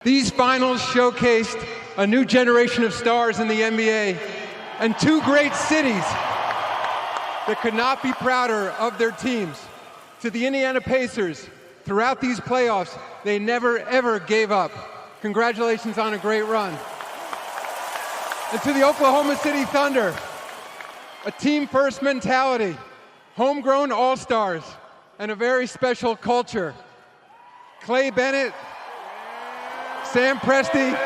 These finals showcased a new generation of stars in the NBA and two great cities that could not be prouder of their teams. To the Indiana Pacers, throughout these playoffs, they never, ever gave up. Congratulations on a great run. And to the Oklahoma City Thunder, a team-first mentality, homegrown all-stars, and a very special culture. Clay Bennett, Sam Presti,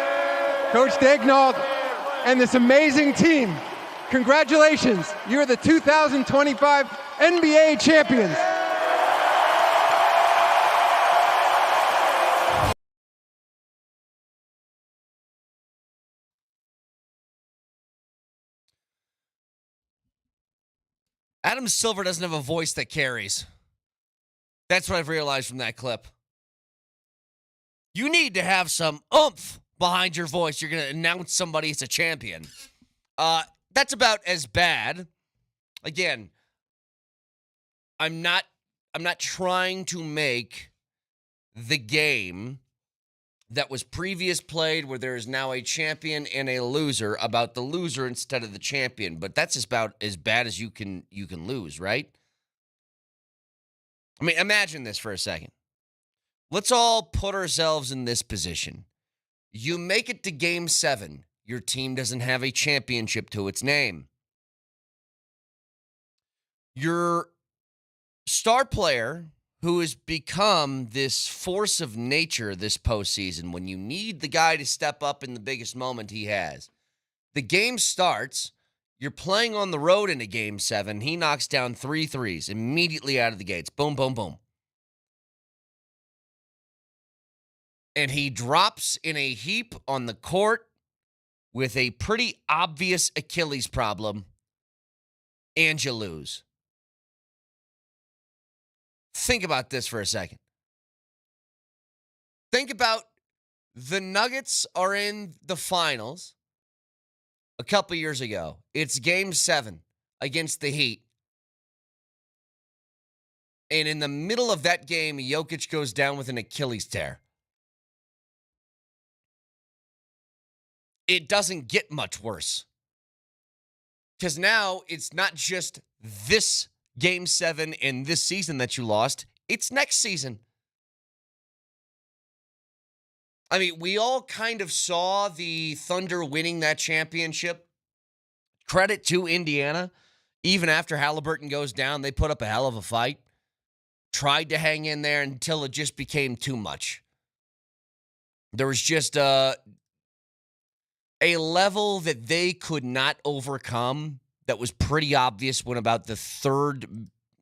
Coach Daignault, and this amazing team. Congratulations, you're the 2025 NBA champions. Adam Silver doesn't have a voice that carries. That's what I've realized from that clip. You need to have some oomph behind your voice. You're going to announce somebody as a champion. That's about as bad. Again, I'm not trying to make the game that was previous played where there is now a champion and a loser about the loser instead of the champion. But that's about as bad as you can lose, right? I mean, imagine this for a second. Let's all put ourselves in this position. You make it to Game 7. Your team doesn't have a championship to its name. Your star player, who has become this force of nature this postseason, when you need the guy to step up in the biggest moment he has. The game starts. You're playing on the road in a Game 7. He knocks down 3 threes immediately out of the gates. Boom, boom, boom. And he drops in a heap on the court with a pretty obvious Achilles problem, and you lose. Think about this for a second. Think about the Nuggets are in the finals a couple years ago. It's Game 7 against the Heat. And in the middle of that game, Jokic goes down with an Achilles tear. It doesn't get much worse. Because now it's not just this Game 7 in this season that you lost. It's next season. I mean, we all kind of saw the Thunder winning that championship. Credit to Indiana. Even after Halliburton goes down, they put up a hell of a fight. Tried to hang in there until it just became too much. There was just a level that they could not overcome that was pretty obvious when about the third,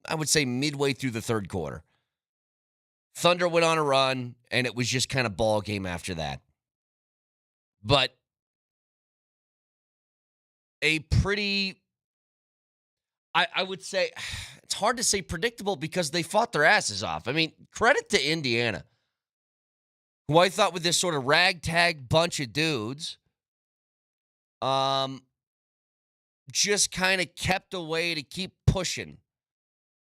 I would say midway through the third quarter. Thunder went on a run, and it was just kind of ball game after that. But a pretty, I would say, it's hard to say predictable because they fought their asses off. I mean, credit to Indiana, who I thought with this sort of ragtag bunch of dudes, just kind of kept a way to keep pushing,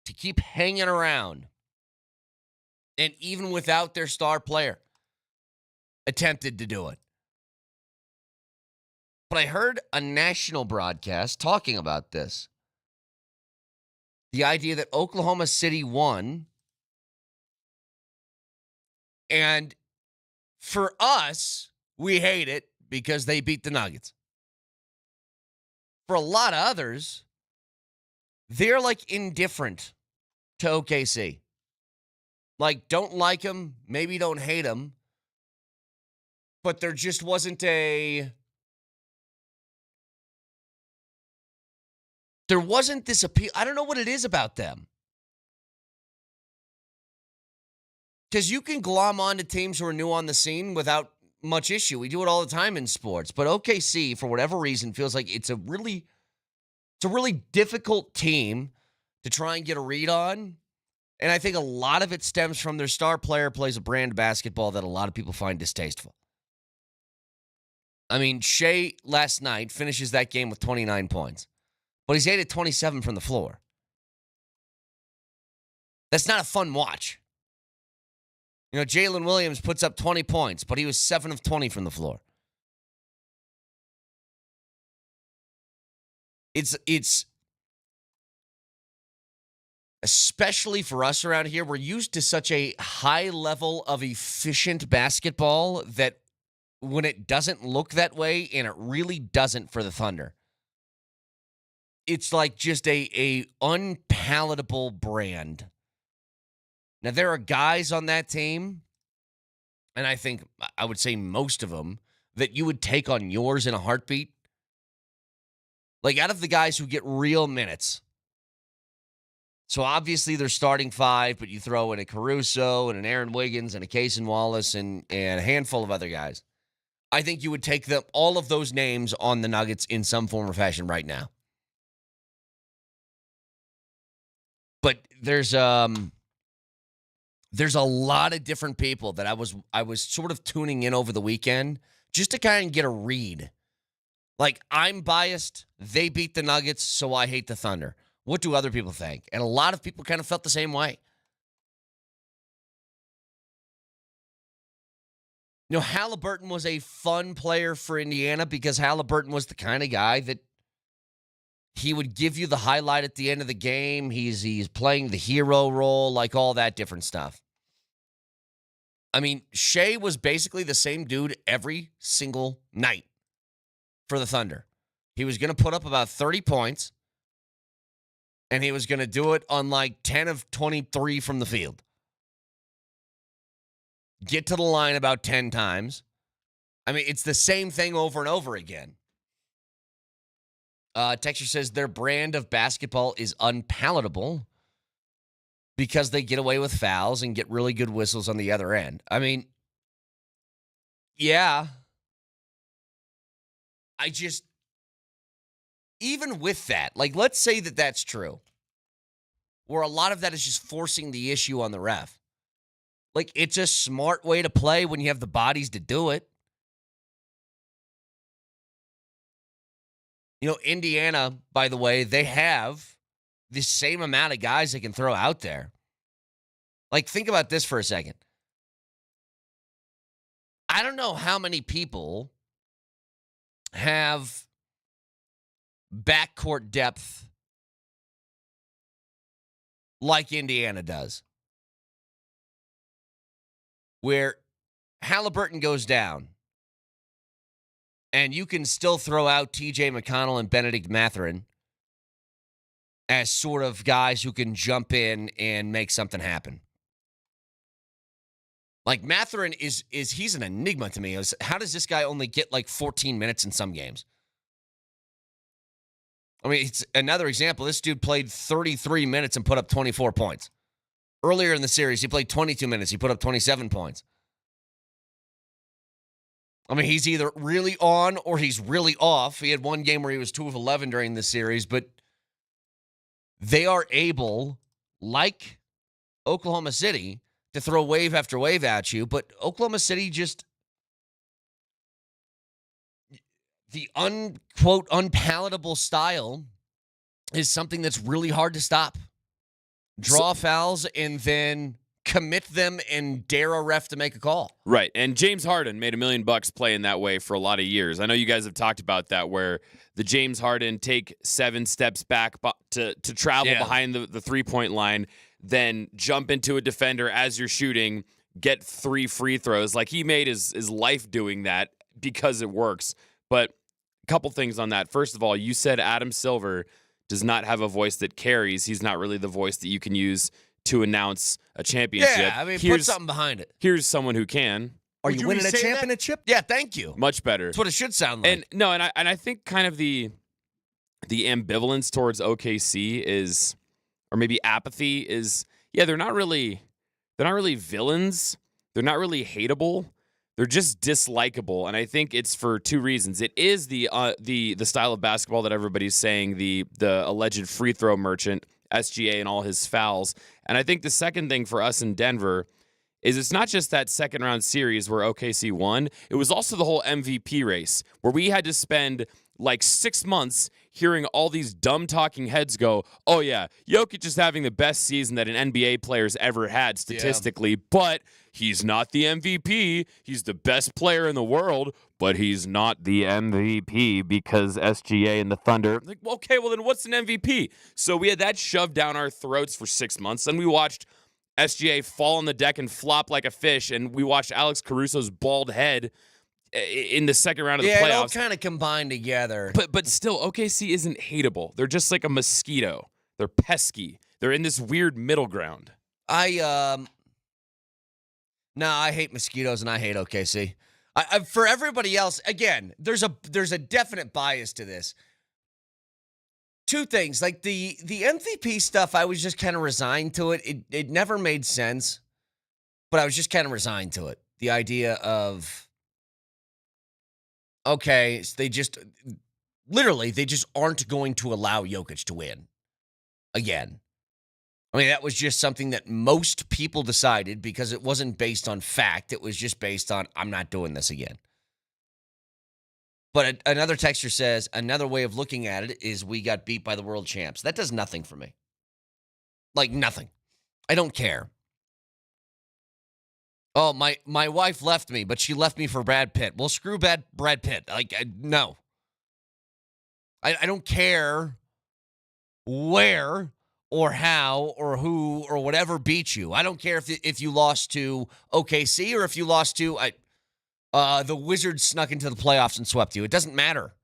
to keep hanging around. And even without their star player, attempted to do it. But I heard a national broadcast talking about this. The idea that Oklahoma City won. And for us, we hate it because they beat the Nuggets. For a lot of others, they're like indifferent to OKC. Like, don't like them, maybe don't hate them, but there just wasn't there wasn't this appeal. I don't know what it is about them. Because you can glom onto teams who are new on the scene without much issue. We do it all the time in sports. But OKC, for whatever reason, feels like it's a really difficult team to try and get a read on. And I think a lot of it stems from their star player plays a brand of basketball that a lot of people find distasteful. I mean, Shea last night finishes that game with 29 points. But he's 8 of 27 from the floor. That's not a fun watch. You know, Jalen Williams puts up 20 points, but he was 7 of 20 from the floor. It's especially for us around here, we're used to such a high level of efficient basketball that when it doesn't look that way, and it really doesn't for the Thunder, it's like just a unpalatable brand. Now, there are guys on that team, and I think I would say most of them, that you would take on yours in a heartbeat. Like, out of the guys who get real minutes. So, obviously, they're starting 5, but you throw in a Caruso and an Aaron Wiggins and a Cason Wallace and a handful of other guys. I think you would take all of those names on the Nuggets in some form or fashion right now. But there's a lot of different people that I was sort of tuning in over the weekend just to kind of get a read. Like, I'm biased. They beat the Nuggets, so I hate the Thunder. What do other people think? And a lot of people kind of felt the same way. You know, Halliburton was a fun player for Indiana because Halliburton was the kind of guy that he would give you the highlight at the end of the game. He's playing the hero role, like all that different stuff. I mean, Shea was basically the same dude every single night for the Thunder. He was going to put up about 30 points, and he was going to do it on like 10 of 23 from the field. Get to the line about 10 times. I mean, it's the same thing over and over again. Texture says their brand of basketball is unpalatable because they get away with fouls and get really good whistles on the other end. I mean, yeah. Even with that, like, let's say that that's true, where a lot of that is just forcing the issue on the ref. Like, it's a smart way to play when you have the bodies to do it. You know, Indiana, by the way, they have the same amount of guys they can throw out there. Like, think about this for a second. I don't know how many people have backcourt depth like Indiana does, where Halliburton goes down, and you can still throw out T.J. McConnell and Benedict Mathurin as sort of guys who can jump in and make something happen. Like, Mathurin he's an enigma to me. How does this guy only get like 14 minutes in some games? I mean, it's another example. This dude played 33 minutes and put up 24 points. Earlier in the series, he played 22 minutes. He put up 27 points. I mean, he's either really on or he's really off. He had one game where he was 2 of 11 during this series, but they are able, like Oklahoma City, to throw wave after wave at you, but Oklahoma City just, the unquote unpalatable style is something that's really hard to stop. Draw fouls and then commit them and dare a ref to make a call. Right. And James Harden made $1 million playing that way for a lot of years. I know you guys have talked about that, where the James Harden take 7 steps back to travel behind the 3-point line, then jump into a defender as you're shooting, get 3 free throws. Like, he made his life doing that because it works. But a couple things on that. First of all, you said Adam Silver does not have a voice that carries. He's not really the voice that you can use to announce a championship. Yeah, I mean, put something behind it. Here's someone who can. Are you winning a championship? Yeah, thank you. Much better. That's what it should sound like. And I think kind of the ambivalence towards OKC is, or maybe apathy is, they're not really villains. They're not really hateable. They're just dislikable, and I think it's for 2 reasons. It is the style of basketball that everybody's saying, the alleged free throw merchant, SGA, and all his fouls. And I think the second thing for us in Denver is it's not just that second round series where OKC won. It was also the whole MVP race, where we had to spend like 6 months hearing all these dumb talking heads go, oh yeah, Jokic is having the best season that an NBA player's ever had statistically, but he's not the MVP. He's the best player in the world, but he's not the MVP because SGA and the Thunder. Like, okay, well then what's an MVP? So we had that shoved down our throats for 6 months, and we watched SGA fall on the deck and flop like a fish, and we watched Alex Caruso's bald head in the second round of the playoffs. Yeah, it all kind of combined together. But still, OKC isn't hateable. They're just like a mosquito. They're pesky. They're in this weird middle ground. I hate mosquitoes and I hate OKC. For everybody else, again, there's a definite bias to this. Two things, like the MVP stuff, I was just kind of resigned to it. It never made sense, but I was just kind of resigned to it. The idea of, okay, so they just aren't going to allow Jokic to win again. I mean, that was just something that most people decided because it wasn't based on fact. It was just based on, I'm not doing this again. But another texter says, another way of looking at it is we got beat by the world champs. That does nothing for me. Like, nothing. I don't care. Oh, my wife left me, but she left me for Brad Pitt. Well, screw Brad Pitt. Like, no. I don't care where or how or who or whatever beat you. I don't care if you lost to OKC or if you lost to the Wizards snuck into the playoffs and swept you. It doesn't matter.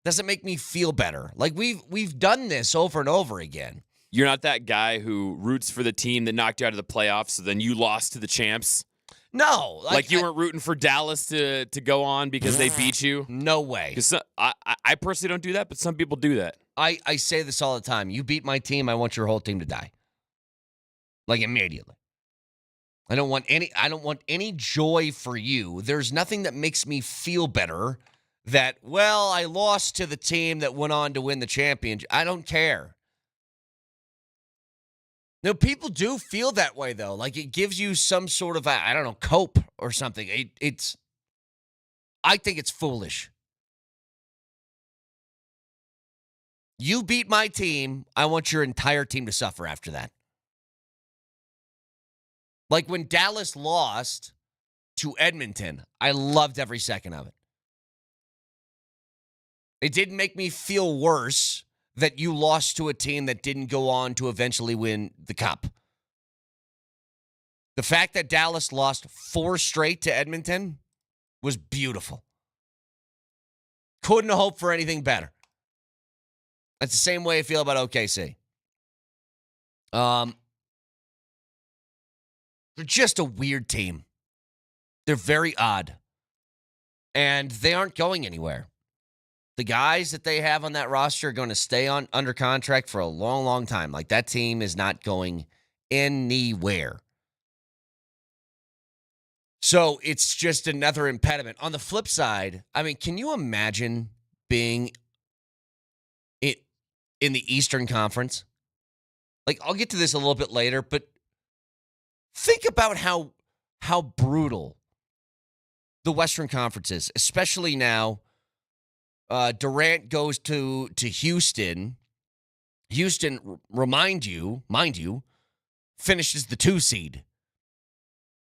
Doesn't make me feel better. Like we've done this over and over again. You're not that guy who roots for the team that knocked you out of the playoffs, so then you lost to the champs? No. Like you weren't rooting for Dallas to go on because they beat you? No way. Because I personally don't do that, but some people do that. I say this all the time. You beat my team, I want your whole team to die. Like immediately. I don't want any joy for you. There's nothing that makes me feel better that, well, I lost to the team that went on to win the championship. I don't care. No, people do feel that way, though. Like it gives you some sort of, I don't know, cope or something. I think it's foolish. You beat my team. I want your entire team to suffer after that. Like when Dallas lost to Edmonton, I loved every second of it. It didn't make me feel worse that you lost to a team that didn't go on to eventually win the cup. The fact that Dallas lost 4 straight to Edmonton was beautiful. Couldn't have hoped for anything better. That's the same way I feel about OKC. They're just a weird team. They're very odd. And they aren't going anywhere. The guys that they have on that roster are going to stay under contract for a long, long time. Like, that team is not going anywhere. So it's just another impediment. On the flip side, I mean, can you imagine being in the Eastern Conference? Like, I'll get to this a little bit later, but think about how brutal the Western Conference is, especially now. Durant goes to Houston. Houston, mind you, finishes the 2 seed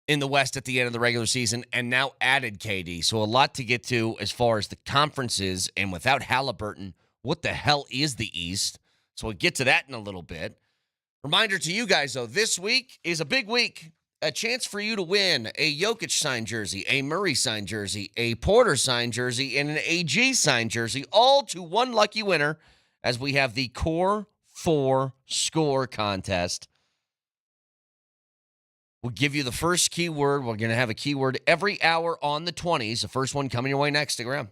in the West at the end of the regular season and now added KD. So a lot to get to as far as the conferences, and without Halliburton, what the hell is the East? So we'll get to that in a little bit. Reminder to you guys, though, this week is a big week. A chance for you to win a Jokic signed jersey, a Murray signed jersey, a Porter signed jersey, and an AG signed jersey, all to one lucky winner as we have the Core 4 Score contest. We'll give you the first keyword. We're going to have a keyword every hour on the 20s. The first one coming your way next. Stick around.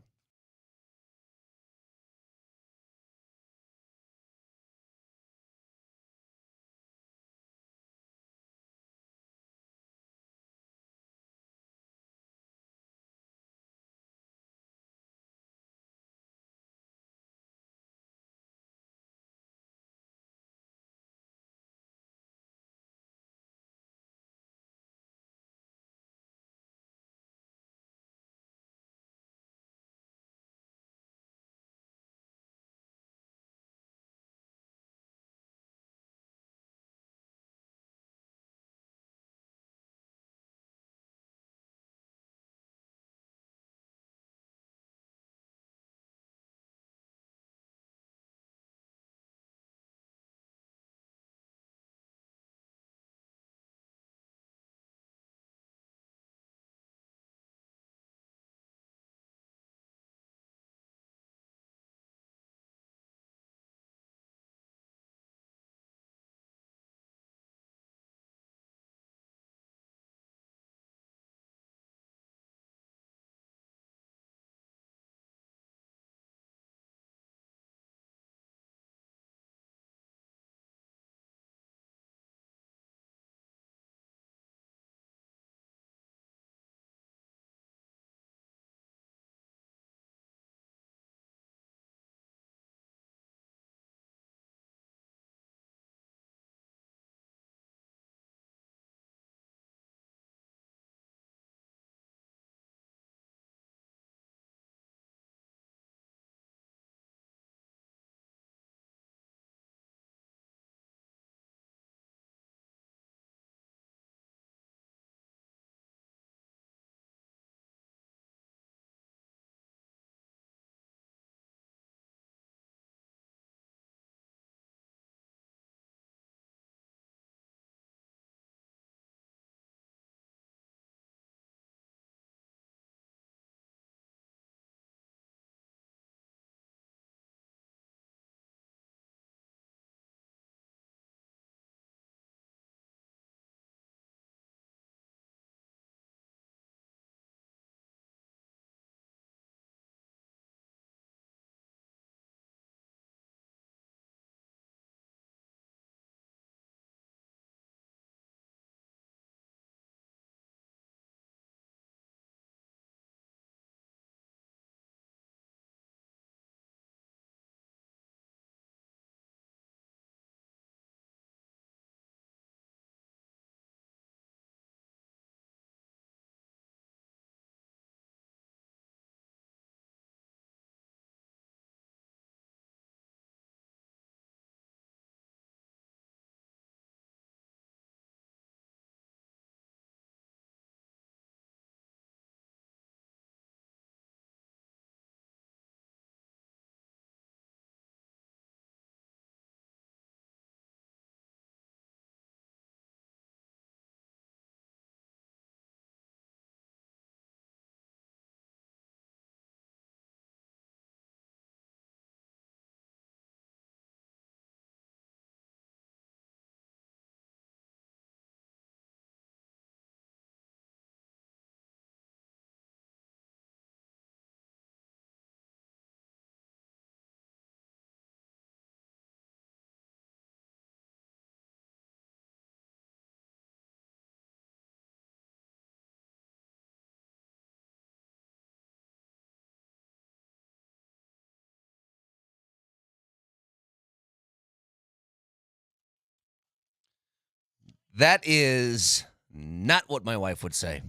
That is not what my wife would say.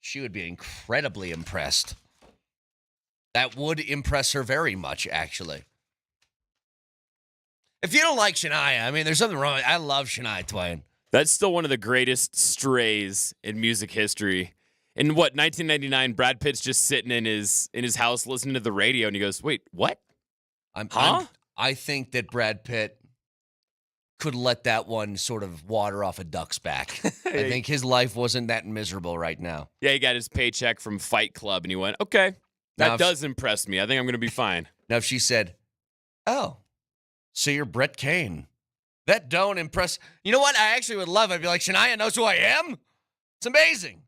She would be incredibly impressed. That would impress her very much, actually. If you don't like Shania, I mean, there's something wrong. I love Shania Twain. That's still one of the greatest strays in music history. In 1999, Brad Pitt's just sitting in his house listening to the radio, and he goes, "Wait, what? I think that Brad Pitt could let that one sort of water off a duck's back. I think his life wasn't that miserable right now. Yeah, he got his paycheck from Fight Club, and he went, okay, that does impress me. I think I'm going to be fine. Now, if she said, oh, so you're Brett Kane. That don't impress. You know what? I actually would love it. I'd be like, Shania knows who I am? It's amazing.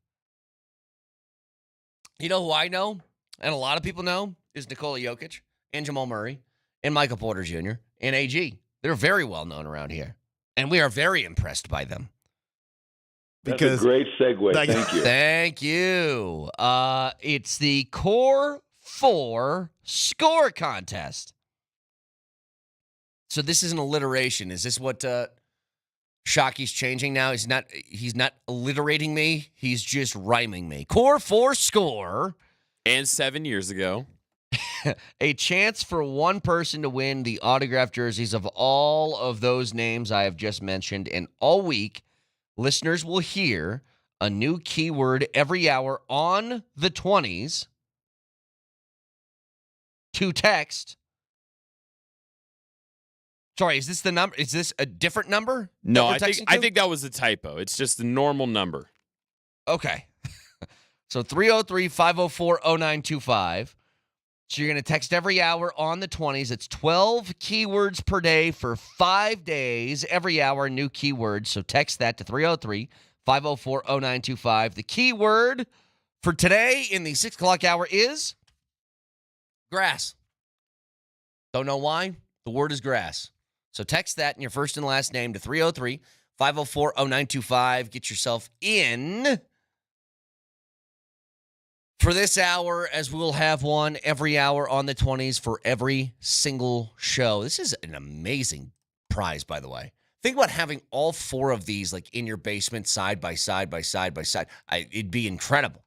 You know who I know, and a lot of people know, is Nikola Jokic and Jamal Murray and Michael Porter Jr. and AG. They're very well known around here, and we are very impressed by them. That's a great segue. Thank you. Thank you. It's the Core 4 Score Contest. So this is an alliteration. Is this what Shocky's changing now? He's not alliterating me. He's just rhyming me. Core 4 Score. And 7 years ago. A chance for one person to win the autographed jerseys of all of those names I have just mentioned. And all week, listeners will hear a new keyword every hour on the 20s to text. Sorry, is this the number? Is this a different number? No, I think that was a typo. It's just a normal number. Okay. So 303-504-0925. So you're going to text every hour on the 20s. It's 12 keywords per day for 5 days. Every hour, new keywords. So text that to 303-504-0925. The keyword for today in the 6 o'clock hour is grass. Don't know why? The word is grass. So text that and your first and last name to 303-504-0925. Get yourself in for this hour, as we'll have one every hour on the 20s for every single show. This is an amazing prize, by the way. Think about having all 4 of these like in your basement, side by side by side by side. It'd be incredible.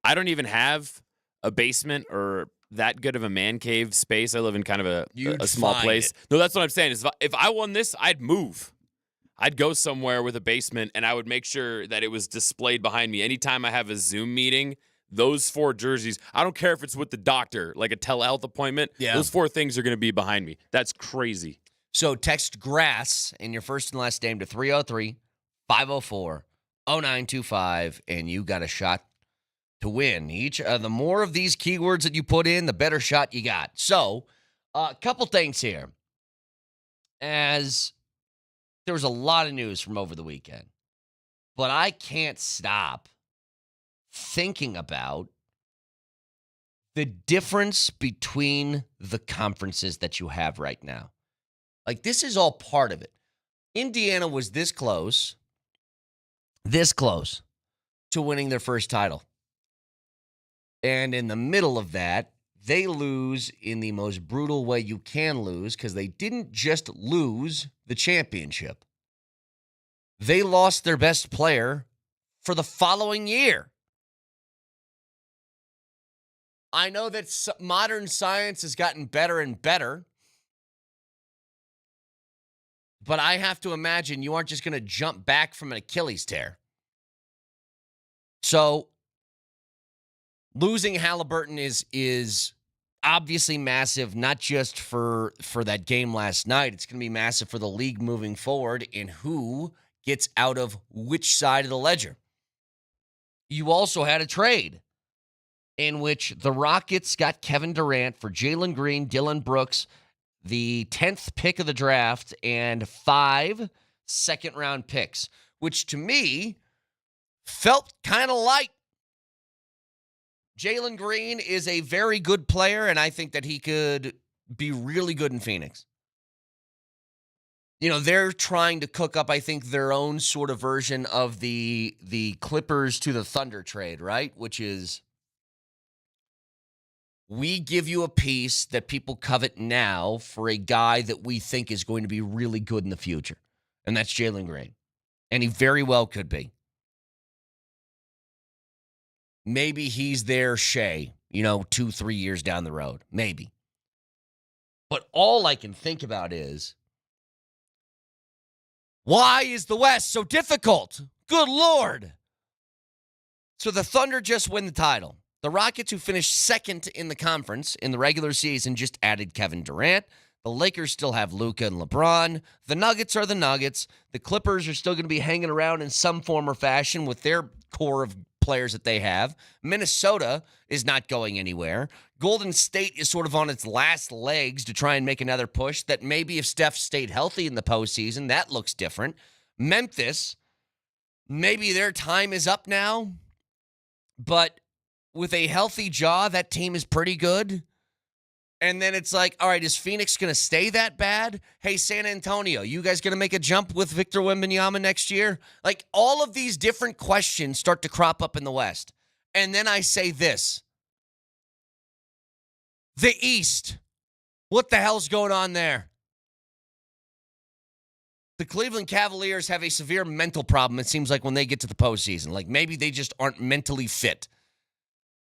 I don't even have a basement or that good of a man cave space. I live in kind of a small place. No, that's what I'm saying. Is if I won this, I'd move. I'd go somewhere with a basement, and I would make sure that it was displayed behind me. Anytime I have a Zoom meeting, those 4 jerseys, I don't care if it's with the doctor, like a telehealth appointment. Yeah. Those 4 things are going to be behind me. That's crazy. So text grass in your first and last name to 303-504-0925, and you got a shot to win. The more of these keywords that you put in, the better shot you got. So a couple things here. As there was a lot of news from over the weekend, but I can't stop thinking about the difference between the conferences that you have right now. Like, this is all part of it. Indiana was this close to winning their first title. And in the middle of that, they lose in the most brutal way you can lose, because they didn't just lose the championship. They lost their best player for the following year. I know that modern science has gotten better and better, but I have to imagine you aren't just going to jump back from an Achilles tear. So losing Halliburton is obviously massive, not just for that game last night. It's going to be massive for the league moving forward in who gets out of which side of the ledger. You also had a trade in which the Rockets got Kevin Durant for Jalen Green, Dylan Brooks, the 10th pick of the draft, and 5 second-round picks, which to me felt kind of light. Jalen Green is a very good player, and I think that he could be really good in Phoenix. You know, they're trying to cook up, I think, their own sort of version of the Clippers to the Thunder trade, right? Which is, we give you a piece that people covet now for a guy that we think is going to be really good in the future, and that's Jalen Green. And he very well could be. Maybe he's their Shea, 2-3 years down the road. Maybe. But all I can think about is, why is the West so difficult? Good Lord. So the Thunder just win the title. The Rockets, who finished second in the conference in the regular season, just added Kevin Durant. The Lakers still have Luka and LeBron. The Nuggets are the Nuggets. The Clippers are still going to be hanging around in some form or fashion with their core of players that they have. Minnesota is not going anywhere. Golden State is sort of on its last legs to try and make another push that maybe if Steph stayed healthy in the postseason, that looks different. Memphis, maybe their time is up now, but with a healthy jaw, that team is pretty good. And then it's like, all right, is Phoenix going to stay that bad? Hey, San Antonio, you guys going to make a jump with Victor Wembanyama next year? Like, all of these different questions start to crop up in the West. And then I say this. The East. What the hell's going on there? The Cleveland Cavaliers have a severe mental problem, it seems like, when they get to the postseason. Like, maybe they just aren't mentally fit.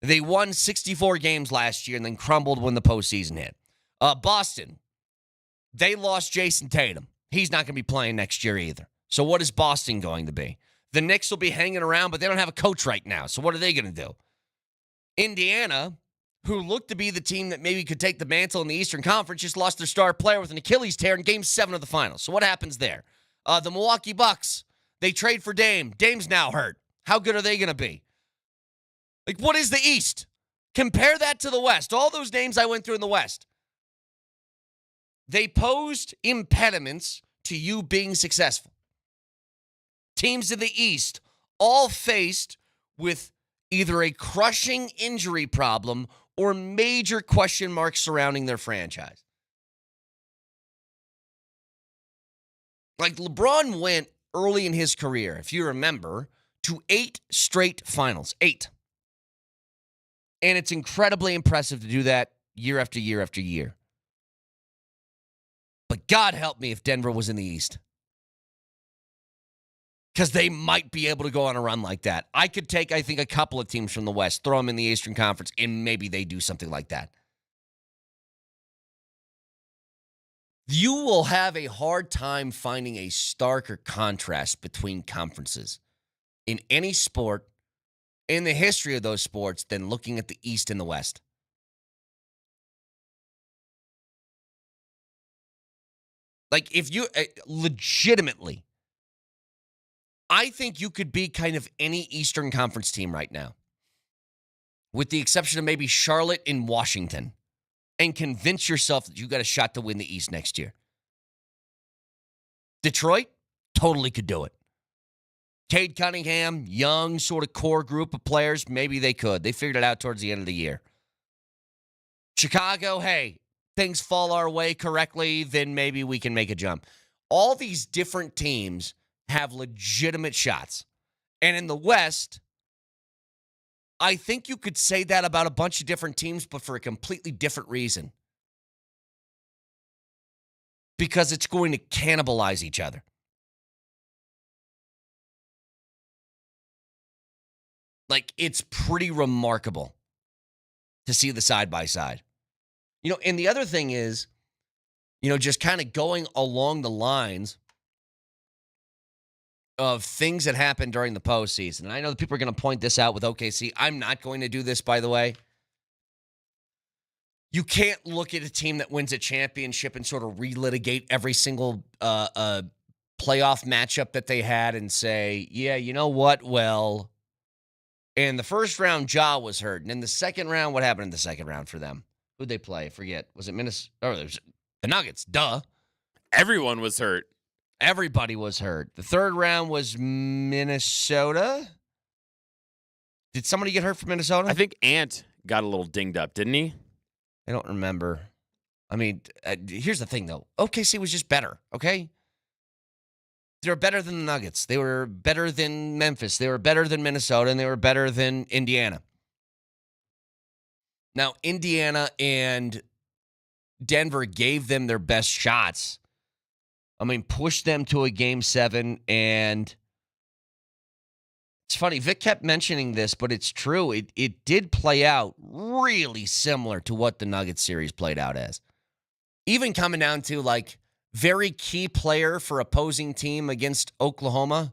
They won 64 games last year and then crumbled when the postseason hit. Boston, they lost Jason Tatum. He's not going to be playing next year either. So what is Boston going to be? The Knicks will be hanging around, but they don't have a coach right now. So what are they going to do? Indiana, who looked to be the team that maybe could take the mantle in the Eastern Conference, just lost their star player with an Achilles tear in Game 7 of the finals. So what happens there? The Milwaukee Bucks, they trade for Dame. Dame's now hurt. How good are they going to be? Like, what is the East? Compare that to the West. All those names I went through in the West. They posed impediments to you being successful. Teams in the East all faced with either a crushing injury problem or major question marks surrounding their franchise. Like, LeBron went early in his career, if you remember, to 8 straight finals. 8. And it's incredibly impressive to do that year after year after year. But God help me if Denver was in the East. Because they might be able to go on a run like that. I could take, I think, a couple of teams from the West, throw them in the Eastern Conference, and maybe they do something like that. You will have a hard time finding a starker contrast between conferences in any sport in the history of those sports than looking at the East and the West. Like, if you legitimately, I think you could be kind of any Eastern Conference team right now, with the exception of maybe Charlotte and Washington, and convince yourself that you got a shot to win the East next year. Detroit totally could do it. Cade Cunningham, young sort of core group of players, maybe they could. They figured it out towards the end of the year. Chicago, hey, things fall our way correctly, then maybe we can make a jump. All these different teams have legitimate shots. And in the West, I think you could say that about a bunch of different teams, but for a completely different reason. Because it's going to cannibalize each other. Like, it's pretty remarkable to see the side-by-side. And the other thing is, just kind of going along the lines of things that happened during the postseason. And I know that people are going to point this out with OKC. I'm not going to do this, by the way. You can't look at a team that wins a championship and sort of relitigate every single playoff matchup that they had and say, yeah, you know what? Well, in the first round, Ja was hurt. And in the second round, what happened in the second round for them? Who'd they play? I forget. Was it Minnesota? Oh, it was the Nuggets. Duh. Everyone was hurt. Everybody was hurt. The third round was Minnesota. Did somebody get hurt from Minnesota? I think Ant got a little dinged up, didn't he? I don't remember. I mean, here's the thing, though. OKC was just better, okay? They were better than the Nuggets. They were better than Memphis. They were better than Minnesota, and they were better than Indiana. Now, Indiana and Denver gave them their best shots. I mean, pushed them to a Game 7 and It's funny. Vic kept mentioning this, but it's true. It did play out really similar to what the Nuggets series played out as. Even coming down to, like, very key player for opposing team against Oklahoma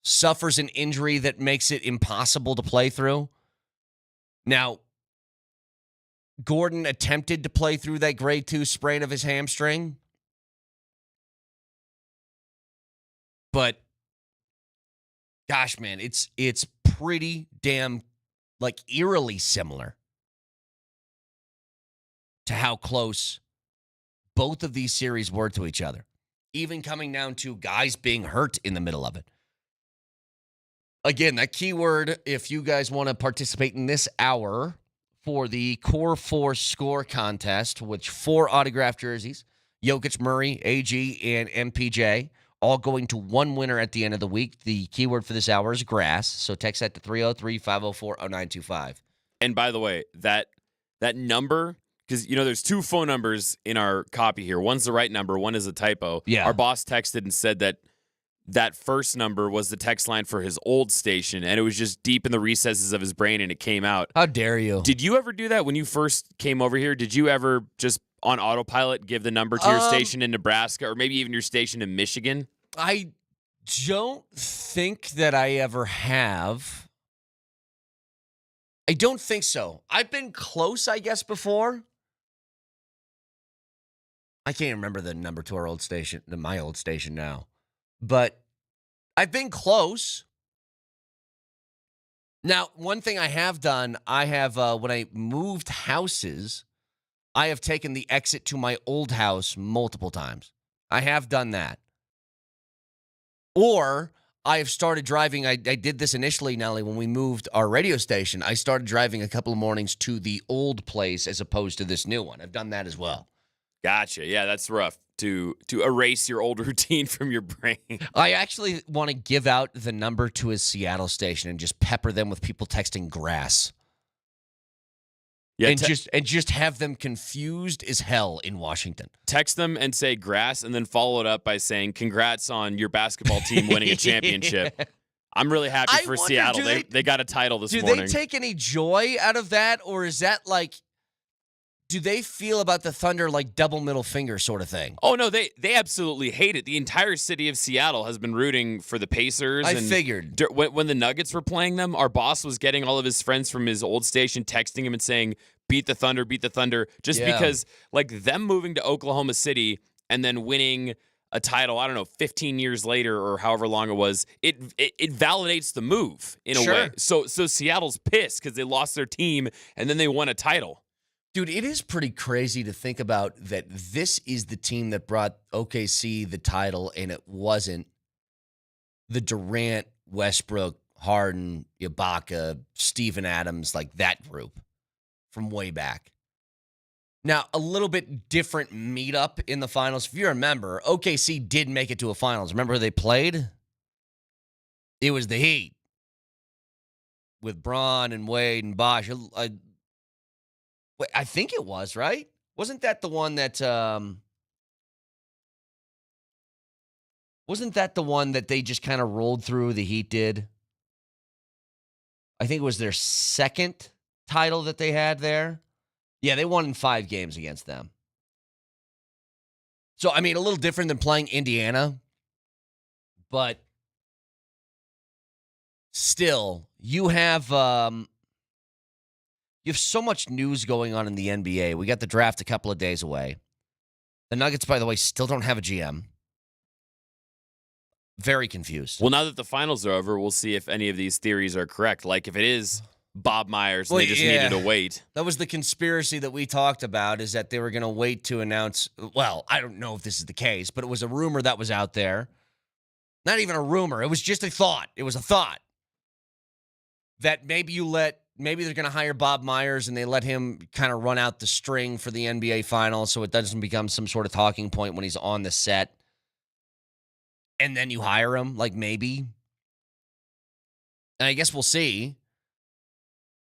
suffers an injury that makes it impossible to play through. Now, Gordon attempted to play through that grade 2 sprain of his hamstring, but gosh, man, it's pretty damn, like, eerily similar to how close both of these series were to each other, even coming down to guys being hurt in the middle of it. Again, that keyword, if you guys want to participate in this hour for the Core 4 score contest, which 4 autographed jerseys, Jokic, Murray, AG, and MPJ, all going to one winner at the end of the week. The keyword for this hour is grass, so text that to 303-504-0925. And by the way, that number, because, there's 2 phone numbers in our copy here. One's the right number, one is a typo. Yeah. Our boss texted and said that first number was the text line for his old station, and it was just deep in the recesses of his brain, and it came out. How dare you? Did you ever do that when you first came over here? Did you ever just on autopilot give the number to your station in Nebraska, or maybe even your station in Michigan? I don't think that I ever have. I don't think so. I've been close, I guess, before. I can't remember the number to our old station, my old station now. But I've been close. Now, one thing I have done, when I moved houses, I have taken the exit to my old house multiple times. I have done that. Or I have started driving. I did this initially, Nelly, when we moved our radio station. I started driving a couple of mornings to the old place as opposed to this new one. I've done that as well. Gotcha. Yeah, that's rough to erase your old routine from your brain. I actually want to give out the number to his Seattle station and just pepper them with people texting grass. Yeah, and just have them confused as hell in Washington. Text them and say grass, and then follow it up by saying, congrats on your basketball team winning a championship. Yeah. I'm really happy for Seattle. They got a title this morning. Do they take any joy out of that, or is that like, do they feel about the Thunder like double middle finger sort of thing? Oh, no, they absolutely hate it. The entire city of Seattle has been rooting for the Pacers. I figured. When the Nuggets were playing them, our boss was getting all of his friends from his old station texting him and saying, beat the Thunder, just because, like, them moving to Oklahoma City and then winning a title, I don't know, 15 years later or however long it was, it validates the move in a way. So Seattle's pissed because they lost their team and then they won a title. Dude, it is pretty crazy to think about that this is the team that brought OKC the title, and it wasn't the Durant, Westbrook, Harden, Ibaka, Steven Adams, like that group from way back. Now, a little bit different meetup in the finals. If you remember, OKC did make it to a finals. Remember who they played? It was the Heat with Bron and Wade and Bosh. I think it was, right? Wasn't that the one that they just kind of rolled through, the Heat did? I think it was their second title that they had there. Yeah, they won in 5 games against them. So, I mean, a little different than playing Indiana, but still, you have so much news going on in the NBA. We got the draft a couple of days away. The Nuggets, by the way, still don't have a GM. Very confused. Well, now that the finals are over, we'll see if any of these theories are correct. Like, if it is Bob Myers, and they just needed to wait. That was the conspiracy that we talked about, is that they were going to wait to announce. Well, I don't know if this is the case, but it was a rumor that was out there. Not even a rumor. It was just a thought. It was a thought that maybe they're going to hire Bob Myers and they let him kind of run out the string for the NBA Finals so it doesn't become some sort of talking point when he's on the set. And then you hire him, like, maybe. And I guess we'll see.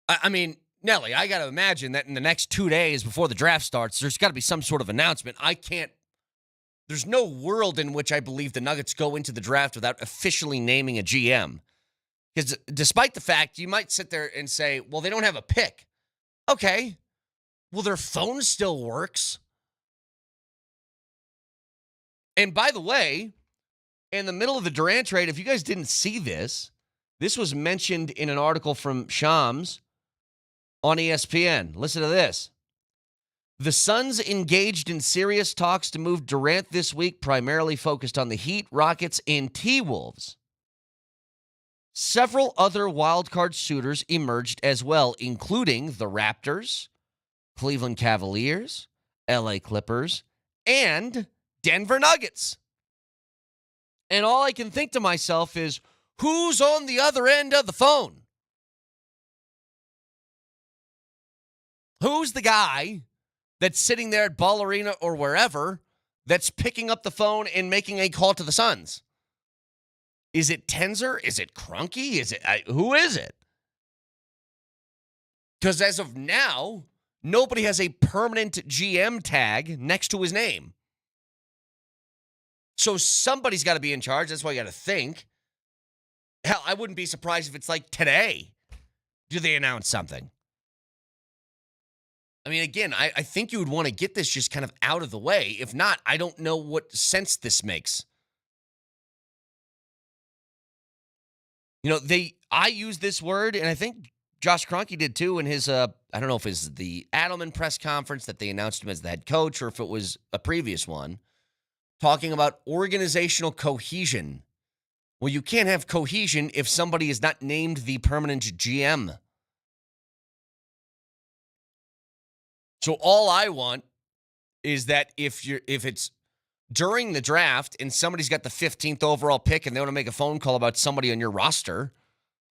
I mean, Nelly, I got to imagine that in the next 2 days before the draft starts, there's got to be some sort of announcement. I can't There's no world in which I believe the Nuggets go into the draft without officially naming a GM. Because despite the fact, you might sit there and say, well, they don't have a pick. Okay. Well, their phone still works. And by the way, in the middle of the Durant trade, if you guys didn't see this, this was mentioned in an article from Shams on ESPN. Listen to this. The Suns engaged in serious talks to move Durant this week, primarily focused on the Heat, Rockets, and T-Wolves. Several other wildcard suitors emerged as well, including the Raptors, Cleveland Cavaliers, LA Clippers, and Denver Nuggets. And all I can think to myself is, who's on the other end of the phone? Who's the guy that's sitting there at Ball Arena or wherever that's picking up the phone and making a call to the Suns? Is it Tenzer? Is it Kroenke? Who is it? Because as of now, nobody has a permanent GM tag next to his name. So somebody's got to be in charge. That's why you got to think. Hell, I wouldn't be surprised if it's like today. Do they announce something? I mean, again, I think you would want to get this just kind of out of the way. If not, I don't know what sense this makes. You know, I use this word, and I think Josh Kroenke did too in his, I don't know if it's the Adelman press conference that they announced him as the head coach or if it was a previous one, talking about organizational cohesion. Well, you can't have cohesion if somebody is not named the permanent GM. So all I want is that if it's during the draft and somebody's got the 15th overall pick and they want to make a phone call about somebody on your roster,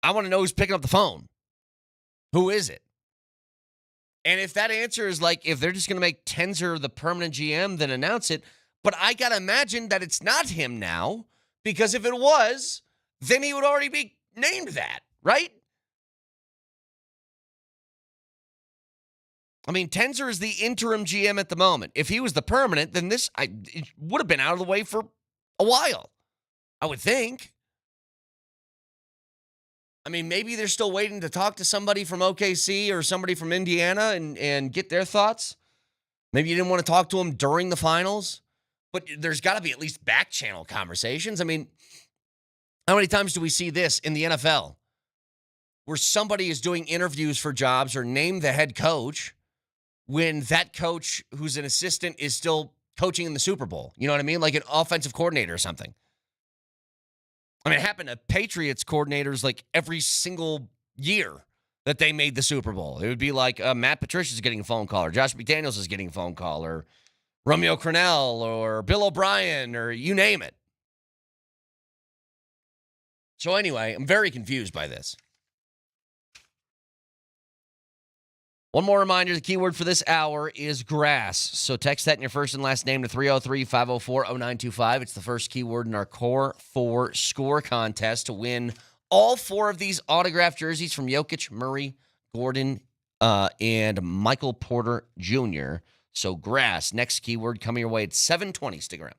I want to know who's picking up the phone. Who is it? And if that answer is like, if they're just going to make Tenzer the permanent GM, then announce it. But I got to imagine that it's not him now, because if it was, then he would already be named that, right? I mean, Tenzer is the interim GM at the moment. If he was the permanent, then it would have been out of the way for a while, I would think. I mean, maybe they're still waiting to talk to somebody from OKC or somebody from Indiana and get their thoughts. Maybe you didn't want to talk to them during the finals, but there's got to be at least back channel conversations. I mean, how many times do we see this in the NFL where somebody is doing interviews for jobs or named the head coach when that coach who's an assistant is still coaching in the Super Bowl? You know what I mean? Like an offensive coordinator or something. I mean, it happened to Patriots coordinators like every single year that they made the Super Bowl. It would be like Matt Patricia's getting a phone call, or Josh McDaniels is getting a phone call, or Romeo Crennel, or Bill O'Brien, or you name it. So anyway, I'm very confused by this. One more reminder, the keyword for this hour is grass. So text that in your first and last name to 303-504-0925. It's the first keyword in our Core 4 score contest to win all 4 of these autographed jerseys from Jokic, Murray, Gordon, and Michael Porter Jr. So grass, next keyword coming your way at 7:20. Stick around.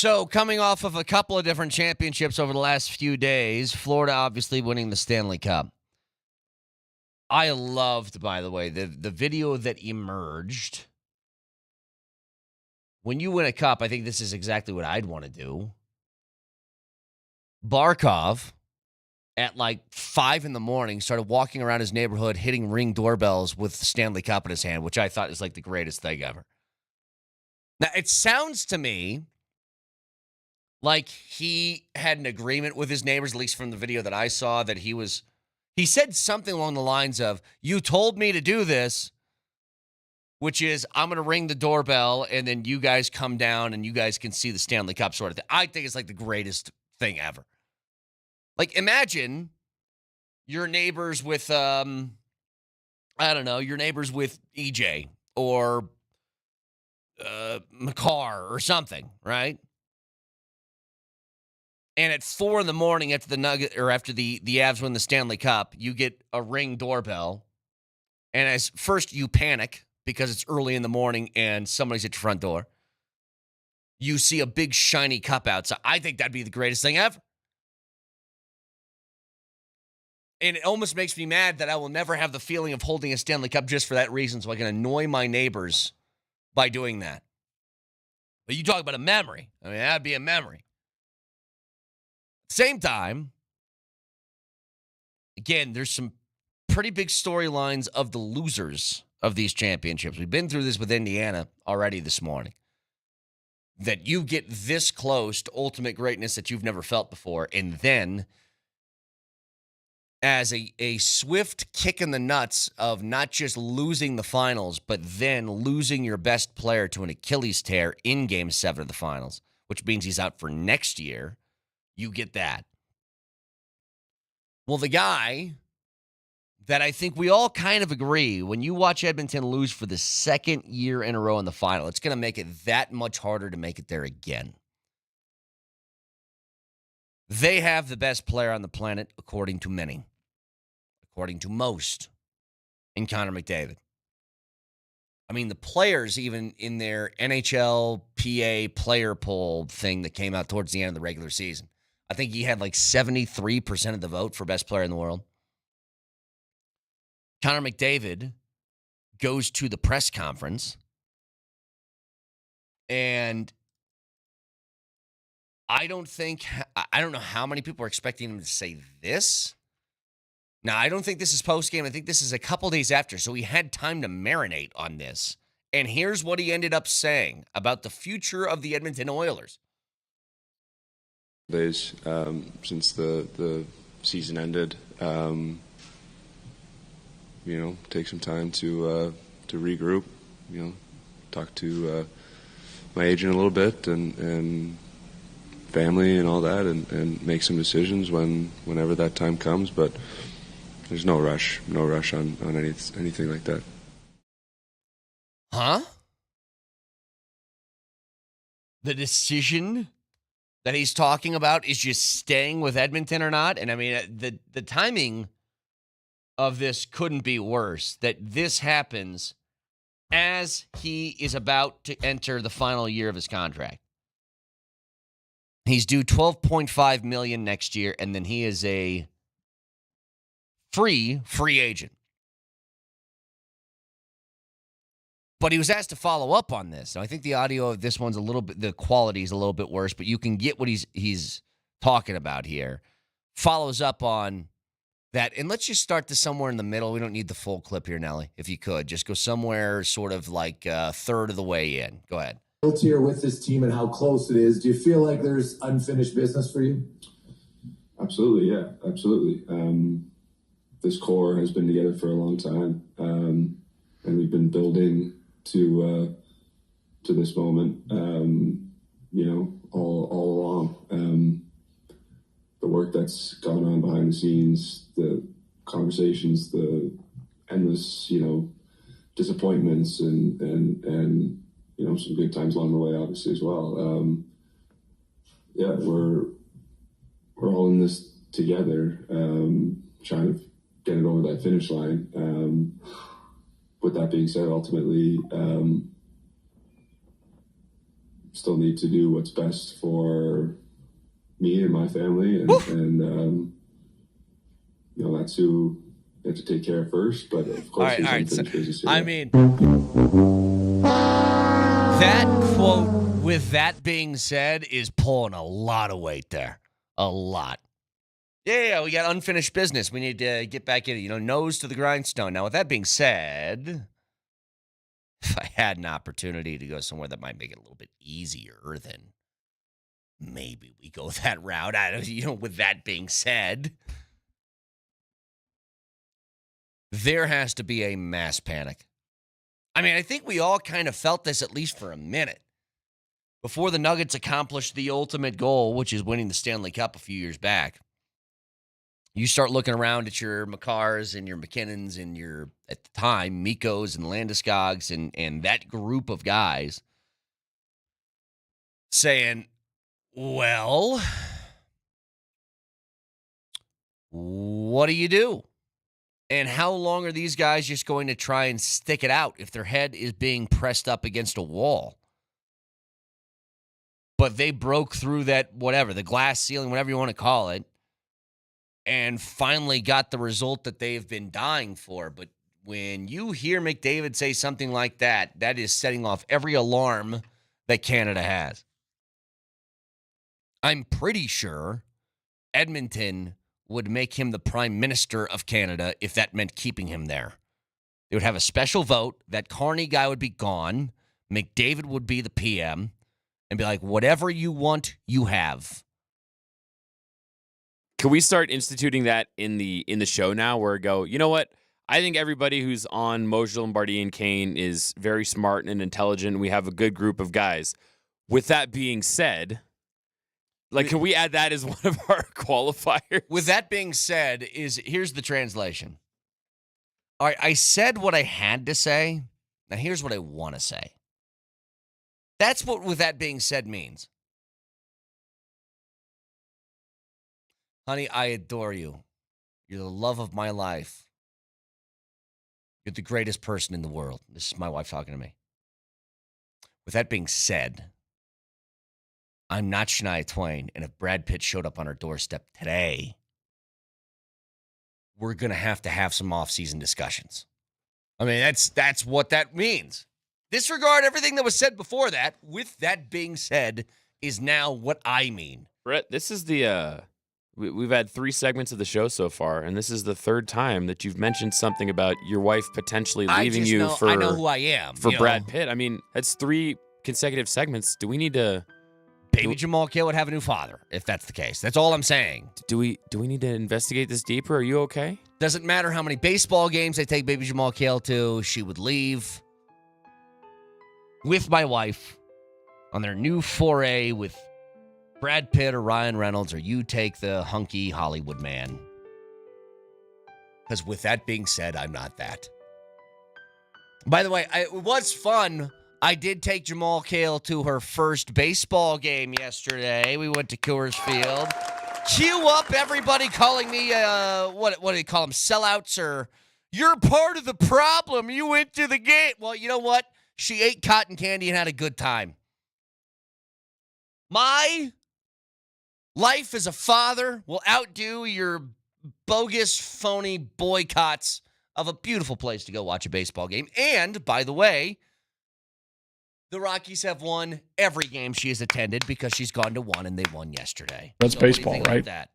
So coming off of a couple of different championships over the last few days, Florida obviously winning the Stanley Cup. I loved, by the way, the video that emerged. When you win a cup, I think this is exactly what I'd want to do. Barkov, at like 5 a.m, started walking around his neighborhood, hitting Ring doorbells with the Stanley Cup in his hand, which I thought is like the greatest thing ever. Now, it sounds to me like he had an agreement with his neighbors, at least from the video that I saw, that he said something along the lines of, "You told me to do this," which is, I'm going to ring the doorbell and then you guys come down and you guys can see the Stanley Cup sort of thing. I think it's like the greatest thing ever. Like, imagine your neighbors with, your neighbors with EJ or McCarr or something, right? And at 4 a.m, after the Nugget or after the Avs win the Stanley Cup, you get a Ring doorbell. And as first you panic because it's early in the morning and somebody's at your front door. You see a big shiny cup outside. I think that'd be the greatest thing ever. And it almost makes me mad that I will never have the feeling of holding a Stanley Cup just for that reason, so I can annoy my neighbors by doing that. But you talk about a memory. I mean, that'd be a memory. Same time, again, there's some pretty big storylines of the losers of these championships. We've been through this with Indiana already this morning. That you get this close to ultimate greatness that you've never felt before, and then as a swift kick in the nuts of not just losing the finals, but then losing your best player to an Achilles tear in Game 7 of the finals, which means he's out for next year. You get that. Well, the guy that I think we all kind of agree, when you watch Edmonton lose for the second year in a row in the final, it's going to make it that much harder to make it there again. They have the best player on the planet, according to many. According to most, in Connor McDavid. I mean, the players, even in their NHL PA player poll thing that came out towards the end of the regular season, I think he had like 73% of the vote for best player in the world. Connor McDavid goes to the press conference, and I don't know how many people are expecting him to say this. Now, I don't think this is post-game. I think this is a couple days after, so he had time to marinate on this. And here's what he ended up saying about the future of the Edmonton Oilers. Days since the season ended, take some time to regroup, talk to my agent a little bit and family and all that, and make some decisions whenever that time comes, but there's no rush on anything like that. Huh? The decision that he's talking about is just staying with Edmonton or not? And I mean, the timing of this couldn't be worse. That this happens as he is about to enter the final year of his contract. He's due $12.5 million next year, and then he is a free agent. But he was asked to follow up on this. Now, I think the audio of this one's the quality is a little bit worse, but you can get what he's talking about here. Follows up on that. And let's just start this somewhere in the middle. We don't need the full clip here, Nelly, if you could. Just go somewhere sort of like a third of the way in. Go ahead. Here with this team and how close it is. Do you feel like there's unfinished business for you? Absolutely, yeah, absolutely. This core has been together for a long time, and we've been building to this moment, all along. The work that's gone on behind the scenes, the conversations, the endless, disappointments, and some good times along the way, obviously as well. We're all in this together, trying to get it over that finish line. With that being said, ultimately, still need to do what's best for me and my family, and that's who you have to take care of first. But of course, all right. So, business. I mean, that quote, with that being said, is pulling a lot of weight there. A lot. Yeah, we got unfinished business. We need to get back in it. Nose to the grindstone. Now, with that being said, if I had an opportunity to go somewhere that might make it a little bit easier, then maybe we go that route. With that being said, there has to be a mass panic. I mean, I think we all kind of felt this at least for a minute before the Nuggets accomplished the ultimate goal, which is winning the Stanley Cup a few years back. You start looking around at your Makars and your McKinnons and your, at the time, Mikos and Landeskog's and that group of guys saying, well, what do you do? And how long are these guys just going to try and stick it out if their head is being pressed up against a wall? But they broke through that, whatever, the glass ceiling, whatever you want to call it, and finally got the result that they've been dying for. But when you hear McDavid say something like that, that is setting off every alarm that Canada has. I'm pretty sure Edmonton would make him the Prime Minister of Canada if that meant keeping him there. They would have a special vote. That Carney guy would be gone. McDavid would be the PM and be like, whatever you want, you have. Can we start instituting that in the show now where we go, you know what? I think everybody who's on Moser, Lombardi, and Kane is very smart and intelligent. We have a good group of guys. With that being said, can we add that as one of our qualifiers? With that being said, here's the translation. All right, I said what I had to say. Now here's what I want to say. That's what with that being said means. Honey, I adore you. You're the love of my life. You're the greatest person in the world. This is my wife talking to me. With that being said, I'm not Shania Twain, and if Brad Pitt showed up on our doorstep today, we're going to have some off-season discussions. I mean, that's what that means. Disregard everything that was said before that. With that being said, is now what I mean. Brett, this is the we've had 3 segments of the show so far, and this is the 3rd time that you've mentioned something about your wife potentially leaving you for. I know who I am for Brad Pitt. I mean, that's 3 consecutive segments. Do we need to? Baby Jamal Cale would have a new father if that's the case. That's all I'm saying. Do we need to investigate this deeper? Are you okay? Doesn't matter how many baseball games I take Baby Jamal Cale to. She would leave with my wife on their new foray with Brad Pitt or Ryan Reynolds, or you take the hunky Hollywood man. Because with that being said, I'm not that. By the way, it was fun. I did take Jamal Cale to her first baseball game yesterday. We went to Coors Field. Cue up everybody calling me, what do they call them, sellouts, or you're part of the problem. You went to the game. Well, you know what? She ate cotton candy and had a good time. My life as a father will outdo your bogus, phony boycotts of a beautiful place to go watch a baseball game. And, by the way, the Rockies have won every game she has attended because she's gone to one and they won yesterday. That's baseball, right? About that?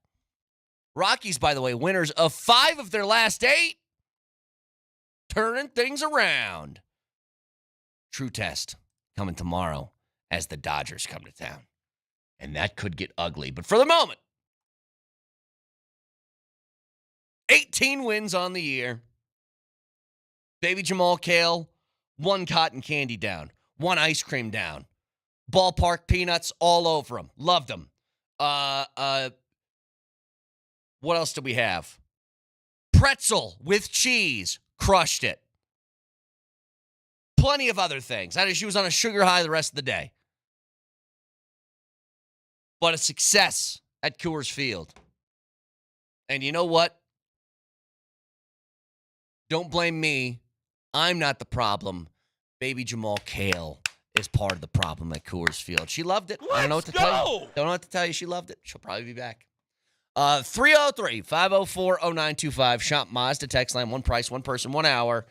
Rockies, by the way, winners of 5 of their last 8. Turning things around. True test coming tomorrow as the Dodgers come to town. And that could get ugly. But for the moment, 18 wins on the year. Baby Jamal Cale, 1 cotton candy down. 1 ice cream down. Ballpark peanuts all over them. Loved them. What else do we have? Pretzel with cheese. Crushed it. Plenty of other things. She was on a sugar high the rest of the day. But a success at Coors Field. And you know what? Don't blame me. I'm not the problem. Baby Jamal Cale is part of the problem at Coors Field. She loved it. I don't know what to tell you. Don't know what to tell you. She loved it. She'll probably be back. 303-504-0925. Shop Mazda text line. One price, one person, 1 hour.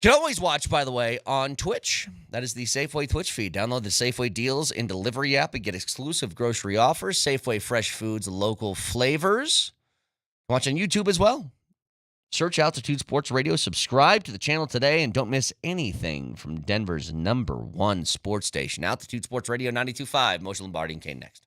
You can always watch, by the way, on Twitch. That is the Safeway Twitch feed. Download the Safeway Deals and Delivery app and get exclusive grocery offers. Safeway Fresh Foods, local flavors. Watch on YouTube as well. Search Altitude Sports Radio. Subscribe to the channel today and don't miss anything from Denver's #1 sports station. Altitude Sports Radio 92.5. Moser, Lombardi, and Kane next.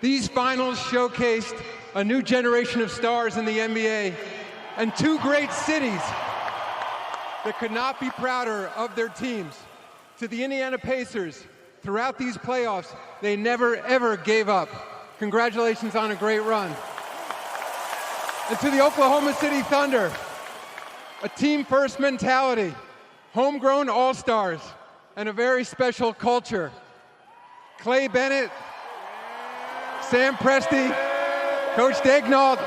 These finals showcased a new generation of stars in the NBA and two great cities that could not be prouder of their teams. To the Indiana Pacers, throughout these playoffs, they never, ever gave up. Congratulations on a great run. And to the Oklahoma City Thunder, a team-first mentality, homegrown all-stars, and a very special culture. Clay Bennett, Sam Presti, Coach Daignault,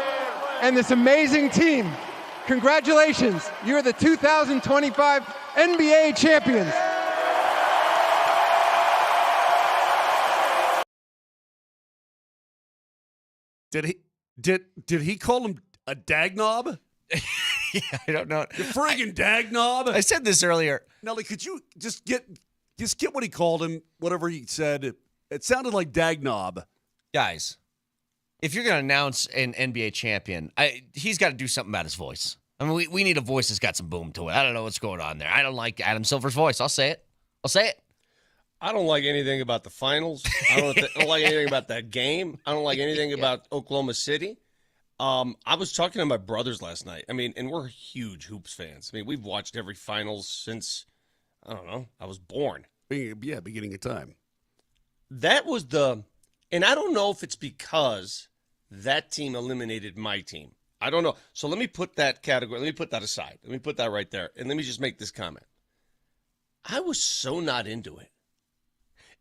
and this amazing team. Congratulations, you're the 2025 NBA champions. Did he call him a dagnob? Yeah, I don't know. You friggin' dagnob. I said this earlier. Nelly, could you just get what he called him, whatever he said? It sounded like dagnob. Guys, if you're going to announce an NBA champion, he's got to do something about his voice. I mean, we need a voice that's got some boom to it. I don't know what's going on there. I don't like Adam Silver's voice. I'll say it. I don't like anything about the finals. I don't like anything about that game. I don't like anything about Oklahoma City. I was talking to my brothers last night. I mean, and we're huge hoops fans. I mean, we've watched every finals since, I don't know, I was born. Yeah, beginning of time. That was and I don't know if it's because that team eliminated my team. I don't know. So let me put that category, let me put that aside. Let me put that right there. And let me just make this comment. I was so not into it.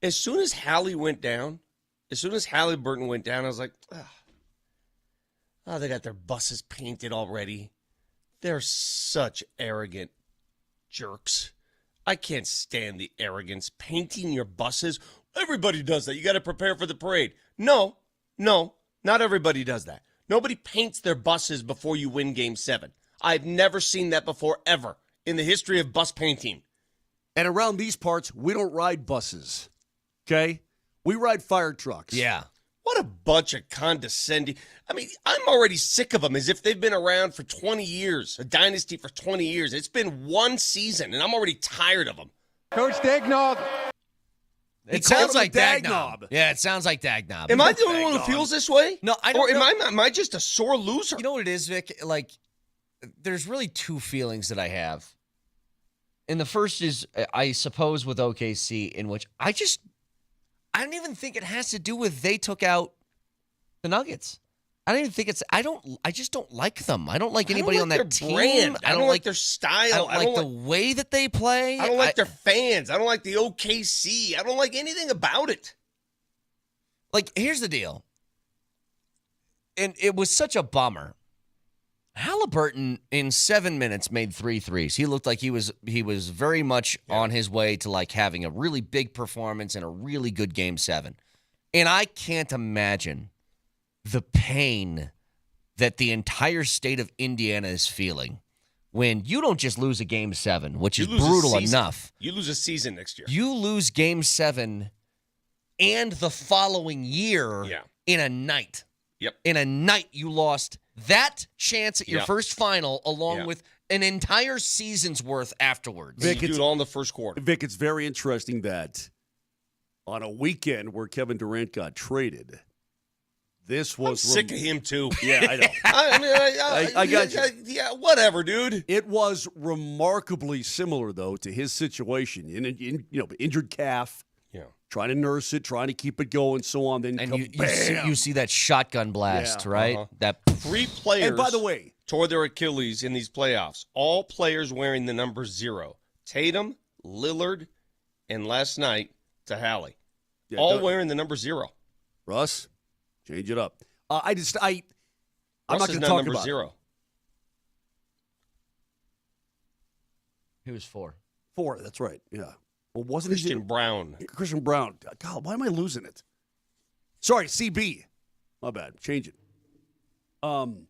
As soon as Halliburton went down, I was like, oh, they got their buses painted already. They're such arrogant jerks. I can't stand the arrogance. Painting your buses. Everybody does that. You got to prepare for the parade. No, not everybody does that. Nobody paints their buses before you win Game 7. I've never seen that before, ever, in the history of bus painting. And around these parts, we don't ride buses, okay? We ride fire trucks. Yeah. What a bunch of condescending. I mean, I'm already sick of them as if they've been around for 20 years, a dynasty for 20 years. It's been one season, and I'm already tired of them. Coach Daignault. It sounds like Dagnob. Yeah, it sounds like Dagnob. Am I the only one who feels this way? No, I don't know. Or am I just a sore loser? You know what it is, Vic? Like, there's really two feelings that I have. And the first is, I suppose, with OKC, in which I don't even think it has to do with they took out the Nuggets. I don't even think I just don't like them. I don't like anybody on that team. Brand. I don't like their style. I don't like the way that they play. I don't like their fans. I don't like the OKC. I don't like anything about it. Like, here's the deal. And it was such a bummer. Halliburton, in 7 minutes, made 3 threes. He looked like he was very much on his way to, like, having a really big performance and a really good Game 7. And I can't imagine the pain that the entire state of Indiana is feeling when you don't just lose a Game 7, which is brutal enough. You lose a season next year. You lose Game 7 and the following year in a night. Yep. In a night, you lost that chance at your first final along with an entire season's worth afterwards. Vic, you do it all in the first quarter. Vic, it's very interesting that on a weekend where Kevin Durant got traded, this was... I'm sick of him, too. Yeah, I know. I got you. Yeah, whatever, dude. It was remarkably similar, though, to his situation. Injured calf. Yeah. Trying to nurse it, trying to keep it going, so on. Then and you see that shotgun blast, right? Uh-huh. That 3 players. And by the way, tore their Achilles in these playoffs. All players wearing the number 0. Tatum, Lillard, and last night to Hallie. Yeah, all wearing the number 0. Russ, change it up. I'm Russ not going to talk number about 0. He was 4. 4. That's right. Yeah. Well, wasn't Christian Brown. Christian Brown. God, why am I losing it? Sorry, CB. My bad. Change it. I'm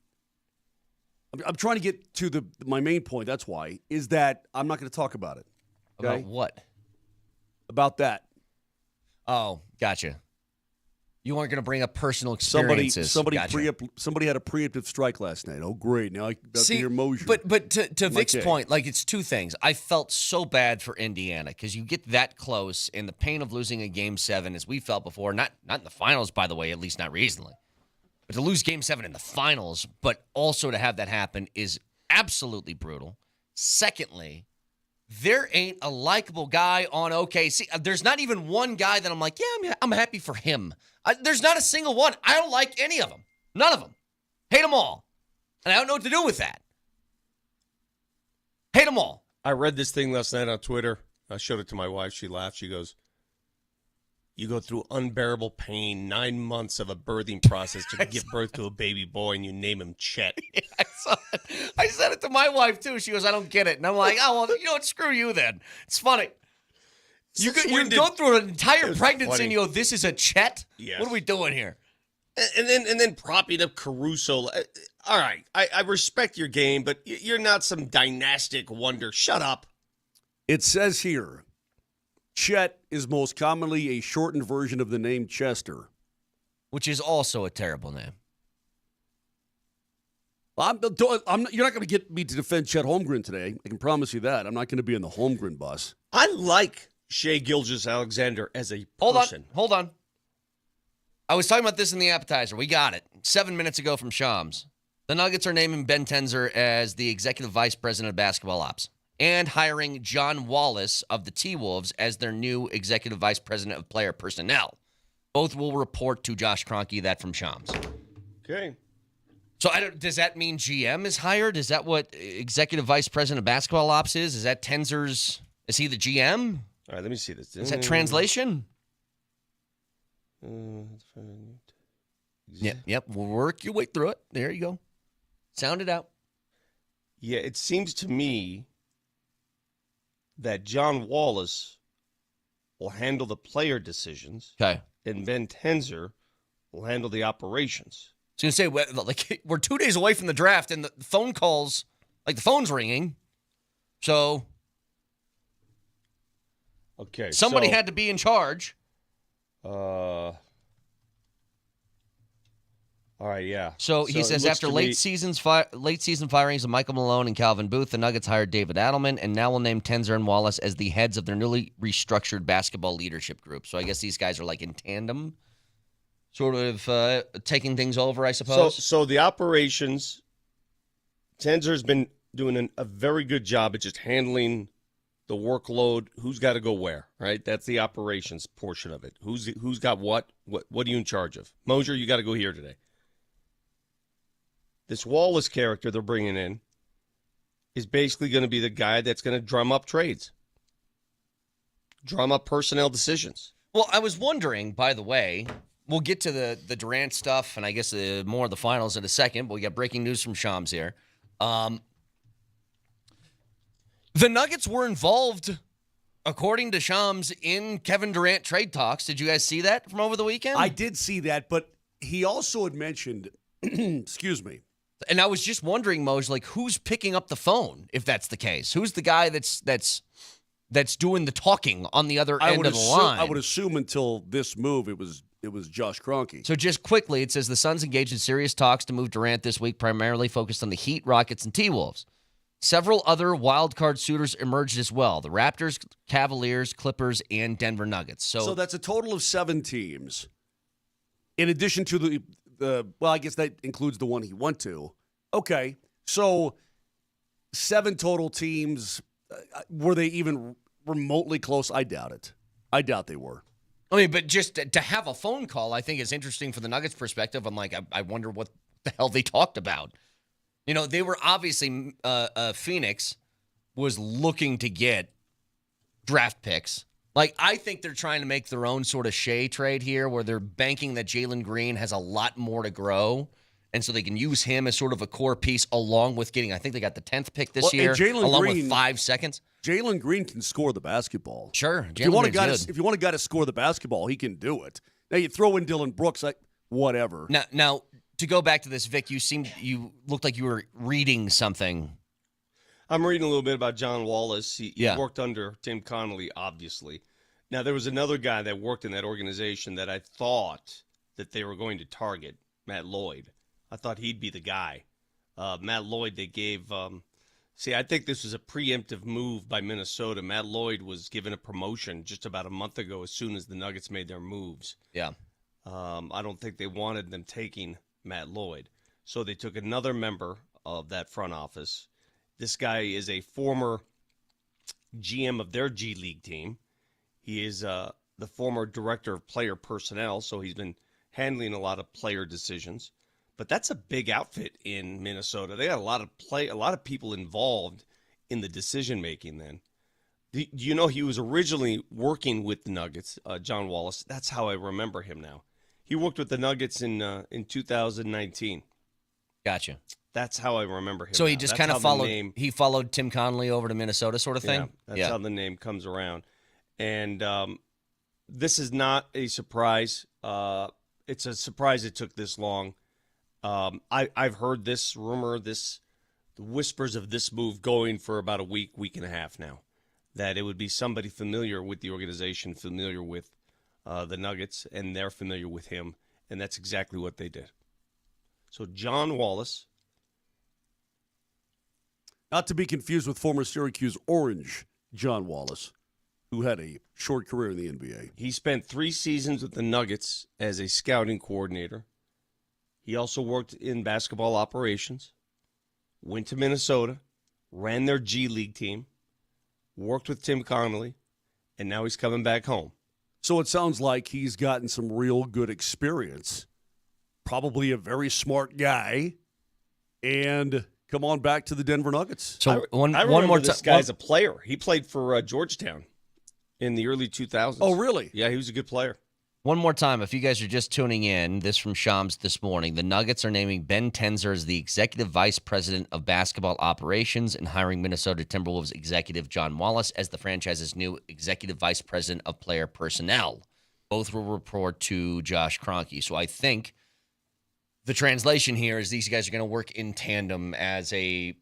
trying to get to my main point. That's why is that I'm not going to talk about it. Okay? About what? About that. Oh, gotcha. You aren't going to bring up personal experiences. Somebody Gotcha. had a preemptive strike last night. Oh, great. Now I got to hear Moser. But to Vic's point, like, it's two things. I felt so bad for Indiana because you get that close in the pain of losing a Game 7, as we felt before. Not in the finals, by the way, at least not recently. But to lose Game 7 in the finals, but also to have that happen is absolutely brutal. Secondly, there ain't a likable guy on OKC. There's not even one guy that I'm like, yeah, I'm happy for him. There's not a single one. I don't like any of them. None of them. Hate them all. And I don't know what to do with that. Hate them all. I read this thing last night on Twitter. I showed it to my wife. She laughed. She goes, you go through unbearable pain, 9 months of a birthing process to give birth to a baby boy, and you name him Chet. Yeah, I saw it. I said it to my wife, too. She goes, I don't get it. And I'm like, oh, well, you know what? Screw you then. It's funny. You go through an entire pregnancy and you go, this is a Chet? Yes. What are we doing here? And then propping up Caruso. All right, I respect your game, but you're not some dynastic wonder. Shut up. It says here, Chet is most commonly a shortened version of the name Chester. Which is also a terrible name. You're not going to get me to defend Chet Holmgren today. I can promise you that. I'm not going to be in the Holmgren bus. I like Shai Gilgeous-Alexander as a person. Hold on. I was talking about this in the appetizer. We got it 7 minutes ago from Shams. The Nuggets are naming Ben Tenzer as the executive vice president of basketball ops and hiring John Wallace of the T-Wolves as their new executive vice president of player personnel. Both will report to Josh Kroenke, that from Shams. Okay. So does that mean GM is hired? Is that what executive vice president of basketball ops is? Is that Tenzer's? Is he the GM? All right, let me see this. Is that translation? Yep. We'll work your way through it. There you go. Sound it out. Yeah, it seems to me that John Wallace will handle the player decisions. Okay. And Ben Tenzer will handle the operations. I was going to say, like, we're 2 days away from the draft, and the phone calls, like, the phone's ringing. So, okay, somebody had to be in charge. All right, yeah. So he says after late season firings of Michael Malone and Calvin Booth, the Nuggets hired David Adelman and now will name Tenzer and Wallace as the heads of their newly restructured basketball leadership group. So I guess these guys are like in tandem, sort of taking things over, I suppose. So the operations, Tenzer's been doing a very good job at just handling the workload. Who's got to go where, right? That's the operations portion of it. Who's got what are you in charge of? Moser, you got to go here today. This Wallace character they're bringing in is basically going to be the guy that's going to drum up trades, drum up personnel decisions. Well, I was wondering, by the way, we'll get to the Durant stuff and I guess more of the finals in a second, but we got breaking news from Shams here. The Nuggets were involved, according to Shams, in Kevin Durant trade talks. Did you guys see that from over the weekend? I did see that, but he also had mentioned, excuse me. And I was just wondering, Moj, like, who's picking up the phone if that's the case? Who's the guy that's doing the talking on the other end of the line? I would assume until this move, it was Josh Kroenke. So just quickly, it says the Suns engaged in serious talks to move Durant this week, primarily focused on the Heat, Rockets, and T-Wolves. Several other wild card suitors emerged as well: the Raptors, Cavaliers, Clippers, and Denver Nuggets. So that's a total of 7 teams. In addition to the well, I guess that includes the one he went to. Okay, so 7 total teams. Were they even remotely close? I doubt it. I doubt they were. I mean, but just to have a phone call, I think is interesting for the Nuggets' perspective. I'm like, I wonder what the hell they talked about. You know, they were obviously, Phoenix was looking to get draft picks. Like, I think they're trying to make their own sort of Shea trade here where they're banking that Jalen Green has a lot more to grow. And so they can use him as sort of a core piece along with getting, I think they got the 10th pick this year, along with 5 seconds. Jalen Green can score the basketball. Sure. If you want a guy to score the basketball, he can do it. Now, you throw in Dylan Brooks, whatever. Now, to go back to this, Vic, you looked like you were reading something. I'm reading a little bit about John Wallace. He worked under Tim Connolly, obviously. Now, there was another guy that worked in that organization that I thought that they were going to target Matt Lloyd. I thought he'd be the guy. Matt Lloyd, they gave I think this was a preemptive move by Minnesota. Matt Lloyd was given a promotion just about a month ago as soon as the Nuggets made their moves. Yeah. I don't think they wanted them taking Matt Lloyd. So they took another member of that front office. This guy is a former GM of their G League team. He is the former director of player personnel, so he's been handling a lot of player decisions. But that's a big outfit in Minnesota. They got a lot of people involved in the decision making. Then, do you know he was originally working with the Nuggets? John Wallace. That's how I remember him now. He worked with the Nuggets in 2019. Gotcha. That's how I remember him. So he just kind of followed. He followed Tim Connolly over to Minnesota, sort of thing. Yeah, that's how the name comes around. And this is not a surprise. It's a surprise it took this long. I've heard this rumor, the whispers of this move going for about a week and a half now, that it would be somebody familiar with the organization, familiar with the Nuggets, and they're familiar with him, and that's exactly what they did. So John Wallace. Not to be confused with former Syracuse Orange John Wallace, who had a short career in the NBA. He spent 3 seasons with the Nuggets as a scouting coordinator. He also worked in basketball operations, went to Minnesota, ran their G League team, worked with Tim Connolly, and now he's coming back home. So it sounds like he's gotten some real good experience. Probably a very smart guy. And come on back to the Denver Nuggets. So I remember this guy as a player. He played for Georgetown in the early 2000s. Oh, really? Yeah, he was a good player. One more time, if you guys are just tuning in, this from Shams this morning. The Nuggets are naming Ben Tenzer as the Executive Vice President of Basketball Operations and hiring Minnesota Timberwolves executive John Wallace as the franchise's new Executive Vice President of Player Personnel. Both will report to Josh Kroenke. So I think the translation here is these guys are going to work in tandem as I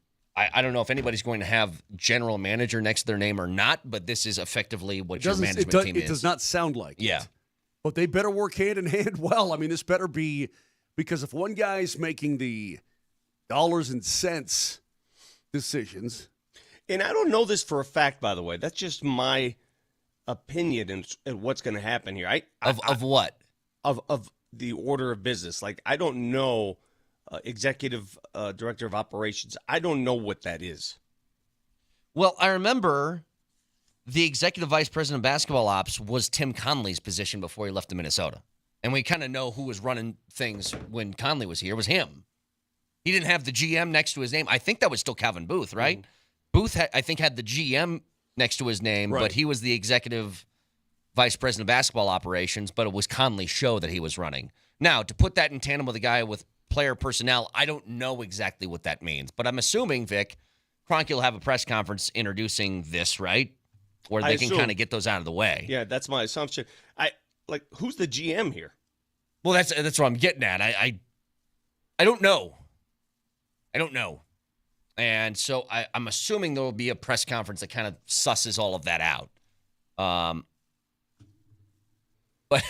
don't know if anybody's going to have general manager next to their name or not, but this is effectively what your management team is. It does not sound like it. But they better work hand in hand well. I mean, this better be, because if one guy's making the dollars and cents decisions. And I don't know this for a fact, by the way. That's just my opinion and what's going to happen here. Of what? Of the order of business. Like, I don't know executive director of operations. I don't know what that is. Well, I remember the executive vice president of basketball ops was Tim Connolly's position before he left to Minnesota. And we kind of know who was running things when Connolly was here. It was him. He didn't have the GM next to his name. I think that was still Calvin Booth, right? Mm-hmm. Booth, I think, had the GM next to his name, right, but he was the executive vice president of basketball operations, but it was Connolly's show that he was running. Now, to put that in tandem with a guy with player personnel, I don't know exactly what that means. But I'm assuming, Vic, Kroenke will have a press conference introducing this, right? Where they can kind of get those out of the way. Yeah, that's my assumption. Who's the GM here? Well, that's what I'm getting at. I don't know. I don't know. And so I'm assuming there will be a press conference that kind of susses all of that out. But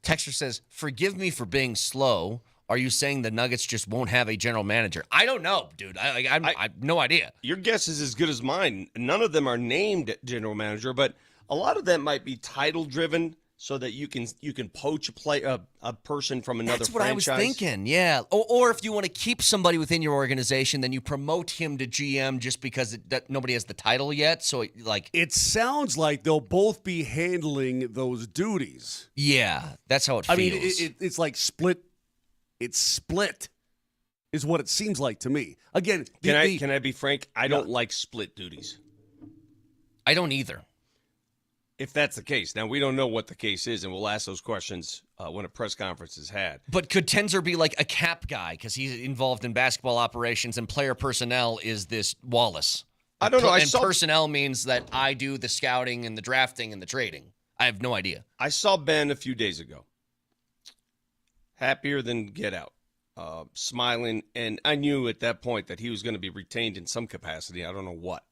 Texter says, forgive me for being slow. Are you saying the Nuggets just won't have a general manager? I don't know, dude. I have no idea. Your guess is as good as mine. None of them are named general manager, but a lot of them might be title driven, so that you can poach a person from another franchise. That's what I was thinking, yeah. Or if you want to keep somebody within your organization, then you promote him to GM just because nobody has the title yet. So it sounds like they'll both be handling those duties. Yeah, that's how it feels. I mean, it's like split. It's split, is what it seems like to me. Again, can I be frank? I don't like split duties. I don't either. If that's the case. Now, we don't know what the case is, and we'll ask those questions when a press conference is had. But could Tenzer be like a cap guy because he's involved in basketball operations and player personnel is this Wallace? I don't know. Personnel means that I do the scouting and the drafting and the trading. I have no idea. I saw Ben a few days ago. Happier than get out. Smiling. And I knew at that point that he was going to be retained in some capacity. I don't know what.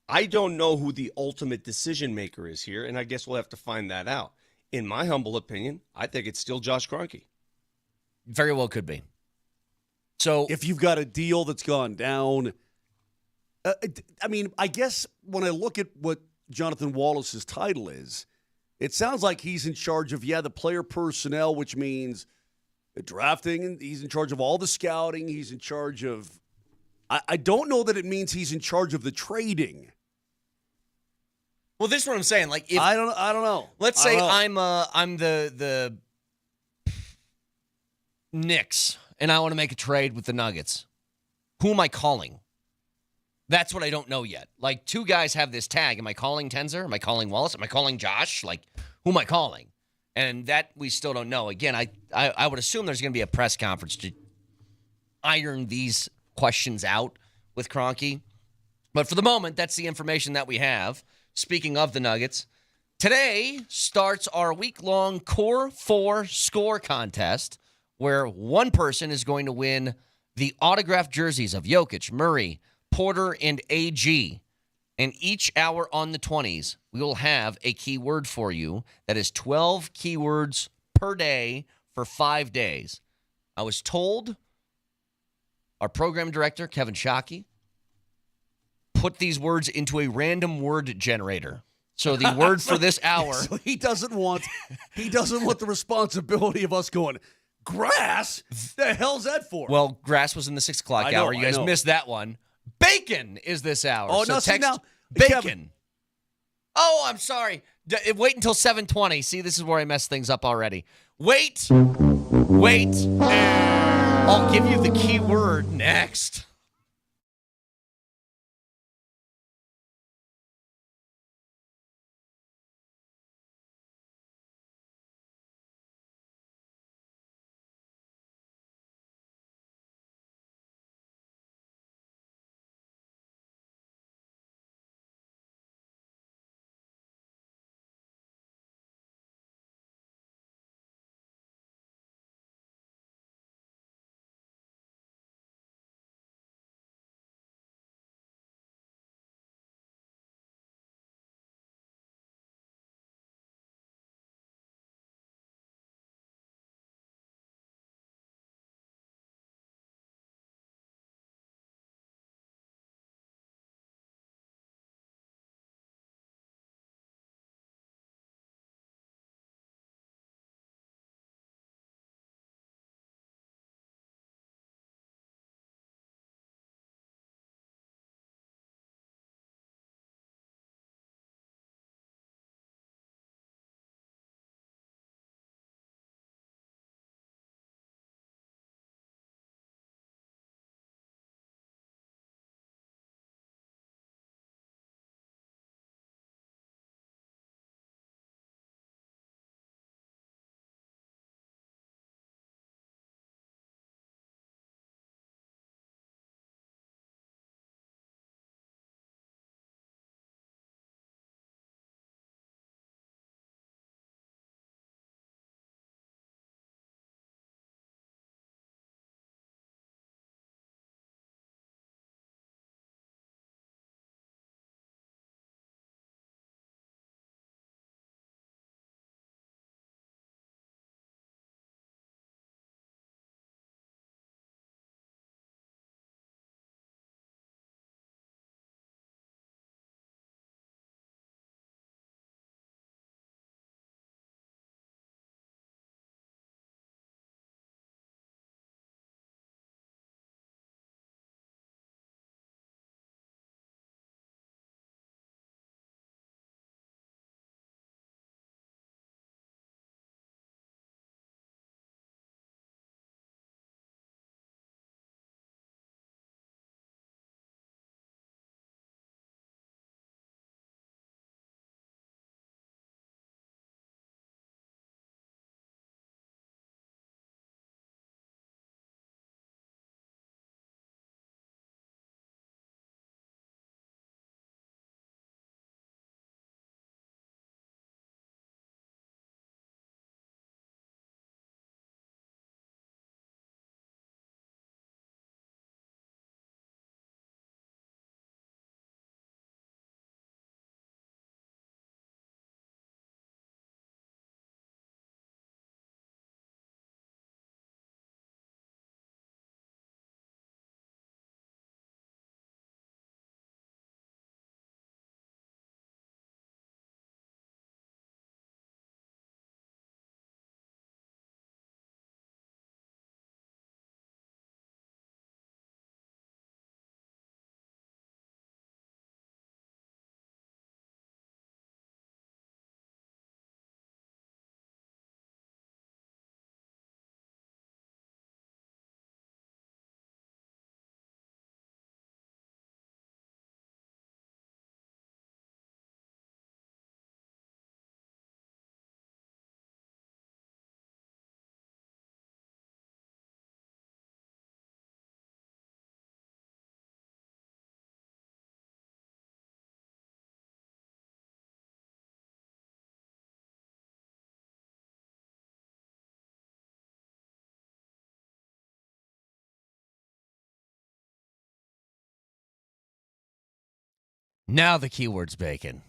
I don't know who the ultimate decision maker is here, and I guess we'll have to find that out. in my humble opinion, I think it's still Josh Kroenke. Very well could be. So if you've got a deal that's gone down, I mean, I guess when I look at what Jonathan Wallace's title is, it sounds like he's in charge of, the player personnel, which means drafting, and he's in charge of all the scouting. He's in charge of, I don't know that it means he's in charge of the trading. Well, this is what I'm saying. Like, if I don't know. Let's say I'm the Knicks, and I want to make a trade with the Nuggets. Who am I calling? That's what I don't know yet. Like, two guys have this tag. Am I calling Tenzer? Am I calling Wallace? Am I calling Josh? Like, who am I calling? And that we still don't know. Again, I would assume there's going to be a press conference to iron these questions out with Kroenke. But for the moment, that's the information that we have. Speaking of the Nuggets, today starts our week-long Core 4 score contest, where one person is going to win the autographed jerseys of Jokic, Murray, Porter, and AG. And each hour on the 20s, we will have a keyword for you that is 12 keywords per day for 5 days. I was told our program director, Kevin Shockey, put these words into a random word generator. So the word for this hour. So he doesn't want the responsibility of us going, grass? The hell's that for? Well, grass was in the 6 o'clock hour. You guys missed that one. Bacon is this hour. Oh, so no, text now, bacon. Kevin. Oh, I'm sorry. Wait until 7:20. See, this is where I messed things up already. Wait. I'll give you the keyword next. Now the keyword's bacon.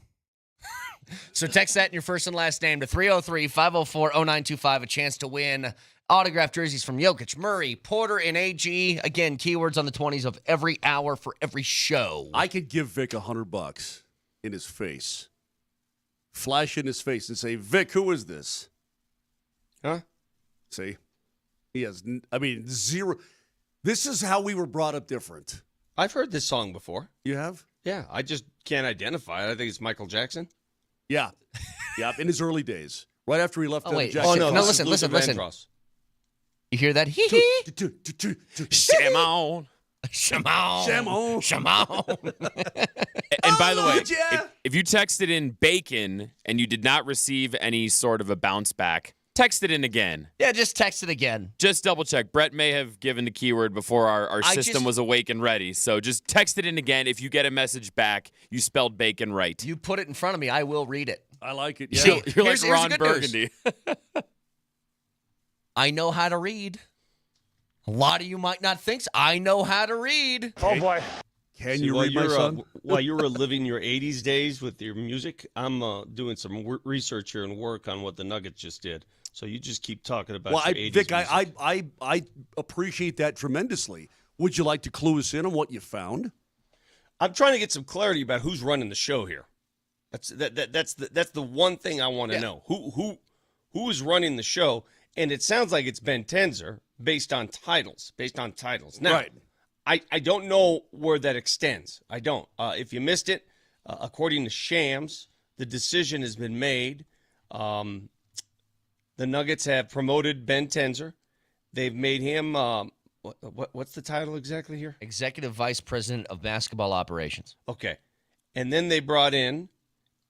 So text that in your first and last name to 303-504-0925. A chance to win autographed jerseys from Jokic, Murray, Porter, and AG. Again, keywords on the 20s of every hour for every show. I could give Vic $100 in his face. Flash in his face and say, Vic, who is this? Huh? See? He has, zero. This is how we were brought up different. I've heard this song before. You have? Yeah, I just can't identify it. I think it's Michael Jackson. Yeah. Yeah, in his early days. Right after he left Jackson. Oh, no, listen. You hear that? Shamon. And by the way, if you texted in bacon and you did not receive any sort of a bounce back, text it in again. Yeah, just text it again. Just double check. Brett may have given the keyword before our system was awake and ready. So just text it in again. If you get a message back, you spelled bacon right. You put it in front of me, I will read it. I like it. Yeah. So you're like Ron Burgundy. I know how to read. A lot of you might not think so. I know how to read. Oh, boy. Can you read my son? While you were living your 80s days with your music, I'm doing some research here and work on what the Nuggets just did. So you just keep talking about your 80s Vic, music. I appreciate that tremendously. Would you like to clue us in on what you found? I'm trying to get some clarity about who's running the show here. That's the one thing I want to know. Who is running the show? And it sounds like it's Ben Tenzer based on titles. Now, right. I don't know where that extends. I don't. If you missed it, according to Shams, the decision has been made. The Nuggets have promoted Ben Tenzer. They've made him, what's the title exactly here? Executive Vice President of Basketball Operations. Okay. And then they brought in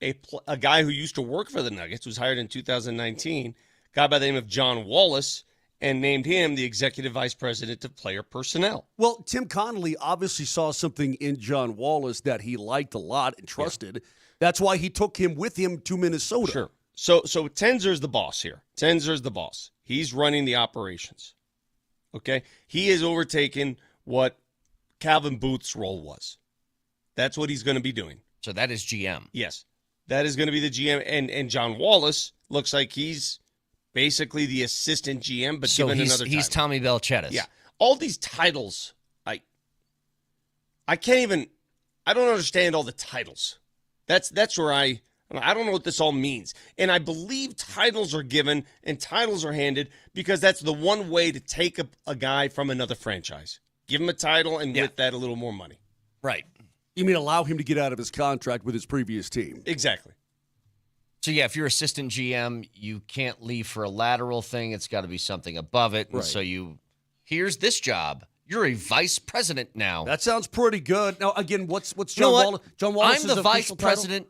a guy who used to work for the Nuggets, was hired in 2019, a guy by the name of John Wallace, and named him the Executive Vice President of Player Personnel. Well, Tim Connolly obviously saw something in John Wallace that he liked a lot and trusted. Yeah. That's why he took him with him to Minnesota. Sure. So Tenzer's the boss here. Tenzer's the boss. He's running the operations. Okay? He has overtaken what Calvin Booth's role was. That's what he's going to be doing. So that is GM. Yes. That is going to be the GM. And John Wallace looks like he's basically the assistant GM, but given another title. He's Tommy Belchettis. Yeah. All these titles, I don't understand all the titles. That's where I don't know what this all means. And I believe titles are given and titles are handed because that's the one way to take a guy from another franchise. Give him a title and with that a little more money. Right. You mean allow him to get out of his contract with his previous team? Exactly. So, yeah, if you're assistant GM, you can't leave for a lateral thing. It's got to be something above it. And right. So here's this job. You're a vice president now. That sounds pretty good. Now, again, what's John Wallace? John Wallace I'm the vice president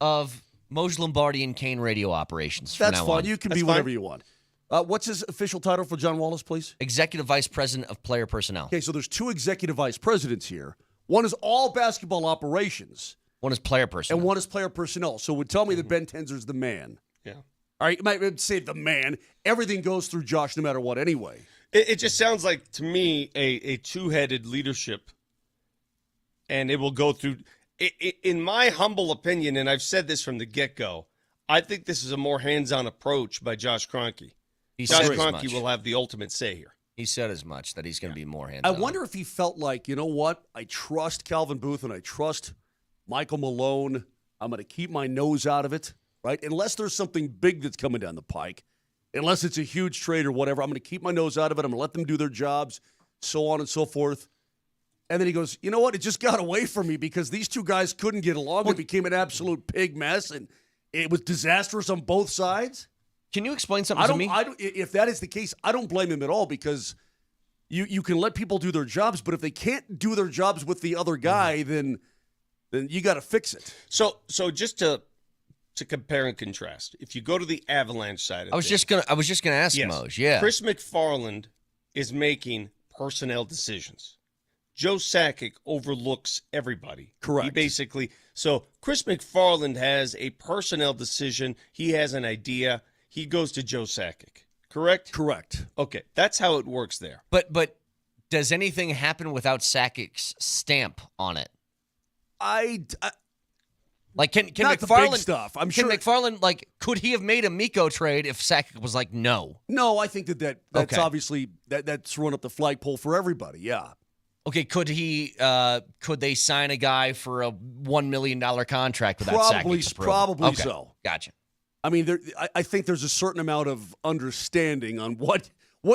of Moser, Lombardi, and Kane radio operations. That's fine. On. You can be whatever you want. What's his official title for John Wallace, please? Executive Vice President of Player Personnel. Okay, so there's two executive vice presidents here. One is all basketball operations. One is player personnel. And one is player personnel. So it would tell me that Ben Tenzer's the man. Yeah. All right, you might say the man. Everything goes through Josh no matter what anyway. It just sounds like, to me, a two-headed leadership. And it will go through, in my humble opinion, and I've said this from the get-go, I think this is a more hands-on approach by Josh Kroenke. Josh Kroenke will have the ultimate say here. He said as much, that he's going to be more hands-on. I wonder if he felt like, you know what? I trust Calvin Booth and I trust Michael Malone. I'm going to keep my nose out of it, right? Unless there's something big that's coming down the pike, unless it's a huge trade or whatever, I'm going to keep my nose out of it. I'm going to let them do their jobs, so on and so forth. And then he goes, you know what? It just got away from me because these two guys couldn't get along. It became an absolute pig mess, and it was disastrous on both sides. Can you explain something to me? If that is the case, I don't blame him at all because you can let people do their jobs, but if they can't do their jobs with the other guy, then you got to fix it. So just to compare and contrast, if you go to the Avalanche side of I was just gonna ask Moj. Yeah, Chris McFarland is making personnel decisions. Joe Sakic overlooks everybody. Correct. So Chris McFarland has a personnel decision. He has an idea. He goes to Joe Sakic. Correct? Correct. Okay, that's how it works there. But does anything happen without Sakic's stamp on it? Like, can Not McFarland the big stuff? I'm sure. McFarland, like, could he have made a Miko trade if Sakic was like, no? No, I think that's okay. obviously that's run up the flagpole for everybody. Yeah. Okay, could they sign a guy for a $1 million contract without Sakic's approval? Probably okay. so. Gotcha. I mean, I think there's a certain amount of understanding on what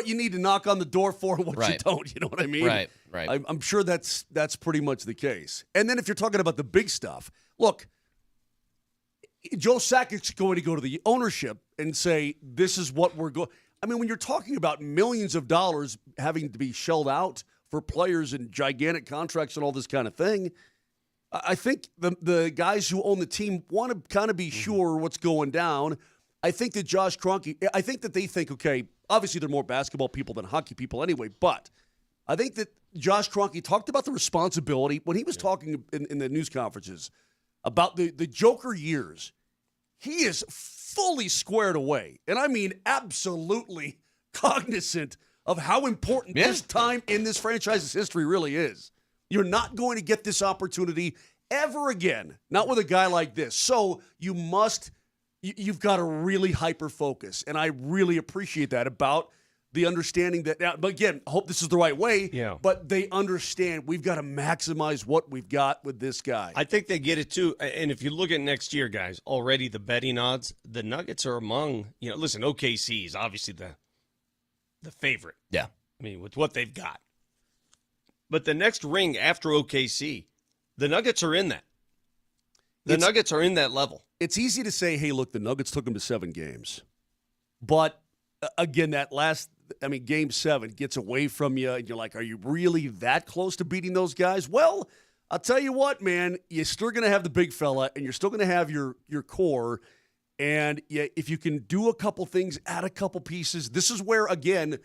you need to knock on the door for and what you don't. You know what I mean? Right. I'm sure that's pretty much the case. And then if you're talking about the big stuff, look, Joe Sakic's going to go to the ownership and say, this is what we're going. I mean, when you're talking about millions of dollars having to be shelled out for players and gigantic contracts and all this kind of thing, I think the guys who own the team want to kind of be sure what's going down. I think that Josh Kroenke, I think that they think, okay, obviously they're more basketball people than hockey people anyway, but I think that Josh Kroenke talked about the responsibility when he was talking in the news conferences about the Joker years. He is fully squared away, and I mean absolutely cognizant of how important this time in this franchise's history really is. You're not going to get this opportunity ever again, not with a guy like this. So you've got to really hyper-focus, and I really appreciate that about the understanding that, now, but again, I hope this is the right way, but they understand we've got to maximize what we've got with this guy. I think they get it too, and if you look at next year, guys, already the betting odds, the Nuggets are among, listen, OKC is obviously the favorite. Yeah. I mean, with what they've got. But the next ring after OKC, the Nuggets are in that. Nuggets are in that level. It's easy to say, hey, look, the Nuggets took them to 7 games. But, again, Game 7 gets away from you, and you're like, are you really that close to beating those guys? Well, I'll tell you what, man, you're still going to have the big fella, and you're still going to have your core. And if you can do a couple things, add a couple pieces, this is where, again,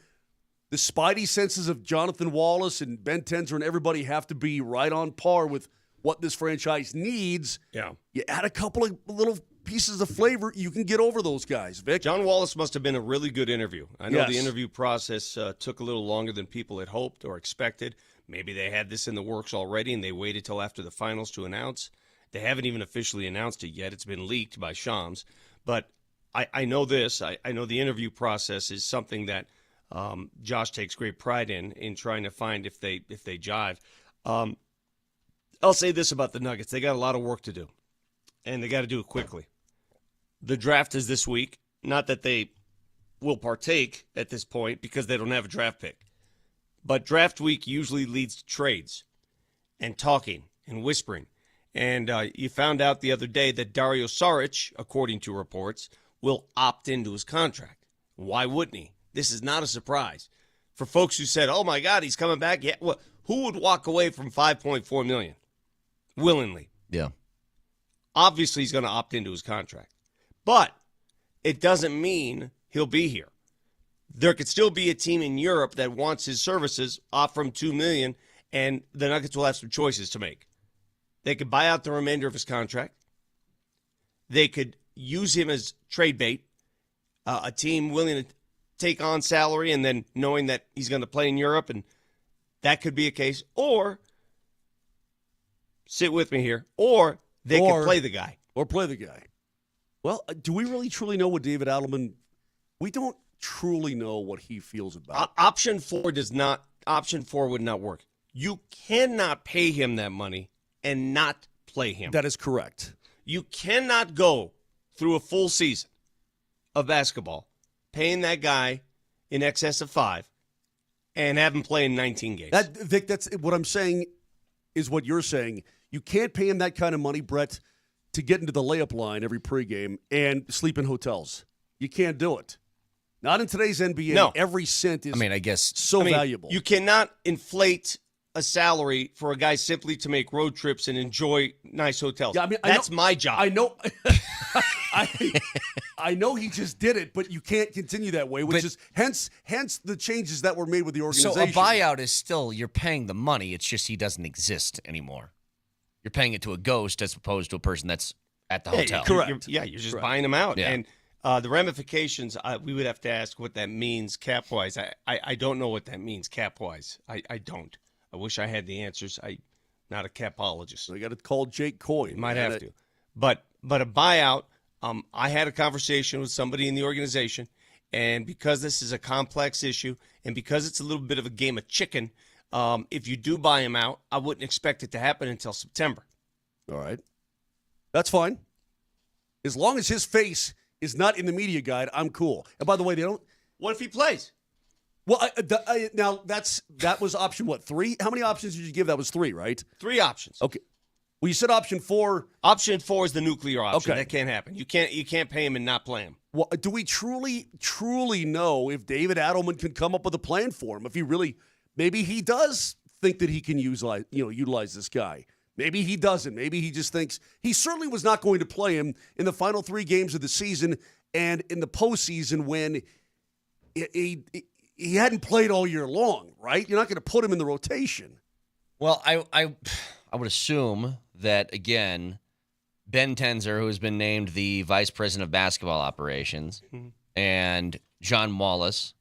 the spidey senses of Jonathan Wallace and Ben Tenzer and everybody have to be right on par with what this franchise needs. Yeah. You add a couple of little pieces of flavor, you can get over those guys, Vic. John Wallace must have been a really good interview. I know the interview process took a little longer than people had hoped or expected. Maybe they had this in the works already and they waited till after the finals to announce. They haven't even officially announced it yet. It's been leaked by Shams. But I know this. I know the interview process is something that Josh takes great pride in trying to find if they jive. I'll say this about the Nuggets. They got a lot of work to do, and they got to do it quickly. The draft is this week. Not that they will partake at this point because they don't have a draft pick. But draft week usually leads to trades and talking and whispering. And you found out the other day that Dario Saric, according to reports, will opt into his contract. Why wouldn't he? This is not a surprise. For folks who said, oh, my God, he's coming back. Yeah, well, who would walk away from $5.4 million willingly? Yeah. Obviously, he's going to opt into his contract. But it doesn't mean he'll be here. There could still be a team in Europe that wants his services, offer him $2 million, and the Nuggets will have some choices to make. They could buy out the remainder of his contract. They could use him as trade bait, a team willing to take on salary and then knowing that he's going to play in Europe, and that could be a case. Or, sit with me here, or they could play the guy. Or play the guy. Well, do we really truly know what David Adelman, we don't truly know what he feels about. Option 4 would not work. You cannot pay him that money and not play him. That is correct. You cannot go through a full season of basketball paying that guy in excess of 5 and have him play in 19 games. Vic, that's what I'm saying is what you're saying. You can't pay him that kind of money, Brett, to get into the layup line every pregame and sleep in hotels. You can't do it. Not in today's NBA. No. Every cent is so valuable. You cannot inflate a salary for a guy simply to make road trips and enjoy nice hotels. Yeah, that's my job. I know. I know he just did it, but you can't continue that way, is hence the changes that were made with the organization. So a buyout is still, you're paying the money. It's just he doesn't exist anymore. You're paying it to a ghost as opposed to a person that's at the hotel. Correct. You're just buying him out. Yeah. And the ramifications, we would have to ask what that means cap-wise. I don't know what that means cap-wise. I don't. I wish I had the answers. I'm not a capologist. So you got to call Jake Coy. Might have to. But a buyout, I had a conversation with somebody in the organization, and because this is a complex issue and because it's a little bit of a game of chicken, if you do buy him out, I wouldn't expect it to happen until September. All right. That's fine. As long as his face is not in the media guide, I'm cool. And by the way, they don't. What if he plays? Well, now that was option what? 3? How many options did you give? That was 3, right? 3 options. Okay. Well, you said option 4. Option 4 is the nuclear option. Okay. That can't happen. You can't pay him and not play him. Well, do we truly know if David Adelman can come up with a plan for him? If he really, maybe he does think that he can utilize this guy. Maybe he doesn't. Maybe he just thinks he certainly was not going to play him in the final 3 games of the season and in the postseason when he hadn't played all year long, right? You're not going to put him in the rotation. Well, I would assume that, again, Ben Tenzer, who has been named the vice president of basketball operations, and John Wallace,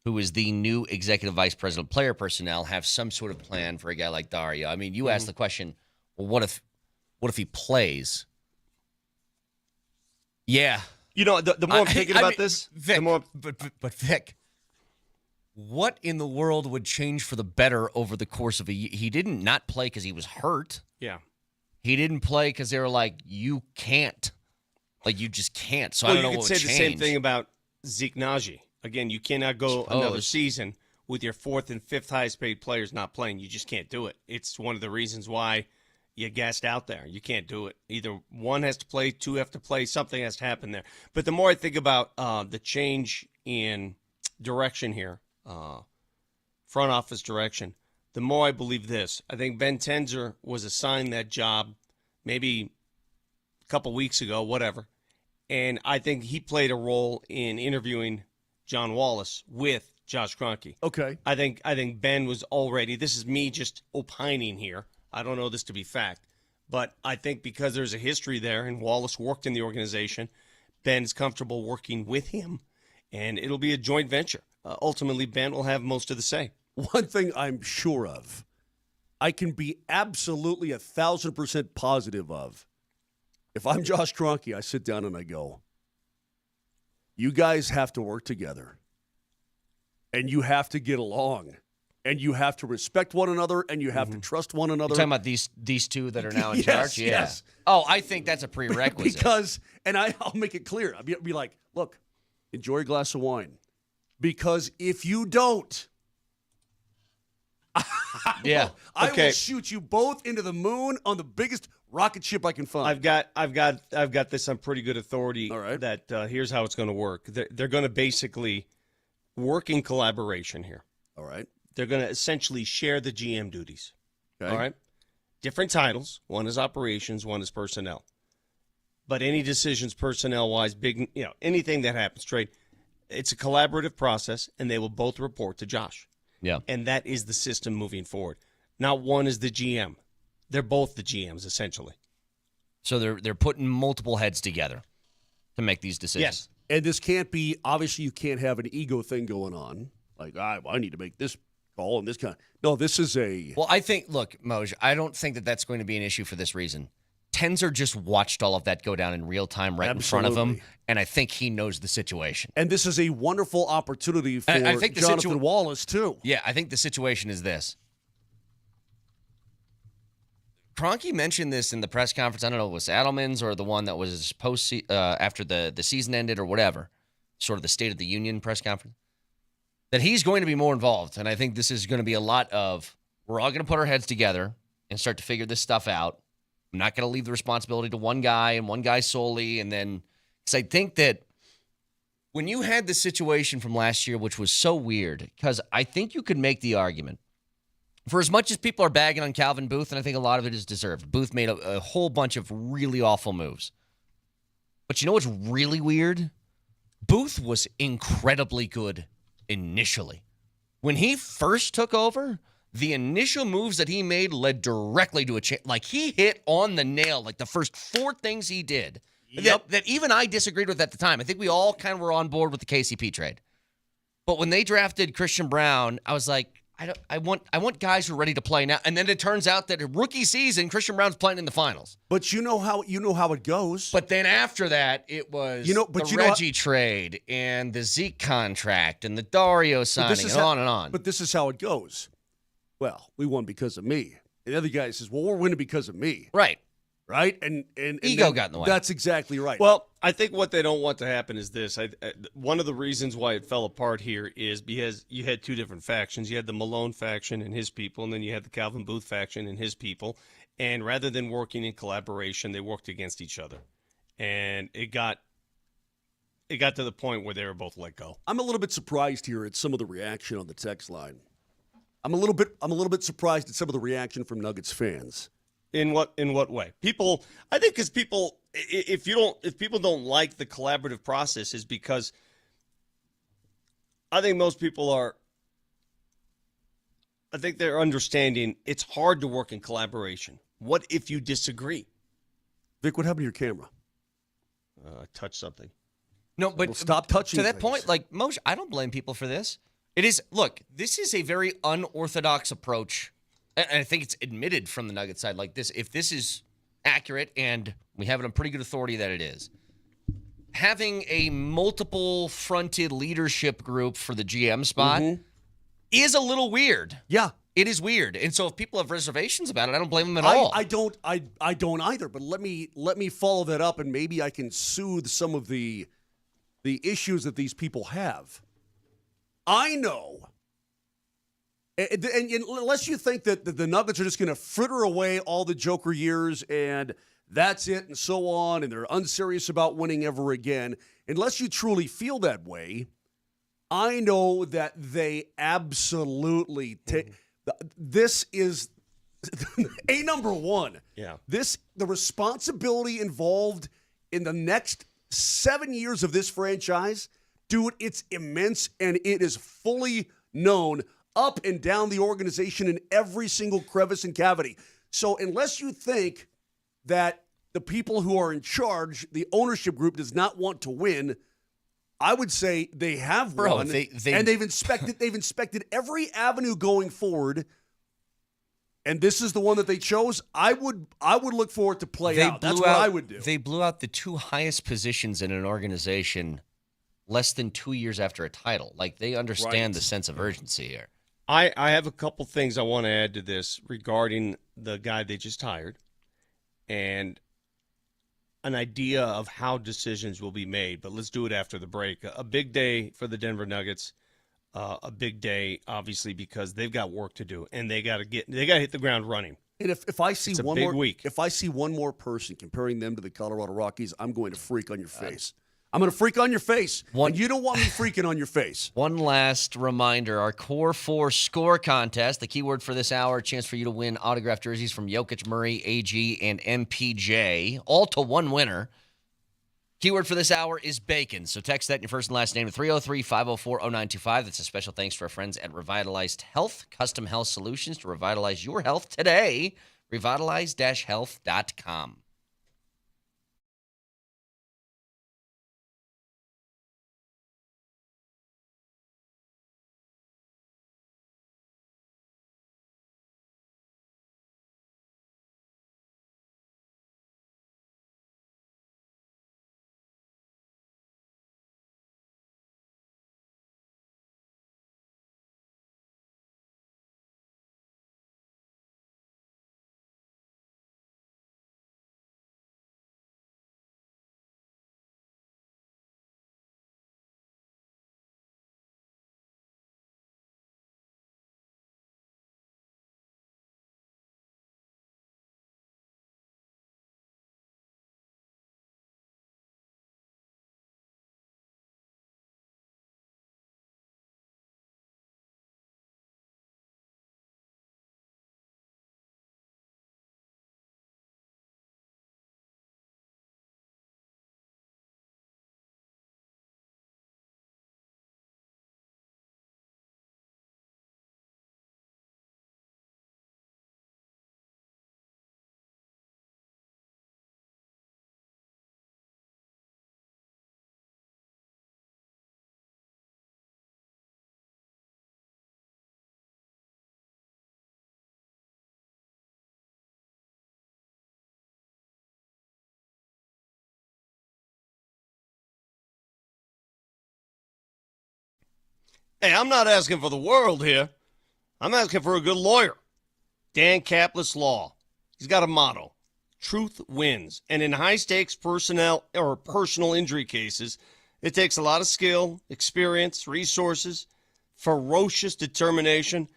who is the new executive vice president of player personnel, have some sort of plan for a guy like Dario. I mean, you asked the question, well, what if he plays? Yeah. You know, the more I'm thinking about this, Vic, the more. But Vic, what in the world would change for the better over the course of a year? He didn't not play because he was hurt. Yeah. He didn't play because they were like, you can't. Like, you just can't. So I don't know what would change. You could say the same thing about Zeke Naji. Again, you cannot go another season with your 4th and 5th highest paid players not playing. You just can't do it. It's one of the reasons why you gassed out there. You can't do it. Either one has to play, 2 have to play, something has to happen there. But the more I think about the change in direction here, front office direction, the more I believe this. I think Ben Tenzer was assigned that job maybe a couple weeks ago, whatever, and I think he played a role in interviewing John Wallace with Josh Kroenke. Okay. I think Ben was already, this is me just opining here, I don't know this to be fact, but I think because there's a history there and Wallace worked in the organization, Ben's comfortable working with him, and it'll be a joint venture. Ultimately, Ben will have most of the say. One thing I'm sure of, I can be absolutely 1,000% positive of, if I'm Josh Kroenke, I sit down and I go, you guys have to work together, and you have to get along, and you have to respect one another, and you have to trust one another. You're talking about these two that are now in charge? Yeah. Yes. Oh, I think that's a prerequisite. Because, and I'll make it clear, I'll be like, look, enjoy a glass of wine. Because if you don't, I will shoot you both into the moon on the biggest rocket ship I can find. I've got this on pretty good authority. All right. That here's how it's going to work. They're going to basically work in collaboration here. All right. They're going to essentially share the GM duties. Okay. All right. Different titles. One is operations. One is personnel. But any decisions personnel wise, anything that happens, trade. It's a collaborative process, and they will both report to Josh. Yeah. And that is the system moving forward. Not one is the GM. They're both the GMs, essentially. So they're putting multiple heads together to make these decisions. Yes. And this can't be, obviously you can't have an ego thing going on. Like, I need to make this call and this kind of. No, this is a. Well, I think, look, Moj, I don't think that that's going to be an issue for this reason. Tenzer just watched all of that go down in real time right in front of him, and I think he knows the situation. And this is a wonderful opportunity for Jonathan Wallace, too. Yeah, I think the situation is this. Kroenke mentioned this in the press conference. I don't know if it was Adelman's or the one that was after the season ended or whatever, sort of the State of the Union press conference, that he's going to be more involved. And I think this is going to be a lot of, we're all going to put our heads together and start to figure this stuff out. I'm not going to leave the responsibility to one guy and one guy solely. And then, because I think that when you had the situation from last year, which was so weird, because I think you could make the argument, for as much as people are bagging on Calvin Booth, and I think a lot of it is deserved, Booth made a whole bunch of really awful moves. But you know what's really weird? Booth was incredibly good initially. When he first took over, the initial moves that he made led directly to a change. Like, he hit on the nail, like the first 4 things he did that even I disagreed with at the time. I think we all kind of were on board with the KCP trade. But when they drafted Christian Brown, I was like, I want guys who are ready to play now. And then it turns out that a rookie season, Christian Braun's playing in the finals. But you know how it goes. But then after that, it was the Reggie trade and the Zeke contract and the Dario signing and on and on. But this is how it goes. Well, we won because of me. And the other guy says, well, we're winning because of me. Right. Right? And ego got in the way. That's exactly right. Well, I think what they don't want to happen is this. One of the reasons why it fell apart here is because you had two different factions. You had the Malone faction and his people, and then you had the Calvin Booth faction and his people. And rather than working in collaboration, they worked against each other. And it got to the point where they were both let go. I'm a little bit surprised here at some of the reaction on the text line. I'm a little bit surprised at some of the reaction from Nuggets fans. In what way? People, I think, because people, if people don't like the collaborative process, is because I think most people are. I think they're understanding it's hard to work in collaboration. What if you disagree? Vic, what happened to your camera? Touch something. No, but well, stop touching. To that things. point, like Moser, I don't blame people for this. It is, look, this is a very unorthodox approach, and I think it's admitted from the Nuggets side. Like this, if this is accurate, and we have it on pretty good authority that it is, having a multiple-fronted leadership group for the GM spot is a little weird. Yeah. It is weird. And so if people have reservations about it, I don't blame them at all. I don't either, but let me follow that up, and maybe I can soothe some of the issues that these people have. I know, and unless you think that the Nuggets are just going to fritter away all the Joker years and that's it and so on, and they're unserious about winning ever again, unless you truly feel that way, I know that they absolutely take this is a number one. Yeah. The responsibility involved in the next 7 years of this franchise, dude, it's immense, and it is fully known up and down the organization in every single crevice and cavity. So unless you think that the people who are in charge, the ownership group, does not want to win, I would say they have won, and they've inspected every avenue going forward. And this is the one that they chose. I would look for it to play out. That's what I would do. They blew out the two highest positions in an organization less than 2 years after a title. Like, they understand the sense of urgency here. I have a couple things I want to add to this regarding the guy they just hired and an idea of how decisions will be made. But let's do it after the break. A big day for the Denver Nuggets. A big day, obviously, because they've got work to do and they got to hit the ground running. And if I see one more week, if I see one more person comparing them to the Colorado Rockies, I'm going to freak on your face. I'm going to freak on your face. And you don't want me freaking on your face. One last reminder, our Core 4 score contest, the keyword for this hour, a chance for you to win autographed jerseys from Jokic, Murray, AG, and MPJ, all to one winner. Keyword for this hour is bacon. So text that in your first and last name to 303-504-0925. That's a special thanks to our friends at Revitalized Health, custom health solutions to revitalize your health today. Revitalize-health.com. Hey, I'm not asking for the world here. I'm asking for a good lawyer. Dan Caplis Law. He's got a motto. Truth wins. And in high-stakes personnel or personal injury cases, it takes a lot of skill, experience, resources, ferocious determination.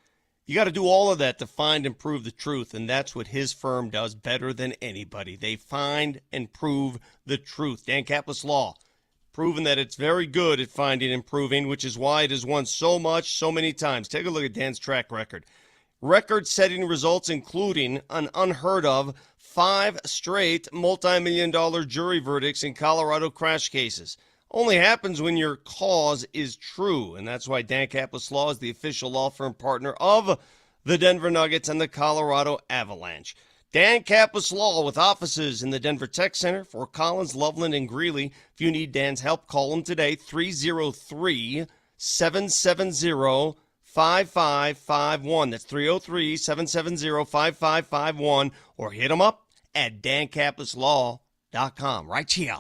You got to do all of that to find and prove the truth, and that's what his firm does better than anybody. They find and prove the truth. Dan Caplis Law, proven that it's very good at finding and proving, which is why it has won so much, so many times. Take a look at Dan's track record. Record-setting results, including an unheard of 5 straight multi-million-dollar jury verdicts in Colorado crash cases. Only happens when your cause is true, and that's why Dan Caplis Law is the official law firm partner of the Denver Nuggets and the Colorado Avalanche. Dan Caplis Law with offices in the Denver Tech Center, Fort Collins, Loveland, and Greeley. If you need Dan's help, call him today, 303-770-5551. That's 303-770-5551, or hit him up at dancaplisLaw.com. Right here.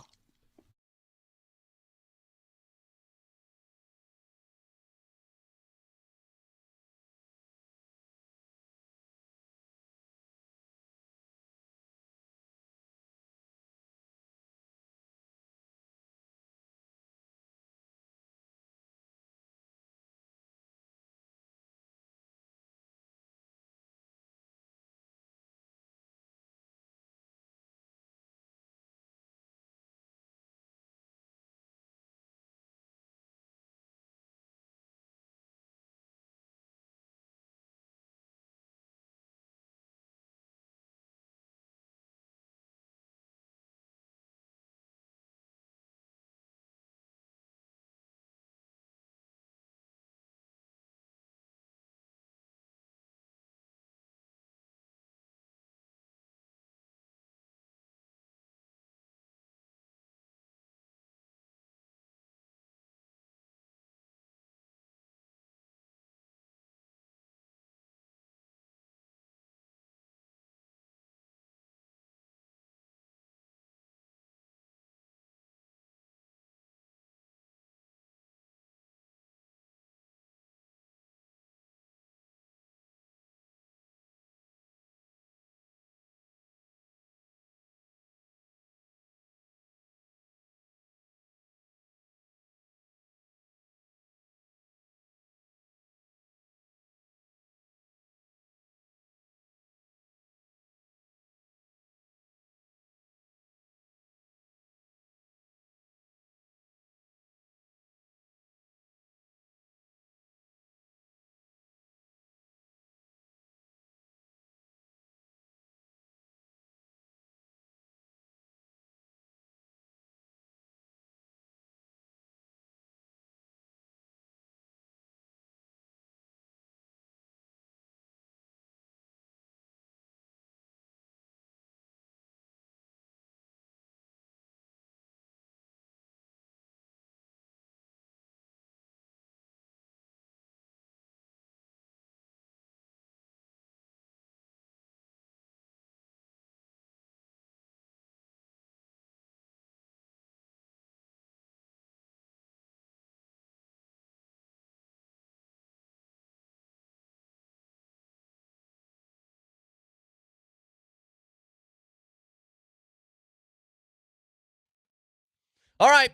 All right.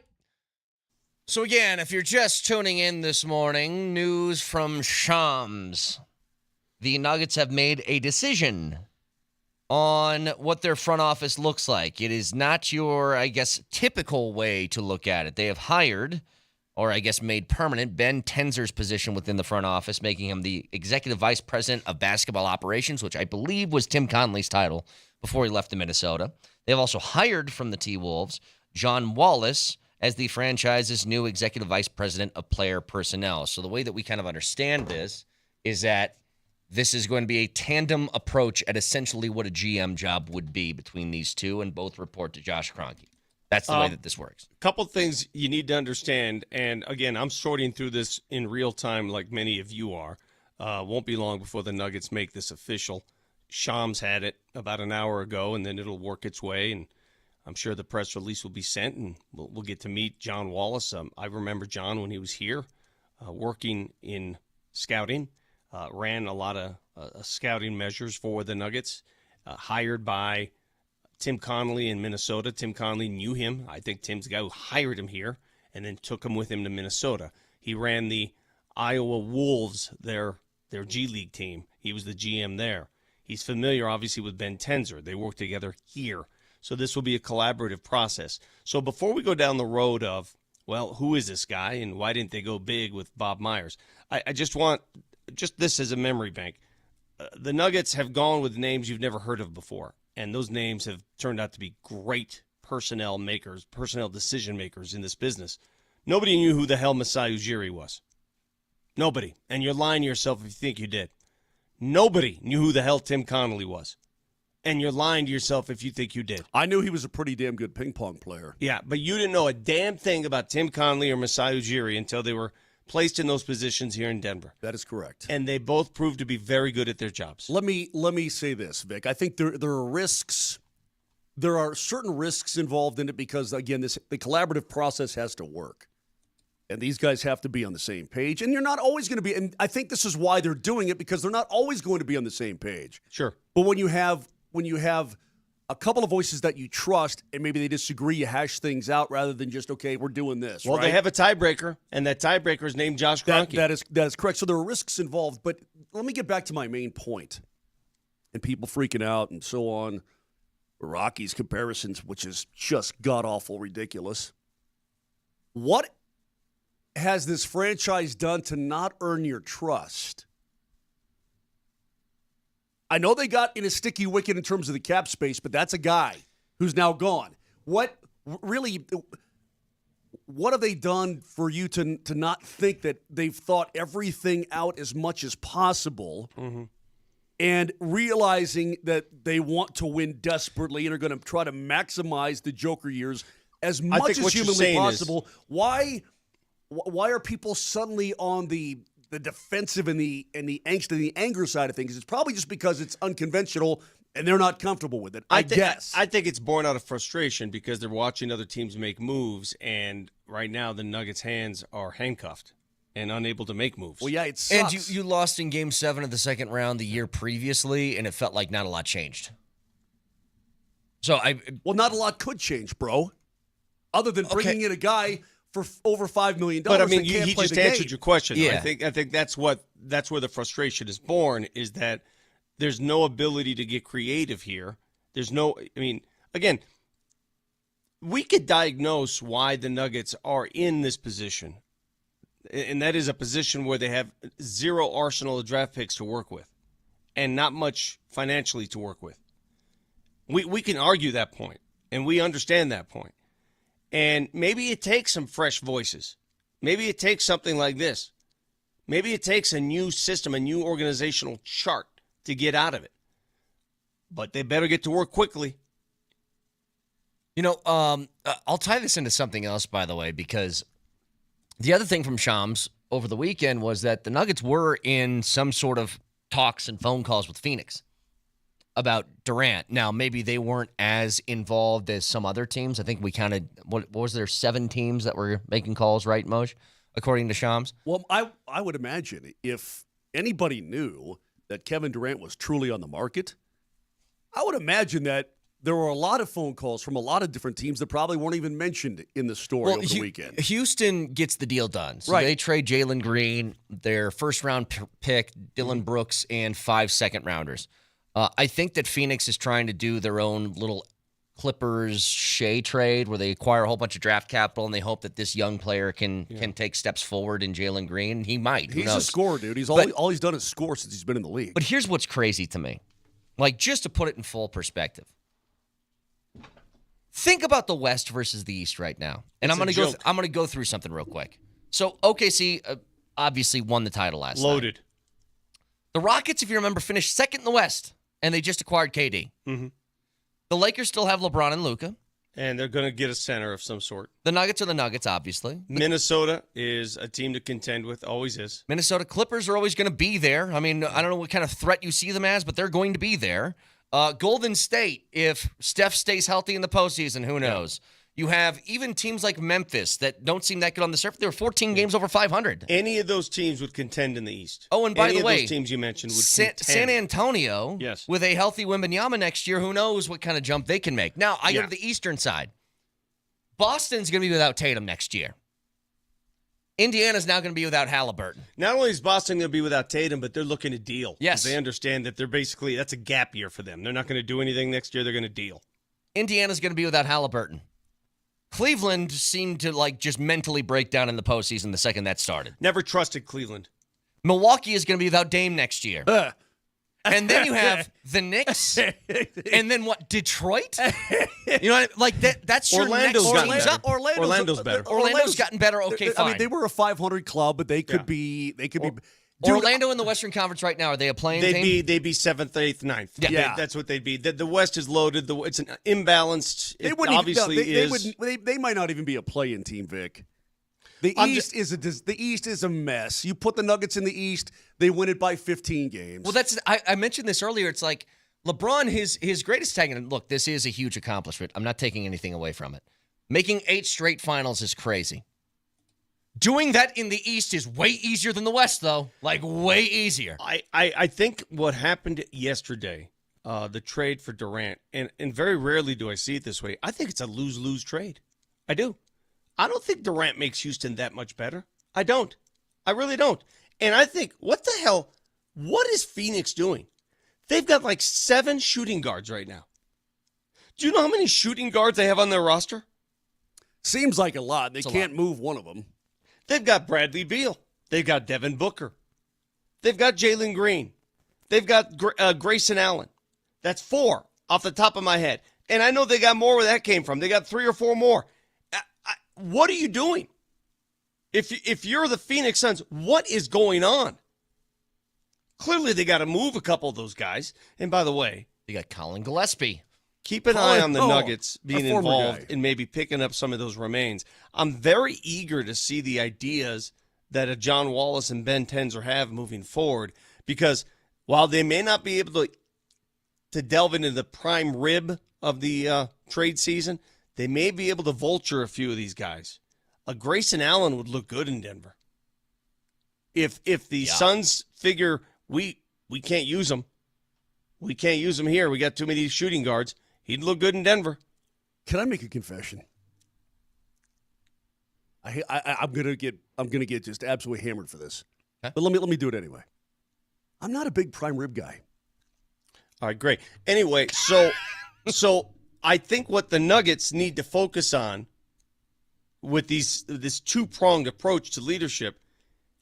So again, if you're just tuning in this morning, news from Shams. The Nuggets have made a decision on what their front office looks like. It is not your, I guess, typical way to look at it. They have hired, or I guess made permanent, Ben Tenzer's position within the front office, making him the executive vice president of basketball operations, which I believe was Tim Conley's title before he left to Minnesota. They have also hired from the T-Wolves John Wallace as the franchise's new executive vice president of player personnel. So the way that we kind of understand this is that this is going to be a tandem approach at essentially what a GM job would be between these two, and both report to Josh Kroenke. That's the way that this works. A couple things you need to understand, and again, I'm sorting through this in real time like many of you are. Won't be long before the Nuggets make this official. Shams had it about an hour ago, and then it'll work its way, and I'm sure the press release will be sent, and we'll get to meet John Wallace. I remember John when he was here. working in scouting, ran a lot of scouting measures for the Nuggets, hired by Tim Connolly in Minnesota. Tim Connolly knew him. I think Tim's the guy who hired him here and then took him with him to Minnesota. He ran the Iowa Wolves, their G League team. He was the GM there. He's familiar, obviously, with Ben Tenzer. They work together here. So this will be a collaborative process. So before we go down the road of, well, who is this guy and why didn't they go big with Bob Myers? I just want this as a memory bank. The Nuggets have gone with names you've never heard of before, and those names have turned out to be great personnel makers, personnel decision makers in this business. Nobody knew who the hell Masai Ujiri was. Nobody. And you're lying to yourself if you think you did. Nobody knew who the hell Tim Connolly was. And you're lying to yourself if you think you did. I knew he was a pretty damn good ping pong player. Yeah, but you didn't know a damn thing about Tim Connolly or Masai Ujiri until they were placed in those positions here in Denver. That is correct. And they both proved to be very good at their jobs. Let me say this, Vic. I think there are risks. There are certain risks involved in it because, again, the collaborative process has to work. And these guys have to be on the same page. And you're not always going to be. And I think this is why they're doing it, because they're not always going to be on the same page. Sure. But when you have a couple of voices that you trust and maybe they disagree, you hash things out rather than just, okay, we're doing this. Well, right? They have a tiebreaker, and that tiebreaker is named Josh Kroenke. That is correct. So there are risks involved. But let me get back to my main point. And people freaking out and so on. Rockies comparisons, which is just god-awful ridiculous. What has this franchise done to not earn your trust? I know they got in a sticky wicket in terms of the cap space, but that's a guy who's now gone. What have they done for you to not think that they've thought everything out as much as possible and realizing that they want to win desperately and are going to try to maximize the Joker years as much as humanly possible? Why are people suddenly on the defensive and the angst and the anger side of things? It's probably just because it's unconventional and they're not comfortable with it, I guess. I think it's born out of frustration because they're watching other teams make moves, and right now the Nuggets' hands are handcuffed and unable to make moves. Well, yeah, it sucks. And you lost in Game 7 of the second round the year previously, and it felt like not a lot changed. Well, not a lot could change, bro, other than bringing in a guy for over $5 million. But I mean, he just answered your question. Yeah. I think that's where the frustration is born, is that there's no ability to get creative here. Again, we could diagnose why the Nuggets are in this position, and that is a position where they have zero arsenal of draft picks to work with and not much financially to work with. We can argue that point, and we understand that point. And maybe it takes some fresh voices. Maybe it takes something like this. Maybe it takes a new system, a new organizational chart to get out of it. But they better get to work quickly. I'll tie this into something else, by the way, because the other thing from Shams over the weekend was that the Nuggets were in some sort of talks and phone calls with Phoenix about Durant. Now, maybe they weren't as involved as some other teams. I think we counted, what was there, 7 teams that were making calls, right, Moj, according to Shams? Well, I would imagine if anybody knew that Kevin Durant was truly on the market, I would imagine that there were a lot of phone calls from a lot of different teams that probably weren't even mentioned in the story over the weekend. Houston gets the deal done. So right. They trade Jalen Green, their first-round pick, Dylan Brooks, and 5 second-rounders. I think that Phoenix is trying to do their own little Clippers Shea trade where they acquire a whole bunch of draft capital and they hope that this young player can take steps forward in Jalen Green. He might. He's a scorer, dude. All he's done is score since he's been in the league. But here's what's crazy to me. Like, just to put it in full perspective. Think about the West versus the East right now. And I'm going to go through something real quick. So OKC obviously won the title last night. The Rockets, if you remember, finished second in the West. And they just acquired KD. Mm-hmm. The Lakers still have LeBron and Luka. And they're going to get a center of some sort. The Nuggets are the Nuggets, obviously. Minnesota is a team to contend with, always is. Minnesota Clippers are always going to be there. I mean, I don't know what kind of threat you see them as, but they're going to be there. Golden State, if Steph stays healthy in the postseason, who knows? You have even teams like Memphis that don't seem that good on the surface. There were 14 games over 500. Any of those teams would contend in the East. Oh, and by the way, those teams you mentioned would San Antonio, yes, with a healthy Wembanyama next year, who knows what kind of jump they can make. Now, I go to the Eastern side. Boston's going to be without Tatum next year. Indiana's now going to be without Halliburton. Not only is Boston going to be without Tatum, but they're looking to deal. Yes. They understand that that's a gap year for them. They're not going to do anything next year. They're going to deal. Indiana's going to be without Halliburton. Cleveland seemed to just mentally break down in the postseason the second that started. Never trusted Cleveland. Milwaukee is going to be without Dame next year. And then you have the Knicks. And then what? Detroit? You know what? That's your Orlando's next up. Orlando's better. Orlando's gotten better. Okay, fine. I mean, they were a 500 club, but they could be. They could be. Dude, Orlando in the Western Conference right now, are they a playing team? They'd be 7th, 8th, 9th. Yeah. That's what they'd be. The West is loaded. It's an imbalanced. They might not even be a play-in team, Vic. The East is a mess. You put the Nuggets in the East, they win it by 15 games. Well, I mentioned this earlier. It's like LeBron, his greatest tag, and look, this is a huge accomplishment. I'm not taking anything away from it. Making 8 straight finals is crazy. Doing that in the East is way easier than the West, though. Way easier. I think what happened yesterday, the trade for Durant, and very rarely do I see it this way, I think it's a lose-lose trade. I do. I don't think Durant makes Houston that much better. I don't. I really don't. And I think, what the hell, what is Phoenix doing? They've got 7 shooting guards right now. Do you know how many shooting guards they have on their roster? Seems like a lot. They can't move one of them. They've got Bradley Beal. They've got Devin Booker. They've got Jalen Green. They've got Grayson Allen. That's 4 off the top of my head. And I know they got more where that came from. They got 3 or 4 more. What are you doing? If you're the Phoenix Suns, what is going on? Clearly, they got to move a couple of those guys. And by the way, you got Colin Gillespie. Keep an eye on the Nuggets being involved in maybe picking up some of those remains. I'm very eager to see the ideas that a John Wallace and Ben Tenzer have moving forward, because while they may not be able to delve into the prime rib of the trade season, they may be able to vulture a few of these guys. A Grayson Allen would look good in Denver. If the Suns figure we can't use them, we can't use them here, we got too many shooting guards, he'd look good in Denver. Can I make a confession? I'm gonna get just absolutely hammered for this, but let me do it anyway. I'm not a big prime rib guy. All right, great. Anyway, so I think what the Nuggets need to focus on with this 2-pronged approach to leadership,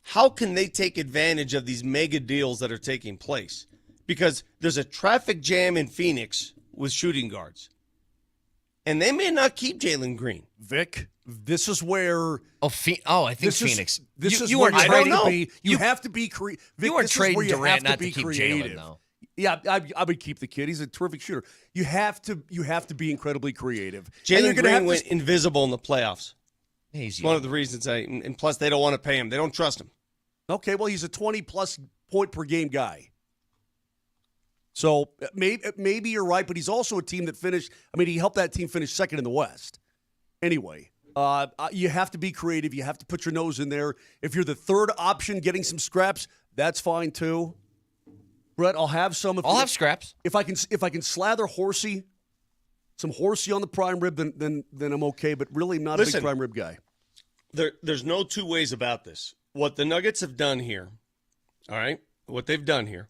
how can they take advantage of these mega deals that are taking place? Because there's a traffic jam in Phoenix with shooting guards. And they may not keep Jalen Green. Vic, this is where... I think Phoenix. This is you where are you have to be. You have to be creative. You are trading Durant not to keep Jalen, though. Yeah, I would keep the kid. He's a terrific shooter. You have to be incredibly creative. Jalen Green went invisible in the playoffs. He's one of the reasons and plus they don't want to pay him. They don't trust him. Okay, well, he's a 20-plus point per game guy. So maybe you're right, but he's also a team that finished. I mean, he helped that team finish second in the West. Anyway, you have to be creative. You have to put your nose in there. If you're the third option getting some scraps, that's fine too. Brett, I'll have some. I'll have scraps. If I can slather some horsey on the prime rib, then I'm okay. But really, I'm not a big prime rib guy. There's no two ways about this. What the Nuggets have done here, all right, what they've done here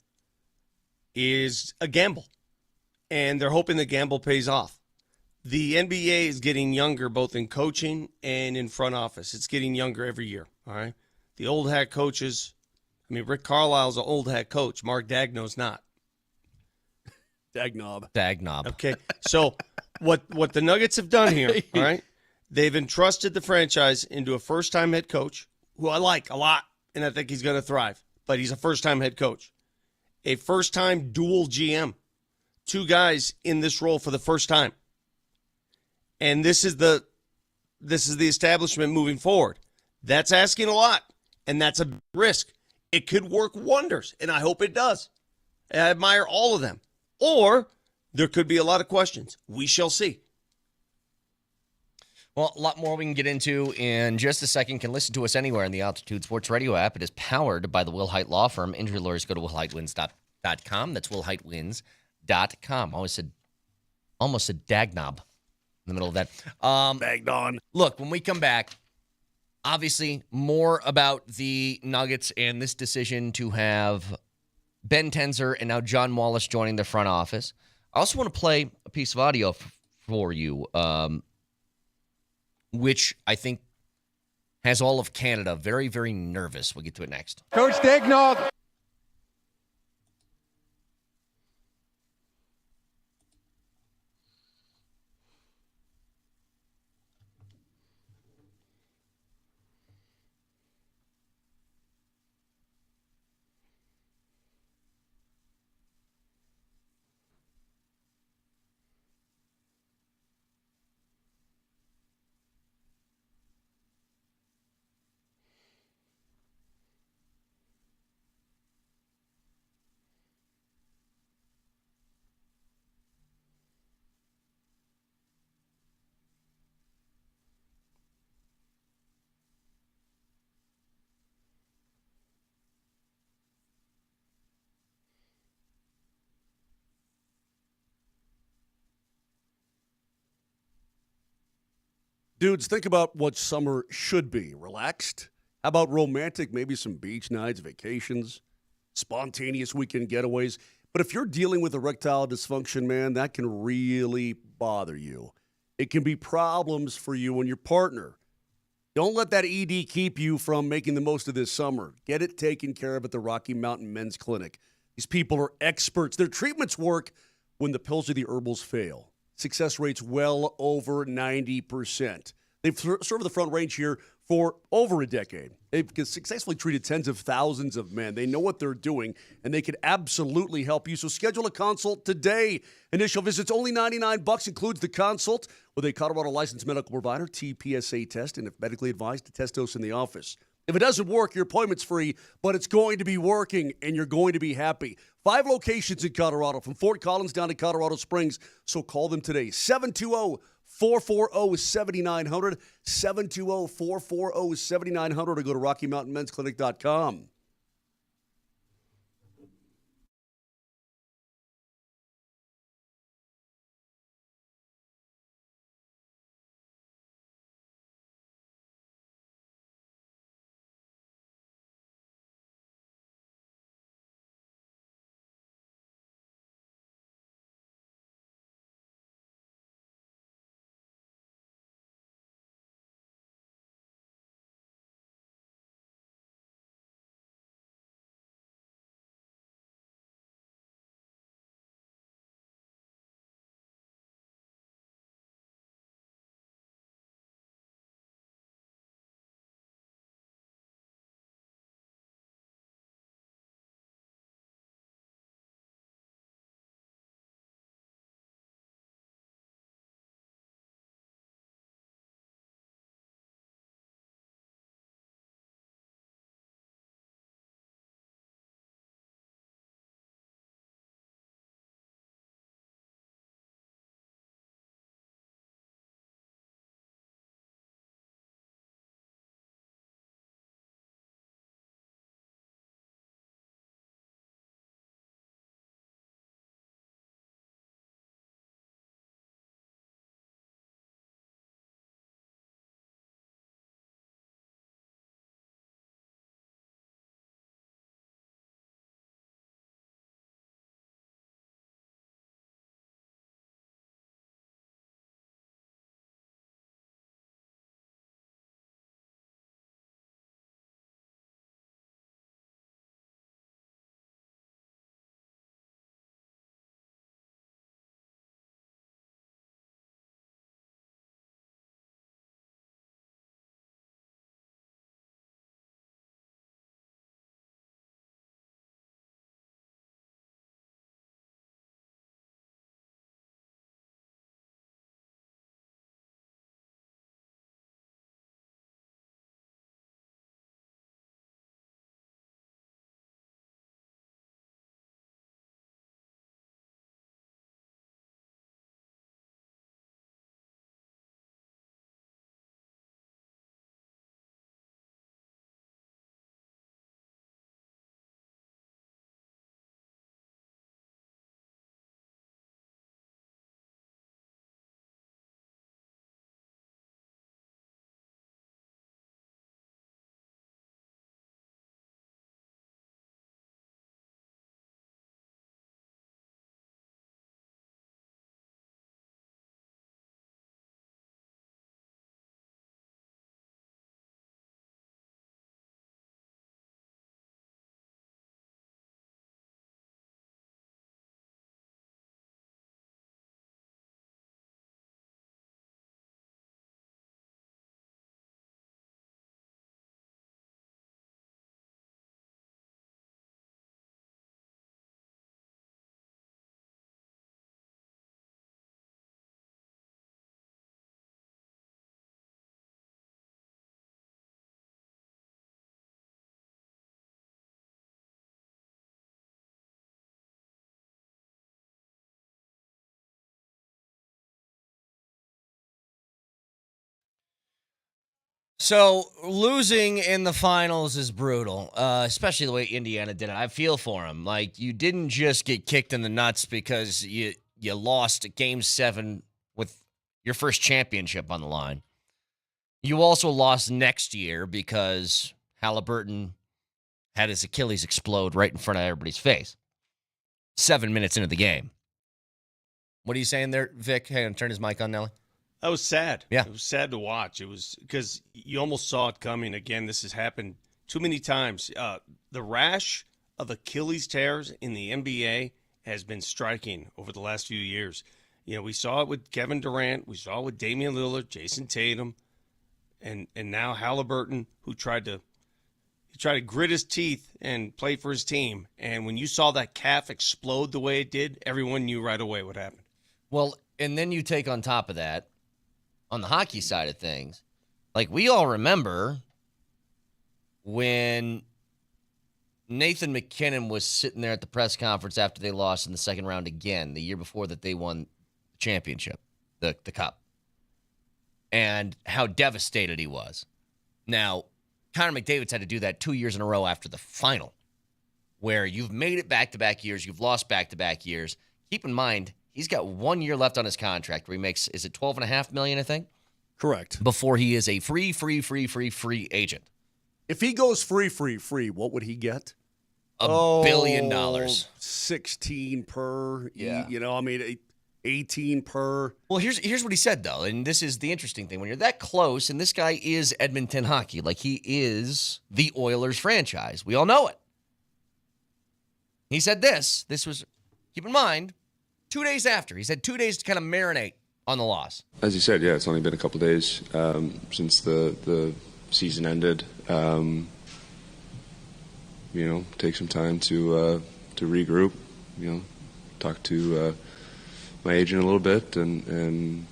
is a gamble. And they're hoping the gamble pays off. The NBA is getting younger both in coaching and in front office. It's getting younger every year, all right? The old hat coaches, I mean, Rick Carlisle's an old hat coach. Mark Dagnow's not. Dagnob. Okay, so what the Nuggets have done here, all right, they've entrusted the franchise into a first-time head coach, who I like a lot, and I think he's going to thrive, but he's a first-time head coach. A first-time dual GM. 2 guys in this role for the first time. And this is the establishment moving forward. That's asking a lot, and that's a risk. It could work wonders, and I hope it does. I admire all of them. Or there could be a lot of questions. We shall see. Well, a lot more we can get into in just a second. You can listen to us anywhere in the Altitude Sports Radio app. It is powered by the Will Height Law Firm. Injury lawyers go to willheightwins.com. That's willheightwins.com. Almost said dagnob in the middle of that. Bagged on. Look, when we come back, obviously more about the Nuggets and this decision to have Ben Tenzer and now John Wallace joining the front office. I also want to play a piece of audio for you, which I think has all of Canada very, very nervous. We'll get to it next. Coach Daignault. Dudes, think about what summer should be. Relaxed. How about romantic? Maybe some beach nights, vacations, spontaneous weekend getaways. But if you're dealing with erectile dysfunction, man, that can really bother you. It can be problems for you and your partner. Don't let that ED keep you from making the most of this summer. Get it taken care of at the Rocky Mountain Men's Clinic. These people are experts. Their treatments work when the pills or the herbals fail. Success rates well over 90%. They've served the Front Range here for over a decade. They've successfully treated tens of thousands of men. They know what they're doing, and they can absolutely help you. So schedule a consult today. Initial visits only $99, includes the consult with a Colorado licensed medical provider, TPSA test, and if medically advised, to test dose in the office. If it doesn't work, your appointment's free, but it's going to be working, and you're going to be happy. 5 locations in Colorado, from Fort Collins down to Colorado Springs. So call them today, 720-440-7900, 720-440-7900, or go to RockyMountainMen'sClinic.com. So losing in the finals is brutal, especially the way Indiana did it. I feel for him. Like, you didn't just get kicked in the nuts because you lost Game 7 with your first championship on the line. You also lost next year because Halliburton had his Achilles explode right in front of everybody's face. 7 minutes into the game. What are you saying there, Vic? Hey, turn his mic on, Nelly. I was sad. Yeah. It was sad to watch. It was because you almost saw it coming. Again, this has happened too many times. The rash of Achilles tears in the NBA has been striking over the last few years. You know, we saw it with Kevin Durant. We saw it with Damian Lillard, Jason Tatum, and now Halliburton, who tried to grit his teeth and play for his team. And when you saw that calf explode the way it did, everyone knew right away what happened. Well, and then you take on top of that, on the hockey side of things, like we all remember when Nathan McKinnon was sitting there at the press conference after they lost in the second round again, the year before that they won the championship, the cup, and how devastated he was. Now, Connor McDavid's had to do that 2 years in a row after the final, where you've made it back-to-back years, you've lost back-to-back years. Keep in mind, he's got 1 year left on his contract where he makes, is it $12.5 million, I think? Correct. Before he is a free agent. If he goes free, what would he get? $1 billion. 16 per. Yeah. 18 per. Well, here's what he said, though, and this is the interesting thing. When you're that close, and this guy is Edmonton hockey, like he is the Oilers franchise. We all know it. He said this was, keep in mind, 2 days after. He said 2 days to kind of marinate on the loss. As you said, yeah, it's only been a couple days since the season ended. Take some time to regroup. Talk to my agent a little bit and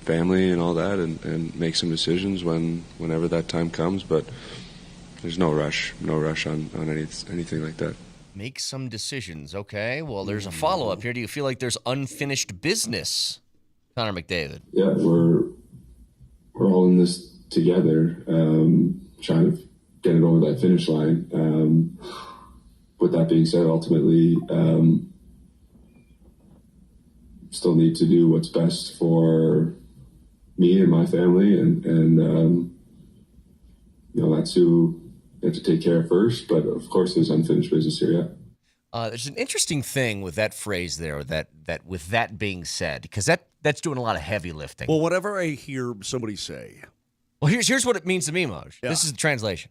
family and all that, and make some decisions whenever that time comes. But there's no rush on anything like that. Make some decisions, okay? Well, there's a follow-up here. Do you feel like there's unfinished business, Connor McDavid? Yeah, we're all in this together, trying to get it over that finish line. With that being said, ultimately, still need to do what's best for me and my family, and that's who we have to take care of first. But of course, there's unfinished business here yet. There's an interesting thing with that phrase there, that with that being said, because that's doing a lot of heavy lifting. Well, whatever I hear somebody say. Well, here's what it means to me, Moj. Yeah. This is the translation.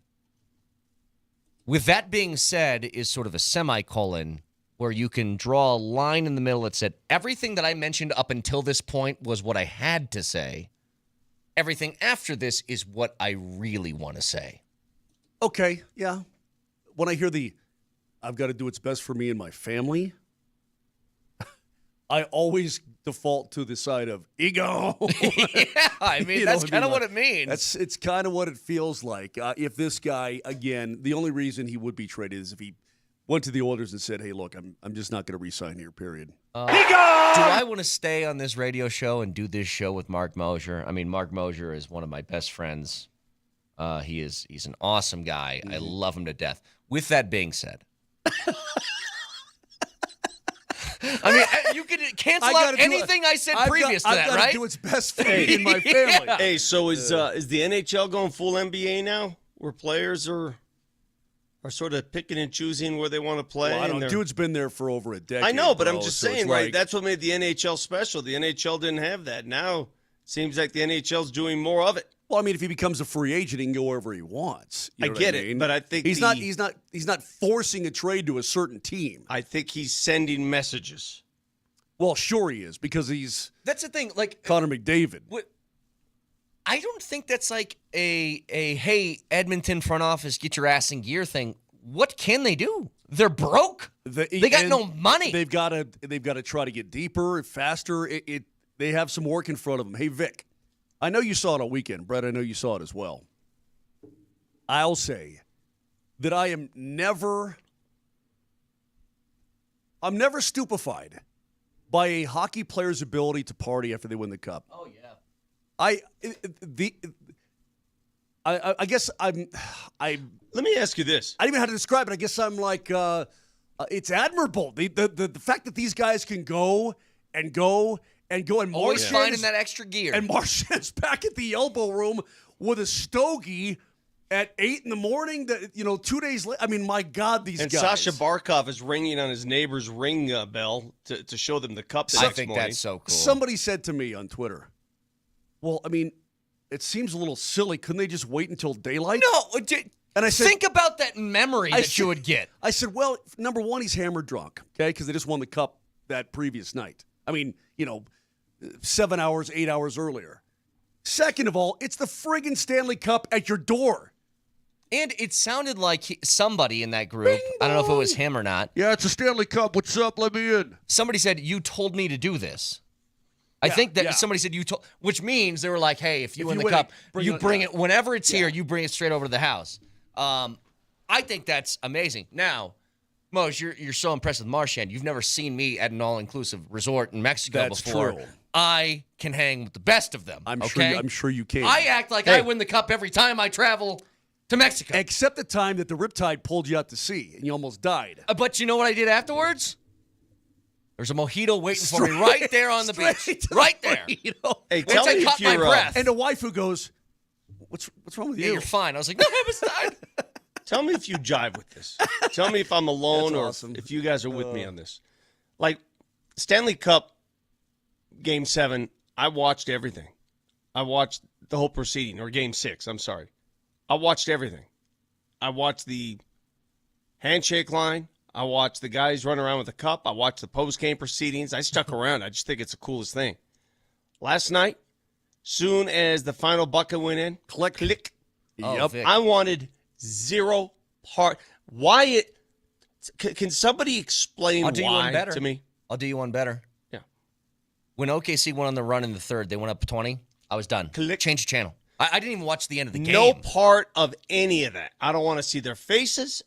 With that being said is sort of a semicolon where you can draw a line in the middle that said, everything that I mentioned up until this point was what I had to say. Everything after this is what I really want to say. Okay, yeah. When I hear I've got to do what's best for me and my family, I always default to the side of ego. Yeah, I mean, that's kind of what it means. It's kind of what it feels like. If this guy, again, the only reason he would be traded is if he went to the Oilers and said, hey, look, I'm just not going to re-sign here, period. Do I want to stay on this radio show and do this show with Mark Moser? I mean, Mark Moser is one of my best friends. He's an awesome guy. I love him to death. With that being said, I mean, you could cancel out anything I said previous to that, right? I've got to do what's best for me and my family. Yeah. Hey, so is the NHL going full NBA now, where players are sort of picking and choosing where they want to play? Well, I don't know. Dude's been there for over a decade. I know, but I'm just so saying, right? That's what made the NHL special. The NHL didn't have that. Now it seems like the NHL's doing more of it. Well, I mean, if he becomes a free agent, he can go wherever he wants. I get it, but I think he's not forcing a trade to a certain team. I think he's sending messages. Well, sure he is, because that's the thing, like Connor McDavid. I don't think that's like a hey, Edmonton front office, get your ass in gear thing. What can they do? They're broke. They got no money. They've got to try to get deeper, faster. They have some work in front of them. Hey, Vic, I know you saw it all weekend. Brett, I know you saw it as well. I'll say that I'm never stupefied by a hockey player's ability to party after they win the cup. Oh, yeah. I guess I. Let me ask you this. I don't even know how to describe it. I guess I'm like, it's admirable. The fact that these guys can go and go and go and always finding that extra gear. And Marchand's back at the elbow room with a stogie at 8 a.m. That 2 days later. I mean, my God, these guys. And Sasha Barkov is ringing on his neighbor's ring bell to show them the cup. I think that's so cool. Somebody said to me on Twitter, "Well, I mean, it seems a little silly. Couldn't they just wait until daylight?" No. And I said, think about that memory you would get. I said, well, number one, he's hammered drunk, okay, because they just won the cup that previous night. I mean, 7 hours, 8 hours earlier. Second of all, it's the friggin' Stanley Cup at your door. And it sounded like somebody in that group, I don't know if it was him or not. Yeah, it's a Stanley Cup. What's up? Let me in. Somebody said, you told me to do this. I think that somebody said you told, which means they were like, hey, if you win the cup, you bring it whenever it's here, you bring it straight over to the house. I think that's amazing. Now, Mose, you're so impressed with Marchand. You've never seen me at an all-inclusive resort in Mexico before. True. I can hang with the best of them. I'm sure you can. I act like I win the cup every time I travel to Mexico. Except the time that the Riptide pulled you out to sea and you almost died. But you know what I did afterwards? There's a mojito waiting for me right there on the beach. Right there. Hey, tell me if you're, my breath. And the wife who goes, what's wrong with you? Yeah, you're fine. I was like, no, I was died. Tell me if you jive with this. Tell me if I'm alone or if you guys are with me on this. Like, Stanley Cup Game 7, I watched everything. I watched the whole proceeding, or Game 6, I'm sorry. I watched everything. I watched the handshake line. I watched the guys run around with the cup. I watched the post-game proceedings. I stuck around. I just think it's the coolest thing. Last night, soon as the final bucket went in, click. Yep. I wanted zero part. Why it? Can somebody explain why to me? I'll do you one better. Yeah. When OKC went on the run in the third, they went up 20. I was done. Change the channel. I didn't even watch the end of the game. No part of any of that. I don't want to see their faces.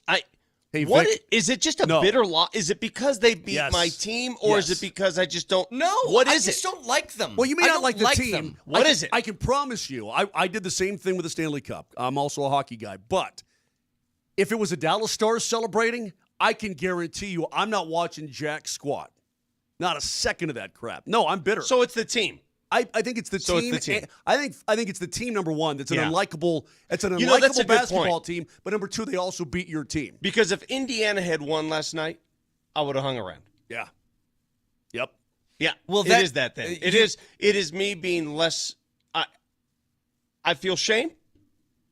Is it just a bitter loss? Is it because they beat my team, or is it because I just don't? No. What is I it? just don't like them. Well, you may not like the team. Them. What is it? I can promise you, I did the same thing with the Stanley Cup. I'm also a hockey guy. But if it was a Dallas Stars celebrating, I can guarantee you I'm not watching jack squat. Not a second of that crap. No, I'm bitter. So it's the team. I think it's the team. It's the team. I think it's the team, number one. That's an unlikable. It's an that's a unlikable good basketball point. team. But number two, they also beat your team. Because if Indiana had won last night, I would have hung around. Yeah. Yep. Yeah. Well, it is that thing. It is me being less. I feel shame.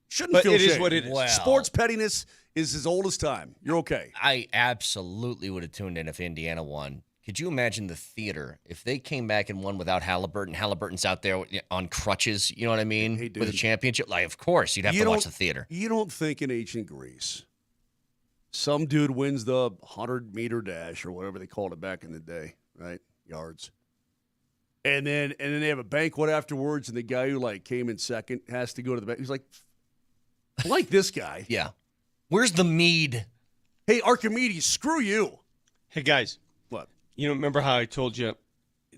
Shouldn't feel shame. It is what it is. Wow. Sports pettiness is as old as time. You're okay. I absolutely would have tuned in if Indiana won. Could you imagine the theater if they came back and won without Halliburton? Halliburton's out there on crutches, you know what I mean? Hey, dude, with a championship. Like, of course, you'd have to watch the theater. You don't think in ancient Greece, some dude wins the 100-meter dash or whatever they called it back in the day, right? Yards. And then they have a banquet afterwards, and the guy who came in second has to go to the bank. He's like this guy. Yeah. Where's the mead? Hey, Archimedes, screw you. Hey, guys. What? Remember how I told you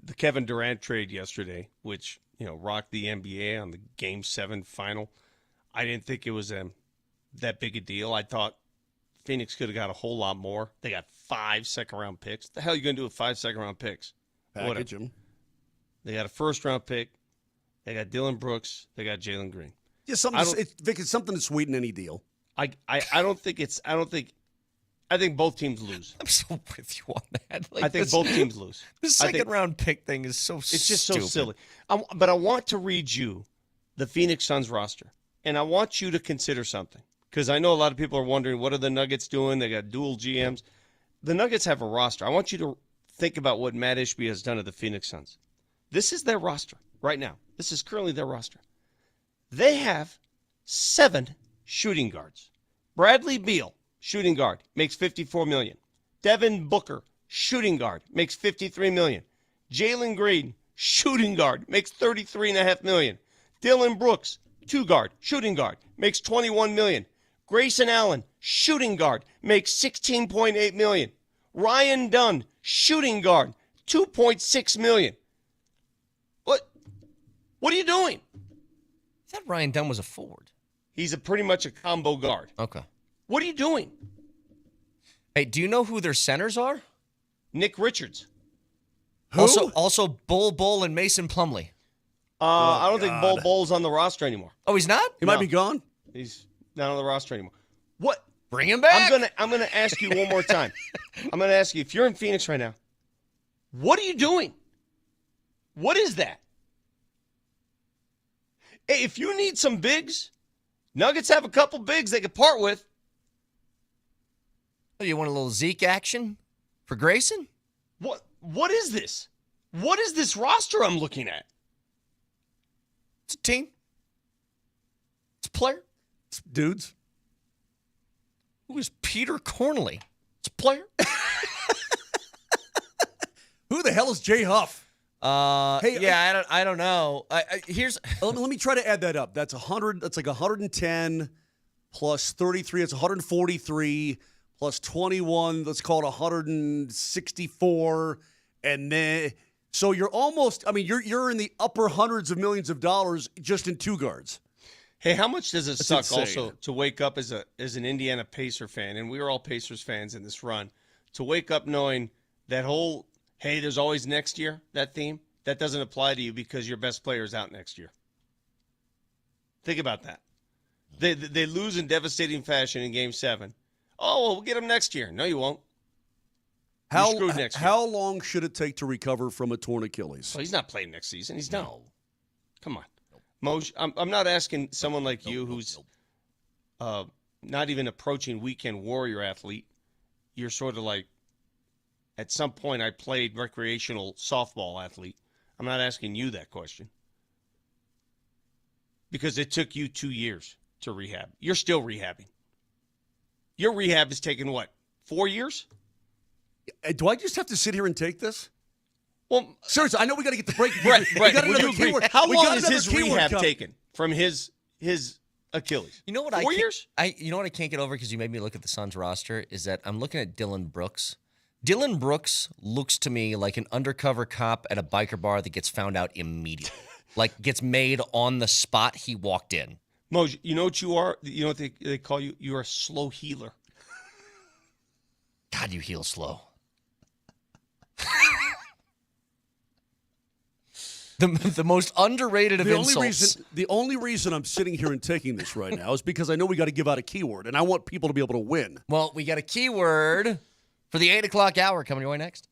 the Kevin Durant trade yesterday, which, rocked the NBA on the Game 7 final? I didn't think it was that big a deal. I thought Phoenix could have got a whole lot more. They got 5 second-round picks. The hell are you going to do with 5 second-round picks? Package them. They got a first-round pick. They got Dylan Brooks. They got Jalen Green. Yeah, Vic, it's something to sweeten any deal. I think both teams lose. I'm so with you on that. I think both teams lose. The second-round pick thing is so It's just stupid. so silly. But I want to read you the Phoenix Suns roster, and I want you to consider something, because I know a lot of people are wondering, what are the Nuggets doing? They got dual GMs. The Nuggets have a roster. I want you to think about what Matt Ishbia has done to the Phoenix Suns. This is their roster right now. This is currently their roster. They have 7 shooting guards. Bradley Beal, shooting guard, makes $54 million. Devin Booker, shooting guard, makes $53 million. Jalen Green, shooting guard, makes $33.5 million. Dylan Brooks, 2-guard, shooting guard, makes $21 million. Grayson Allen, shooting guard, makes $16.8 million. Ryan Dunn, shooting guard, $2.6 million. What are you doing? I thought Ryan Dunn was a forward. He's pretty much a combo guard. Okay. What are you doing? Hey, do you know who their centers are? Nick Richards. Who? Also Bull and Mason Plumlee. I don't think Bull's on the roster anymore. Oh, he's not? He might be gone. He's not on the roster anymore. What? Bring him back. I'm gonna ask you one more time. I'm gonna ask you, if you're in Phoenix right now, what are you doing? What is that? Hey, if you need some bigs, Nuggets have a couple bigs they could part with. Oh, you want a little Zeke action for Grayson? What is this? What is this roster I'm looking at? It's a team. It's a player. It's dudes. Who is Peter Cornley? It's a player. Who the hell is Jay Huff? I don't know. Here's let me try to add that up. That's 100. That's like 110 plus 33. It's 143 plus 21. Let's call it 164. And then, so you're almost. I mean, you're in the upper hundreds of millions of dollars just in two guards. Hey, how much does it suck insane. also to wake up as an Indiana Pacer fan, and we were all Pacers fans in this run, to wake up knowing that whole, hey, there's always next year, that theme, that doesn't apply to you because your best player is out next year. Think about that. They lose in devastating fashion in Game 7. Oh, well, we'll get them next year. No, you won't. You're screwed next year. How long should it take to recover from a torn Achilles? Well, he's not playing next season. He's done. Come on. Moj, I'm not asking someone like you who's not even approaching weekend warrior athlete. You're sort of like, at some point I played recreational softball athlete. I'm not asking you that question. Because it took you 2 years to rehab. You're still rehabbing. Your rehab has taken what, 4 years? Do I just have to sit here and take this? Well, seriously, I know we got to get the break. Right. Would you agree? How long is his rehab taken from his Achilles? You know what? 4 years? You know what I can't get over because you made me look at the Suns roster is that I'm looking at Dylan Brooks. Dylan Brooks looks to me like an undercover cop at a biker bar that gets found out immediately, like gets made on the spot he walked in. Moj, you know what you are? You know what they call you? You're a slow healer. God, you heal slow. The most underrated of insults. The only reason I'm sitting here and taking this right now is because I know we got to give out a keyword, and I want people to be able to win. Well, we got a keyword for the 8 o'clock hour coming your way next.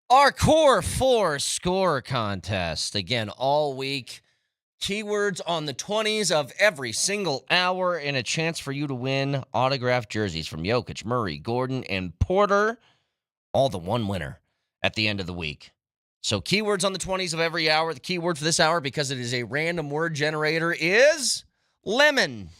Our Core 4 score contest. Again, all week. Keywords on the 20s of every single hour and a chance for you to win autographed jerseys from Jokic, Murray, Gordon, and Porter. All the one winner at the end of the week. So keywords on the 20s of every hour. The keyword for this hour, because it is a random word generator, is lemon.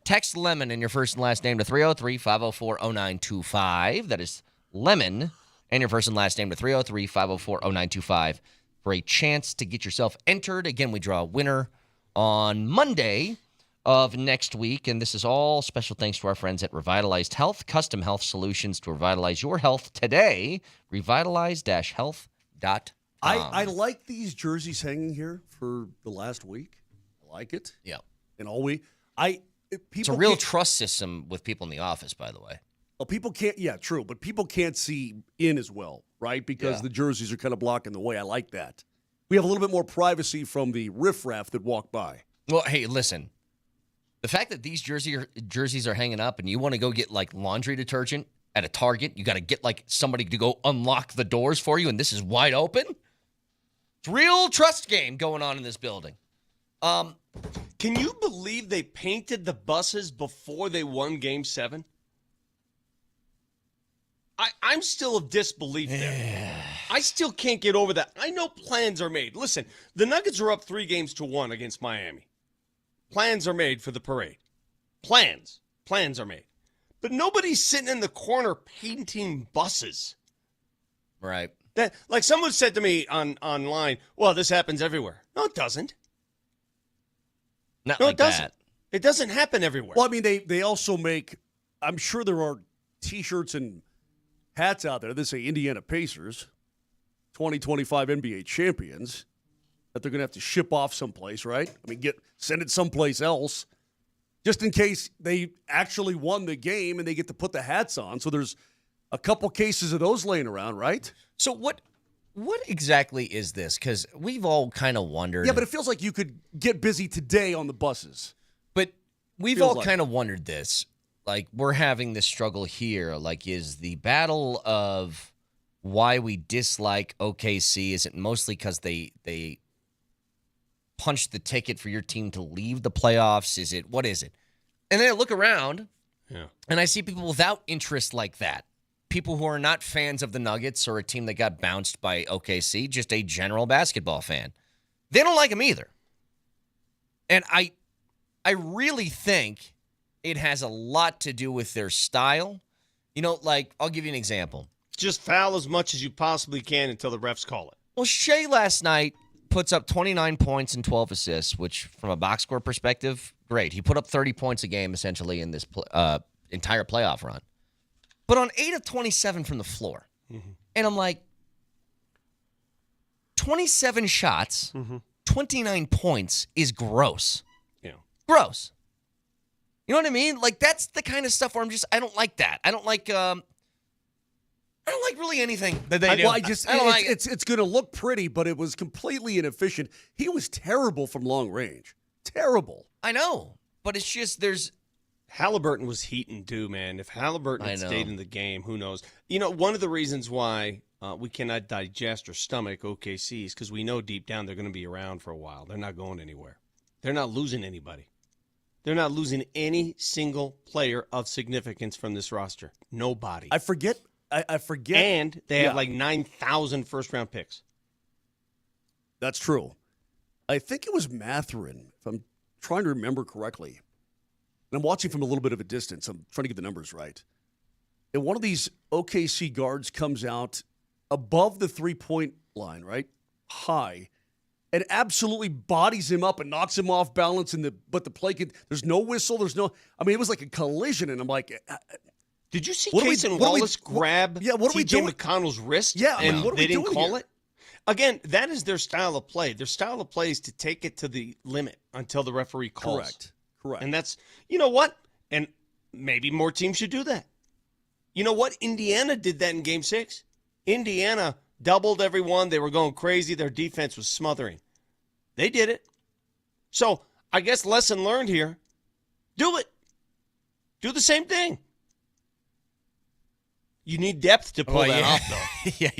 Text lemon in your first and last name to 303-504-0925. That is lemon and your first and last name to 303-504-0925 for a chance to get yourself entered. Again, we draw a winner on Monday of next week, and this is all special thanks to our friends at Revitalized Health, custom health solutions to revitalize your health today. Revitalize-health.com. I like these jerseys hanging here for the last week. I like it. Yeah. And all week. It's a real trust system with people in the office, by the way. Well, people can't, yeah, true, but people can't see in as well, right? Because the jerseys are kind of blocking the way. I like that. We have a little bit more privacy from the riffraff that walk by. Well, hey, listen. The fact that these jerseys are hanging up and you want to go get like laundry detergent at a Target, you got to get like somebody to go unlock the doors for you, and this is wide open. It's a real trust game going on in this building. Can you believe they painted the buses before they won Game 7? I'm still of disbelief there. I still can't get over that. I know plans are made. Listen, the Nuggets are up 3-1 against Miami. Plans are made for the parade. Plans are made. But nobody's sitting in the corner painting buses. Right. That, like someone said to me online, well, this happens everywhere. No, it doesn't. Not no, like it doesn't. that. It doesn't happen everywhere. Well, I mean, they also make, I'm sure there are T-shirts and hats out there that say Indiana Pacers, 2025 NBA champions, that they're going to have to ship off someplace, right? I mean, send it someplace else, just in case they actually won the game and they get to put the hats on. So there's a couple cases of those laying around, right? So what exactly is this? Because we've all kind of wondered. Yeah, but it feels like you could get busy today on the buses. But we've all kind of wondered this. Like, we're having this struggle here. Like, is the battle of why we dislike OKC, is it mostly because they punched the ticket for your team to leave the playoffs? What is it? And then I look around, and I see people without interest like that. People who are not fans of the Nuggets or a team that got bounced by OKC, just a general basketball fan. They don't like them either. And I really think it has a lot to do with their style. You know, like, I'll give you an example. Just foul as much as you possibly can until the refs call it. Well, Shea last night puts up 29 points and 12 assists, which from a box score perspective, great. He put up 30 points a game essentially in this entire playoff run. But on 8 of 27 from the floor. Mm-hmm. And I'm like, 27 shots, 29 points is gross. Yeah. Gross. You know what I mean? Like, that's the kind of stuff where I don't like that. I don't like really anything that they do. Well, it's going to look pretty, but it was completely inefficient. He was terrible from long range. Terrible. I know, but it's just Halliburton was heating too, man. If Halliburton had stayed in the game, who knows? You know, one of the reasons why we cannot digest or stomach OKC is because we know deep down they're going to be around for a while. They're not going anywhere. They're not losing anybody. They're not losing any single player of significance from this roster. Nobody. I forget. And they have like 9,000 first-round picks. That's true. I think it was Mathurin, if I'm trying to remember correctly. And I'm watching from a little bit of a distance. I'm trying to get the numbers right. And one of these OKC guards comes out above the three-point line, right? High. And absolutely bodies him up and knocks him off balance. But the play, there's no whistle. It was like a collision. And I'm like, did you see Casey Wallace grab T.J. McConnell's wrist? Yeah, and they didn't call it? Again, that is their style of play. Their style of play is to take it to the limit until the referee calls. Correct. And that's, you know what? And maybe more teams should do that. You know what? Indiana did that in Game 6. Indiana doubled everyone. They were going crazy. Their defense was smothering. They did it. So I guess lesson learned here. Do it. Do the same thing. You need depth to pull that off, though. Yeah,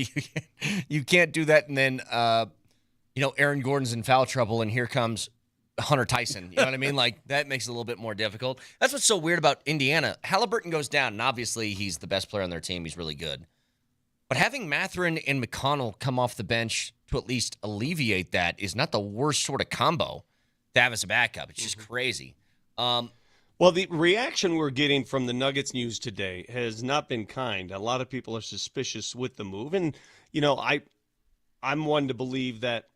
you can't do that, and then Aaron Gordon's in foul trouble, and here comes Hunter Tyson. You know what I mean? Like, that makes it a little bit more difficult. That's what's so weird about Indiana. Halliburton goes down, and obviously he's the best player on their team. He's really good. But having Mathurin and McConnell come off the bench to at least alleviate that is not the worst sort of combo to have as a backup. It's just crazy. Well, the reaction we're getting from the Nuggets news today has not been kind. A lot of people are suspicious with the move. And, I'm one to believe that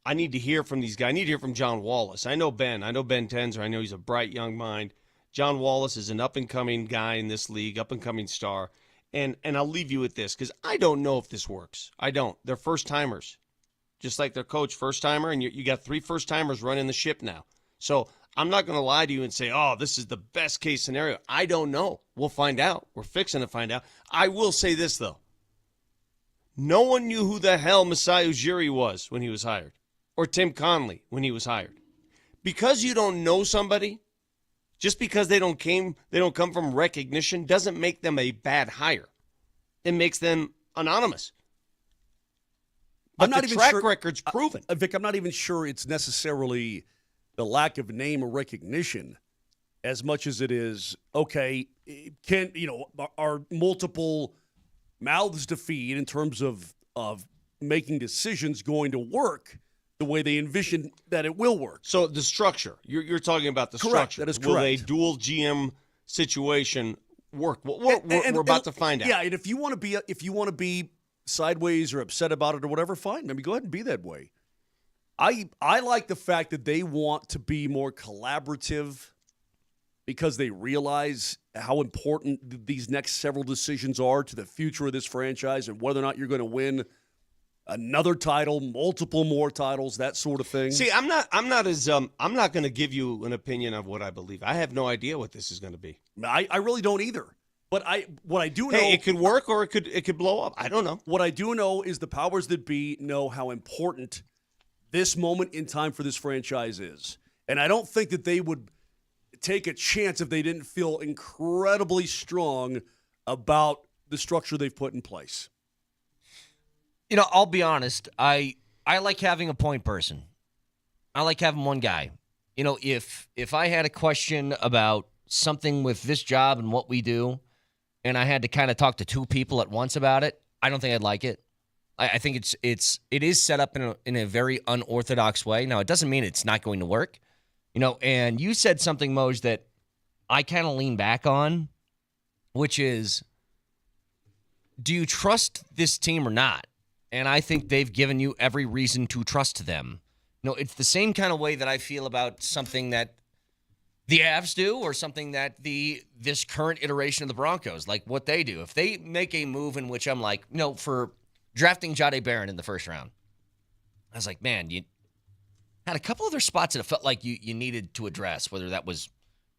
I need to hear from these guys. I need to hear from John Wallace. I know Ben Tenzer. I know he's a bright young mind. John Wallace is an up-and-coming guy in this league, up-and-coming star. And I'll leave you with this because I don't know if this works. I don't. They're first-timers, just like their coach, first-timer, and you got 3 first-timers running the ship now. So I'm not going to lie to you and say, oh, this is the best-case scenario. I don't know. We'll find out. We're fixing to find out. I will say this, though. No one knew who the hell Masai Ujiri was when he was hired, or Tim Conley when he was hired. Because you don't know somebody, just because they don't come from recognition, doesn't make them a bad hire. It makes them anonymous. But the track record's proven. Vic, I'm not even sure it's necessarily the lack of name or recognition as much as it is, okay, are multiple mouths to feed in terms of making decisions going to work the way they envision that it will work. So the structure, you're talking about the correct, structure. That is correct. Will a dual GM situation work? We're about to find out. Yeah, and if you want to be sideways or upset about it or whatever, fine. Maybe go ahead and be that way. I like the fact that they want to be more collaborative because they realize how important these next several decisions are to the future of this franchise and whether or not you're going to win another title, multiple more titles, that sort of thing. See, I'm not going to give you an opinion of what I believe. I have no idea what this is going to be. I really don't either. But what I do know, it could work or it could blow up. I don't know. What I do know is the powers that be know how important this moment in time for this franchise is. And I don't think that they would take a chance if they didn't feel incredibly strong about the structure they've put in place. I'll be honest. I like having a point person. I like having one guy. If I had a question about something with this job and what we do, and I had to kind of talk to 2 people at once about it, I don't think I'd like it. I think it is set up in a very unorthodox way. Now, it doesn't mean it's not going to work. And you said something, Moj, that I kind of lean back on, which is, do you trust this team or not? And I think they've given you every reason to trust them. It's the same kind of way that I feel about something that the Avs do or something that this current iteration of the Broncos, like what they do. If they make a move in which I'm like, for drafting Jahdae Barron in the first round, I was like, man, you had a couple other spots that it felt like you needed to address, whether that was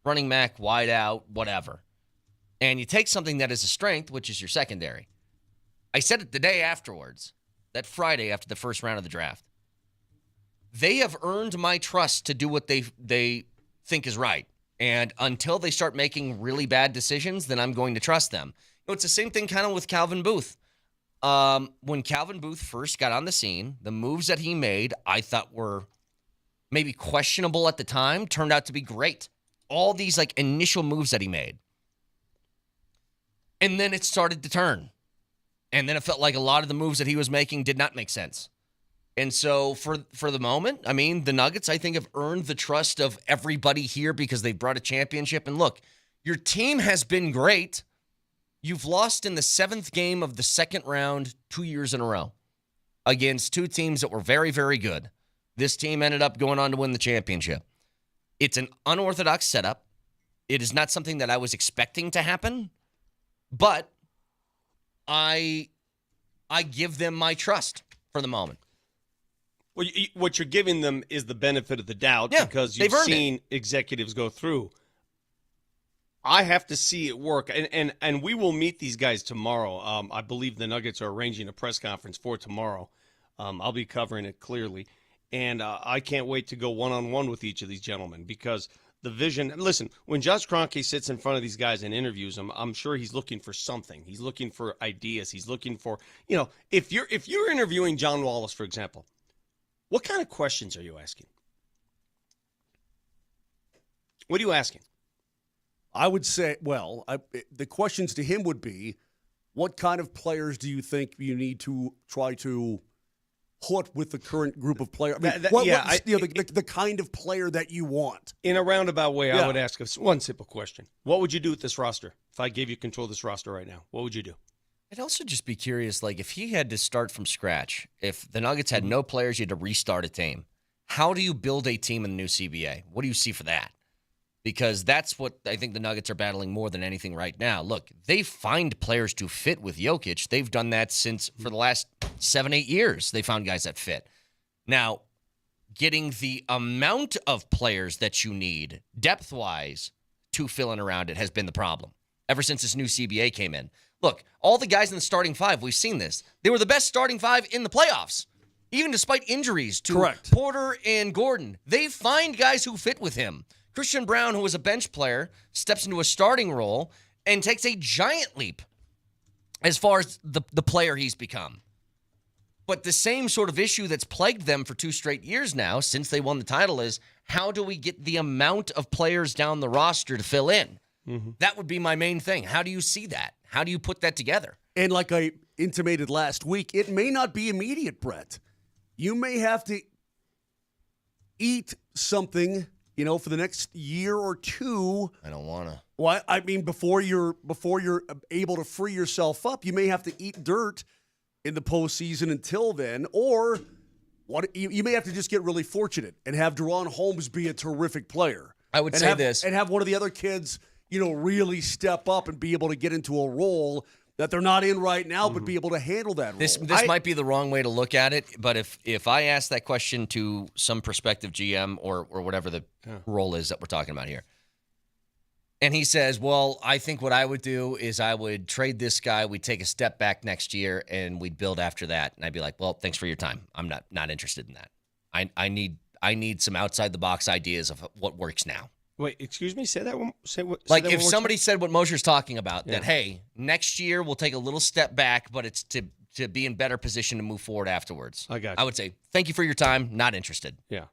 running back, wide out, whatever. And you take something that is a strength, which is your secondary. I said it the day afterwards, that Friday after the first round of the draft. They have earned my trust to do what they think is right. And until they start making really bad decisions, then I'm going to trust them. It's the same thing kind of with Calvin Booth. When Calvin Booth first got on the scene, the moves that he made I thought were maybe questionable at the time, turned out to be great. All these initial moves that he made. And then it started to turn. And then it felt like a lot of the moves that he was making did not make sense. And so for the moment, the Nuggets, I think, have earned the trust of everybody here because they've brought a championship. And look, your team has been great. You've lost in the 7th game of the second round 2 years in a row against 2 teams that were very, very good. This team ended up going on to win the championship. It's an unorthodox setup. It is not something that I was expecting to happen, but I give them my trust for the moment. Well, what you're giving them is the benefit of the doubt because you've seen executives go through. I have to see it work, and we will meet these guys tomorrow. I believe the Nuggets are arranging a press conference for tomorrow. I'll be covering it clearly, and I can't wait to go one-on-one with each of these gentlemen because the vision. Listen, when Josh Kroenke sits in front of these guys and interviews them, I'm sure he's looking for something. He's looking for ideas. He's looking for, if you're interviewing John Wallace, for example, what kind of questions are you asking? What are you asking? I would say, the questions to him would be, what kind of players do you think you need to try to put with the current group of players? The kind of player that you want. In a roundabout way, I would ask one simple question. What would you do with this roster? If I gave you control of this roster right now, what would you do? I'd also just be curious, like, if he had to start from scratch, if the Nuggets had no players, you had to restart a team, how do you build a team in the new CBA? What do you see for that? Because that's what I think the Nuggets are battling more than anything right now. Look, they find players to fit with Jokic. They've done that for the last 7-8 years. They found guys that fit. Now, getting the amount of players that you need, depth-wise, to fill in around it has been the problem ever since this new CBA came in. Look, all the guys in the starting five, we've seen this. They were the best starting five in the playoffs, even despite injuries to Porter and Gordon. They find guys who fit with him. Christian Brown, who was a bench player, steps into a starting role and takes a giant leap as far as the player he's become. But the same sort of issue that's plagued them for 2 straight years now since they won the title is, how do we get the amount of players down the roster to fill in? Mm-hmm. That would be my main thing. How do you see that? How do you put that together? And like I intimated last week, it may not be immediate, Brett. You may have to eat something, for the next year or two. I don't want to. Well, I mean, before you're able to free yourself up, you may have to eat dirt in the postseason until then, or you may have to just get really fortunate and have Deron Holmes be a terrific player. I would say this. And have one of the other kids, really step up and be able to get into a role that they're not in right now, but be able to handle that role. This might be the wrong way to look at it, but if I ask that question to some prospective GM or whatever the role is that we're talking about here, and he says, well, I think what I would do is I would trade this guy, we'd take a step back next year, and we'd build after that. And I'd be like, well, thanks for your time. I'm not interested in that. I need some outside-the-box ideas of what works now. Wait, excuse me? Say that one. Like if somebody said what Moser's talking about, that, hey, next year we'll take a little step back, but it's to be in better position to move forward afterwards. I got you. I would say, thank you for your time, not interested. Yeah.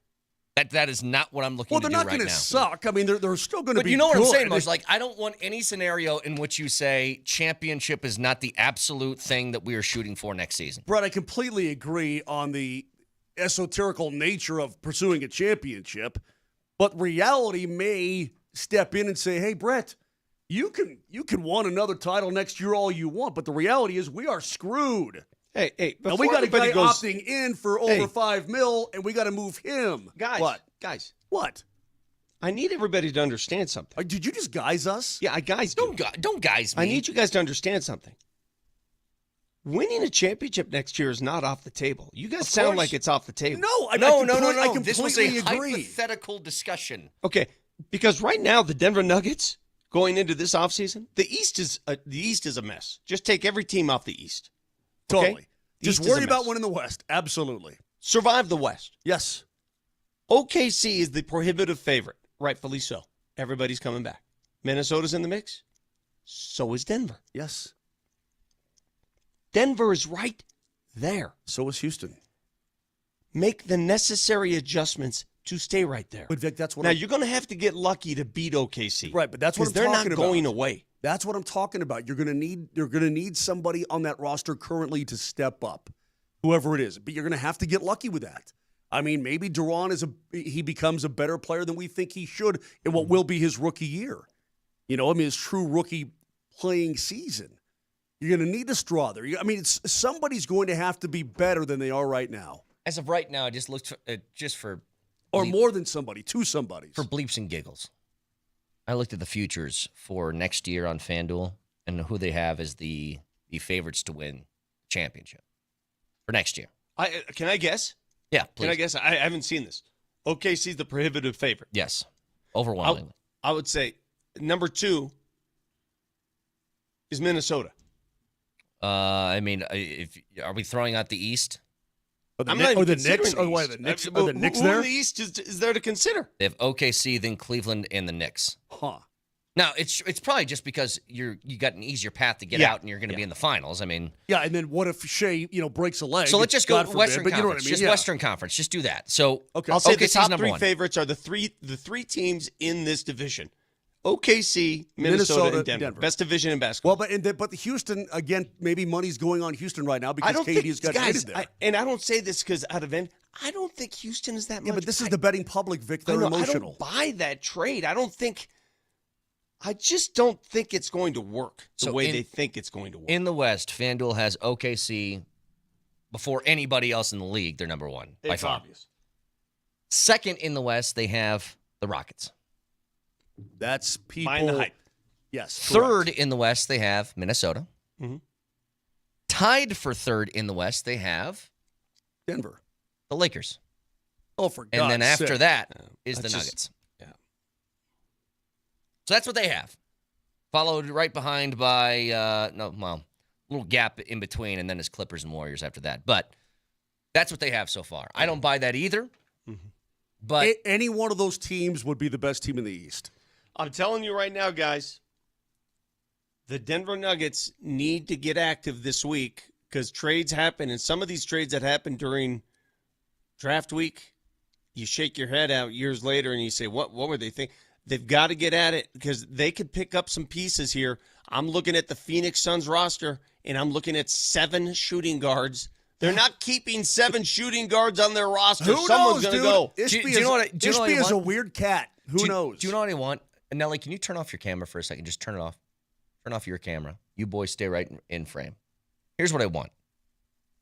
That is not what I'm looking to do right now. Well, they're not going to suck. I mean, they're still going to be good. But you know what I'm saying, Moser? Like, I don't want any scenario in which you say championship is not the absolute thing that we are shooting for next season. Brett, I completely agree on the esoterical nature of pursuing a championship. But reality may step in and say, hey, Brett, you can want another title next year all you want, but the reality is we are screwed. Hey, and we got a guy opting in for over $5 million, and we got to move him. Guys, what? I need everybody to understand something. Did you just guise us? Yeah, I guys don't guise me. I need you guys to understand something. Winning a championship next year is not off the table. You guys sound like it's off the table. No. I completely this was a hypothetical discussion. Okay, because right now the Denver Nuggets going into this offseason, the East is a mess. Just take every team off the East. Okay? Totally. Just worry about winning the West. Absolutely. Survive the West. Yes. OKC is the prohibitive favorite, rightfully so. Everybody's coming back. Minnesota's in the mix. So is Denver. Yes. Denver is right there. So is Houston. Make the necessary adjustments to stay right there. But Vic, that's what you're going to have to get lucky to beat OKC. Right, but that's what I'm talking about. They're not going away. That's what I'm talking about. You're going to need somebody on that roster currently to step up, whoever it is. But you're going to have to get lucky with that. I mean, maybe Deron he becomes a better player than we think he should in what will be his rookie year. His true rookie playing season. You're going to need a straw there. Somebody's going to have to be better than they are right now. As of right now, I just looked for or more than somebody, two somebodies. For bleeps and giggles. I looked at the futures for next year on FanDuel and who they have as the favorites to win championship for next year. Can I guess? Yeah, please. Can I guess? I haven't seen this. OKC's the prohibitive favorite. Yes, overwhelmingly. I would say number 2 is Minnesota. Are we throwing out the East? Or the Knicks? Or why the Knicks? Are the Knicks there? Who in the East is there to consider? They have OKC, then Cleveland, and the Knicks. Huh. Now, it's probably just because you got an easier path to get out and you're going to be in the finals. I mean, yeah, and then what if Shea, breaks a leg? So let's just go God forbid, Western but Conference. You know what I mean? Just Western Conference. Just do that. So I'll say the OKC's top number 3 one. favorites are the three teams in this division: OKC, Minnesota, and Denver. Best division in basketball. Well, but the Houston again. Maybe money's going on Houston right now because KD's got traded there. And I don't say this because out of end. I don't think Houston is that much. Yeah, but this is the betting public, Vic. They're emotional. I don't buy that trade. I just don't think it's going to work the way they think it's going to work. In the West, FanDuel has OKC before anybody else in the league. They're number one by far. Obvious. Second in the West, they have the Rockets. That's people. Buying the hype. Yes. Third in the West, they have Minnesota. Mm-hmm. Tied for third in the West, they have Denver. the Lakers. Oh, for God's sake. And then after that is the That's Nuggets. So that's what they have. Followed right behind by, a little gap in between, and then it's Clippers and Warriors after that. But that's what they have so far. I don't buy that either. Mm-hmm. But any one of those teams would be the best team in the East. I'm telling you right now, guys, the Denver Nuggets need to get active this week because trades happen, and some of these trades that happen during draft week, you shake your head out years later and you say, what were they thinking? They've got to get at it because they could pick up some pieces here. I'm looking at the Phoenix Suns roster, and I'm looking at 7 shooting guards. They're not keeping 7 shooting guards on their roster. Someone's going to go. Ishbia is a weird cat. Who knows? Do you know what I want? Nelly, can you turn off your camera for a second? Just turn it off. Turn off your camera. You boys stay right in frame. Here's what I want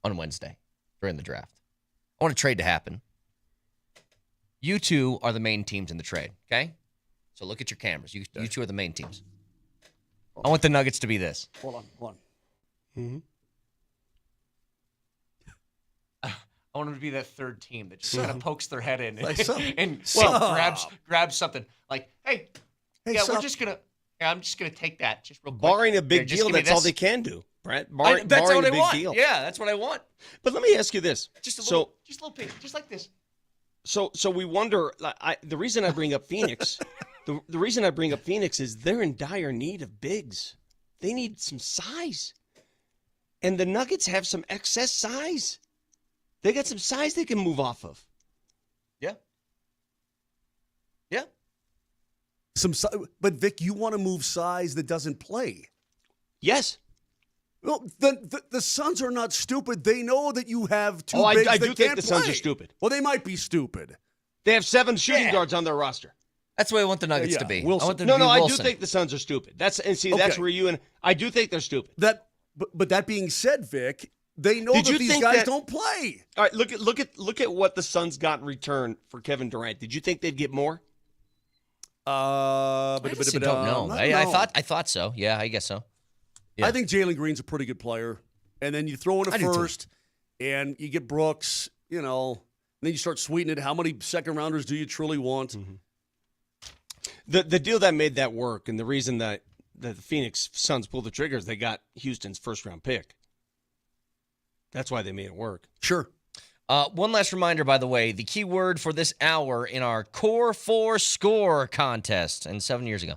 on Wednesday during the draft. I want a trade to happen. You two are the main teams in the trade, okay? So look at your cameras. You two are the main teams. I want the Nuggets to be this. Hold on. Mm-hmm. I want them to be that third team that just kind of pokes their head in and grabs something. Like, hey, yeah, I'm just gonna take that just real quick. Barring a big deal, that's all they can do, Brett. That's all a I big want. Deal. Yeah, that's what I want. But let me ask you this: just a little piece, just like this. So we wonder. The reason I bring up Phoenix, the reason I bring up Phoenix is they're in dire need of bigs. They need some size, and the Nuggets have some excess size. They got some size they can move off of. Yeah. But Vic, you want to move size that doesn't play. Yes. Well, the Suns are not stupid. They know that you have two bigs I that do think can't the Suns play. are stupid. Well, they might be stupid. They have 7 shooting guards on their roster. That's what I want the Nuggets to be. Wilson. I want them to be I Wilson. do think the Suns are stupid. That's where I do think they're stupid. But that being said, Vic, they know that these guys don't play. All right, look at what the Suns got in return for Kevin Durant. Did you think they'd get more? I don't know. I thought so. Yeah, I guess so. Yeah. I think Jalen Green's a pretty good player. And then you throw in a first, and you get Brooks, and then you start sweetening it. How many second-rounders do you truly want? Mm-hmm. The deal that made that work, and the reason that the Phoenix Suns pulled the trigger is they got Houston's first-round pick. That's why they made it work. Sure. One last reminder, by the way, the key word for this hour in our Core 4 Score contest, and 7 years ago,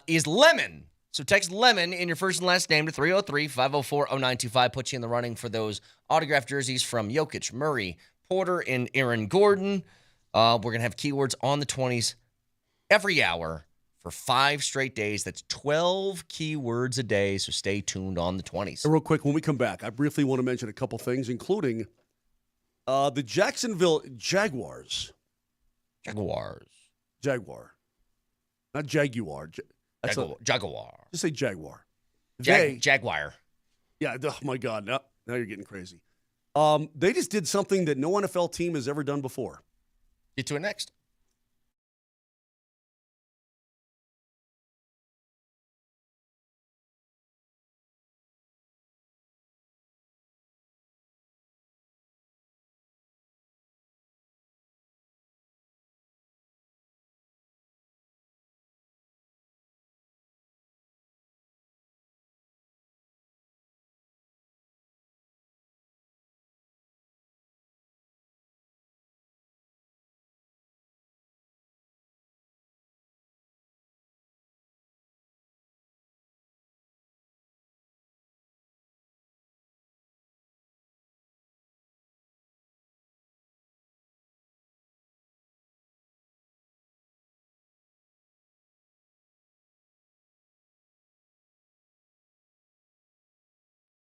is lemon. So text lemon in your first and last name to 303-504-0925. Put you in the running for those autographed jerseys from Jokic, Murray, Porter, and Aaron Gordon. We're going to have keywords on the 20s every hour for 5 straight days. That's 12 keywords a day, so stay tuned on the 20s. Real quick, when we come back, I briefly want to mention a couple things, including the Jacksonville Jaguars. Jaguar. Not Jaguar. Jaguar. Just say Jaguar. Jaguar. Yeah, oh my God. Now you're getting crazy. They just did something that no NFL team has ever done before. Get to it next.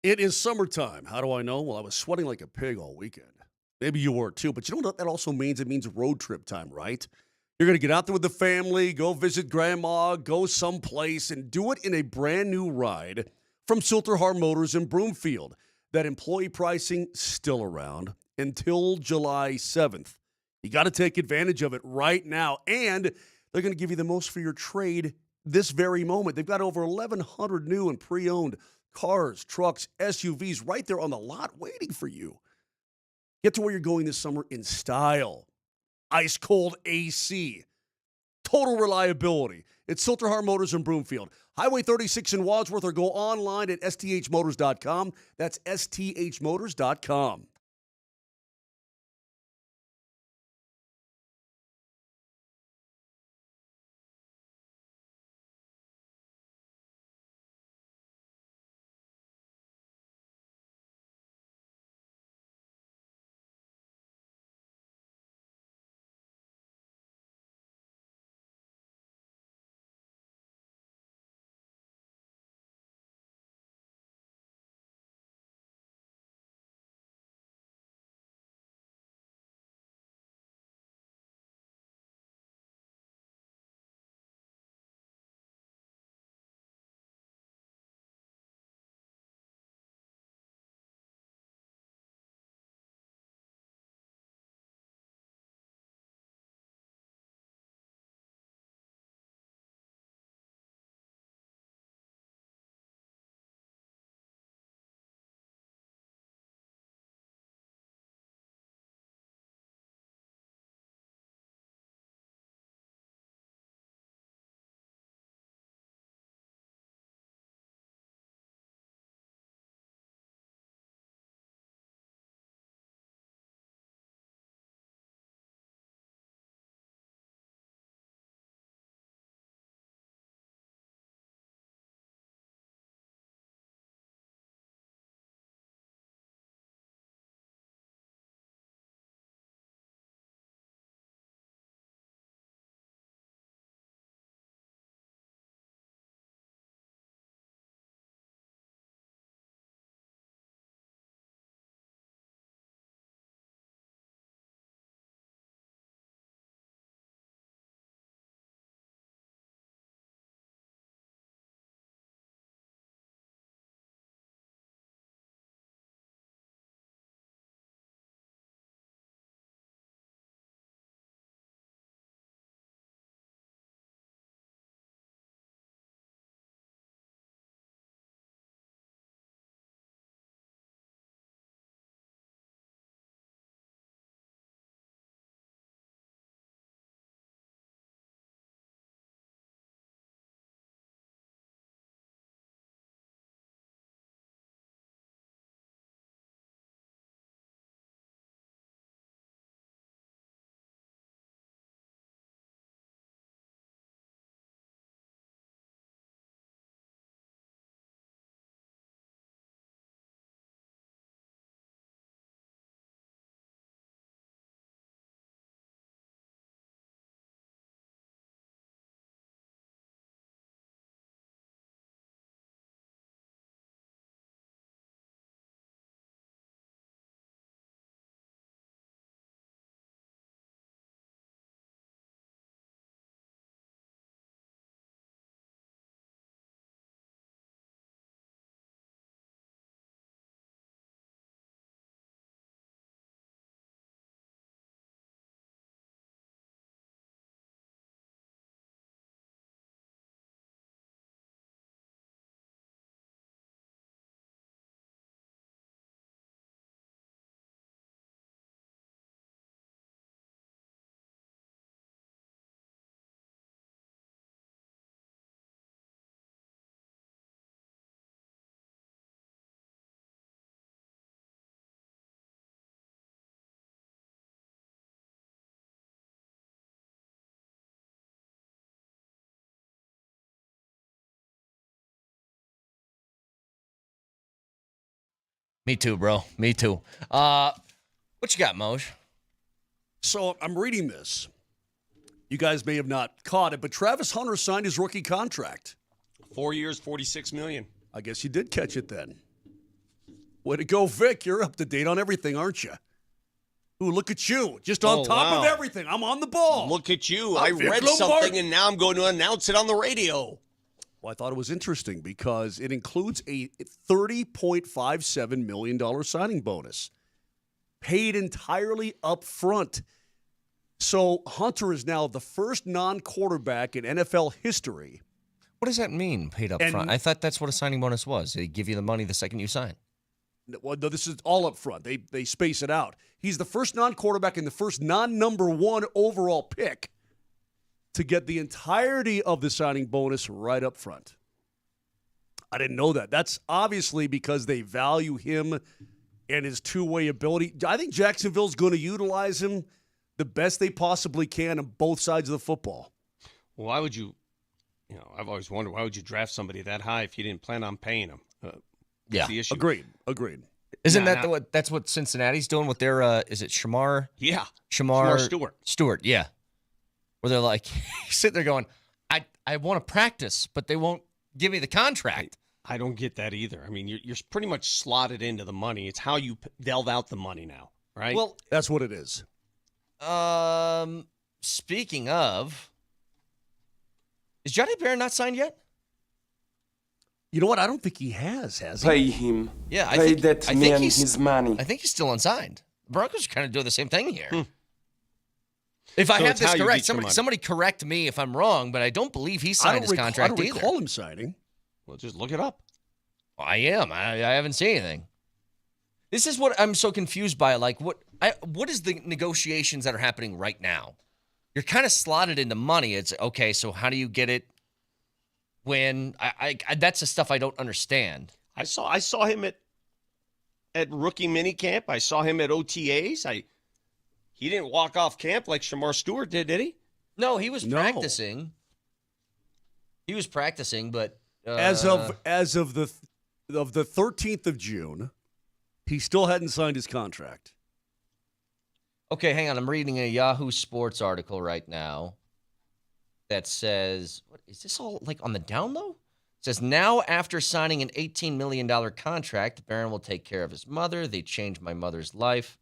It is summertime. How do I know? Well, I was sweating like a pig all weekend. Maybe you were too, but you know what that also means? It means road trip time, right? You're going to get out there with the family, go visit grandma, go someplace, and do it in a brand new ride from Silterhar Motors in Broomfield. That employee pricing still around until July 7th. You got to take advantage of it right now, and they're going to give you the most for your trade this very moment. They've got over 1,100 new and pre-owned cars, trucks, SUVs right there on the lot waiting for you. Get to where you're going this summer in style. Ice cold AC. Total reliability. It's Silterhar Motors in Broomfield. Highway 36 in Wadsworth, or go online at sthmotors.com. That's sthmotors.com. Me too, bro. Me too. What you got, Moj? So I'm reading this. You guys may have not caught it, but Travis Hunter signed his rookie contract. 4 years, $46 million. I guess you did catch it then. Way to go, Vic. You're up to date on everything, aren't you? Ooh, look at you. Just on top of everything. I'm on the ball. Look at you. I read something, and now I'm going to announce it on the radio. Well, I thought it was interesting because it includes a $30.57 million signing bonus paid entirely up front. So Hunter is now the first non-quarterback in NFL history. What does that mean, paid up front? I thought that's what a signing bonus was. They give you the money the second you sign. Well, no, this is all up front. They space it out. He's the first non-quarterback and the first non-number one overall pick to get the entirety of the signing bonus right up front. I didn't know that. That's obviously because they value him and his two-way ability. I think Jacksonville's going to utilize him the best they possibly can on both sides of the football. Well, why would you, I've always wondered, why would you draft somebody that high if you didn't plan on paying him? Yeah, the issue. Agreed. Isn't that's what Cincinnati's doing with their, is it Shamar? Yeah. Shamar Stewart, yeah. Where they're like, sitting there going, I want to practice, but they won't give me the contract. I don't get that either. I mean, you're pretty much slotted into the money. It's how you delve out the money now, right? Well, that's what it is. Speaking of, is Johnny Bear not signed yet? You know what? I don't think he has he? Pay him. Yeah, I Pay think that man his money. I think he's still unsigned. The Broncos are kind of doing the same thing here. If I So have it's this how you correct, beat your money. somebody correct me if I'm wrong, but I don't believe he signed his contract either. I don't either. recall him signing. Well, just look it up. Well, I am. I haven't seen anything. This is what I'm so confused by. Like, what is the negotiations that are happening right now? You're kind of slotted into money. It's okay. So how do you get it? When I that's the stuff I don't understand. I saw him at rookie minicamp. I saw him at OTAs. He didn't walk off camp like Shamar Stewart did he? No, he was practicing. He was practicing, but as of the 13th of June, he still hadn't signed his contract. Okay, hang on. I'm reading a Yahoo Sports article right now that says, what is this all like on the down low? It says, now after signing an $18 million contract, Barron will take care of his mother. They changed my mother's life.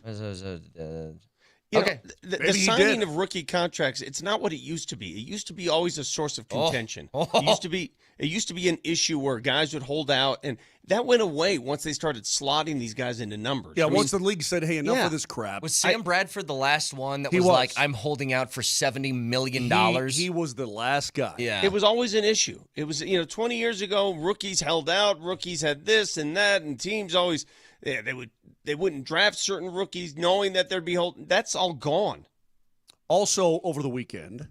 Okay. The signing of rookie contracts, it's not what it used to be. It used to be always a source of contention. It used to be an issue where guys would hold out, and that went away once they started slotting these guys into numbers. Yeah, once the league said, hey, enough of this crap. Was Sam Bradford the last one that was like, I'm holding out for $70 million? He was the last guy. Yeah. It was always an issue. It was, 20 years ago, rookies held out, rookies had this and that, and teams always, they wouldn't draft certain rookies knowing that they'd be holding. That's all gone. Also, over the weekend,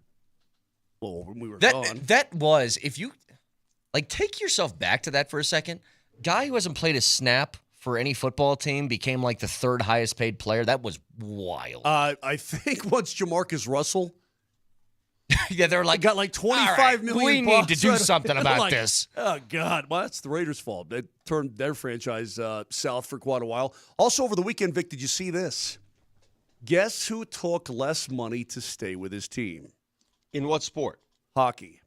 when we were gone. That was, if you, take yourself back to that for a second. Guy who hasn't played a snap for any football team became like the third highest paid player. That was wild. I think once Jamarcus Russell. Yeah, they're like, got like $25 million. We need to do something about this. Oh, God. Well, that's the Raiders' fault. They turned their franchise south for quite a while. Also, over the weekend, Vic, did you see this? Guess who took less money to stay with his team? In what sport? Hockey.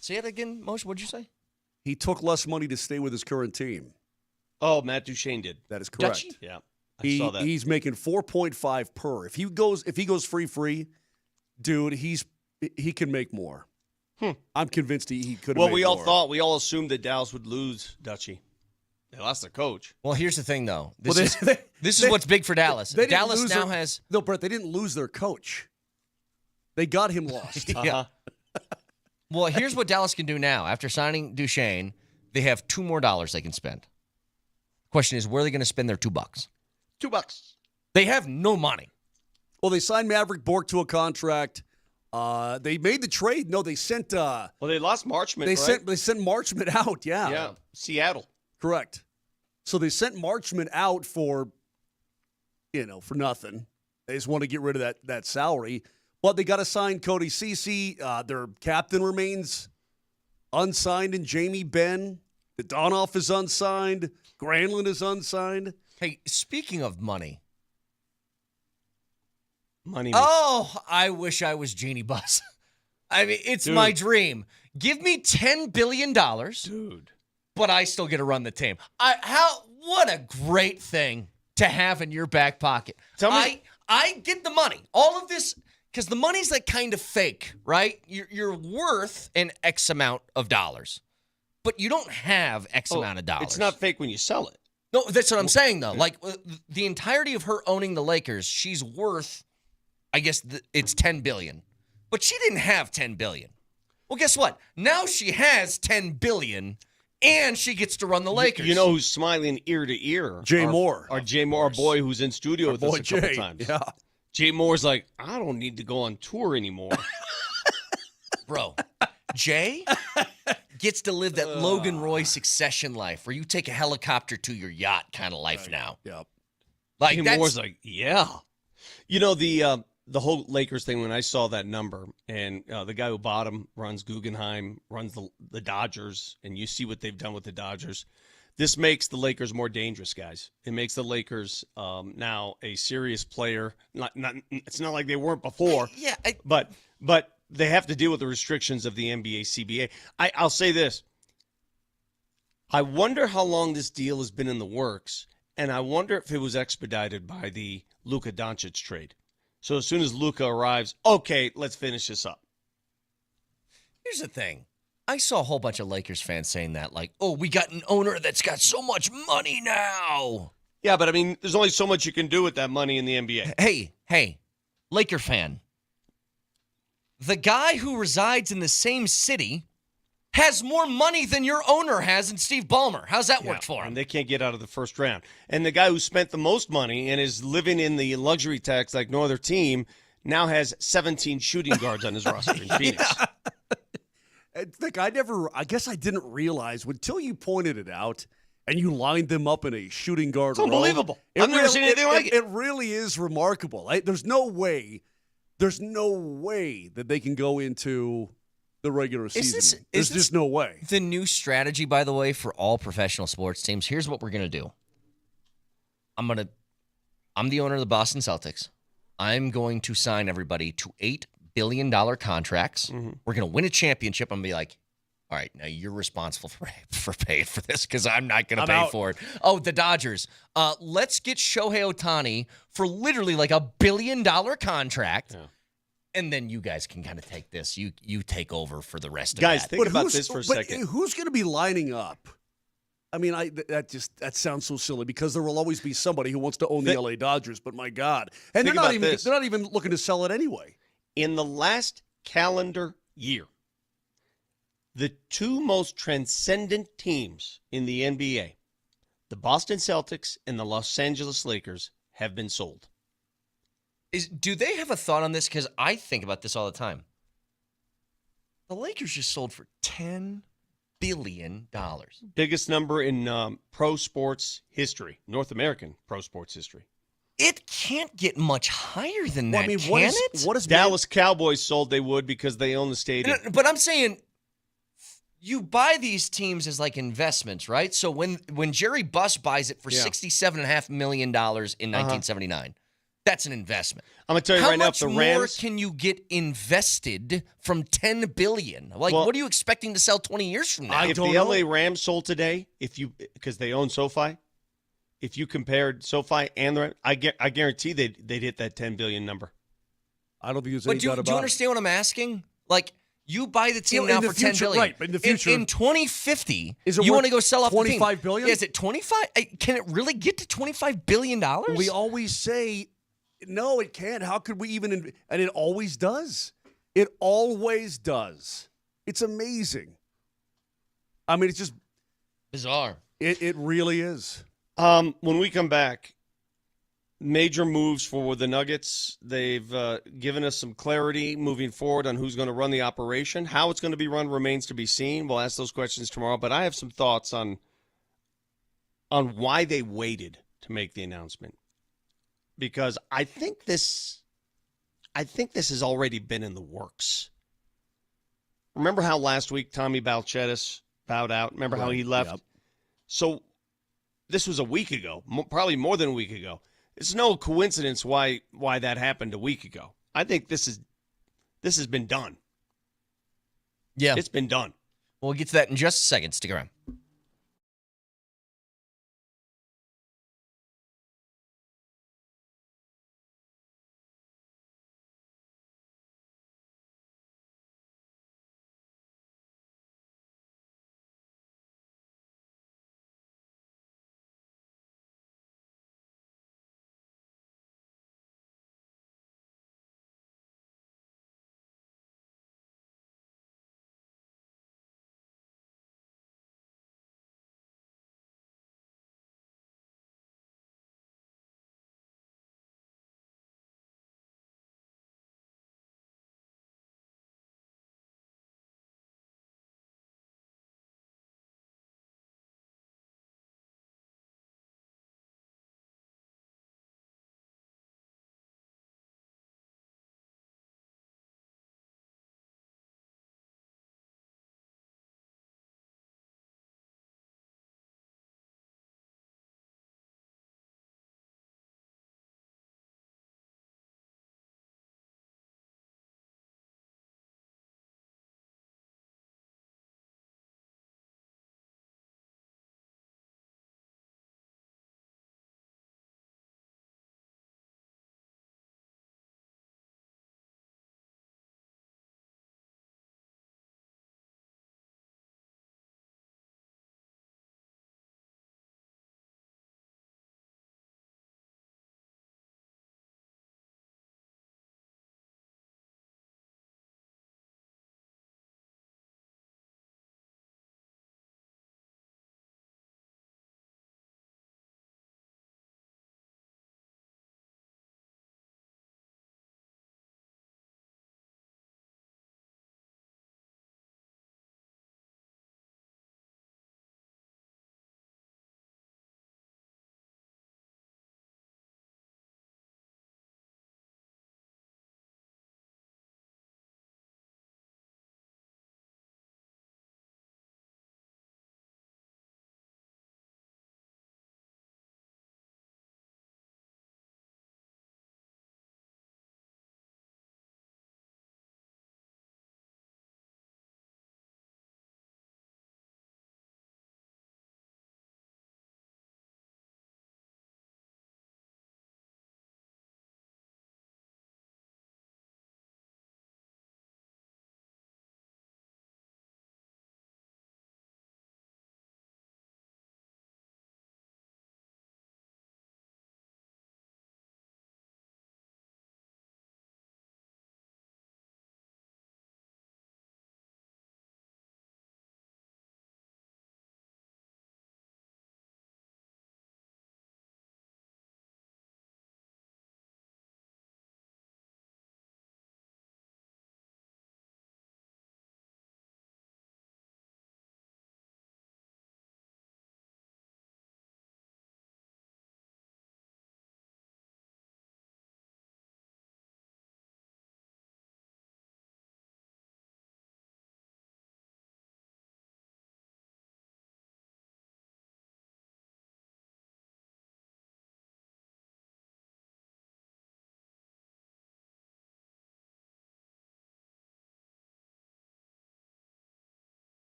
Say it again, Moser. What'd you say? He took less money to stay with his current team. Oh, Matt Duchene did. That is correct. Dutchie? Yeah. I saw that. He's making 4.5 per. If he goes free, dude, he can make more. I'm convinced he could. Well, we all assumed that Dallas would lose Dutchie. They lost their coach. Well, here's the thing, though. This is what's big for Dallas. Dallas now has no, Brett. They didn't lose their coach. They got him lost. Yeah. Well, here's what Dallas can do now. After signing Duchene, they have $2 more they can spend. Question is, where are they going to spend their $2? $2. They have no money. Well, they signed Maverick Bork to a contract. They made the trade. No, they sent. Well, they lost Marchment. They sent Marchment out. Yeah. Yeah. Seattle. Correct. So they sent Marchment out for nothing. They just want to get rid of that salary. But they got to sign Cody Cece. Their captain remains unsigned, and Jamie Benn. The Donoff is unsigned. Granlund is unsigned. Hey, speaking of money. Money. Oh, I wish I was Jeannie Buss. I mean, it's my dream. Give me $10 billion. Dude. but I still get to run the team. What a great thing to have in your back pocket. I get the money. All of this, because the money's like kind of fake, right? You're worth an X amount of dollars, but you don't have X amount of dollars. It's not fake when you sell it. No, that's what I'm saying, though. Like, the entirety of her owning the Lakers, she's worth, I guess, it's $10 billion. But she didn't have $10 billion. Well, guess what? Now she has $10 billion, and she gets to run the Lakers. You know who's smiling ear to ear? Jay Moore. Our Jay Moore, our boy who's in studio with us a couple times. Yeah. Jay Moore's like, I don't need to go on tour anymore. Bro, Jay gets to live that Logan Roy Succession life where you take a helicopter to your yacht kind of life now. Yep. Like, Jay Moore's like, yeah. You know, the whole Lakers thing, when I saw that number, and the guy who bought him runs Guggenheim, runs the Dodgers, and you see what they've done with the Dodgers. This makes the Lakers more dangerous, guys. It makes the Lakers now a serious player. It's not like they weren't before. Yeah. But they have to deal with the restrictions of the NBA CBA. I'll say this. I wonder how long this deal has been in the works, and I wonder if it was expedited by the Luka Doncic trade. So as soon as Luka arrives, okay, let's finish this up. Here's the thing. I saw a whole bunch of Lakers fans saying that, like, oh, we got an owner that's got so much money now. Yeah, but I mean, there's only so much you can do with that money in the NBA. Hey, Laker fan. The guy who resides in the same city has more money than your owner has in Steve Ballmer. How's that work for him? And they can't get out of the first round. And the guy who spent the most money and is living in the luxury tax like no other team now has 17 shooting guards on his roster in Phoenix. Yeah. Like, I guess I didn't realize until you pointed it out and you lined them up in a shooting guard row. It's unbelievable. I've never seen anything like it. It really is remarkable. There's no way that they can go into the regular season. There's just no way. The new strategy, by the way, for all professional sports teams, here's what we're going to do. I'm the owner of the Boston Celtics. I'm going to sign everybody to $8 billion contracts. Mm-hmm. We're going to win a championship. I'm going to be like, all right, now you're responsible for paying for this because I'm not going to pay for it. Oh, the Dodgers. Let's get Shohei Ohtani for literally like $1 billion contract. Yeah. And then you guys can kind of take this. You take over for the rest of guys, that. think about this for a second. Who's going to be lining up? I mean, that sounds so silly because there will always be somebody who wants to own the LA Dodgers. But my God, and they're not even looking to sell it anyway. In the last calendar year, the two most transcendent teams in the NBA, the Boston Celtics and the Los Angeles Lakers, have been sold. Do they have a thought on this? Because I think about this all the time. The Lakers just sold for $10 billion. Biggest number in pro sports history, North American pro sports history. It can't get much higher than that, what is Dallas Cowboys sold they would because they own the stadium. But I'm saying you buy these teams as like investments, right? So when Jerry Buss buys it for $67.5 million in 1979, that's an investment. I'm going to tell you right now, if the Rams... How much more can you get invested from $10 billion? Like, what are you expecting to sell 20 years from now? If the LA Rams sold today, because they own SoFi, if you compared SoFi and the Rams, I guarantee they'd hit that $10 billion number. I don't think there's any doubt about it. Do you understand what I'm asking? Like, you buy the team now for $10 billion. Right, but in the future. In 2050, you want to go sell off the team. $25 billion? Yeah, is it 25? Can it really get to $25 billion? We always say... No, it can't. How could we even? And it always does. It always does. It's amazing. I mean, it's just bizarre. It really is. When we come back, major moves for the Nuggets. They've given us some clarity moving forward on who's going to run the operation. How it's going to be run remains to be seen. We'll ask those questions tomorrow. But I have some thoughts on why they waited to make the announcement. Because I think this has already been in the works. Remember how last week Tommy Balcetis bowed out? Remember how he left? Yep. So this was a week ago, probably more than a week ago. It's no coincidence why that happened a week ago. I think this has been done. Yeah. It's been done. We'll get to that in just a second. Stick around.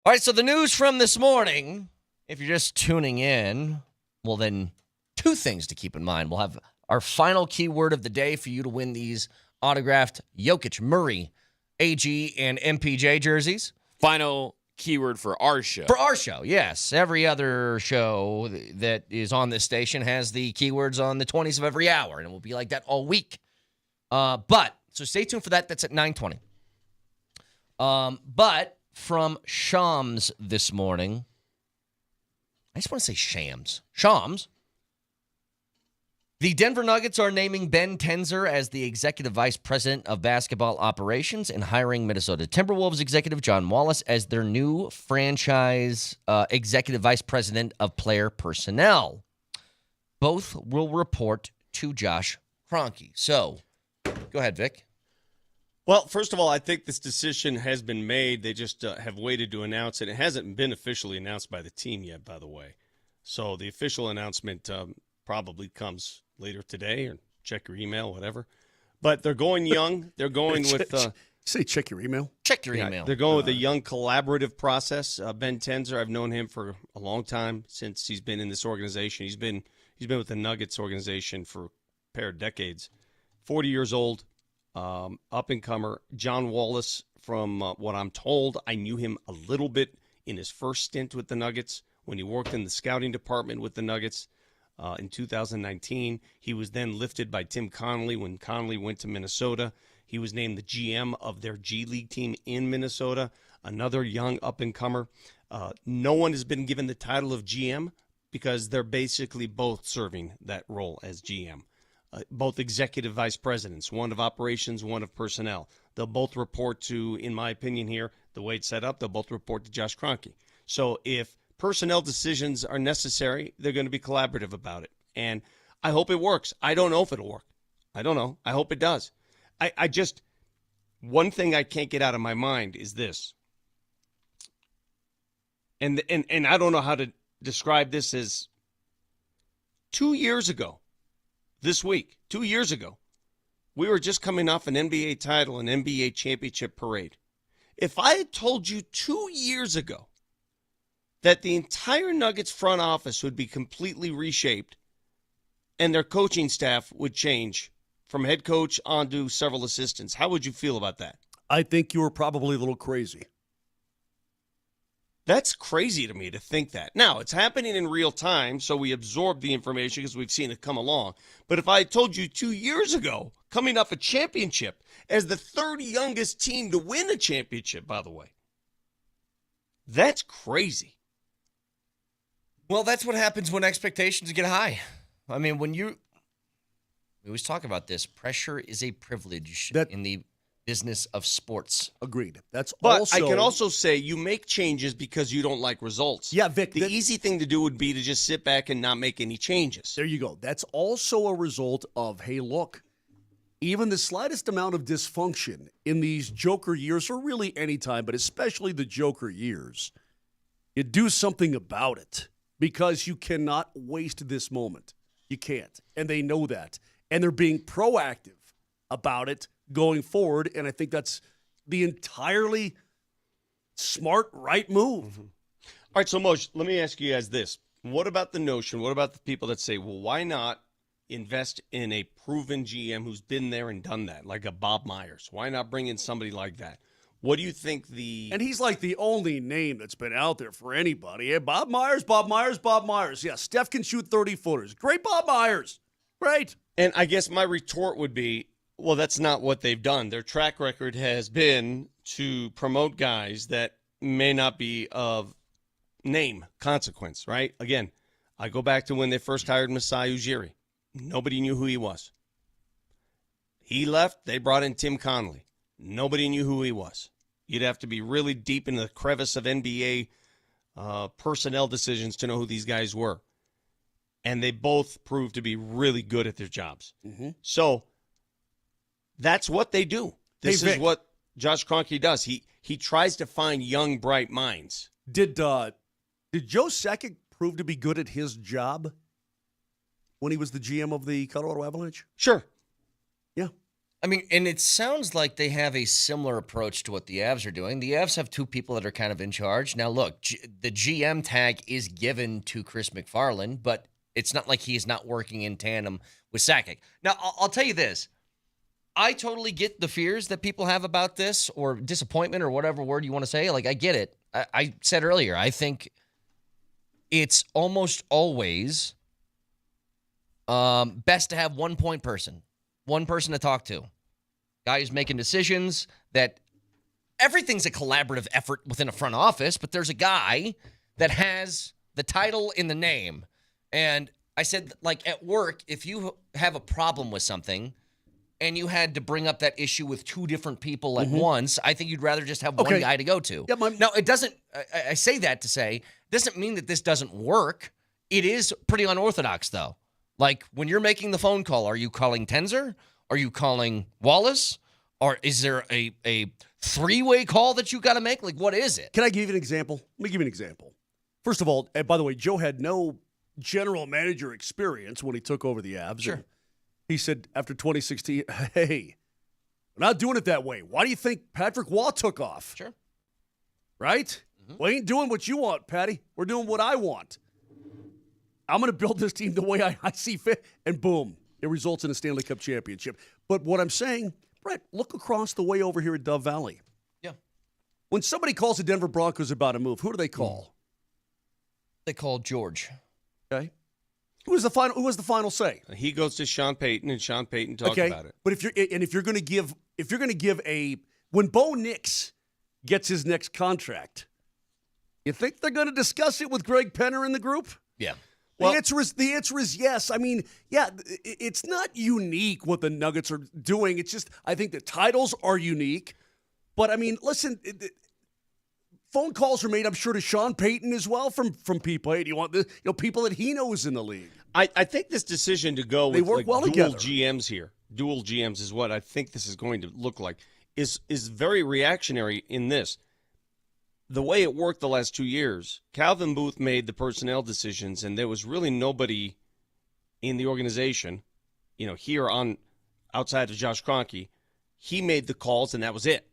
All right, so the news from this morning, if you're just tuning in, well, then two things to keep in mind. We'll have our final keyword of the day for you to win these autographed Jokic, Murray, AG, and MPJ jerseys. Final keyword for our show. For our show, yes. Every other show that is on this station has the keywords on the 20s of every hour, and it will be like that all week. So stay tuned for that. That's at 9:20. But from Shams this morning, I just want to say Shams. Shams. The Denver Nuggets are naming Ben Tenzer as the Executive Vice President of Basketball Operations and hiring Minnesota Timberwolves executive John Wallace as their new franchise Executive Vice President of Player Personnel. Both will report to Josh Kroenke. So, go ahead, Vic. Well, first of all, I think this decision has been made. They just have waited to announce it. It hasn't been officially announced by the team yet, by the way. So the official announcement probably comes later today, or check your email, whatever. But they're going young. They're going with say check your email. Check your email. They're going with a young collaborative process. Ben Tenzer, I've known him for a long time since he's been in this organization. He's been with the Nuggets organization for a pair of decades. 40 years old, up and comer. John Wallace, from what I'm told, I knew him a little bit in his first stint with the Nuggets when he worked in the scouting department with the Nuggets. In 2019. He was then lifted by Tim Connolly when Connolly went to Minnesota. He was named the GM of their G League team in Minnesota, another young up-and-comer. No one has been given the title of GM because they're basically both serving that role as GM. Both executive vice presidents, one of operations, one of personnel. They'll both report to, in my opinion here, the way it's set up, they'll both report to Josh Kroenke. So if personnel decisions are necessary, they're going to be collaborative about it. And I hope it works. I don't know if it'll work. I don't know. I hope it does. I just, one thing I can't get out of my mind is this. And I don't know how to describe this as 2 years ago, this week, 2 years ago, we were just coming off an NBA title, an NBA championship parade. If I had told you 2 years ago that the entire Nuggets front office would be completely reshaped and their coaching staff would change from head coach on to several assistants, how would you feel about that? I think you were probably a little crazy. That's crazy to me to think that. Now, it's happening in real time, so we absorb the information because we've seen it come along. But if I had told you 2 years ago, coming off a championship, as the third youngest team to win a championship, by the way, that's crazy. Well, that's what happens when expectations get high. I mean, we always talk about this. Pressure is a privilege in the business of sports. Agreed. But I can also say you make changes because you don't like results. Yeah, Vic. The easy thing to do would be to just sit back and not make any changes. There you go. That's also a result of, hey, look, even the slightest amount of dysfunction in these Joker years, or really any time, but especially the Joker years, you do something about it. Because you cannot waste this moment. You can't. And they know that. And they're being proactive about it going forward. And I think that's the entirely smart, right move. Mm-hmm. All right, so Moj, let me ask you guys this. What about the notion, what about the people that say, well, why not invest in a proven GM who's been there and done that, like a Bob Myers? Why not bring in somebody like that? What do you think And he's like the only name that's been out there for anybody. Yeah, Bob Myers. Yeah, Steph can shoot 30-footers. Great Bob Myers. Great. And I guess my retort would be, well, that's not what they've done. Their track record has been to promote guys that may not be of name consequence, right? Again, I go back to when they first hired Masai Ujiri. Nobody knew who he was. He left. They brought in Tim Connolly. Nobody knew who he was. You'd have to be really deep in the crevice of NBA personnel decisions to know who these guys were. And they both proved to be really good at their jobs. Mm-hmm. So that's what they do. This is what Josh Kroenke does. He tries to find young, bright minds. Did Joe Sakic prove to be good at his job when he was the GM of the Colorado Avalanche? Sure. Yeah. I mean, and it sounds like they have a similar approach to what the Avs are doing. The Avs have two people that are kind of in charge. Now, look, the GM tag is given to Chris McFarland, but it's not like he's not working in tandem with Sakic. Now, I'll tell you this. I totally get the fears that people have about this, or disappointment, or whatever word you want to say. Like, I get it. I said earlier, I think it's almost always best to have one person to talk to. Guy who's making decisions, that everything's a collaborative effort within a front office, but there's a guy that has the title in the name. And I said, like, at work, if you have a problem with something and you had to bring up that issue with two different people at once, I think you'd rather just have one guy to go to. Yeah, now, it doesn't, I say that to say, doesn't mean that this doesn't work. It is pretty unorthodox, though. Like, when you're making the phone call, are you calling Tenzer? Are you calling Wallace? Or is there a three-way call that you got to make? Like, what is it? Can I give you an example? Let me give you an example. First of all, and by the way, Joe had no general manager experience when he took over the Avs. Sure. He said after 2016, hey, we're not doing it that way. Why do you think Patrick Waugh took off? Sure. Right? We ain't doing what you want, Patty. We're doing what I want. I'm going to build this team the way I see fit, and boom, it results in a Stanley Cup championship. But what I'm saying, Brett, look across the way over here at Dove Valley. Yeah. When somebody calls the Denver Broncos about a move, who do they call? They call George. Okay. Who was the final say? He goes to Sean Payton, and Sean Payton talks about it. But if you're going to give when Bo Nix gets his next contract, you think they're going to discuss it with Greg Penner in the group? Yeah. Well, the answer is yes. I mean, yeah, it's not unique what the Nuggets are doing. It's just I think the titles are unique. But I mean, listen, phone calls are made, I'm sure, to Sean Payton as well from people. Hey, do you want the people that he knows in the league? I think this decision to go with work well dual together. GMs here, dual GMs is what I think this is going to look like, is very reactionary in this. The way it worked the last 2 years, Calvin Booth made the personnel decisions, and there was really nobody in the organization, here on outside of Josh Kroenke. He made the calls, and that was it.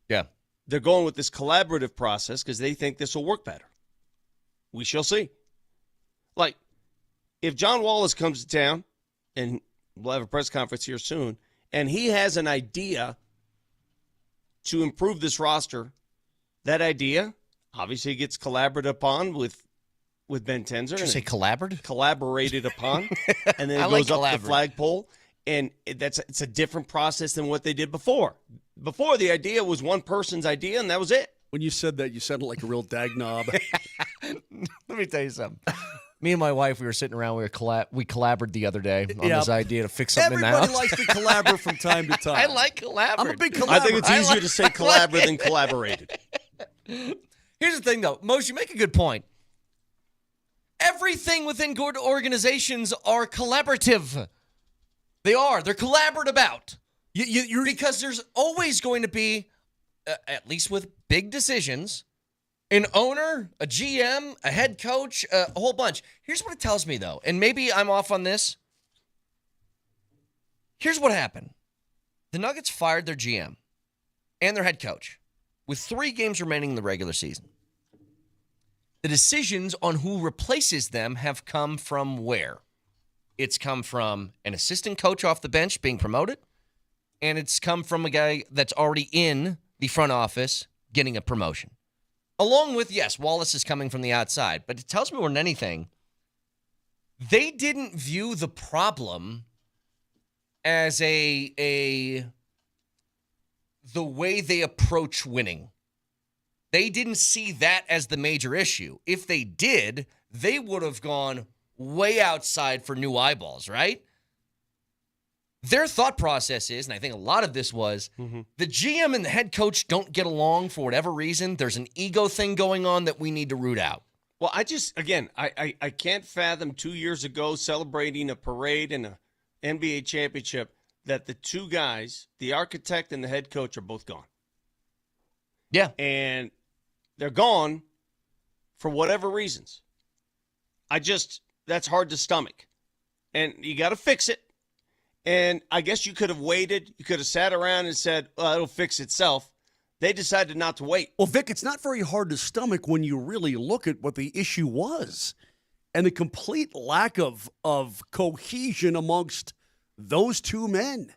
Yeah. They're going with this collaborative process because they think this will work better. We shall see. Like, if John Wallace comes to town, and we'll have a press conference here soon, and he has an idea to improve this roster, that idea obviously gets collaborated upon with Ben Tenzer. Did you say collaborated? Collaborated upon. And then it goes up the flagpole. And it's a different process than what they did before. Before, the idea was one person's idea, and that was it. When you said that, you sounded like a real dagnob. Let me tell you something. Me and my wife, we were sitting around. We collaborated the other day on this idea to fix something in the house. Everybody likes to collaborate from time to time. I like collaborate. I'm a big collaborator. I think it's easier to say collaborate than collaborated. Here's the thing, though. Mose, you make a good point. Everything within good organizations are collaborative. They're collaborative about. Because there's always going to be, at least with big decisions, an owner, a GM, a head coach, a whole bunch. Here's what it tells me, though, and maybe I'm off on this. Here's what happened. The Nuggets fired their GM and their head coach with 3 games remaining in the regular season. The decisions on who replaces them have come from where? It's come from an assistant coach off the bench being promoted, and it's come from a guy that's already in the front office getting a promotion. Along with, yes, Wallace is coming from the outside, but it tells me more than anything, they didn't view the problem as the way they approach winning. They didn't see that as the major issue. If they did, they would have gone way outside for new eyeballs, right? Their thought process is, and I think a lot of this was, the GM and the head coach don't get along for whatever reason. There's an ego thing going on that we need to root out. Well, I can't fathom 2 years ago celebrating a parade and an NBA championship that the two guys, the architect and the head coach, are both gone. Yeah. And they're gone for whatever reasons. That's hard to stomach. And you got to fix it. And I guess you could have waited. You could have sat around and said, well, it'll fix itself. They decided not to wait. Well, Vic, it's not very hard to stomach when you really look at what the issue was and the complete lack of cohesion amongst those two men.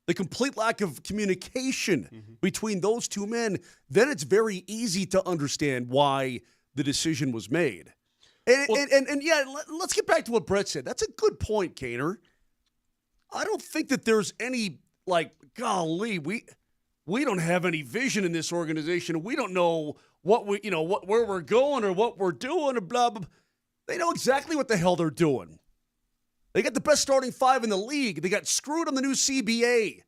The complete lack of communication between those two men. Then it's very easy to understand why the decision was made. And yeah, let's get back to what Brett said. That's a good point, Kaner. I don't think that there's any, golly, we don't have any vision in this organization. We don't know where we're going or what we're doing or blah, blah, blah. They know exactly what the hell they're doing. They got the best starting five in the league. They got screwed on the new CBA.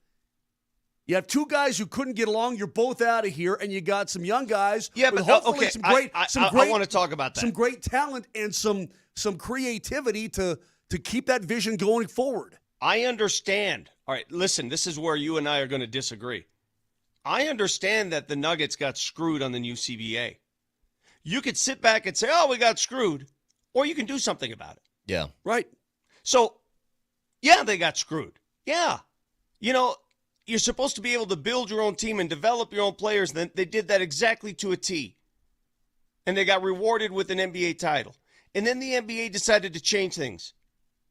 You have two guys who couldn't get along. You're both out of here, and you got some young guys. Yeah, but hopefully okay, I want to talk about that. Some great talent and some creativity to keep that vision going forward. I understand. All right, listen, this is where you and I are going to disagree. I understand that the Nuggets got screwed on the new CBA. You could sit back and say, oh, we got screwed, or you can do something about it. Yeah. Right. So, yeah, they got screwed. Yeah. You're supposed to be able to build your own team and develop your own players. Then they did that exactly to a T. And they got rewarded with an NBA title. And then the NBA decided to change things.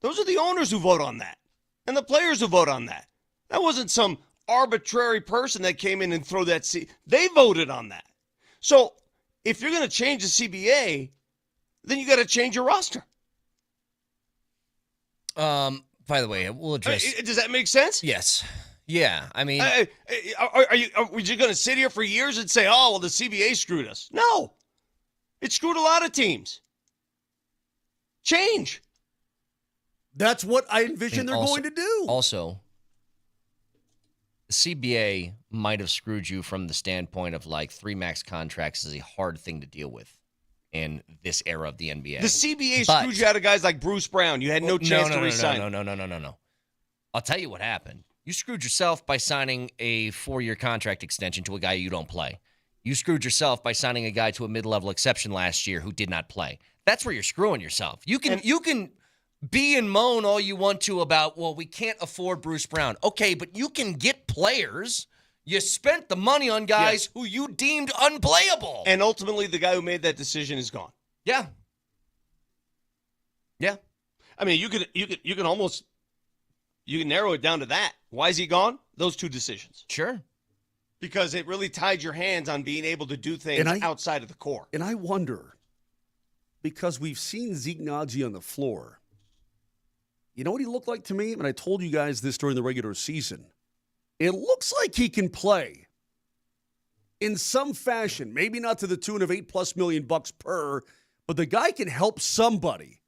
Those are the owners who vote on that. And the players who vote on that. That wasn't some arbitrary person that came in and threw that. They voted on that. So if you're going to change the CBA, then you got to change your roster. By the way, we'll address. Does that make sense? Yes. Yeah. I mean, are you going to sit here for years and say, "Oh, well, the CBA screwed us"? No, it screwed a lot of teams. Change. That's what I envision they're going to do. Also, the CBA might have screwed you from the standpoint of 3 max contracts is a hard thing to deal with in this era of the NBA. The CBA screwed you out of guys like Bruce Brown. You had no chance to resign. No. I'll tell you what happened. You screwed yourself by signing a 4-year contract extension to a guy you don't play. You screwed yourself by signing a guy to a mid-level exception last year who did not play. That's where you're screwing yourself. You can be and moan all you want to about, well, we can't afford Bruce Brown. Okay, but you can get players. You spent the money on guys who you deemed unplayable. And ultimately, the guy who made that decision is gone. Yeah. Yeah. I mean, you can almost narrow it down to that. Why is he gone? Those two decisions. Sure. Because it really tied your hands on being able to do things outside of the core. And I wonder, because we've seen Zeke Naji on the floor, you know what he looked like to me? And I told you guys this during the regular season. It looks like he can play in some fashion, maybe not to the tune of $8+ million per, but the guy can help somebody.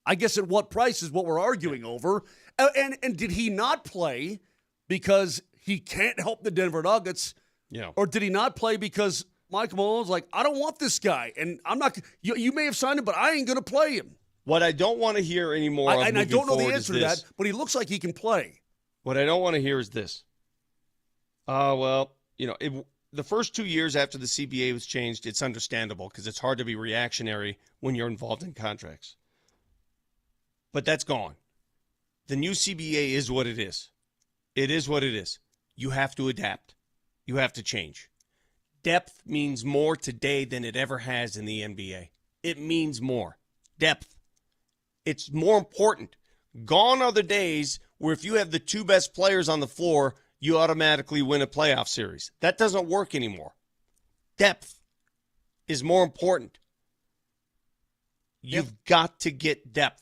I guess at what price is what we're arguing over. And did he not play because he can't help the Denver Nuggets? Yeah. Or did he not play because Michael Malone's like, I don't want this guy, and I'm not. You may have signed him, but I ain't going to play him. What I don't want to hear anymore, and I don't know the answer to that, but he looks like he can play. What I don't want to hear is this. The first 2 years after the CBA was changed, it's understandable because it's hard to be reactionary when you're involved in contracts. But that's gone. The new CBA is what it is. It is what it is. You have to adapt. You have to change. Depth means more today than it ever has in the NBA. It means more. Depth. It's more important. Gone are the days where if you have the two best players on the floor, you automatically win a playoff series. That doesn't work anymore. Depth is more important. You've got to get depth.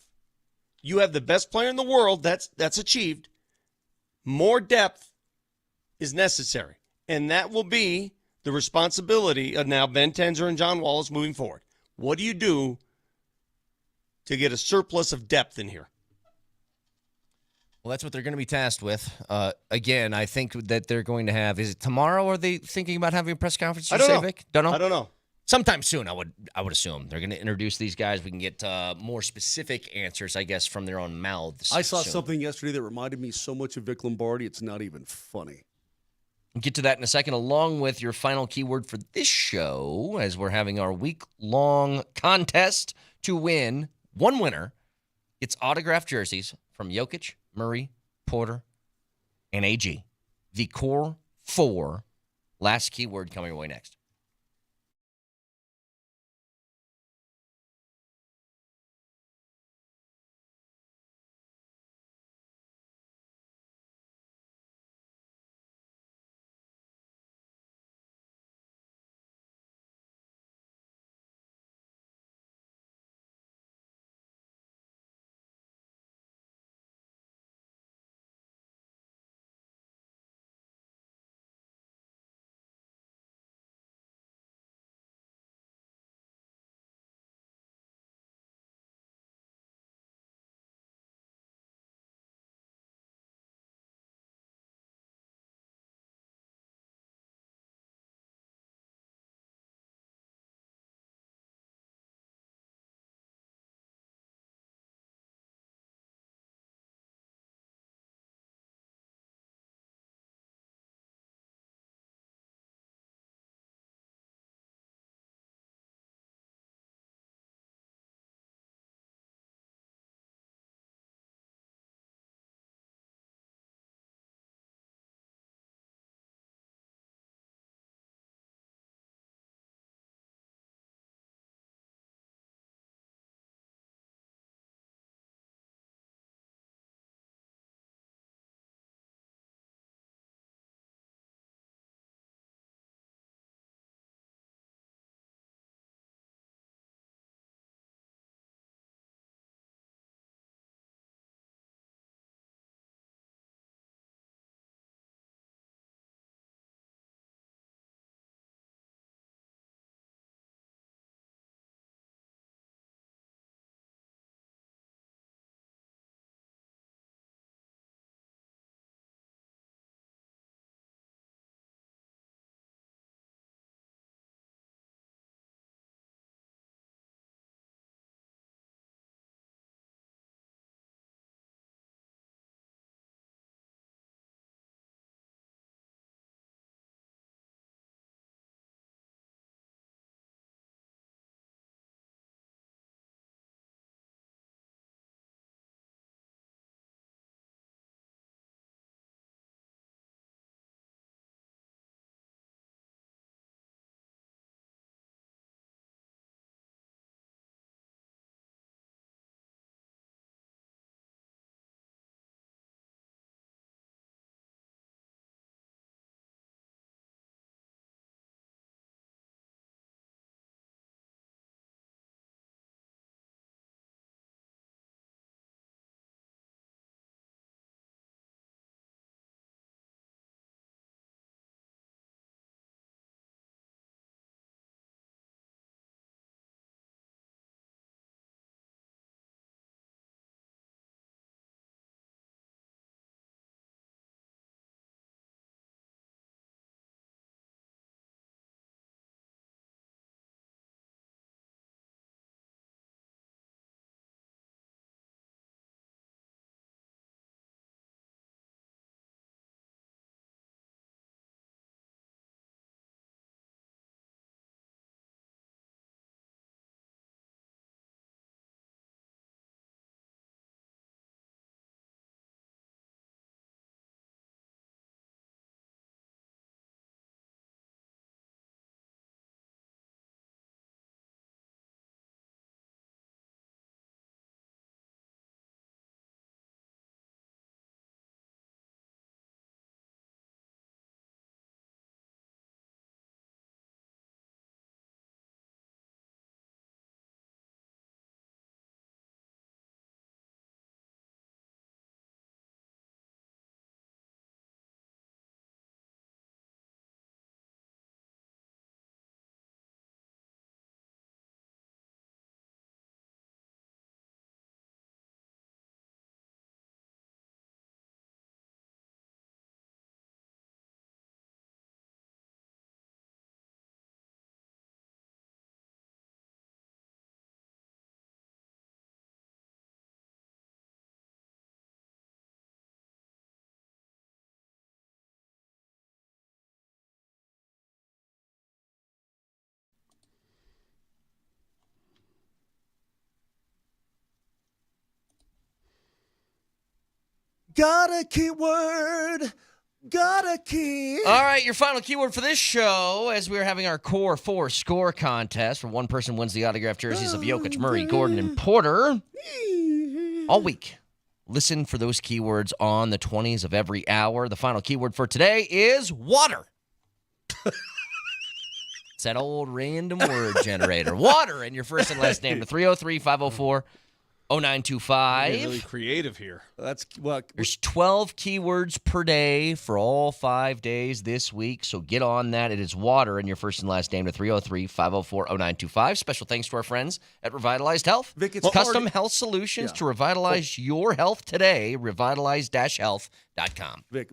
You have the best player in the world. That's achieved. More depth is necessary. And that will be the responsibility of now Ben Tenzer and John Wallace moving forward. What do you do to get a surplus of depth in here? Well, that's what they're going to be tasked with. Again, I think that they're going to have. Is it tomorrow? Are they thinking about having a press conference? I don't know. Vic? Don't know. I don't know. Sometime soon, I would assume they're going to introduce these guys. We can get more specific answers, I guess, from their own mouths. I saw something yesterday that reminded me so much of Vic Lombardi. It's not even funny. We'll get to that in a second, along with your final keyword for this show, as we're having our week-long contest to win. One winner gets autographed jerseys from Jokic, Murray, Porter, and AG. The core four. Last keyword coming away next. Got a keyword. Got a key. All right, your final keyword for this show, as we're having our Core 4 score contest, where one person wins the autographed jerseys of Jokic, Murray, Gordon, and Porter. All week, listen for those keywords on the 20s of every hour. The final keyword for today is water. It's that old random word generator. Water, and your first and last name to 303-504-0925. Really creative here. That's what. There's 12 keywords per day for all 5 days this week, so get on that. It is water, and your first and last name to 303-504-0925. Special thanks to our friends at Revitalized Health. Vic, it's Custom health solutions to revitalize your health today. Revitalize-health.com. Vic.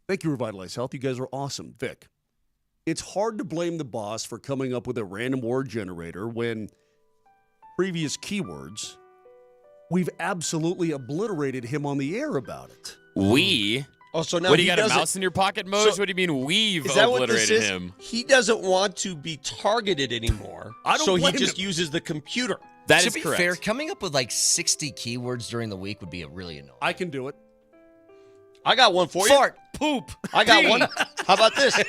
Thank you, Revitalized Health. You guys are awesome. Vic, it's hard to blame the boss for coming up with a random word generator when previous keywords, we've absolutely obliterated him on the air about it. We? Oh, so now what, do you got a mouse in your pocket, Moser? What do you mean we've obliterated him? He doesn't want to be targeted anymore, so he just uses the computer. That to is be correct. fair, coming up with like 60 keywords during the week would be really annoying. I can do it. I got one for you. Fart, poop. I got one. How about this?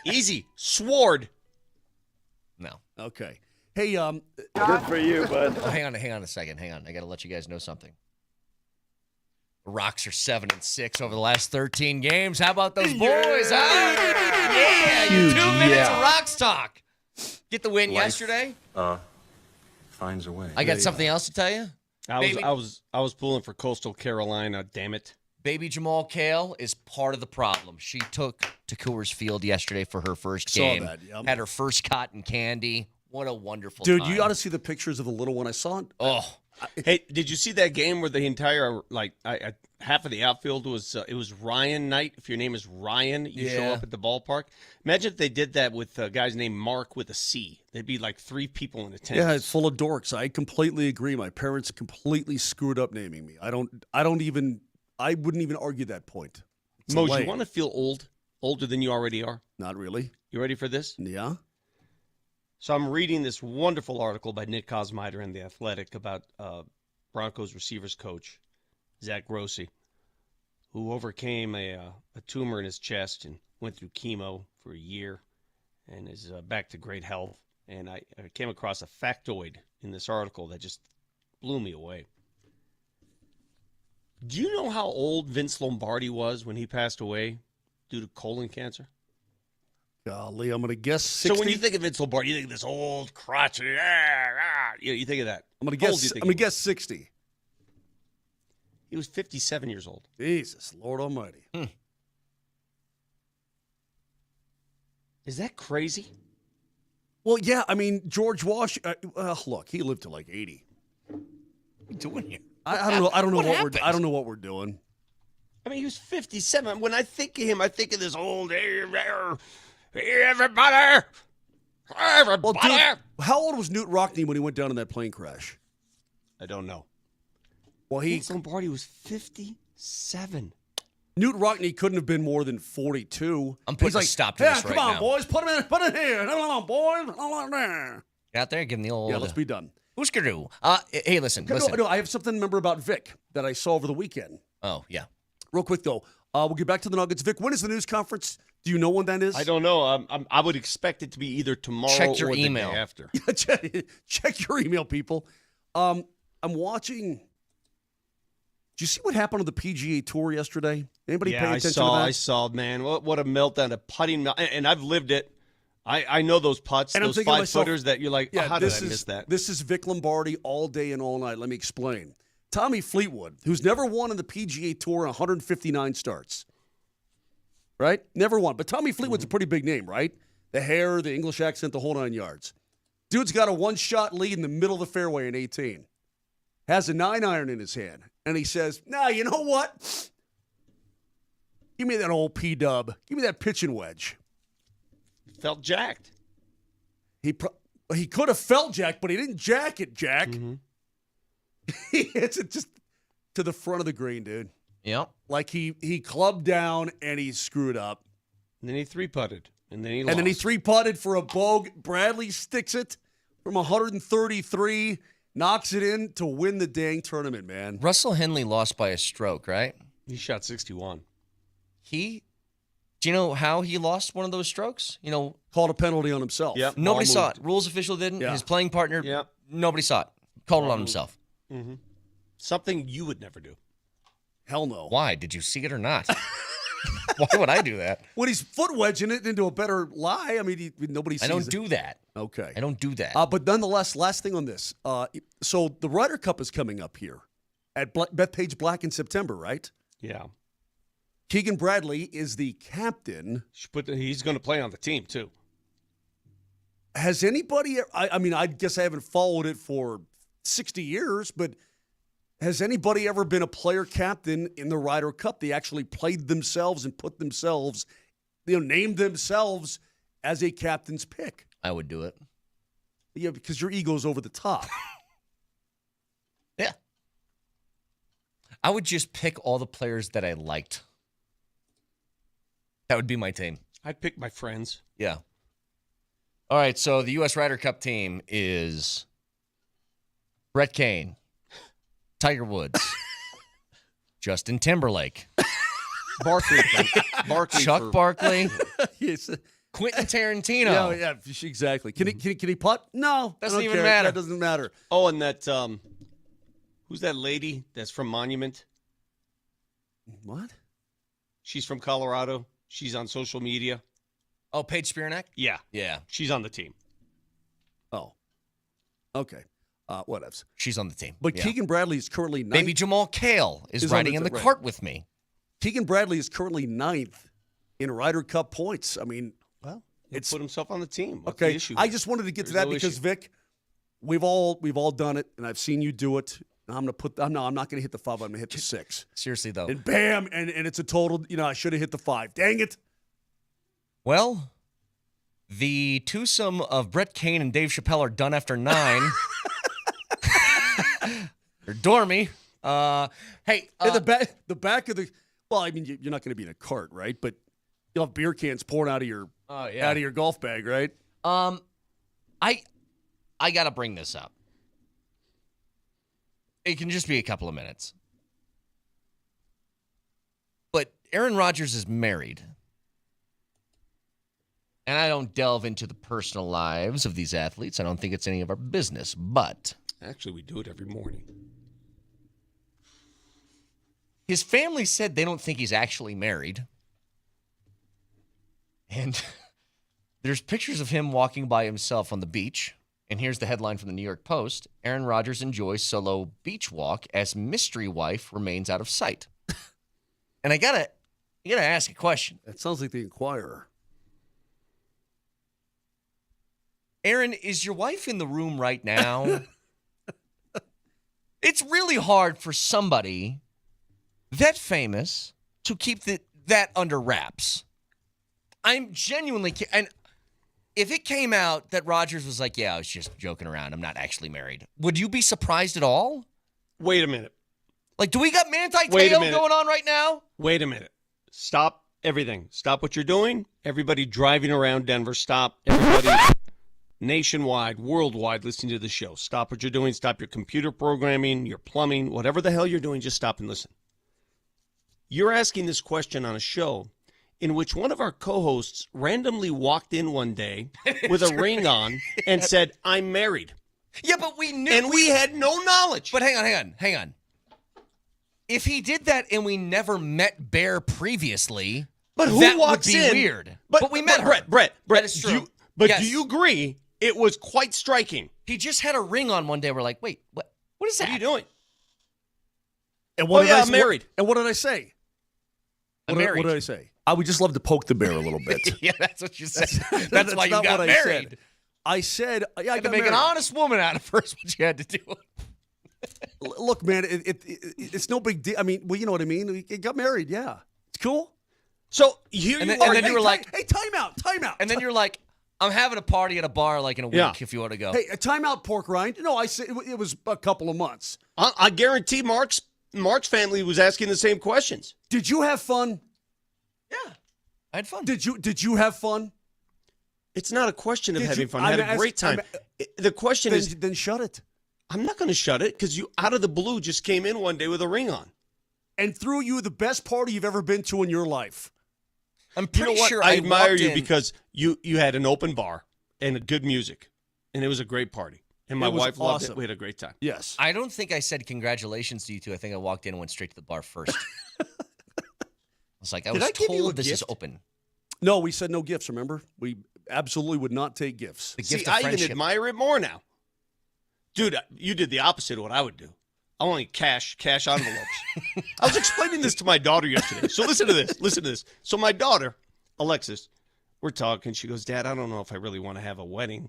Easy. Sword. No. Okay. Hey, Good for you, bud. Oh, hang on a second. Hang on. I got to let you guys know something. The Rocks are 7-6 over the last 13 games. How about those boys, huh? Yeah, Huge, 2 minutes of Rocks talk. Get the win yesterday? Finds a way. I got something else to tell you. I was pulling for Coastal Carolina. Damn it. Baby Jamal Kale is part of the problem. She took to Coors Field yesterday for her first game. Saw that, yep. Had her first cotton candy. What a wonderful dude, time. you ought to see the pictures of the little one. I saw it. Oh. Hey, did you see that game where the entire, half of the outfield was, it was Ryan night? If your name is Ryan, you show up at the ballpark. Imagine if they did that with a guy's named Mark with a C. There'd be like 3 people in attendance. Yeah, it's full of dorks. I completely agree. My parents completely screwed up naming me. I wouldn't even argue that point. Moj, you want to feel old? Older than you already are? Not really. You ready for this? Yeah. So I'm reading this wonderful article by Nick Kosmider in The Athletic about Broncos receivers coach, Zach Grossi, who overcame a tumor in his chest and went through chemo for a year and is back to great health. And I came across a factoid in this article that just blew me away. Do you know how old Vince Lombardi was when he passed away due to colon cancer? Golly, I'm going to guess 60. So when you think of Vince Lombardi, you think of this old crotchety, you think of that. I'm going to guess 60. He was 57 years old. Jesus, Lord Almighty. Is that crazy? Well, yeah. I mean, George Washington. Look, he lived to like 80. What are you doing here? I don't know what we're doing. I mean, he was 57. When I think of him, I think of this old. Hey, everybody. Well, dude, how old was Newt Rockne when he went down in that plane crash? I don't know. Well, Vince Lombardi was 57. Newt Rockne couldn't have been more than 42. I'm putting a stop to this right now. Come on, boys. Put it here. Come on, boys. Get out there, give him the old. Yeah, let's be done. Who's going to do? Hey, listen. No, I have something to remember about Vic that I saw over the weekend. Oh, yeah. Real quick, though. We'll get back to the Nuggets. Vic, when is the news conference? Do you know when that is? I don't know. I would expect it to be either tomorrow Check your or the email. day after. Check your email, people. I'm watching. Did you see what happened on the PGA Tour yesterday? Anybody pay attention to that? I saw, man. What a meltdown, a putting. And I've lived it. I know those putts, and those 5-footers that you're like, how did I miss that? This is Vic Lombardi all day and all night. Let me explain. Tommy Fleetwood, who's never won in the PGA Tour in 159 starts. Right? Never won. But Tommy Fleetwood's a pretty big name, right? The hair, the English accent, the whole 9 yards. Dude's got a one-shot lead in the middle of the fairway in 18. Has a 9-iron in his hand. And he says, you know what? Give me that old P-dub. Give me that pitching wedge. Felt jacked. He could have felt jacked, but he didn't jack it, Jack. Mm-hmm. He hits it just to the front of the green, dude. Yep. Like he clubbed down and he screwed up. And then he 3-putted. And then he lost. 3-putted for a bogue. Bradley sticks it from 133. knocks it in to win the dang tournament, man. Russell Henley lost by a stroke, right? He shot 61. Do you know how he lost one of those strokes? Called a penalty on himself. Yep. Nobody saw it. Rules official didn't. Yeah. His playing partner, Yep. Nobody saw it. Called it on himself. Mm-hmm. Something you would never do. Hell no. Why? Did you see it or not? Why would I do that? When he's foot wedging it into a better lie, I mean, nobody sees I don't it. do that. Okay. I don't do that. But nonetheless, last thing on this. So the Ryder Cup is coming up here at Bethpage Black in September, right? Yeah. Keegan Bradley is the captain. But he's going to play on the team, too. Has anybody, I guess I haven't followed it for 60 years, but has anybody ever been a player captain in the Ryder Cup? They actually played themselves and put themselves, named themselves as a captain's pick. I would do it. Yeah, because your ego's over the top. Yeah. I would just pick all the players that I liked. That would be my team. I'd pick my friends. Yeah. All right, so the U.S. Ryder Cup team is Brett Kane, Tiger Woods, Justin Timberlake, Barkley, Chuck Barkley, Yes. Quentin Tarantino. Yeah, exactly. Can he putt? No. Doesn't I don't even care. matter. That doesn't matter. Oh, and that, who's that lady that's from Monument? What? She's from Colorado. She's on social media. Oh, Paige Spiranek? Yeah. Yeah. She's on the team. Oh. Okay. Whatevs. She's on the team. But yeah. Keegan Bradley is currently ninth. Baby Jamal Cale is riding in the right. cart with me. Keegan Bradley is currently ninth in Ryder Cup points. I mean, well, he put himself on the team. What's okay. the issue I here? just wanted to get to There's that no because issue. Vic, we've all done it, and I've seen you do it. I'm not going to hit the 5. I'm going to hit the 6. Seriously though. And bam, and it's a total. I should have hit the 5. Dang it. Well, the twosome of Brett Kane and Dave Chappelle are done after 9. They're dormy. Hey, the back of the. Well, I mean, you're not going to be in a cart, right? But you'll have beer cans pouring out of your golf bag, right? I gotta bring this up. It can just be a couple of minutes. But Aaron Rodgers is married. And I don't delve into the personal lives of these athletes. I don't think it's any of our business. But Actually, we do it every morning. his family said they don't think he's actually married. And there's pictures of him walking by himself on the beach. And here's the headline from the New York Post. Aaron Rodgers enjoys solo beach walk as mystery wife remains out of sight. And I gotta ask a question. That sounds like the Inquirer. Aaron, is your wife in the room right now? It's really hard for somebody that famous to keep that under wraps. I'm genuinely, and if it came out that Rodgers was like, yeah, I was just joking around, I'm not actually married, would you be surprised at all? Wait a minute. Like, do we got Manti Te'o going on right now? Wait a minute. Stop everything. Stop what you're doing. Everybody driving around Denver, stop. Everybody nationwide, worldwide, listening to the show. Stop what you're doing. Stop your computer programming, your plumbing, whatever the hell you're doing, just stop and listen. You're asking this question on a show in which one of our co-hosts randomly walked in one day with a ring on and said, I'm married. Yeah, but we knew. And we had no knowledge. But hang on. If he did that and we never met Bear previously, but who that walks would be in? weird. But we met her. Brett, that is true. Do you agree it was quite striking? He just had a ring on one day. We're like, wait, what is that? What are you doing? And what I'm married. And what did I say? I'm married. What did I say? I would just love to poke the bear a little bit. Yeah, that's what you said. That's why you not got what married. I said, I had to got make married. an honest woman out of her is what you had to do. Look, man, it's no big deal. I mean, well, you know what I mean? He got married, yeah. It's cool. So here and you then, are. And then you were like, hey, time out. And then you're like, I'm having a party at a bar like in a week if you want to go. Hey, a timeout, pork rind. No, I said it was a couple of months. I guarantee Mark's family was asking the same questions. Did you have fun? Yeah, I had fun. Did you have fun? It's not a question of having fun. I had a great time. The question is... Then shut it. I'm not going to shut it because you, out of the blue, just came in one day with a ring on. And threw you the best party you've ever been to in your life. I'm pretty sure I admire you because you had an open bar and good music, and it was a great party. And my wife loved it. We had a great time. Yes. I don't think I said congratulations to you two. I think I walked in and went straight to the bar first. I was like, I was told this is open. No, we said no gifts, remember? We absolutely would not take gifts. See, I even admire it more now. Dude, you did the opposite of what I would do. I want cash envelopes. I was explaining this to my daughter yesterday. So listen to this. So my daughter, Alexis, we're talking. She goes, Dad, I don't know if I really want to have a wedding.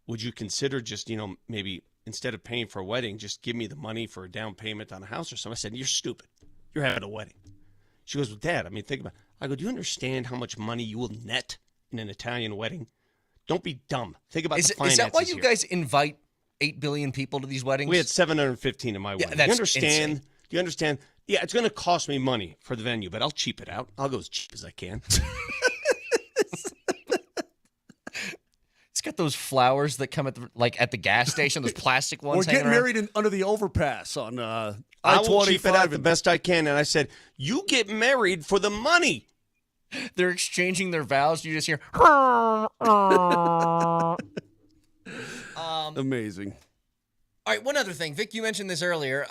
Would you consider just, maybe instead of paying for a wedding, just give me the money for a down payment on a house or something? I said, you're stupid. You're having a wedding. She goes, well, Dad, think about it. I go, do you understand how much money you will net in an Italian wedding? Don't be dumb. Think about the finances. Is that why you guys invite 8 billion people to these weddings? We had 715 in my wedding. That's Do you understand? insane. Yeah, it's going to cost me money for the venue, but I'll cheap it out. I'll go as cheap as I can. It's got those flowers that come at the gas station, those plastic ones. We're getting married under the overpass on I will cheap it out the best I can. And I said, you get married for the money. They're exchanging their vows. You just hear. Amazing. All right, one other thing. Vic, you mentioned this earlier.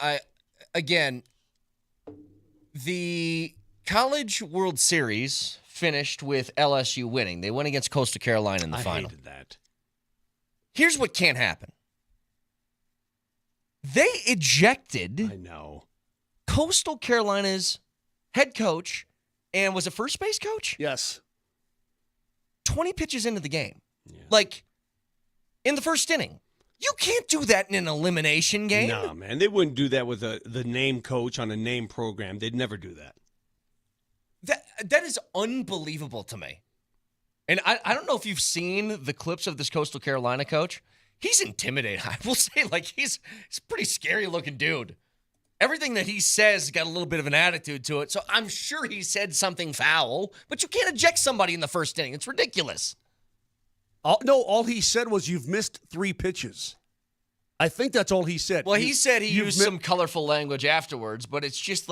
The College World Series finished with LSU winning. They went against Coastal Carolina in the final. I hated that. Here's what can't happen. They ejected Coastal Carolina's head coach, and was it first base coach? Yes. 20 pitches into the game. Yeah. In the first inning. You can't do that in an elimination game. No, man. They wouldn't do that with the name coach on a name program. They'd never do that. That is unbelievable to me. And I don't know if you've seen the clips of this Coastal Carolina coach. He's intimidating. I will say, he's a pretty scary-looking dude. Everything that he says got a little bit of an attitude to it. So I'm sure he said something foul, but you can't eject somebody in the first inning. It's ridiculous. All he said was, you've missed 3 pitches. I think that's all he said. Well, he said he used some colorful language afterwards, but it's just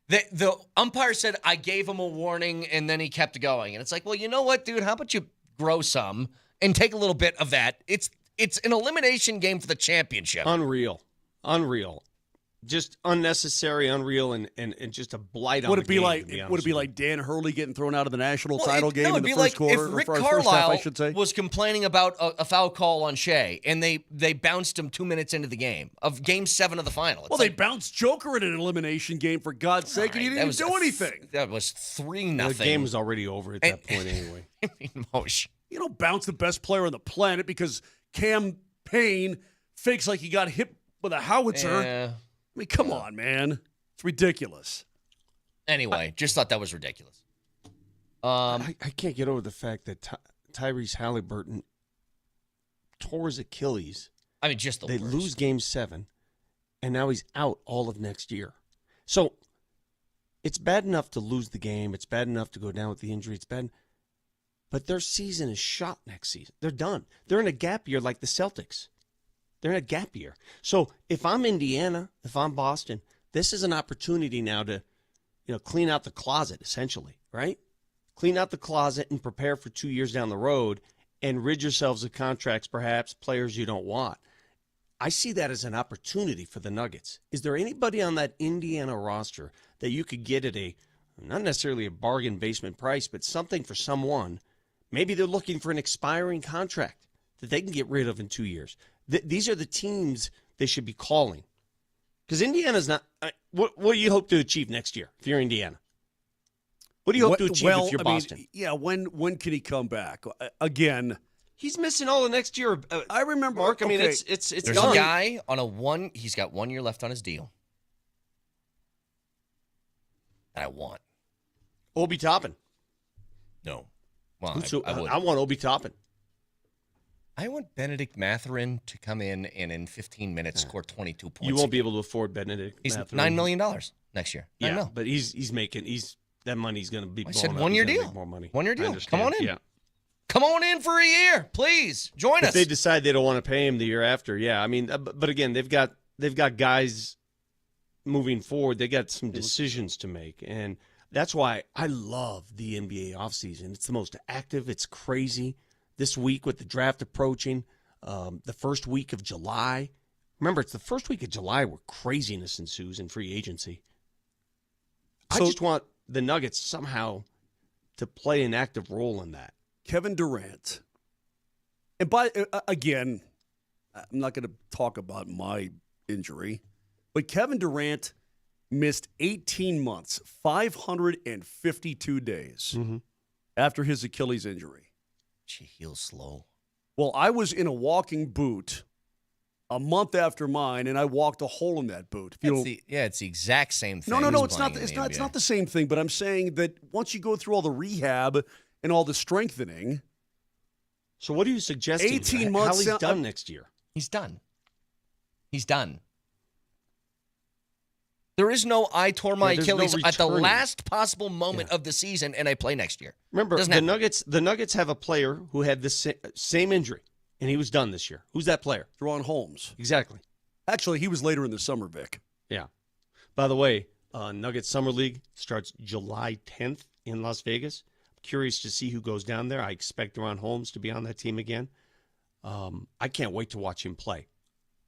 the umpire said, I gave him a warning, and then he kept going. And it's like, well, you know what, dude? How about you grow some and take a little bit of that? It's an elimination game for the championship. Unreal. Just unnecessary, unreal, and just a blight on the game. Would it be like Dan Hurley getting thrown out of the national title game in the first quarter? If Rick first Carlisle half, I should say. was complaining about a foul call on Shea, and they bounced him 2 minutes into the game of Game 7 of the final. They bounced Joker in an elimination game, for God's sake, and he didn't do anything. That was 3-0. The game was already over at that point anyway. I mean, Mosh. You don't bounce the best player on the planet because Cam Payne fakes like he got hit with a howitzer. Yeah. I mean, come on, man. It's ridiculous. Anyway, just thought that was ridiculous. I can't get over the fact that Tyrese Halliburton tore his Achilles. I mean, just they lose Game 7, and now he's out all of next year. So it's bad enough to lose the game. It's bad enough to go down with the injury. It's bad. But their season is shot next season. They're done. They're in a gap year like the Celtics. They're in a gap year. So if I'm Indiana, if I'm Boston, this is an opportunity now to, clean out the closet, essentially, right? Clean out the closet and prepare for 2 years down the road and rid yourselves of contracts, perhaps, players you don't want. I see that as an opportunity for the Nuggets. Is there anybody on that Indiana roster that you could get at not necessarily a bargain basement price, but something for someone? Maybe they're looking for an expiring contract that they can get rid of in 2 years. These are the teams they should be calling. Because Indiana's not what do you hope to achieve next year if you're Indiana? What do you hope to achieve if you're Boston? When can he come back? Again, he's missing all of next year. I remember, Mark. I mean, it's There's gone. a guy on he's got 1 year left on his deal. That I want. Obi Toppin. No. Well, I want Obi Toppin. I want Benedict Mathurin to come in and in 15 minutes score 22 points. You won't be able to afford Benedict Mathurin. $9 million next year. Yeah, but he's making that money's going to be. I said 1 year deal. More money. 1 year deal. Come on in. Yeah. Come on in for a year, please. Join us. If they decide they don't want to pay him the year after, yeah. I mean, but again, they've got guys moving forward. They got some decisions to make, and that's why I love the NBA offseason. It's the most active. It's crazy. This week with the draft approaching, the first week of July. Remember, it's the first week of July where craziness ensues in free agency. I just want the Nuggets somehow to play an active role in that. Kevin Durant. And again, I'm not going to talk about my injury, but Kevin Durant missed 18 months, 552 days after his Achilles injury. She heals slow. Well, I was in a walking boot a month after mine, and I walked a hole in that boot. It's the exact same thing. No, it's not. It's not the same thing. But I'm saying that once you go through all the rehab and all the strengthening. So what are you suggesting? 18 months. How he's done next year? He's done. He's done. There is no I tore my Achilles at the last possible moment of the season, and I play next year. Remember, the Nuggets have a player who had the same injury, and he was done this year. Who's that player? De'Ron Holmes. Exactly. Actually, he was later in the summer, Vic. Yeah. By the way, Nuggets Summer League starts July 10th in Las Vegas. I'm curious to see who goes down there. I expect De'Ron Holmes to be on that team again. I can't wait to watch him play.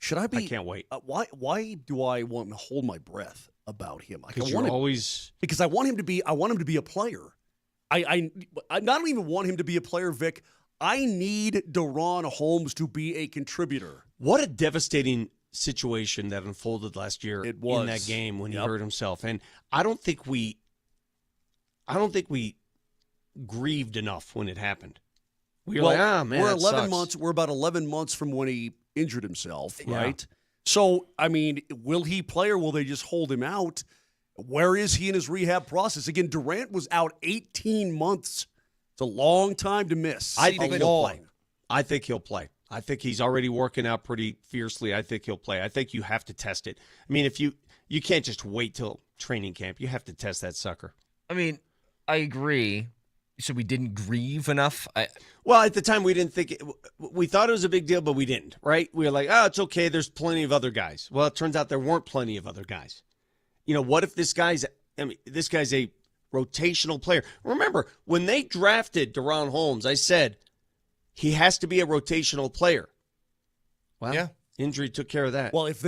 Should I be? I can't wait. Why do I want to hold my breath about him? Because you're always because I want him to be. I want him to be a player. I not even want him to be a player, Vic. I need De'Ron Holmes to be a contributor. What a devastating situation that unfolded last year in that game when he hurt himself, and I don't think we grieved enough when it happened. We were like, man, we're 11 sucks. months. We're about 11 months from when he injured himself, right? So, I mean, will he play or will they just hold him out? Where is he in his rehab process? Again, Durant was out 18 months. It's a long time to miss. I think he'll play. I think he'll play. I think he's already working out pretty fiercely. I think he'll play. I think you have to test it. I mean, if you can't just wait till training camp. You have to test that sucker. I mean, I agree. So we didn't grieve enough? Well, at the time, we didn't think we thought it was a big deal, but we didn't, right? We were like, oh, it's okay. There's plenty of other guys. Well, it turns out there weren't plenty of other guys. You know, what if this guy's a rotational player? Remember, when they drafted De'Ron Holmes, I said he has to be a rotational player. Well, injury took care of that. Well, if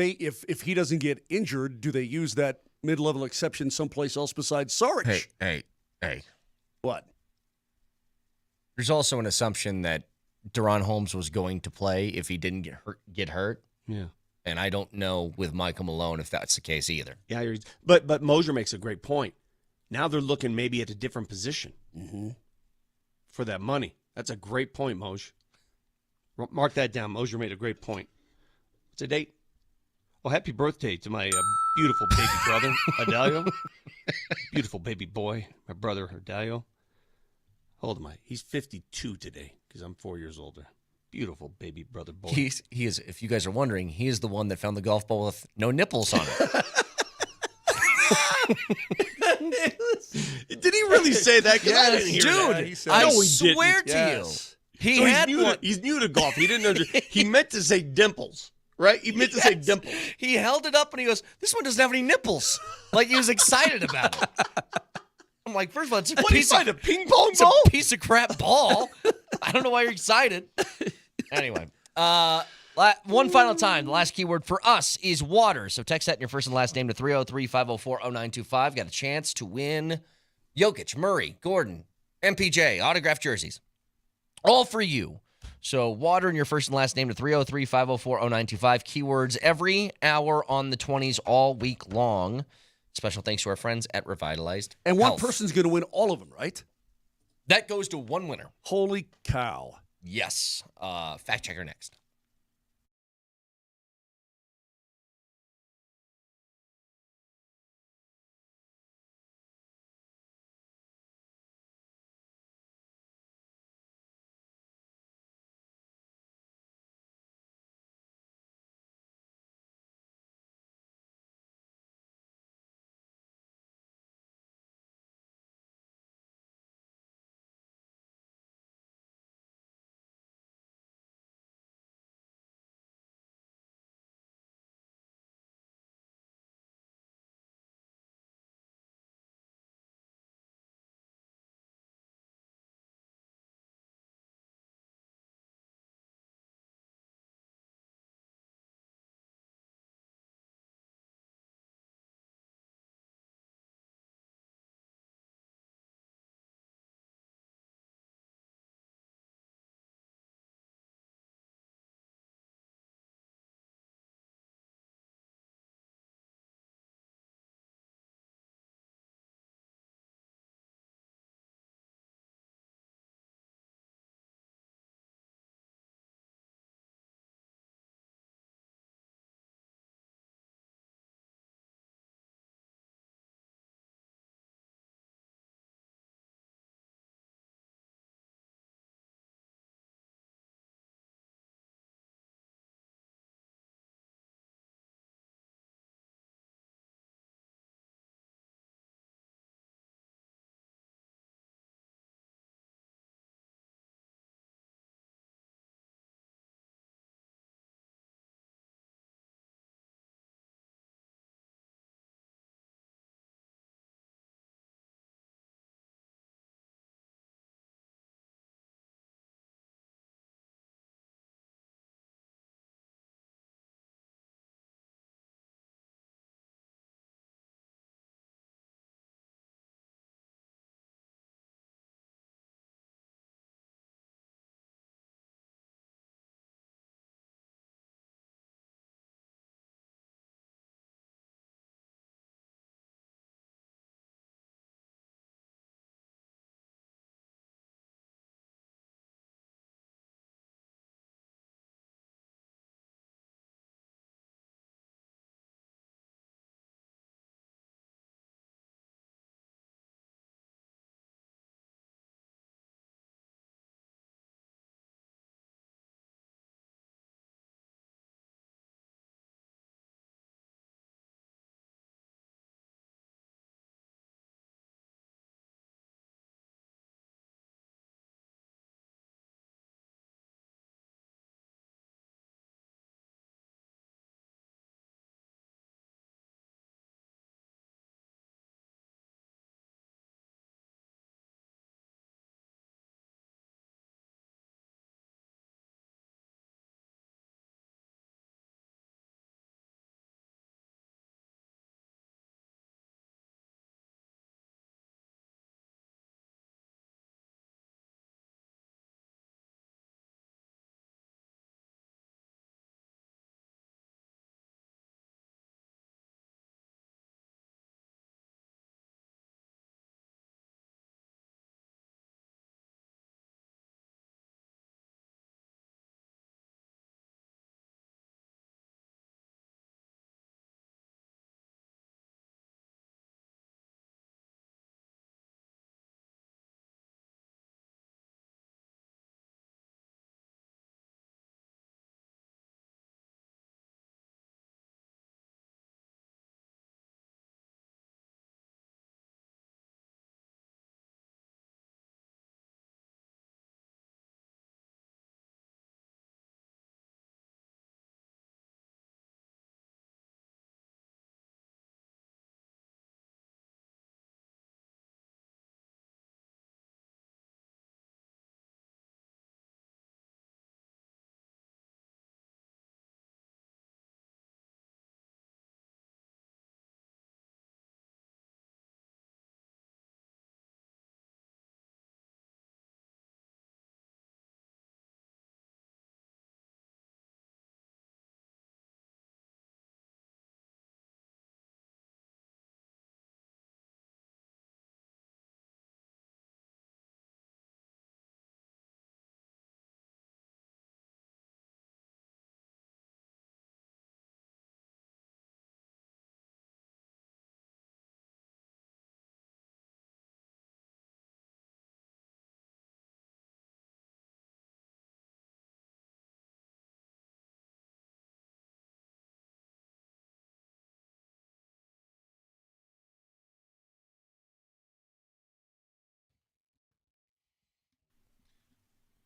he doesn't get injured, do they use that mid-level exception someplace else besides Saric? Hey. What? There's also an assumption that De'Ron Holmes was going to play if he didn't get hurt. Yeah. And I don't know with Michael Malone if that's the case either. Yeah, but Moser makes a great point. Now they're looking maybe at a different position for that money. That's a great point, Moj. Mark that down. Moser made a great point. What's the date? Well, happy birthday to my beautiful baby brother, Adalio. Beautiful baby boy, my brother, Adalio. How old am I? He's 52 today because I'm 4 years older. Beautiful baby brother boy. He is. If you guys are wondering, he is the one that found the golf ball with no nipples on it. Did he really say that? Because I didn't hear dude, that. He said, I swear to you. He's new to golf. He didn't understand. He meant to say dimples, right? He meant to say dimples. He held it up and he goes, "This one doesn't have any nipples." Like he was excited about it. I'm like, first of all, it's a a ping pong ball? It's a piece of crap ball. I don't know why you're excited. Anyway, one final time. The last keyword for us is water. So text that in your first and last name to 303-504-0925. Got a chance to win Jokic, Murray, Gordon, MPJ, autographed jerseys. All for you. So water in your first and last name to 303-504-0925. Keywords every hour on the 20s all week long. Special thanks to our friends at Revitalized And one Health. person's going to win all of them, right? That goes to one winner. Holy cow. Yes. Fact checker next.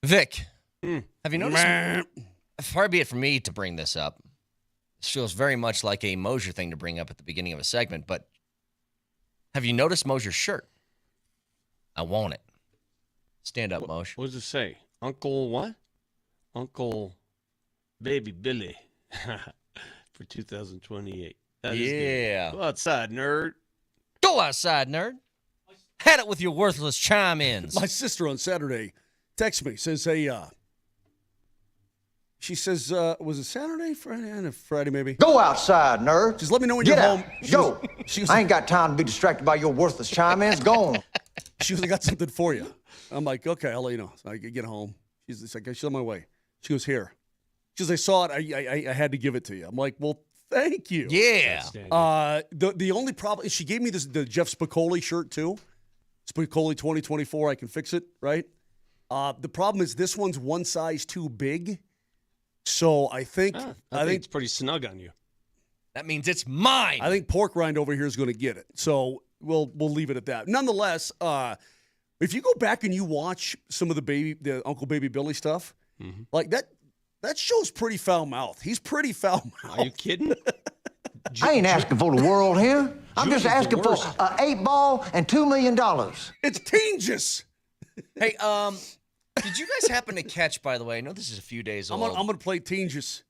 Vic, have you noticed? Far be it from me to bring this up. This feels very much like a Moser thing to bring up at the beginning of a segment, but have you noticed Moser's shirt? I want it. Stand up, Moshe. What does it say? Uncle what? Uncle Baby Billy for 2028. Yeah. Go outside, nerd. Go outside, nerd. Had it with your worthless chime-ins. My sister on Saturday texts me, says, hey, she says, was it Saturday, Friday? Friday, maybe. Go outside, nerd. Just let me know when Get you're out. home. Go. She was I ain't got time to be distracted by your worthless chime-ins. Go on. She was like, I got something for you. I'm like, okay, I'll let you know. So I get home. She's like, she's on my way. She goes, here. She goes, I saw it. I had to give it to you. I'm like, well, thank you. Yeah. The only problem is she gave me the Jeff Spicoli shirt too. Spicoli 2024. I can fix it, right? The problem is this one's one size too big. So I think it's pretty snug on you. That means it's mine. I think Pork Rind over here is going to get it. So we'll leave it at that. Nonetheless, if you go back and you watch some of the Uncle Baby Billy stuff, like that show's pretty foul mouth. He's pretty foul mouth. Are you kidding? I ain't asking for the world here. I'm just asking for an 8-ball and $2 million. It's dangerous. Hey, did you guys happen to catch, by the way, I know this is a few days old. I'm going to play dangerous.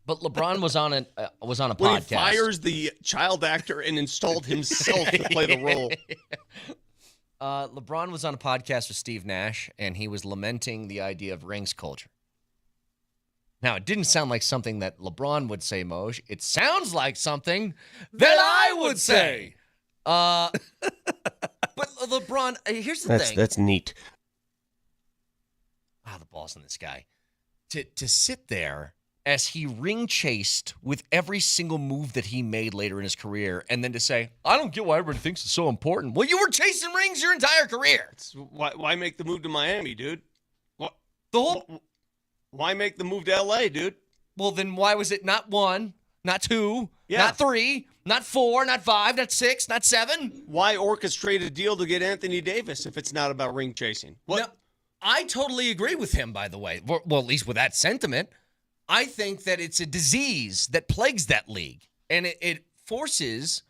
But LeBron was on a podcast. When he fires the child actor and installed himself to play the role. LeBron was on a podcast with Steve Nash, and he was lamenting the idea of rings culture. Now, it didn't sound like something that LeBron would say, Moj. It sounds like something that I would say. But LeBron, here's the thing. That's neat. The ball's in this guy. To sit there as he ring chased with every single move that he made later in his career, and then to say, I don't get why everybody thinks it's so important. Well, you were chasing rings your entire career. Why make the move to Miami, dude? What? Why make the move to L.A., dude? Well, then why was it not 1, not 2, not 3, not 4, not 5, not 6, not 7? Why orchestrate a deal to get Anthony Davis if it's not about ring chasing? What? No, I totally agree with him, by the way. Well, at least with that sentiment. I think that it's a disease that plagues that league. And it forces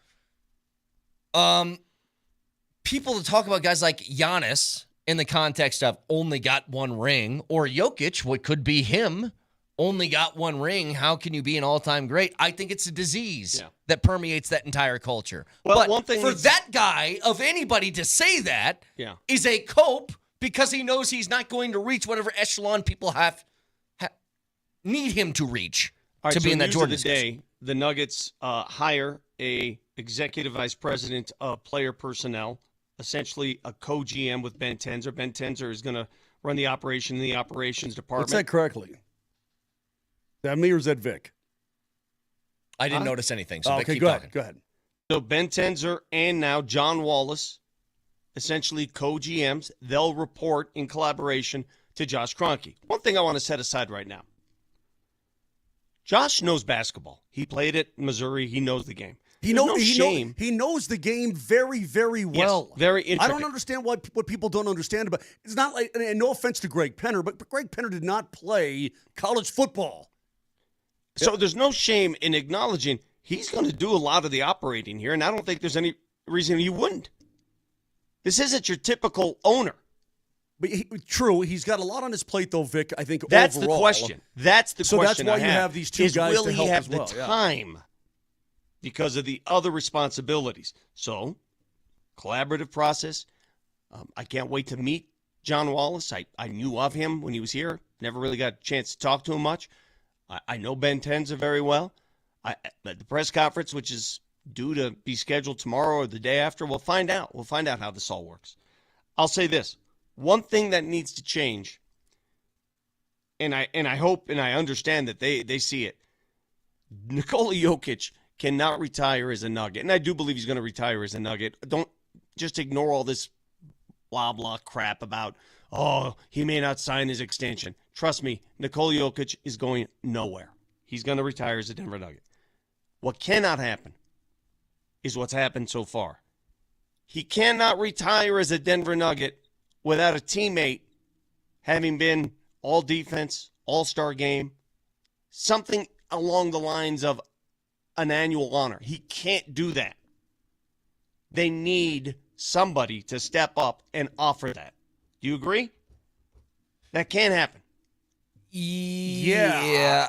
people to talk about guys like Giannis in the context of only got 1 ring, or Jokic, what could be him, only got 1 ring. How can you be an all-time great? I think it's a disease that permeates that entire culture. Well, but one thing for that guy, of anybody to say that is a cope, because he knows he's not going to reach whatever echelon people need him to reach to be in that Jordan discussion. The Nuggets hire a executive vice president of player personnel, essentially a co-GM with Ben Tenzer. Ben Tenzer is going to run the operation in the operations department. What's that correctly? Is that me or is that Vic? I didn't notice anything, so Vic, keep go talking. Go ahead. So Ben Tenzer and now John Wallace, essentially co-GMs, they'll report in collaboration to Josh Kroenke. One thing I want to set aside right now. Josh knows basketball. He played at Missouri. He knows the game. He knows the game very, very well. Yes, very intricate. I don't understand what people don't understand about. It's not like, and no offense to Greg Penner, but Greg Penner did not play college football. So there's no shame in acknowledging he's going to do a lot of the operating here, and I don't think there's any reason he wouldn't. This isn't your typical owner. But true, he's got a lot on his plate, though, Vic. I think that's overall. the question. That's the question. So that's why you have these two guys will to help he have as well. the time because of the other responsibilities? So, collaborative process. I can't wait to meet John Wallace. I knew of him when he was here. Never really got a chance to talk to him much. I know Ben Tenzer very well. At the press conference, which is due to be scheduled tomorrow or the day after, we'll find out. We'll find out how this all works. I'll say this. One thing that needs to change, and I hope and I understand that they see it, Nikola Jokic cannot retire as a Nugget. And I do believe he's going to retire as a Nugget. Don't just ignore all this blah, blah crap about, he may not sign his extension. Trust me, Nikola Jokic is going nowhere. He's going to retire as a Denver Nugget. What cannot happen is what's happened so far. He cannot retire as a Denver Nugget without a teammate having been all defense, all-star game, something along the lines of an annual honor. He can't do that. They need somebody to step up and offer that. Do you agree? That can't happen. Yeah.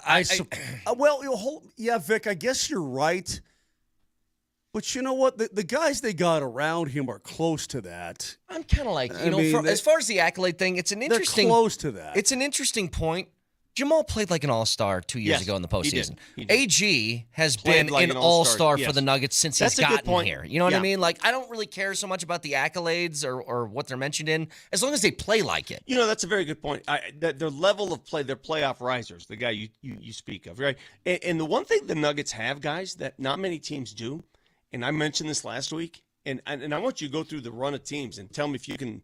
Vic, I guess you're right. But you know what? The guys they got around him are close to that. I'm kind of like, as far as the accolade thing, it's an interesting. They're close to that. It's an interesting point. Jamal played like an all-star 2 years ago in the postseason. He did. AG has been an all-star for the Nuggets since he's gotten here. You know what I mean? Like, I don't really care so much about the accolades or what they're mentioned in, as long as they play like it. That's a very good point. Their level of play, their playoff risers, the guy you speak of, right? And the one thing the Nuggets have, guys, that not many teams do, and I mentioned this last week, and I want you to go through the run of teams and tell me if you can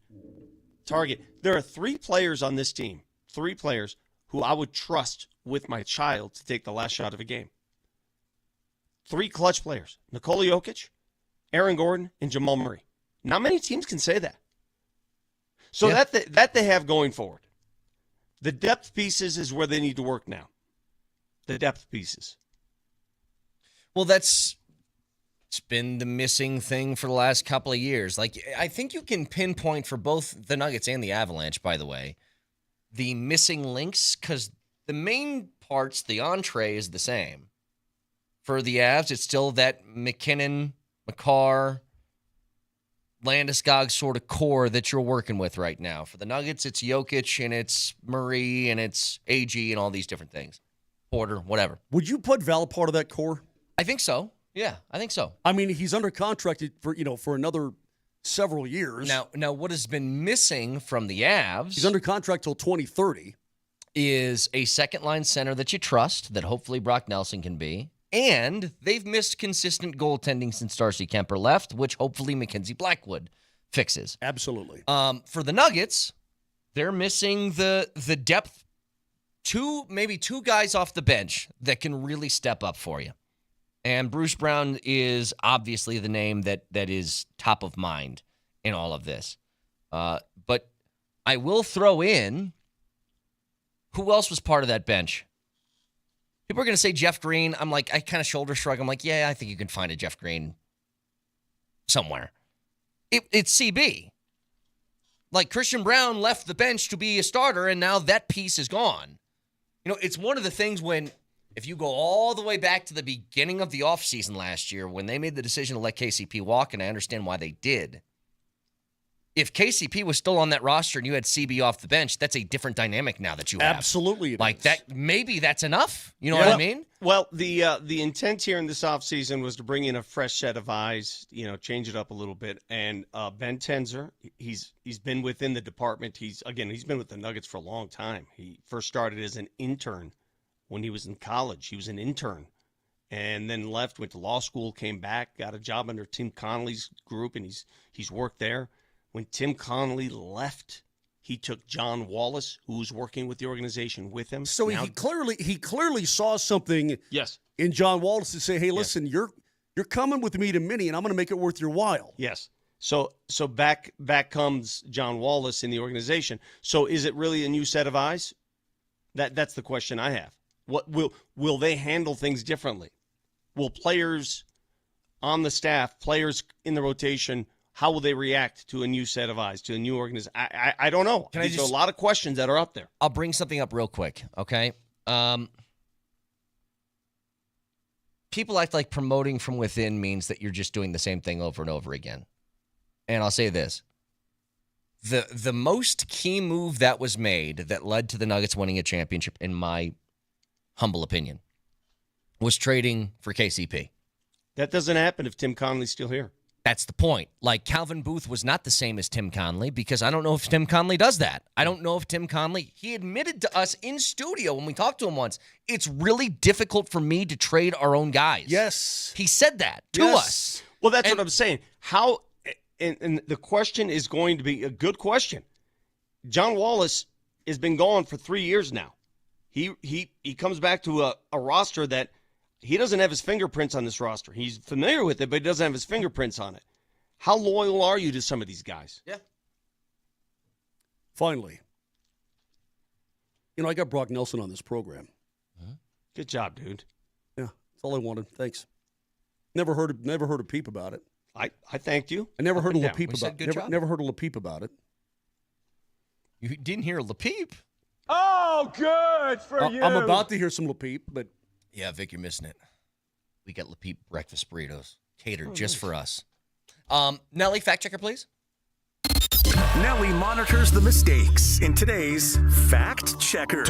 target. There are 3 players on this team, 3 players who I would trust with my child to take the last shot of a game. 3 clutch players, Nikola Jokic, Aaron Gordon, and Jamal Murray. Not many teams can say that. So that they have going forward. The depth pieces is where they need to work now. The depth pieces. Well, it's been the missing thing for the last couple of years. Like, I think you can pinpoint for both the Nuggets and the Avalanche, by the way, the missing links, because the main parts, the entree is the same. For the Avs, it's still that McKinnon, McCarr, Landeskog sort of core that you're working with right now. For the Nuggets, it's Jokic and it's Murray and it's AG and all these different things. Porter, whatever. Would you put Val part of that core? I think so. Yeah, I think so. I mean, he's under contract for another several years. Now, what has been missing from the Avs? He's under contract till 2030. Is a second-line center that you trust, that hopefully Brock Nelson can be. And they've missed consistent goaltending since Darcy Kemper left, which hopefully Mackenzie Blackwood fixes. Absolutely. For the Nuggets, they're missing the depth. Maybe two guys off the bench that can really step up for you. And Bruce Brown is obviously the name that is top of mind in all of this. But I will throw in, who else was part of that bench? People are going to say Jeff Green. I kind of shoulder shrug. I'm like, yeah, I think you can find a Jeff Green somewhere. It's CB. Like, Christian Brown left the bench to be a starter, and now that piece is gone. It's one of the things when, if you go all the way back to the beginning of the offseason last year, when they made the decision to let KCP walk, and I understand why they did. If KCP was still on that roster and you had CB off the bench, that's a different dynamic now that you have. Absolutely. Like that, maybe that's enough. You know what I mean? Well, the intent here in this offseason was to bring in a fresh set of eyes, change it up a little bit. And Ben Tenzer, he's been within the department. He's been with the Nuggets for a long time. He first started as an intern when he was in college. He was an intern and then left, went to law school, came back, got a job under Tim Connolly's group, and he's worked there. When Tim Connolly left, he took John Wallace, who was working with the organization, with him. So he clearly saw something in John Wallace to say, hey, listen, you're coming with me to Minnie, and I'm going to make it worth your while. Yes. So back comes John Wallace in the organization. So is it really a new set of eyes? That's the question I have. What will they handle things differently? Will players on the staff, players in the rotation, how will they react to a new set of eyes, to a new organization? I don't know. These are a lot of questions that are up there. I'll bring something up real quick, okay? People act like promoting from within means that you're just doing the same thing over and over again. And I'll say this. The most key move that was made that led to the Nuggets winning a championship, in my humble opinion, was trading for KCP. That doesn't happen if Tim Connolly's still here. That's the point. Like, Calvin Booth was not the same as Tim Connolly, because I don't know if Tim Connolly does that. I don't know if Tim Connolly, he admitted to us in studio when we talked to him once, it's really difficult for me to trade our own guys. Yes. He said that to us. Well, that's what I'm saying. How, and the question is going to be a good question. John Wallace has been gone for 3 years now. He comes back to a roster that he doesn't have his fingerprints on this roster. He's familiar with it, but he doesn't have his fingerprints on it. How loyal are you to some of these guys? Yeah. Finally, I got Brock Nelson on this program. Good job, dude. Yeah, that's all I wanted. Thanks. Never heard a peep about it. I thanked you. I never heard a down. LaPeep We said about. good Never, job. never heard a LaPeep about it. You didn't hear LaPeep? Oh, good for you. I'm about to hear some LaPeep, but Yeah, Vic, you're missing it. We got LaPeep breakfast burritos catered just for us. Nelly, fact checker, please. Nelly monitors the mistakes in today's Fact Checker.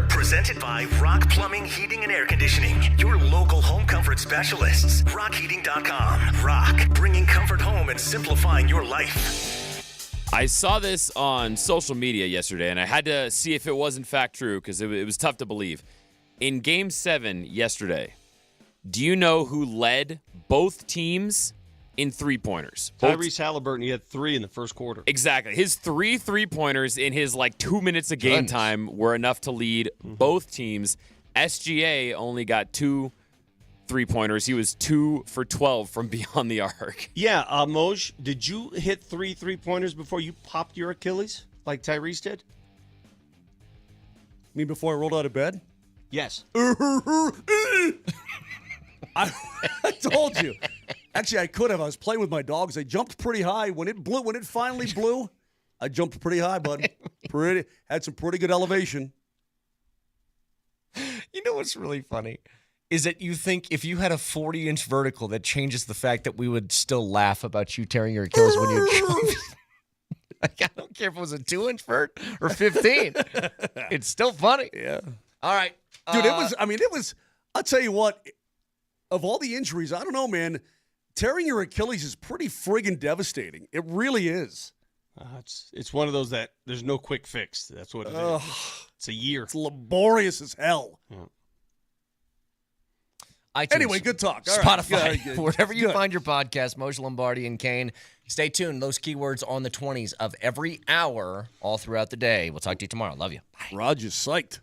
Presented by Rock Plumbing, Heating, and Air Conditioning. Your local home comfort specialists. RockHeating.com. Rock, bringing comfort home and simplifying your life. I saw this on social media yesterday, and I had to see if it was in fact true because it was tough to believe. In Game 7 yesterday, do you know who led both teams in three-pointers? Tyrese Halliburton, he had 3 in the first quarter. Exactly. His 3 three-pointers in his 2 minutes of game time were enough to lead both teams. SGA only got 2 three-pointers. He was 2 for 12 from beyond the arc. Yeah, Moj, did you hit 3 three-pointers before you popped your Achilles like Tyrese did? You mean before I rolled out of bed? Yes. I told you. Actually, I could have. I was playing with my dogs. I jumped pretty high. When it finally blew, I jumped pretty high, bud. Had some pretty good elevation. You know what's really funny is that you think if you had a 40-inch vertical, that changes the fact that we would still laugh about you tearing your Achilles when you jumped. I don't care if it was a 2-inch vert or 15. It's still funny. Yeah. All right. Dude, it was, I'll tell you what, of all the injuries, I don't know, man, tearing your Achilles is pretty friggin' devastating. It really is. It's one of those that there's no quick fix. That's what it is. It's a year. It's laborious as hell. Yeah. Anyway, good talk. All Spotify, right. wherever you find your podcast, Moser, Lombardi, and Kane. Stay tuned. Those keywords on the 20s of every hour all throughout the day. We'll talk to you tomorrow. Love you. Bye. Roger's psyched.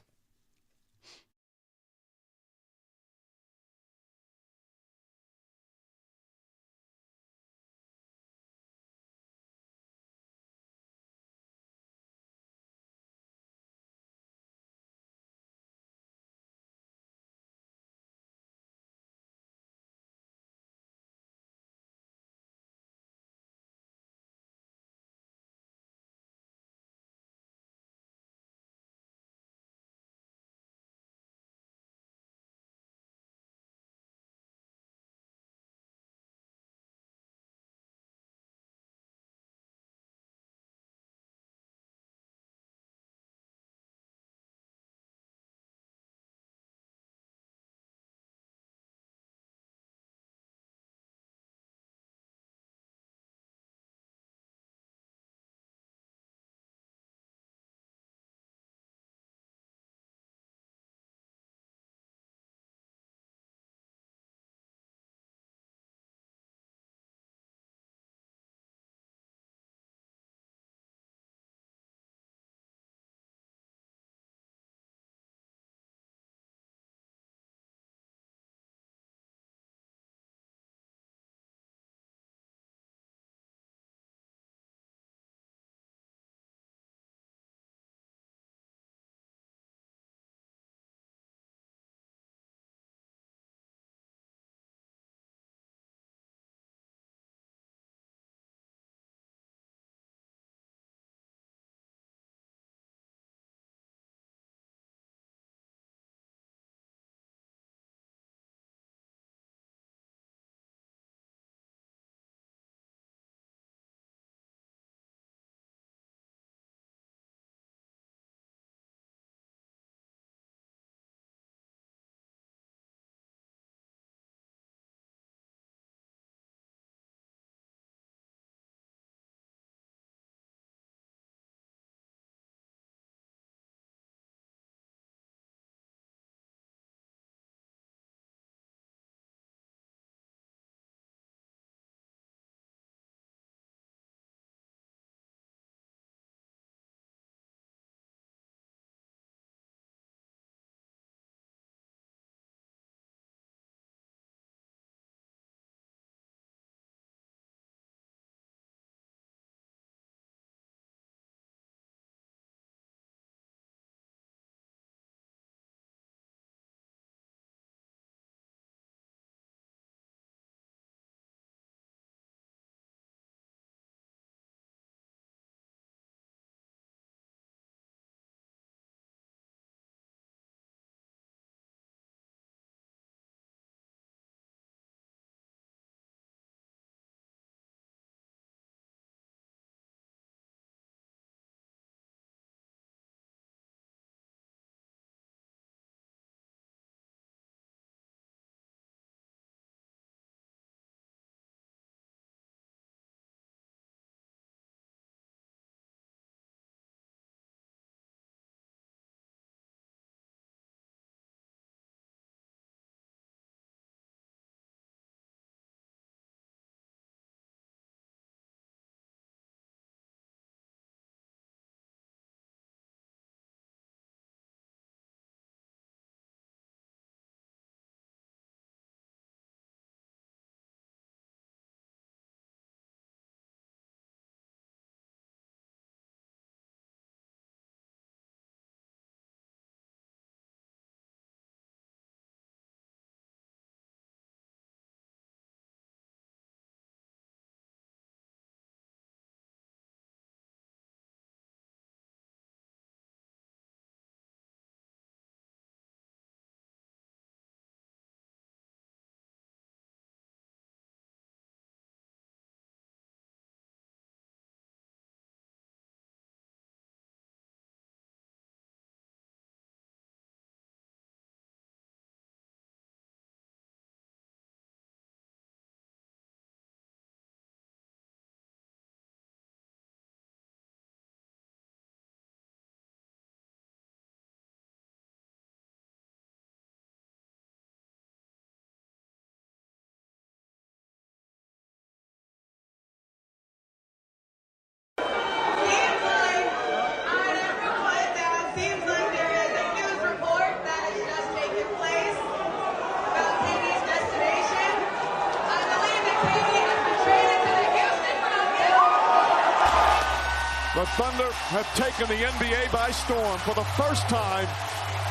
The Thunder have taken the NBA by storm. For the first time,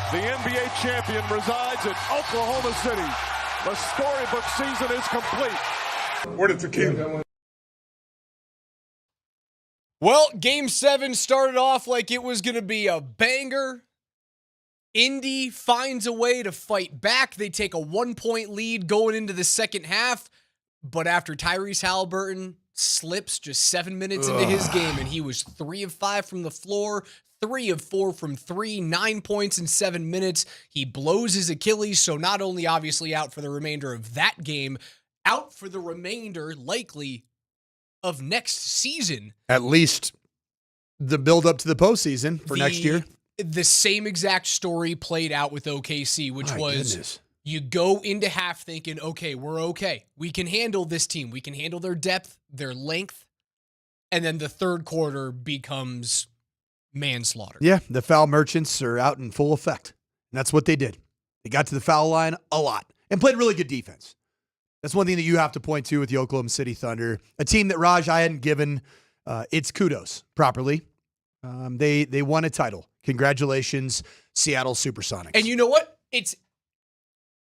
the NBA champion resides in Oklahoma City. The storybook season is complete. Where did the tequila? Well, Game 7 started off like it was going to be a banger. Indy finds a way to fight back. They take a 1-point lead going into the second half. But after Tyrese Halliburton slips just 7 minutes into his game, and he was 3 of 5 from the floor, 3 of 4 from 3, 9 points in 7 minutes. He blows his Achilles, so not only obviously out for the remainder of that game, out for the remainder, likely, of next season. At least the build up to the postseason for next year. The same exact story played out with OKC, which was you go into half thinking, okay, we're okay. We can handle this team. We can handle their depth, their length. And then the third quarter becomes manslaughter. Yeah, the foul merchants are out in full effect. And that's what they did. They got to the foul line a lot and played really good defense. That's one thing that you have to point to with the Oklahoma City Thunder, a team that, Raj, I hadn't given its kudos properly. They won a title. Congratulations, Seattle Supersonics. And you know what?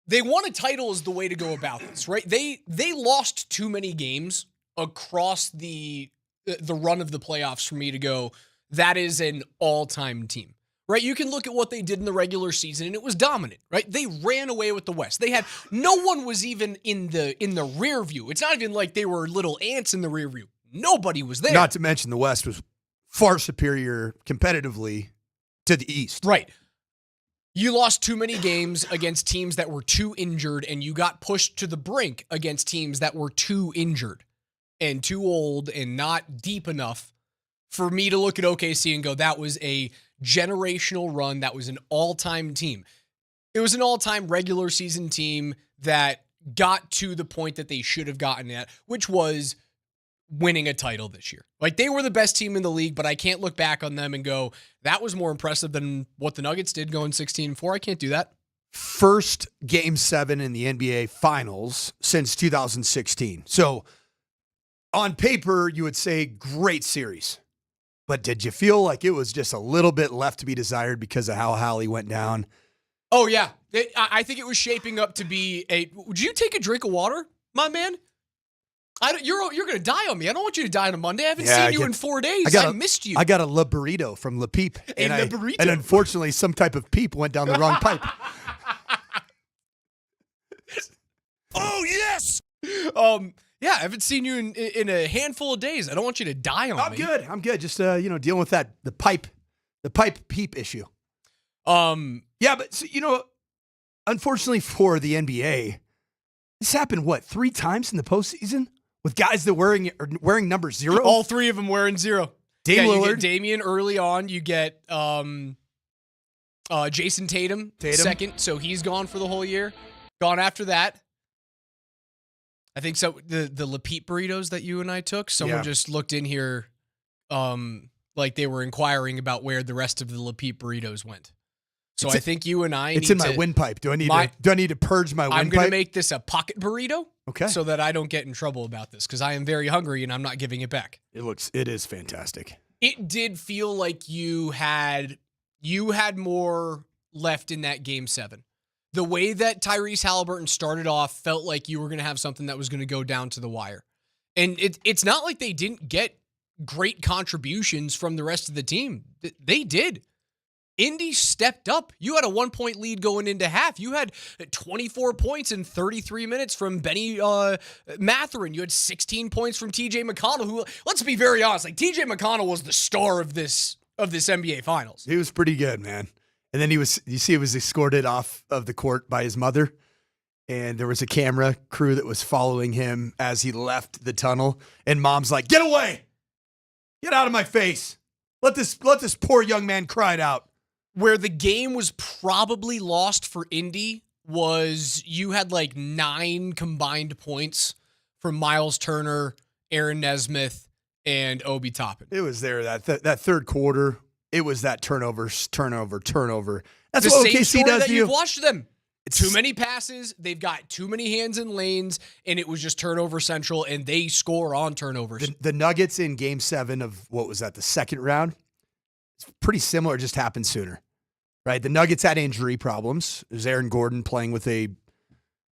They won a title is the way to go about this, right? They lost too many games across the run of the playoffs for me to go, that is an all-time team. Right, you can look at what they did in the regular season, and it was dominant. Right, they ran away with the West. They had no one was even in the rear view. It's not even like they were little ants in the rear view. Nobody was there. Not to mention the West was far superior competitively to the East. Right. You lost too many games against teams that were too injured, and you got pushed to the brink against teams that were too injured and too old and not deep enough for me to look at OKC and go, that was a generational run. That was an all-time team. It was an all-time regular season team that got to the point that they should have gotten at, which was winning a title this year. Like, they were the best team in the league, but I can't look back on them and go, that was more impressive than what the Nuggets did going 16-4. I can't do that. First Game 7 in the NBA Finals since 2016. So, on paper, you would say great series. But did you feel like it was just a little bit left to be desired because of how Hallie went down? Oh, yeah. I think it was shaping up to be a... Would you take a drink of water, my man? You're going to die on me. I don't want you to die on a Monday. I haven't seen you in 4 days. I missed you. I got a La Burrito from La Peep. Burrito. And unfortunately, some type of peep went down the wrong pipe. Oh, yes! Yeah, I haven't seen you in a handful of days. I don't want you to die on me. I'm good. Just dealing with the pipe peep issue. Yeah, but so, unfortunately for the NBA, this happened 3 times in the postseason with guys that wearing number 0. All 3 of them wearing 0. Dame Lillard, you get Damian early on. You get Jason Tatum second, so he's gone for the whole year. Gone after that. I think so. The La Peep burritos that you and I took, someone just looked in here like they were inquiring about where the rest of the La Peep burritos went. So I think you and I it's in my windpipe. Do I need to purge my windpipe? I'm going to make this a pocket burrito. Okay. So that I don't get in trouble about this because I am very hungry and I'm not giving it back. It is fantastic. It did feel like you had more left in that Game 7. The way that Tyrese Halliburton started off felt like you were going to have something that was going to go down to the wire. And it's not like they didn't get great contributions from the rest of the team. They did. Indy stepped up. You had a 1-point lead going into half. You had 24 points in 33 minutes from Benny Mathurin. You had 16 points from TJ McConnell, who, let's be very honest, TJ McConnell was the star of this NBA Finals. He was pretty good, man. And then he was escorted off of the court by his mother. And there was a camera crew that was following him as he left the tunnel. And mom's like, get away! Get out of my face! Let this poor young man cry it out. Where the game was probably lost for Indy was you had 9 combined points from Miles Turner, Aaron Nesmith, and Obi Toppin. It was there that third quarter. It was that turnover. That's the what same OKC story does that to you. You've watched them. too many passes. They've got too many hands in lanes, and it was just turnover central, and they score on turnovers. The Nuggets in Game 7 of, what was that, the second round? It's pretty similar, just happened sooner, right? The Nuggets had injury problems. There's Aaron Gordon playing with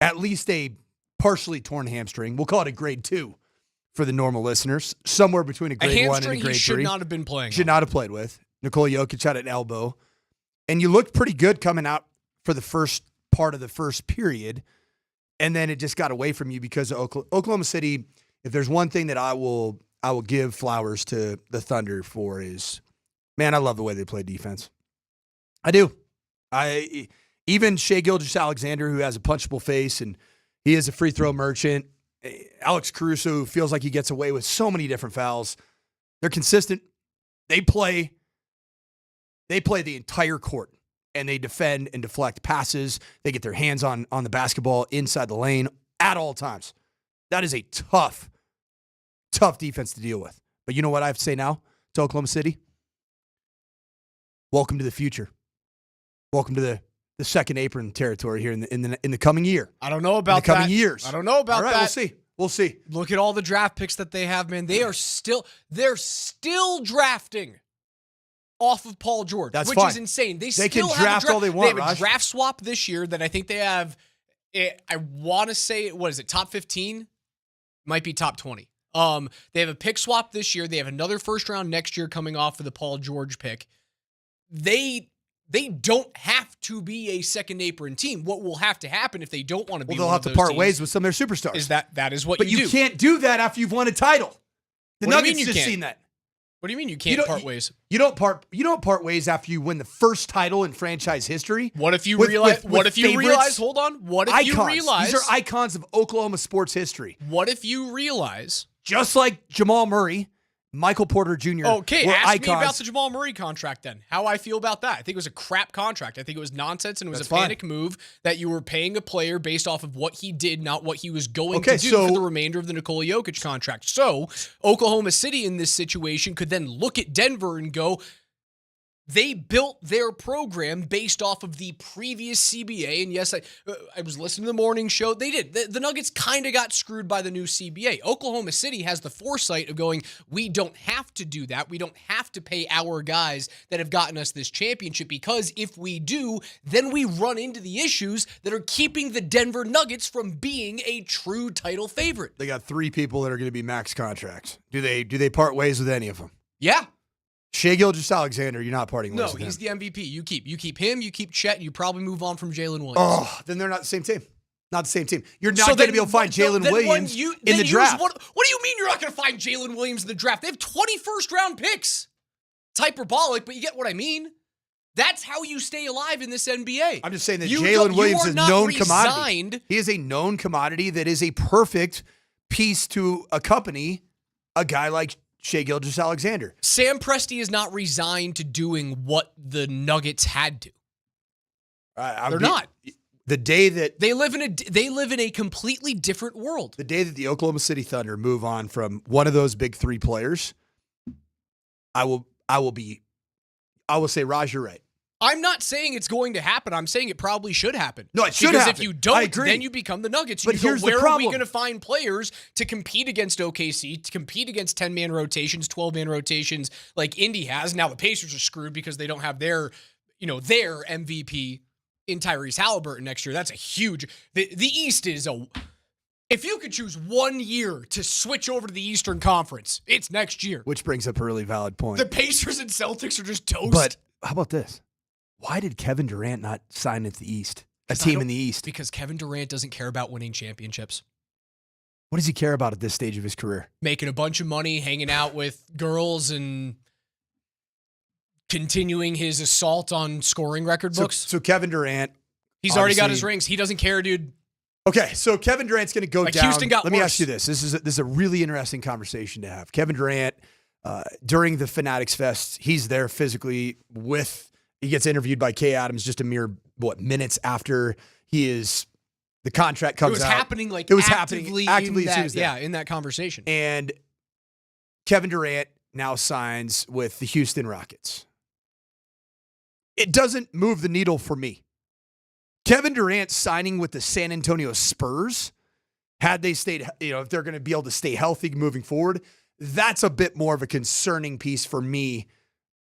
at least a partially torn hamstring. We'll call it a grade 2 for the normal listeners. Somewhere between a grade 1 and a grade 3. He should not have been playing. Should not have played with. Nikola Jokic had an elbow. And you looked pretty good coming out for the first part of the first period. And then it just got away from you because of Oklahoma City. If there's one thing that I will give flowers to the Thunder for is, man, I love the way they play defense. I do. Even Shai Gilgeous-Alexander, who has a punchable face, and he is a free throw merchant. Alex Caruso, who feels like he gets away with so many different fouls. They're consistent. They play the entire court, and they defend and deflect passes. They get their hands on the basketball inside the lane at all times. That is a tough defense to deal with. But you know what I have to say now to Oklahoma City? Welcome to the future. Welcome to the second apron territory here in the coming year. I don't know about the coming years. I don't know about that. All right, we'll see. Look at all the draft picks that they have, man. They're still drafting off of Paul George, which is insane. They can draft all they want. They have a draft swap this year that I think they have. I want to say, what is it? Top 15? Might be top 20. They have a pick swap this year. They have another first round next year coming off of the Paul George pick. They don't have to be a second apron team. What will have to happen if they don't want to be? Well, they'll have to part ways with some of their superstars. Is that is what but you do? But you can't do that after you've won a title. The Nuggets just seen that. What do you mean you can't part ways? You don't part ways after you win the first title in franchise history. What if you realize? What if you realize? Hold on. What if icons. You realize? These are icons of Oklahoma sports history. What if you realize? Just like Jamal Murray, Michael Porter Jr. Okay, were ask icons. me about the Jamal Murray contract then. How I feel about that. I think it was a crap contract. I think it was nonsense, and it was a panic move that you were paying a player based off of what he did, not what he was going to do for the remainder of the Nikola Jokic contract. So Oklahoma City in this situation could then look at Denver and go, they built their program based off of the previous CBA. And yes, I was listening to the morning show. They did. The Nuggets kind of got screwed by the new CBA. Oklahoma City has the foresight of going, we don't have to do that. We don't have to pay our guys that have gotten us this championship, because if we do, then we run into the issues that are keeping the Denver Nuggets from being a true title favorite. They got 3 people that are going to be max contracts. Do they part ways with any of them? Yeah. Shai Gilgeous-Alexander, you're not parting ways with him. No, he's the MVP. You keep him, you keep Chet, you probably move on from Jalen Williams. Oh, then they're not the same team. Not the same team. You're not going to be able to find Jalen Williams in the draft. What do you mean you're not going to find Jalen Williams in the draft? They have 20 first-round picks. It's hyperbolic, but you get what I mean. That's how you stay alive in this NBA. I'm just saying that Jalen Williams is a known commodity. He is a known commodity that is a perfect piece to accompany a guy like Shai Gilgeous-Alexander. Sam Presti is not resigned to doing what the Nuggets had to. They're not. The day that they live in a completely different world. The day that the Oklahoma City Thunder move on from one of those big 3 players, I will say, Raj, you're right. I'm not saying it's going to happen. I'm saying it probably should happen. No, it should happen. Because if you don't, then you become the Nuggets. But here's the problem. Where are we going to find players to compete against OKC, to compete against 10-man rotations, 12-man rotations like Indy has? Now the Pacers are screwed because they don't have their MVP in Tyrese Halliburton next year. That's a huge... The East is a... If you could choose 1 year to switch over to the Eastern Conference, it's next year. Which brings up a really valid point. The Pacers and Celtics are just toast. But how about this? Why did Kevin Durant not sign at the East? A team in the East? Because Kevin Durant doesn't care about winning championships. What does he care about at this stage of his career? Making a bunch of money, hanging out with girls, and continuing his assault on scoring record books. So Kevin Durant... He's already got his rings. He doesn't care, dude. Okay, so Kevin Durant's going to go down. Houston got Let me ask you this. This is a really interesting conversation to have. Kevin Durant, during the Fanatics Fest, he's there physically with... He gets interviewed by Kay Adams just a mere, minutes after the contract comes out. It was happening actively as soon as that. Yeah, in that conversation. And Kevin Durant now signs with the Houston Rockets. It doesn't move the needle for me. Kevin Durant signing with the San Antonio Spurs, had they stayed, if they're going to be able to stay healthy moving forward, that's a bit more of a concerning piece for me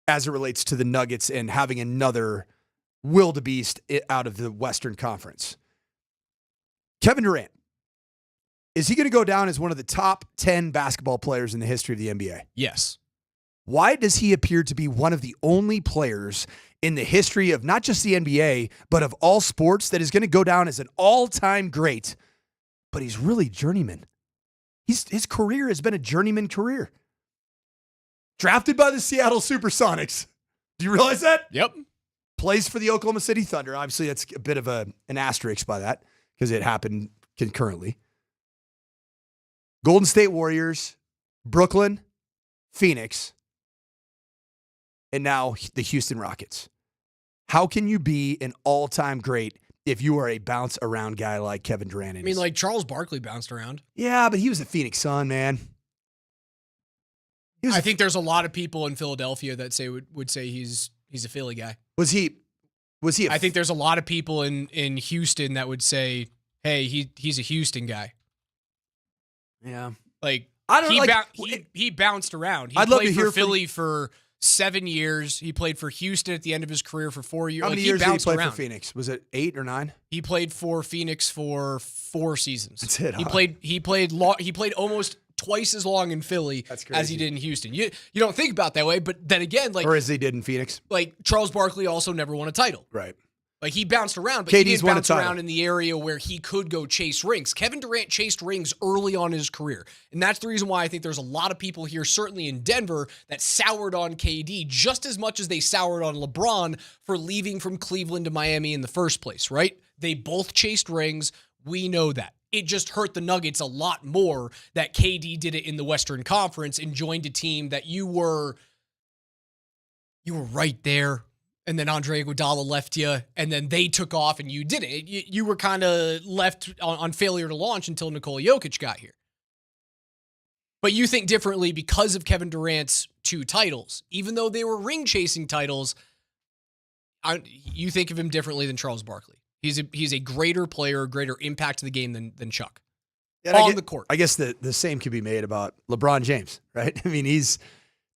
as it relates to the Nuggets and having another wildebeest out of the Western Conference. Kevin Durant, is he going to go down as one of the top 10 basketball players in the history of the NBA? Yes. Why does he appear to be one of the only players in the history of not just the NBA, but of all sports that is going to go down as an all-time great, but he's really journeyman? His career has been a journeyman career. Drafted by the Seattle Supersonics. Do you realize that? Yep. Plays for the Oklahoma City Thunder. Obviously, that's a bit of an asterisk by that because it happened concurrently. Golden State Warriors, Brooklyn, Phoenix, and now the Houston Rockets. How can you be an all-time great if you are a bounce-around guy like Kevin Durant is? I mean, like Charles Barkley bounced around. Yeah, but he was a Phoenix Sun, man. I think there's a lot of people in Philadelphia that would say he's a Philly guy. Was he? I think there's a lot of people in Houston that would say, hey, he's a Houston guy. Yeah. Like, I don't he bounced around. He I'd love played to for hear Philly for 7 years. He played for Houston at the end of his career for 4 years. How many years did he play for Phoenix? Was it 8 or 9? He played for Phoenix for 4 seasons. That's it. He huh? played almost twice as long in Philly as he did in Houston. You don't think about it that way, but then again, like, or as he did in Phoenix. Like Charles Barkley also never won a title. Right. Like, he bounced around, but KD's he didn't won a bounce title. around in the area where he could go chase rings. Kevin Durant chased rings early on in his career. And that's the reason why I think there's a lot of people here, certainly in Denver, that soured on KD just as much as they soured on LeBron for leaving from Cleveland to Miami in the first place, right? They both chased rings. We know that. It just hurt the Nuggets a lot more that KD did it in the Western Conference and joined a team that you were right there. And then Andre Iguodala left you, and then they took off, and you didn't. You were kind of left on failure to launch until Nikola Jokic got here. But you think differently because of Kevin Durant's 2 titles. Even though they were ring-chasing titles, you think of him differently than Charles Barkley. He's a greater player, a greater impact to the game than Chuck. On the court. I guess the same could be made about LeBron James, right? I mean, he's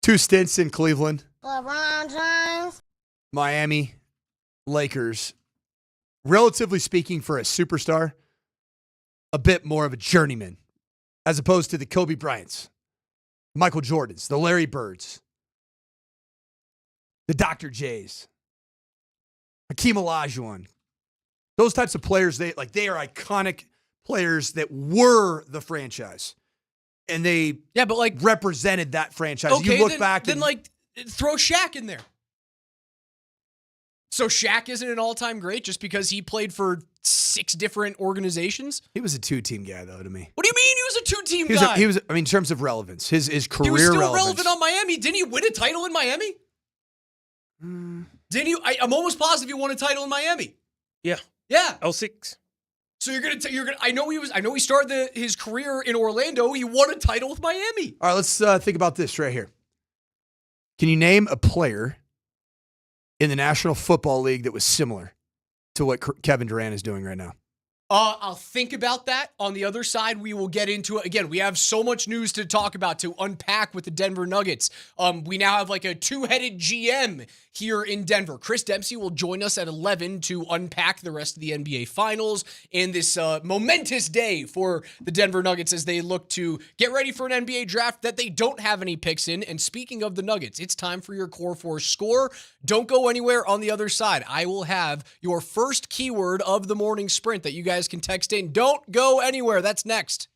2 stints in Cleveland. LeBron James. Miami, Lakers, relatively speaking for a superstar, a bit more of a journeyman, as opposed to the Kobe Bryants, Michael Jordans, the Larry Birds, the Dr. J's, Hakeem Olajuwon. Those types of players, they are iconic players that were the franchise. And they represented that franchise. Okay, you look back and throw Shaq in there. So Shaq isn't an all-time great just because he played for 6 different organizations? He was a 2-team guy, though, to me. What do you mean he was a 2-team guy? He was, in terms of relevance, his career he was still relevance. relevant on Miami. Didn't he win a title in Miami? Didn't you? I'm almost positive he won a title in Miami. Yeah. Yeah. 06. So you're gonna. I know he started his career in Orlando. He won a title with Miami. All right, let's think about this right here. Can you name a player in the National Football League that was similar to what Kevin Durant is doing right now? I'll think about that. On the other side, we will get into it. Again, we have so much news to talk about, to unpack with the Denver Nuggets. We now have like a 2-headed GM here in Denver. Chris Dempsey will join us at 11 to unpack the rest of the NBA Finals in this momentous day for the Denver Nuggets as they look to get ready for an NBA draft that they don't have any picks in. And speaking of the Nuggets, it's time for your Core 4 score. Don't go anywhere. On the other side, I will have your first keyword of the morning sprint that you guys can text in. Don't go anywhere. That's next.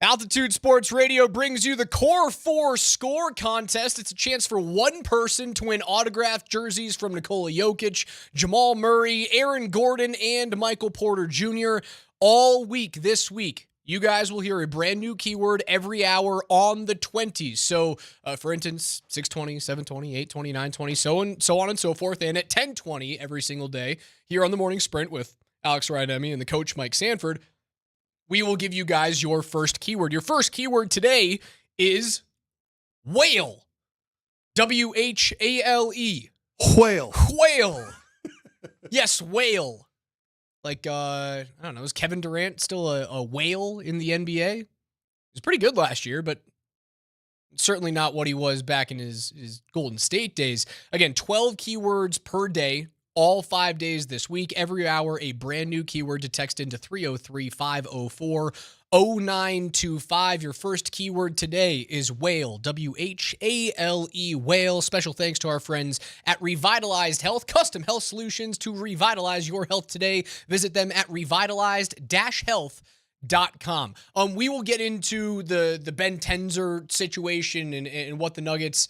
Altitude Sports Radio brings you the Core 4 Score Contest. It's a chance for one person to win autographed jerseys from Nikola Jokic, Jamal Murray, Aaron Gordon, and Michael Porter Jr. all week this week. You guys will hear a brand new keyword every hour on the 20s. So, for instance, 620, 720, 820, 920, so on and so forth. And at 1020 every single day here on the Morning Sprint with Alex Rydemi and the coach Mike Sanford, we will give you guys your first keyword. Your first keyword today is whale. W-H-A-L-E. Whale. Whale. Yes, whale. Like, I don't know, is Kevin Durant still a whale in the NBA? He was pretty good last year, but certainly not what he was back in his Golden State days. Again, 12 keywords per day. All 5 days this week, every hour, a brand new keyword to text into 303-504-0925. Your first keyword today is whale, W-H-A-L-E, whale. Special thanks to our friends at Revitalized Health, custom health solutions to revitalize your health today. Visit them at revitalized-health.com. We will get into the Ben Tenzer situation and what the Nuggets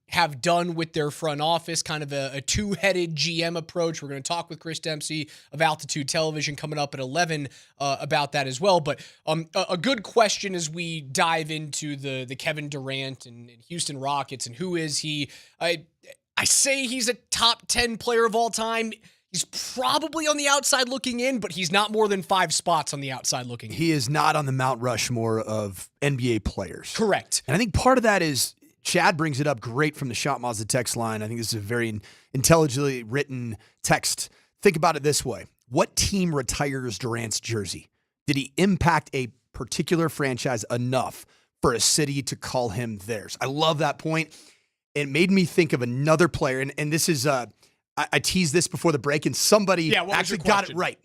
have done with their front office, kind of a two-headed GM approach. We're going to talk with Chris Dempsey of Altitude Television coming up at 11 about that as well. But a good question as we dive into the Kevin Durant and Houston Rockets and who is he? I say he's a top 10 player of all time. He's probably on the outside looking in, but he's not more than 5 spots on the outside looking in. He is not on the Mount Rushmore of NBA players. Correct. And I think part of that is Chad brings it up great from the Shot Mazda text line. I think this is a very intelligently written text. Think about it this way. What team retires Durant's jersey? Did he impact a particular franchise enough for a city to call him theirs? I love that point. It made me think of another player, and this is I teased this before the break, and somebody actually got it right.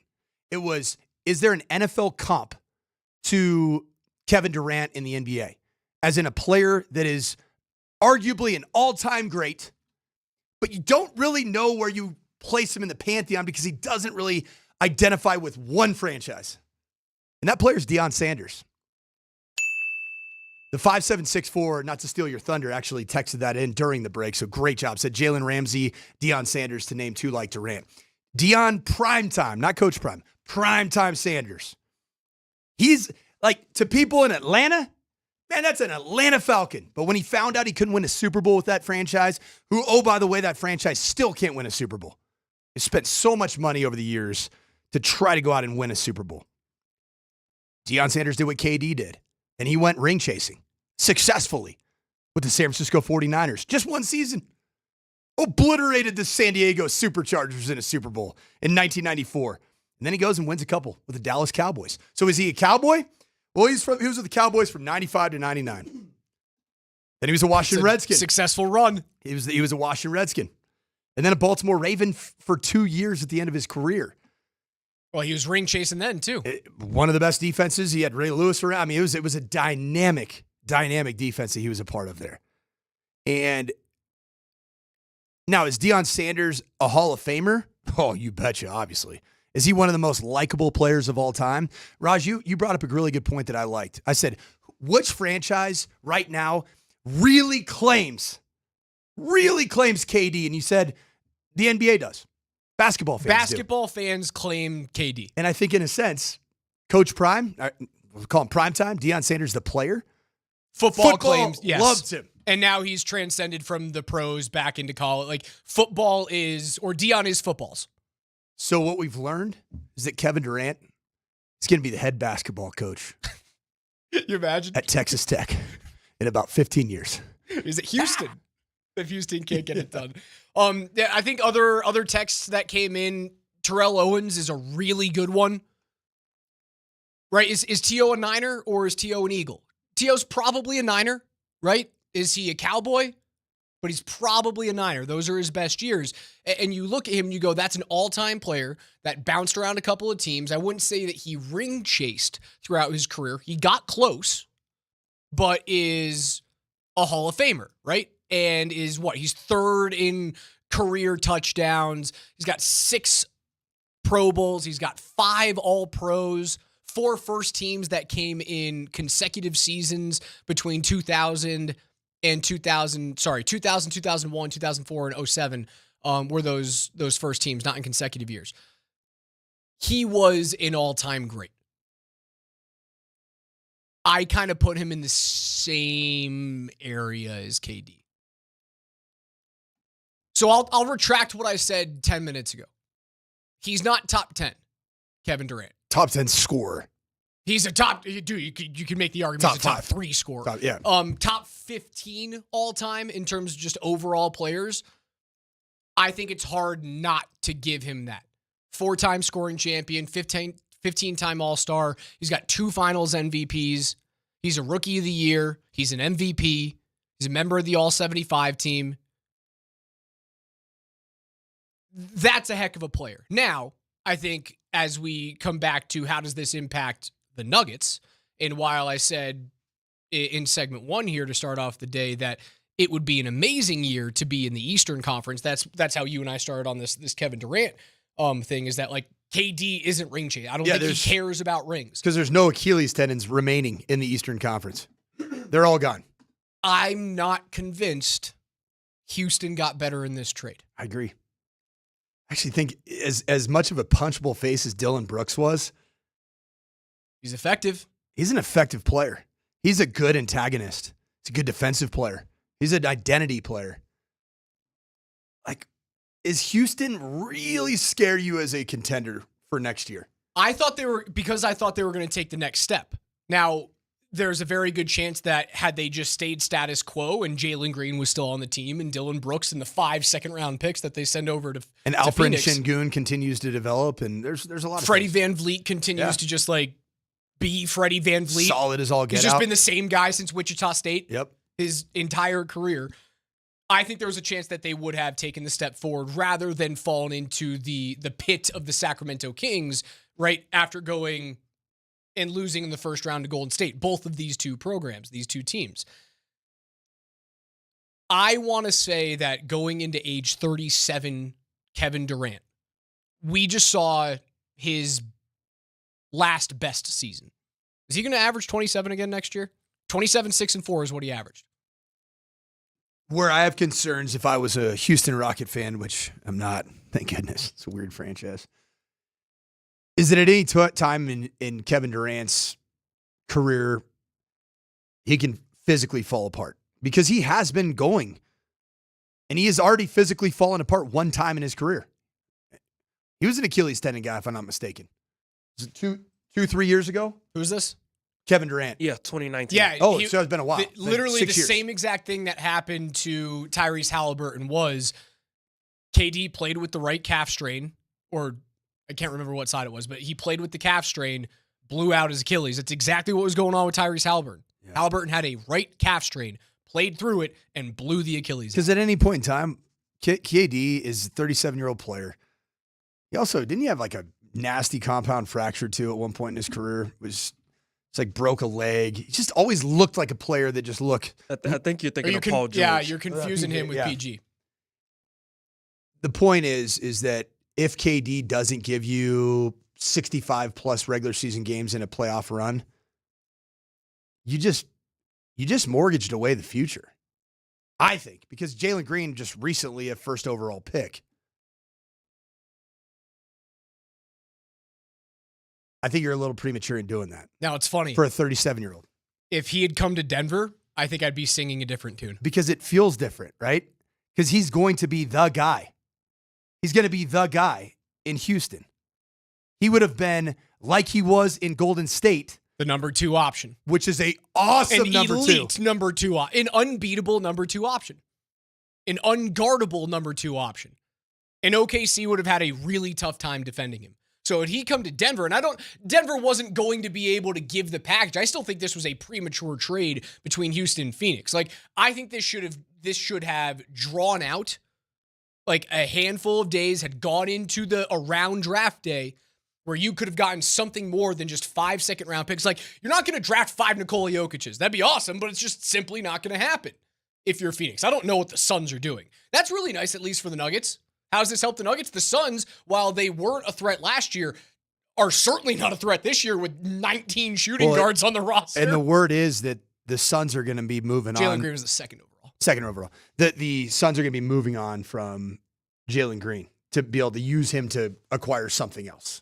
It was, is there an NFL comp to Kevin Durant in the NBA? As in a player that is arguably an all-time great, but you don't really know where you place him in the pantheon because he doesn't really identify with one franchise. And that player is Deion Sanders. The 5764, not to steal your thunder, actually texted that in during the break, so great job. Said Jalen Ramsey, Deion Sanders to name two like Durant. Deion primetime, not Coach Prime, primetime Sanders. He's like, to people in Atlanta, man, that's an Atlanta Falcon. But when he found out he couldn't win a Super Bowl with that franchise, who, oh, by the way, that franchise still can't win a Super Bowl. They spent so much money over the years to try to go out and win a Super Bowl. Deion Sanders did what KD did, and he went ring chasing successfully with the San Francisco 49ers. Just one season. Obliterated the San Diego Superchargers in a Super Bowl in 1994. And then he goes and wins a couple with the Dallas Cowboys. So is he a Cowboy? Well, he was with the Cowboys from 95 to 99. Then he was a Washington Redskin. Successful run. He was a Washington Redskin. And then a Baltimore Raven for 2 years at the end of his career. Well, he was ring chasing then, too. One of the best defenses. He had Ray Lewis around. I mean, it was a dynamic defense that he was a part of there. And now, is Deion Sanders a Hall of Famer? Oh, you betcha, obviously. Is he one of the most likable players of all time? Raj, you brought up a really good point that I liked. I said, which franchise right now really claims KD? And you said the NBA does. Basketball fans claim KD. And I think in a sense, Coach Prime, we'll call him Primetime, Deion Sanders the player. Football claims, yes. Loves him. And now he's transcended from the pros back into college. Like, football is, or Deion is footballs. So what we've learned is that Kevin Durant is going to be the head basketball coach. You imagine? At Texas Tech in about 15 years. Is it Houston? If Houston can't get it done. I think other texts that came in, Terrell Owens is a really good one. Right? Is T.O. a Niner or is T.O. an Eagle? T.O.'s probably a Niner, right? Is he a Cowboy? But he's probably a Niner. Those are his best years. And you look at him and you go, that's an all-time player that bounced around a couple of teams. I wouldn't say that he ring chased throughout his career. He got close, but is a Hall of Famer, right? And is what? He's third in career touchdowns. He's got 6 Pro Bowls. He's got 5 All-Pros, 4 first teams that came in consecutive seasons between 2000 and 2001, 2004, and 07 were those first teams, not in consecutive years. He was an all-time great. I kind of put him in the same area as KD. So I'll retract what I said 10 minutes ago. He's not top 10, Kevin Durant. Top 10 scorer. He's a top, dude, you can make the argument he's a top 3 scorer. Top 15 all time in terms of just overall players. I think it's hard not to give him that. 4-time scoring champion, 15-time All-Star. He's got 2 finals MVPs. He's a rookie of the year. He's an MVP. He's a member of the All-75 team. That's a heck of a player. Now, I think as we come back to how does this impact the Nuggets, and while I said in segment 1 here to start off the day that it would be an amazing year to be in the Eastern Conference, that's how you and I started on this Kevin Durant thing, is that like KD isn't ring chasing. I don't think he cares about rings. Because there's no Achilles tendons remaining in the Eastern Conference. They're all gone. I'm not convinced Houston got better in this trade. I agree. I actually think as much of a punchable face as Dylan Brooks was, he's effective. He's an effective player. He's a good antagonist. He's a good defensive player. He's an identity player. Like, is Houston really scare you as a contender for next year? I thought they were going to take the next step. Now, there's a very good chance that had they just stayed status quo and Jalen Green was still on the team and Dylan Brooks and the 5 second-round picks that they send over to and Alperen Şengün continues to develop, and there's a lot of Freddie Van Vliet continues to just like be Freddie Van Vliet. Solid as all get out. He's just been the same guy since Wichita State. Yep. His entire career. I think there was a chance that they would have taken the step forward rather than fallen into the pit of the Sacramento Kings right after going and losing in the first round to Golden State. Both of these two programs, these two teams. I want to say that going into age 37, Kevin Durant, we just saw his last best season. Is he going to average 27 again next year? 27, 6, and 4 is what he averaged. Where I have concerns if I was a Houston Rocket fan, which I'm not, thank goodness. It's a weird franchise. Is that at any time in Kevin Durant's career, he can physically fall apart? Because he has been going, and he has already physically fallen apart one time in his career. He was an Achilles tendon guy, if I'm not mistaken. Was it 3 years ago? Who is this? Kevin Durant. Yeah, 2019. Yeah. So it's been a while. Literally the same exact thing that happened to Tyrese Halliburton was KD played with the right calf strain, or I can't remember what side it was, but he played with the calf strain, blew out his Achilles. That's exactly what was going on with Tyrese Halliburton. Yeah. Halliburton had a right calf strain, played through it, and blew the Achilles. Because at any point in time, KD is a 37-year-old player. He also, didn't he have like a nasty compound fracture too at one point in his career? It's like broke a leg. He just always looked like a player that just looked. I think you're thinking of Paul George. Yeah, you're confusing him with PG. The point is that if KD doesn't give you 65-plus regular season games in a playoff run, you just mortgaged away the future. I think, because Jalen Green just recently a first overall pick. I think you're a little premature in doing that. Now, it's funny. For a 37-year-old. If he had come to Denver, I think I'd be singing a different tune. Because it feels different, right? Because he's going to be the guy. He's going to be the guy in Houston. He would have been, like he was in Golden State, the number 2 option. Which is a awesome number 2. An elite number 2. An unbeatable number 2 option. An unguardable number 2 option. And OKC would have had a really tough time defending him. So had he come to Denver, and Denver wasn't going to be able to give the package. I still think this was a premature trade between Houston and Phoenix. Like, I think this should have drawn out like a handful of days, had gone into the around draft day where you could have gotten something more than just 5 second-round picks. Like, you're not going to draft 5 Nikola Jokic's. That'd be awesome, but it's just simply not going to happen if you're Phoenix. I don't know what the Suns are doing. That's really nice, at least for the Nuggets. How does this help the Nuggets? The Suns, while they weren't a threat last year, are certainly not a threat this year with 19 shooting guards on the roster. And the word is that the Suns are going to be moving on. Jalen Green was the second overall. The Suns are going to be moving on from Jalen Green to be able to use him to acquire something else.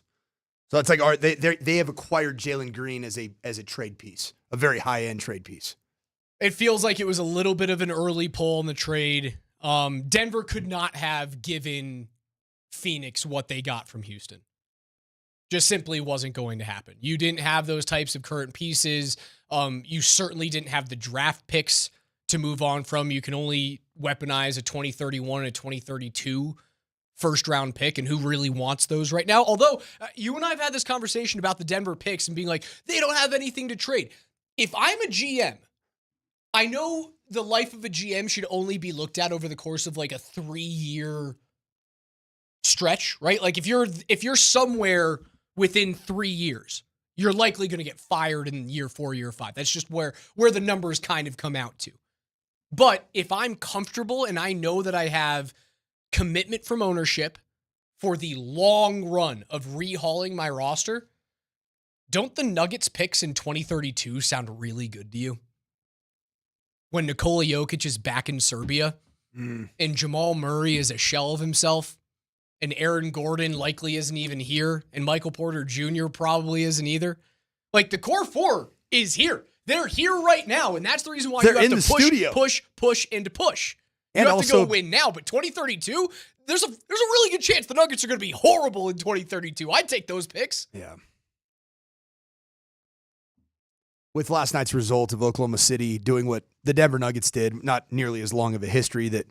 So it's like they have acquired Jalen Green as a trade piece, a very high-end trade piece. It feels like it was a little bit of an early pull in the trade. Denver could not have given Phoenix what they got from Houston. Just simply wasn't going to happen. You didn't have those types of current pieces. You certainly didn't have the draft picks to move on from. You can only weaponize a 2031 and a 2032 first-round pick, and who really wants those right now? Although, you and I have had this conversation about the Denver picks and being like, they don't have anything to trade. If I'm a GM, I know the life of a GM should only be looked at over the course of like a 3-year stretch, right? Like if you're somewhere within 3 years, you're likely going to get fired in year 4, year 5. That's just where the numbers kind of come out to. But if I'm comfortable and I know that I have commitment from ownership for the long run of rehauling my roster, don't the Nuggets picks in 2032 sound really good to you? When Nikola Jokic is back in Serbia and Jamal Murray is a shell of himself and Aaron Gordon likely isn't even here and Michael Porter Jr. probably isn't either. Like the core four is here. They're here right now, and that's the reason why you have to push, and push. You have to go win now, but 2032, there's a really good chance the Nuggets are going to be horrible in 2032. I'd take those picks. Yeah. With last night's result of Oklahoma City doing what the Denver Nuggets did, not nearly as long of a history that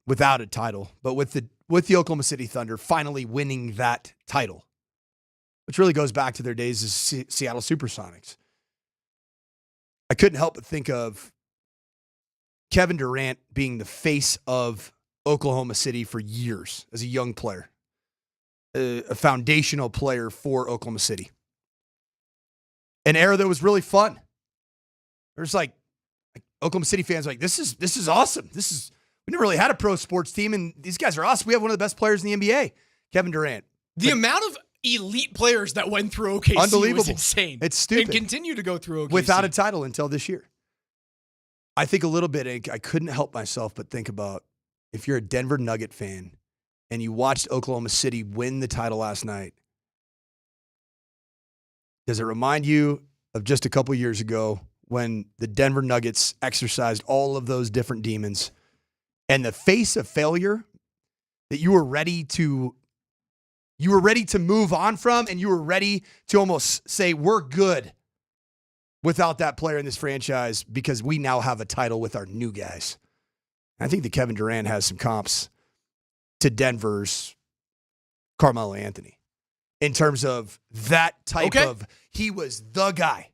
without a title, but with the Oklahoma City Thunder finally winning that title, which really goes back to their days as Seattle Supersonics. I couldn't help but think of Kevin Durant being the face of Oklahoma City for years as a young player, a foundational player for Oklahoma City. An era that was really fun. There's like Oklahoma City fans are like, this is awesome. We never really had a pro sports team, and these guys are awesome. We have one of the best players in the NBA, Kevin Durant. The amount of elite players that went through OKC was insane. It's stupid. And continue to go through OKC. Without a title until this year. I think a little bit, I couldn't help myself but think about if you're a Denver Nugget fan and you watched Oklahoma City win the title last night, does it remind you of just a couple years ago when the Denver Nuggets exercised all of those different demons and the face of failure that you were ready to move on from, and you were ready to almost say, we're good without that player in this franchise because we now have a title with our new guys. I think that Kevin Durant has some comps to Denver's Carmelo Anthony in terms of that type of, he was the guy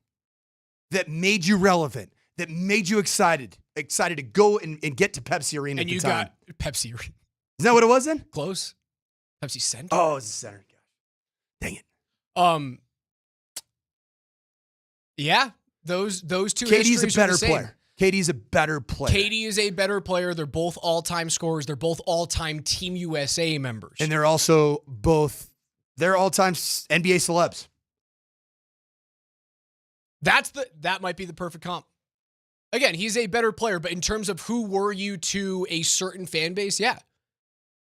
that made you relevant, that made you excited to go and get to Pepsi Arena and at the time. And you got Pepsi Arena. Is that what it was then? Close. Pepsi Center? Oh, it's the center. Dang it. Yeah, those two. KD's a better player. KD's a better player. KD is a better player. They're both all-time scorers. They're both all-time Team USA members. And they're also they're all-time NBA celebs. That might be the perfect comp. Again, he's a better player, but in terms of who were you to a certain fan base, yeah.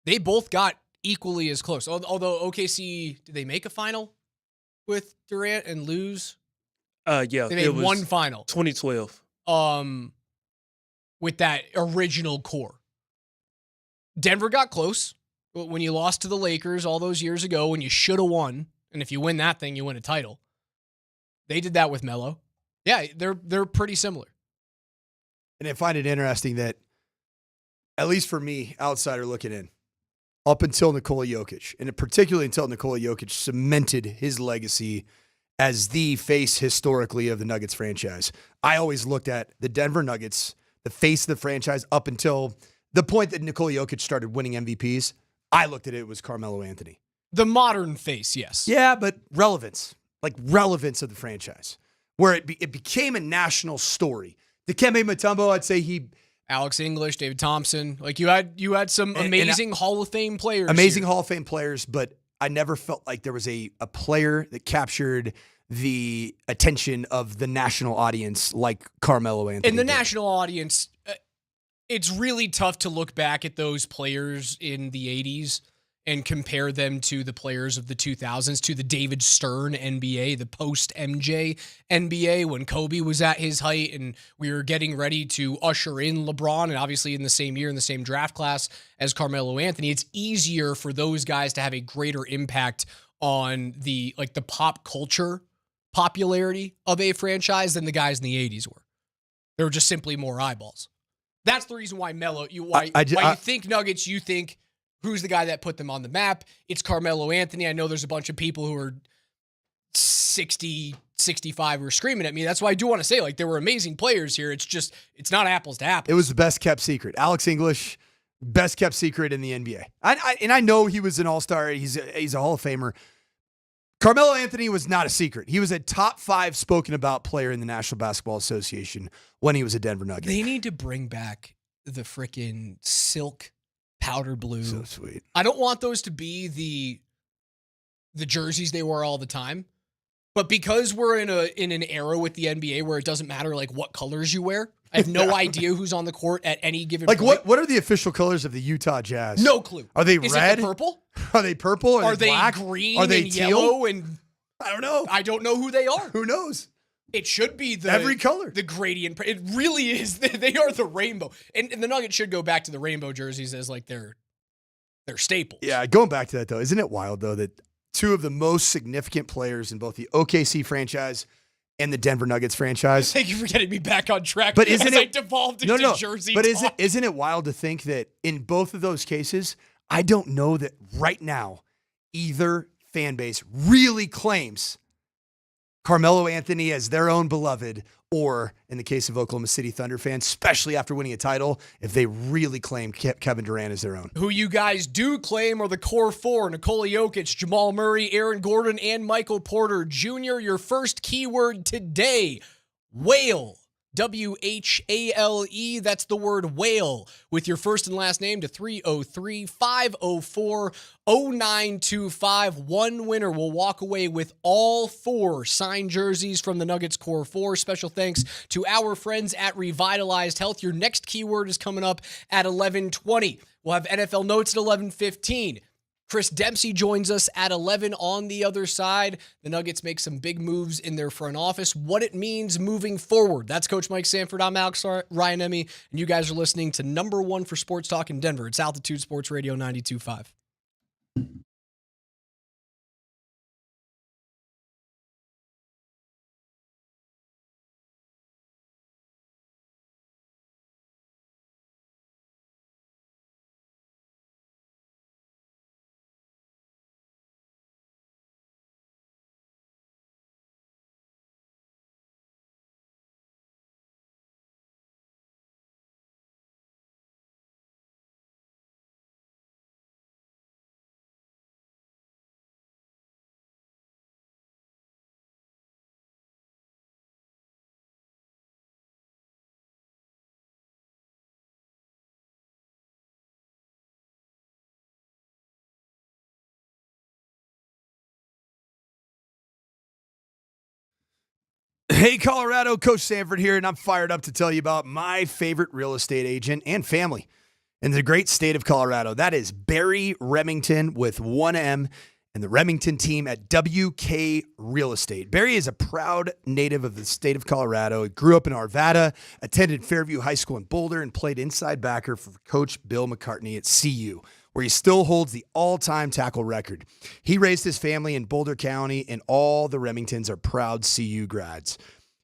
They both got equally as close. Although OKC, did they make a final with Durant and lose? Yeah. They made one final. 2012. With that original core. Denver got close when you lost to the Lakers all those years ago when you should have won. And if you win that thing, you win a title. They did that with Melo. Yeah, they're pretty similar. And I find it interesting that, at least for me, outsider looking in, up until Nikola Jokic, and particularly until Nikola Jokic cemented his legacy as the face historically of the Nuggets franchise, I always looked at the Denver Nuggets, the face of the franchise, up until the point that Nikola Jokic started winning MVPs. I looked at it was Carmelo Anthony. The modern face, yes. Yeah, but relevance of the franchise, where it became a national story. Dikembe Mutombo, I'd say Alex English, David Thompson. Like you had some amazing Hall of Fame players. Amazing Hall of Fame players, but I never felt like there was a player that captured the attention of the national audience like Carmelo Anthony. In the national audience, it's really tough to look back at those players in the 80s and compare them to the players of the 2000s, to the David Stern NBA, the post-MJ NBA, when Kobe was at his height and we were getting ready to usher in LeBron, and obviously in the same year, in the same draft class as Carmelo Anthony. It's easier for those guys to have a greater impact on the pop culture popularity of a franchise than the guys in the 80s were. There were just simply more eyeballs. That's the reason why you think Nuggets, you think, who's the guy that put them on the map? It's Carmelo Anthony. I know there's a bunch of people who are 60, 65 who are screaming at me. That's why I do want to say, there were amazing players here. It's just, it's not apples to apples. It was the best kept secret. Alex English, best kept secret in the NBA. I know he was an all-star. He's a Hall of Famer. Carmelo Anthony was not a secret. He was a top 5 spoken about player in the National Basketball Association when he was a Denver Nugget. They need to bring back the frickin' silk powder blue. So sweet. I don't want those to be the jerseys they wore all the time. But because we're in an era with the NBA where it doesn't matter what colors you wear, I have no idea who's on the court at any given point. What are the official colors of the Utah Jazz? No clue. Are they Is red? It the purple? Are they purple? Are they black? green? Are they and teal? Yellow? And I don't know. I don't know who they are. Who knows? It should be every color. The gradient. It really is. They are the rainbow. And the Nuggets should go back to the rainbow jerseys as their staples. Yeah, going back to that though, isn't it wild though that 2 of the most significant players in both the OKC franchise and the Denver Nuggets franchise. Thank you for getting me back on track. But isn't I devolved into jersey But talk. isn't it wild to think that in both of those cases, I don't know that right now either fan base really claims Carmelo Anthony as their own beloved, or in the case of Oklahoma City Thunder fans, especially after winning a title, if they really claim Kevin Durant as their own. Who you guys do claim are the core 4, Nikola Jokic, Jamal Murray, Aaron Gordon, and Michael Porter Jr. Your first keyword today, whale. WHALE, that's the word whale, with your first and last name to 303-504-0925. One winner will walk away with all 4 signed jerseys from the Nuggets Core 4. Special thanks to our friends at Revitalized Health. Your next keyword is coming up at 11:20. We'll have NFL notes at 11:15. Chris Dempsey joins us at 11 on the other side. The Nuggets make some big moves in their front office. What it means moving forward. That's Coach Mike Sanford. I'm Alex Ryan Emmy, and you guys are listening to number 1 for sports talk in Denver. It's Altitude Sports Radio 92.5. Hey, Colorado, Coach Sanford here, and I'm fired up to tell you about my favorite real estate agent and family in the great state of Colorado. That is Barry Remington with 1M and the Remington team at WK Real Estate. Barry is a proud native of the state of Colorado. He grew up in Arvada, attended Fairview High School in Boulder, and played inside backer for Coach Bill McCartney at CU, where he still holds the all-time tackle record. He raised his family in Boulder County, and all the Remingtons are proud CU grads.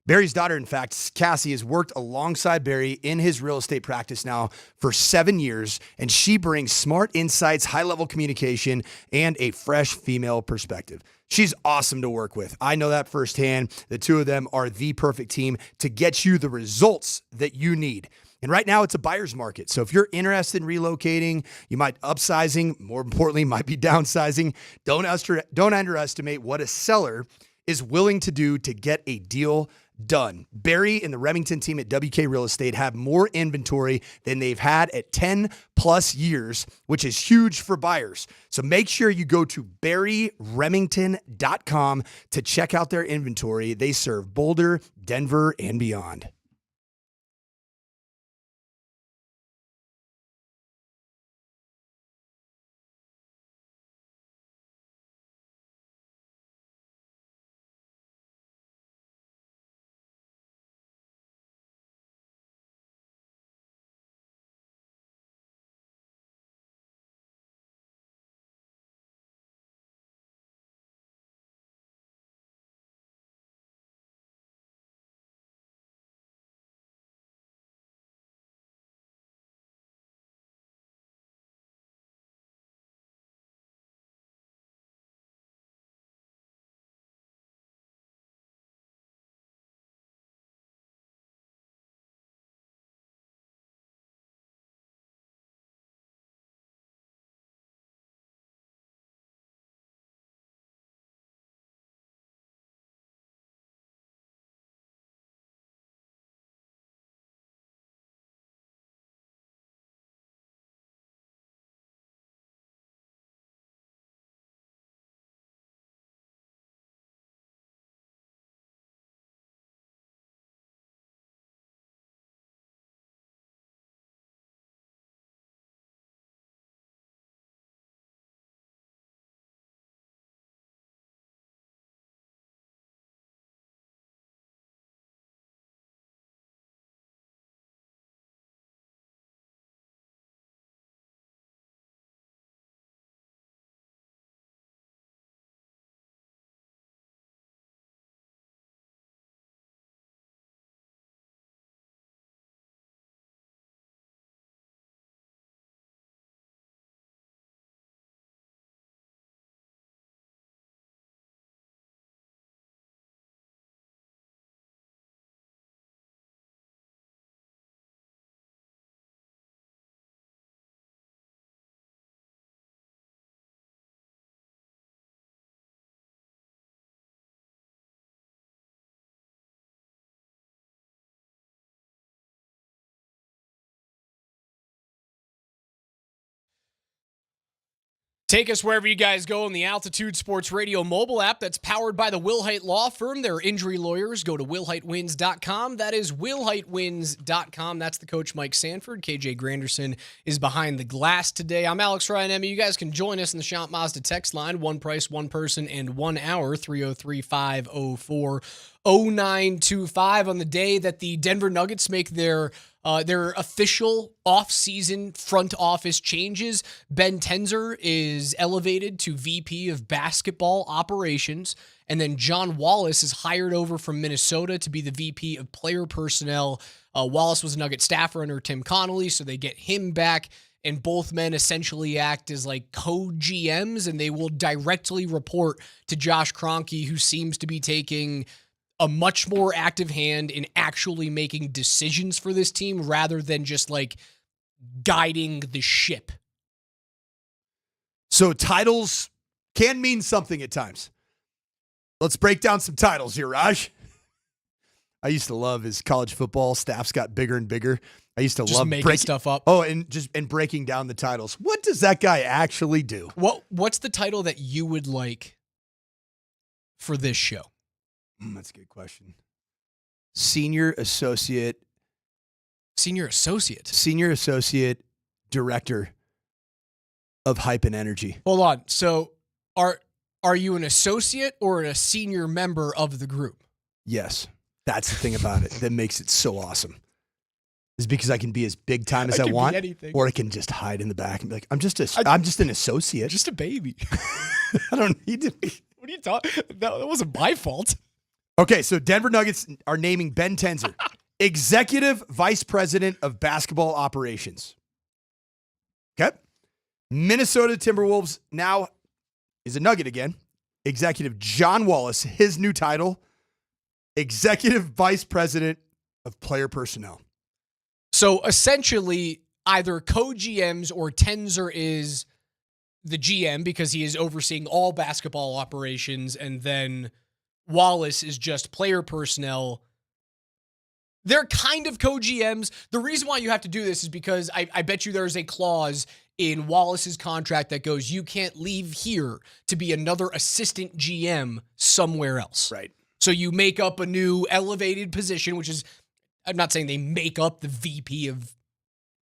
Barry's daughter, in fact, Cassie, has worked alongside Barry in his real estate practice now for 7 years, and she brings smart insights, high-level communication, and a fresh female perspective. She's awesome to work with. I know that firsthand. The 2 of them are the perfect team to get you the results that you need. And right now it's a buyer's market. So if you're interested in relocating, you might upsizing, more importantly, might be downsizing. Don't underestimate what a seller is willing to do to get a deal done. Barry and the Remington team at WK Real Estate have more inventory than they've had at 10 plus years, which is huge for buyers. So make sure you go to barryremington.com to check out their inventory. They serve Boulder, Denver, and beyond. Take us wherever you guys go on the Altitude Sports Radio mobile app that's powered by the Wilhite Law Firm. They're injury lawyers. Go to WilhiteWins.com. That is WilhiteWins.com. That's the coach, Mike Sanford. KJ Granderson is behind the glass today. I'm Alex Ryan. You guys can join us in the Shop Mazda text line. One price, one person, and 1 hour. 303-504-0925 on the day that the Denver Nuggets make their official off-season front office changes. Ben Tenzer is elevated to VP of basketball operations, and then John Wallace is hired over from Minnesota to be the VP of player personnel. Wallace was a Nugget staffer under Tim Connolly, so they get him back, and both men essentially act as like co-GMs, and they will directly report to Josh Kroenke, who seems to be taking a much more active hand in actually making decisions for this team rather than just like guiding the ship. So titles can mean something at times. Let's break down some titles here, Raj. I used to love his college football staffs got bigger and bigger. I used to just love making stuff up. Oh, and breaking down the titles. What does that guy actually do? What's the title that you would like for this show? That's a good question. Senior Associate Director of Hype and Energy. Hold on. So are you an associate or a senior member of the group? Yes. That's the thing about it that makes it so awesome. Is because I can be as big time as I want, or I can just hide in the back and be like, I'm just an associate. Just a baby. I don't need to be. What are you talking? That wasn't my fault. Okay, so Denver Nuggets are naming Ben Tenzer Executive Vice President of Basketball Operations. Okay. Minnesota Timberwolves now is a Nugget again. Executive John Wallace, his new title, Executive Vice President of Player Personnel. So essentially, either co-GMs or Tenzer is the GM because he is overseeing all basketball operations, and then Wallace is just player personnel They're kind of co-GMs. The reason why you have to do this is because I bet you there's a clause in Wallace's contract that goes, you can't leave here to be another assistant GM somewhere else. Right. So you make up a new elevated position, which is, I'm not saying they make up the VP of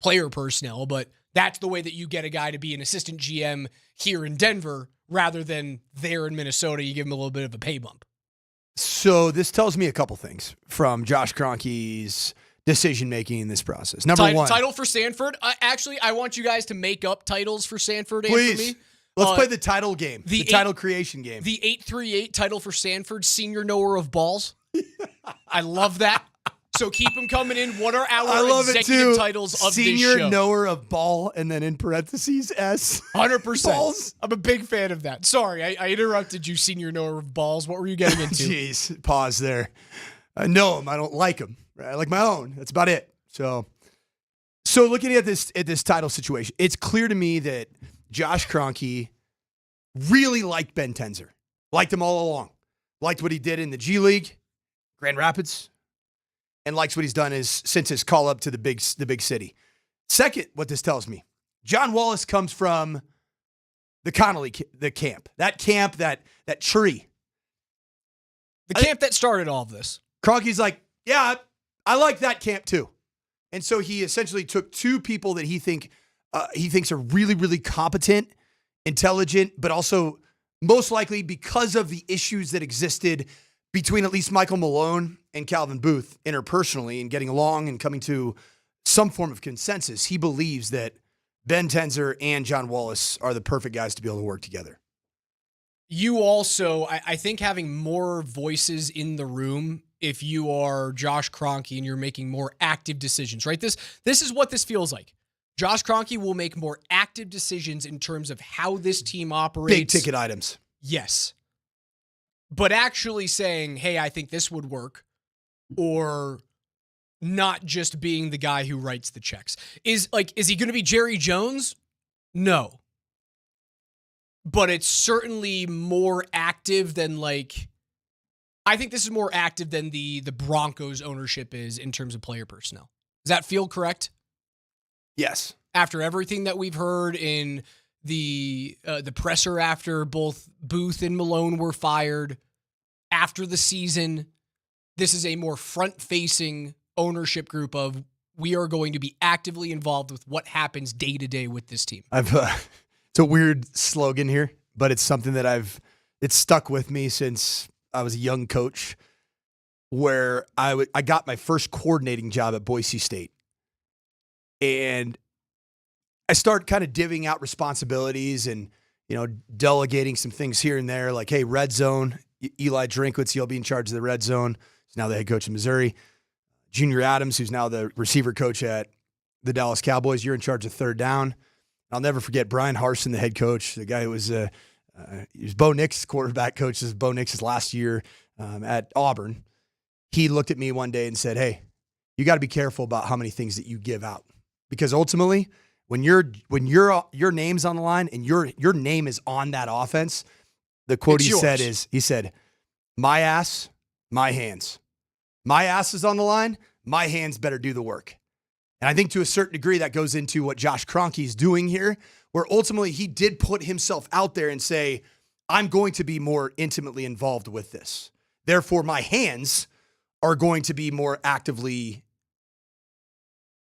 player personnel, but that's the way that you get a guy to be an assistant GM here in Denver rather than there in Minnesota. You give him a little bit of a pay bump. So this tells me a couple things from Josh Kroenke's decision-making in this process. Number one. Title for Sanford. Actually, I want you guys to make up titles for Sanford and Please. for me. Let's play the title game, the title creation game. The 838 title for Sanford, senior knower of balls. I love that. So keep them coming in. What are our executive titles of this show? Senior knower of ball, and then in parentheses, S. 100%. Balls. I'm a big fan of that. Sorry, I interrupted you, senior knower of balls. What were you getting into? Jeez, pause there. I know him. I don't like him. I like my own. That's about it. So looking at this title situation, it's clear to me that Josh Kroenke really liked Ben Tenzer. Liked him all along. Liked what he did in the G League, Grand Rapids, and likes what he's done since his call up to the big city. Second, what this tells me, John Wallace comes from the Connolly, the camp, that tree. The camp that started all of this. Kroenke's like, yeah, I like that camp too. And so he essentially took two people that he thinks are really, really competent, intelligent, but also most likely because of the issues that existed between at least Michael Malone and Calvin Booth interpersonally and getting along and coming to some form of consensus. He believes that Ben Tenzer and John Wallace are the perfect guys to be able to work together. You also, I think having more voices in the room, if you are Josh Kroenke and you're making more active decisions, right? This is what this feels like. Josh Kroenke will make more active decisions in terms of how this team operates. Big ticket items. Yes. But actually saying, hey, I think this would work, or not just being the guy who writes the checks. Is he going to be Jerry Jones? No. But it's certainly more active than I think this is more active than the Broncos ownership is in terms of player personnel. Does that feel correct? Yes. After everything that we've heard in the presser after both Booth and Malone were fired, after the season, this is a more front-facing ownership group of we are going to be actively involved with what happens day to day with this team. It's a weird slogan here, but it's something that it's stuck with me since I was a young coach, where I got my first coordinating job at Boise State. And I start kind of divvying out responsibilities and, delegating some things here and there, like, hey, red zone, Eli Drinkwitz, you'll be in charge of the red zone. He's now the head coach of Missouri. Junior Adams, who's now the receiver coach at the Dallas Cowboys, you're in charge of third down. I'll never forget Brian Harsin, the head coach, the guy who was he was Bo Nix's quarterback coach. This is Bo Nix's last year at Auburn. He looked at me one day and said, hey, you got to be careful about how many things that you give out. Because ultimately, when your name's on the line and your name is on that offense, the quote he said, my ass, my hands. My ass is on the line, my hands better do the work. And I think to a certain degree that goes into what Josh Kroenke is doing here, where ultimately he did put himself out there and say, I'm going to be more intimately involved with this. Therefore, my hands are going to be more actively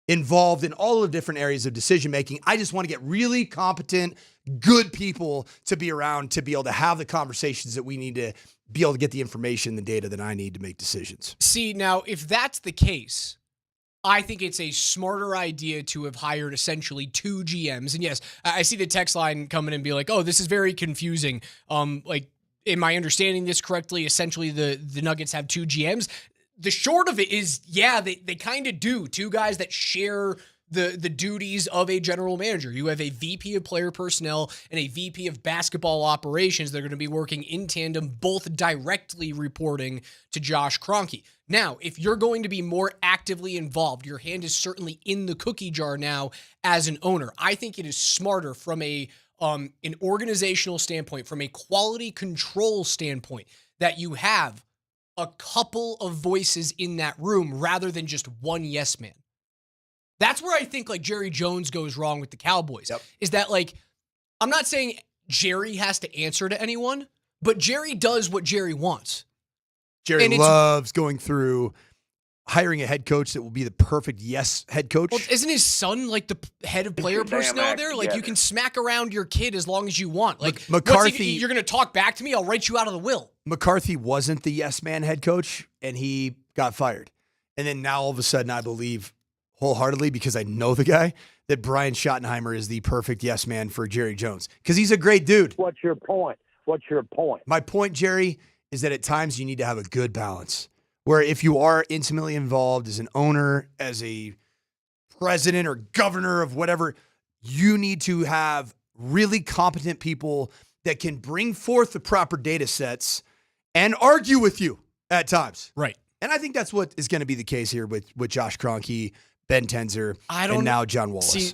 involved in all the different areas of decision-making. I just want to get really competent, good people to be around to be able to have the conversations that we need to be able to get the information, the data that I need to make decisions. See, now, if that's the case, I think it's a smarter idea to have hired essentially two GMs. And yes, I see the text line coming and be like, oh, this is very confusing. Am I understanding this correctly? Essentially, the Nuggets have two GMs. The short of it is, yeah, they kind of do. Two guys that share the duties of a general manager. You have a VP of player personnel and a VP of basketball operations. They're going to be working in tandem, both directly reporting to Josh Kroenke. Now, if you're going to be more actively involved, your hand is certainly in the cookie jar now as an owner. I think it is smarter from an organizational standpoint, from a quality control standpoint, that you have a couple of voices in that room rather than just one yes man. That's where I think like Jerry Jones goes wrong with the Cowboys. Is that like, I'm not saying Jerry has to answer to anyone, but Jerry does what Jerry wants. Jerry loves going through hiring a head coach that will be the perfect yes head coach. Well, isn't his son like the head of player personnel there? Like you can smack around your kid as long as you want. Like McCarthy, you're going to talk back to me? I'll write you out of the will. McCarthy wasn't the yes man head coach, and he got fired. And then now all of a sudden, I believe wholeheartedly, because I know the guy, that Brian Schottenheimer is the perfect yes man for Jerry Jones because he's a great dude. What's your point? My point, Jerry, is that at times you need to have a good balance. Where if you are intimately involved as an owner, as a president or governor of whatever, you need to have really competent people that can bring forth the proper data sets and argue with you at times. Right. And I think that's what is going to be the case here with Josh Kroenke, Ben Tenzer, and now John Wallace. See,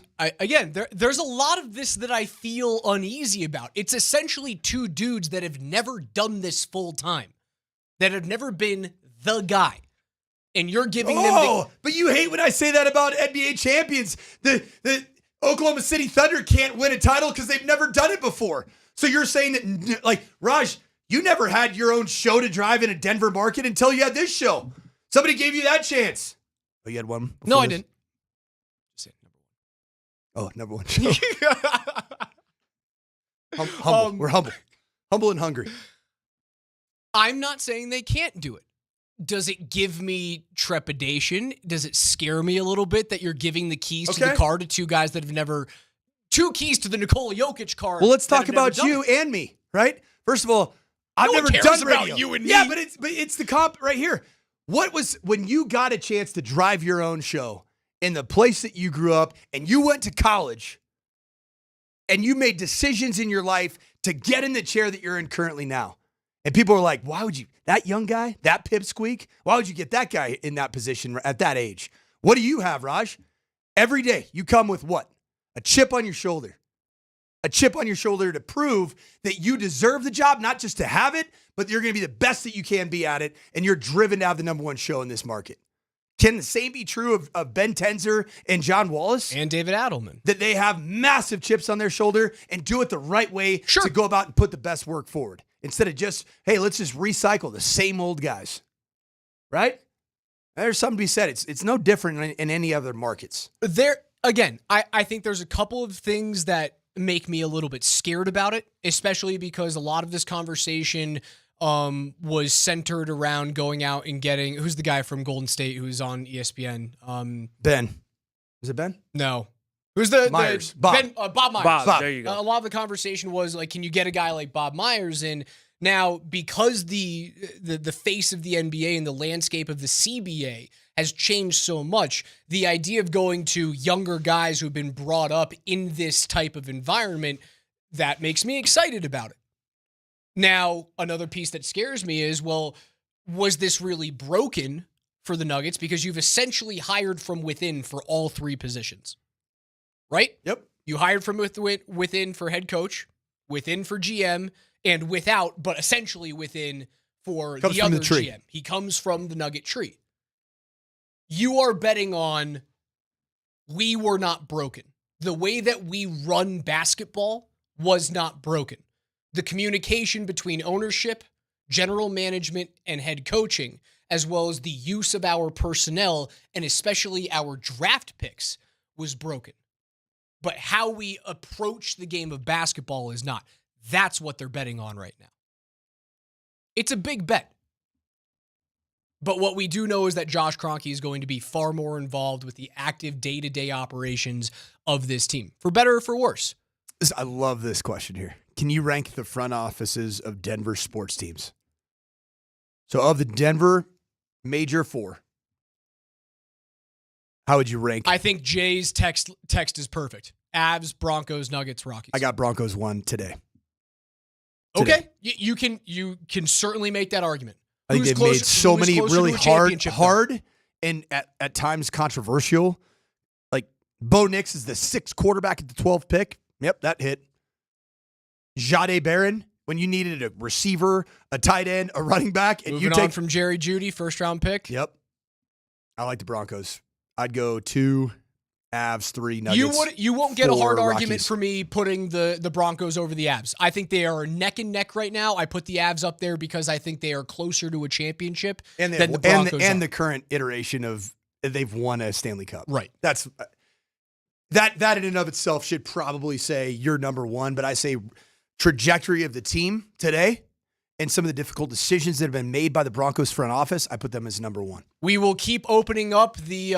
there's a lot of this that I feel uneasy about. It's essentially two dudes that have never done this full time, that have never been the guy. And you're giving them but you hate when I say that about NBA champions. The Oklahoma City Thunder can't win a title because they've never done it before. So you're saying that, like, Raj, you never had your own show to drive in a Denver market until you had this show. Somebody gave you that chance. Oh, you had one? No, I didn't. Just say number one show. Humble. We're humble. Humble and hungry. I'm not saying they can't do it. Does it give me trepidation? Does it scare me a little bit that you're giving the keys to the car to two guys that have never... Two keys to the Nikola Jokic car. Well, let's talk about you and me, right? First of all, I've never done radio. About you and me. Yeah, but it's the comp right here. What was when you got a chance to drive your own show in the place that you grew up and you went to college and you made decisions in your life to get in the chair that you're in currently now? And people are like, why would you, that young guy, that pipsqueak, why would you get that guy in that position at that age? What do you have, Raj? Every day you come with what? A chip on your shoulder. A chip on your shoulder to prove that you deserve the job, not just to have it, but you're going to be the best that you can be at it, and you're driven to have the number one show in this market. Can the same be true of Ben Tenzer and John Wallace? And David Adelman. That they have massive chips on their shoulder and do it the right way to go about and put the best work forward. Instead of just, hey, let's just recycle the same old guys. Right? There's something to be said. It's no different in any other markets. Again, I think there's a couple of things that make me a little bit scared about it, especially because a lot of this conversation was centered around going out and getting, who's the guy from Golden State who's on ESPN? Ben. Is it Ben? No. Who's the Myers? Bob Myers. Bob. There you go. A lot of the conversation was like, can you get a guy like Bob Myers in? Now, because the face of the NBA and the landscape of the CBA has changed so much, the idea of going to younger guys who've been brought up in this type of environment, that makes me excited about it. Now, another piece that scares me is, well, was this really broken for the Nuggets? Because you've essentially hired from within for all three positions, right? Yep. You hired from within for head coach, within for GM, and without, but essentially within for the other GM. He comes from the Nugget tree. You are betting on we were not broken. The way that we run basketball was not broken. The communication between ownership, general management, and head coaching, as well as the use of our personnel, and especially our draft picks, was broken. But how we approach the game of basketball is not. That's what they're betting on right now. It's a big bet. But what we do know is that Josh Kroenke is going to be far more involved with the active day-to-day operations of this team, for better or for worse. I love this question here. Can you rank the front offices of Denver sports teams? So of the Denver major four, how would you rank? I think Jay's text is perfect. Avs, Broncos, Nuggets, Rockies. I got Broncos 1 today. Okay, you can certainly make that argument. I think they've made so many really hard and at times controversial. Like Bo Nix is the 6th quarterback at the 12th pick. Yep, that hit. Jahdae Barron when you needed a receiver, a tight end, a running back, and Moving you take on from Jerry Jeudy, first-round pick. Yep. I like the Broncos. I'd go 2, Avs, 3, Nuggets. You won't get a 4, hard argument Rockies. for me putting the Broncos over the Avs. I think they are neck and neck right now. I put the Avs up there because I think they are closer to a championship than the Broncos and are. the current iteration of they've won a Stanley Cup. Right. That's that in and of itself should probably say you're number one, but I say trajectory of the team today and some of the difficult decisions that have been made by the Broncos front office, I put them as number one. We will keep opening up the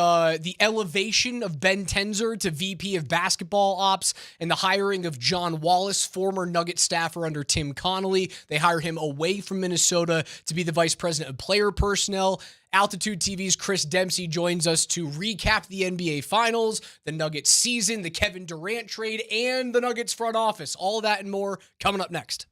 elevation of Ben Tenzer to VP of basketball ops and the hiring of John Wallace, former Nugget staffer under Tim Connolly. They hire him away from Minnesota to be the vice president of player personnel. Altitude TV's Chris Dempsey joins us to recap the NBA Finals, the Nuggets season, the Kevin Durant trade, and the Nuggets front office. All that and more coming up next.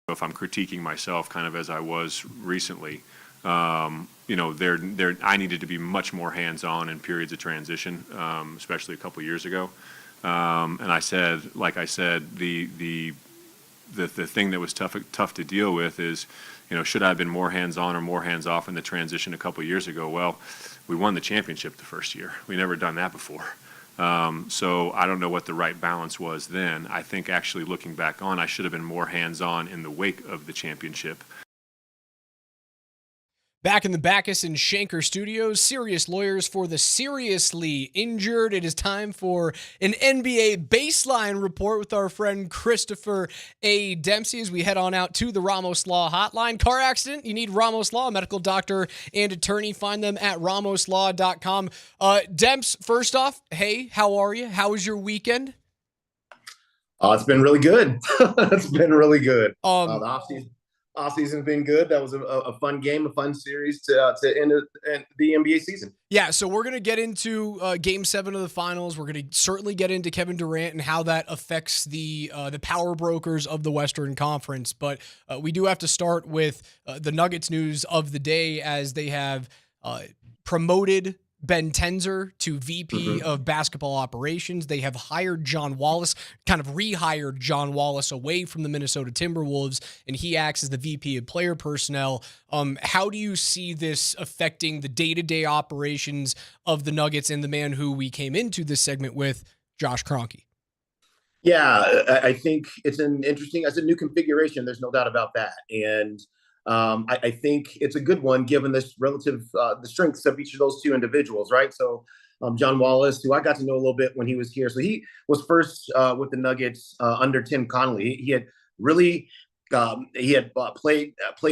if I'm critiquing myself kind of as I was recently, I needed to be much more hands-on in periods of transition, especially a couple years ago. And I said, the thing that was tough to deal with is, should I have been more hands-on or more hands-off in the transition a couple years ago? Well, we won the championship the first year. We never done that before. So I don't know what the right balance was then. I think actually looking back on, I should have been more hands-on in the wake of the championship. Back in the Backus and Shanker studios, serious lawyers for the seriously injured. It is time for an NBA baseline report with our friend Christopher A. Dempsey as we head on out to the Ramos Law Hotline. Car accident, you need Ramos Law, medical doctor and attorney. Find them at ramoslaw.com. Demps, first off, hey, how are you? How was your weekend? It's been really good. It's been really good. The off-season's been good. That was a fun game, a fun series to end the NBA season. Yeah, so we're going to get into Game 7 of the Finals. We're going to certainly get into Kevin Durant and how that affects the power brokers of the Western Conference. But we do have to start with the Nuggets news of the day as they have promoted Ben Tenzer to VP of basketball operations. They have hired John Wallace, kind of rehired John Wallace away from the Minnesota Timberwolves, and he acts as the VP of player personnel. How do you see this affecting the day-to-day operations of the Nuggets and the man who we came into this segment with, Josh Kroenke? Yeah, I think it's a new configuration. There's no doubt about that. And I think it's a good one given this relative the strengths of each of those two individuals, right? So John Wallace, who I got to know a little bit when he was here. So he was first with the Nuggets under Tim Connelly. He had really played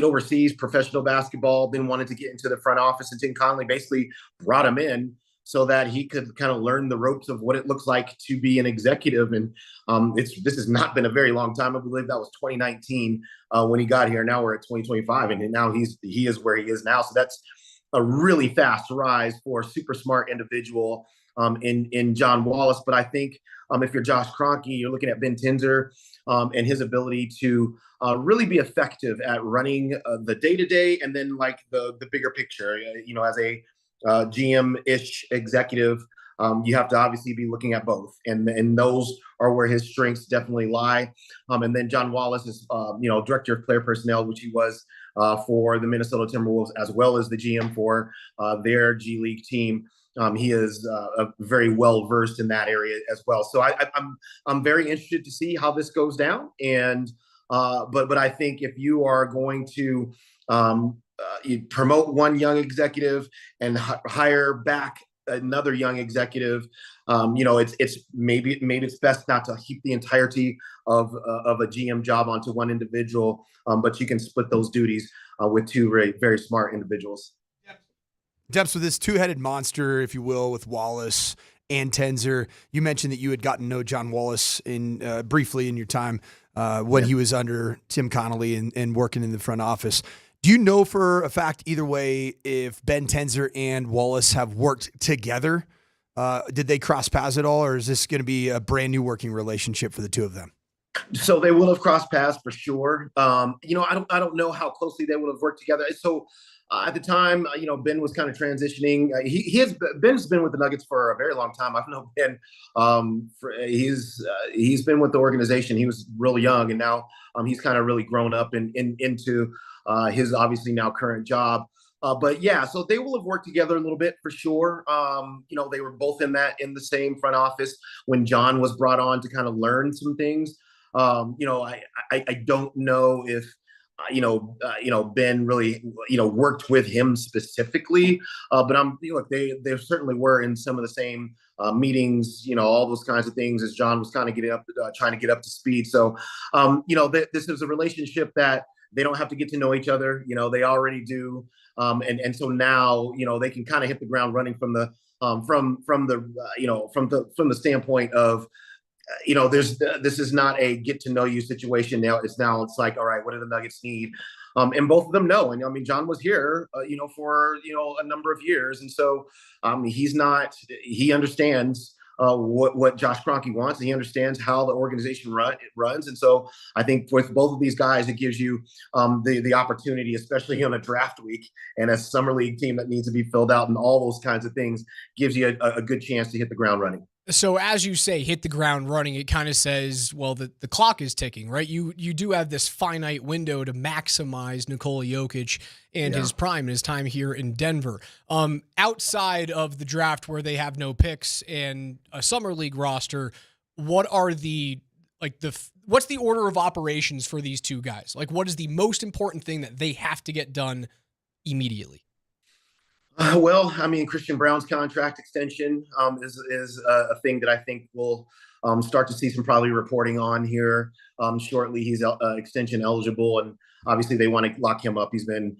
overseas professional basketball, then wanted to get into the front office, and Tim Connelly basically brought him in so that he could kind of learn the ropes of what it looks like to be an executive. And this has not been a very long time. I believe that was 2019 when he got here. Now we're at 2025, and now he is where he is now. So that's a really fast rise for a super smart individual in John Wallace. But I think if you're Josh Kroenke, you're looking at Ben Tenzer and his ability to really be effective at running the day-to-day and then like the bigger picture, as a GM-ish executive, you have to obviously be looking at both, and those are where his strengths definitely lie. And then John Wallace is, director of player personnel, which he was for the Minnesota Timberwolves, as well as the GM for their G League team. He is very well versed in that area as well. So I'm very interested to see how this goes down. And but I think if you are going to you promote one young executive and hire back another young executive, it's maybe it's best not to heap the entirety of a GM job onto one individual, but you can split those duties with two very, very smart individuals. Dempsey, with this two-headed monster, if you will, with Wallace and Tenzer, you mentioned that you had gotten to know John Wallace briefly in your time when he was under Tim Connelly and working in the front office. Do you know for a fact either way if Ben Tenzer and Wallace have worked together? Did they cross paths at all, or is this going to be a brand new working relationship for the two of them? So they will have crossed paths for sure. I don't know how closely they would have worked together. So at the time, Ben was kind of transitioning. Ben's been with the Nuggets for a very long time. I've known Ben. He's been with the organization. He was really young, and now he's kind of really grown up into his obviously now current job. But yeah, so they will have worked together a little bit for sure. They were both in the same front office when John was brought on to kind of learn some things. I don't know if Ben really worked with him specifically, but they certainly were in some of the same meetings, all those kinds of things as John was kind of trying to get up to speed. So this is a relationship that they don't have to get to know each other. They already do. And so now, they can kind of hit the ground running from the standpoint of, this is not a get to know you situation. It's like, all right, what do the Nuggets need? And both of them know. And I mean, John was here, for, a number of years. And so he understands what Josh Kroenke wants, and he understands how the organization runs. And so I think with both of these guys, it gives you the opportunity, especially on a draft week and a summer league team that needs to be filled out and all those kinds of things, gives you a good chance to hit the ground running. So as you say, hit the ground running, it kind of says, well, the clock is ticking, right? You do have this finite window to maximize Nikola Jokic and his prime and his time here in Denver. Outside of the draft where they have no picks and a summer league roster, what are what's the order of operations for these two guys? Like, what is the most important thing that they have to get done immediately? Well, I mean, Christian Braun's contract extension is a thing that I think we'll start to see some probably reporting on here shortly. He's extension eligible, and obviously they want to lock him up. He's been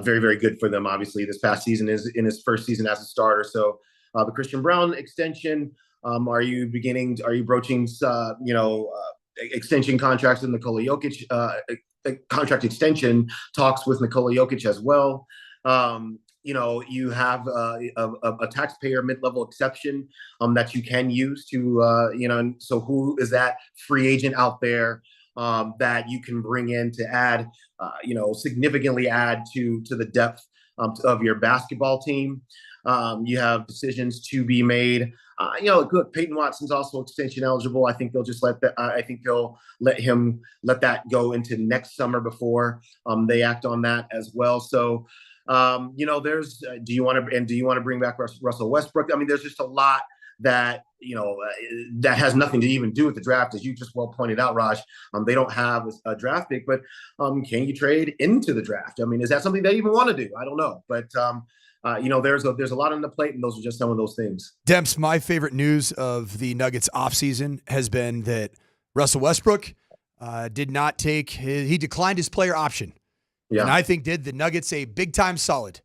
very, very good for them. Obviously, this past season is in his first season as a starter. So the Christian Braun extension, are you broaching, extension contracts with Nikola Jokic, contract extension talks with Nikola Jokic as well? You have a taxpayer mid-level exception that you can use to, so who is that free agent out there that you can bring in to add, significantly add to the depth of your basketball team? You have decisions to be made. Good. Peyton Watson's also extension eligible. I think they'll just let that go into next summer before they act on that as well. So, there's, do you want to bring back Russell Westbrook? I mean, there's just a lot that, that has nothing to even do with the draft, as you just well pointed out, Raj. They don't have a draft pick, but can you trade into the draft? I mean, is that something they even want to do? I don't know, but there's a lot on the plate, and those are just some of those things. Demps, my favorite news of the Nuggets offseason has been that Russell Westbrook he declined his player option. Yeah. And I think did the Nuggets a big-time solid.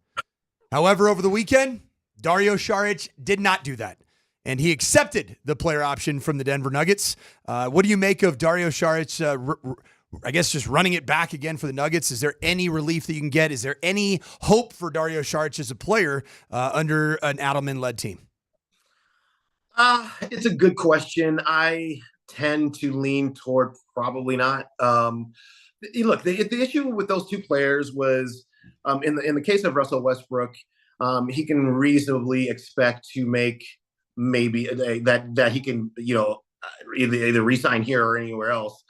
However, over the weekend, Dario Saric did not do that, and he accepted the player option from the Denver Nuggets. What do you make of Dario Saric, I guess, just running it back again for the Nuggets? Is there any relief that you can get? Is there any hope for Dario Saric as a player under an Adelman-led team? It's a good question. I tend to lean toward probably not. Look, the issue with those two players was, in the case of Russell Westbrook, he can reasonably expect to make maybe that he can, either re-sign here or anywhere else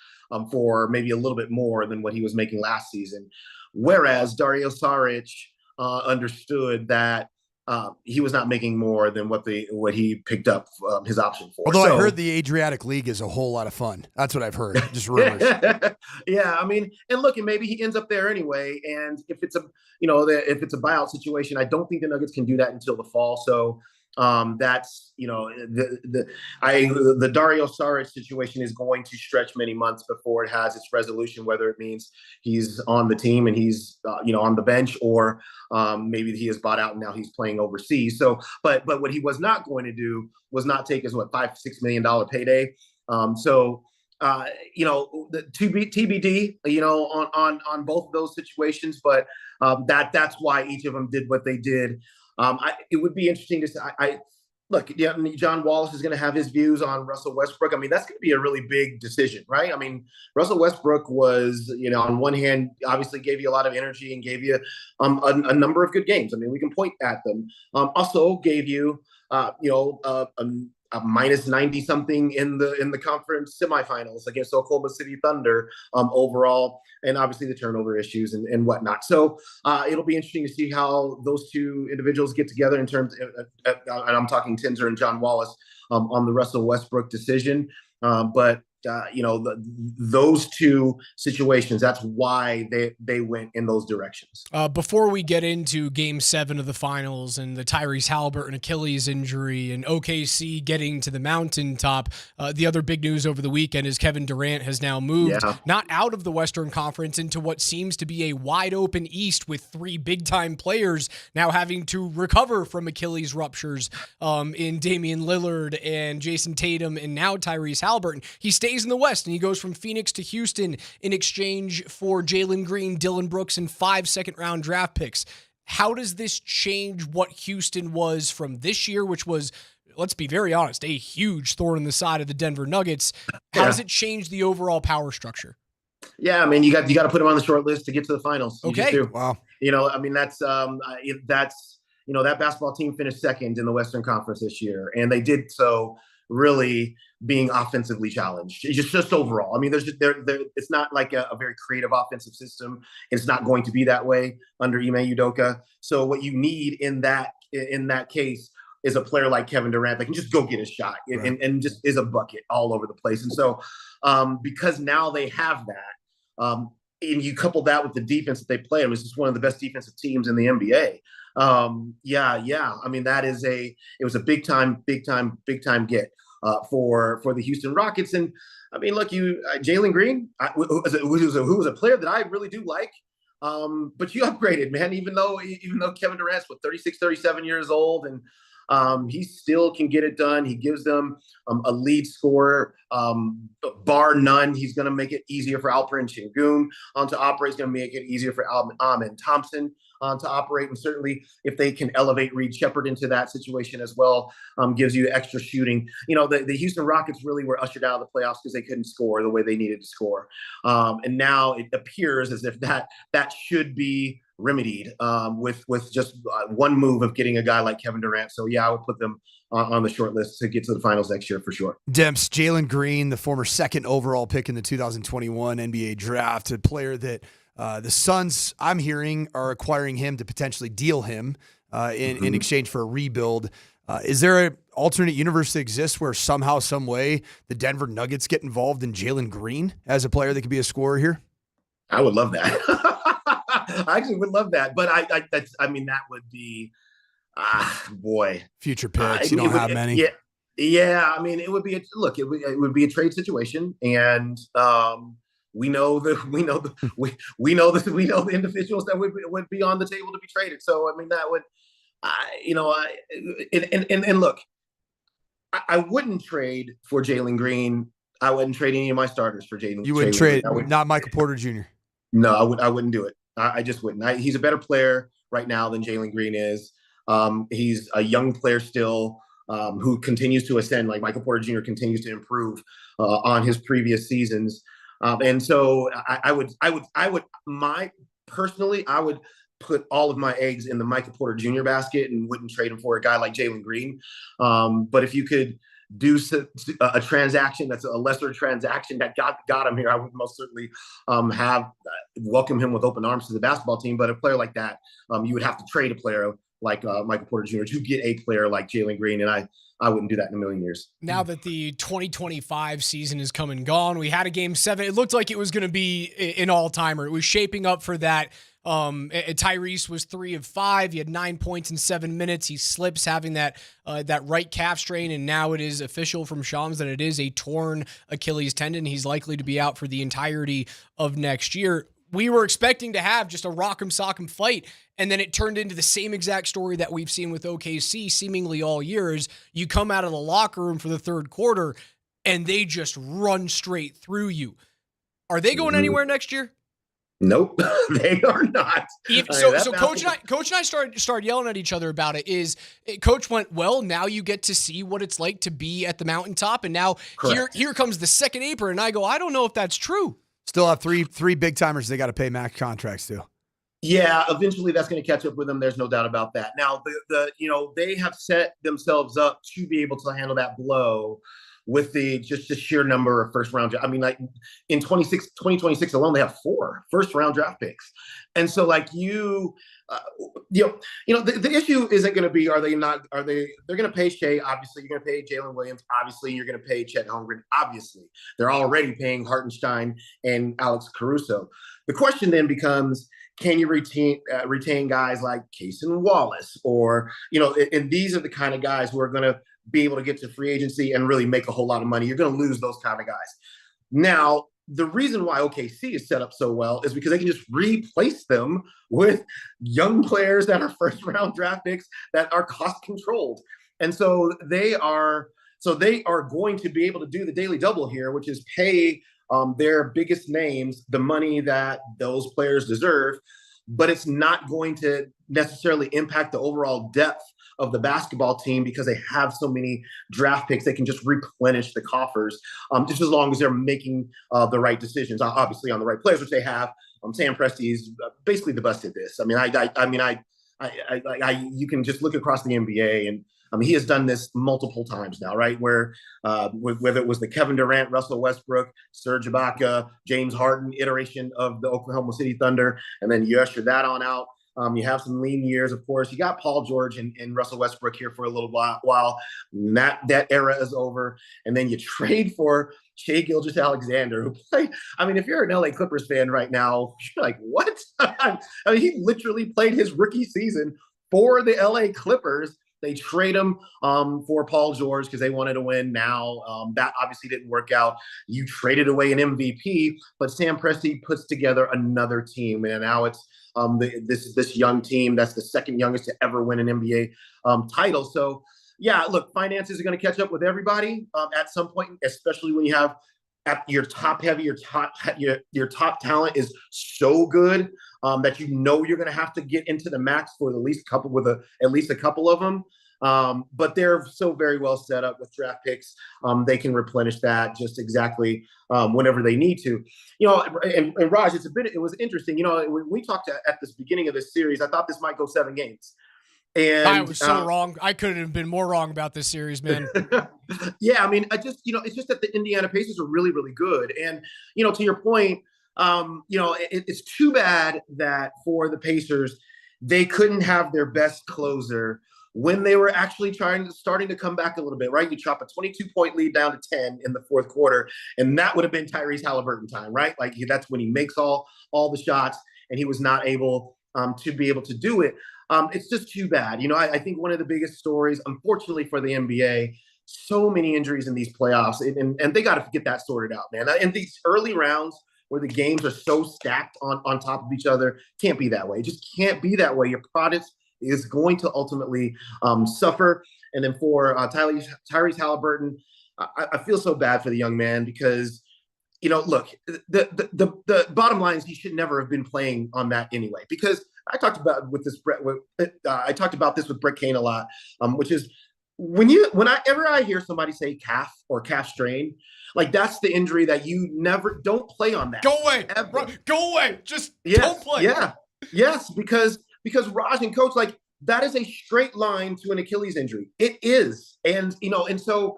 for maybe a little bit more than what he was making last season. Whereas Dario Saric understood that he was not making more than what he picked up his option for. Although I heard the Adriatic League is a whole lot of fun. That's what I've heard. Just rumors. Yeah, I mean, and look, and maybe he ends up there anyway. And if it's a buyout situation, I don't think the Nuggets can do that until the fall. So that's the Dario Saric situation is going to stretch many months before it has its resolution, whether it means he's on the team and he's on the bench, or maybe he is bought out and now he's playing overseas. So, but what he was not going to do was not take his $5-6 million payday. The TBD, on both of those situations, but that's why each of them did what they did. It would be interesting to see. John Wallace is going to have his views on Russell Westbrook. I mean, that's going to be a really big decision, right? I mean, Russell Westbrook was, on one hand, obviously gave you a lot of energy and gave you a number of good games. I mean, we can point at them. Also gave you, a minus 90 something in the conference semifinals against Oklahoma City Thunder overall, and obviously the turnover issues and whatnot. So it'll be interesting to see how those two individuals get together in terms of, and I'm talking Tinzer and John Wallace on the Russell Westbrook decision. But those two situations, that's why they went in those directions. Before we get into Game 7 of the finals and the Tyrese Haliburton Achilles injury and OKC getting to the mountaintop, the other big news over the weekend is Kevin Durant has now moved not out of the Western Conference into what seems to be a wide open East, with three big-time players now having to recover from Achilles ruptures in Damian Lillard and Jason Tatum and now Tyrese Haliburton. He stays in the West, and he goes from Phoenix to Houston in exchange for Jalen Green, Dillon Brooks, and 5 second-round draft picks. How does this change what Houston was from this year, which was let's be very honest, a huge thorn in the side of the Denver Nuggets. How does it change the overall power structure? Yeah, I mean, you got to put them on the short list to get to the finals. Okay. Wow. I mean, that's that basketball team finished second in the Western Conference this year, and they did so really being offensively challenged. Just overall. I mean, it's not like a very creative offensive system. It's not going to be that way under Ime Udoka. So what you need in that case is a player like Kevin Durant that can just go get a shot and just is a bucket all over the place. And so because now they have that, and you couple that with the defense that they play, it was just one of the best defensive teams in the NBA. I mean, it was a big time get for the Houston Rockets. And I mean, look, Jalen Green, who was a player that I really do like. But you upgraded, man, even though Kevin Durant's 36, 37 years old, and he still can get it done. He gives them a lead scorer, bar none. He's going to make it easier for Alperen Sengun to operate. He's going to make it easier for Amen Thompson to operate. And certainly if they can elevate Reed Shepherd into that situation as well, gives you extra shooting. The Houston Rockets really were ushered out of the playoffs because they couldn't score the way they needed to score. And now it appears as if that should be remedied with just one move of getting a guy like Kevin Durant. So yeah, I would put them on the short list to get to the finals next year for sure. Demps, Jalen Green, the former second overall pick in the 2021 NBA draft, a player that the Suns, I'm hearing, are acquiring him to potentially deal him in exchange for a rebuild. Is there an alternate universe that exists where somehow, some way, the Denver Nuggets get involved in Jalen Green as a player that could be a scorer here? I would love that. I actually would love that, but that would be, boy, future picks. You don't have many. Yeah. I mean, it would be it would be a trade situation, and we know the individuals that would be on the table to be traded. So I mean, that would, and look, I wouldn't trade for Jalen Green. I wouldn't trade any of my starters for Jalen. You wouldn't trade, not Michael Porter Jr. No, I wouldn't do it. I just wouldn't. He's a better player right now than Jalen Green is. He's a young player still who continues to ascend. Like Michael Porter Jr. continues to improve on his previous seasons. And so I would put all of my eggs in the Michael Porter Jr. basket and wouldn't trade him for a guy like Jalen Green. But if you could do a transaction that's a lesser transaction that got him here, I would most certainly welcome him with open arms to the basketball team. But a player like that, you would have to trade a player like Michael Porter Jr. to get a player like Jalen Green, and I wouldn't do that in a million years. Now that the 2025 season is come and gone, we had a Game 7. It looked like it was going to be an all-timer. It was shaping up for that. Tyrese was 3 of 5. He had 9 points in 7 minutes. He slips having that right calf strain, and now it is official from Shams that it is a torn Achilles tendon. He's likely to be out for the entirety of next year. We were expecting to have just a rock'em sock'em fight, and then it turned into the same exact story that we've seen with OKC seemingly all year. Is you come out of the locker room for the third quarter, and they just run straight through you. Are they going anywhere next year? Nope, they are not. So Coach and I started yelling at each other about it. Coach went, well, now you get to see what it's like to be at the mountaintop, and now here comes the second apron, and I go, I don't know if that's true. Still have three big timers they got to pay max contracts to. Yeah, eventually that's going to catch up with them. There's no doubt about that. Now they have set themselves up to be able to handle that blow with the sheer number of first round. I mean, like in 2026 alone, they have 4 first round draft picks. And so like the issue isn't going to be, they're going to pay Shea. Obviously you're going to pay Jalen Williams. Obviously you're going to pay Chet Holmgren. Obviously they're already paying Hartenstein and Alex Caruso. The question then becomes, can you retain guys like Cason Wallace and these are the kind of guys who are going to be able to get to free agency and really make a whole lot of money. You're going to lose those kind of guys. Now, the reason why OKC is set up so well is because they can just replace them with young players that are first round draft picks that are cost controlled. And so they are going to be able to do the daily double here, which is pay their biggest names the money that those players deserve, but it's not going to necessarily impact the overall depth of the basketball team because they have so many draft picks. They can just replenish the coffers just as long as they're making the right decisions, obviously on the right players, which they have. Sam Presti's basically the best at this. You can just look across the NBA, and he has done this multiple times now, right? Where whether it was the Kevin Durant, Russell Westbrook, Serge Ibaka, James Harden iteration of the Oklahoma City Thunder, and then you usher that on out. You have some lean years, of course. You got Paul George and Russell Westbrook here for a little while. That era is over. And then you trade for Shai Gilgeous-Alexander, who played. If you're an LA Clippers fan right now, you're like, what? He literally played his rookie season for the LA Clippers. They trade him for Paul George because they wanted to win now. That obviously didn't work out. You traded away an MVP, but Sam Presti puts together another team, and now it's this young team that's the second youngest to ever win an NBA title. So, yeah, look, finances are going to catch up with everybody at some point, especially when you have at your top heavy, your top talent is so good that you're going to have to get into the max for at least a couple of them. But they're so very well set up with draft picks. They can replenish that just exactly whenever they need to. And Raj, it was interesting. When we talked at the beginning of this series, I thought this might go 7 games. And I was so wrong. I couldn't have been more wrong about this series, man. Yeah, it's just that the Indiana Pacers are really, really good. And, to your point, it's too bad that for the Pacers, they couldn't have their best closer when they were actually starting to come back a little bit, right? You chop a 22-point lead down to 10 in the fourth quarter, and that would have been Tyrese Halliburton time, right? Like that's when he makes all the shots, and he was not able to be able to do it. It's just too bad. I think one of the biggest stories, unfortunately for the NBA, so many injuries in these playoffs, and they got to get that sorted out, man. In these early rounds where the games are so stacked on top of each other, can't be that way. It just can't be that way. Your product is going to ultimately suffer. And then for Tyrese Halliburton, I feel so bad for the young man because, look, the bottom line is he should never have been playing on that anyway. Because I talked about this with Brett Kane a lot, which is whenever I hear somebody say calf or calf strain, like that's the injury that you never don't play on that. Go away, bro. Go away. Just don't play. Yeah. Yes, because Raj and Coach, like that is a straight line to an Achilles injury. It is, and so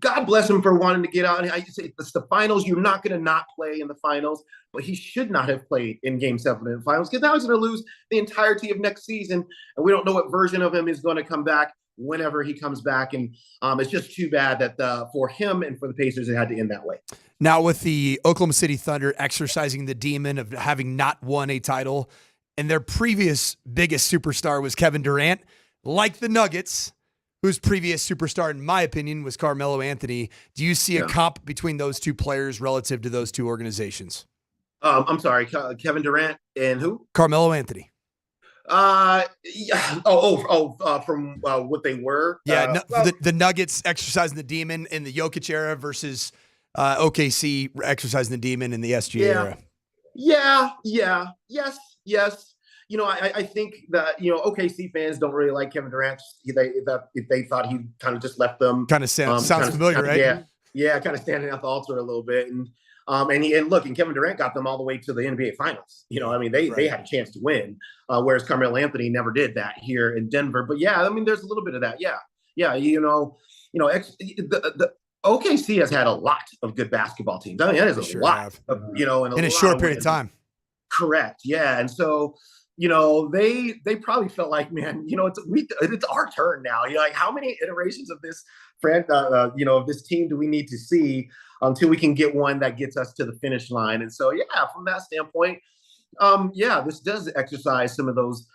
God bless him for wanting to get out. And I say it's the finals. You're not going to not play in the finals, but he should not have played in Game 7 in the finals because now he's going to lose the entirety of next season, and we don't know what version of him is going to come back whenever he comes back. And it's just too bad that for him and for the Pacers, it had to end that way. Now, with the Oklahoma City Thunder exercising the demon of having not won a title, and their previous biggest superstar was Kevin Durant, like the Nuggets, whose previous superstar, in my opinion, was Carmelo Anthony. Do you see a comp between those two players relative to those two organizations? I'm sorry, Kevin Durant and who? Carmelo Anthony. From what they were. Yeah, the Nuggets exercising the demon in the Jokic era versus OKC exercising the demon in the SGA era. Yeah. Yes. I think that, OKC fans don't really like Kevin Durant. If they thought he kind of just left them. Kind of sounds familiar, right? Yeah, kind of standing at the altar a little bit. And Kevin Durant got them all the way to the NBA Finals. They had a chance to win, whereas Carmelo Anthony never did that here in Denver. But yeah, there's a little bit of that. Yeah. The OKC has had a lot of good basketball teams. That is a lot of, in a short period of time. Correct. Yeah. And so, they probably felt like, man, it's our turn now. Like how many iterations of this of this team do we need to see until we can get one that gets us to the finish line? And so, yeah, from that standpoint, this does exercise some of those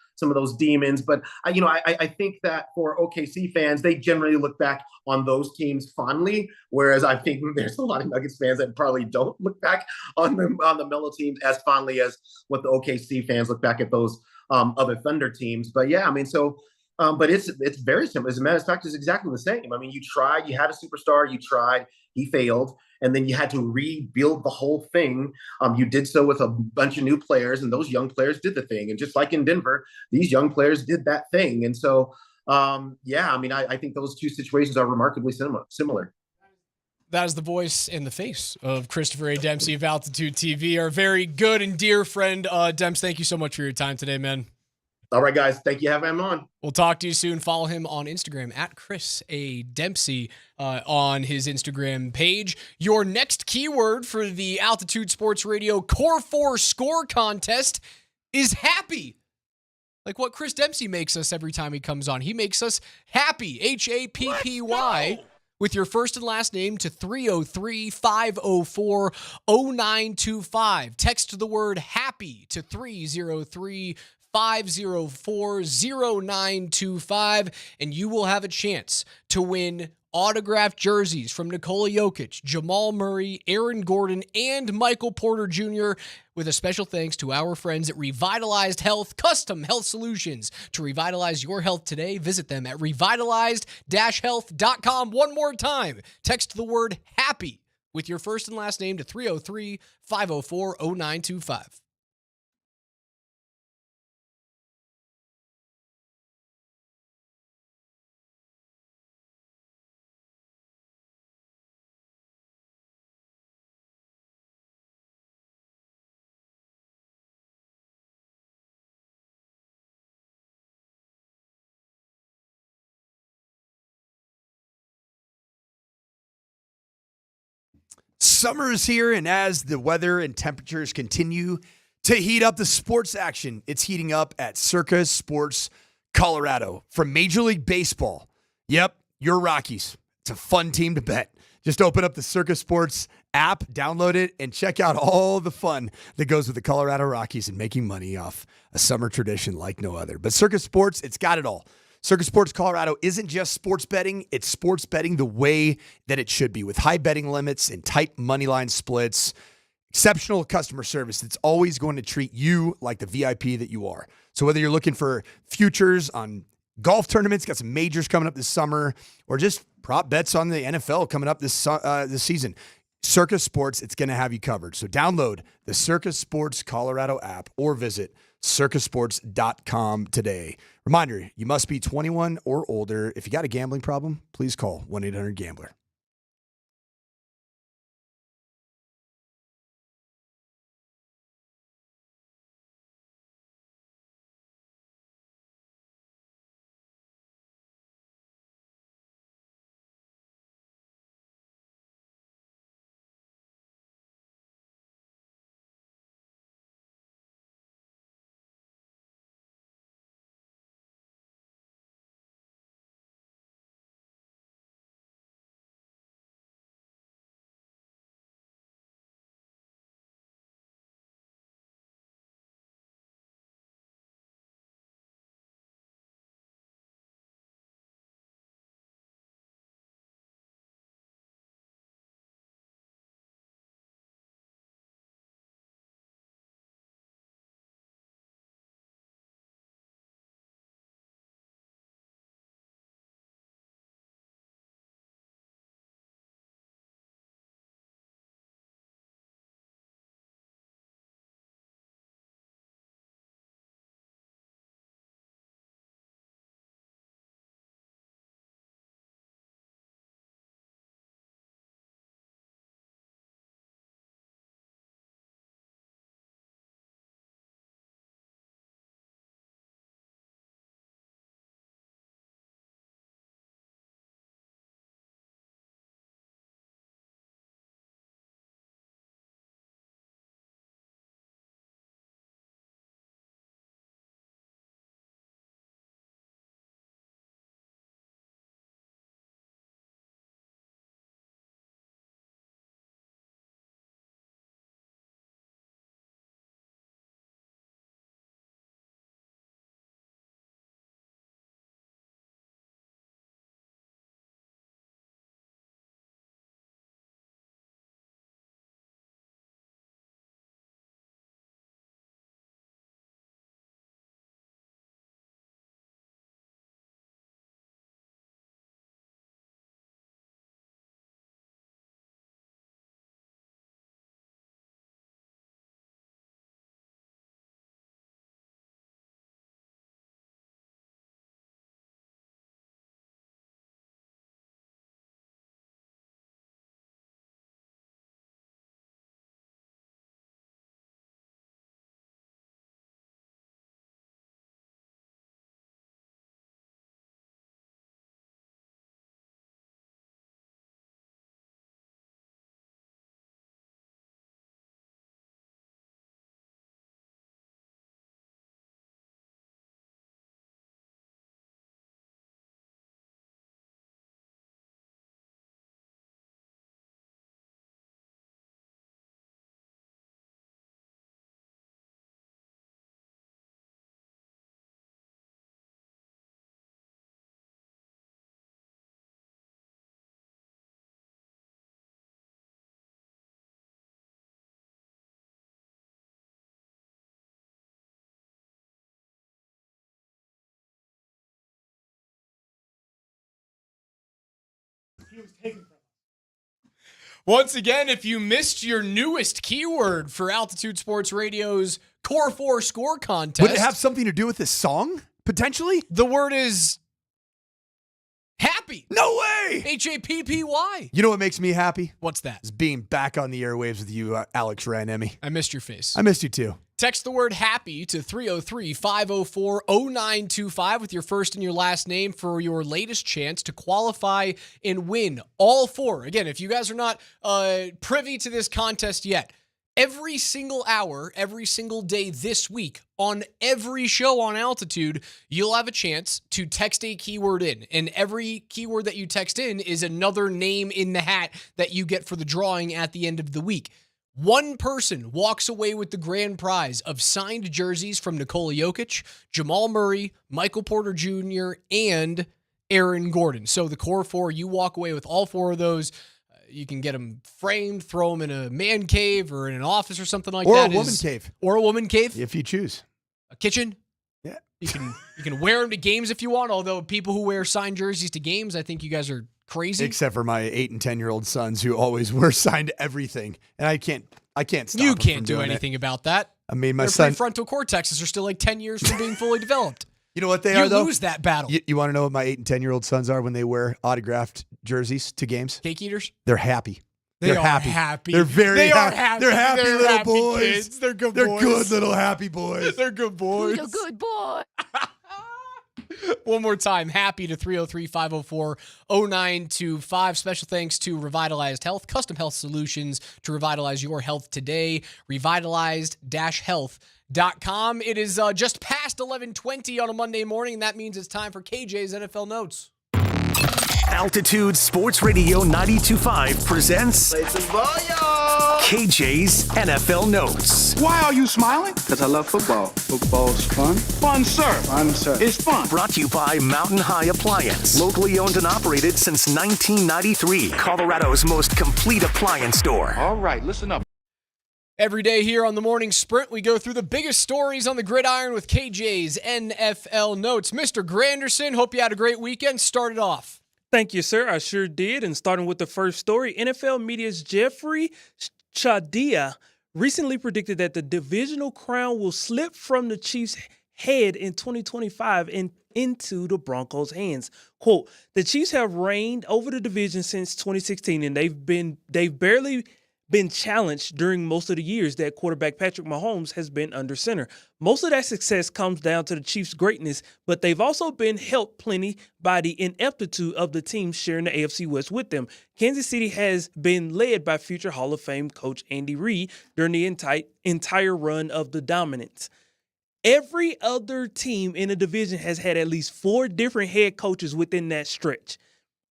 demons. But I think that for OKC fans, they generally look back on those teams fondly, whereas I think there's a lot of Nuggets fans that probably don't look back on the Melo teams as fondly as what the OKC fans look back at those other Thunder teams. But yeah, but it's very simple. As a matter of fact, it's exactly the same. You tried, you had a superstar, you tried, he failed, and then you had to rebuild the whole thing. You did so with a bunch of new players, and those young players did the thing. And just like in Denver, these young players did that thing. And so, Yeah, I mean, I think those two situations are remarkably similar. That is the voice and the face of Christopher A. Dempsey of Altitude TV, our very good and dear friend. Demps, thank you so much for your time today, man. All right, guys. Thank you for having him on. We'll talk to you soon. Follow him on Instagram at Chris A. Dempsey on his Instagram page. Your next keyword for the Altitude Sports Radio Core 4 Score Contest is happy. Like what Chris Dempsey makes us every time he comes on. He makes us happy. Happy. With your first and last name to 303-504-0925. Text the word happy to 303-504-0925, and you will have a chance to win autographed jerseys from Nikola Jokic, Jamal Murray, Aaron Gordon, and Michael Porter Jr., with a special thanks to our friends at Revitalized Health, custom health solutions. To revitalize your health today, visit them at revitalized-health.com. One more time, text the word happy with your first and last name to 303-504-0925. Summer is here, and as the weather and temperatures continue to heat up the sports action, it's heating up at Circa Sports Colorado. From Major League Baseball, yep, your Rockies. It's a fun team to bet. Just open up the Circa Sports app, download it, and check out all the fun that goes with the Colorado Rockies and making money off a summer tradition like no other. But Circa Sports, it's got it all. Circa Sports Colorado isn't just sports betting, it's sports betting the way that it should be, with high betting limits and tight money line splits, exceptional customer service that's always going to treat you like the VIP that you are. So whether you're looking for futures on golf tournaments, got some majors coming up this summer, or just prop bets on the NFL coming up this season, Circa Sports, it's going to have you covered. So download the Circa Sports Colorado app or visit circasports.com today. Reminder, you must be 21 or older. If you got a gambling problem, please call 1-800-GAMBLER. Once again, if you missed your newest keyword for Altitude Sports Radio's Core 4 score contest. Would it have something to do with this song, potentially? The word is happy. No way! Happy. You know what makes me happy? What's that? Is being back on the airwaves with you, Alex Ranemi. I missed your face. I missed you too. Text the word happy to 303-504-0925 with your first and your last name for your latest chance to qualify and win all 4. Again, if you guys are not privy to this contest yet, every single hour, every single day this week, on every show on Altitude, you'll have a chance to text a keyword in. And every keyword that you text in is another name in the hat that you get for the drawing at the end of the week. One person walks away with the grand prize of signed jerseys from Nikola Jokic, Jamal Murray, Michael Porter Jr., and Aaron Gordon. So the core 4, you walk away with all 4 of those. You can get them framed, throw them in a man cave or in an office or something like that. Or a woman cave. Or a woman cave. If you choose. A kitchen. Yeah. You can wear them to games if you want, although people who wear signed jerseys to games, I think you guys are crazy. Except for my 8 and 10-year-old sons who always wear signed everything. And I can't stop You them can't from do doing anything about that. I mean, my Their son... prefrontal cortexes are still like 10 years from being fully developed. You know what they are, though? You lose that battle. You want to know what my 8 and 10-year-old sons are when they wear autographed jerseys to games? Cake eaters? They're happy. They're happy. They're very happy. They're happy They're little happy boys. Kids. They're good They're boys. good little happy boys. They're good boys. You're a good boy. One more time, happy to 303-504-0925. Special thanks to Revitalized Health, custom health solutions to revitalize your health today. Revitalized-health.com. It is just past 11:20 on a Monday morning, and that means it's time for KJ's NFL Notes. Altitude Sports Radio 92.5 presents KJ's NFL Notes. Why are you smiling? Because I love football. Football's fun. Fun, sir. Fun, sir. It's fun. Brought to you by Mountain High Appliance. Locally owned and operated since 1993. Colorado's most complete appliance store. All right, listen up. Every day here on the Morning Sprint, we go through the biggest stories on the gridiron with KJ's NFL Notes. Mr. Granderson, hope you had a great weekend. Start it off. Thank you, sir. I sure did. And starting with the first story, NFL media's Jeffrey Chadia recently predicted that the divisional crown will slip from the Chiefs' head in 2025 and into the Broncos' hands. Quote, the Chiefs have reigned over the division since 2016, and they've barely been challenged during most of the years that quarterback Patrick Mahomes has been under center. Most of that success comes down to the Chiefs' greatness, but they've also been helped plenty by the ineptitude of the teams sharing the AFC West with them. Kansas City has been led by future Hall of Fame coach Andy Reid during the entire run of the dominance. Every other team in the division has had at least 4 different head coaches within that stretch.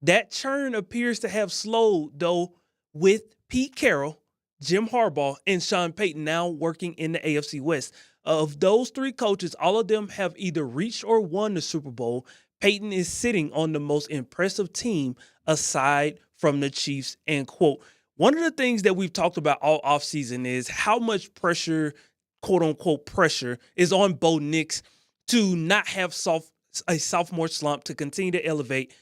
That churn appears to have slowed, though, with Pete Carroll, Jim Harbaugh, and Sean Payton now working in the AFC West. Of those 3 coaches, all of them have either reached or won the Super Bowl. Payton is sitting on the most impressive team aside from the Chiefs, end quote. One of the things that we've talked about all offseason is how much pressure, quote-unquote pressure, is on Bo Nix to not have a sophomore slump, to continue to elevate.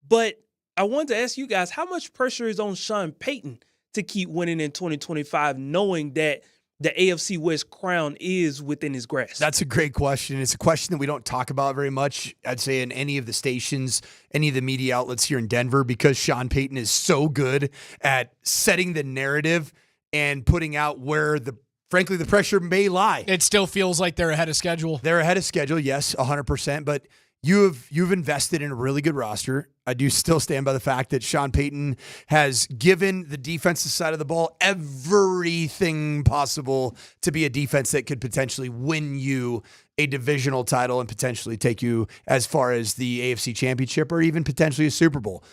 But I wanted to ask you guys, how much pressure is on Sean Payton to keep winning in 2025, knowing that the AFC West crown is within his grasp? That's a great question. It's a question that we don't talk about very much, I'd say, in any of the stations, any of the media outlets here in Denver, because Sean Payton is so good at setting the narrative and putting out where frankly, the pressure may lie. It still feels like they're ahead of schedule. They're ahead of schedule, yes, 100%, but you've invested in a really good roster. I do still stand by the fact that Sean Payton has given the defensive side of the ball everything possible to be a defense that could potentially win you a divisional title and potentially take you as far as the AFC Championship or even potentially a Super Bowl.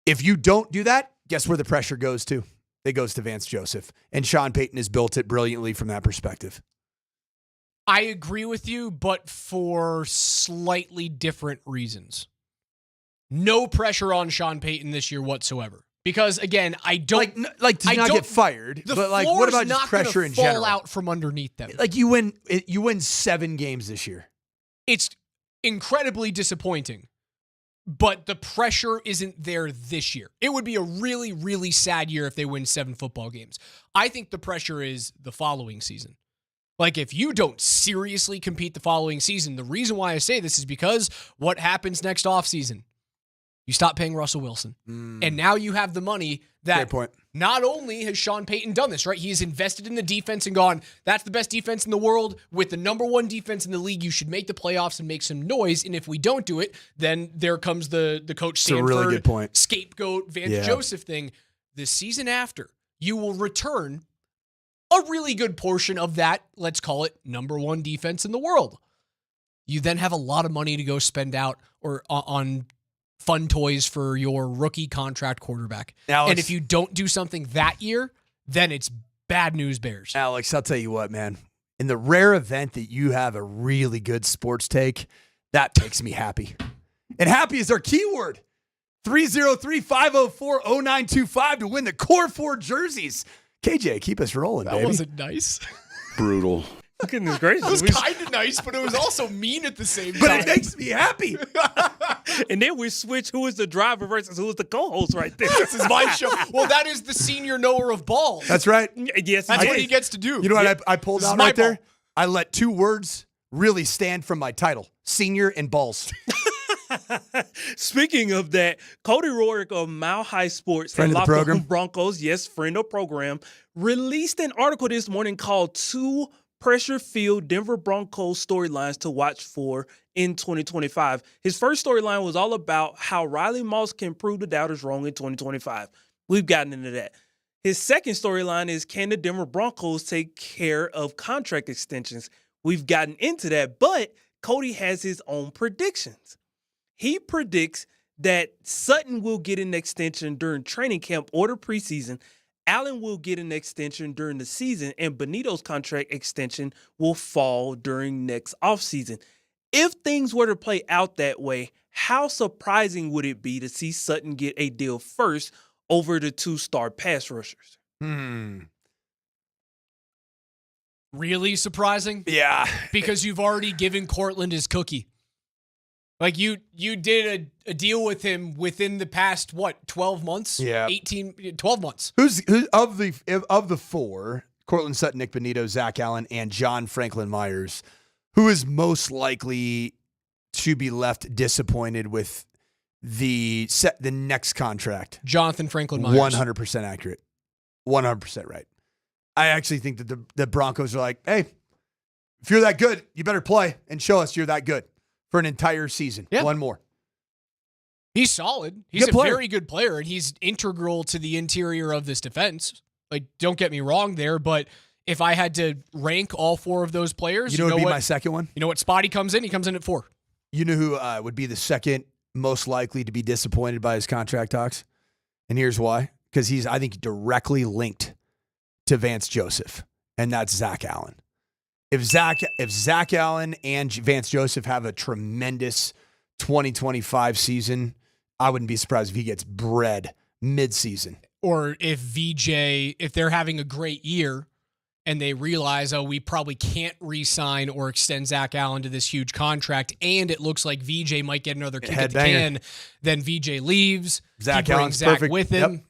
If you don't do that, guess where the pressure goes to? It goes to Vance Joseph. And Sean Payton has built it brilliantly from that perspective. I agree with you, but for slightly different reasons. No pressure on Sean Payton this year whatsoever. Because, again, I don't... Like to not get fired, but like, what about just pressure in general? Fall out from underneath them. Like, you win 7 games this year. It's incredibly disappointing. but the pressure isn't there this year. It would be a really, really sad year if they win 7 football games. I think the pressure is the following season. Like, if you don't seriously compete the following season, the reason why I say this is because what happens next offseason? You stop paying Russell Wilson. And now you have the money that not only has Sean Payton done this, right? He has invested in the defense and gone, that's the best defense in the world. With the number 1 defense in the league, you should make the playoffs and make some noise. And if we don't do it, then there comes the Coach Sanford really good point. Scapegoat Vance Joseph thing. The season after, you will return a really good portion of that, let's call it, number 1 defense in the world. You then have a lot of money to go spend out or on fun toys for your rookie contract quarterback. Alex, and if you don't do something that year, then it's bad news bears. Alex, I'll tell you what, man. In the rare event that you have a really good sports take, that makes me happy. And happy is our keyword. 303-504-0925 to win the Core 4 jerseys. KJ, keep us rolling, baby. That wasn't nice. Brutal. Goodness gracious. It was kind of nice, but it was also mean at the same time. But it makes me happy. And then we switch who is the driver versus who is the co-host right there. This is my show. Well, that is the senior knower of balls. That's right. Yes, That's what he gets to do. You know what I pulled out right there? I let 2 words really stand from my title. Senior and balls. Speaking of that, Cody Rorick of Mile High Sports Friend and of the Locker program. Room Broncos, yes, friend of program, released an article this morning called 2 Pressure-Filled Denver Broncos Storylines to Watch For in 2025. His first storyline was all about how Riley Moss can prove the doubters wrong in 2025. We've gotten into that. His second storyline is, can the Denver Broncos take care of contract extensions? We've gotten into that, but Cody has his own predictions. He predicts that Sutton will get an extension during training camp or the preseason. Allen will get an extension during the season, and Benito's contract extension will fall during next offseason. If things were to play out that way, how surprising would it be to see Sutton get a deal first over the 2-star pass rushers? Really surprising? Yeah. Because you've already given Cortland his cookie. Like, you did a deal with him within the past, 12 months? Yeah. 12 months. Who's of the 4, Cortland Sutton, Nick Benito, Zach Allen, and John Franklin Myers, who is most likely to be left disappointed with the next contract? Jonathan Franklin Myers. 100% accurate. 100% right. I actually think that the Broncos are like, hey, if you're that good, you better play and show us you're that good for an entire season. Yeah. One more. He's solid. He's Good a player. very good player, and he's integral to the interior of this defense. Like, don't get me wrong there, but if I had to rank all 4 of those players, You know what would be my second one? You know what spot he comes in? He comes in at 4. You know who would be the second most likely to be disappointed by his contract talks? And here's why. Because he's, I think, directly linked to Vance Joseph, and that's Zach Allen. If Zach Allen and Vance Joseph have a tremendous 2025 season, I wouldn't be surprised if he gets bread mid-season. Or if they're having a great year and they realize, we probably can't re-sign or extend Zach Allen to this huge contract, and it looks like VJ might get another kick at the can, then VJ leaves. Zach he brings Allen's Zach perfect. with him. Yep.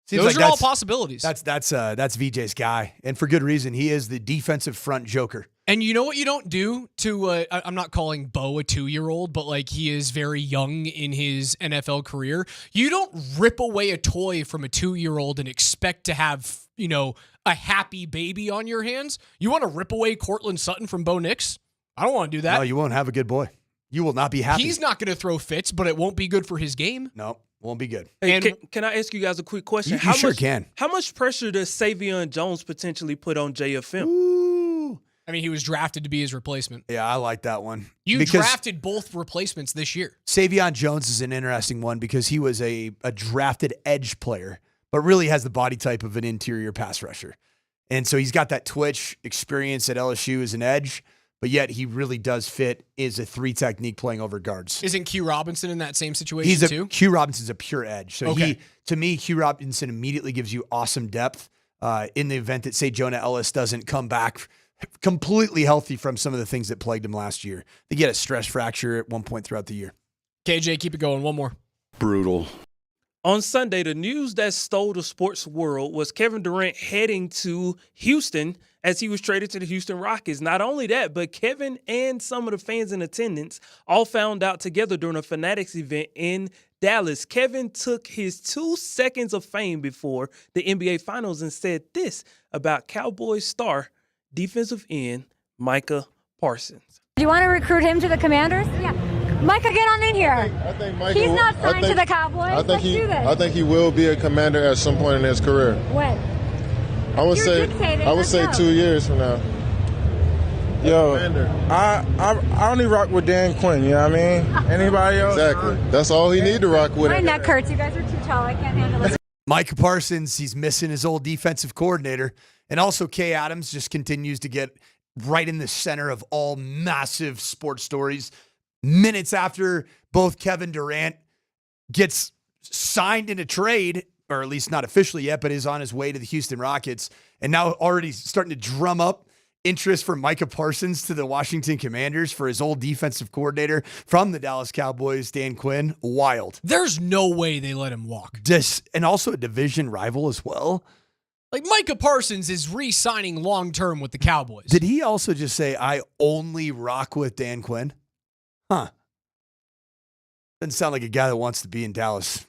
Those are all possibilities. That's VJ's guy, and for good reason. He is the defensive front joker. And you know what you don't do to, I'm not calling Bo a 2-year-old, but like, he is very young in his NFL career. You don't rip away a toy from a 2-year-old and expect to have, a happy baby on your hands. You want to rip away Cortland Sutton from Bo Nix? I don't want to do that. No, you won't have a good boy. You will not be happy. He's not going to throw fits, but it won't be good for his game. No, won't be good. Hey, can I ask you guys a quick question? You sure can. How much pressure does Savion Jones potentially put on JFM? Ooh. I mean, he was drafted to be his replacement. Yeah, I like that one. You drafted both replacements this year. Savion Jones is an interesting one because he was a drafted edge player, but really has the body type of an interior pass rusher. And so he's got that twitch experience at LSU as an edge, but yet he really does fit as a 3 technique playing over guards. Isn't Q Robinson in that same situation too? Q Robinson's a pure edge. So okay. To me, Q Robinson immediately gives you awesome depth in the event that, say, Jonah Ellis doesn't come back completely healthy from some of the things that plagued him last year. They get a stress fracture at one point throughout the year. KJ, keep it going. One more. Brutal. On Sunday, the news that stole the sports world was Kevin Durant heading to Houston as he was traded to the Houston Rockets. Not only that, but Kevin and some of the fans in attendance all found out together during a Fanatics event in Dallas. Kevin took his 2 seconds of fame before the NBA Finals and said this about Cowboys star defensive end Micah Parsons. Do you want to recruit him to the Commanders? Yeah. Micah, get on in here. I think Micah He's not signed to the Cowboys. Let's do this. I think he will be a Commander at some point in his career. When? I would say 2 years from now. Yo, I only rock with Dan Quinn, you know what I mean? Anybody else? Exactly. That's all he need to rock with. My neck hurts. You guys are too tall. I can't handle it. Micah Parsons, he's missing his old defensive coordinator. And also Kay Adams just continues to get right in the center of all massive sports stories. Minutes after both Kevin Durant gets signed in a trade, or at least not officially yet, but is on his way to the Houston Rockets, and now already starting to drum up interest for Micah Parsons to the Washington Commanders for his old defensive coordinator from the Dallas Cowboys, Dan Quinn. Wild. There's no way they let him walk. And also a division rival as well. Like, Micah Parsons is re-signing long-term with the Cowboys. Did he also just say, I only rock with Dan Quinn? Huh. Doesn't sound like a guy that wants to be in Dallas.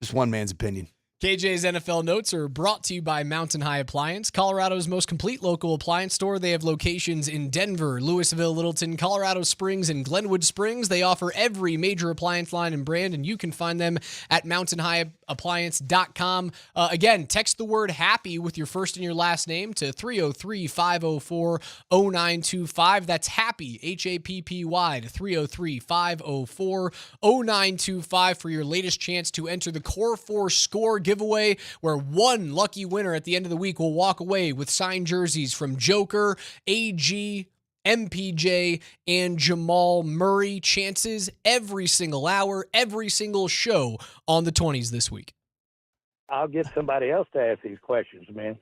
Just one man's opinion. KJ's NFL notes are brought to you by Mountain High Appliance, Colorado's most complete local appliance store. They have locations in Denver, Louisville, Littleton, Colorado Springs, and Glenwood Springs. They offer every major appliance line and brand, and you can find them at mountainhighappliance.com. Again, text the word HAPPY with your first and your last name to 303-504-0925. That's HAPPY, H-A-P-P-Y, to 303-504-0925 for your latest chance to enter the Core 4 Score giveaway, where one lucky winner at the end of the week will walk away with signed jerseys from Joker, AG, MPJ, and Jamal Murray. Chances every single hour, every single show on the 20s this week. I'll get somebody else to ask these questions, man.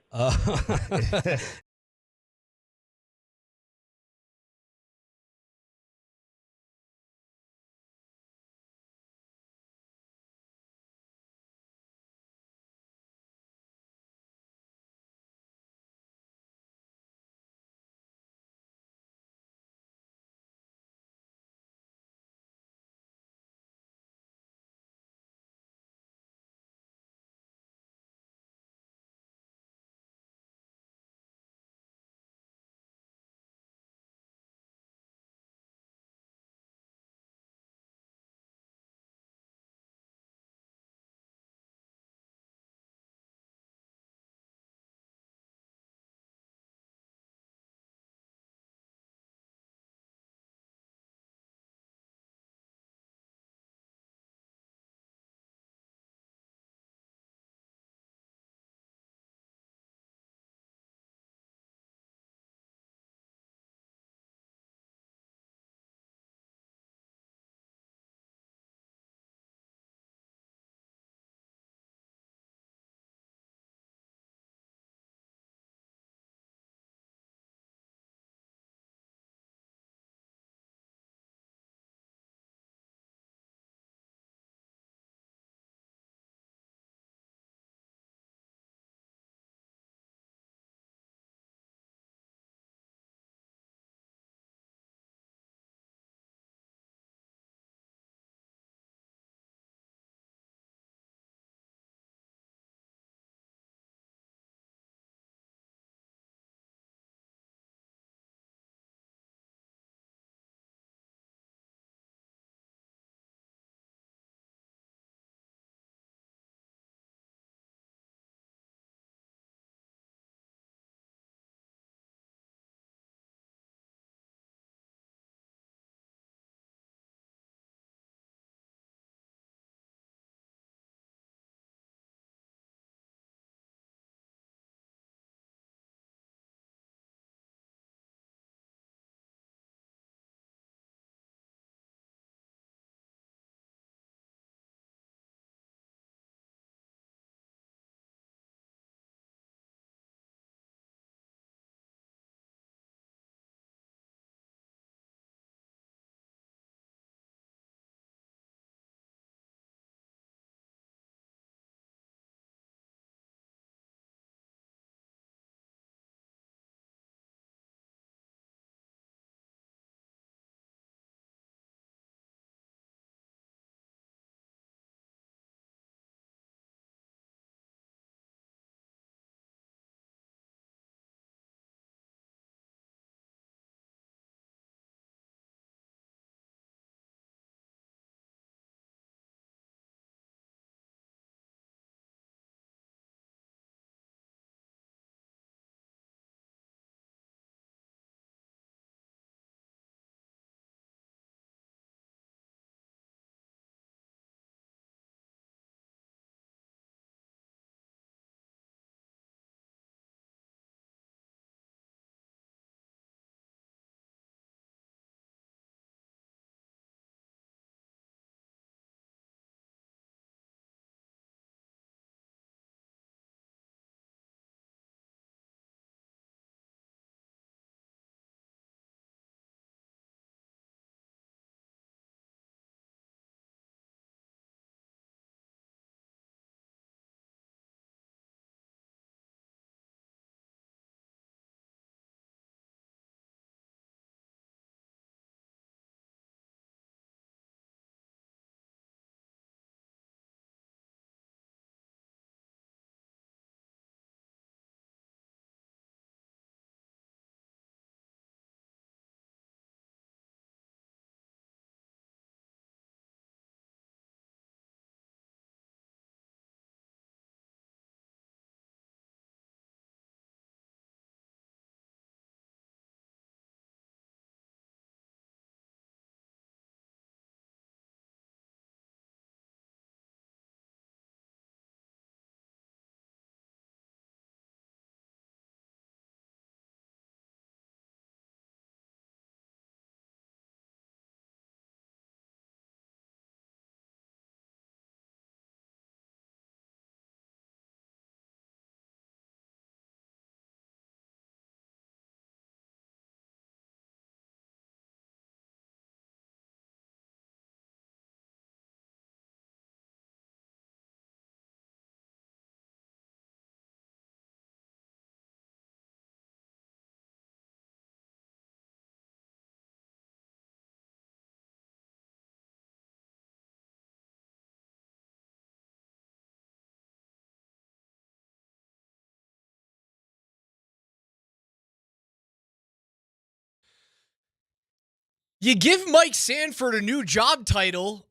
You give Mike Sanford a new job title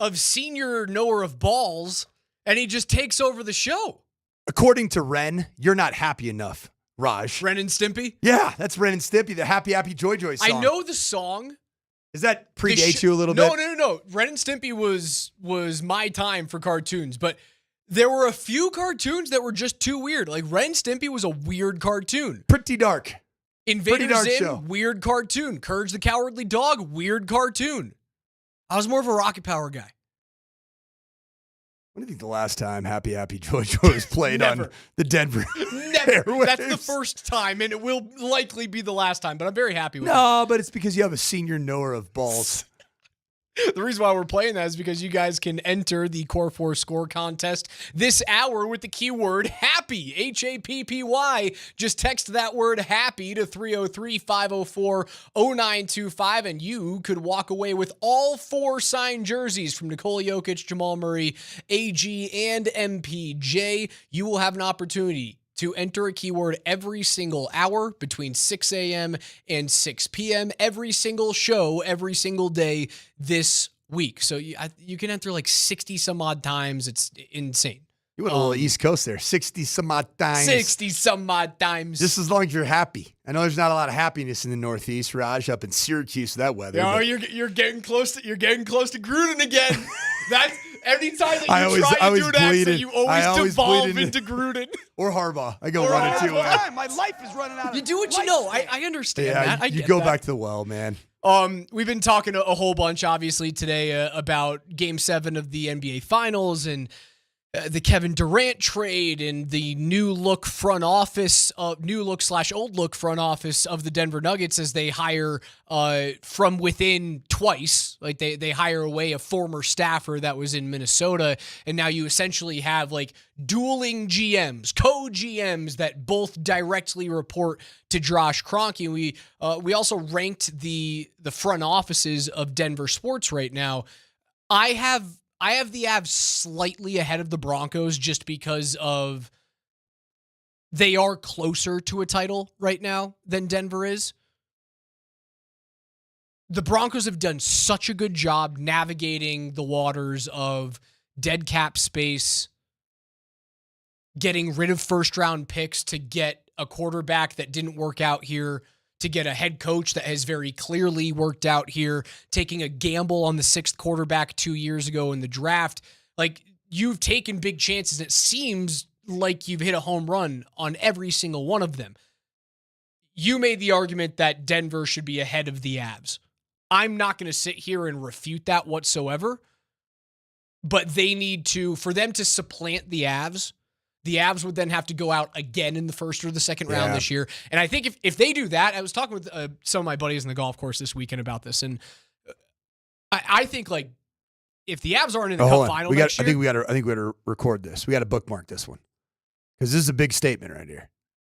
of senior knower of balls, and he just takes over the show. According to Ren, you're not happy enough, Raj. Ren and Stimpy? Yeah, that's Ren and Stimpy, the Happy Happy Joy Joy song. I know the song. Does that predate you a little bit? No. Ren and Stimpy was my time for cartoons, but there were a few cartoons that were just too weird. Like Ren and Stimpy was a weird cartoon. Pretty dark. Invader Zim, weird cartoon. Courage the Cowardly Dog, weird cartoon. I was more of a Rocket Power guy. When do you think the last time Happy Happy Joy Joy was played on the Denver Never. airwaves? That's the first time, and it will likely be the last time, but I'm very happy with it. No, but it's because you have a senior knower of balls. The reason why we're playing that is because you guys can enter the Core 4 score contest this hour with the keyword HAPPY, Happy. Just text that word HAPPY to 303-504-0925, and you could walk away with all 4 signed jerseys from Nikola Jokic, Jamal Murray, AG, and MPJ. You will have an opportunity to enter a keyword every single hour between 6 a.m. and 6 p.m. every single show, every single day this week. So you can enter like 60 some odd times. It's insane. You went a little East Coast there. 60 some odd times. 60 some odd times. Just as long as you're happy. I know there's not a lot of happiness in the Northeast, Raj, up in Syracuse, that weather. No, you're getting close to Gruden again. That's anytime that you try to do an accent, you always devolve into Gruden. Or Harbaugh. I go 1 or 2. My life is running out. You do what you know. I understand that. You go back to the well, man. We've been talking a whole bunch, obviously, today about Game 7 of the NBA Finals and the Kevin Durant trade and the new look front office, new look / old look front office of the Denver Nuggets as they hire from within twice. Like they hire away a former staffer that was in Minnesota, and now you essentially have like dueling GMs, co-GMs that both directly report to Josh Kroenke. We also ranked the front offices of Denver sports right now. I have the Avs slightly ahead of the Broncos just because of they are closer to a title right now than Denver is. The Broncos have done such a good job navigating the waters of dead cap space, getting rid of first-round picks to get a quarterback that didn't work out here, to get a head coach that has very clearly worked out here, taking a gamble on the 6th quarterback 2 years ago in the draft. Like, you've taken big chances. It seems like you've hit a home run on every single one of them. You made the argument that Denver should be ahead of the Avs. I'm not going to sit here and refute that whatsoever, but they need to, for them to supplant the Avs would then have to go out again in the first or the second round this year. And I think if they do that, I was talking with some of my buddies in the golf course this weekend about this, and I think like if the Avs aren't in the Cup final next year, I think we got to record this. We got to bookmark this one because this is a big statement right here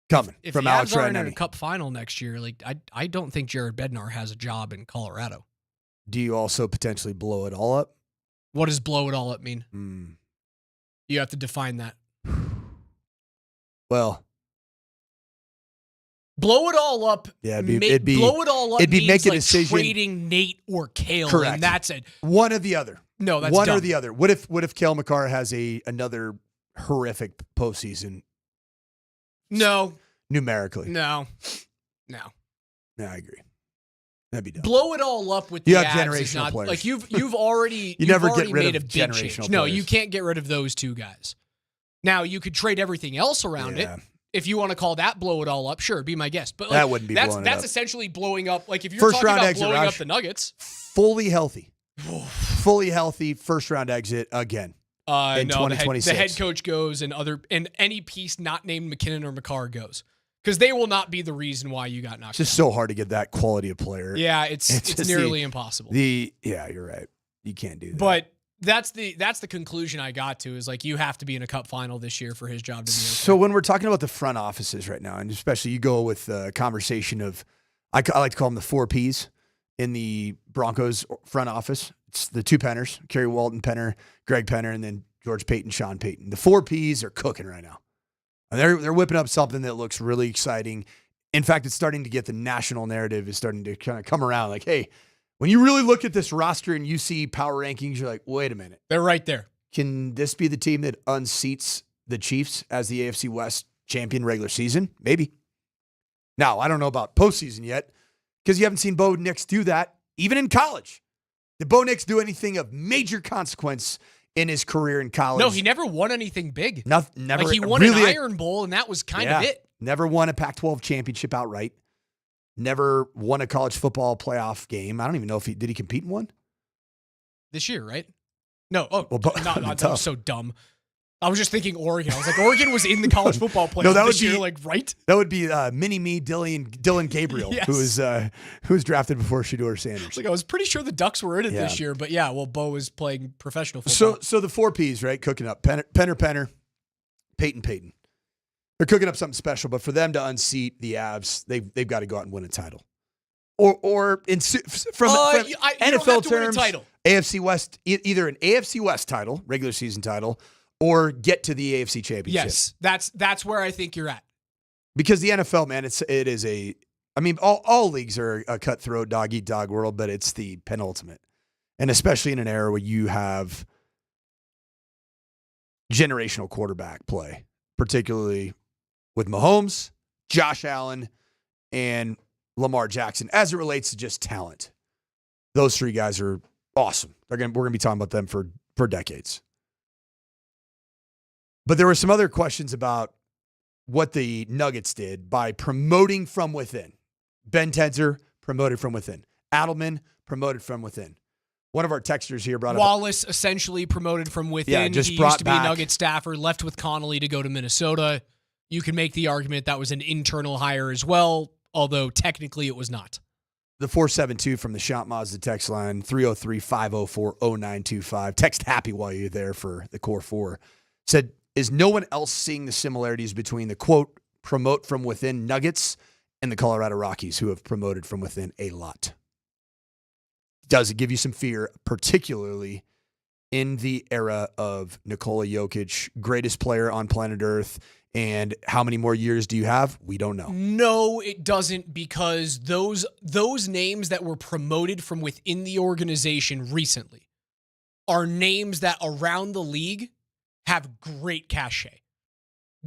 coming if from the Alex Avs aren't in Radney. a Cup final next year, like I don't think Jared Bednar has a job in Colorado. Do you also potentially blow it all up? What does blow it all up mean? You have to define that. Well, blow it all up. Yeah, blow it all up. It'd be means make a like decision. Trading Nate or Kale. Correct. And that's it. One or the other. No, that's one dumb. or the other. What if Kale McCarr has another horrific postseason? No. Numerically. No. Yeah, I agree. That'd be dumb. Blow it all up with you the have Avs generational is not, players. like you've already you never already get rid made of a big generational change. No, players. you can't get rid of those two guys. Now you could trade everything else around it. If you want to call that blow it all up, sure, be my guest. But like, that wouldn't be blowing it that's up. essentially blowing up. Like if you're First talking round about exit, blowing Raj. up the Nuggets, fully healthy, first round exit again. In no, 2026. the head coach goes and any piece not named McKinnon or McCarr goes. Because they will not be the reason why you got knocked It's just so hard to get that quality of player. Yeah, it's nearly impossible. Yeah, you're right. You can't do that. But that's the conclusion I got to is like you have to be in a Cup final this year for his job to be okay. So when we're talking about the front offices right now, and especially you go with the conversation of, I like to call them the 4 Ps in the Broncos front office. It's the 2 Penners, Kerry Walton Penner, Greg Penner, and then George Payton, Sean Payton. The 4 Ps are cooking right now. And they're whipping up something that looks really exciting. In fact, it's starting to get the national narrative is starting to kind of come around. Like, hey, when you really look at this roster and you see power rankings, you're like, wait a minute. They're right there. Can this be the team that unseats the Chiefs as the AFC West champion regular season? Maybe. Now, I don't know about postseason yet because you haven't seen Bo Nix do that, even in college. Did Bo Nix do anything of major consequence in his career in college? No, he never won anything big. Never. Like he won an Iron Bowl, and that was kind of it. Never won a Pac-12 championship outright. Never won a college football playoff game. I don't even know if did he compete in one? This year, right? No. Oh, that was so dumb. I was just thinking Oregon. I was like, Oregon was in the college football playoff this year, like, right? That would be mini-me Dylan Gabriel, yes. who was drafted before Shedeur Sanders. Like, I was pretty sure the Ducks were in it this year, but yeah, well, Bo was playing professional football. So the 4 Ps, right, cooking up. Penner, Peyton. They're cooking up something special, but for them to unseat the Avs, they've got to go out and win a title. Or from NFL terms, AFC West, either an AFC West title, regular season title, or get to the AFC Championship. Yes, that's where I think you're at. Because the NFL, man, it is all leagues are a cutthroat dog-eat-dog world, but it's the penultimate. And especially in an era where you have generational quarterback play, particularly with Mahomes, Josh Allen, and Lamar Jackson, as it relates to just talent. Those 3 guys are awesome. We're going to be talking about them for decades. But there were some other questions about what the Nuggets did by promoting from within. Ben Tenzer promoted from within. Adelman promoted from within. One of our texters here brought Wallace essentially promoted from within. Yeah, he used to be a Nugget staffer, left with Connolly to go to Minnesota. You can make the argument that was an internal hire as well, although technically it was not. The 472 from the Shant Mazda text line, 303-504-0925. Text happy while you're there for the core 4. Said, is no one else seeing the similarities between the, quote, promote from within Nuggets and the Colorado Rockies, who have promoted from within a lot? Does it give you some fear, particularly in the era of Nikola Jokic, greatest player on planet Earth, and how many more years do you have? We don't know. No, it doesn't, because those names that were promoted from within the organization recently are names that around the league have great cachet,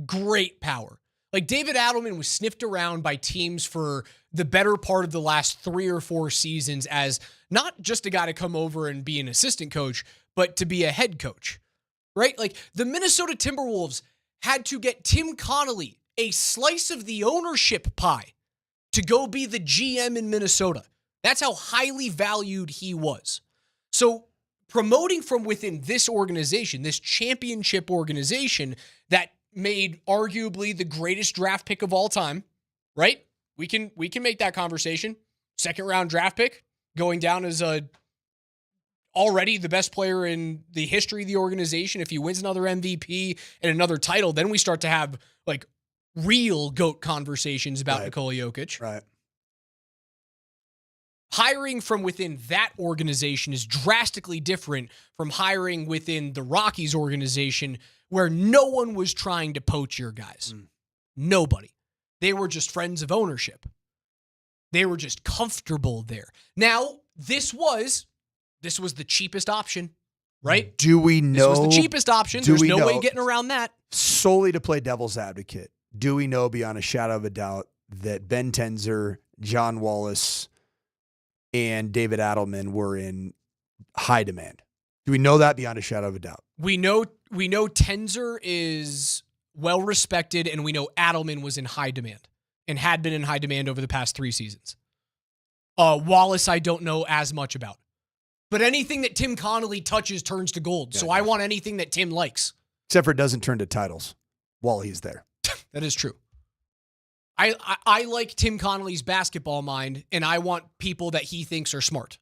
great power. Like David Adelman was sniffed around by teams for the better part of the last 3 or 4 seasons as not just a guy to come over and be an assistant coach, but to be a head coach, right? Like the Minnesota Timberwolves had to get Tim Connolly a slice of the ownership pie to go be the GM in Minnesota. That's how highly valued he was. So promoting from within this organization, this championship organization that made arguably the greatest draft pick of all time, right? We can make that conversation. 2nd round draft pick going down as already the best player in the history of the organization. If he wins another MVP and another title, then we start to have like real GOAT conversations about Nikola Jokic. Right. Hiring from within that organization is drastically different from hiring within the Rockies organization where no one was trying to poach your guys. Nobody. They were just friends of ownership. They were just comfortable there. Now, this was the cheapest option, right? Do we know? This was the cheapest option. There's no way getting around that. Solely to play devil's advocate, do we know beyond a shadow of a doubt that Ben Tenzer, John Wallace, and David Adelman were in high demand? Do we know that beyond a shadow of a doubt? We know Tenzer is well respected, and we know Adelman was in high demand and had been in high demand over the past 3 seasons. Wallace, I don't know as much about. But anything that Tim Connolly touches turns to gold. So I want anything that Tim likes. Except for it doesn't turn to titles while he's there. That is true. I like Tim Connolly's basketball mind, and I want people that he thinks are smart.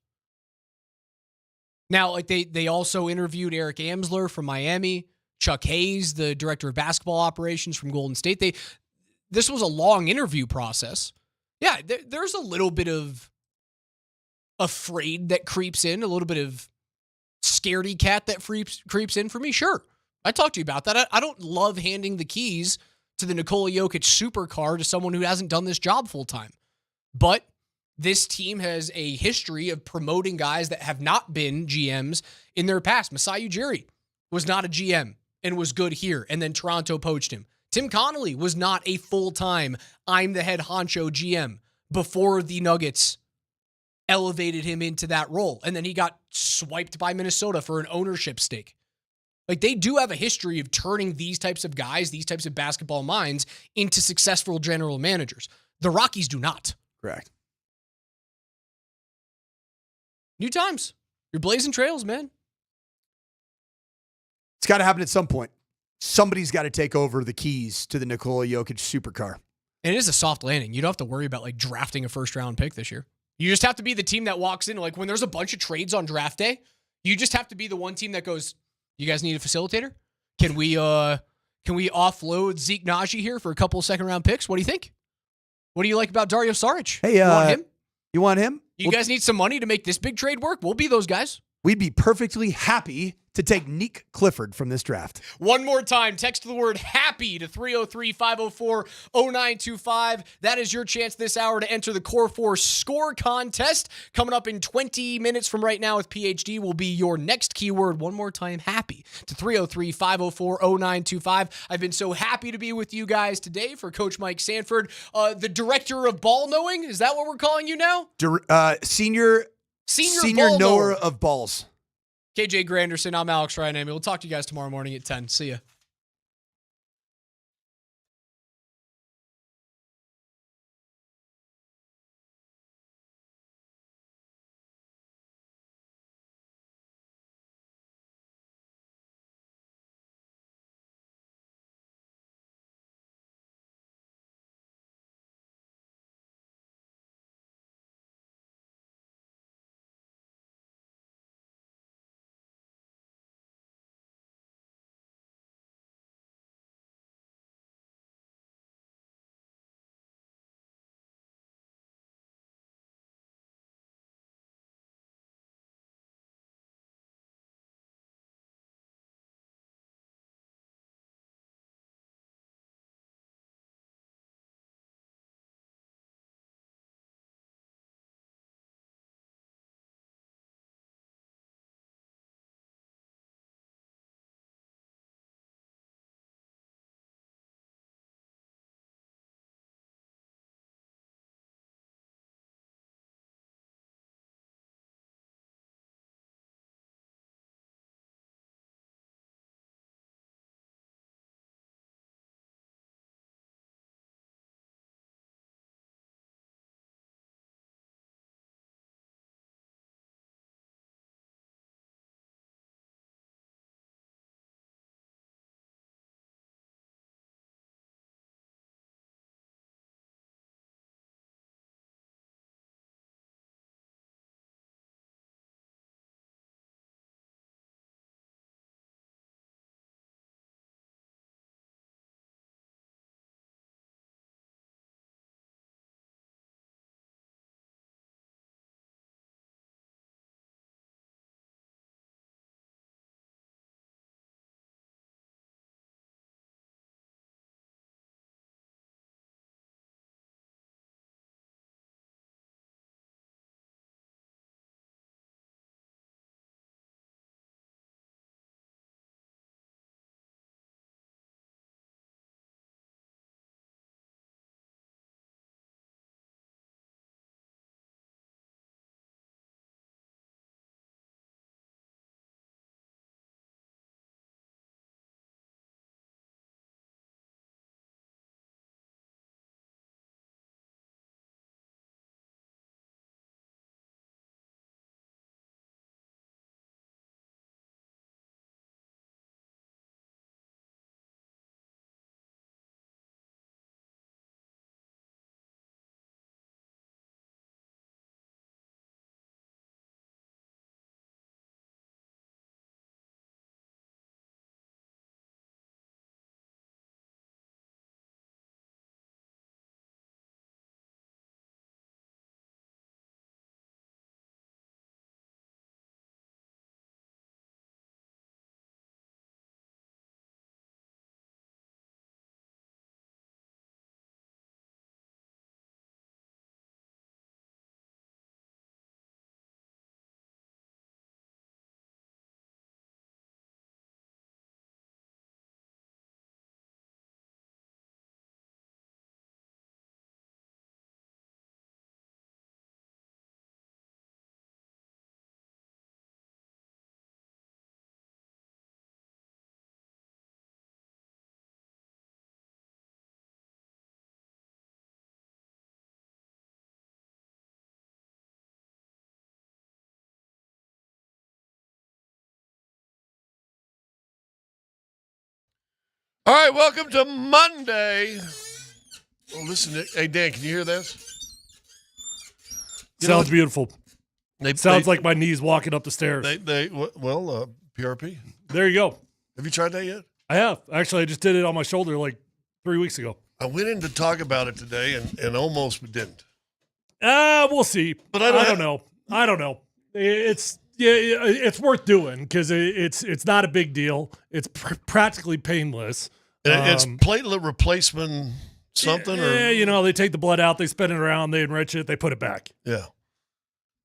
Now, like they also interviewed Eric Amsler from Miami, Chuck Hayes, the director of basketball operations from Golden State. This was a long interview process. Yeah, there's a little bit of afraid that creeps in, a little bit of scaredy cat that creeps in for me. Sure, I talked to you about that. I don't love handing the keys to the Nikola Jokic supercar to someone who hasn't done this job full time. But this team has a history of promoting guys that have not been GMs in their past. Masai Ujiri was not a GM and was good here, and then Toronto poached him. Tim Connolly was not a full-time, I'm the head honcho GM before the Nuggets elevated him into that role. And then he got swiped by Minnesota for an ownership stake. Like, they do have a history of turning these types of guys, these types of basketball minds, into successful general managers. The Rockies do not. Correct. New times. You're blazing trails, man. It's got to happen at some point. Somebody's got to take over the keys to the Nikola Jokic supercar. And it is a soft landing. You don't have to worry about, like, drafting a first-round pick this year. You just have to be the team that walks in. Like, when there's a bunch of trades on draft day, you just have to be the one team that goes, you guys need a facilitator? Can we offload Zeke Naji here for a couple of second-round picks? What do you think? What do you like about Dario Saric? Hey, you want him? You want him? You guys need some money to make this big trade work? We'll be those guys. We'd be perfectly happy to take Nick Clifford from this draft. One more time, text the word HAPPY to 303-504-0925. That is your chance this hour to enter the Core 4 score contest. Coming up in 20 minutes from right now with PhD will be your next keyword. One more time, HAPPY to 303-504-0925. I've been so happy to be with you guys today. For Coach Mike Sanford, the director of ball knowing, is that what we're calling you now? Senior knower of balls. KJ Granderson, I'm Alex Ryan. We'll talk to you guys tomorrow morning at 10. See ya. All right, welcome to Monday. Oh, listen, hey, Dan, can you hear this? Sounds beautiful. Sounds like my knees walking up the stairs. PRP. There you go. Have you tried that yet? I have. Actually, I just did it on my shoulder like 3 weeks ago. I went in to talk about it today and almost didn't. We'll see. But I don't know. I don't know. It's worth doing because it's not a big deal. It's practically painless. It's platelet replacement something? Yeah, they take the blood out, they spin it around, they enrich it, they put it back. Yeah.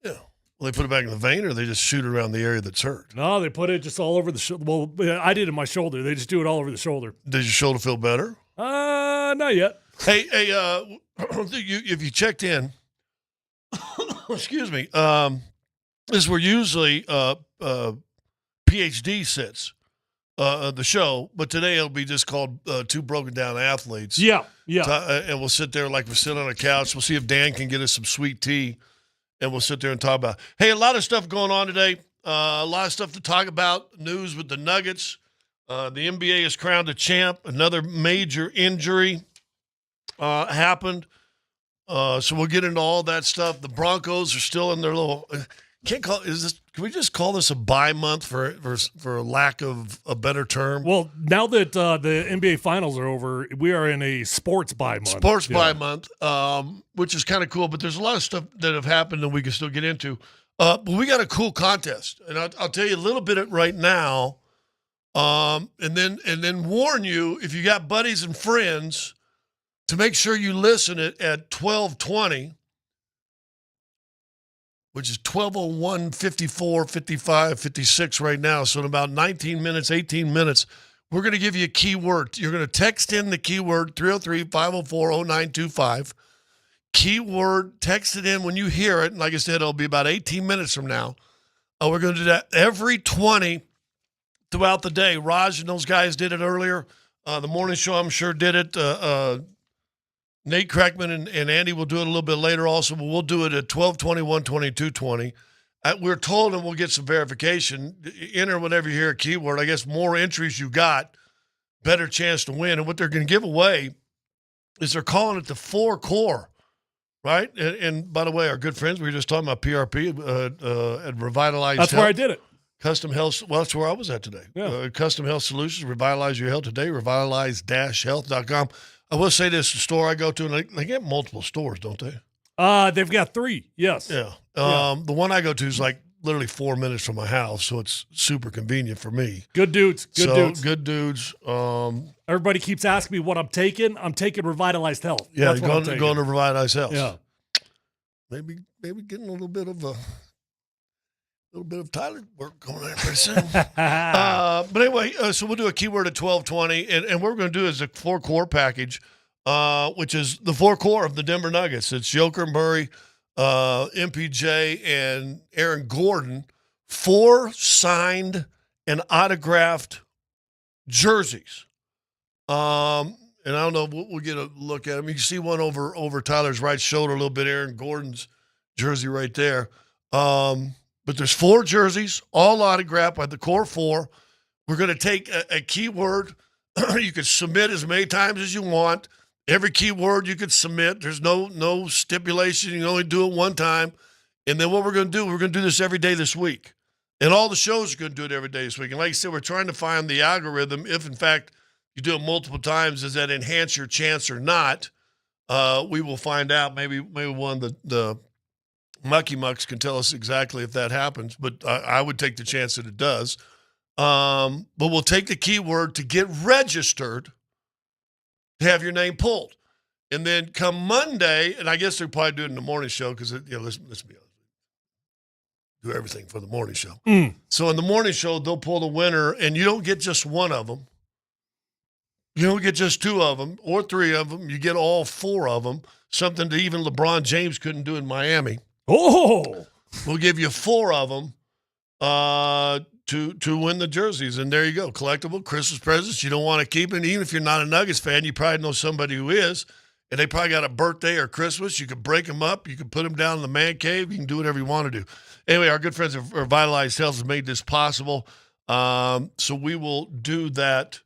Yeah. Well, they put it back in the vein or they just shoot it around the area that's hurt? No, they put it just all over the shoulder. Well, I did it in my shoulder. They just do it all over the shoulder. Does your shoulder feel better? Not yet. Hey, if you checked in, excuse me, this is where usually PhD sits, the show, but today it'll be just called Two Broken Down Athletes. Yeah. And we'll sit there like we're sitting on a couch. We'll see if Dan can get us some sweet tea, and we'll sit there and talk about. Hey, a lot of stuff going on today. A lot of stuff to talk about. News with the Nuggets. The NBA is crowned a champ. Another major injury happened. So we'll get into all that stuff. The Broncos are still in their little. Can we just call this a bye month for lack of a better term? Well, now that the NBA finals are over, we are in a sports bye month. Sports bye month, which is kind of cool. But there's a lot of stuff that have happened that we can still get into. But we got a cool contest, and I'll tell you a little bit right now, and then warn you if you got buddies and friends to make sure you listen at 12:20. Which is 12:01, 54, 55, 56 right now. So in about 19 minutes, 18 minutes, we're going to give you a keyword. You're going to text in the keyword 303-504-0925. Keyword, text it in when you hear it. And like I said, it'll be about 18 minutes from now. We're going to do that every 20 throughout the day. Raj and those guys did it earlier. The morning show, I'm sure, did it. Nate Kreckman and Andy will do it a little bit later also, but we'll do it at 12:20, 1:20, 2:20. We're told, and we'll get some verification, enter whenever you hear a keyword. I guess more entries you got, better chance to win. And what they're going to give away is they're calling it the 4 core, right? And by the way, our good friends, we were just talking about PRP at Revitalized That's Health. where I did it. Custom Health, well, that's where I was at today. Yeah. Custom Health Solutions, revitalize your health today, revitalize-health.com. I will say this, the store I go to, and they get multiple stores, don't they? They've got 3, yes. Yeah. The one I go to is like literally 4 minutes from my house, so it's super convenient for me. Good dudes. Good dudes. Everybody keeps asking me what I'm taking. I'm taking Revitalized Health. Yeah, going to Revitalized Health. Yeah. Maybe getting a little bit of Tyler work going on pretty soon. But anyway, so we'll do a keyword at 12:20, and what we're going to do is a 4-core package, which is the 4 core of the Denver Nuggets. It's Joker, Murray, MPJ, and Aaron Gordon, 4 signed and autographed jerseys. And I don't know, we'll get a look at them. You can see one over Tyler's right shoulder a little bit, Aaron Gordon's jersey right there. But there's 4 jerseys, all autographed by the core 4. We're going to take a keyword. You can submit as many times as you want. Every keyword you can submit. There's no stipulation. You can only do it one time. And then what we're going to do this every day this week. And all the shows are going to do it every day this week. And like I said, we're trying to find the algorithm. If, in fact, you do it multiple times, does that enhance your chance or not? We will find out. Maybe one of the Mucky Mucks can tell us exactly if that happens, but I would take the chance that it does. But we'll take the keyword to get registered to have your name pulled. And then come Monday, and I guess they'll probably do it in the morning show because, let's be honest, do everything for the morning show. So in the morning show, they'll pull the winner, and you don't get just one of them. You don't get just 2 of them or 3 of them. You get all 4 of them, something that even LeBron James couldn't do in Miami. Oh, we'll give you 4 of them to win the jerseys, and there you go. Collectible Christmas presents. You don't want to keep it, even if you're not a Nuggets fan. You probably know somebody who is, and they probably got a birthday or Christmas. You can break them up. You can put them down in the man cave. You can do whatever you want to do. Anyway, our good friends at Revitalized Health have made this possible, so we will do that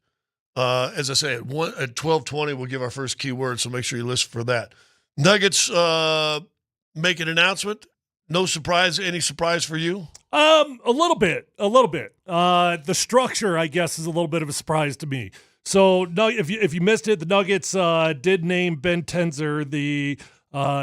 As I say, at 12:20, we'll give our first keyword, so make sure you listen for that. Nuggets make an announcement. No surprise. Any surprise for you? A little bit. The structure, I guess, is a little bit of a surprise to me. So, if you missed it, the Nuggets did name Ben Tenzer the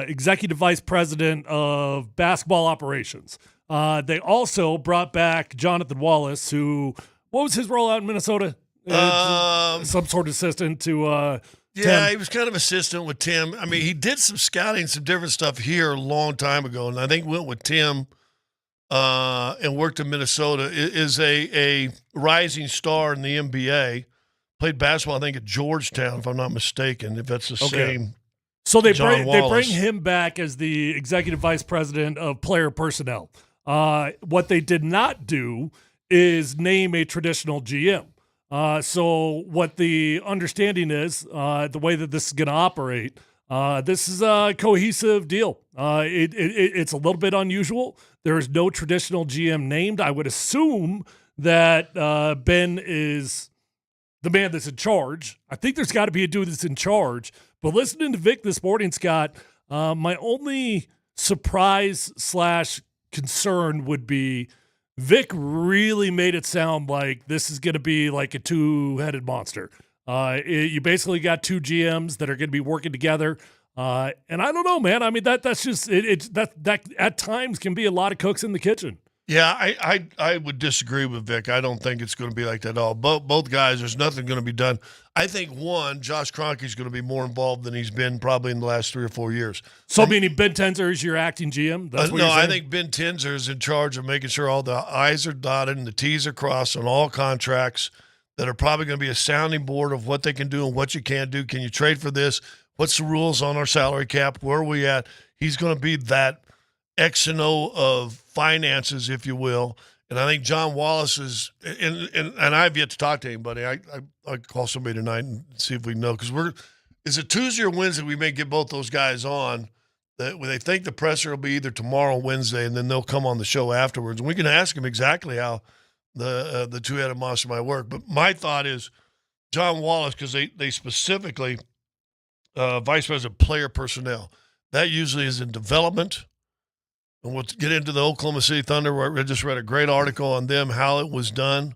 executive vice president of basketball operations. They also brought back Jonathan Wallace, who, what was his role out in Minnesota? Some sort of assistant to Tim. He was kind of assistant with Tim. I mean, he did some scouting, some different stuff here a long time ago, and I think went with Tim and worked in Minnesota. Is a rising star in the NBA. Played basketball, I think, at Georgetown, if I'm not mistaken, if that's the same. So they bring him back as the executive vice president of player personnel. What they did not do is name a traditional GM. So what the understanding is, the way that this is going to operate, this is a cohesive deal. It's a little bit unusual. There is no traditional GM named. I would assume that Ben is the man that's in charge. I think there's got to be a dude that's in charge. But listening to Vic this morning, Scott, my only surprise / concern would be Vic really made it sound like this is going to be like a two-headed monster. You basically got two GMs that are going to be working together. And I don't know, man. I mean, that's just that at times can be a lot of cooks in the kitchen. Yeah, I would disagree with Vic. I don't think it's going to be like that at all. Both guys, there's nothing going to be done. I think, Josh Kroenke's going to be more involved than he's been probably in the last 3 or 4 years. So, meaning Ben Tenzer is your acting GM? That's what you're saying? I think Ben Tenzer is in charge of making sure all the I's are dotted and the T's are crossed on all contracts that are probably going to be a sounding board of what they can do and what you can't do. Can you trade for this? What's the rules on our salary cap? Where are we at? He's going to be that X and O of finances, if you will. And I think John Wallace is, and I've yet to talk to anybody. I call somebody tonight and see if we know, because is it Tuesday or Wednesday we may get both those guys on. That they think the presser will be either tomorrow or Wednesday, and then they'll come on the show afterwards. And we can ask them exactly how the two-headed monster might work. But my thought is John Wallace, because they specifically vice president of player personnel. That usually is in development. And we'll get into the Oklahoma City Thunder, where I just read a great article on them, how it was done,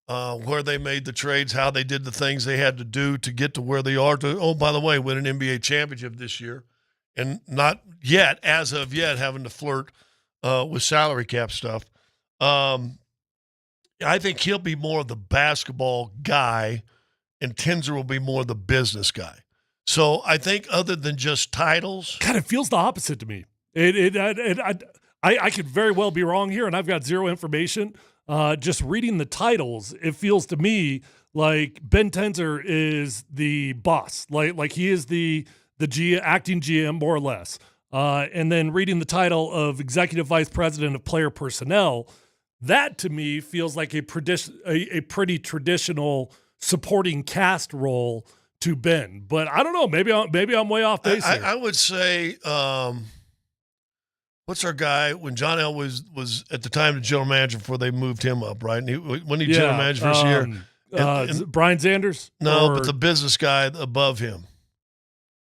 where they made the trades, how they did the things they had to do to get to where they are. By the way, win an NBA championship this year. And not yet, as of yet, having to flirt with salary cap stuff. I think he'll be more of the basketball guy, and Tenzer will be more the business guy. So I think other than just titles. God, it feels the opposite to me. I could very well be wrong here, and I've got zero information. Just reading the titles, it feels to me like Ben Tenzer is the boss, like he is the acting GM more or less. And then reading the title of executive vice president of player personnel, that to me feels like a pretty traditional supporting cast role to Ben. But I don't know. Maybe I'm way off base here. I would say. What's our guy when John L was at the time the general manager before they moved him up, right? And when he general manager this year, Brian Sanders? But the business guy above him.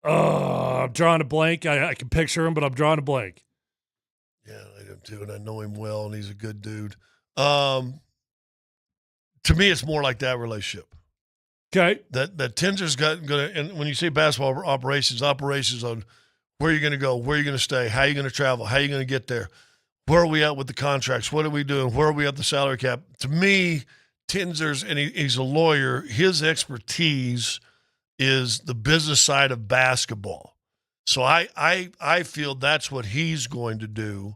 I'm drawing a blank. I can picture him, but I'm drawing a blank. Yeah, I do too, and I know him well, and he's a good dude. To me, it's more like that relationship. Okay, that Tenzer's gonna, and when you say basketball operations on. Where are you going to go? Where are you going to stay? How are you going to travel? How are you going to get there? Where are we at with the contracts? What are we doing? Where are we at the salary cap? To me, Tenzer's, and he's a lawyer, his expertise is the business side of basketball. So I feel that's what he's going to do,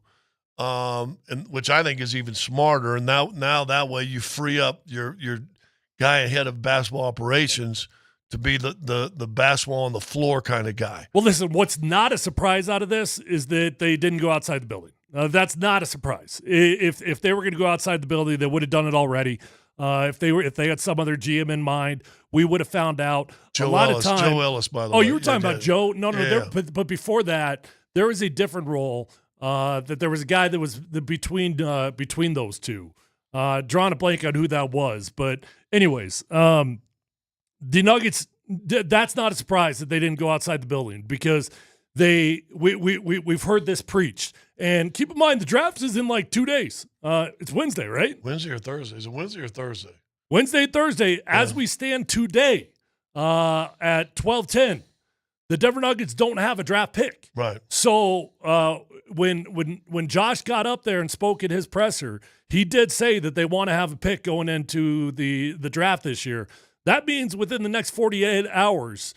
and which I think is even smarter. And now that way you free up your guy ahead of basketball operations to be the basketball on the floor kind of guy. Well, listen, what's not a surprise out of this is that they didn't go outside the building. That's not a surprise. If they were going to go outside the building, they would have done it already. If they had some other GM in mind, we would have found out. Joe Ellis, by the way. Oh, you were talking about Joe? No. But before that, there was a different role. That there was a guy that was between those two. Drawing a blank on who that was, but anyways. the Nuggets, that's not a surprise that they didn't go outside the building because we've heard this preached. And keep in mind, the draft is in like 2 days. It's Wednesday, right? Wednesday or Thursday? Is it Wednesday or Thursday? Wednesday and Thursday, as we stand today at 12:10, the Denver Nuggets don't have a draft pick. Right. So when Josh got up there and spoke at his presser, he did say that they want to have a pick going into the draft this year. That means within the next 48 hours,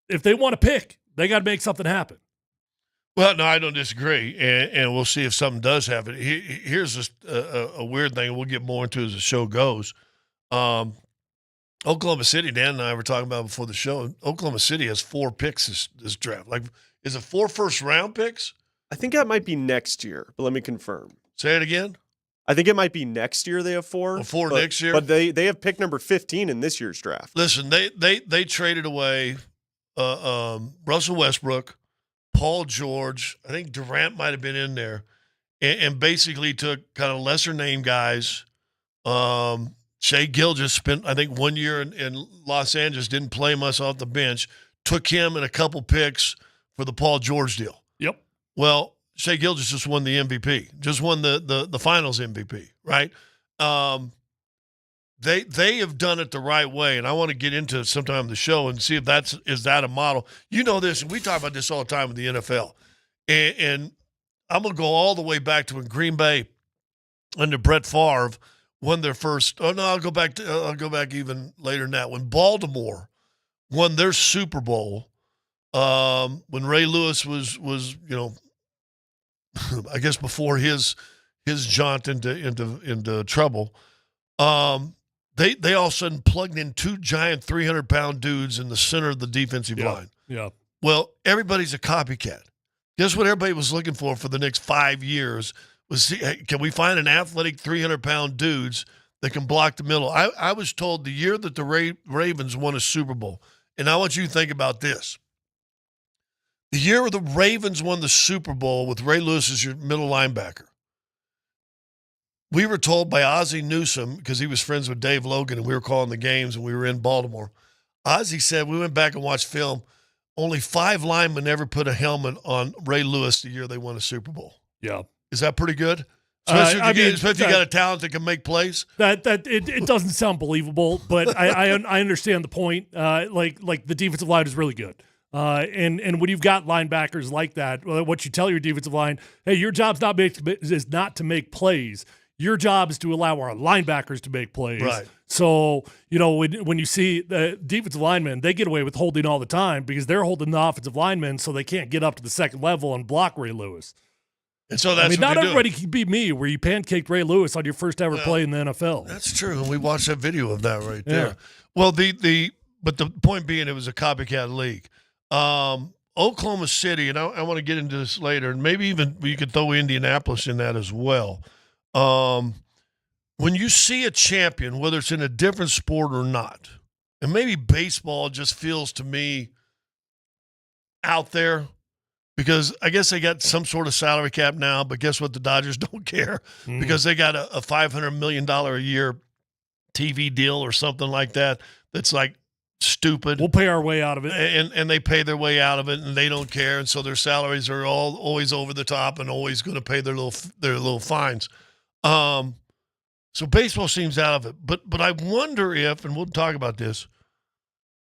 if they want to pick, they got to make something happen. Well, no, I don't disagree, and we'll see if something does happen. Here's just a weird thing, and we'll get more into as the show goes. Oklahoma City, Dan and I were talking about before the show. Oklahoma City has 4 picks this draft. Like, is it 4 first-round picks? I think that might be next year, but let me confirm. Say it again? I think it might be next year they have 4. 4 next year? But they have pick number 15 in this year's draft. Listen, they traded away Russell Westbrook, Paul George. I think Durant might have been in there, and basically took kind of lesser-name guys. Shai Gilgeous spent, I think, 1 year in Los Angeles, didn't play much off the bench, took him and a couple picks for the Paul George deal. Yep. Well, Shai Gilgeous just won the MVP, just won the finals MVP, right? They have done it the right way, and I want to get into sometime the show and see if is that a model. You know this, and we talk about this all the time with the NFL. And I'm going to go all the way back to when Green Bay under Brett Favre won their first. Oh no, I'll go back even later than that. When Baltimore won their Super Bowl, when Ray Lewis was I guess before his jaunt into trouble, they all of a sudden plugged in 2 giant 300-pound dudes in the center of the defensive line. Yeah. Well, everybody's a copycat. Guess what everybody was looking for the next 5 years was, can we find an athletic 300-pound dudes that can block the middle? I was told the year that the Ravens won a Super Bowl, and I want you to think about this. The year the Ravens won the Super Bowl with Ray Lewis as your middle linebacker, we were told by Ozzie Newsome, because he was friends with Dave Logan and we were calling the games and we were in Baltimore. Ozzie said, we went back and watched film, only 5 linemen ever put a helmet on Ray Lewis the year they won a Super Bowl. Yeah. Is that pretty good? Especially if you got a talent that can make plays. It doesn't sound believable, but I understand the point. Like the defensive line is really good. And when you've got linebackers like that, what you tell your defensive line, hey, your job's is not to make plays. Your job is to allow our linebackers to make plays. Right. So, when you see the defensive linemen, they get away with holding all the time because they're holding the offensive linemen so they can't get up to the second level and block Ray Lewis. And so that's not everybody can be me where you pancaked Ray Lewis on your first ever play in the NFL. That's true. And we watched that video of that right there. Yeah. Well, but the point being, it was a copycat league. Oklahoma City, and I want to get into this later, and maybe even you could throw Indianapolis in that as well. When you see a champion, whether it's in a different sport or not, and maybe baseball just feels to me out there, because I guess they got some sort of salary cap now, but guess what? The Dodgers don't care because they got a $500 million a year TV deal or something like that that's like stupid. We'll pay our way out of it. And they pay their way out of it, and they don't care, and so their salaries are always over the top and always going to pay their little fines. So baseball seems out of it. But I wonder if, and we'll talk about this,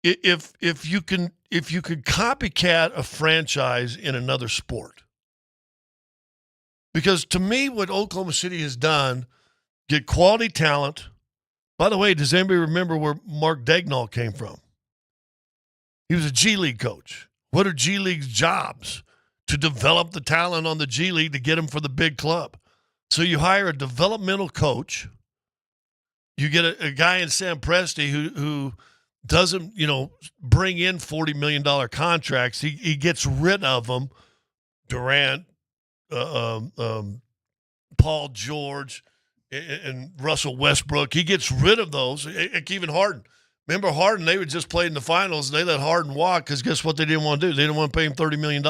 if you could copycat a franchise in another sport. Because to me, what Oklahoma City has done, get quality talent. By the way, does anybody remember where Mark Dagnall came from? He was a G League coach. What are G League's jobs? To develop the talent on the G League to get them for the big club. So you hire a developmental coach. You get a guy in Sam Presti who doesn't, bring in $40 million contracts. He gets rid of them. Durant, Paul George, and Russell Westbrook. He gets rid of those. Even Harden. Remember Harden? They were just played in the finals, and they let Harden walk because guess what they didn't want to do? They didn't want to pay him $30 million.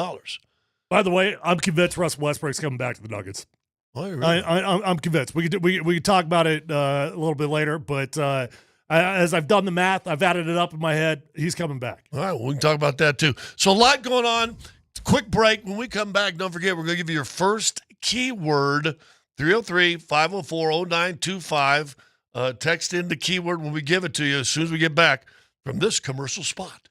By the way, I'm convinced Russell Westbrook's coming back to the Nuggets. Oh, really? I'm convinced. We could talk about it a little bit later, but As I've done the math, I've added it up in my head. He's coming back. All right, well, we can talk about that too. So a lot going on. Quick break. When we come back, don't forget, we're going to give you your first keyword, 303-504-0925. Text in the keyword when we give it to you as soon as we get back from this commercial spot.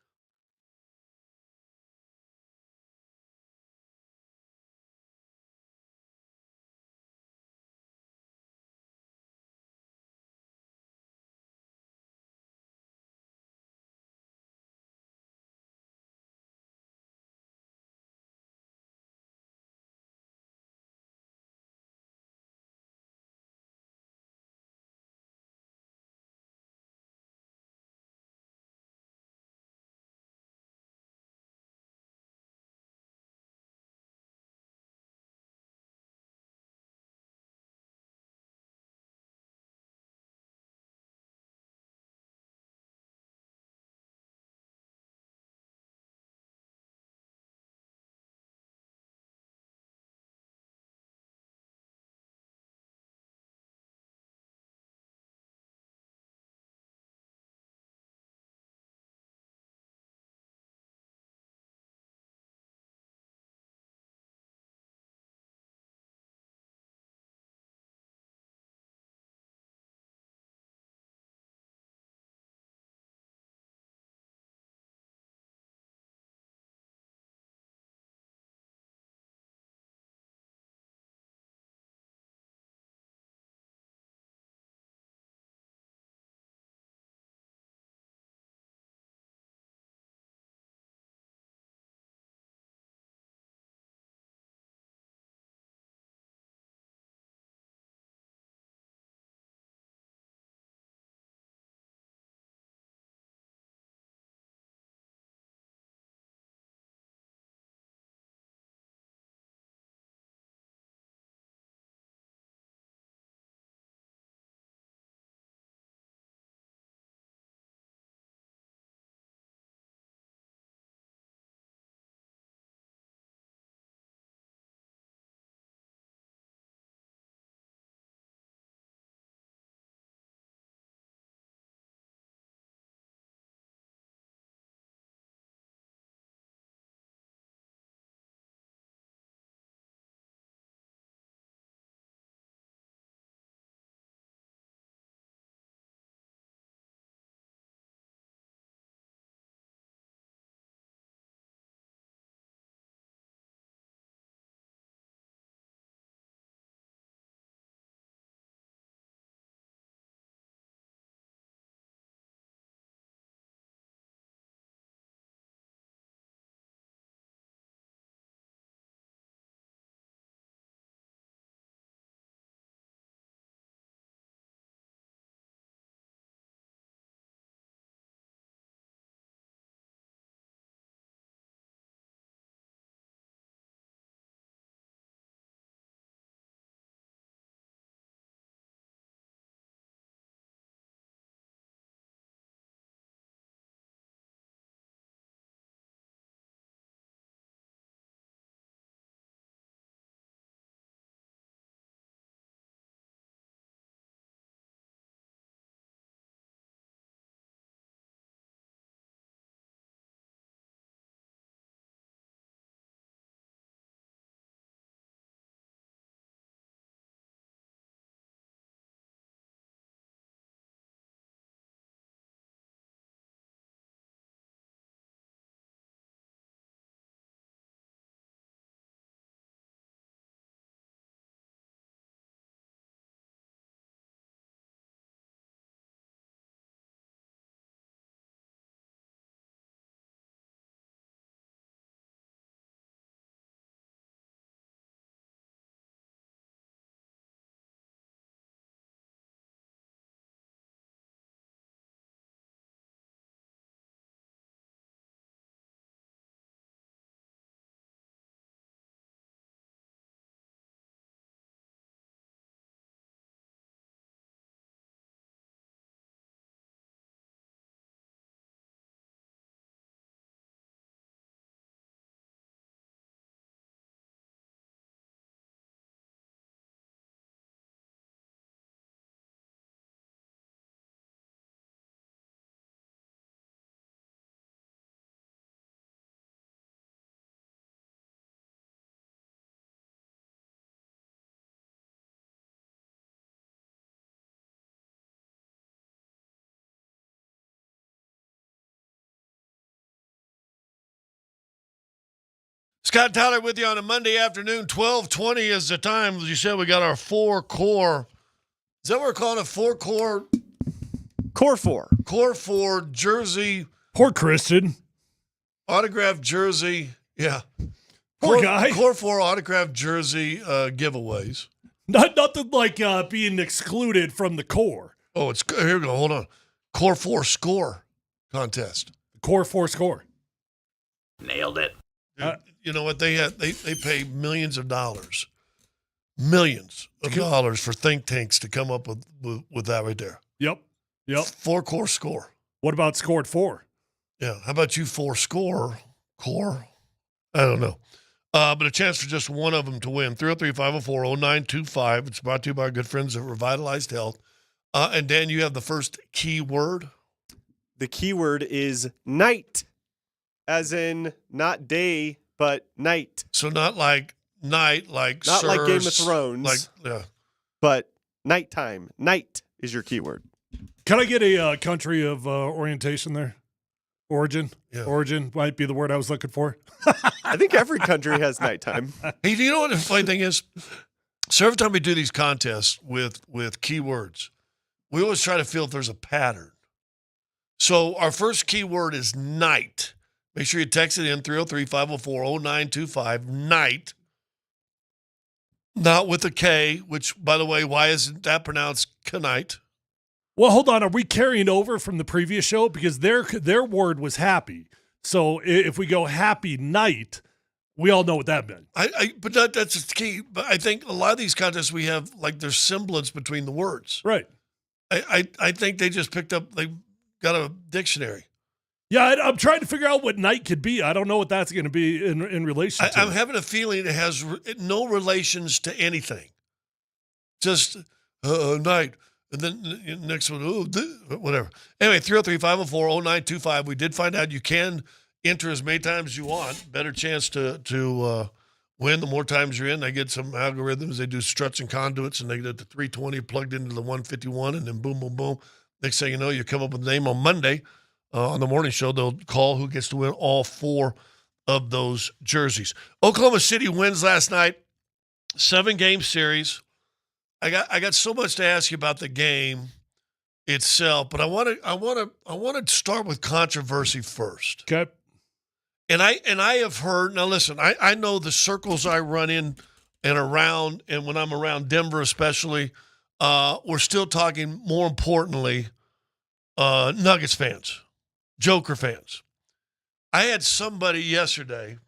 Scott Tyler with you on a Monday afternoon. 12:20 is the time. As you said, we got our 4-core. Is that what we're calling it? 4-core? Core 4. Core 4 jersey. Poor Christian. Autographed jersey. Yeah. Poor guy. Core 4 autographed jersey giveaways. Nothing like being excluded from the core. Oh, here we go. Hold on. Core 4 score contest. Core 4 score. Nailed it. You know what they pay millions of dollars for think tanks to come up with that right there. Yep. 4-core score. What about scored 4? Yeah. How about you 4 score core? I don't know. But a chance for just one of them to win. 303-504-0925. It's brought to you by our good friends at Revitalized Health. And Dan, you have the first key word. The key word is night, as in not day, but night. So not like night, like not like Game of Sirs, Thrones, but nighttime. Night is your keyword. Can I get a country of orientation there? Origin? Yeah. Origin might be the word I was looking for. I think every country has nighttime. Hey, do you know what the funny thing is? So every time we do these contests with keywords, we always try to feel if there's a pattern. So our first keyword is night. Make sure you text it in 303-504-0925, night. Not with a K, which, by the way, why isn't that pronounced knight? Well, hold on. Are we carrying over from the previous show? Because their word was happy. So if we go happy night, we all know what that meant. But that's the key. But I think a lot of these contests we have, like, there's semblance between the words. Right. I think they just picked up, they got a dictionary. Yeah, I'm trying to figure out what night could be. I don't know what that's going to be in relation to. I'm having a feeling it has no relations to anything. Just night. And then next one, whatever. Anyway, 303-504-0925. We did find out you can enter as many times as you want. Better chance to win the more times you're in. They get some algorithms. They do struts and conduits, and they get the 320 plugged into the 151, and then boom, boom, boom. Next thing you know, you come up with a name on Monday. On the morning show, they'll call who gets to win all 4 of those jerseys. Oklahoma City wins last night, 7-game series. I got so much to ask you about the game itself, but I want to start with controversy first. Okay. And I have heard, now listen, I know the circles I run in and around, and when I'm around Denver especially, we're still talking, more importantly, Nuggets fans, Joker fans. I had somebody yesterday,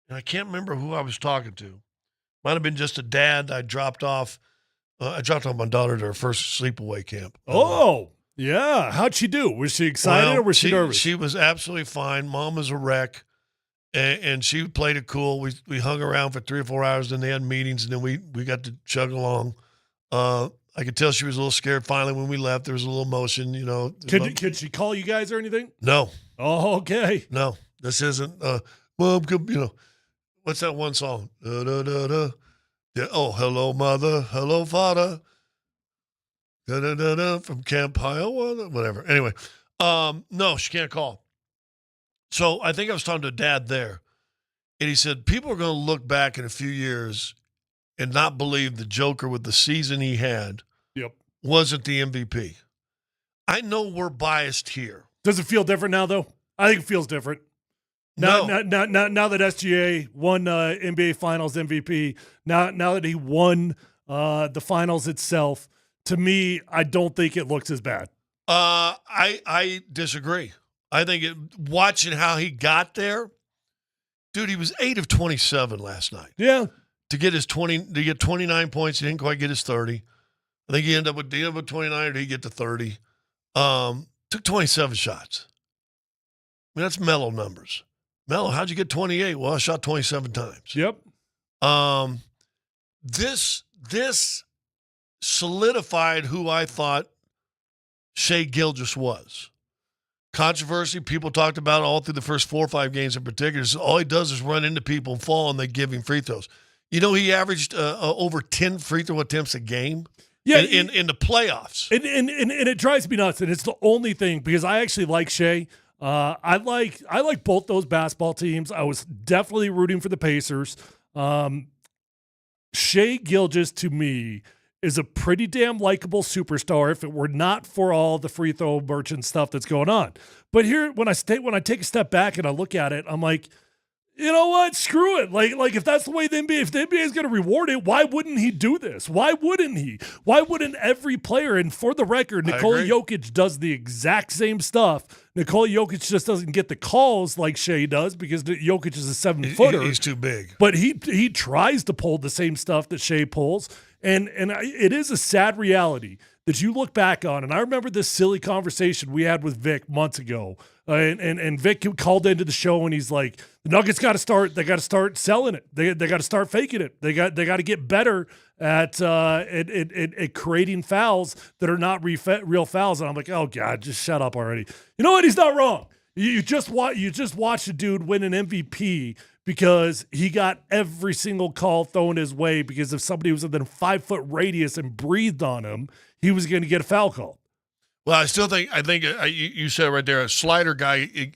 and I can't remember who I was talking to. Might have been just a dad I dropped off. I dropped off my daughter to her first sleepaway camp. Oh, yeah. How'd she do? Was she excited or was she nervous? She was absolutely fine. Mom was a wreck, and she played it cool. We hung around for 3 or 4 hours, then they had meetings, and then we got to chug along. I could tell she was a little scared. Finally, when we left, there was a little emotion, you know. Could she call you guys or anything? No. Oh, okay. No, this isn't. Mom, you know, what's that one song? Da, da, da, da. Yeah. Oh, hello, mother. Hello, father. Da, da, da, da, from Camp Iowa, whatever. Anyway, no, she can't call. So I think I was talking to a dad there, and he said people are going to look back in a few years and not believe the Joker with the season he had wasn't the MVP. I know we're biased here. Does it feel different now, though? I think it feels different. Now that SGA won NBA Finals MVP, now that he won the Finals itself, to me, I don't think it looks as bad. I disagree. I think watching how he got there, dude, he was 8 of 27 last night. Yeah. To get 29 points, he didn't quite get his 30. I think he ended up with 29, or did he get to 30? Took 27 shots. I mean, that's Melo numbers. Melo, how'd you get 28? Well, I shot 27 times. Yep. This solidified who I thought Shai Gilgeous was. Controversy, people talked about it all through the first 4 or 5 games in particular. So all he does is run into people and fall, and they give him free throws. You know, he averaged over 10 free throw attempts a game in the playoffs. And it drives me nuts, and it's the only thing, because I actually like Shai. I like both those basketball teams. I was definitely rooting for the Pacers. Shai Gilgeous, to me, is a pretty damn likable superstar if it were not for all the free throw merchant stuff that's going on. But here, when I take a step back and I look at it, I'm like, you know what? Screw it. Like if that's the way the NBA, if the NBA is going to reward it, why wouldn't he do this? Why wouldn't he? Why wouldn't every player? And for the record, Nikola Jokic does the exact same stuff. Nikola Jokic just doesn't get the calls like Shai does because Jokic is a 7-footer. He's too big. But he tries to pull the same stuff that Shai pulls. And it is a sad reality that you look back on. And I remember this silly conversation we had with Vic months ago. And Vic called into the show and he's like, the Nuggets got to start selling it. They got to start faking it. They got to get better at creating fouls that are not real fouls. And I'm like, oh God, just shut up already. You know what? He's not wrong. You just watch a dude win an MVP because he got every single call thrown his way because if somebody was within a 5-foot radius and breathed on him, he was going to get a foul call. Well, I think you said right there, a slider guy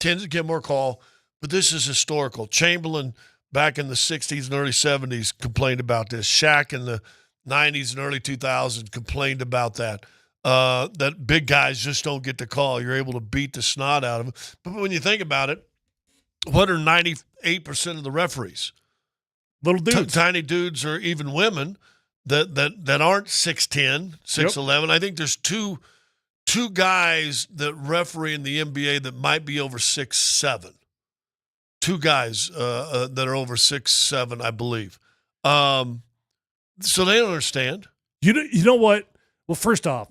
tends to get more call, but this is historical. Chamberlain back in the 60s and early 70s complained about this. Shaq in the 90s and early 2000s complained about that. That big guys just don't get the call. You're able to beat the snot out of them. But when you think about it, what are 98% of the referees? Little dudes. Tiny dudes or even women that aren't 6'10", 6'11". Yep. I think there's two guys that referee in the NBA that might be over 6'7". Two guys that are over 6'7", I believe. So they don't understand. You know what? Well, first off,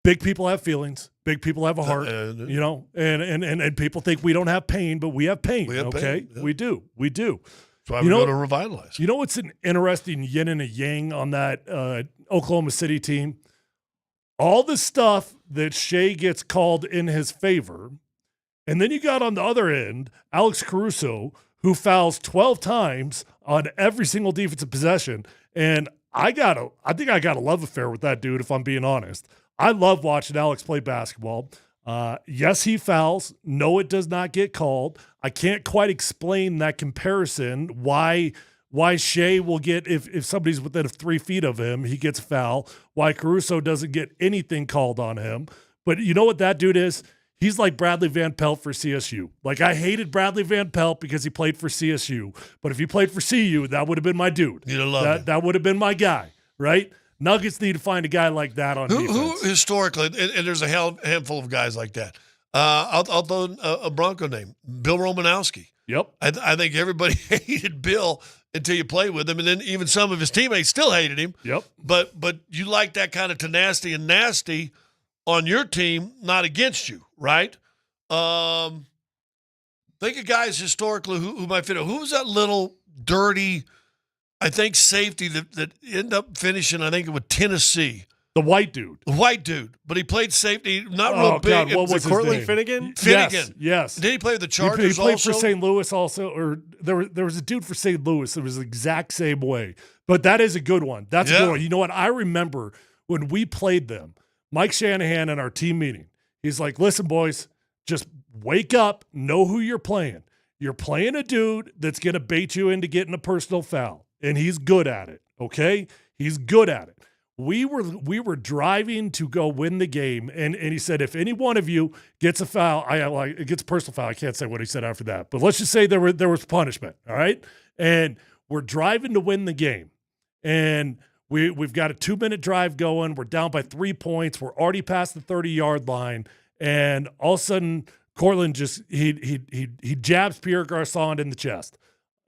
big people have feelings. Big people have a heart, and people think we don't have pain, but we have pain. We have pain. Yeah. We do. That's why we go to Revitalize. You know what's an interesting yin and a yang on that Oklahoma City team? All the stuff that Shai gets called in his favor, and then you got on the other end Alex Caruso, who fouls 12 times on every single defensive possession. And I think I got a love affair with that dude, if I'm being honest. I love watching Alex play basketball. Yes, he fouls. No, it does not get called. I can't quite explain that comparison, why Shai will get, if somebody's within 3 feet of him, he gets a foul, why Caruso doesn't get anything called on him. But you know what that dude is? He's like Bradley Van Pelt for CSU. Like, I hated Bradley Van Pelt because he played for CSU. But if he played for CU, that would have been my dude. You'd have loved him. That would have been my guy, right? Nuggets need to find a guy like that on defense. Who historically, and there's a handful of guys like that. I'll throw a Bronco name, Bill Romanowski. Yep. I think everybody hated Bill until you played with him, and then even some of his teammates still hated him. Yep. But you like that kind of tenacity and nasty on your team, not against you, right? Think of guys historically who might fit. Who was that little dirty, I think, safety that ended up finishing, I think, with Tennessee? The white dude. The white dude. But he played safety, not real big. God, what was his name? Finnegan? Yes. Did he play with the Chargers He played also? for St. Louis also, or there was a dude for St. Louis that was the exact same way. But that is a good one. That's a good one. You know what? I remember when we played them, Mike Shanahan in our team meeting, he's like, listen, boys, just wake up, know who you're playing. You're playing a dude that's going to bait you into getting a personal foul, and he's good at it, okay? He's good at it. We were driving to go win the game, and he said, if any one of you gets a foul, gets a personal foul, I can't say what he said after that, but let's just say there was punishment, all right? And we're driving to win the game, and we've got a 2-minute drive going. We're down by 3 points. We're already past the 30-yard line, and all of a sudden, Cortland just he jabs Pierre Garçon in the chest.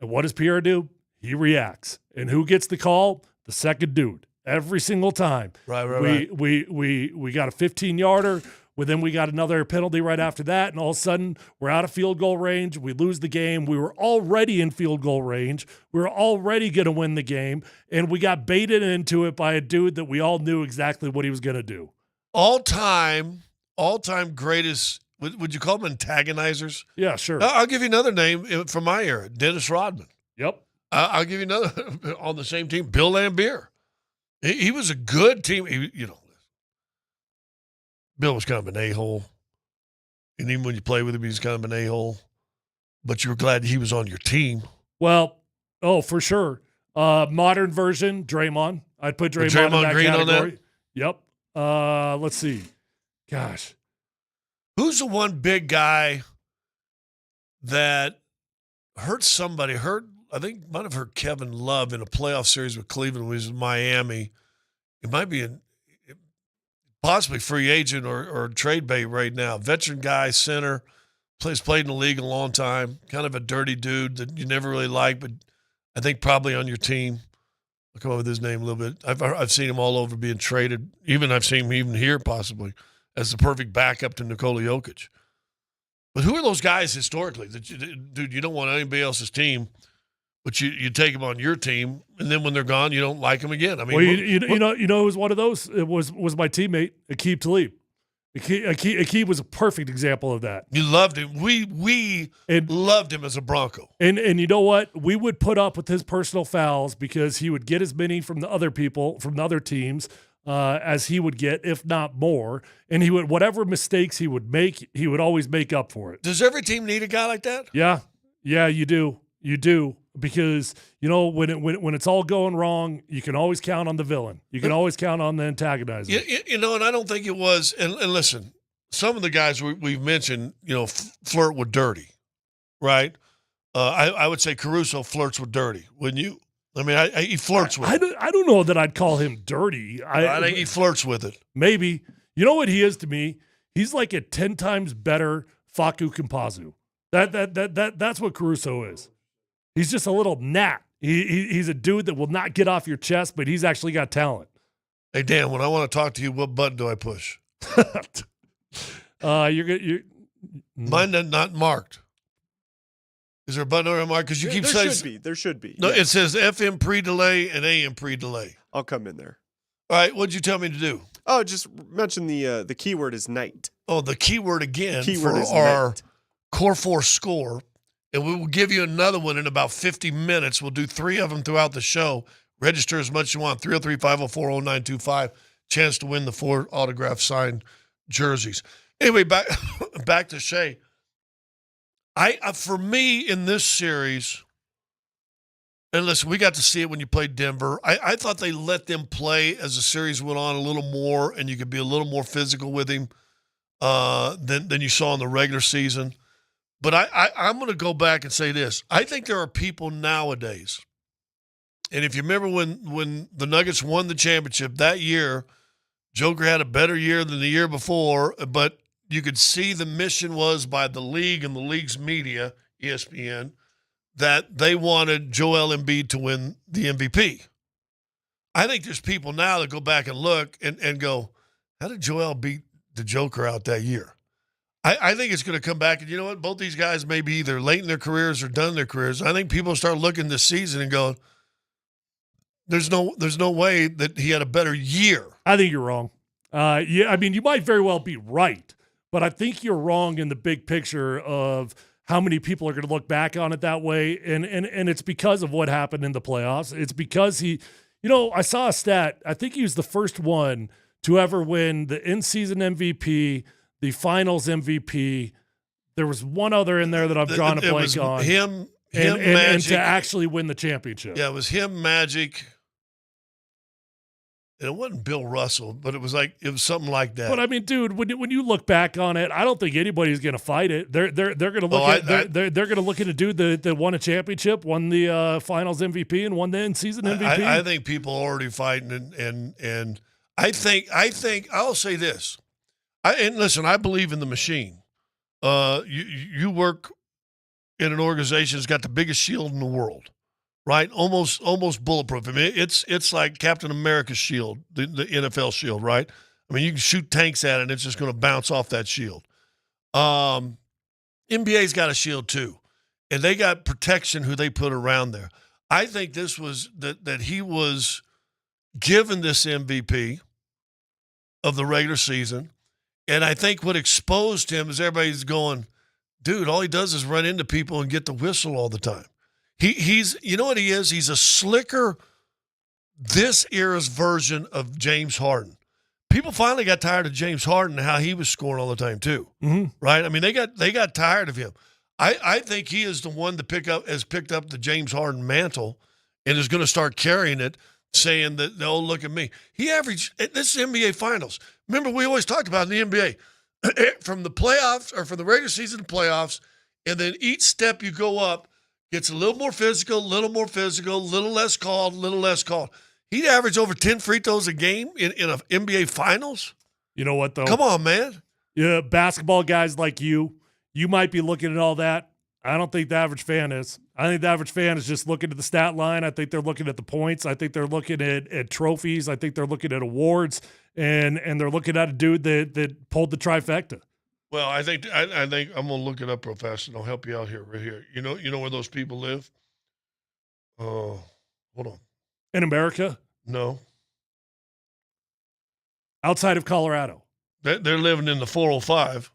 And what does Pierre do? He reacts. And who gets the call? The second dude. Every single time. Right. We got a 15-yarder. Then we got another penalty right after that, and all of a sudden we're out of field goal range. We lose the game. We were already in field goal range. We were already going to win the game, and we got baited into it by a dude that we all knew exactly what he was going to do. All-time greatest, would you call them antagonizers? Yeah, sure. I'll give you another name from my era, Dennis Rodman. Yep. I'll give you another on the same team, Bill Laimbeer. He was a good team. Bill was kind of an a-hole. And even when you play with him, he's kind of an a-hole. But you were glad he was on your team. Well, for sure. Modern version, Draymond. I'd put Draymond in that Green category. on that? Yep. Let's see. Gosh. Who's the one big guy that hurt somebody? I think might have hurt Kevin Love in a playoff series with Cleveland when he was in Miami. It might be possibly free agent or trade bait right now. Veteran guy, center, played in the league a long time. Kind of a dirty dude that you never really liked, but I think probably on your team. I'll come up with his name a little bit. I've seen him all over being traded. I've seen him even here possibly as the perfect backup to Nikola Jokic. But who are those guys historically that you don't want anybody else's team, but you take them on your team, and then when they're gone, you don't like them again. I mean, you know, it was one of those. It was my teammate Aqib Talib. Aqib was a perfect example of that. You loved him. We loved him as a Bronco. And you know what? We would put up with his personal fouls because he would get as many from the other people, from the other teams, as he would get, if not more. And he would, whatever mistakes he would make, he would always make up for it. Does every team need a guy like that? Yeah, you do. You do. Because, you know, when it's all going wrong, you can always count on the villain. You can always count on the antagonizer. You know, and I don't think it was, and listen, some of the guys we've mentioned, you know, flirt with dirty, right? I would say Caruso flirts with dirty, wouldn't you? I mean, he flirts with it. I don't know that I'd call him dirty. I think he flirts with it. Maybe. You know what he is to me? He's like a 10 times better Facu Campazzo. That's what Caruso is. He's just a little gnat. He's a dude that will not get off your chest, but he's actually got talent. Hey, Dan, when I want to talk to you, what button do I push? You're Mine not marked. Is there a button over marked? Because you keep saying there should be. No, it says FM pre-delay and AM pre-delay. I'll come in there. All right, what'd you tell me to do? Oh, just mention the keyword is night. Oh, the keyword again Keyword for is our night. Core 4 score. And we will give you another one in about 50 minutes. We'll do 3 of them throughout the show. Register as much as you want. 303-504-0925. Chance to win the 4 autographed signed jerseys. Anyway, back to Shea. For me in this series, and listen, we got to see it when you played Denver. I thought they let them play as the series went on a little more, and you could be a little more physical with him than you saw in the regular season. But I'm going to go back and say this. I think there are people nowadays, and if you remember when the Nuggets won the championship that year, Joker had a better year than the year before, but you could see the mission was by the league and the league's media, ESPN, that they wanted Joel Embiid to win the MVP. I think there's people now that go back and look and go, how did Joel beat the Joker out that year? I think it's going to come back, and you know what? Both these guys may be either late in their careers or done in their careers. I think people start looking this season and go, there's no way that he had a better year. I think you're wrong. I mean, you might very well be right, but I think you're wrong in the big picture of how many people are going to look back on it that way, and it's because of what happened in the playoffs. It's because he, you know, I saw a stat. I think he was the first one to ever win the in-season MVP, the finals MVP. There was one other in there that I've drawn a blank on. Him, and Magic. to actually win the championship. Yeah, it was him, Magic. And it wasn't Bill Russell, but it was something like that. But I mean, dude, when you look back on it, I don't think anybody's going to fight it. They're going to look they're going to look at a dude that won a championship, won the finals MVP, and won the in-season MVP. I think people are already fighting, and I think I'll say this. And listen, I believe in the machine. You work in an organization that's got the biggest shield in the world, right? Almost bulletproof. I mean, it's like Captain America's shield, the NFL shield, right? I mean, you can shoot tanks at it, and it's just going to bounce off that shield. NBA's got a shield too, and they got protection who they put around there. I think this was that he was given this MVP of the regular season. And I think what exposed him is everybody's going, dude, all he does is run into people and get the whistle all the time. He's you know what he is? He's a slicker, this era's version of James Harden. people finally got tired of James Harden and how he was scoring all the time too. Mm-hmm. Right? I mean, they got tired of him. I think he is the one that has picked up the James Harden mantle and is going to start carrying it, saying that, oh, look at me. He averaged, this is NBA Finals. Remember, we always talked about in the NBA, from the playoffs or from the regular season to playoffs, and then each step you go up gets a little more physical, a little less called, He'd average over 10 free throws a game in an NBA Finals. You know what, though? Come on, man. Yeah, basketball guys like you might be looking at all that. I don't think the average fan is. I think the average fan is just looking at the stat line. I think they're looking at the points. I think they're looking at trophies. I think they're looking at awards, and they're looking at a dude that pulled the trifecta. Well, I think I'm going to look it up real fast, and I'll help you out here, right here. You know where those people live? Hold on. In America? No. Outside of Colorado. They're living in the 405.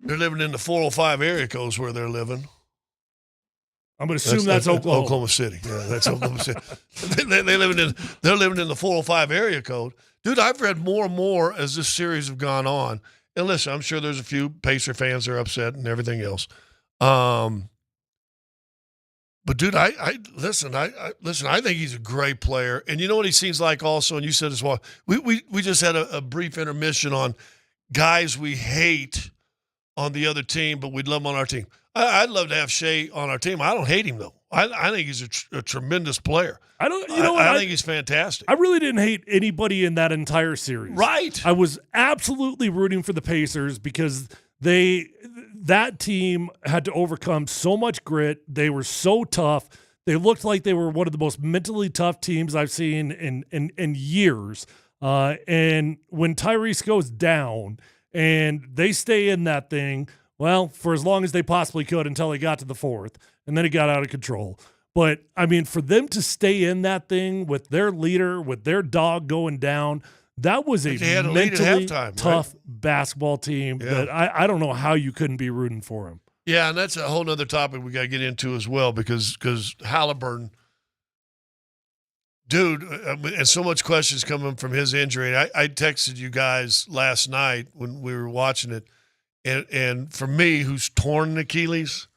They're living in the 405 area codes where they're living. I'm going to assume that's Oklahoma. Oklahoma City. Yeah, that's Oklahoma City. They're living in the 405 area code. Dude, I've read more and more as this series have gone on. And listen, I'm sure there's a few Pacer fans that are upset and everything else. But dude, I listen. I think he's a great player. And you know what he seems like also, and you said as well, we just had a brief intermission on guys we hate on the other team, but we'd love him on our team. I'd love to have Shea on our team. I don't hate him, though. I think he's a tremendous player. I think he's fantastic. I really didn't hate anybody in that entire series. Right. I was absolutely rooting for the Pacers because that team had to overcome so much grit. They were so tough. They looked like they were one of the most mentally tough teams I've seen in years. And when Tyrese goes down and they stay in that thing, well, for as long as they possibly could until they got to the fourth, and then it got out of control. But, I mean, for them to stay in that thing with their leader, with their dog going down, that was a mentally tough basketball team that I don't know how you couldn't be rooting for him. Yeah, and that's a whole other topic we got to get into as well because Halliburton, dude, and so much questions coming from his injury. I texted you guys last night when we were watching it, and for me, who's torn an Achilles,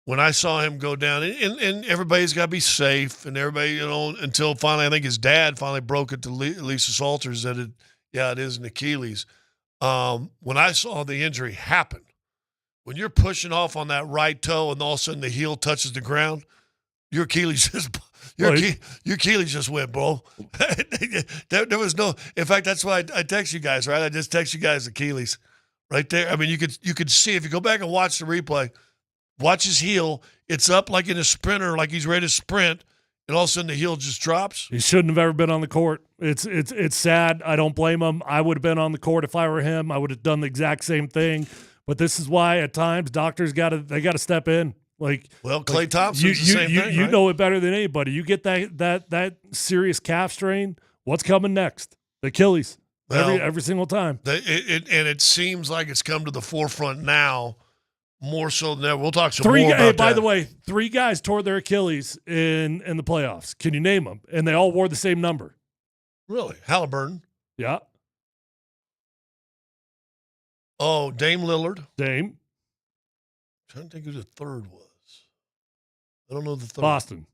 when I saw him go down, and everybody's got to be safe, and everybody, until finally, I think his dad finally broke it to Lisa Salters that it is an Achilles. When I saw the injury happen, when you're pushing off on that right toe and all of a sudden the heel touches the ground, your Achilles just your Achilles just went, bro. there was no. In fact, that's why I text you guys, right? I just text you guys Achilles right there. I mean, you could see if you go back and watch the replay. Watch his heel. It's up like in a sprinter, like he's ready to sprint, and all of a sudden the heel just drops. He shouldn't have ever been on the court. It's sad. I don't blame him. I would have been on the court if I were him. I would have done the exact same thing. But this is why at times doctors gotta step in. Klay Thompson's the same thing. You know it better than anybody. You get that serious calf strain. What's coming next? The Achilles. Every single time. And it seems like it's come to the forefront now. More so than ever. We'll talk some more about that. By the way, 3 guys tore their Achilles in the playoffs. Can you name them? And they all wore the same number. Really? Halliburton. Yeah. Oh, Dame Lillard. Dame. I'm trying to think who the third was. I don't know the third. Boston.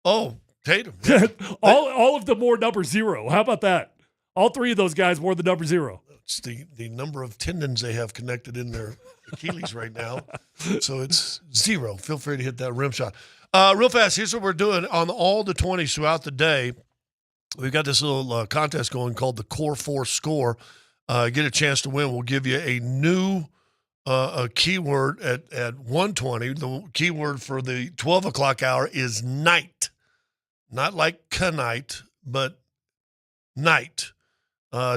Oh, Tatum. Yeah. all of them wore number 0. How about that? All 3 of those guys wore the number 0. It's the number of tendons they have connected in their Achilles right now. So it's 0. Feel free to hit that rim shot. Real fast, here's what we're doing on all the 20s throughout the day. We've got this little contest going called the Core 4 Score. Get a chance to win. We'll give you a new a keyword at 120. The keyword for the 12 o'clock hour is night. Not like knight, but night.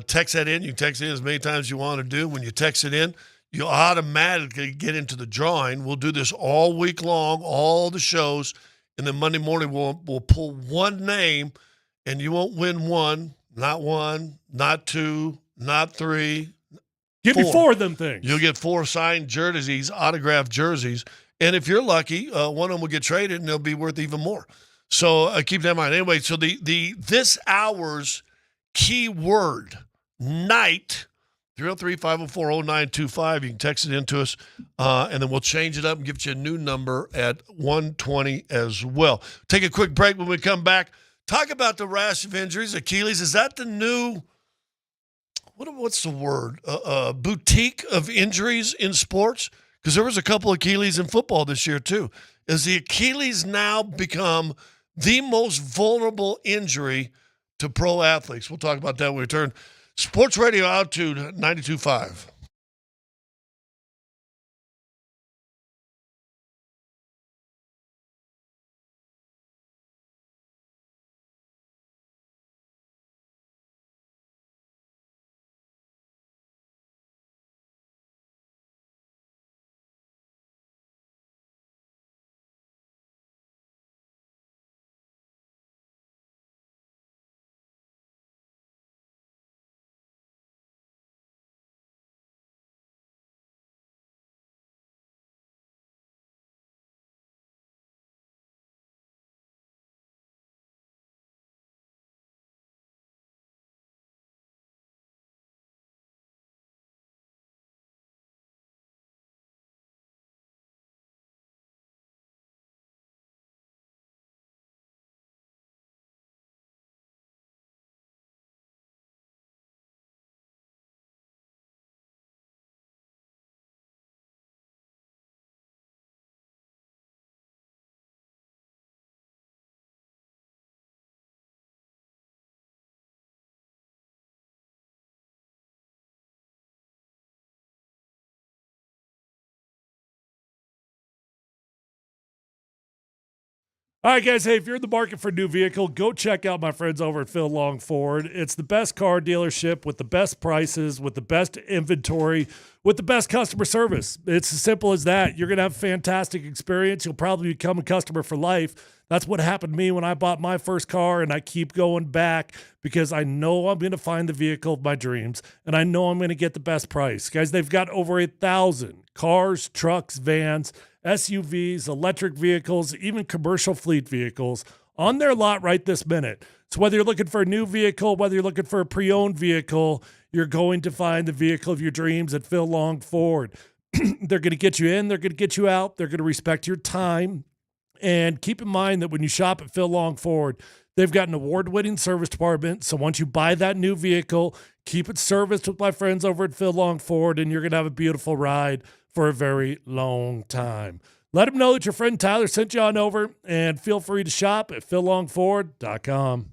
Text that in. You can text it in as many times as you want to do. When you text it in, you automatically get into the drawing. We'll do this all week long, all the shows, and then Monday morning we'll pull one name, and you won't win one, not 2, not 3. Give me 4 of them things. You'll get 4 signed jerseys, autographed jerseys, and if you're lucky, one of them will get traded, and they'll be worth even more. So keep that in mind. Anyway, so the this hour's keyword, Knight. 303-504-0925. You can text it in to us, and then we'll change it up and give you a new number at 120 as well. Take a quick break. When we come back, talk about the rash of injuries. Achilles, is that the new, what's the word, boutique of injuries in sports? Because there was a couple Achilles in football this year too. Is the Achilles now become the most vulnerable injury to pro athletes? We'll talk about that when we return. Sports Radio Altitude 92.5. All right, guys. Hey, if you're in the market for a new vehicle, go check out my friends over at Phil Long Ford. It's the best car dealership with the best prices, with the best inventory, with the best customer service. It's as simple as that. You're going to have a fantastic experience. You'll probably become a customer for life. That's what happened to me when I bought my first car, and I keep going back because I know I'm going to find the vehicle of my dreams, and I know I'm going to get the best price. Guys, they've got over 1,000 cars, trucks, vans, SUVs, electric vehicles, even commercial fleet vehicles on their lot right this minute. So whether you're looking for a new vehicle, whether you're looking for a pre-owned vehicle, you're going to find the vehicle of your dreams at Phil Long Ford. They're going to get you in. They're going to get you out. They're going to respect your time. And keep in mind that when you shop at Phil Long Ford, they've got an award-winning service department. So once you buy that new vehicle, keep it serviced with my friends over at Phil Long Ford, and you're going to have a beautiful ride for a very long time. Let them know that your friend Tyler sent you on over, and feel free to shop at phillongford.com.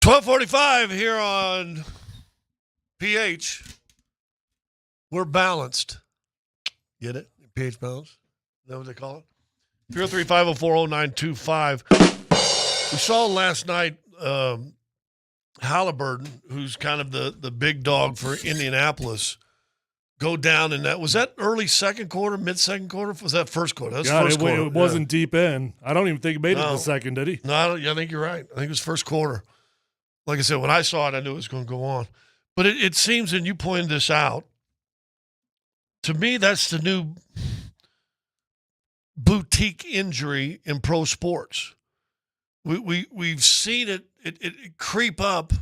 12:45 here on PH. We're balanced. Get it? PH balanced? Is that what they call it? 303-504-0925. We saw last night Halliburton, who's kind of the big dog for Indianapolis, go down in that. Was that early second quarter, mid-second quarter? Was that first quarter? That was first quarter. It wasn't deep in. I don't even think he made it the second, did he? No, I think you're right. I think it was first quarter. Like I said, when I saw it, I knew it was going to go on. But it seems, and you pointed this out, to me, that's the new boutique injury in pro sports. We've seen it creep up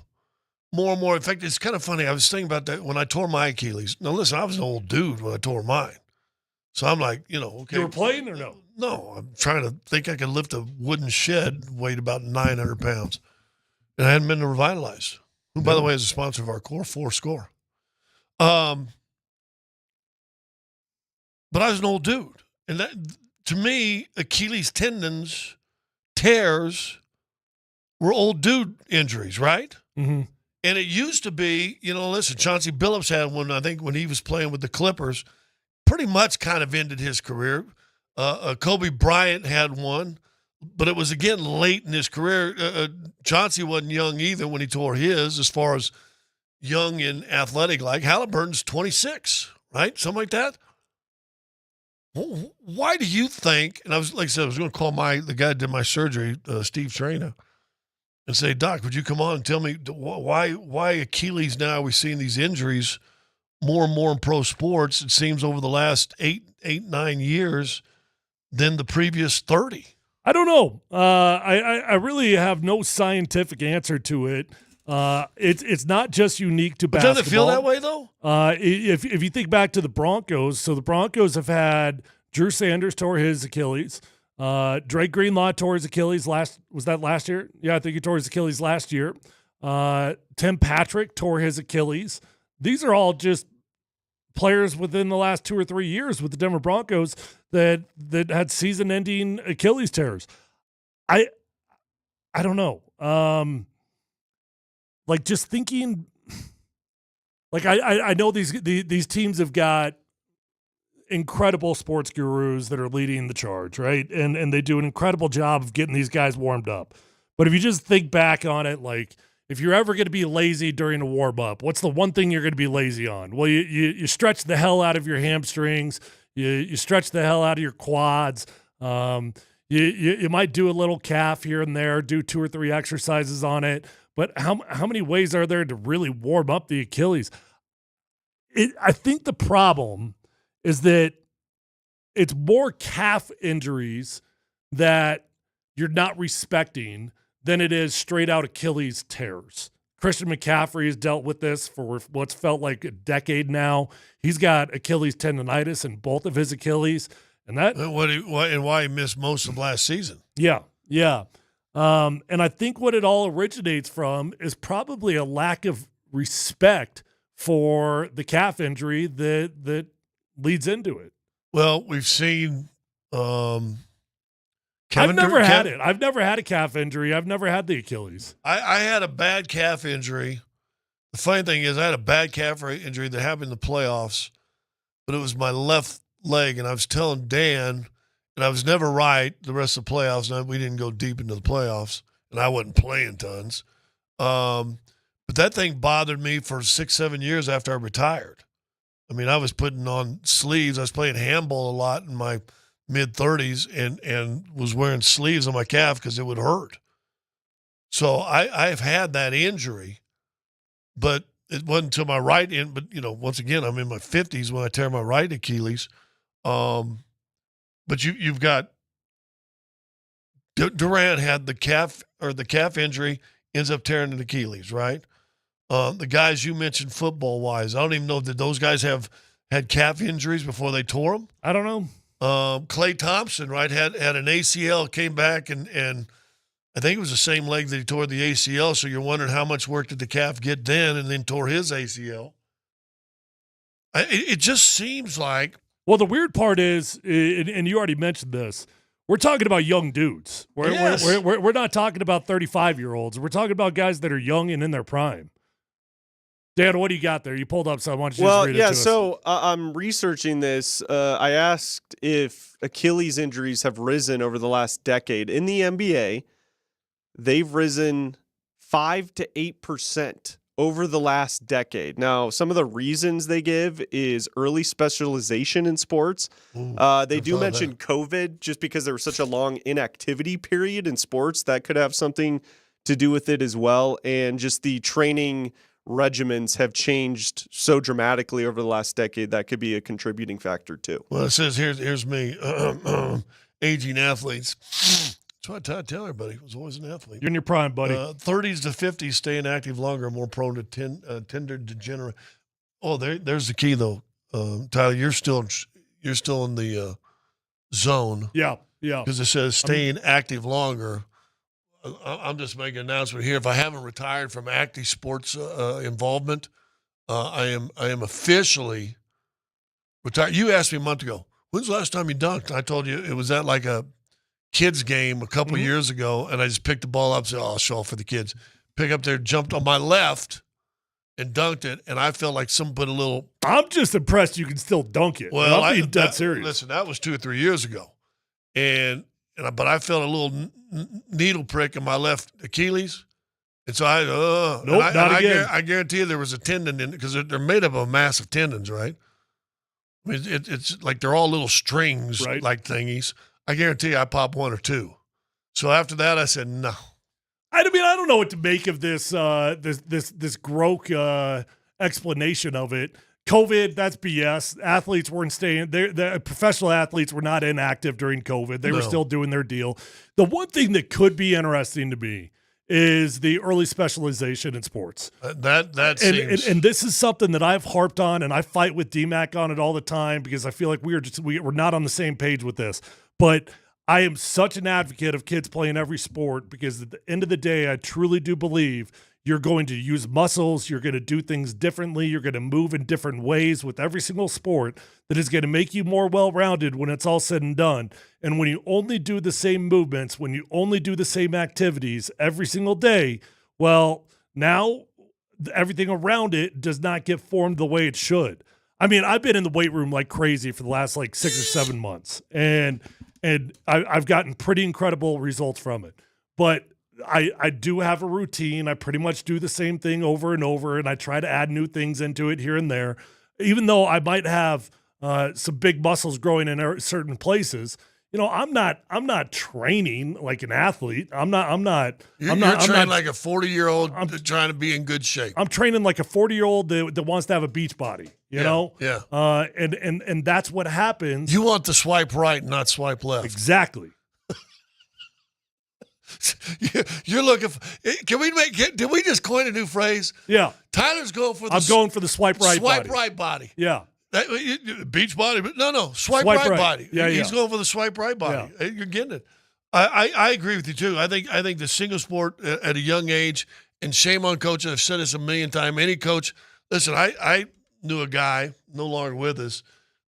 more and more. In fact, it's kind of funny. I was thinking about that when I tore my Achilles. Now, listen, I was an old dude when I tore mine. So I'm like, okay. You were playing or no? No, I'm trying to think I could lift a wooden shed, weighed about 900 pounds. And I hadn't been revitalized. Who, by the way, is a sponsor of our core, 4Score. But I was an old dude. And that, to me, Achilles tendons, tears were old dude injuries, right? Mm-hmm. And it used to be, listen, Chauncey Billups had one, I think, when he was playing with the Clippers, pretty much kind of ended his career. Kobe Bryant had one, but it was, again, late in his career. Chauncey wasn't young either when he tore his, as far as young and athletic like. Halliburton's 26, right? Something like that. Why do you think, and I was, like I said, I was going to call the guy that did my surgery, Steve Traina, and say, Doc, would you come on and tell me why Achilles now are we seeing these injuries more and more in pro sports, it seems, over the last 9 years than the previous 30? I don't know. I really have no scientific answer to it. It's not just unique to basketball. Doesn't it feel that way, though? If you think back to the Broncos, so the Broncos have had Drew Sanders tore his Achilles. Drake Greenlaw tore his Achilles was that last year? Yeah, I think he tore his Achilles last year. Tim Patrick tore his Achilles. These are all just players within the last 2 or 3 years with the Denver Broncos that had season-ending Achilles tears. I don't know. Like, just thinking, like I know these teams have got incredible sports gurus that are leading the charge, right? And they do an incredible job of getting these guys warmed up. But if you just think back on it, like, if you're ever going to be lazy during a warm-up, what's the one thing you're going to be lazy on? Well, you stretch the hell out of your hamstrings. You stretch the hell out of your quads. You might do a little calf here and there, do 2 or 3 exercises on it. But how many ways are there to really warm up the Achilles? I think the problem is that it's more calf injuries that you're not respecting than it is straight-out Achilles tears. Christian McCaffrey has dealt with this for what's felt like a decade now. He's got Achilles tendonitis in both of his Achilles. And why he missed most of last season. Yeah. And I think what it all originates from is probably a lack of respect for the calf injury that leads into it. Well, we've seen I've never had it. I've never had a calf injury. I've never had the Achilles. I had a bad calf injury. The funny thing is I had a bad calf injury that happened in the playoffs, but it was my left leg, and I was telling Dan, and I was never right the rest of the playoffs. And we didn't go deep into the playoffs, and I wasn't playing tons. But that thing bothered me for 6-7 years after I retired. I mean, I was putting on sleeves. I was playing handball a lot in my mid-30s and was wearing sleeves on my calf because it would hurt. So I've had that injury, but it wasn't until my right end. But, once again, I'm in my 50s when I tear my right Achilles. But you've got Durant had the calf injury, ends up tearing an Achilles, right? The guys you mentioned football-wise, I don't even know, did those guys have had calf injuries before they tore them? I don't know. Klay Thompson, right, had an ACL, came back, and I think it was the same leg that he tore the ACL, so you're wondering how much work did the calf get then, and then tore his ACL. It just seems like... Well, the weird part is, and you already mentioned this, We're talking about young dudes. Yes. We're not talking about 35-year-olds. We're talking about guys that are young and in their prime. Dan, what do you got there? You pulled up some. Why don't you just read it to us? So I'm researching this. I asked if Achilles injuries have risen over the last decade. In the NBA, they've risen 5 to 8% over the last decade. Now, some of the reasons they give is early specialization in sports. They do mention COVID, just because there was such a long inactivity period in sports. That could have something to do with it as well. And just the training regimens have changed so dramatically over the last decade. That could be a contributing factor too. Well, it says here's me, aging athletes. That's what I tell everybody. I was always an athlete. You're in your prime, buddy. 30s to 50s, staying active longer, more prone to tender degenerate. Oh, there's the key though, Tyler. You're still in the zone. Yeah. Because it says staying active longer. I'm just making an announcement here. If I haven't retired from active sports involvement, I am officially retired. You asked me a month ago, when's the last time you dunked? I told you it was at like a kids game a couple years ago, and I just picked the ball up and said, I'll show off for the kids. Pick up there, jumped on my left, and dunked it, and I felt like someone put a little... I'm just impressed you can still dunk it. Well, I'm being dead serious. Listen, that was 2 or 3 years ago. But I felt a little needle prick in my left Achilles. And so I guarantee you there was a tendon in it, because they're made up of massive tendons, right? I mean, it's like they're all little strings like thingies. I guarantee you I popped 1 or 2. So after that, I said, no. I mean, I don't know what to make of this Grok explanation of it. COVID, that's BS. Athletes weren't staying. The professional athletes were not inactive during COVID. They were still doing their deal. The one thing that could be interesting to me is the early specialization in sports. That seems... And this is something that I've harped on, and I fight with DMac on it all the time, because I feel like we're not on the same page with this. But I am such an advocate of kids playing every sport, because at the end of the day, I truly do believe you're going to use muscles. You're going to do things differently. You're going to move in different ways with every single sport that is going to make you more well-rounded when it's all said and done. And when you only do the same movements, when you only do the same activities every single day, well, now everything around it does not get formed the way it should. I mean, I've been in the weight room like crazy for the last 6 or 7 months, and I've gotten pretty incredible results from it. But I do have a routine. I pretty much do the same thing over and over, and I try to add new things into it here and there. Even though I might have some big muscles growing in certain places, I'm not training like an athlete. You're training like a 40-year-old trying to be in good shape. I'm training like a 40-year-old that wants to have a beach body. You know? Yeah. And that's what happens. You want to swipe right, not swipe left. Exactly. You're looking for, did we just coin a new phrase? Yeah. Tyler's going for I'm going for the swipe right body. Swipe right body. Yeah. Beach body, but no, swipe right body. Yeah, He's going for the swipe right body. Yeah. You're getting it. I agree with you too. I think the single sport at a young age, and shame on coaches. I've said this a million times. Any coach, listen, I knew a guy no longer with us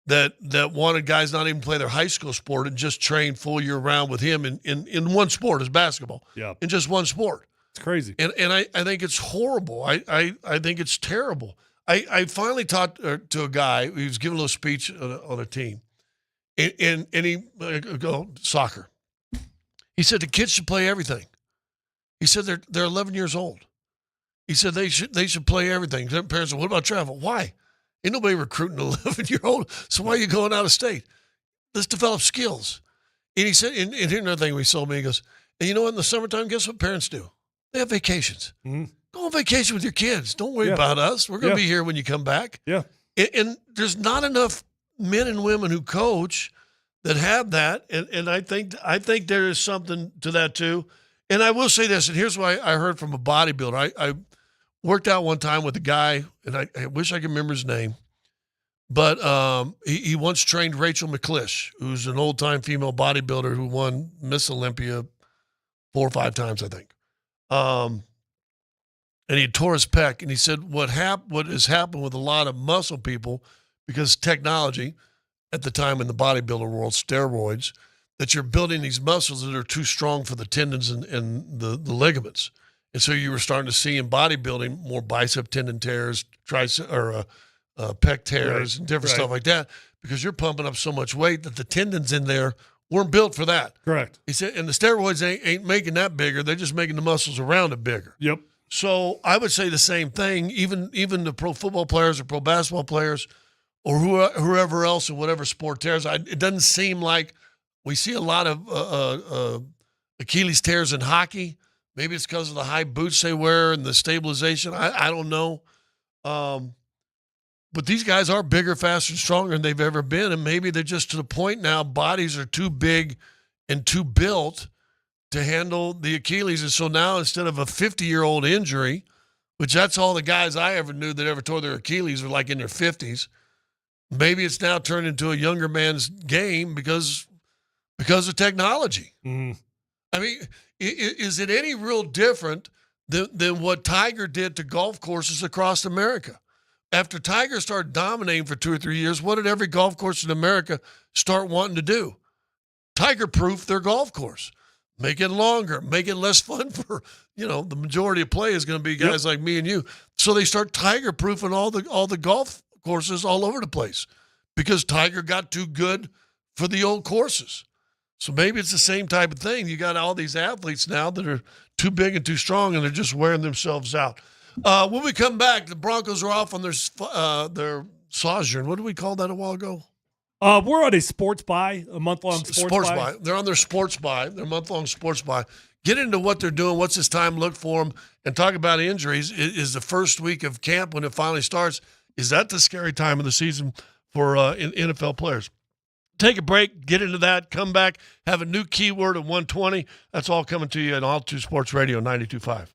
that wanted guys not even play their high school sport and just train full year round with him in one sport, as basketball. Yeah. In just one sport. It's crazy. And I think it's horrible. I think it's terrible. I finally talked to a guy who was giving a little speech on a team, and he soccer. He said the kids should play everything. He said they're 11 years old. He said they should play everything. Parents said, what about travel? Why? Ain't nobody recruiting an 11-year-old, so why are you going out of state? Let's develop skills. And he said, and here's another thing he told me, he goes, and you know what, in the summertime, guess what parents do? They have vacations. Mm-hmm. Go on vacation with your kids. Don't worry about us. We're going to be here when you come back. Yeah. And there's not enough men and women who coach that have that, and I think there is something to that too. And I will say this, and here's what I heard from a bodybuilder. I worked out one time with a guy, and I wish I could remember his name, but he once trained Rachel McClish, who's an old-time female bodybuilder who won Miss Olympia 4 or 5 times, I think. And he tore his pec, and he said what has happened with a lot of muscle people, because technology at the time in the bodybuilder world, steroids, that you're building these muscles that are too strong for the tendons and the ligaments. And so you were starting to see in bodybuilding more bicep tendon tears, tricep or pec tears, and different stuff like that, because you're pumping up so much weight that the tendons in there weren't built for that. Correct. He said, and the steroids ain't making that bigger. They're just making the muscles around it bigger. Yep. So I would say the same thing. Even the pro football players or pro basketball players or whoever else in whatever sport tears, it doesn't seem like we see a lot of Achilles tears in hockey. Maybe it's because of the high boots they wear and the stabilization. I don't know. But these guys are bigger, faster, and stronger than they've ever been. And maybe they're just to the point now, bodies are too big and too built to handle the Achilles. And so now instead of a 50-year-old injury, which that's all the guys I ever knew that ever tore their Achilles were like in their 50s, maybe it's now turned into a younger man's game because of technology. Mm-hmm. I mean, is it any real different than what Tiger did to golf courses across America? After Tiger started dominating for 2 or 3 years, what did every golf course in America start wanting to do? Tiger-proof their golf course. Make it longer. Make it less fun for, the majority of play is going to be guys like me and you. So they start Tiger-proofing all the golf courses all over the place because Tiger got too good for the old courses. So maybe it's the same type of thing. You got all these athletes now that are too big and too strong, and they're just wearing themselves out. When we come back, the Broncos are off on their sojourn. What did we call that a while ago? We're on a sports buy, a month-long sports buy. They're on their sports buy, their month-long sports buy. Get into what they're doing, what's this time look for them, and talk about injuries. Is the first week of camp when it finally starts, is that the scary time of the season for NFL players? Take a break, get into that, come back, have a new keyword at 120. That's all coming to you on Altitude Sports Radio 92.5.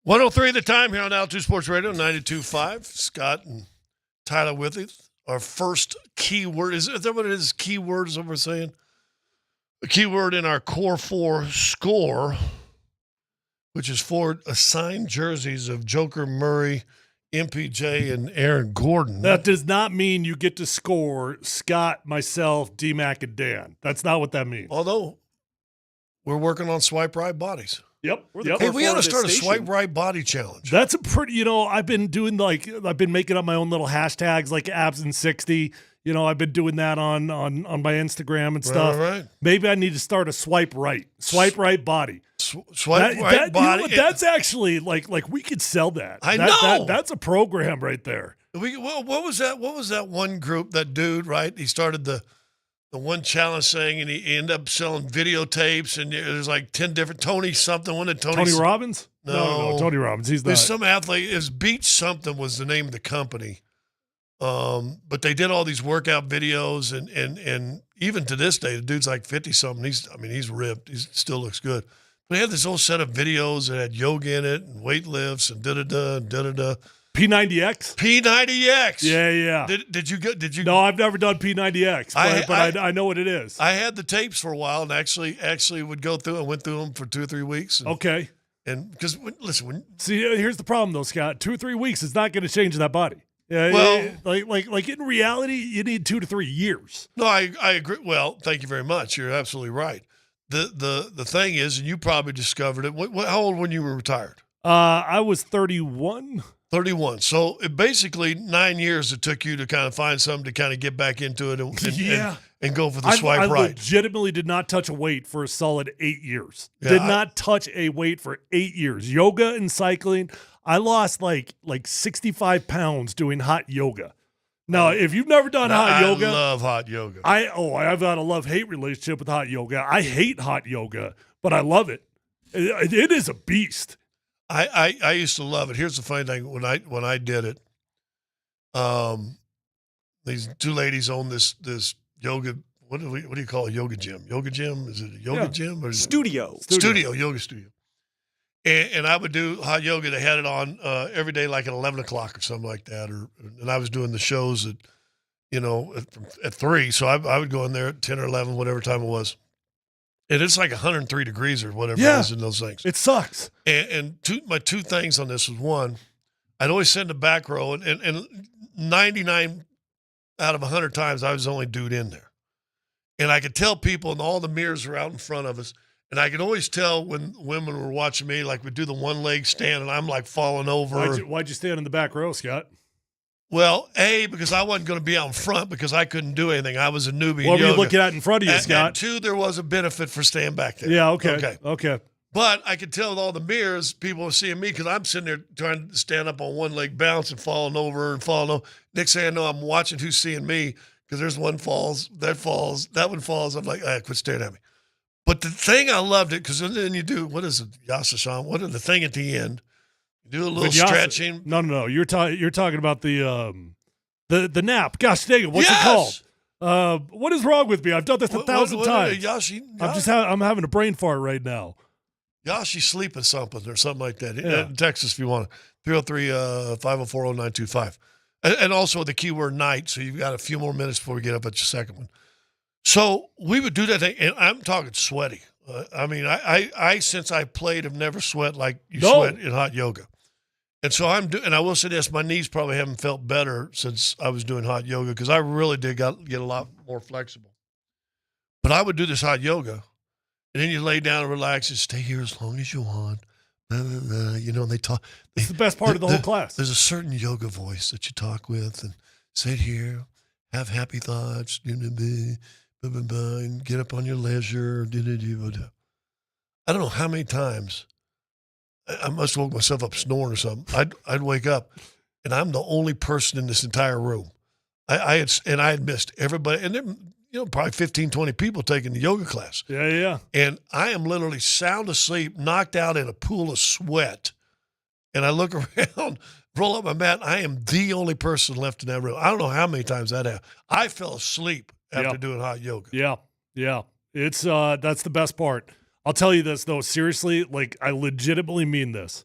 103 the time here on Altitude Sports Radio, 92.5. Scott and Tyler with us. Our first keyword, is that what it is? Keyword is what we're saying? A keyword in our Core 4 score, which is 4 assigned jerseys of Joker, Murray, MPJ, and Aaron Gordon. That does not mean you get to score Scott, myself, DMac, and Dan. That's not what that means. Although we're working on swipe right bodies. Yep. Hey, we ought to start a swipe right body challenge. That's a pretty, I've been making up my own little hashtags like abs and 60. I've been doing that on my Instagram and stuff. Right. Maybe I need to start a swipe right body. Swipe right body. That's actually like we could sell that. I know. That's a program right there. What was that? What was that one group? That dude, right? He started the one challenge thing, and he ended up selling videotapes, and there's like 10 different Tony something. One of Tony Robbins? No, Tony Robbins. He's there's not. some athlete. His Beach something was the name of the company. But they did all these workout videos, and even to this day, the dude's like 50 something. He's ripped. He still looks good. But he had this whole set of videos that had yoga in it and weight lifts and da-da-da. P90X? P90X. Yeah. Did you? No, I've never done P90X, but I know what it is. I had the tapes for a while and actually would go through and went through them for 2 or 3 weeks. Okay. And because listen, see, here's the problem though, Scott. 2 or 3 weeks is not going to change that body. Yeah, well, like in reality, you need 2 to 3 years. No, I agree. Well, thank you very much. You're absolutely right. The thing is, and you probably discovered it. How old when you were retired? I was 31. 31. So it basically 9 years it took you to kind of find something to kind of get back into it and go for the swipe right. I legitimately did not touch a weight for a solid 8 years. Yeah, did not touch a weight for 8 years. Yoga and cycling. I lost like 65 pounds doing hot yoga. Now, if you've never done hot yoga. I love hot yoga. I've got a love-hate relationship with hot yoga. I hate hot yoga, but I love it. It is a beast. I used to love it. Here's the funny thing: when I did it, these 2 ladies own this yoga. What do you call a yoga gym? Yoga gym? Is it a yoga gym or studio? Yoga studio. And I would do hot yoga. They had it on every day, like at 11 o'clock or something like that. And I was doing the shows at 3. So I would go in there at 10 or 11, whatever time it was. And it's like 103 degrees or whatever it is in those things. It sucks. And my 2 things on this was, one, I'd always sit in the back row, and 99 out of 100 times I was the only dude in there. And I could tell people, and all the mirrors were out in front of us, and I could always tell when women were watching me, like we'd do the one leg stand, and I'm like falling over. Why'd you stand in the back row, Scott? Well, because I wasn't going to be out in front because I couldn't do anything. I was a newbie. What were you looking at in front of you, Scott? And 2, there was a benefit for staying back there. Yeah, okay. But I could tell with all the mirrors, people were seeing me because I'm sitting there trying to stand up on one leg, bounce and falling over. Next thing I know, I'm watching who's seeing me because there's one falls, that one falls. I'm like, quit staring at me. But the thing I loved it because then you do, what is it, Yasashan? What is the thing at the end? You do a little stretching. No. You're talking about the nap. Gosh dang it, what's it called? What is wrong with me? I've done this 1,000 times. I'm having a brain fart right now. Yashi sleeping something or something like that. In Texas, if you want to. 303-504-0925. And also the keyword night, so you've got a few more minutes before we get up at your second one. So we would do that thing, and I'm talking sweaty. I since I played have never sweat like you sweat in hot yoga. And so and I will say this, my knees probably haven't felt better since I was doing hot yoga because I really did get a lot more flexible. But I would do this hot yoga, and then you lay down and relax and stay here as long as you want. And they talk. It's the best part of the whole class. There's a certain yoga voice that you talk with, and sit here, have happy thoughts, and get up on your leisure. I don't know how many times I must have woke myself up snoring or something. I'd wake up, and I'm the only person in this entire room. I had missed everybody, and there, probably 15, 20 people taking the yoga class. Yeah. And I am literally sound asleep, knocked out in a pool of sweat. And I look around, roll up my mat. I am the only person left in that room. I don't know how many times that happened. I fell asleep after doing hot yoga. Yeah. It's that's the best part. I'll tell you this though, seriously, like I legitimately mean this.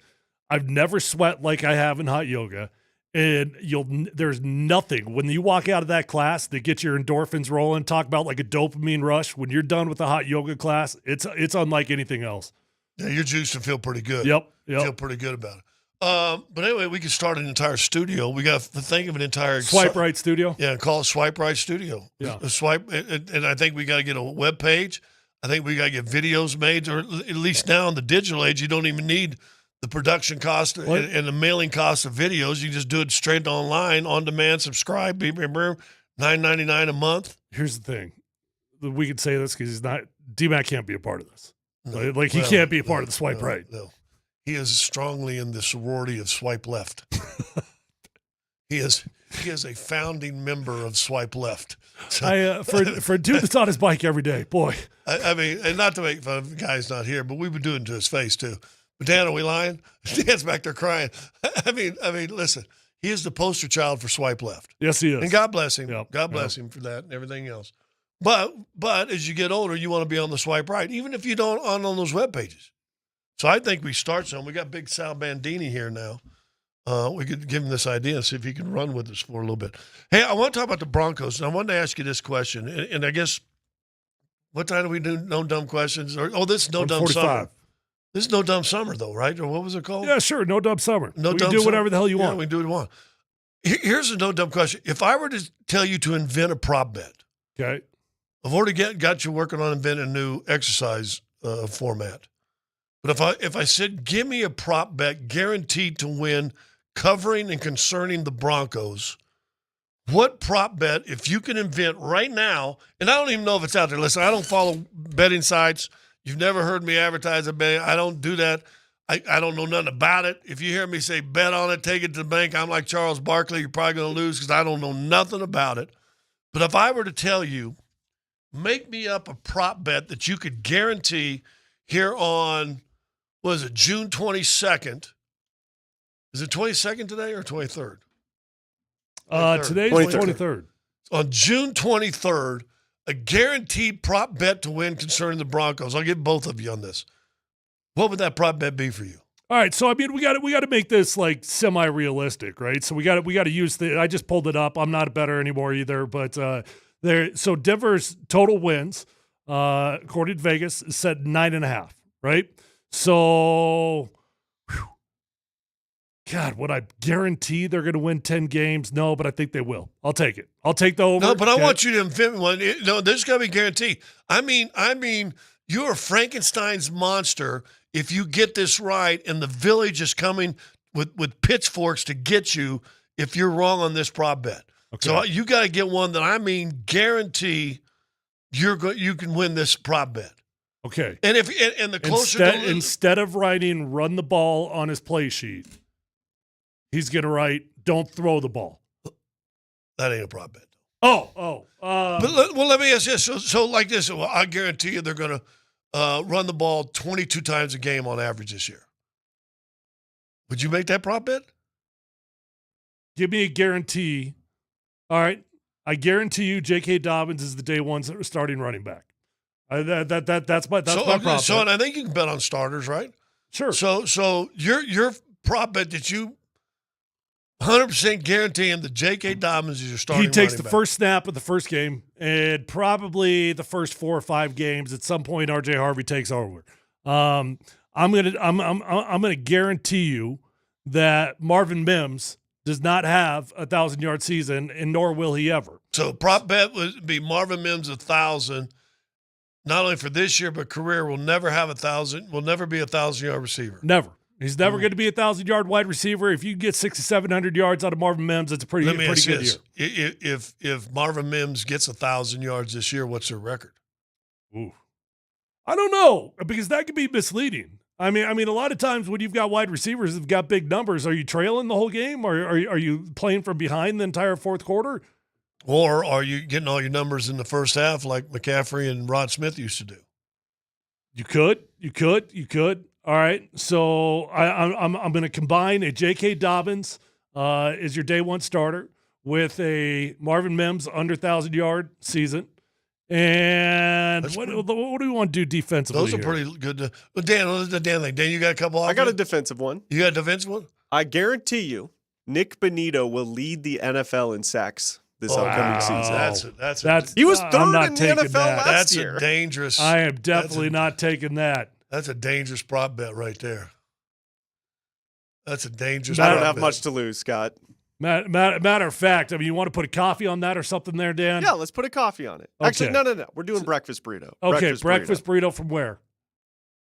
I've never sweat like I have in hot yoga. And there's nothing when you walk out of that class that gets your endorphins rolling. Talk about like a dopamine rush. When you're done with the hot yoga class, it's unlike anything else. Yeah, you're juiced and feel pretty good. Yep. Feel pretty good about it. But anyway, we could start an entire studio. We got to think of an entire Swipe Right Studio. Yeah, call it Swipe Right Studio. Yeah, swipe, and I think we got to get a web page. I think we got to get videos made, or at least now in the digital age, you don't even need the production cost and the mailing cost of videos. You just do it straight online, on demand, subscribe, $9.99 a month. Here's the thing. We could say this because he's not, DMac can't be a part of this. No. He can't be a part of the Swipe Right. No. He is strongly in the sorority of Swipe Left. He is a founding member of Swipe Left. So, for a dude that's on his bike every day, boy. I mean, and not to make fun of the guy's not here, but we've been doing it to his face too. But Dan, are we lying? Dan's back there crying. I mean, listen, he is the poster child for Swipe Left. Yes, he is. And God bless him. Yep. God bless him for that and everything else. But as you get older, you want to be on the Swipe Right, even if you don't on those web pages. So I think we start some. We got Big Sal Bandini here now. We could give him this idea and see if he can run with us for a little bit. Hey, I want to talk about the Broncos, and I wanted to ask you this question. And I guess, what time do we do No Dumb Questions? This is No Dumb 45. Summer. This is No Dumb Summer, though, right? Or what was it called? Yeah, sure. No Dumb Summer. No we Dumb can do Summer. whatever the hell you want. Yeah, we can do what we want. Here's a No Dumb Question. If I were to tell you to invent a prop bet, okay, I've already got you working on inventing a new exercise format. But if I said, give me a prop bet guaranteed to win covering and concerning the Broncos, what prop bet, if you can invent right now, and I don't even know if it's out there. Listen, I don't follow betting sites. You've never heard me advertise a betting. I don't do that. I don't know nothing about it. If you hear me say bet on it, take it to the bank, I'm like Charles Barkley. You're probably going to lose because I don't know nothing about it. But if I were to tell you, make me up a prop bet that you could guarantee here on, what is it, June 22nd? Is it 22nd today or 23rd? Today's 23rd. On June 23rd, a guaranteed prop bet to win concerning the Broncos. I'll get both of you on this. What would that prop bet be for you? All right, so I mean, we got to make this like semi-realistic, right? So we got to use the. I just pulled it up. I'm not a bettor anymore either, but there. So Denver's total wins, according to Vegas, is set 9.5. Right. So, God, would I guarantee they're going to win 10 games? No, but I think they will. I'll take it. I'll take the over. No, but I want you to invent one. No, there's got to be guaranteed. I mean, you're Frankenstein's monster if you get this right, and the village is coming with pitchforks to get you if you're wrong on this prop bet. Okay. So you got to get one that guarantee you can win this prop bet. Okay. And the closer instead of writing "run the ball" on his play sheet, he's gonna write "don't throw the ball." That ain't a prop bet. Let me ask this. So like this, well, I guarantee you they're gonna run the ball 22 times a game on average this year. Would you make that prop bet? Give me a guarantee. All right, I guarantee you, J.K. Dobbins is the day one starting running back. That's my prop. So, and I think you can bet on starters, right? Sure. So your prop bet that you 100% guaranteeing that J.K. Dobbins is your starting. He takes running the back. first snap of the first game, and probably the first 4 or 5 games. At some point, R.J. Harvey takes over. I'm gonna guarantee you that Marvin Mims does not have a 1,000-yard season, and nor will he ever. So prop bet would be Marvin Mims 1,000. Not only for this year, but career will never have 1,000. Will never be a 1,000-yard receiver. Never. He's never going to be a 1,000-yard wide receiver. If you get 600-700 yards out of Marvin Mims, it's a pretty good year. If Marvin Mims gets 1,000 yards this year, what's their record? Ooh, I don't know, because that could be misleading. I mean, a lot of times when you've got wide receivers that've got big numbers, are you trailing the whole game, or are you playing from behind the entire fourth quarter? Or are you getting all your numbers in the first half like McCaffrey and Rod Smith used to do? You could. All right. So I'm going to combine a J.K. Dobbins as your day one starter with a Marvin Mims under 1,000-yard season And what do we want to do defensively? Those are pretty good. But Dan, what is the Dan thing? Dan, you got a couple. I got a defensive one. You got a defensive one? I guarantee you, Nick Bonito will lead the NFL in sacks this upcoming season. He was third in the NFL last year. That's a dangerous. I am definitely not taking that. That's a dangerous prop bet right there. That's a dangerous. I don't have much to lose, Scott. Matter of fact, I mean, you want to put a coffee on that or something there, Dan? Yeah, let's put a coffee on it. Okay. Actually, no. We're doing breakfast burrito. Okay, breakfast burrito from where?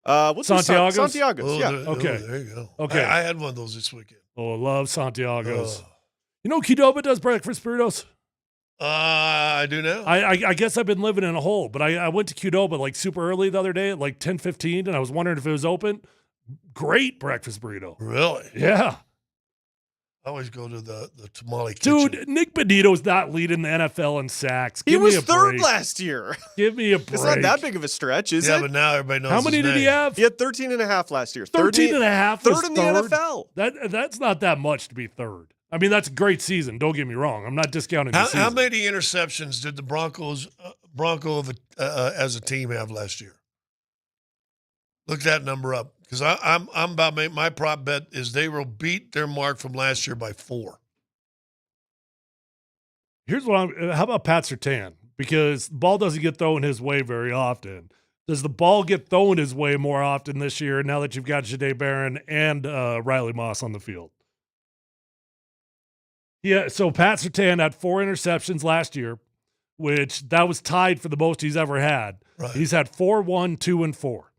Santiago's. Oh, Yeah. Okay. There you go. Okay. I had one of those this weekend. Oh, I love Santiago's. You know Qdoba does breakfast burritos? I do now. I guess I've been living in a hole, but I went to Qdoba like super early the other day at like 10:15, and I was wondering if it was open. Great breakfast burrito. Really? Yeah. I always go to the tamale kitchen. Dude, Nick Bonito's not leading the NFL in sacks. He was third last year. Give me a break. It's not that big of a stretch, is it? Yeah, but now everybody knows How many his did he name. have? He had 13 and a half last year. 13 and a half was third in the NFL. That's not that much to be third. I mean, that's a great season. Don't get me wrong. I'm not discounting the season. How many interceptions did the Broncos as a team have last year? Look that number up, because I'm about my prop bet is they will beat their mark from last year by 4. Here's what how about Pat Surtain? Because the ball doesn't get thrown his way very often. Does the ball get thrown his way more often this year now that you've got Jahdae Barron and Riley Moss on the field? Yeah, so Pat Surtain had 4 interceptions last year, which that was tied for the most he's ever had. Right. He's had 4, 1, 2, and 4,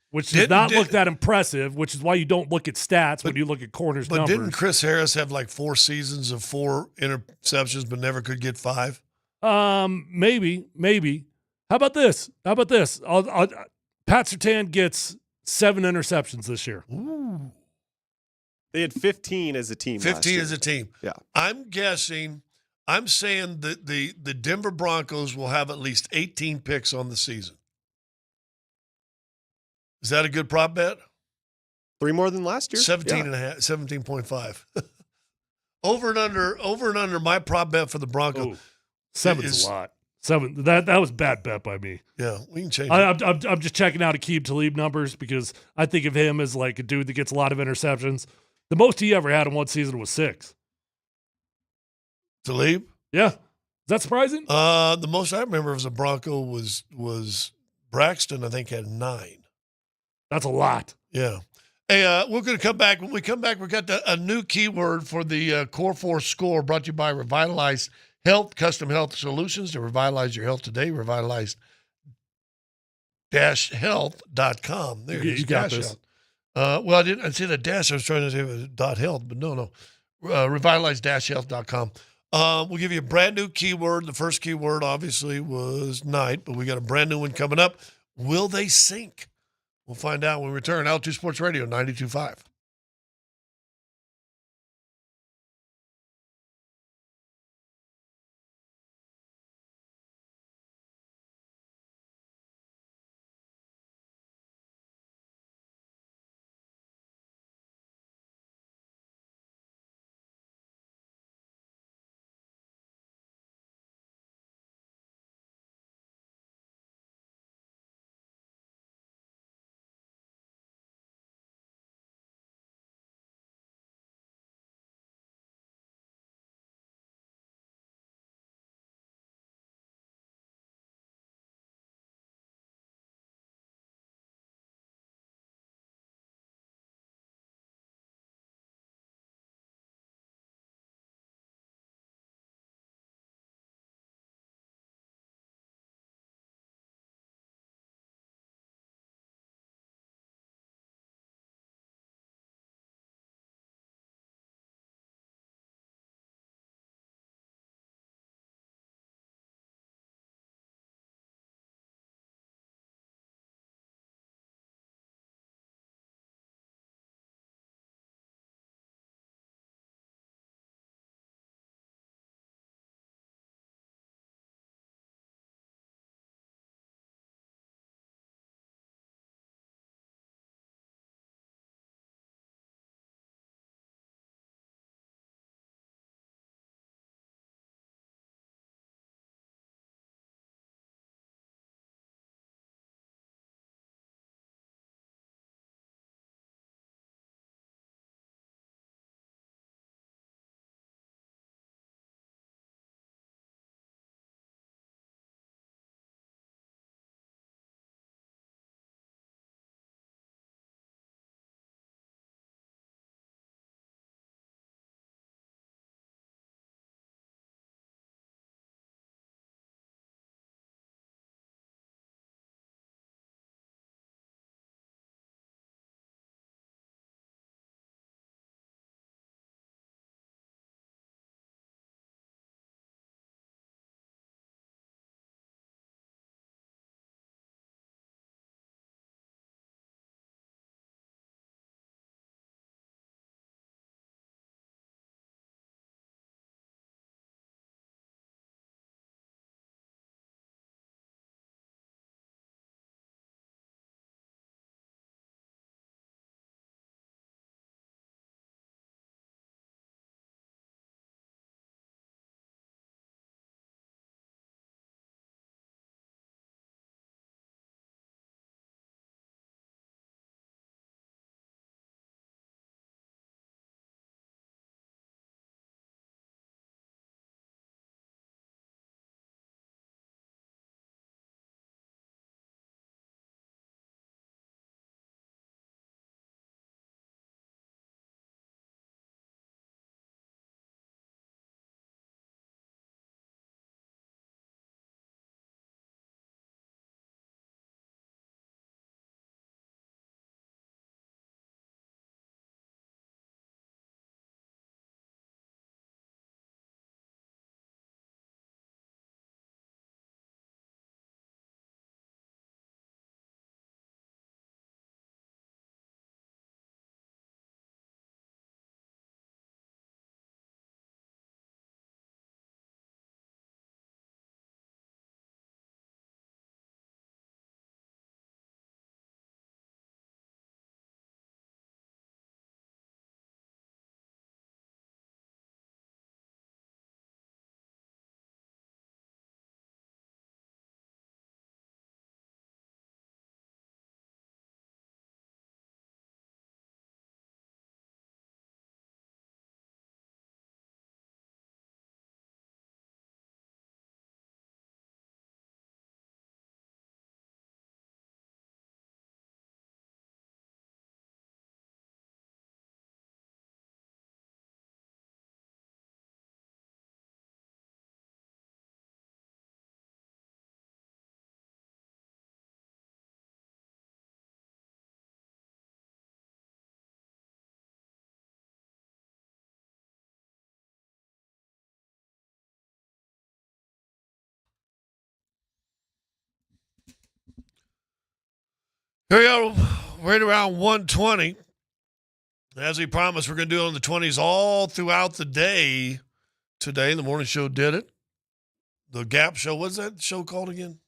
which does not look that impressive, which is why you don't look at stats when you look at corners But numbers. didn't Chris Harris have like 4 seasons of 4 interceptions but never could get 5? Maybe. How about this? Pat Surtain gets 7 interceptions this year. Ooh. They had 15 as a team. 15 as a team. Yeah. I'm saying that the Denver Broncos will have at least 18 picks on the season. Is that a good prop bet? 3 more than last year. 17 and a half, 17.5. over and under my prop bet for the Broncos. 7's a lot. 7. That was a bad bet by me. Yeah, we can change it. I'm just checking out Aqib Talib numbers because I think of him as like a dude that gets a lot of interceptions. The most he ever had in one season was 6. Talib? Yeah. Is that surprising? The most I remember as a Bronco was Braxton, I think, had 9. That's a lot. Yeah. Hey, we're going to come back. When we come back, we've got a new keyword for the Core 4 score brought to you by Revitalized Health, custom health solutions to revitalize your health today. Revitalized-health.com. There You got this. Health. Well, I didn't see the dash. I was trying to say it was .health, but no. Revitalized-health.com. We'll give you a brand new keyword. The first keyword, obviously, was night, but we got a brand new one coming up. Will they sink? We'll find out when we return. Altitude Sports Radio 92.5. Here we go, right around 1:20. As we promised, we're going to do it on the 20s all throughout the day today. The morning show did it. The Gap show, what's that show called again?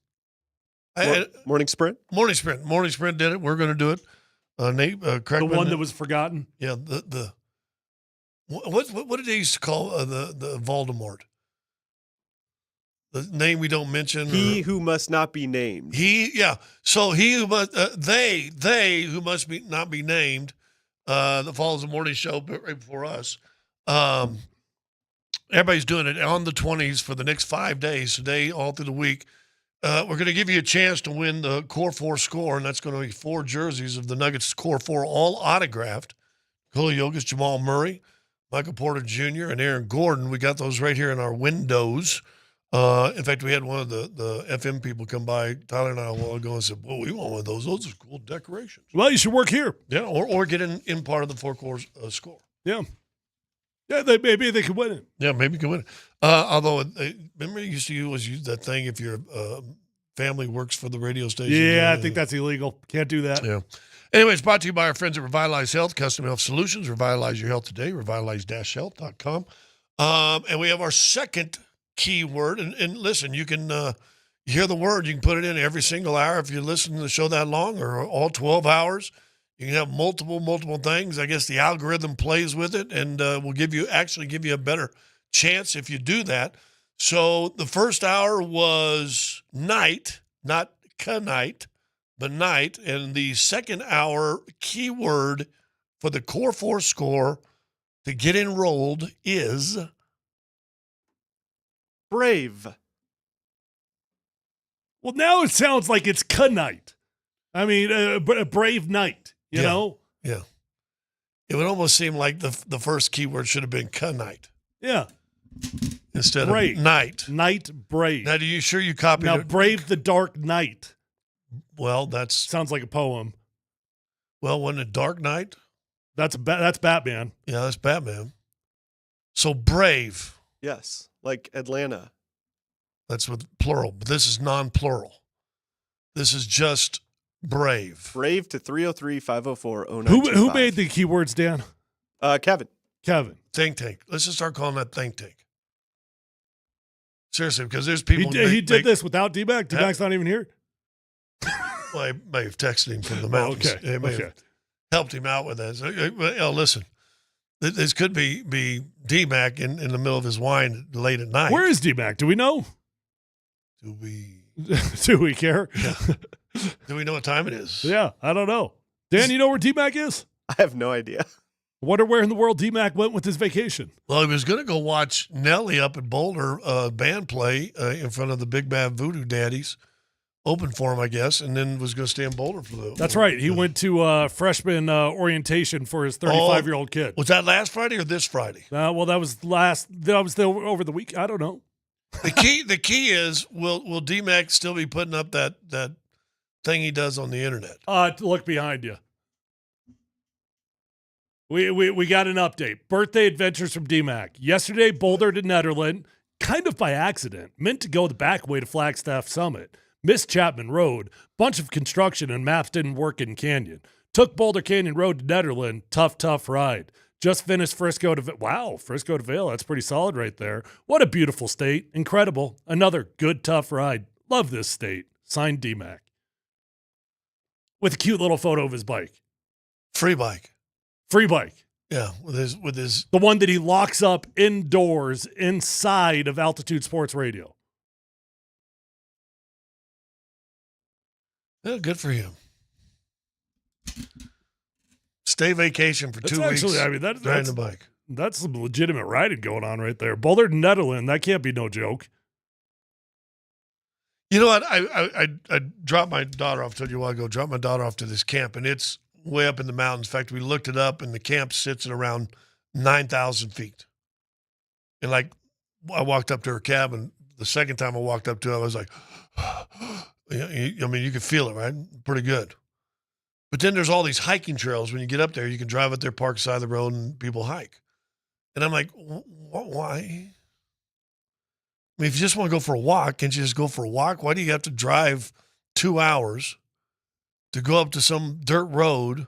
Morning Sprint? Morning Sprint. Morning Sprint did it. We're going to do it. Nate, Kreckman. The one that was forgotten? Yeah, what did they used to call the Voldemort? The name we don't mention. He who must not be named. So he who must, they who must not be named, that follows the morning show right before us. Everybody's doing it on the 20s for the next 5 days, today, all through the week. We're going to give you a chance to win the Core 4 score, and that's going to be 4 jerseys of the Nuggets Core 4, all autographed. Nikola Jokic, Jamal Murray, Michael Porter Jr., and Aaron Gordon. We got those right here in our windows. In fact, we had one of the FM people come by, Tyler and I, a while ago, and said, "Well, we want one of those. Those are cool decorations." Well, you should work here. Yeah, or get in part of the 4 core score. Yeah. Yeah, maybe they could win it. Yeah, maybe you can win it. Although, remember you used to use that thing if your family works for the radio station? Yeah, I think that's illegal. Can't do that. Yeah. Anyway, it's brought to you by our friends at Revitalize Health, Custom Health Solutions. Revitalize your health today, revitalize-health.com. And we have our second keyword. And listen, you can hear the word. You can put it in every single hour if you listen to the show that long, or all 12 hours. You can have multiple things. I guess the algorithm plays with it and will give you a better chance if you do that. So the first hour was night, not knight, but night. And the second hour keyword for the Core 4 score to get enrolled is brave. Well, now it sounds like it's knight. I mean, a brave knight. You know? Yeah. It would almost seem like the first keyword should have been knight. Yeah. Instead brave. of night. Night brave. Now, are you sure you copied now, it? Brave the Dark Knight. Well, that's... Sounds like a poem. Well, wasn't it Dark Knight? That's Batman. Yeah, that's Batman. So brave. Yes, like Atlanta. That's with plural, but this is non-plural. This is just... brave. Brave to 303-504-0925. Who made the keywords, Dan? Kevin. Think tank. Let's just start calling that think tank. Seriously, because there's people... He did this without DMac? DMac's not even here? Well, I may have texted him from the mountains. Okay. I may have helped him out with that. So, listen, this could be DMac in the middle of his wine late at night. Where is DMac? Do we know? Do we care? Yeah. Do we know what time it is? Yeah, I don't know. Dan, you know where DMac is? I have no idea. I wonder where in the world DMac went with his vacation. Well, he was going to go watch Nelly up at Boulder band play in front of the Big Bad Voodoo Daddies. Open for him, I guess, and then was going to stay in Boulder for the... That's right. He went to freshman orientation for his 35-year-old kid. Was that last Friday or this Friday? Well, that was over the week. I don't know. The key is, will DMac still be putting up that thing he does on the internet? Look behind you. We got an update. Birthday adventures from DMac. Yesterday, Boulder to Nederland, kind of by accident. Meant to go the back way to Flagstaff Summit. Missed Chapman Road. Bunch of construction and maps didn't work in Canyon. Took Boulder Canyon Road to Nederland. Tough ride. Just finished Frisco to Vail. That's pretty solid right there. What a beautiful state. Incredible. Another good, tough ride. Love this state. Signed DMac. With a cute little photo of his bike. Free bike. Yeah, with his the one that he locks up indoors inside of Altitude Sports Radio. Yeah, good for him. Stay vacation for 2 weeks. Actually, I mean, riding the bike. That's some legitimate riding going on right there. Boulder to Nederland, that can't be no joke. You know what? I dropped my daughter off, told you a while ago, dropped my daughter off to this camp, and it's way up in the mountains. In fact, we looked it up, and the camp sits at around 9,000 feet. And, I walked up to her cabin. The second time I walked up to it, I was like, I mean, you could feel it, right? Pretty good. But then there's all these hiking trails. When you get up there, you can drive up there, park side of the road, and people hike. And I'm like, why? I mean, if you just want to go for a walk, can't you just go for a walk? Why do you have to drive 2 hours to go up to some dirt road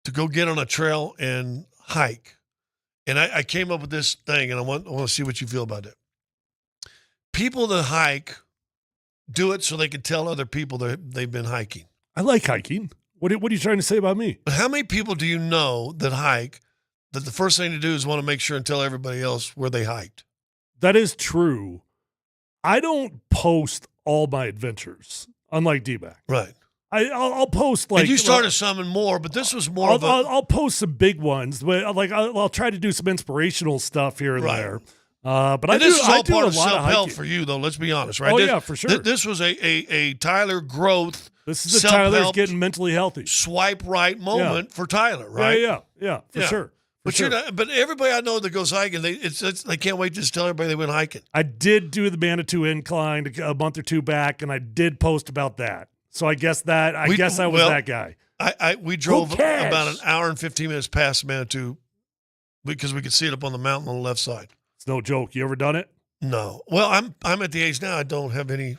to go get on a trail and hike. And I came up with this thing, and I want to see what you feel about it. People that hike do it so they can tell other people that they've been hiking. I like hiking. What are you trying to say about me? But how many people do you know that hike that the first thing to do is want to make sure and tell everybody else where they hiked? That is true. I don't post all my adventures, unlike DMac. Right. I'll post like. And you started some more, but this was more I'll post some big ones, but like I'll try to do some inspirational stuff here and there. But this is all part a of lot self-help for you, though. Let's be honest, right? Oh, yeah, for sure. This was a Tyler growth. This is the Tyler's getting mentally healthy. Swipe right moment for Tyler, right? Yeah, for sure. But but everybody I know that goes hiking, they can't wait to just tell everybody they went hiking. I did do the Manitou Incline a month or two back, and I did post about that. So I guess I was that guy. We drove about an hour and 15 minutes past Manitou because we could see it up on the mountain on the left side. It's no joke. You ever done it? No. Well, I'm at the age now. I don't have any.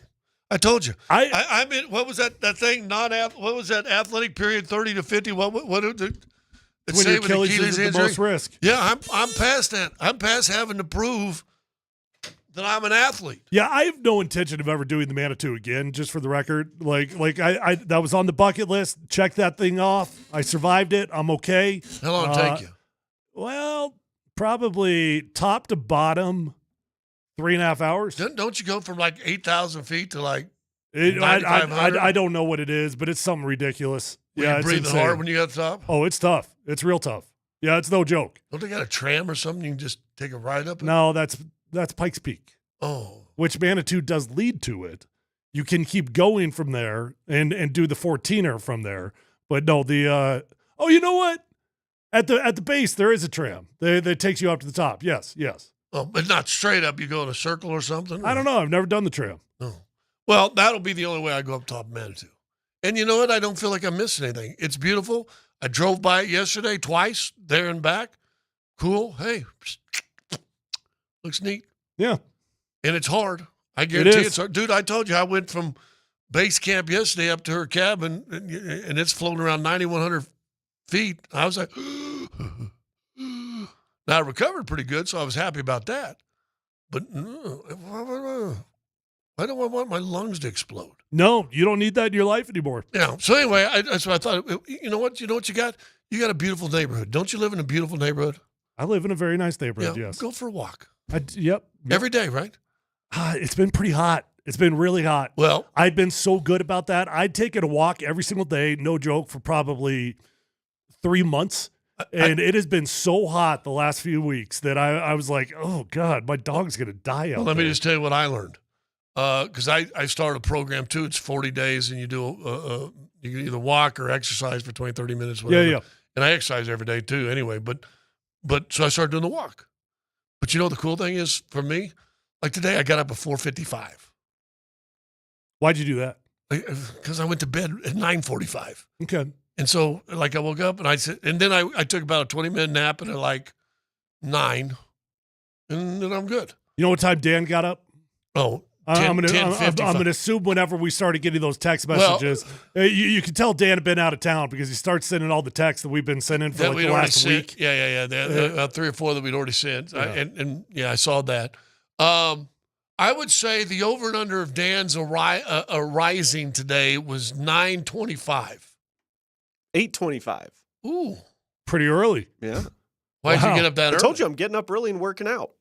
I told you. I'm in. What was that thing? What was that athletic period? 30 to 50. What did it? When your Achilles is at the most risk. Yeah, I'm past that. I'm past having to prove that I'm an athlete. Yeah, I have no intention of ever doing the Manitou again, just for the record. Like I that was on the bucket list. Check that thing off. I survived it. I'm okay. How long did it take you? Well, probably top to bottom, 3.5 hours. Don't you go from like 8,000 feet to like I don't know what it is, but it's something ridiculous. You breathing hard when you got to the top? Oh, it's tough. It's real tough. Yeah, it's no joke. Don't they got a tram or something? You can just take a ride up it? No, that's Pikes Peak. Oh. Which Manitou does lead to it. You can keep going from there and do the 14er from there. But no, you know what? At the base, there is a tram that takes you up to the top. Yes. Oh, but not straight up. You go in a circle or something? Or? I don't know. I've never done the tram. Oh. Well, that'll be the only way I go up top of Manitou. And you know what? I don't feel like I'm missing anything. It's beautiful. I drove by it yesterday twice, there and back. Cool. Hey, looks neat. Yeah. And it's hard. I guarantee it's hard. Dude, I told you I went from base camp yesterday up to her cabin, and it's floating around 9,100 feet. I was like, now I recovered pretty good, so I was happy about that. But why don't I want my lungs to explode? No, you don't need that in your life anymore. Yeah. So anyway, that's what I thought. You know what? You know what you got? You got a beautiful neighborhood. Don't you live in a beautiful neighborhood? I live in a very nice neighborhood, yes. Go for a walk. Yep. Every day, right? It's been pretty hot. It's been really hot. Well, I've been so good about that. I'd taken a walk every single day, no joke, for probably 3 months. And it has been so hot the last few weeks that I was like, oh, God, my dog's going to die out Let there. me just tell you what I learned. Because I started a program, too. It's 40 days, and you do you can either walk or exercise for 20, 30 minutes, whatever. Yeah. And I exercise every day, too, anyway. But so I started doing the walk. But you know the cool thing is, for me, like today, I got up at 4:55. Why'd you do that? Because I went to bed at 9:45. Okay. And so, like, I woke up, and I said, and then I took about a 20-minute nap at like 9, and then I'm good. You know what time Dan got up? Oh, I'm going to assume whenever we started getting those text messages, you can tell Dan had been out of town because he starts sending all the texts that we've been sending for like the last week. Yeah. About 3 or 4 that we'd already sent. Yeah. I saw that. I would say the over and under of Dan's rising today was 9:25. 8:25. Ooh. Pretty early. Yeah. Why'd you get up that early? I told you I'm getting up early and working out.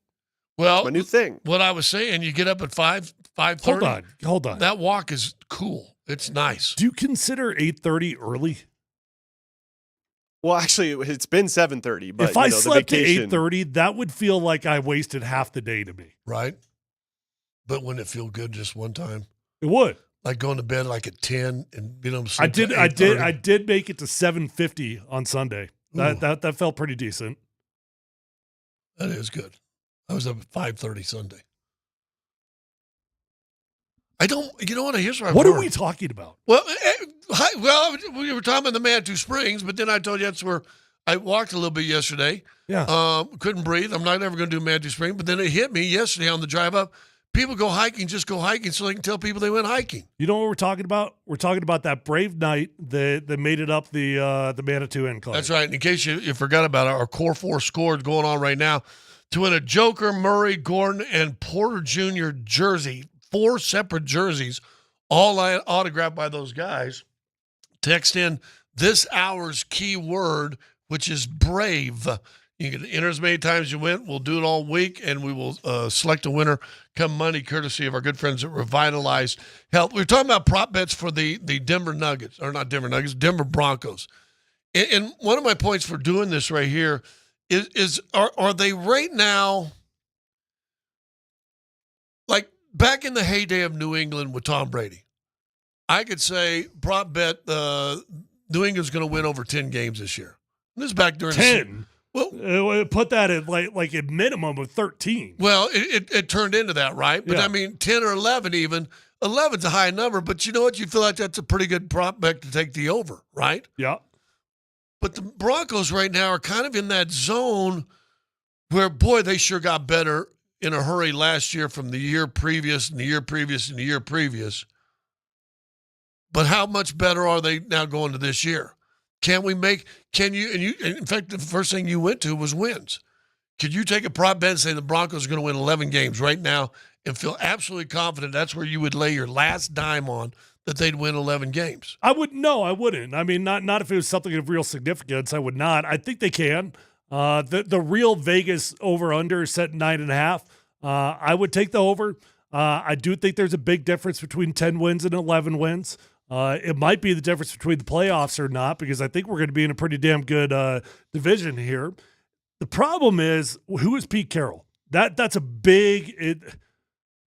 Well, my new thing. What I was saying, you get up at 5:30. Hold on. That walk is cool. It's nice. Do you consider 8:30 early? Well, actually, it's been 7:30. But if I slept at 8:30, that would feel like I wasted half the day to me. Right. But wouldn't it feel good just one time? It would. Like going to bed like at 10 and being able to sleep. I did make it to 7:50 on Sunday. That felt pretty decent. That is good. I was up at 5:30 Sunday. You know what? Here's what I've What learned. are we talking about? Well, we were talking about the Manitou Springs, but then I told you that's where I walked a little bit yesterday. Yeah. Couldn't breathe. I'm not ever going to do Manitou Springs, but then it hit me yesterday on the drive up. People go hiking, just go hiking so they can tell people they went hiking. You know what we're talking about? We're talking about that brave night that made it up the Manitou Incline. That's right. In case you forgot about it, our Core 4 score is going on right now to win a Joker, Murray, Gordon, and Porter Jr. jersey, 4 separate jerseys, all autographed by those guys. Text in this hour's keyword, which is brave. You can enter as many times as you win. We'll do it all week, and we will select a winner come Monday, courtesy of our good friends at Revitalized Health. We're talking about prop bets for the Denver Nuggets, or not Denver Nuggets, Denver Broncos. And one of my points for doing this right here is are they right now, like back in the heyday of New England with Tom Brady, I could say prop bet New England's going to win over 10 games this year. This is back during 10. Well, put that at like a minimum of 13. Well, it turned into that, right? But Yeah. I mean, 10 or 11 even. 11's a high number, but you know what? You feel like that's a pretty good prop bet to take the over, right? Yeah. But the Broncos right now are kind of in that zone where, boy, they sure got better in a hurry last year from the year previous and the year previous and the year previous. But how much better are they now going to this year? In fact, the first thing you went to was wins. Could you take a prop bet and say the Broncos are going to win 11 games right now and feel absolutely confident that's where you would lay your last dime on that they'd win 11 games? I wouldn't. I mean, not if it was something of real significance. I would not. I think they can. The real Vegas over-under is set 9.5. I would take the over. I do think there's a big difference between 10 wins and 11 wins. It might be the difference between the playoffs or not, because I think we're going to be in a pretty damn good division here. The problem is, who is Pete Carroll? That's a big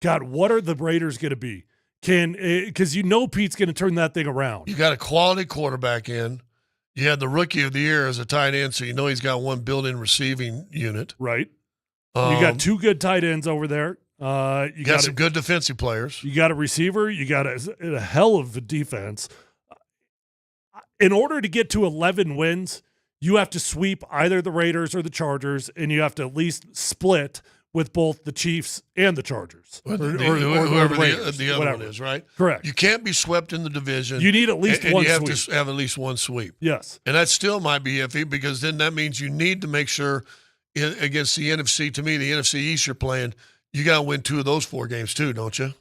God, what are the Raiders going to be? Because Pete's going to turn that thing around. You got a quality quarterback in. You had the rookie of the year as a tight end, so you know he's got one built-in receiving unit. Right. You got 2 good tight ends over there. You got some good defensive players. You got a receiver. You got a hell of a defense. In order to get to 11 wins, you have to sweep either the Raiders or the Chargers, and you have to at least split with both the Chiefs and the Chargers. Or whoever the other whatever one is, right? Correct. You can't be swept in the division. You need at least one you have sweep. to have at least one sweep. Yes. And that still might be iffy, because then that means you need to make sure against the NFC, to me, the NFC East you're playing, you got to win 2 of those 4 games too, don't you?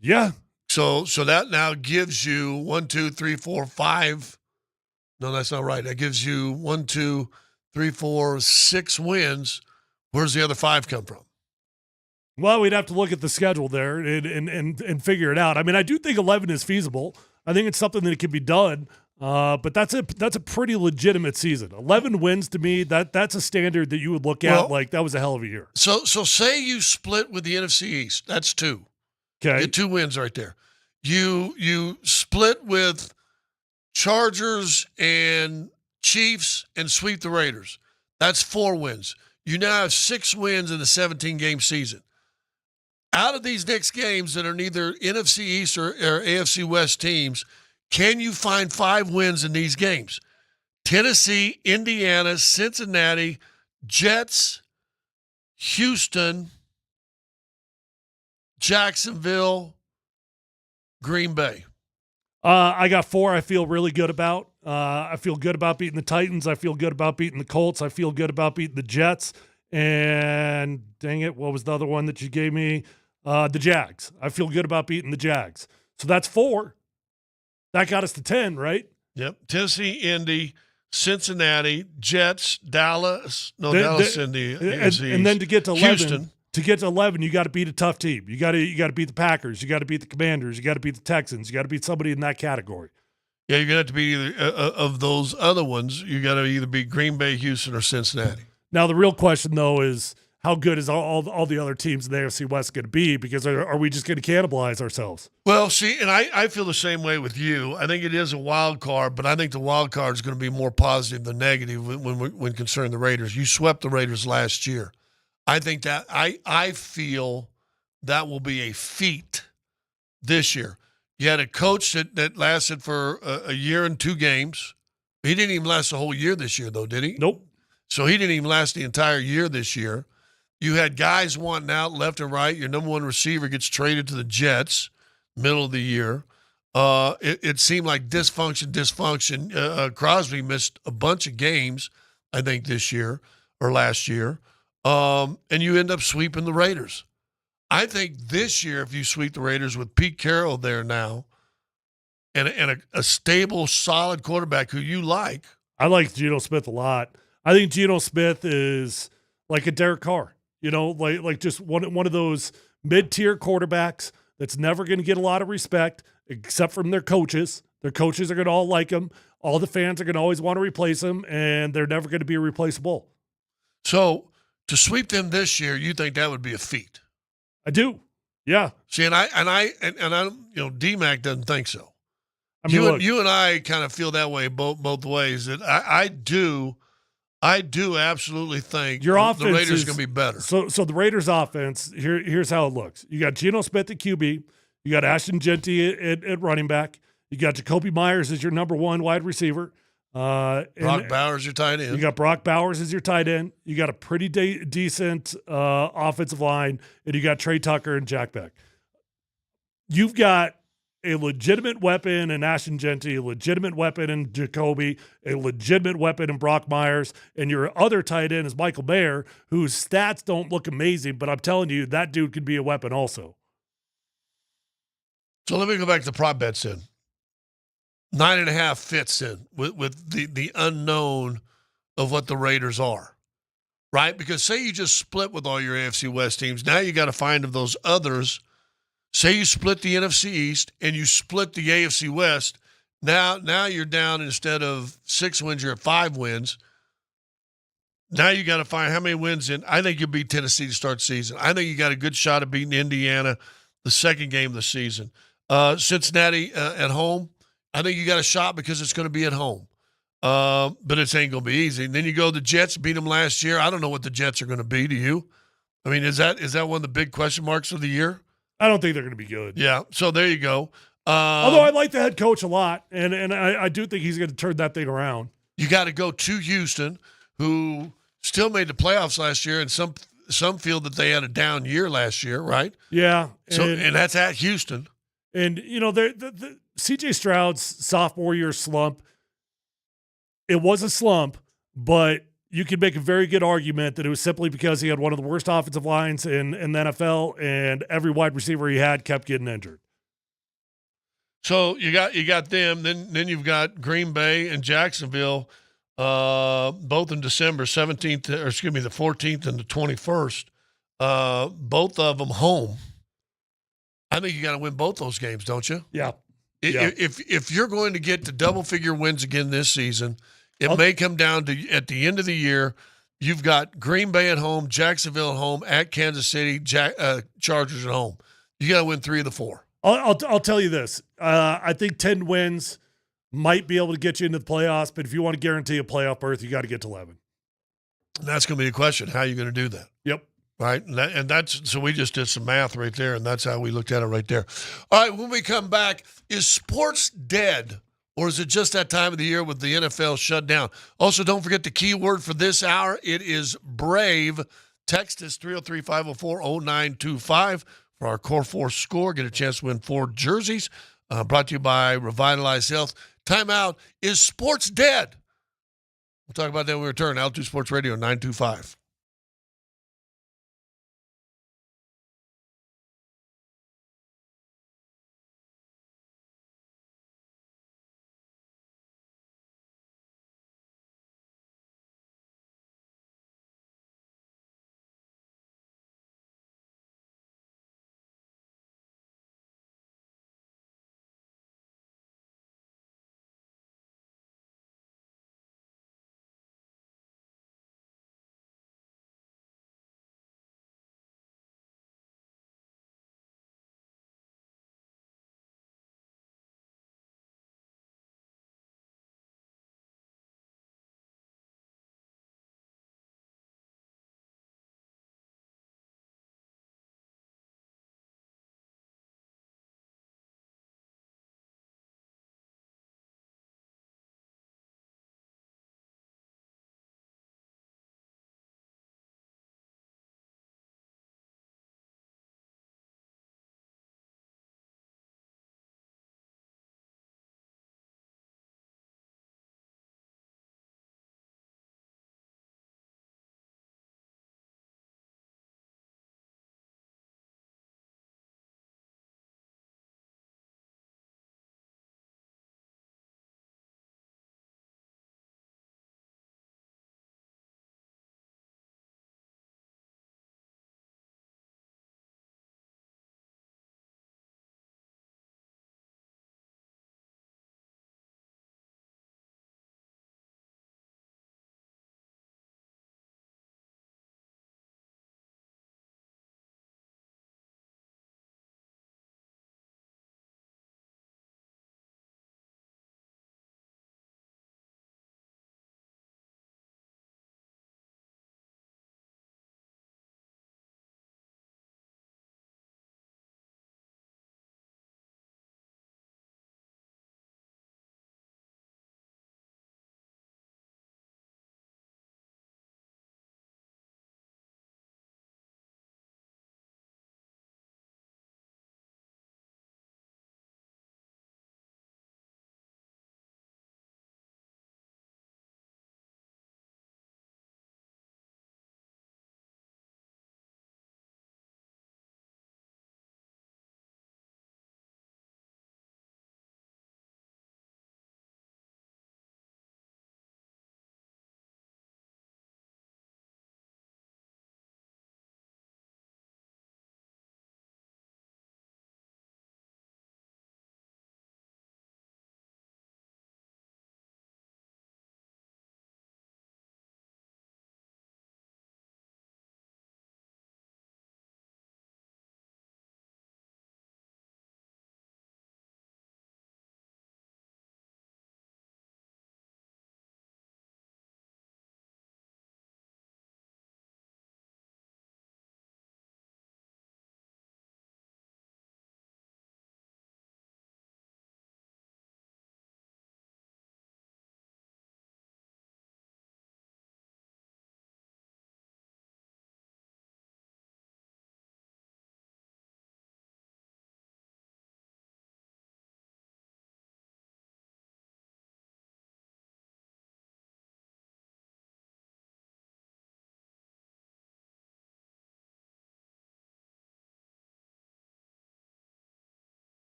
Yeah. So that now gives you 1, 2, 3, 4, 5. No, that's not right. That gives you 1, 2, 3, 4, 6 wins. Where's the other 5 come from? Well, we'd have to look at the schedule there and figure it out. I mean, I do think 11 is feasible. I think it's something that can be done. But that's a pretty legitimate season. 11 wins to me, that's a standard that you would look at like that was a hell of a year. So say you split with the NFC East. That's 2. Okay. Get 2 wins right there. You split with Chargers and Chiefs and sweep the Raiders. That's 4 wins. You now have 6 wins in a 17-game season. Out of these next games that are neither NFC East or AFC West teams, can you find 5 wins in these games? Tennessee, Indiana, Cincinnati, Jets, Houston, Jacksonville, Green Bay. I got 4 I feel really good about. I feel good about beating the Titans. I feel good about beating the Colts. I feel good about beating the Jets. And dang it, what was the other one that you gave me? The Jags. I feel good about beating the Jags. So that's 4. That got us to 10, right? Yep. Tennessee, Indy, Cincinnati, Jets, Dallas. No, Dallas in the AFC. And then to get to 11, Houston. To get to 11, you got to beat a tough team. You got to beat the Packers. You got to beat the Commanders. You got to beat the Texans. You got to beat somebody in that category. Yeah, you're gonna have to beat either of those other ones. You got to either beat Green Bay, Houston, or Cincinnati. Now the real question though is, how good is all the other teams in the AFC West going to be? Because are we just going to cannibalize ourselves? Well, see, and I feel the same way with you. I think it is a wild card, but I think the wild card is going to be more positive than negative when concerning the Raiders. You swept the Raiders last year. I think that I feel that will be a feat this year. You had a coach that lasted for a year and 2 games. He didn't even last the whole year this year, though, did he? Nope. So he didn't even last the entire year this year. You had guys wanting out left and right. Your number one receiver gets traded to the Jets middle of the year. It seemed like dysfunction. Crosby missed a bunch of games, I think, this year or last year. And you end up sweeping the Raiders. I think this year, if you sweep the Raiders with Pete Carroll there now and a stable, solid quarterback who you like. I like Geno Smith a lot. I think Geno Smith is like a Derek Carr, like just one of those mid-tier quarterbacks that's never going to get a lot of respect except from their coaches. Their coaches are going to all like him. All the fans are going to always want to replace him, and they're never going to be replaceable. So to sweep them this year, you think that would be a feat? I do. Yeah. See, and I DMac doesn't think so. I mean, you and I kind of feel that way both ways. That I do absolutely think your offense the Raiders are going to be better. So the Raiders' offense, here's how it looks. You got Geno Smith at QB. You got Ashton Genty at running back. You got Jacoby Myers as your number one wide receiver. Brock Bowers, your tight end. You got Brock Bowers as your tight end. You got a pretty decent offensive line, and you got Trey Tucker and Jack Beck. You've got a legitimate weapon in Ashton Genty, a legitimate weapon in Jacoby, a legitimate weapon in Brock Myers, and your other tight end is Michael Mayer, whose stats don't look amazing, but I'm telling you, that dude could be a weapon also. So let me go back to the prop bets in. 9.5 fits in with the unknown of what the Raiders are, right? Because say you just split with all your AFC West teams. Now you got to find of those others. Say you split the NFC East and you split the AFC West. Now you're down, instead of 6 wins, you're at 5 wins. Now you got to find how many wins in. I think you'll beat Tennessee to start the season. I think you got a good shot of beating Indiana the second game of the season. Cincinnati at home, I think you got a shot because it's going to be at home. But it ain't going to be easy. And then you go, the Jets beat them last year. I don't know what the Jets are going to be. Do you? I mean, is that one of the big question marks of the year? I don't think they're going to be good. Yeah, so there you go. Although I like the head coach a lot, and I do think he's going to turn that thing around. You got to go to Houston, who still made the playoffs last year, and some feel that they had a down year last year, right? Yeah. And that's at Houston. And, the C.J. Stroud's sophomore year slump, it was a slump, but you could make a very good argument that it was simply because he had one of the worst offensive lines in the NFL, and every wide receiver he had kept getting injured. So you got them. Then you've got Green Bay and Jacksonville, both in December 17th, or excuse me, the 14th and the 21st. Both of them home. I think you got to win both those games, don't you? Yeah. If you're going to get to double-figure wins again this season, it may come down to, at the end of the year, you've got Green Bay at home, Jacksonville at home, at Kansas City, Chargers at home. You got to win 3 of the 4. I'll tell you this. I think 10 wins might be able to get you into the playoffs, but if you want to guarantee a playoff berth, you got to get to 11. And that's going to be the question. How are you going to do that? Yep. Right? And that's so we just did some math right there, and that's how we looked at it right there. All right, when we come back, is sports dead, or is it just that time of the year with the NFL shut down? Also, don't forget the keyword for this hour. It is brave. Text us 303-504-0925 for our Core 4 score. Get a chance to win 4 jerseys. Brought to you by Revitalize Health. Timeout. Is sports dead? We'll talk about that when we return. Altitude Sports Radio 925.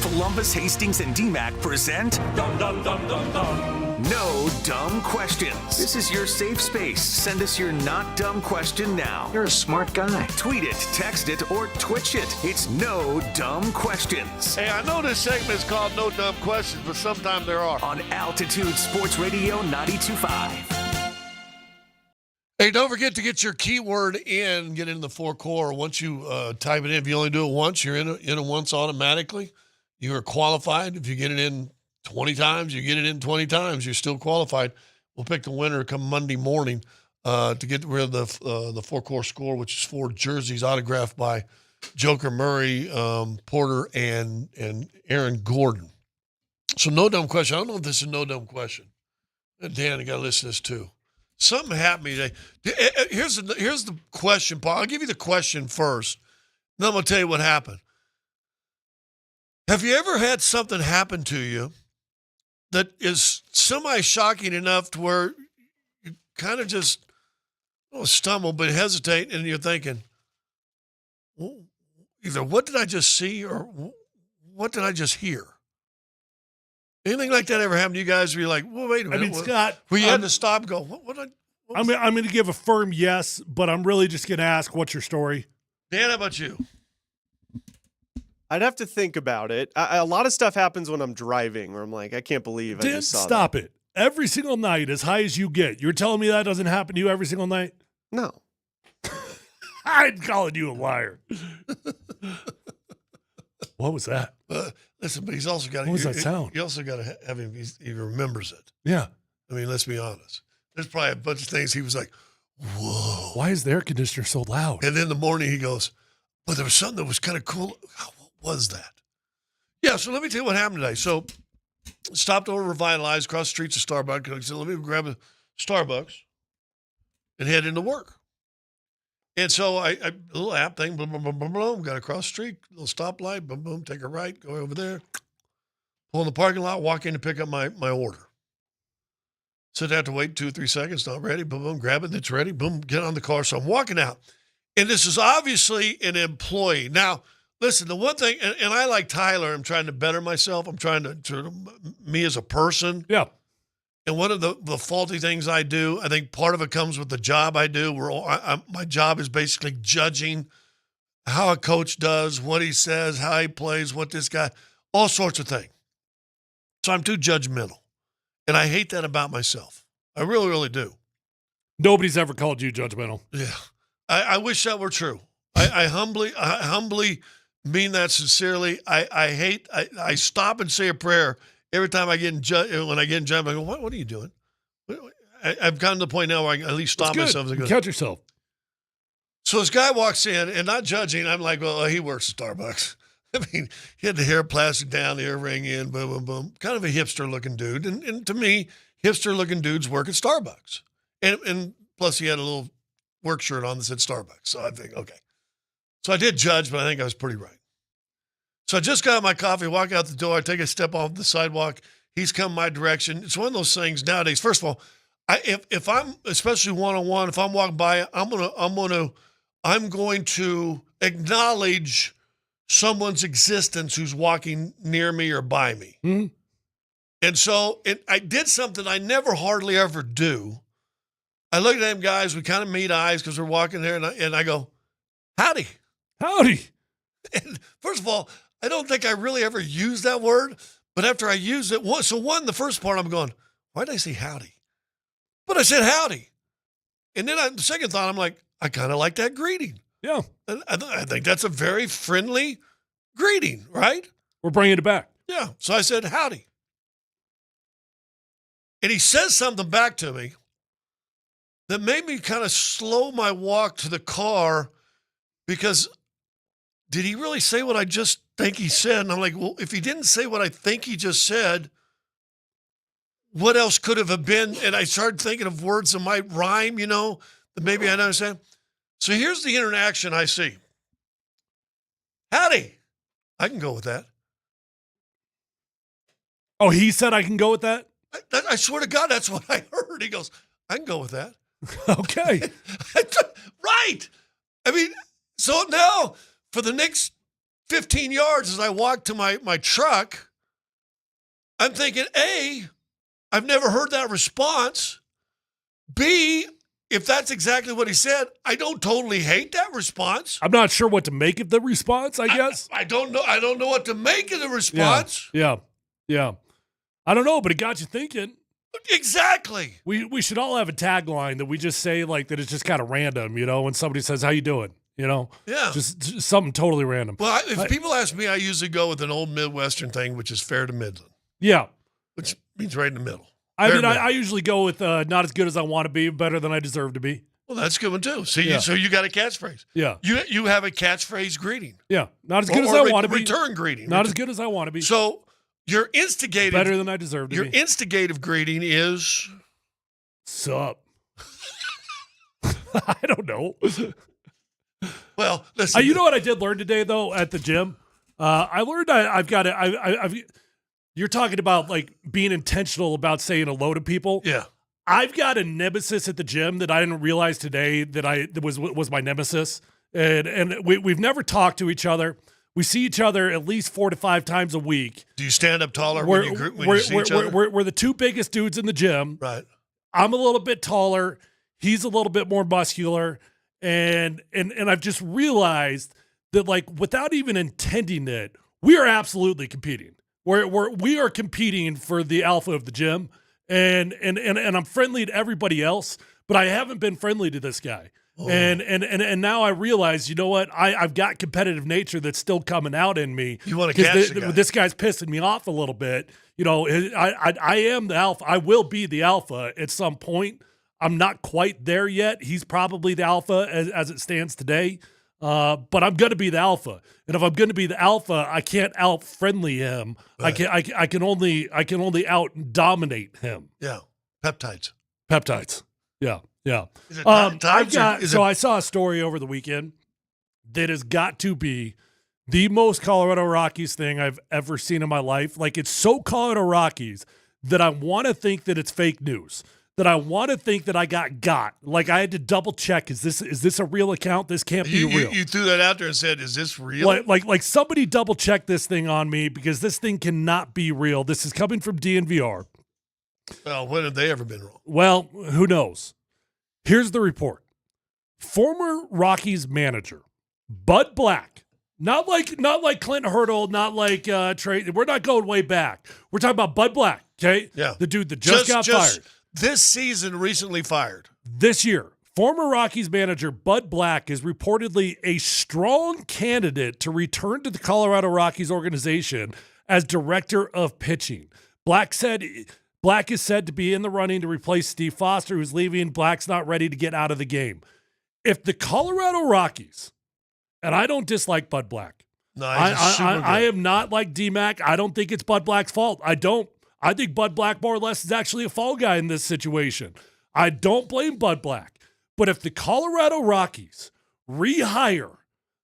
Polumbus, Hastings, and DMac present No Dumb Questions. This is your safe space. Send us your not dumb question now. You're a smart guy. Tweet it, text it, or Twitch it. It's No Dumb Questions. Hey, I know this segment is called No Dumb Questions, but sometimes there are. On Altitude Sports Radio 92.5. Hey, don't forget to get your keyword in, get in the 4 core. Once you type it in, if you only do it once, you're in it once automatically. You are qualified. If you get it in 20 times, you get it in 20 times, you're still qualified. We'll pick the winner come Monday morning to get rid of the 4 core score, which is 4 jerseys autographed by Joker Murray, Porter, and Aaron Gordon. So no dumb question. I don't know if this is no dumb question. Dan, I got to listen to this too. Something happened today. Here's the question, Paul. I'll give you the question first, then I'm going to tell you what happened. Have you ever had something happen to you that is semi-shocking enough to where you kind of just stumble but hesitate and you're thinking, well, either what did I just see or what did I just hear? Anything like that ever happen to you guys where you're like, well, wait a minute. I mean, Scott. Where you had to stop and go, I'm going to give a firm yes, but I'm really just going to ask, what's your story? Dan, how about you? I'd have to think about it. A lot of stuff happens when I'm driving where I'm like, I can't believe I just saw stop it. Every single night, as high as you get, you're telling me that doesn't happen to you every single night? No. I'm calling you a liar. What was that? Listen, but he's also got to. What was that sound? You also got to have him. He remembers it. Yeah. I mean, let's be honest. There's probably a bunch of things he was like, whoa. Why is the air conditioner so loud? And then in the morning he goes, but there was something that was kind of cool. What was that? Yeah, so let me tell you what happened today. So stopped over Revitalize across the streets of Starbucks. I said, let me grab a Starbucks and head into work. And so I a little app thing, boom, boom, boom, boom, boom, got across the street, little stoplight, boom, boom, take a right, go over there, pull in the parking lot, walk in to pick up my order. So I have to wait 2 or 3 seconds, not ready, boom, boom, grab it, it's ready, boom, get on the car. So I'm walking out. And this is obviously an employee. Now, listen, the one thing, and I like Tyler, I'm trying to better myself. I'm trying to me as a person. Yeah. And one of the faulty things I do, I think part of it comes with the job I do. My job is basically judging how a coach does, what he says, how he plays, what this guy, all sorts of things. So I'm too judgmental. And I hate that about myself. I really, really do. Nobody's ever called you judgmental. Yeah. I wish that were true. I humbly mean that sincerely. I stop and say a prayer every time I get in when I get in judgment. I go, what are you doing? I've gotten to the point now where I can at least stop myself and go, catch yourself. So this guy walks in, and not judging, I'm like, well, he works at Starbucks. I mean, he had the hair plastic down, the earring in, boom, boom, boom. Kind of a hipster-looking dude. And to me, hipster-looking dudes work at Starbucks. And plus he had a little work shirt on that said Starbucks. So I think, okay. So I did judge, but I think I was pretty right. So I just got my coffee, walk out the door, I take a step off the sidewalk. He's come my direction. It's one of those things nowadays. First of all, if I'm, especially one-on-one, if I'm walking by, I'm going to acknowledge someone's existence who's walking near me or by me. Mm-hmm. And so I did something I never hardly ever do. I look at them guys, we kind of meet eyes because we're walking there, and I go, howdy. Howdy. And first of all, I don't think I really ever used that word, but after I used it, the first part I'm going, why did I say howdy? But I said howdy. And then the second thought, I'm like, I kind of like that greeting. Yeah. And I think that's a very friendly greeting, right? We're bringing it back. Yeah. So I said howdy. And he says something back to me that made me kind of slow my walk to the car because did he really say what I just think he said? And I'm like, well, if he didn't say what I think he just said, what else could have been? And I started thinking of words that might rhyme, that maybe I don't understand. So here's the interaction I see. Howdy. I can go with that. Oh, he said I can go with that? I swear to God, that's what I heard. He goes, I can go with that. Okay. Right. I mean, so now for the next 15 yards as I walk to my truck, I'm thinking, A, I've never heard that response. B, if that's exactly what he said, I don't totally hate that response. I'm not sure what to make of the response, I guess. I don't know. I don't know what to make of the response. Yeah. I don't know, but it got you thinking. Exactly. We should all have a tagline that we just say like that it's just kind of random, when somebody says, how you doing? Yeah. Just something totally random. Well, if people ask me, I usually go with an old Midwestern thing, which is fair to Midland. Yeah. Which means right in the middle. I usually go with not as good as I want to be, better than I deserve to be. Well, that's a good one too. See, so you got a catchphrase. Yeah. You have a catchphrase greeting. Yeah. Not as good as I want to be. Return greeting. Not as good as I want to be. So your instigative. Better than I deserve to be. Your instigative greeting is. Sup. I don't know. Well, listen. You know what I did learn today though at the gym? I learned I've got to. You're talking about like being intentional about saying hello to people. Yeah. I've got a nemesis at the gym that I didn't realize today that was my nemesis, and we've never talked to each other. We see each other at least 4 to 5 times a week. Do you stand up taller when you see each other? We're the two biggest dudes in the gym. Right. I'm a little bit taller. He's a little bit more muscular, and I've just realized that like without even intending it, we are absolutely competing. We are competing for the alpha of the gym, and I'm friendly to everybody else, but I haven't been friendly to this guy. Oh. And now I realize, you know what? I've got competitive nature that's still coming out in me. You want to catch the guy. This guy's pissing me off a little bit. I am the alpha. I will be the alpha at some point. I'm not quite there yet. He's probably the alpha as it stands today. But I'm going to be the alpha. And if I'm going to be the alpha, I can't out-friendly him. Right. I can only out-dominate him. Yeah. Peptides. Yeah. Is it peptides? I saw a story over the weekend that has got to be the most Colorado Rockies thing I've ever seen in my life. Like, it's so Colorado Rockies that I want to think that it's fake news. That I want to think that I got. Like, I had to double check. Is this a real account? This can't be real. You threw that out there and said, is this real? Like somebody double check this thing on me because this thing cannot be real. This is coming from DNVR. Well, when have they ever been wrong? Well, who knows? Here's the report. Former Rockies manager, Bud Black, not like Clint Hurdle, not like Trey. We're not going way back. We're talking about Bud Black, okay? Yeah. The dude that just got fired. This season, recently fired. This year, former Rockies manager Bud Black is reportedly a strong candidate to return to the Colorado Rockies organization as director of pitching. Black is said to be in the running to replace Steve Foster, who's leaving. Black's not ready to get out of the game. If the Colorado Rockies, and I don't dislike Bud Black. No, I am not like DMac. I don't think it's Bud Black's fault. I don't. I think Bud Black more or less is actually a fall guy in this situation. I don't blame Bud Black. But if the Colorado Rockies rehire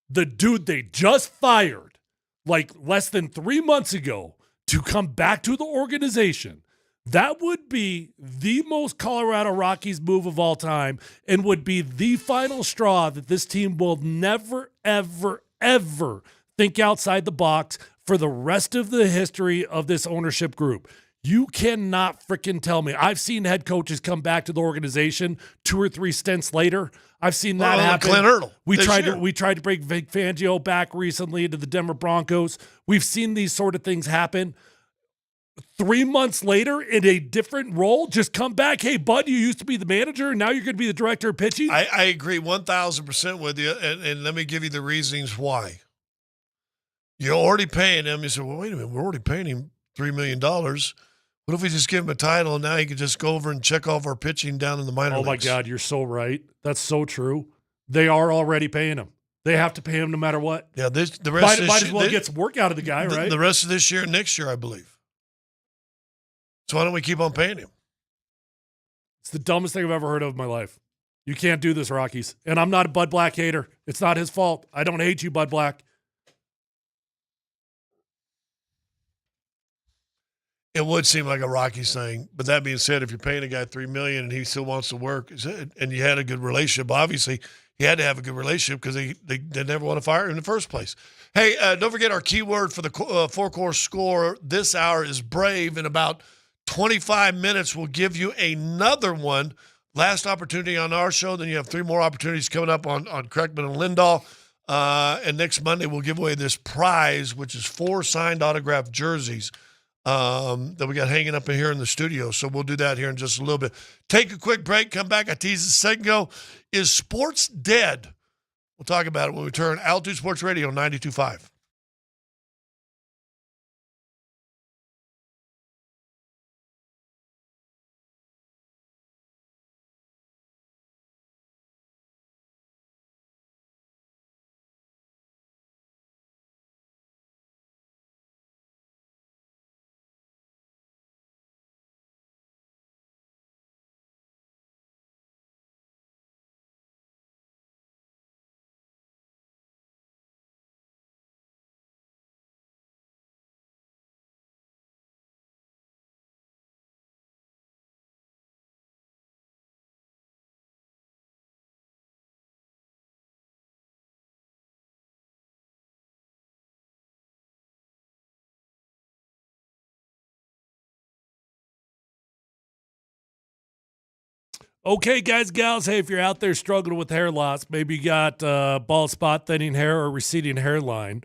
the dude they just fired like less than 3 months ago to come back to the organization, that would be the most Colorado Rockies move of all time and would be the final straw that this team will never, ever, ever think outside the box for the rest of the history of this ownership group. You cannot freaking tell me. I've seen head coaches come back to the organization 2 or 3 stints later. I've seen that happen. Clint Hurdle. We tried to bring Vic Fangio back recently to the Denver Broncos. We've seen these sort of things happen. 3 months later, in a different role, just come back. Hey, Bud, you used to be the manager, and now you're going to be the director of pitching? I agree 1,000% with you, and let me give you the reasons why. You're already paying him. You say, well, wait a minute, we're already paying him $3 million. What if we just give him a title and now he can just go over and check off our pitching down in the minor leagues? Oh, my God, you're so right. That's so true. They are already paying him. They have to pay him no matter what. Yeah, the rest might as well get some work out of the guy, right? The rest of this year and next year, I believe. So why don't we keep on paying him? It's the dumbest thing I've ever heard of in my life. You can't do this, Rockies. And I'm not a Bud Black hater. It's not his fault. I don't hate you, Bud Black. It would seem like a Rockies thing, but that being said, if you're paying a guy $3 million and he still wants to work, and you had a good relationship, obviously he had to have a good relationship because they never want to fire him in the first place. Hey, don't forget our keyword for the four-core score this hour is brave. In about 25 minutes, we'll give you another one. Last opportunity on our show. Then you have 3 more opportunities coming up on Kreckman and Lindahl. And next Monday, we'll give away this prize, which is 4 signed autographed jerseys that we got hanging up in here in the studio. So we'll do that here in just a little bit. Take a quick break. Come back. I teased a second ago. Is sports dead? We'll talk about it when we return. Altitude Sports Radio 92.5. Okay, guys, gals, hey, if you're out there struggling with hair loss, maybe you got bald spot, thinning hair, or receding hairline,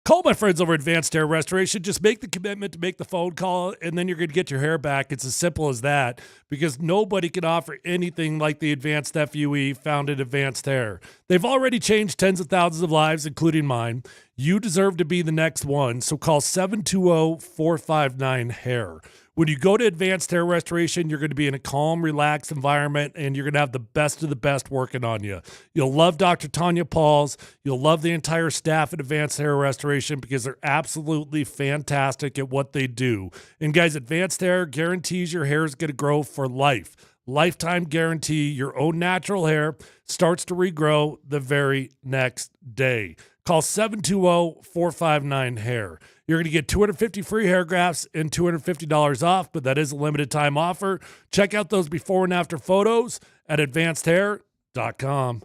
call my friends over at Advanced Hair Restoration. Just make the commitment to make the phone call, and then you're going to get your hair back. It's as simple as that, because nobody can offer anything like the Advanced FUE found in Advanced Hair. They've already changed tens of thousands of lives, including mine. You deserve to be the next one, so call 720-459-HAIR. When you go to Advanced Hair Restoration, you're going to be in a calm, relaxed environment, and you're going to have the best of the best working on you. You'll love Dr. Tanya Pauls. You'll love the entire staff at Advanced Hair Restoration because they're absolutely fantastic at what they do. And guys, Advanced Hair guarantees your hair is going to grow for life. Lifetime guarantee. Your own natural hair starts to regrow the very next day. Call 720-459-HAIR. You're going to get 250 free hair grafts and $250 off, but that is a limited time offer. Check out those before and after photos at advancedhair.com.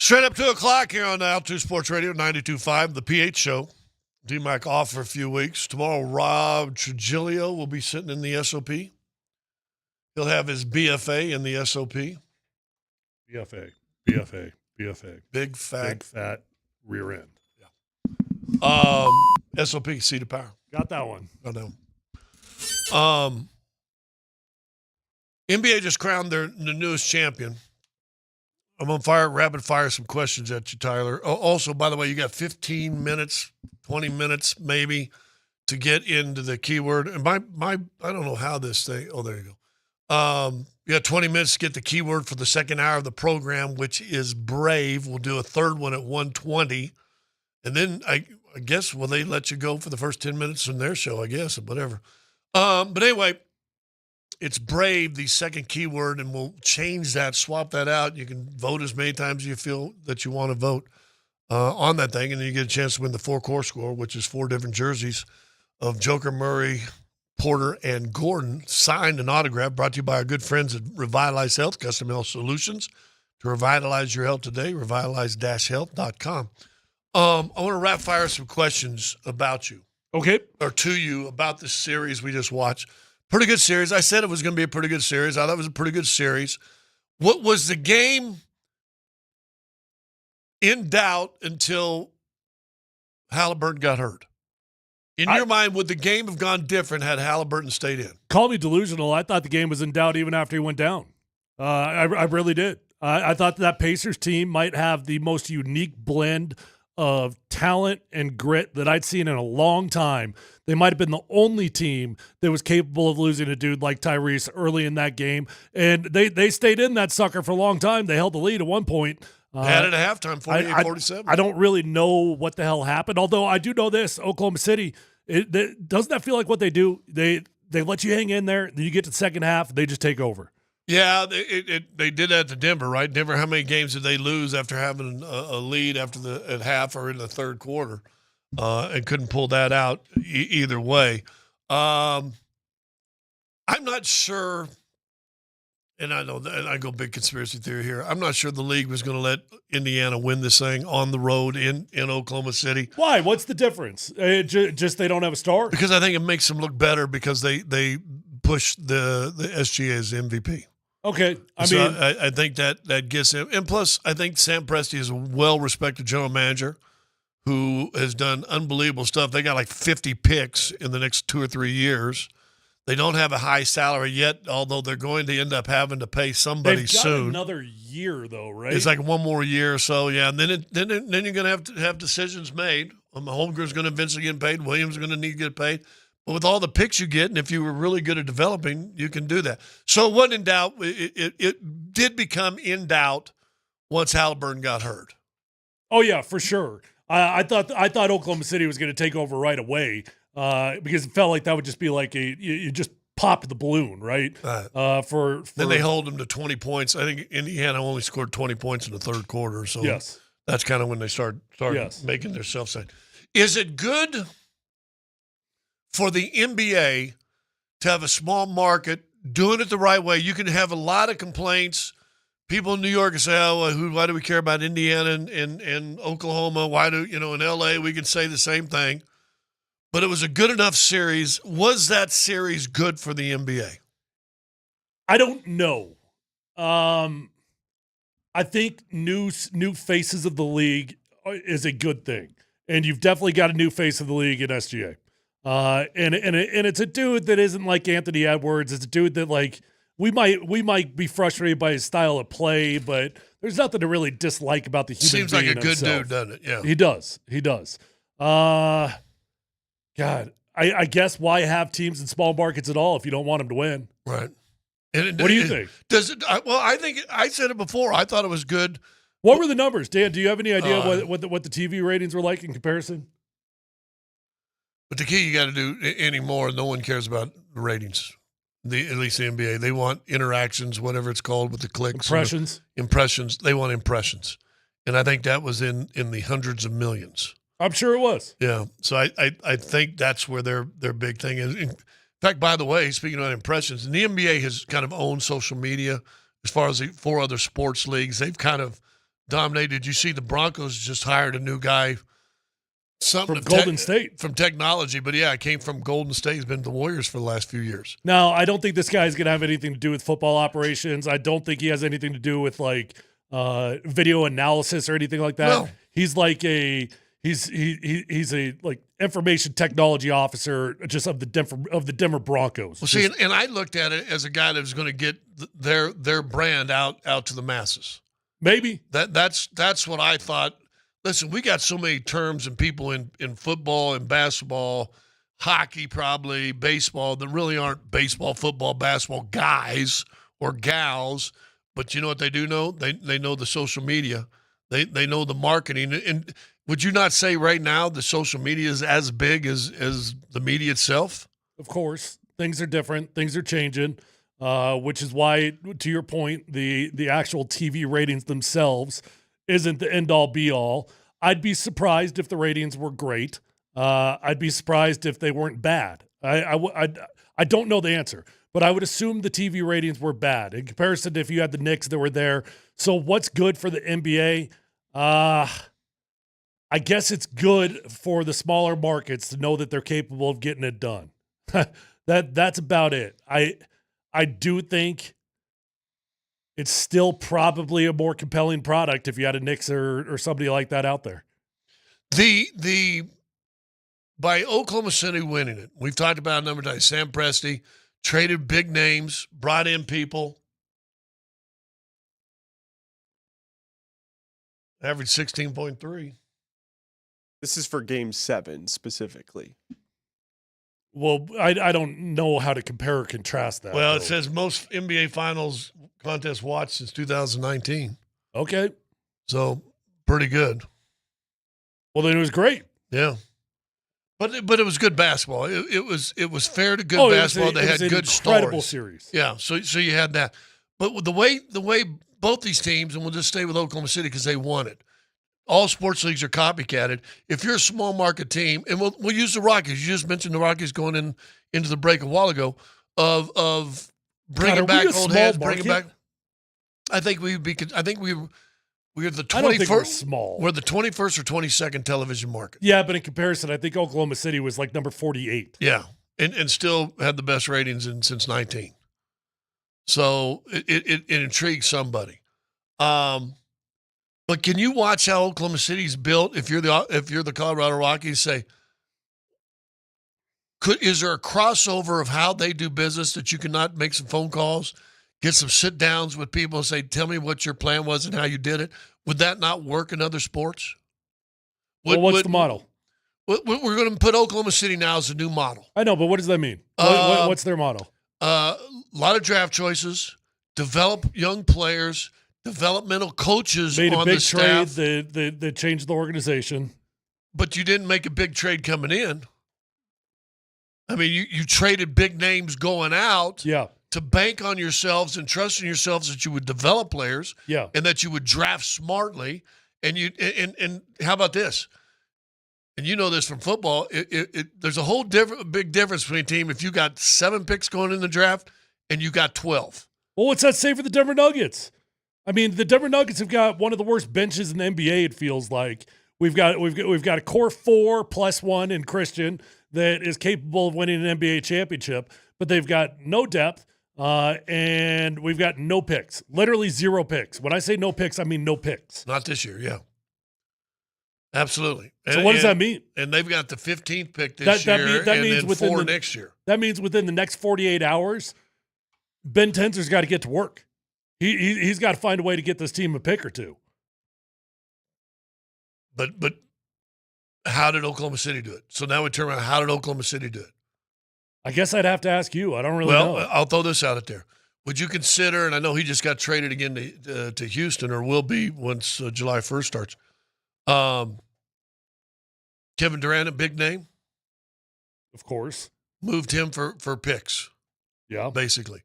Straight up 2 o'clock here on Altitude Sports Radio 92.5, the PH Show. DMac off for a few weeks. Tomorrow, Rob Trujillo will be sitting in the SOP. He'll have his BFA in the SOP. BFA. Big fat rear end. Yeah. SOP, seat of power. Got that one. Got that one. NBA just crowned the newest champion. I'm going to rapid fire some questions at you, Tyler. Also, by the way, you got 15 minutes, 20 minutes maybe to get into the keyword. And I don't know how this thing, there you go. You got 20 minutes to get the keyword for the second hour of the program, which is brave. We'll do a third one at 1:20. And then I guess, will they let you go for the first 10 minutes in their show, I guess, or whatever. But anyway, it's brave, the second keyword, and we'll change that, swap that out. You can vote as many times as you feel that you want to vote on that thing, and then you get a chance to win the 4-core score, which is 4 different jerseys of Joker, Murray, Porter, and Gordon, signed and autographed, brought to you by our good friends at Revitalize Health, Custom Health Solutions. To revitalize your health today, revitalize-health.com. I want to rapid fire some questions about you. Okay. Or to you about the series we just watched. Pretty good series. I said it was going to be a pretty good series. I thought it was a pretty good series. What was the game in doubt until Halliburton got hurt? In your mind, would the game have gone different had Halliburton stayed in? Call me delusional. I thought the game was in doubt even after he went down. I really did. I thought that Pacers team might have the most unique blend of talent and grit that I'd seen in a long time. They might have been the only team that was capable of losing a dude like Tyrese early in that game. And they stayed in that sucker for a long time. They held the lead at one point. They had it at halftime, 48-47. I don't really know what the hell happened, although I do know this. Oklahoma City, doesn't that feel like what they do? They let you hang in there, then you get to the second half, they just take over. Yeah, they did that to Denver, right? Denver, how many games did they lose after having a lead at half or in the third quarter and couldn't pull that out either way? I'm not sure, and I know that, and I go big conspiracy theory here. I'm not sure the league was going to let Indiana win this thing on the road in Oklahoma City. Why? What's the difference? Just they don't have a star? Because I think it makes them look better because they push the SGA as MVP. Okay. I think that gets him. And plus, I think Sam Presti is a well-respected general manager who has done unbelievable stuff. They got like 50 picks in the next 2 or 3 years. They don't have a high salary yet, although they're going to end up having to pay somebody They've got soon. Another year, though, right? It's like one more year or so, yeah. And then you're going to have decisions made. Holmgren's going to eventually get paid. Williams is going to need to get paid. But with all the picks you get, and if you were really good at developing, you can do that. So it wasn't in doubt. It did become in doubt once Halliburton got hurt. Oh, yeah, for sure. I thought Oklahoma City was going to take over right away because it felt like that would just be like you just popped the balloon, right? For Then they hold them to 20 points. I think Indiana only scored 20 points in the third quarter. So yes. That's kind of when they start making their self-side. Is it good for the NBA to have a small market, doing it the right way? You can have a lot of complaints. People in New York can say, why do we care about Indiana and Oklahoma? Why do, in L.A. we can say the same thing. But it was a good enough series. Was that series good for the NBA? I don't know. I think new faces of the league is a good thing. And you've definitely got a new face of the league in SGA. And it's a dude that isn't like Anthony Edwards. It's a dude that like we might be frustrated by his style of play, but there's nothing to really dislike about the human Seems being like a good himself. dude, doesn't it? Yeah. He does. God, I guess why have teams in small markets at all if you don't want them to win? Right. What do you think? Does it? Well, I think I said it before. I thought it was good. What were the numbers, Dan? Do you have any idea what the TV ratings were like in comparison? But the key you got to do anymore, no one cares about the ratings. At least the NBA, they want interactions, whatever it's called, with the clicks, impressions. They want impressions, and I think that was in the hundreds of millions. I'm sure it was. Yeah, so I think that's where their big thing is. In fact, by the way, speaking about impressions, and the NBA has kind of owned social media as far as the 4 other sports leagues. They've kind of Dominic, did you see the Broncos just hired a new guy? Something From Golden State. From technology, but yeah, it came from Golden State. He's been the Warriors for the last few years. Now, I don't think this guy's going to have anything to do with football operations. I don't think he has anything to do with like video analysis or anything like that. No. He's like he's a like information technology officer just of the Denver Broncos. Well, see, and I looked at it as a guy that was going to get their brand out to the masses. Maybe that's what I thought. Listen, we got so many terms and people in football and basketball, hockey probably, baseball that really aren't baseball, football, basketball guys or gals. But you know what they do know? They know the social media. They know the marketing. And would you not say right now the social media is as big as the media itself? Of course. Things are different. Things are changing, which is why, to your point, the actual TV ratings themselves isn't the end-all, be-all. I'd be surprised if the ratings were great. I'd be surprised if they weren't bad. I don't know the answer, but I would assume the TV ratings were bad in comparison to if you had the Knicks that were there. So what's good for the NBA? I guess it's good for the smaller markets to know that they're capable of getting it done. That's about it. I do think it's still probably a more compelling product if you had a Knicks or somebody like that out there. By Oklahoma City winning it, we've talked about it a number of times. Sam Presti traded big names, brought in people. Average 16.3. This is for Game 7 specifically. Well, I don't know how to compare or contrast that. Well, it says most NBA Finals contests watched since 2019. Okay. So, pretty good. Well, then it was great. Yeah. But it was good basketball. It was fair to good basketball. They had good incredible stories. Series. Yeah, so you had that. But with the way both these teams, and we'll just stay with Oklahoma City because they won it. All sports leagues are copycatted. If you're a small market team, and we'll use the Rockies. You just mentioned the Rockies going into the break a while ago of bringing back old heads, bringing back. I think we're the 21st. Small. We're the 21st or 22nd television market. Yeah, but in comparison, I think Oklahoma City was like number 48. Yeah, and still had the best ratings since 19. So it intrigues somebody. But can you watch how Oklahoma City's built? If you're the Colorado Rockies, say, is there a crossover of how they do business that you cannot make some phone calls, get some sit downs with people and say, tell me what your plan was and how you did it? Would that not work in other sports? What's the model? We're going to put Oklahoma City now as a new model. I know, but what does that mean? What's their model? A lot of draft choices, develop young players, developmental coaches made on a big the staff. trade that changed the organization. But you didn't make a big trade coming in. I mean, you traded big names going out to bank on yourselves and trust in yourselves that you would develop players and that you would draft smartly. And how about this? And you know this from football. There's a whole big difference between a team if you got 7 picks going in the draft and you got 12. Well, what's that say for the Denver Nuggets? I mean, the Denver Nuggets have got one of the worst benches in the NBA. It feels like we've got a core 4 plus 1 in Christian that is capable of winning an NBA championship, but they've got no depth and we've got no picks. Literally 0 picks. When I say no picks, I mean no picks. Not this year, yeah. Absolutely. So what does that mean? And they've got the 15th pick this year and means then 4 next year. That means within the next 48 hours, Ben Tensor's got to get to work. He's got to find a way to get this team a pick or two. But how did Oklahoma City do it? So now we turn around. How did Oklahoma City do it? I guess I'd have to ask you. I don't really know. Well, I'll throw this out there. Would you consider, and I know he just got traded again to Houston, or will be once July 1st starts, Kevin Durant, a big name? Of course. Moved him for picks. Yeah. Basically.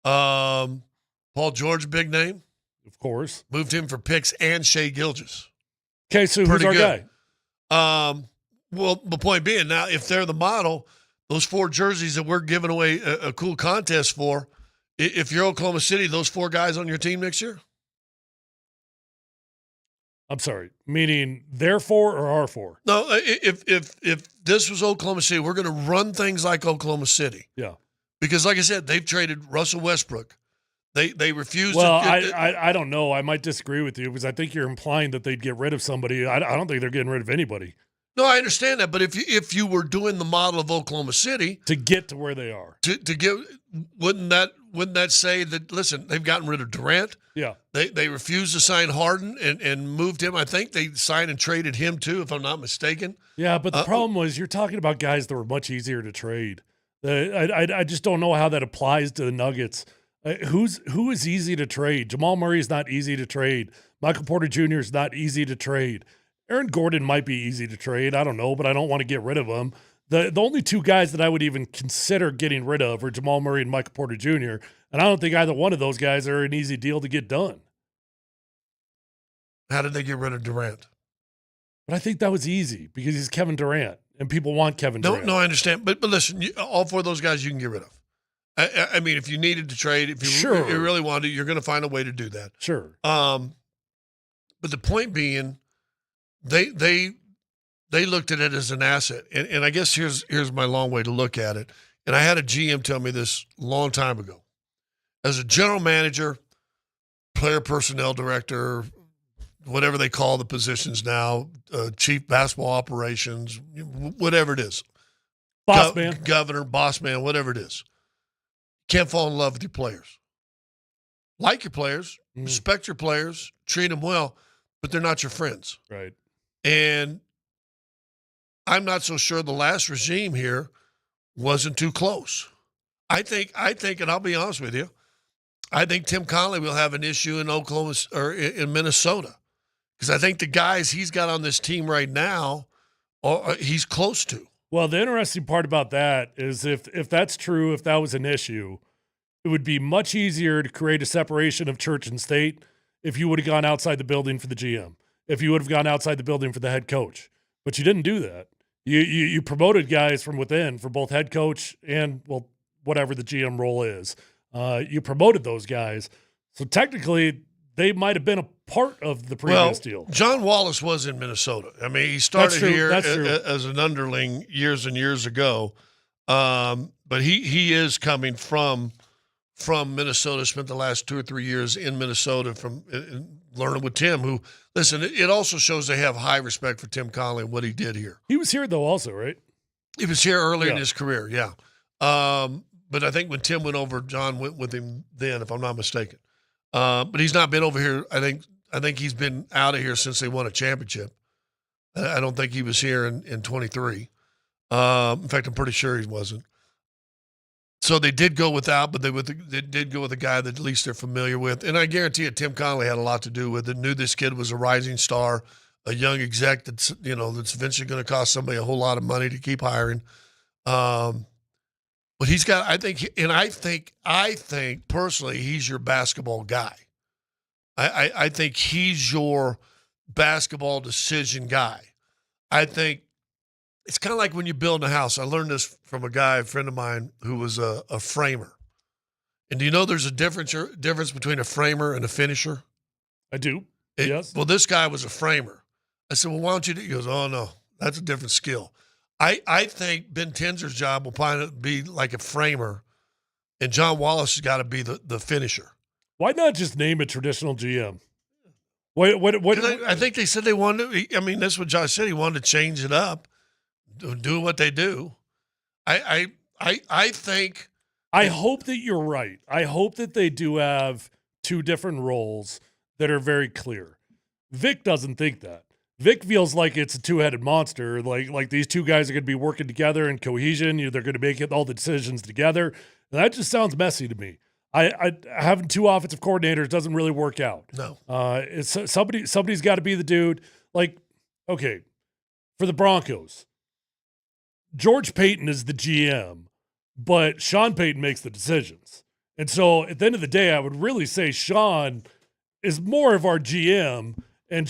Paul George, big name. Of course. Moved him for picks and Shea Gilgeous. Okay, so who's our guy? Well, the point being, now, if they're the model, those 4 jerseys that we're giving away a cool contest for, if you're Oklahoma City, those 4 guys on your team next year? I'm sorry, meaning their 4 or our 4? No, if this was Oklahoma City, we're going to run things like Oklahoma City. Yeah. Because, like I said, they've traded Russell Westbrook. They refused. Well, I don't know. I might disagree with you because I think you're implying that they'd get rid of somebody. I don't think they're getting rid of anybody. No, I understand that, but if you were doing the model of Oklahoma City to get to where they are, to get, wouldn't that say that? Listen, they've gotten rid of Durant. Yeah, they refused to sign Harden and moved him. I think they signed and traded him too, if I'm not mistaken. Yeah, but the problem was you're talking about guys that were much easier to trade. I just don't know how that applies to the Nuggets. Who is easy to trade? Jamal Murray is not easy to trade. Michael Porter Jr. is not easy to trade. Aaron Gordon might be easy to trade. I don't know, but I don't want to get rid of him. The only 2 guys that I would even consider getting rid of are Jamal Murray and Michael Porter Jr., and I don't think either one of those guys are an easy deal to get done. How did they get rid of Durant? But I think that was easy because he's Kevin Durant, and people want Kevin Durant. No, I understand. But listen, all 4 of those guys you can get rid of. I mean, if you needed to trade, if you really wanted to, you're going to find a way to do that. Sure. But the point being, they looked at it as an asset, and I guess here's my long way to look at it. And I had a GM tell me this a long time ago. As a general manager, player personnel director, whatever they call the positions now, chief basketball operations, whatever it is, boss man, governor, boss man, whatever it is, can't fall in love with your players. Like your players, respect your players, treat them well, but they're not your friends. Right. And I'm not so sure the last regime here wasn't too close. I think, and I'll be honest with you, I think Tim Connelly will have an issue in Oklahoma or in Minnesota because I think the guys he's got on this team right now, he's close to. Well, the interesting part about that is if that's true, if that was an issue, it would be much easier to create a separation of church and state if you would have gone outside the building for the GM, if you would have gone outside the building for the head coach. But you didn't do that. You promoted guys from within for both head coach and, well, whatever the GM role is. You promoted those guys. So technically, they might have been a part of the previous deal. John Wallace was in Minnesota. I mean, he started here as an underling years and years ago. But he is coming from Minnesota, spent the last 2 or 3 years in Minnesota from learning with Tim, who, listen, it also shows they have high respect for Tim Connelly and what he did here. He was here, though, also, right? He was here early in his career, yeah. But I think when Tim went over, John went with him then, if I'm not mistaken. But he's not been over here. I think he's been out of here since they won a championship. I don't think he was here in 23. In fact, I'm pretty sure he wasn't. So they did go without, but they did go with a guy that at least they're familiar with. And I guarantee you, Tim Connelly had a lot to do with it. Knew this kid was a rising star, a young exec that's eventually going to cost somebody a whole lot of money to keep hiring. But he's got, I think personally, he's your basketball guy. I think he's your basketball decision guy. I think it's kind of like when you build a house. I learned this from a friend of mine who was a framer. And do you know there's a difference between a framer and a finisher? I do. Yes. Well, this guy was a framer. I said, well, why don't you do it? He goes, oh, no, that's a different skill. I think Ben Tenser's job will probably be like a framer, and John Wallace has got to be the finisher. Why not just name a traditional GM? I think they said they wanted to. I mean, that's what Josh said. He wanted to change it up, do what they do. I think. I hope that you're right. I hope that they do have 2 different roles that are very clear. Vic doesn't think that. Vic feels like it's a 2-headed monster. Like these 2 guys are going to be working together in cohesion. They're going to make all the decisions together. And that just sounds messy to me. Having 2 offensive coordinators doesn't really work out. No. It's somebody's got to be the dude. Like, okay, for the Broncos, George Payton is the GM, but Sean Payton makes the decisions. And so at the end of the day, I would really say Sean is more of our GM, and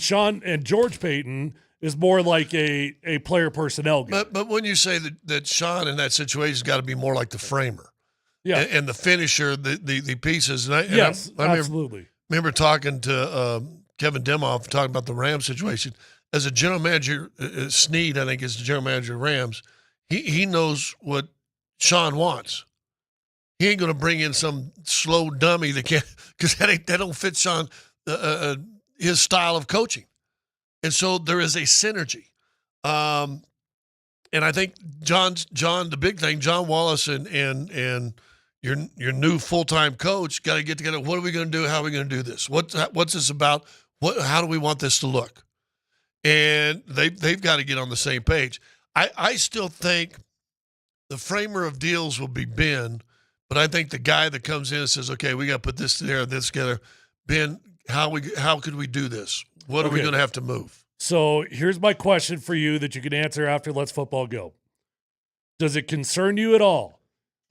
George Payton is more like a player personnel guy. But when you say that Sean in that situation has got to be more like the framer, yeah, and the finisher, the pieces. And yes, absolutely. Remember talking to Kevin Demoff talking about the Rams situation. As a general manager, Snead, I think, is the general manager of Rams. He knows what Sean wants. He ain't going to bring in some slow dummy that can't, because that don't fit Sean, his style of coaching. And so there is a synergy. And I think John, the big thing, John Wallace and your new full-time coach got to get together. What are we going to do? How are we going to do this? What's this about? How do we want this to look? And they've got to get on the same page. I still think the framer of deals will be Ben, but I think the guy that comes in and says, okay, we got to put this together. Ben, how could we do this? What are we going to have to move? So here's my question for you that you can answer after Let's Football Go. Does it concern you at all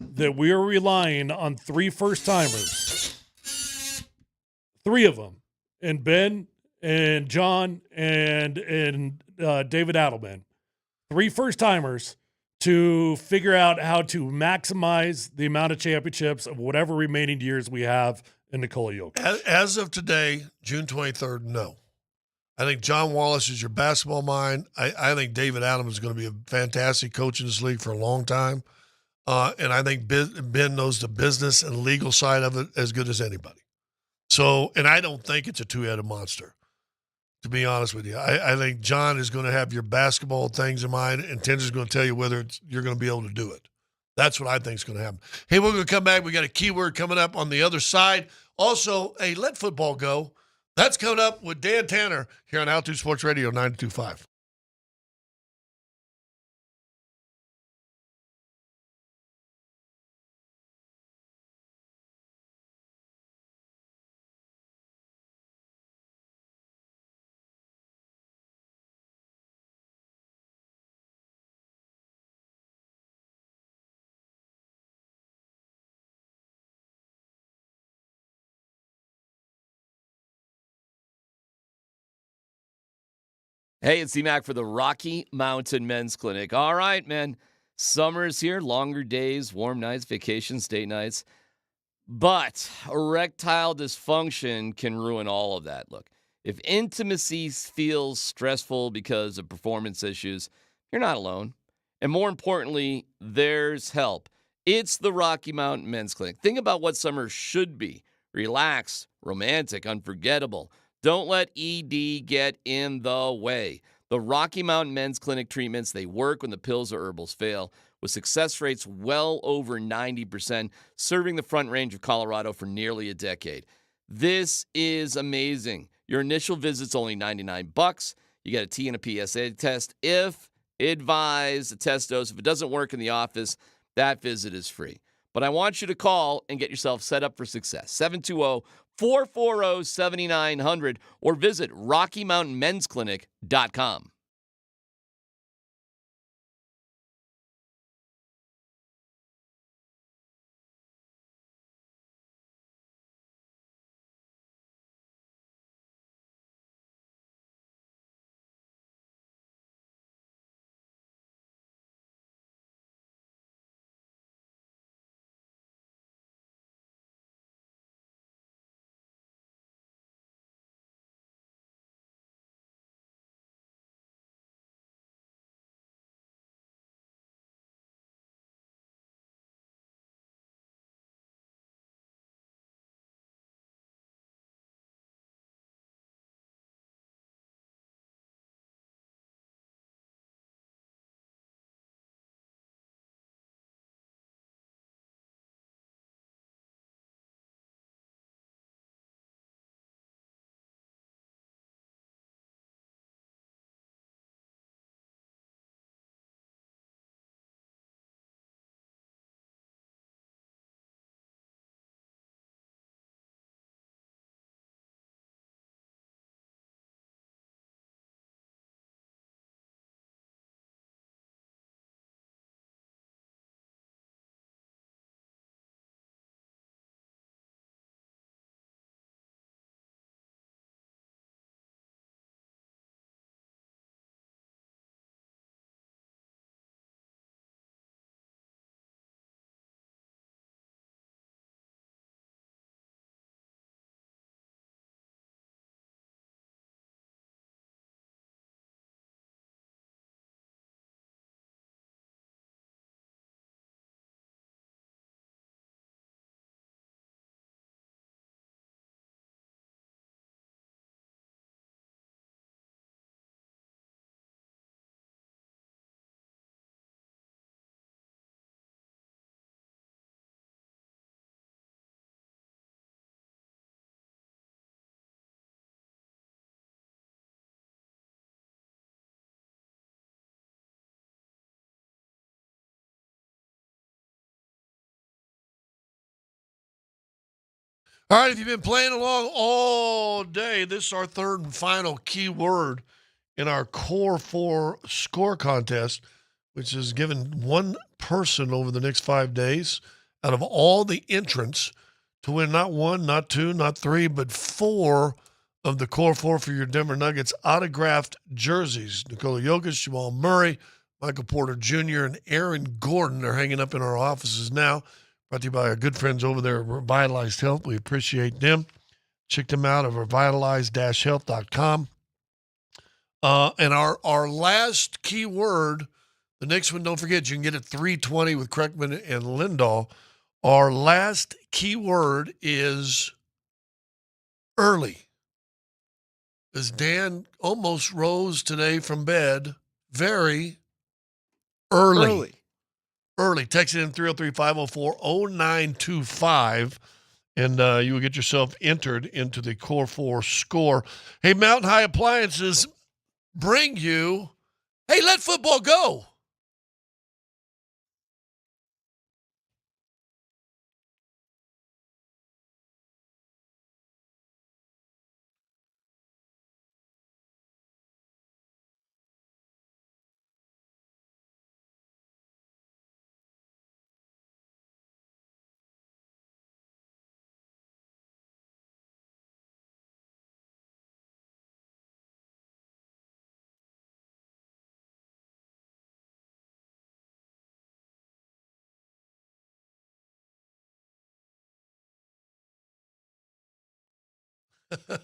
that we are relying on 3 first-timers, 3 of them, and Ben and John and David Adelman, 3 first-timers to figure out how to maximize the amount of championships of whatever remaining years we have in Nikola Jokic? As of today, June 23rd, no. I think John Wallace is your basketball mind. I think David Adams is going to be a fantastic coach in this league for a long time. And I think Ben knows the business and legal side of it as good as anybody. So, and I don't think it's a 2-headed monster, to be honest with you. I think John is going to have your basketball things in mind, and Tinder's going to tell you whether you're going to be able to do it. That's what I think is going to happen. Hey, we're going to come back. We got a keyword coming up on the other side. Also, hey, let football go. That's coming up with Dan Tanner here on Altitude Sports Radio 92.5. Hey, it's DMac for the Rocky Mountain Men's Clinic. All right, man. Summer is here, longer days, warm nights, vacations, date nights. But erectile dysfunction can ruin all of that. Look, if intimacy feels stressful because of performance issues, you're not alone. And more importantly, there's help. It's the Rocky Mountain Men's Clinic. Think about what summer should be. Relaxed, romantic, unforgettable. Don't let ED get in the way. The Rocky Mountain Men's Clinic treatments, they work when the pills or herbals fail, with success rates well over 90%, serving the Front Range of Colorado for nearly a decade. This is amazing. Your initial visit's only $99. You get a T and a PSA test. If advised, a test dose. If it doesn't work in the office, that visit is free. But I want you to call and get yourself set up for success. 720-440-7900 or visit RockyMountainMen'sClinic.com. All right, if you've been playing along all day, this is our third and final keyword in our Core 4 score contest, which is given one person over the next 5 days out of all the entrants to win not 1, not 2, not 3, but 4 of the Core 4 for your Denver Nuggets autographed jerseys. Nikola Jokic, Jamal Murray, Michael Porter Jr., and Aaron Gordon are hanging up in our offices now. Brought to you by our good friends over there at Revitalized Health. We appreciate them. Check them out at revitalized-health.com. And our last keyword, the next one, don't forget, you can get it 320 with Kreckman and Lindahl. Our last keyword is early. As Dan almost rose today from bed, very early. Text it in 303-504-0925, and you will get yourself entered into the Core 4 score. Hey, Mountain High Appliances bring you, hey, let football go. I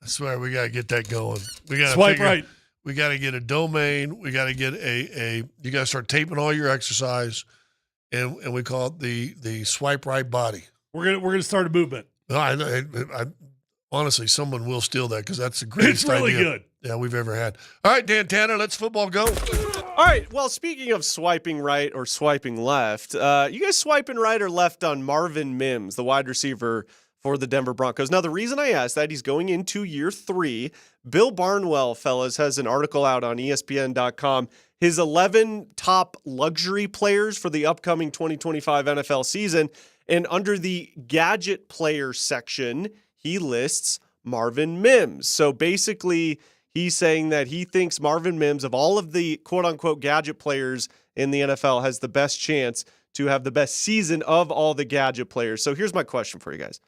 swear we got to get that going. We got to swipe right. We got to get a domain. We got to get you got to start taping all your exercise, and we call it the swipe right body. We're gonna start a movement. No, I honestly, someone will steal that because that's the greatest It's really idea good. Yeah, we've ever had. All right, Dan Tanner, let's football go. All right. Well, speaking of swiping right or swiping left, you guys swiping right or left on Marvin Mims, the wide receiver for the Denver Broncos? Now, the reason I asked that, he's going into year 3. Bill Barnwell, fellas, has an article out on ESPN.com. His 11 top luxury players for the upcoming 2025 NFL season. And under the gadget player section, he lists Marvin Mims. So basically, he's saying that he thinks Marvin Mims, of all of the quote-unquote gadget players in the NFL, has the best chance to have the best season of all the gadget players. So here's my question for you guys.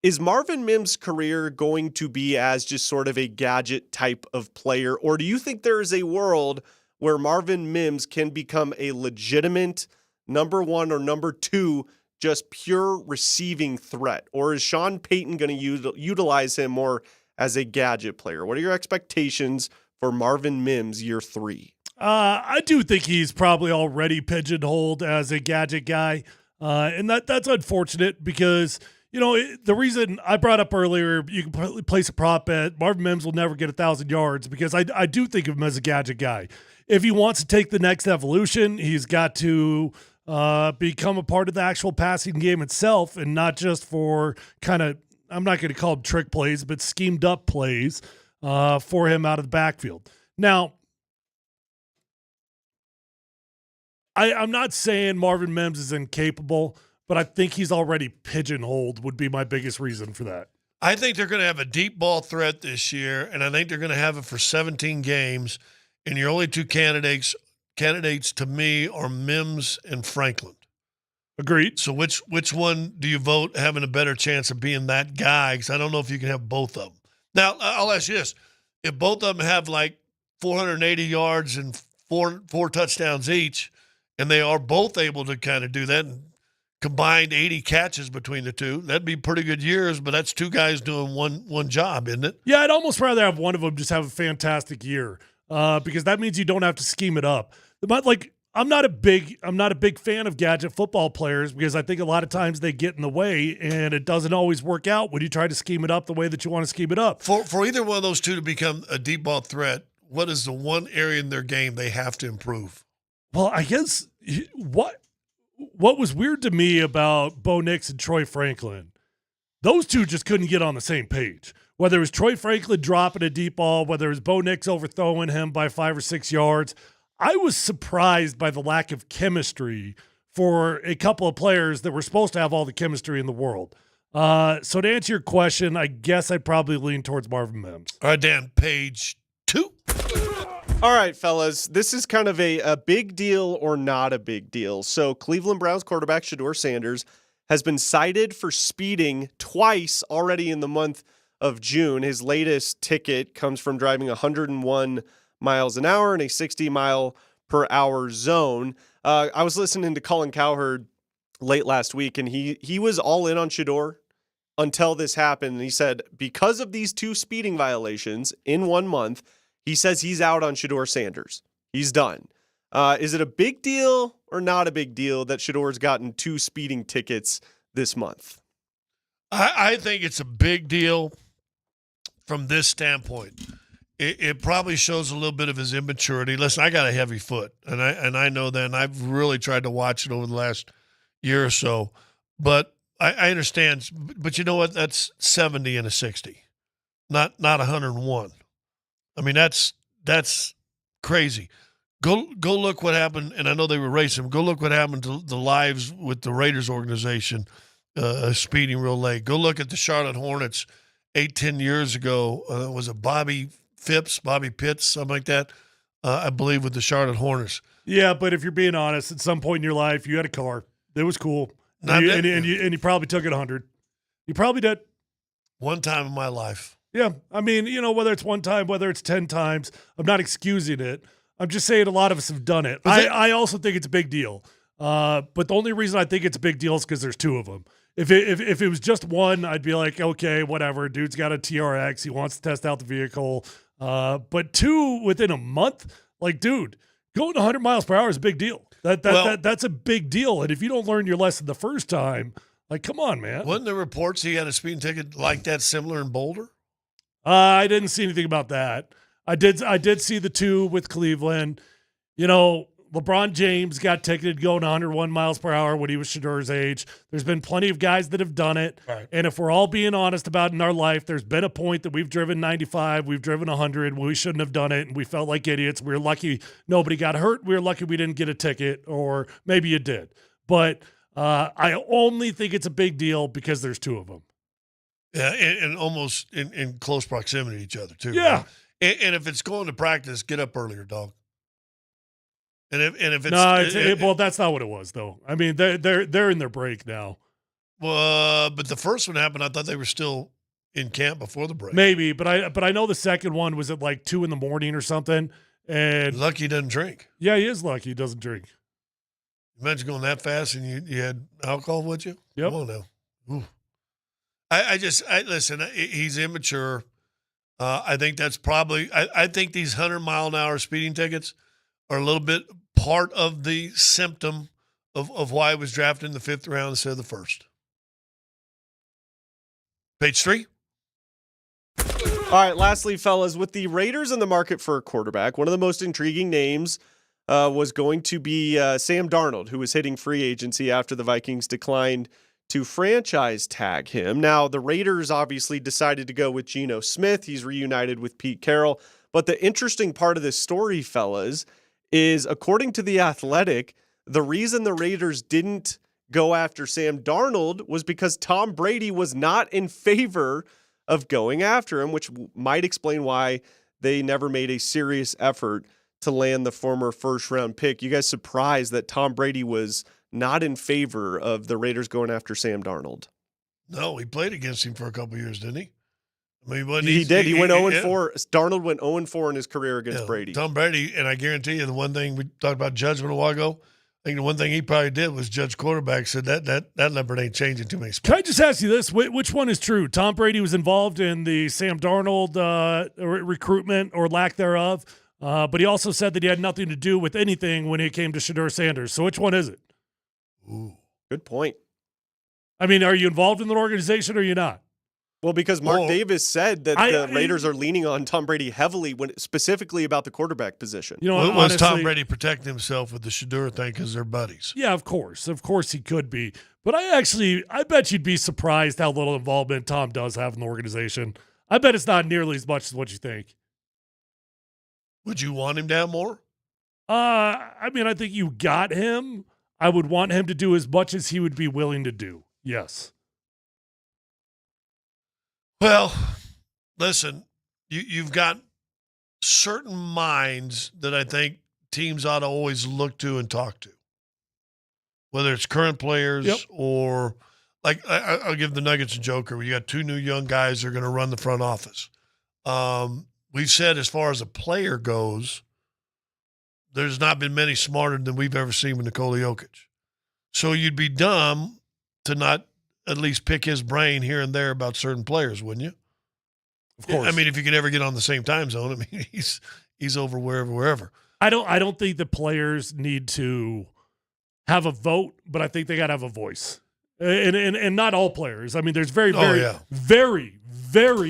Is Marvin Mims' career going to be as just sort of a gadget type of player? Or do you think there is a world where Marvin Mims can become a legitimate number 1 or number 2, just pure receiving threat? Or is Sean Payton going to utilize him more as a gadget player? What are your expectations for Marvin Mims year 3? I do think he's probably already pigeonholed as a gadget guy. And that's unfortunate because, you know, the reason I brought up earlier, you can place a prop bet, Marvin Mims will never get 1,000 yards, because I do think of him as a gadget guy. If he wants to take the next evolution, he's got to become a part of the actual passing game itself, and not just for kind of, I'm not going to call them trick plays, but schemed up plays for him out of the backfield. Now, I'm not saying Marvin Mims is incapable, but I think he's already pigeonholed would be my biggest reason for that. I think they're going to have a deep ball threat this year, and I think they're going to have it for 17 games, and your only 2 candidates to me are Mims and Franklin. Agreed. So which one do you vote having a better chance of being that guy? Because I don't know if you can have both of them. Now, I'll ask you this. If both of them have like 480 yards and four touchdowns each, and they are both able to kind of do that and combined 80 catches between the two, that'd be pretty good years, but that's 2 guys doing one job, isn't it? Yeah, I'd almost rather have one of them just have a fantastic year because that means you don't have to scheme it up. But like, I'm not a big fan of gadget football players because I think a lot of times they get in the way and it doesn't always work out when you try to scheme it up the way that you want to scheme it up. For either one of those two to become a deep ball threat, what is the one area in their game they have to improve? Well, I guess what was weird to me about Bo Nix and Troy Franklin, those two just couldn't get on the same page. Whether it was Troy Franklin dropping a deep ball, whether it was Bo Nix overthrowing him by 5 or 6 yards, I was surprised by the lack of chemistry for a couple of players that were supposed to have all the chemistry in the world. So to answer your question, I guess I'd probably lean towards Marvin Mims. All right, Dan, page 2. All right, fellas, this is kind of a big deal or not a big deal. So Cleveland Browns quarterback Shedeur Sanders has been cited for speeding twice already in the month of June. His latest ticket comes from driving 101 miles an hour in a 60-mile-per-hour zone. I was listening to Colin Cowherd late last week, and he was all in on Shedeur until this happened. And he said, because of these 2 speeding violations in 1 month, he says he's out on Shedeur Sanders. He's done. Is it a big deal or not a big deal that Shedeur's gotten 2 speeding tickets this month? I think it's a big deal from this standpoint. It probably shows a little bit of his immaturity. Listen, I got a heavy foot, and I know that, and I've really tried to watch it over the last year or so. But I understand. But you know what? That's 70 and a 60, not 101. I mean, that's crazy. Go look what happened, and I know they were racing. Go look what happened to the lives with the Raiders organization speeding real late. Go look at the Charlotte Hornets 8-10 years ago. Was it Bobby Pitts, something like that, I believe, with the Charlotte Hornets. Yeah, but if you're being honest, at some point in your life, you had a car. It was cool. And you probably took it 100. You probably did. One time in my life. Yeah, I mean, whether it's one time, whether it's 10 times, I'm not excusing it. I'm just saying a lot of us have done it. I also think it's a big deal. But the only reason I think it's a big deal is because there's 2 of them. If it was just one, I'd be like, okay, whatever. Dude's got a TRX. He wants to test out the vehicle. But 2 within a month, like, dude, going 100 miles per hour is a big deal. That's a big deal. And if you don't learn your lesson the first time, like, come on, man. Wasn't there reports he had a speeding ticket like that similar in Boulder? I didn't see anything about that. I did see the 2 with Cleveland. LeBron James got ticketed going 101 miles per hour when he was Shedeur's age. There's been plenty of guys that have done it. Right. And if we're all being honest about it in our life, there's been a point that we've driven 95, we've driven 100, we shouldn't have done it, and we felt like idiots. We were lucky nobody got hurt. We were lucky we didn't get a ticket, or maybe you did. But I only think it's a big deal because there's 2 of them. Yeah, and almost in close proximity to each other, too. Yeah. Right? And if it's going to practice, get up earlier, dog. And if it's well, that's not what it was, though. I mean, they're in their break now. But the first one happened, I thought they were still in camp before the break. Maybe, but I know the second one was at like 2 a.m. or something. And lucky he doesn't drink. Yeah, he is lucky he doesn't drink. Imagine going that fast and you had alcohol with you. Yep. Come on now. Ooh. I listen. He's immature. I think that's probably. I think these 100-mile-an-hour speeding tickets are a little bit part of the symptom of why he was drafted in the 5th round instead of the 1st. Page 3. All right, lastly, fellas, with the Raiders in the market for a quarterback, one of the most intriguing names was going to be Sam Darnold, who was hitting free agency after the Vikings declined to franchise tag him. Now, the Raiders obviously decided to go with Geno Smith. He's reunited with Pete Carroll. But the interesting part of this story, fellas, is according to The Athletic, the reason the Raiders didn't go after Sam Darnold was because Tom Brady was not in favor of going after him, which might explain why they never made a serious effort to land the former first-round pick. You guys surprised that Tom Brady was not in favor of the Raiders going after Sam Darnold? No, he played against him for a couple years, didn't he? I mean, he did. He went 0-4. Darnold went 0-4 in his career against Brady. Tom Brady, and I guarantee you the one thing we talked about judgment a while ago, I think the one thing he probably did was judge quarterback, said that number ain't changing too many spots. Can I just ask you this? Which one is true? Tom Brady was involved in the Sam Darnold recruitment or lack thereof, but he also said that he had nothing to do with anything when it came to Shedeur Sanders. So which one is it? Ooh. Good point. I mean, are you involved in the organization or are you not? Well, because Mark Davis said that the Raiders are leaning on Tom Brady heavily, specifically about the quarterback position. You know, was honestly, Tom Brady protecting himself with the Shedeur thing because they're buddies? Yeah, of course he could be. But I bet you'd be surprised how little involvement Tom does have in the organization. I bet it's not nearly as much as what you think. Would you want him to have more? I mean, I think you got him. I would want him to do as much as he would be willing to do. Yes. Well, listen, you've got certain minds that I think teams ought to always look to and talk to, whether it's current players or like I'll give the Nuggets a joker. You got two new young guys that are going to run the front office. We've said as far as a player goes, there's not been many smarter than we've ever seen with Nikola Jokic. So you'd be dumb to not at least pick his brain here and there about certain players, wouldn't you? Of course. I mean, if you can ever get on the same time zone, I mean, he's over wherever. I don't think the players need to have a vote, but I think they got to have a voice. And not all players. I mean, there's very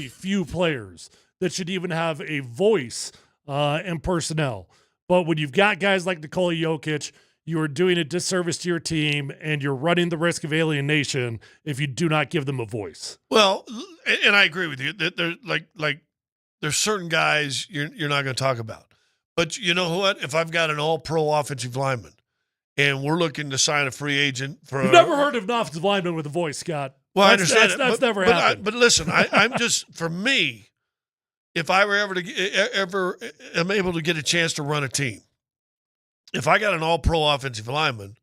few players that should even have a voice in personnel. But when you've got guys like Nikola Jokic, you are doing a disservice to your team, and you're running the risk of alienation if you do not give them a voice. Well, and I agree with you. There's there's certain guys you're not going to talk about. But you know what? If I've got an all-pro offensive lineman, and we're looking to sign a free agent for You've never heard of an offensive lineman with a voice, Scott. Well, I understand that's never happened. But listen, I'm just, for me, if I were ever am able to get a chance to run a team, if I got an all-pro offensive lineman,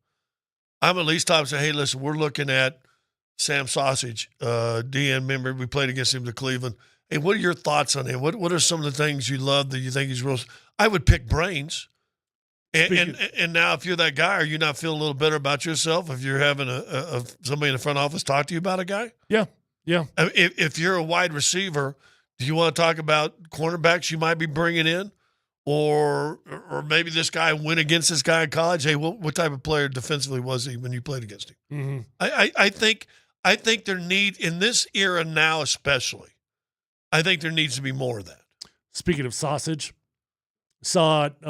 I'm at least time to say, hey, listen, we're looking at Sam Sausage, DN member. We played against him to Cleveland. Hey, what are your thoughts on him? What are some of the things you love that you think he's real? I would pick brains. And now, if you're that guy, are you not feeling a little better about yourself if you're having somebody in the front office talk to you about a guy? Yeah. I mean, if you're a wide receiver, do you want to talk about cornerbacks you might be bringing in, or maybe this guy went against this guy in college? Hey, what type of player defensively was he when you played against him? Mm-hmm. I think there need in this era now, especially. I think there needs to be more of that. Speaking of sausage. Saw it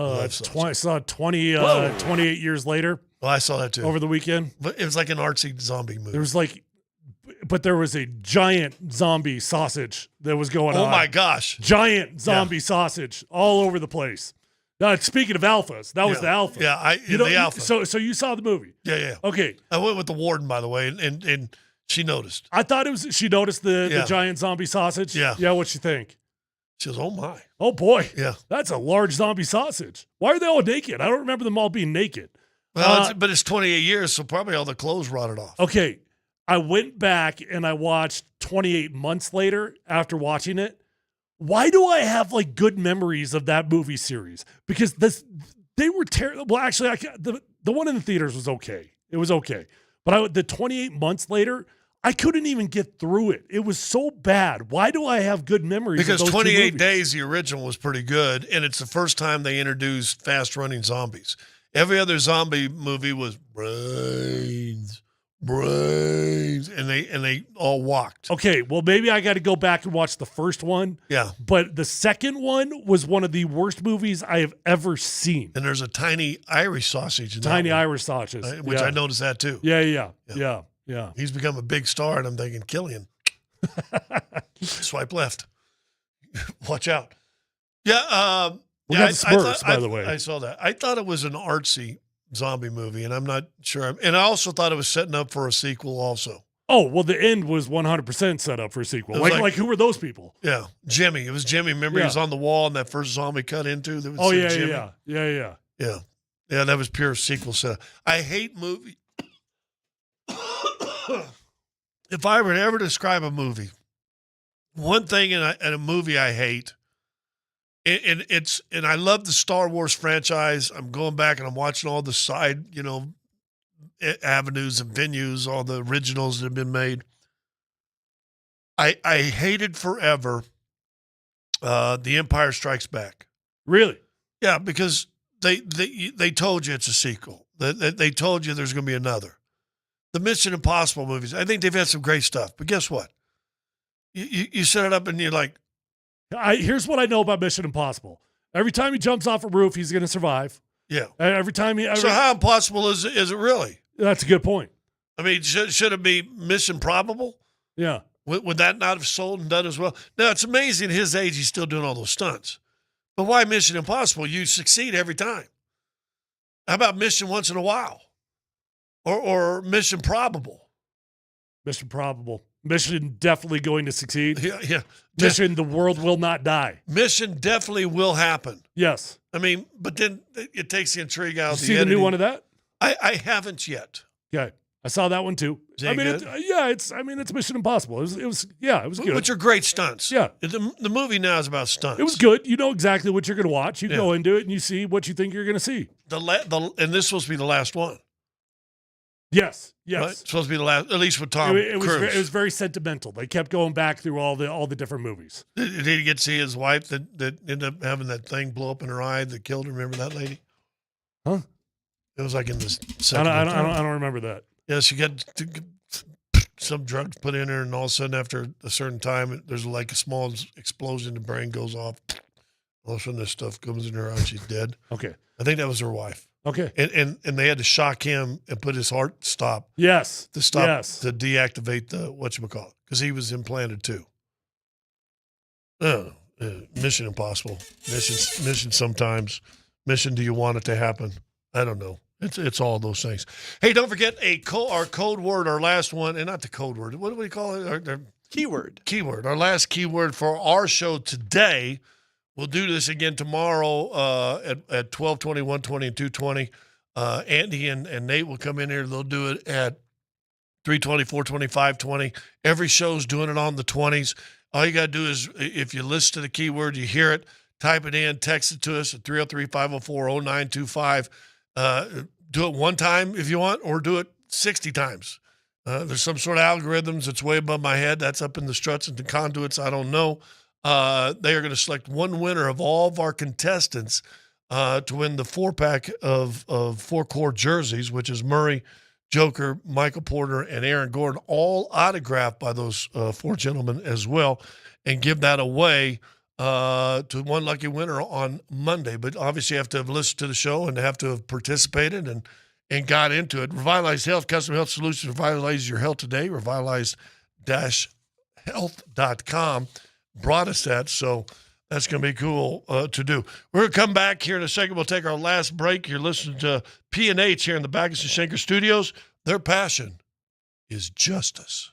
28 years later. Well, I saw that too. Over the weekend. But it was like an artsy zombie movie. There was a giant zombie sausage that was going on. Oh my gosh. Giant zombie sausage all over the place. Speaking of alphas, that was the alpha. Yeah, the alpha. So you saw the movie. Yeah. Okay. I went with the warden, by the way, and she noticed. I thought she noticed the giant zombie sausage. Yeah. Yeah, what'd she think? She goes, oh my. Oh boy. Yeah. That's a large zombie sausage. Why are they all naked? I don't remember them all being naked. Well, but it's 28 years, so probably all the clothes rotted off. Okay. I went back and I watched 28 months later after watching it. Why do I have good memories of that movie series? Because they were terrible. Well, actually, the one in the theaters was okay. It was okay. But the 28 months later, I couldn't even get through it. It was so bad. Why do I have good memories because of those 28 Days, the original, was pretty good, and it's the first time they introduced fast-running zombies. Every other zombie movie was brains, and they all walked. Okay, well, maybe I got to go back and watch the first one. Yeah. But the second one was one of the worst movies I have ever seen. And there's a tiny Irish sausage in that one. Irish sausage. Which I noticed that, too. Yeah. He's become a big star, and I'm thinking, Killian. Swipe left. Watch out. Yeah. We got the Spurs, by the way. I saw that. I thought it was an artsy zombie movie, and I'm not sure. And I also thought it was setting up for a sequel also. Oh, well, the end was 100% set up for a sequel. Like who were those people? Yeah. Jimmy. It was Jimmy. Remember, he was on the wall, and that first zombie cut into. Yeah. Yeah, that was pure sequel setup. I hate movies. If I were to ever describe a movie, one thing in a movie I hate, and I love the Star Wars franchise. I'm going back and I'm watching all the side, avenues and venues, all the originals that have been made. I hated forever The Empire Strikes Back. Really? Yeah, because they told you it's a sequel. They told you there's going to be another. The Mission Impossible movies, I think they've had some great stuff. But guess what? You set it up and you're like... Here's what I know about Mission Impossible. Every time he jumps off a roof, he's going to survive. Yeah. Every time So how impossible is it really? That's a good point. I mean, should it be Mission Probable? Yeah. Would that not have sold and done as well? Now, it's amazing at his age he's still doing all those stunts. But why Mission Impossible? You succeed every time. How about mission once in a while? Or mission probable? Mission probable. Mission definitely going to succeed. Yeah. Mission the world will not die. Mission definitely will happen. Yes. I mean, but then it takes the intrigue out. Did you see the new one of that? I haven't yet. Okay. I saw that one too. Is it I mean, good? it's Mission Impossible. It was good. Which are great stunts. Yeah. The movie now is about stunts. It was good. You know exactly what you're going to watch. You go into it and you see what you think you're going to see. And this is supposed to be the last one. Yes. Right? It's supposed to be the last, at least with Tom Cruise. It was very sentimental. They kept going back through all the different movies. Did he get to see his wife that ended up having that thing blow up in her eye that killed her? Remember that lady? Huh? It was like in the second. I don't remember that. Yeah, she got some drugs put in her, and all of a sudden, after a certain time, there's like a small explosion. The brain goes off. All of a sudden, this stuff comes in her eye, and she's dead. Okay. I think that was her wife. Okay. And they had to shock him and put his heart stop. Yes. To stop Yes. to deactivate the whatchamacallit, because he was implanted too. Mission Impossible. Mission sometimes. Mission, do you want it to happen? I don't know. It's all those things. Hey, don't forget our code word, our last one, and not the code word. What do we call it? Our keyword. Keyword. Our last keyword for our show today. We'll do this again tomorrow at 12:20, 1:20, and 2:20. Andy and Nate will come in here. They'll do it at 3:20, 4:20, 5:20. Every show's doing it on the 20s. All you got to do is, if you listen to the keyword, you hear it, type it in, text it to us at 303-504-0925. Do it one time if you want, or do it 60 times. There's some sort of algorithms that's way above my head. That's up in the struts and the conduits. I don't know. They are going to select one winner of all of our contestants to win the 4-pack of 4-core jerseys, which is Murray, Joker, Michael Porter, and Aaron Gordon, all autographed by those 4 gentlemen as well, and give that away to one lucky winner on Monday. But obviously you have to have listened to the show and have to have participated and got into it. Revitalized Health, Custom Health Solutions, revitalize your health today. Revitalized-health.com brought us that, so that's going to be cool to do. We're going to come back here in a second. We'll take our last break. You're listening to P&H here in the Backus and Schenker Studios. Their passion is justice.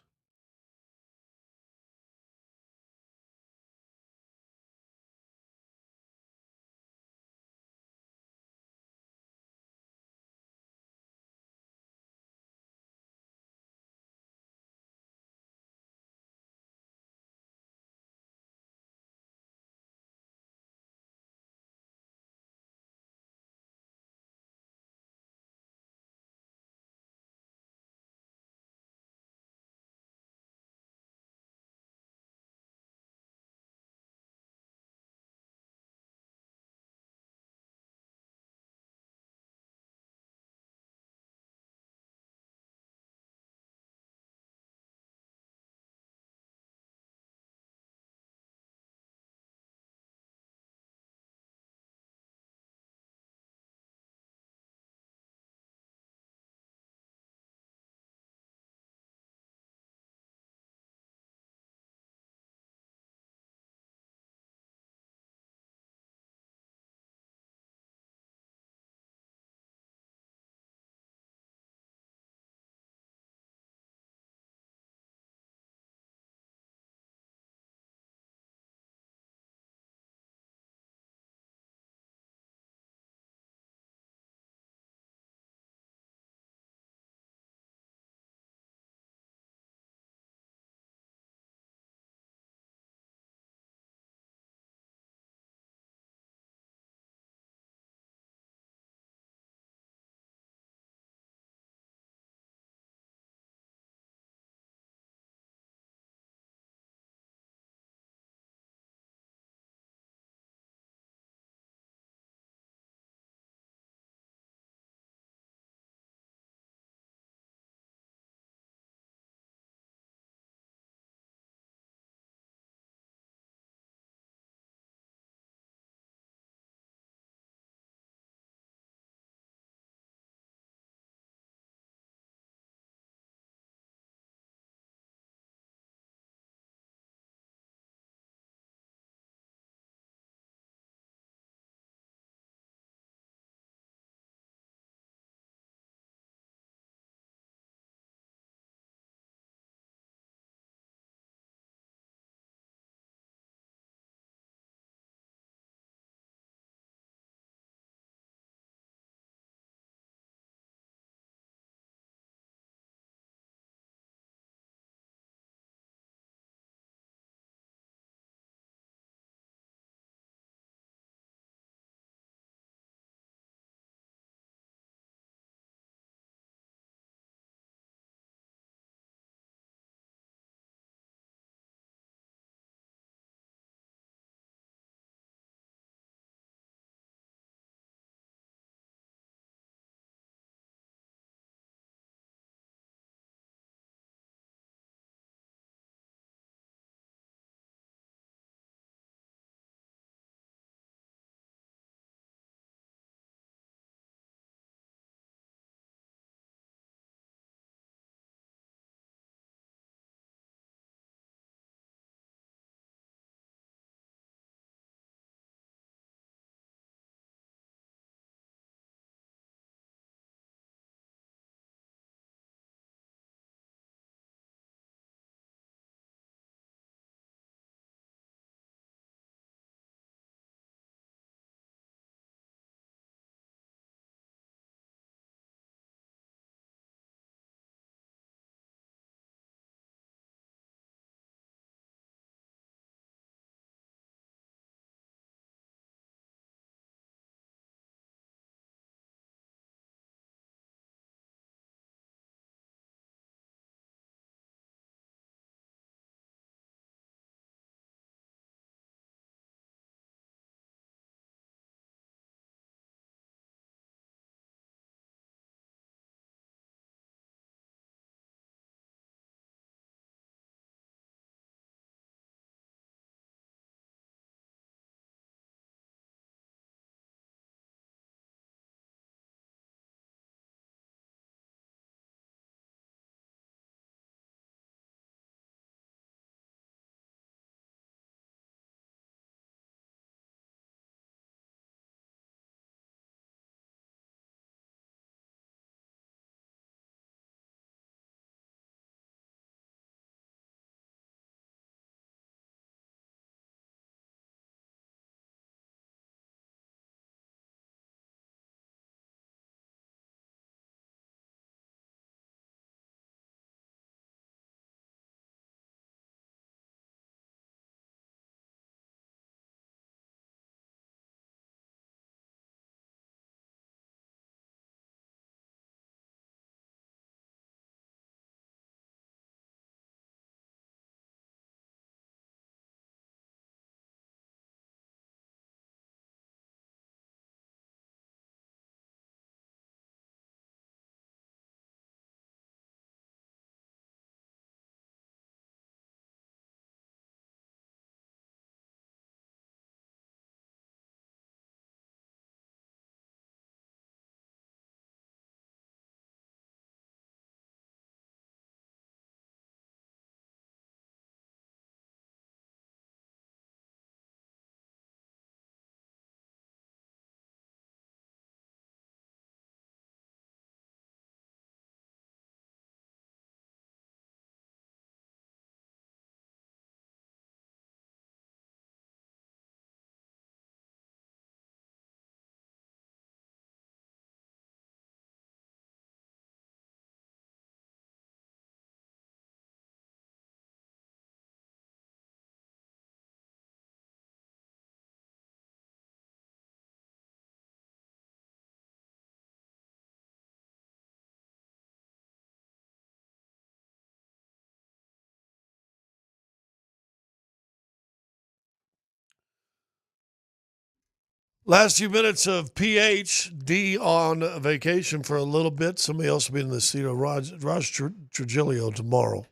Last few minutes of PhD on vacation for a little bit. Somebody else will be in the seat of Raj Trujillo tomorrow.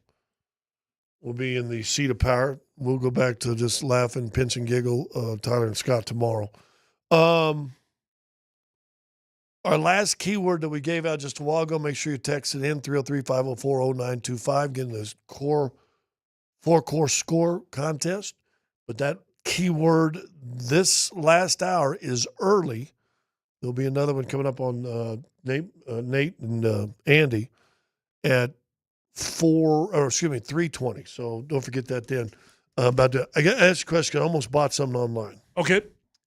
We'll be in the seat of power. We'll go back to just laugh and pinch and giggle, Tyler and Scott tomorrow. Our last keyword that we gave out just a while ago, make sure you text it in, 303-504-0925, getting this four-core score contest. But that keyword this last hour is early. There'll be another one coming up on Nate and Andy at 3:20. So don't forget that then. I got to ask you a question. I almost bought something online. Okay.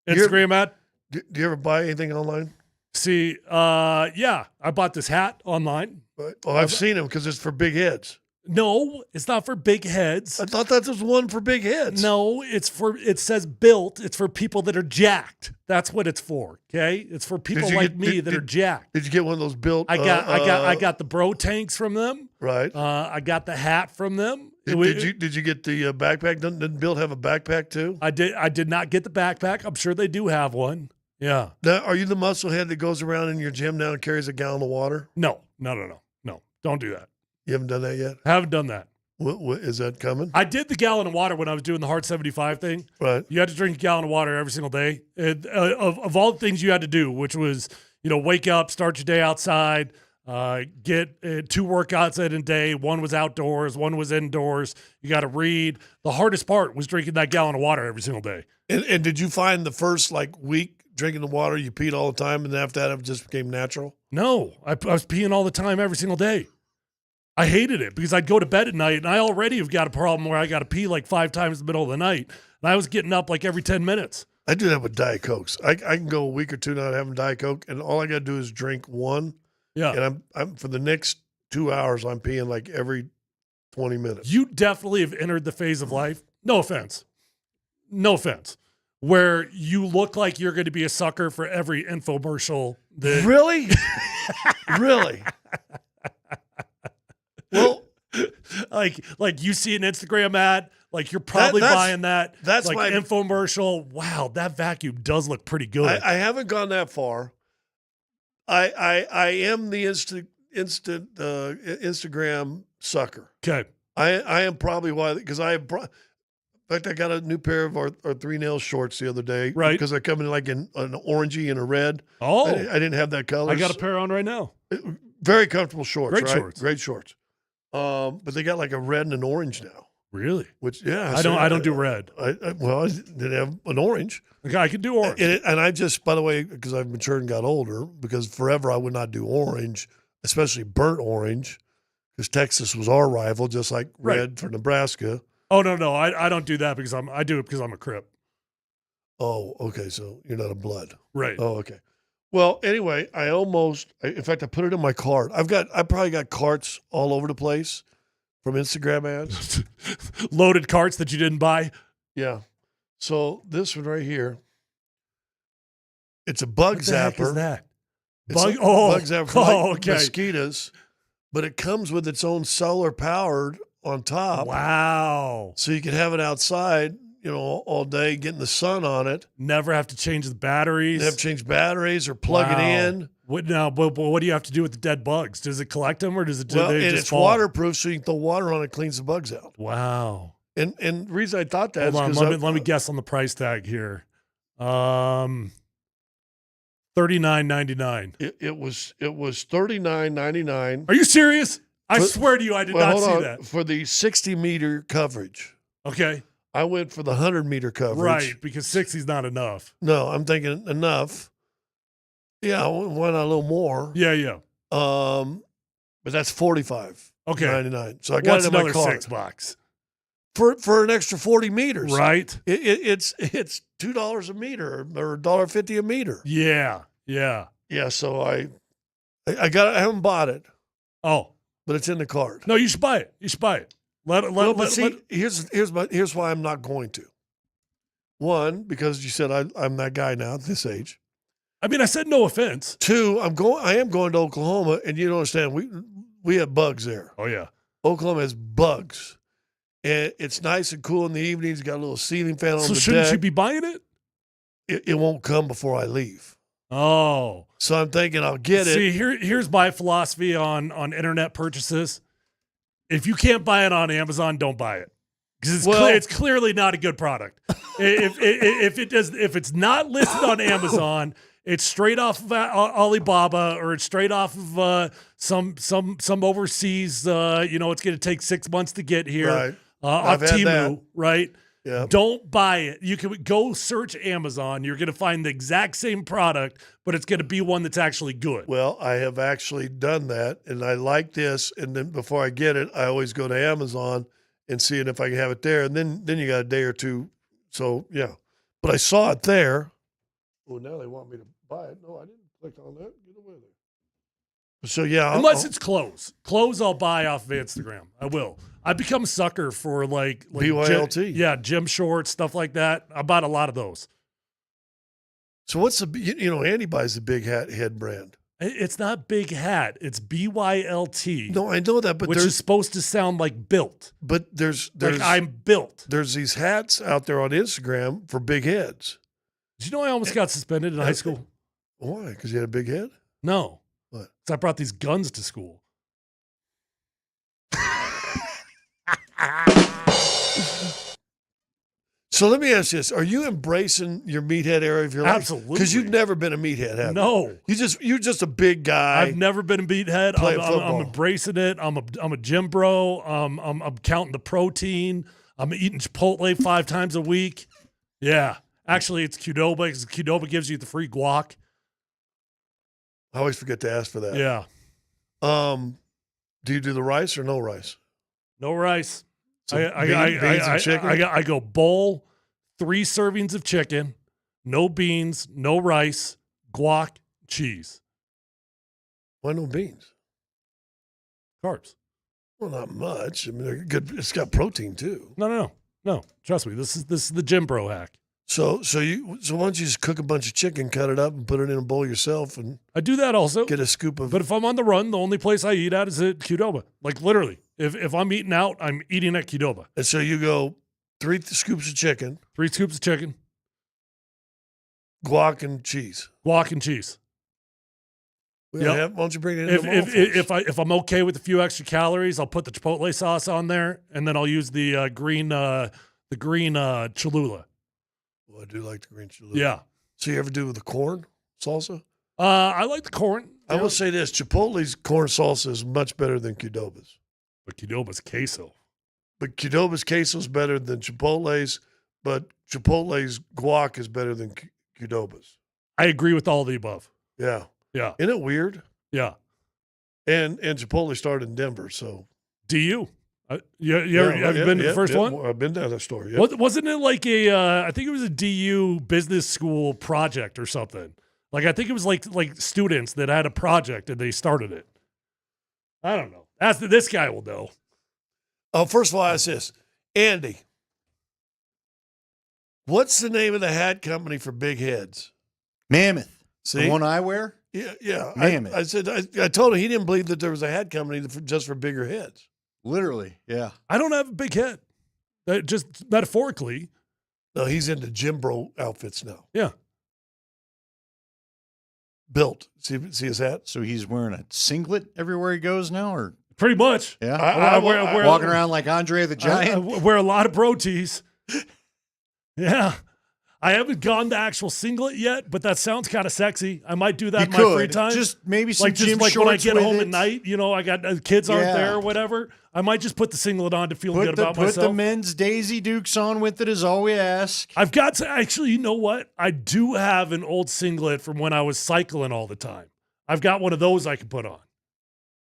Instagram ad. Do you ever buy anything online? See, yeah, I bought this hat online. Oh, I've seen them because it's for big heads. No, it's not for big heads. I thought that was one for big heads. No, it says built. It's for people that are jacked. That's what it's for. Okay, it's for people like me that are jacked. Did you get one of those built? I got the bro tanks from them. Right. I got the hat from them. Did you get the backpack? Didn't Bill have a backpack too? I did not get the backpack. I'm sure they do have one. Yeah. Now, are you the musclehead that goes around in your gym now and carries a gallon of water? No. Don't do that. You haven't done that yet? Haven't done that. What is that coming? I did the gallon of water when I was doing the Heart 75 thing. Right. You had to drink a gallon of water every single day. Of all the things you had to do, which was, wake up, start your day outside, get 2 workouts in a day. One was outdoors, one was indoors. You got to read. The hardest part was drinking that gallon of water every single day. And did you find the first week drinking the water, you peed all the time, and then after that it just became natural? No, I was peeing all the time every single day. I hated it because I'd go to bed at night, and I already have got a problem where I got to pee 5 times in the middle of the night, and I was getting up every 10 minutes. I do that with Diet Cokes. I can go a week or two not having Diet Coke, and all I got to do is drink one. Yeah. And I'm for the next 2 hours, I'm peeing every 20 minutes. You definitely have entered the phase of life. No offense, where you look like you're going to be a sucker for every infomercial. Really? Really? Well, like you see an Instagram ad, you're probably buying that. That's my infomercial. Wow, that vacuum does look pretty good. I haven't gone that far. I am the instant Instagram sucker. Okay. I am probably why, because in fact, I got a new pair of our 3 nail shorts the other day. Right. Because I come in in an orangey and a red. Oh. I didn't have that color. I got a pair on right now. Very comfortable shorts. Great right? shorts. Great shorts. But they got a red and an orange now. Really? Which, yeah. I don't do red. I didn't have an orange. Okay, I could do orange. And I just, by the way, because I've matured and got older, because forever I would not do orange, especially burnt orange, because Texas was our rival, just like red for Nebraska. Oh, no. I don't do that because I do it because I'm a Crip. Oh, okay. So you're not a blood. Right. Oh, okay. Well, anyway, in fact, I put it in my cart. I probably got carts all over the place from Instagram ads. Loaded carts that you didn't buy? Yeah. So this one right here, it's a bug what the zapper. Heck is that? Bug zapper for okay. mosquitoes, but it comes with its own solar powered on top. Wow. So you can have it outside, all day, getting the sun on it. Never have to change the batteries. You have to change batteries or plug it in. What now? But what do you have to do with the dead bugs? Does it collect them or does it? It's fall? Waterproof, so you can throw water on it, cleans the bugs out. Wow. And the reason I thought that Hold is on, let me guess on the price tag here. $39.99. It was $39.99. Are you serious? I swear to you, I did not see that. For the 60-meter coverage. Okay. I went for the 100-meter coverage. Right, because 60 is not enough. No, I'm thinking enough. Yeah, why not a little more? Yeah. But that's $45. Okay. $99. So I got it in my cart. $6 for an extra 40 meters. Right. It's $2 a meter or $1.50 a meter. Yeah. Yeah. So I haven't bought it. Oh, but it's in the cart. No, you should buy it. Here's why I'm not going to. One, because you said I'm that guy now at this age. I mean, I said no offense. Two, I am going to Oklahoma, and you don't understand. We have bugs there. Oh yeah, Oklahoma has bugs, and it's nice and cool in the evenings. Got a little ceiling fan on the deck. So shouldn't you be buying it? it won't come before I leave. Oh. So I'm thinking I'll get it. See, here's my philosophy on internet purchases. If you can't buy it on Amazon, don't buy it. Because it's clearly not a good product. if it's not listed on Amazon, it's straight off of Alibaba, or it's straight off of some overseas. It's going to take 6 months to get here. Right. Off I've had Temu, that. right? Yeah. Don't buy it. You can go search Amazon. You're going to find the exact same product, but it's going to be one that's actually good. Well, I have actually done that, and I like this. And then before I get it, I always go to Amazon and see if I can have it there. And then you got a day or two. So, yeah. But I saw it there. Oh, now they want me to buy it. No, I didn't click on that. Get away there. So, yeah. Unless it's clothes. Clothes I'll buy off of Instagram. I will. I've become a sucker for like BYLT. Gym shorts, stuff like that. I bought a lot of those. So what's Andy buys the Big Head brand. It's not Big Hat. It's BYLT. No, I know that, but which is supposed to sound like built. But there's like I'm built. There's these hats out there on Instagram for big heads. Did you know I almost got suspended in high school? Why? Because you had a big head? No. What? Because I brought these guns to school. So let me ask you this: are you embracing your meathead era of your life? Absolutely, because you've never been a meathead, have you? No, you're just a big guy. I've never been a meathead. I'm embracing it. I'm a gym bro. I'm counting the protein. I'm eating Chipotle 5 times a week. Yeah, actually, it's Qdoba because Qdoba gives you the free guac. I always forget to ask for that. Yeah. Do you do the rice or no rice? No rice. So beans and chicken? I go bowl, 3 servings of chicken, no beans, no rice, guac, cheese. Why no beans? Carbs. Well, not much. I mean, they're good. It's got protein too. No. Trust me. This is the gym bro hack. So why don't you just cook a bunch of chicken, cut it up, and put it in a bowl yourself? And I do that also. Get a scoop of. But if I'm on the run, the only place I eat at is at Qdoba. Like literally, if I'm eating out, I'm eating at Qdoba. And so you go 3 scoops of chicken. 3 scoops of chicken. Guac and cheese. Guac and cheese. Yeah. Why don't you bring it in? If I'm okay with a few extra calories, I'll put the Chipotle sauce on there, and then I'll use the green Cholula. Well, I do like the green Cholula. Yeah. So you ever do with the corn salsa? I like the corn. I will say this: Chipotle's corn salsa is much better than Qdoba's. But Qdoba's queso. But Qdoba's queso is better than Chipotle's. But Chipotle's guac is better than Qdoba's. I agree with all the above. Yeah. Yeah. Isn't it weird? Yeah. And Chipotle started in Denver, so. Do you? Have you been to the first one? I've been down that store. Yeah. Wasn't it like I think it was a DU business school project or something? Like I think it was like students that had a project and they started it. I don't know. This guy will know. Oh, first of all, ask this, Andy. What's the name of the hat company for big heads? Mammoth. See? The one I wear? Yeah. Mammoth. I said I told him he didn't believe that there was a hat company just for bigger heads. Literally, yeah. I don't have a big head. Just metaphorically. No, he's into gym bro outfits now. Yeah. Built. See his hat? So he's wearing a singlet everywhere he goes now, or pretty much. Yeah. I wear walking around like Andre the Giant. I wear a lot of bro tees. Yeah. I haven't gone the actual singlet yet, but that sounds kind of sexy. I might do that in my free time. Just maybe some just gym like when I shorts get with home it. at night, I got the kids aren't there or whatever. I might just put the singlet on to feel good about myself. Put the men's Daisy Dukes on with it is all we ask. I've got to actually, you know what? I do have an old singlet from when I was cycling all the time. I've got one of those I can put on.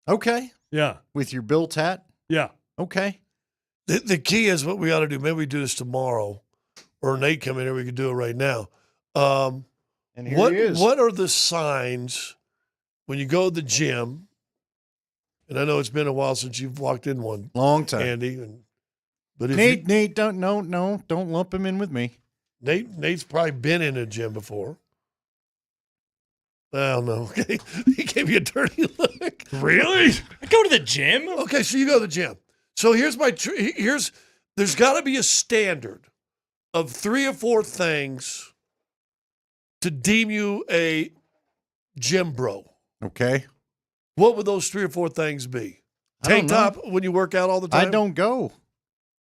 Okay. Yeah. With your built hat? Yeah. Okay. The key is what we ought to do. Maybe we do this tomorrow, or Nate come in here. We could do it right now. And here he is. What are the signs when you go to the gym? And I know it's been a while since you've walked in one. Long time, Andy. But Nate, don't lump him in with me. Nate's probably been in a gym before. I don't know. Okay, he gave you a dirty look. Really? I go to the gym. Okay, so you go to the gym. So here's there's got to be a standard of 3 or 4 things to deem you a gym bro, Okay. what would those 3 or 4 things be? I don't Tank top when you work out all the time? I don't go.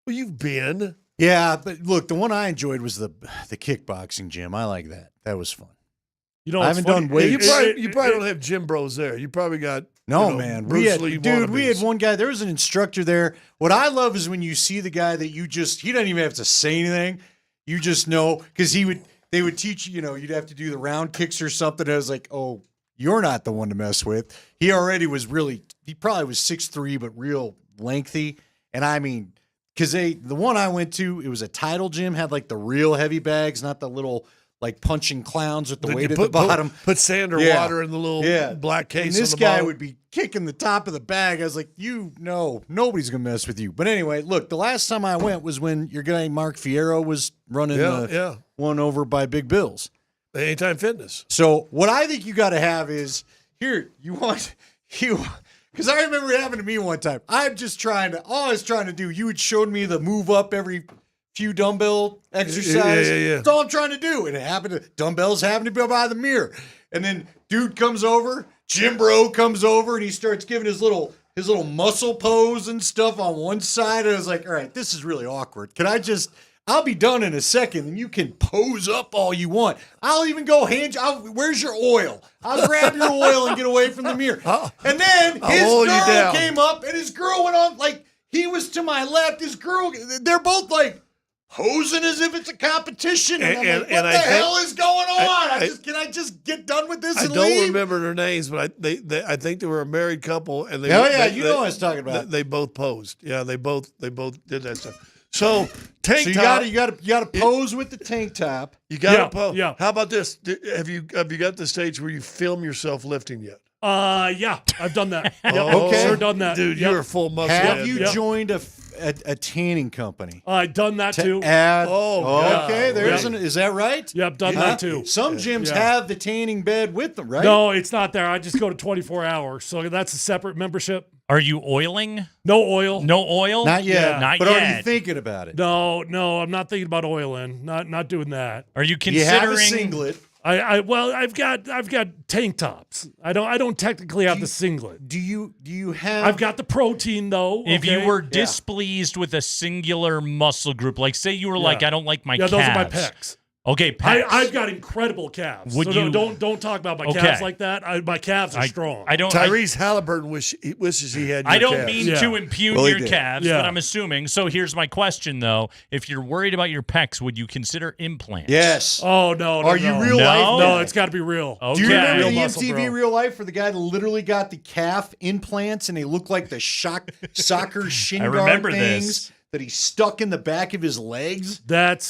Well, you've been. Yeah, but look, the one I enjoyed was the kickboxing gym. I like that. That was fun. You know, I it's haven't funny. done weights. You probably don't have gym bros there. You probably got No, you know, man. Bruce Lee We wannabes. had one guy. There was an instructor there. What I love is when you see the guy that he doesn't even have to say anything. You just know because they would teach you. You'd have to do the round kicks or something. I was like, oh, you're not the one to mess with. He already was he probably was 6'3", but real lengthy. And I mean, because the one I went to, it was a title gym, had like the real heavy bags, not the little like punching clowns with the weight at the bottom. Put sand or water in the little black case. And this on the guy bottom. would be kicking the top of the bag. I was like, nobody's going to mess with you. But anyway, look, the last time I went was when your guy Mark Fierro was running the one over by Big Bill's. Anytime Fitness. So what I think you got to have is, because I remember it happened to me one time. All I was trying to do, you had showed me the move up every few dumbbell exercise. Yeah. That's all I'm trying to do. And dumbbells happen to be by the mirror. And then dude comes over, Jim Bro comes over, and he starts giving his little muscle pose and stuff on one side. And I was like, all right, this is really awkward. I'll be done in a second, and you can pose up all you want. I'll even go where's your oil? I'll grab your oil and get away from the mirror. And then his girl came up, and his girl went on, like, he was to my left. His girl, they're both like posing as if it's a competition. And I'm like, what the hell is going on? Can I just get done with this and leave? I don't remember their names, but I think they were a married couple. And they you know what I was talking about. They both posed. Yeah, they both did that stuff. So tank so top. You got to pose with the tank top. You got to pose. Yeah. How about this? Have you got the stage where you film yourself lifting yet? Yeah, I've done that. Okay. Sure done that. Dude, you're a full muscle. Have you joined a tanning company? I've done that too. Okay, is that right? Yeah, I've done that too. Some gyms have the tanning bed with them, right? No, it's not there. I just go to 24 hours. So that's a separate membership. Are you oiling? No oil. No oil? Not yet. Yeah. Not but yet. Are you thinking about it? No, I'm not thinking about oiling. Not doing that. Are you considering? You have a singlet. I've got tank tops. I don't technically have the singlet. Do you have? I've got the protein though. If you were displeased with a singular muscle group, like say you were like, I don't like my calves. Those are my pecs. Okay, pecs. I've got incredible calves. Don't talk about my calves like that. My calves are strong. Tyrese Halliburton wishes he had your I don't calves. mean to impugn your calves, but I'm assuming. So here's my question, though. If you're worried about your pecs, would you consider implants? Yes. Oh, no. Are you real life? No, it's got to be real. Do you remember the MTV Real Life where the guy literally got the calf implants and they look like the soccer shin guard things? That he stuck in the back of his legs. That's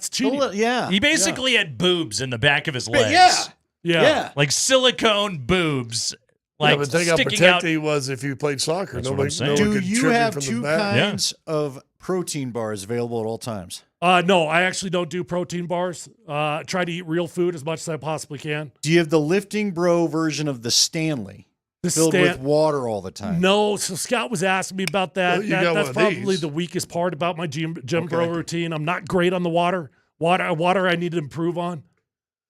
cheating. Yeah. He basically had boobs in the back of his legs. Yeah. Like silicone boobs. Like but think how sticking protected out. he was if you played soccer. That's Nobody what I'm saying. Do could you trip have from the two back. kinds of protein bars available at all times? No, I actually don't do protein bars. Try to eat real food as much as I possibly can. Do you have the Lifting Bro version of the Stanley? Filled with water all the time. No, so Scott was asking me about that. Well, that's probably the weakest part about my gym bro routine. I'm not great on the water. Water I need to improve on.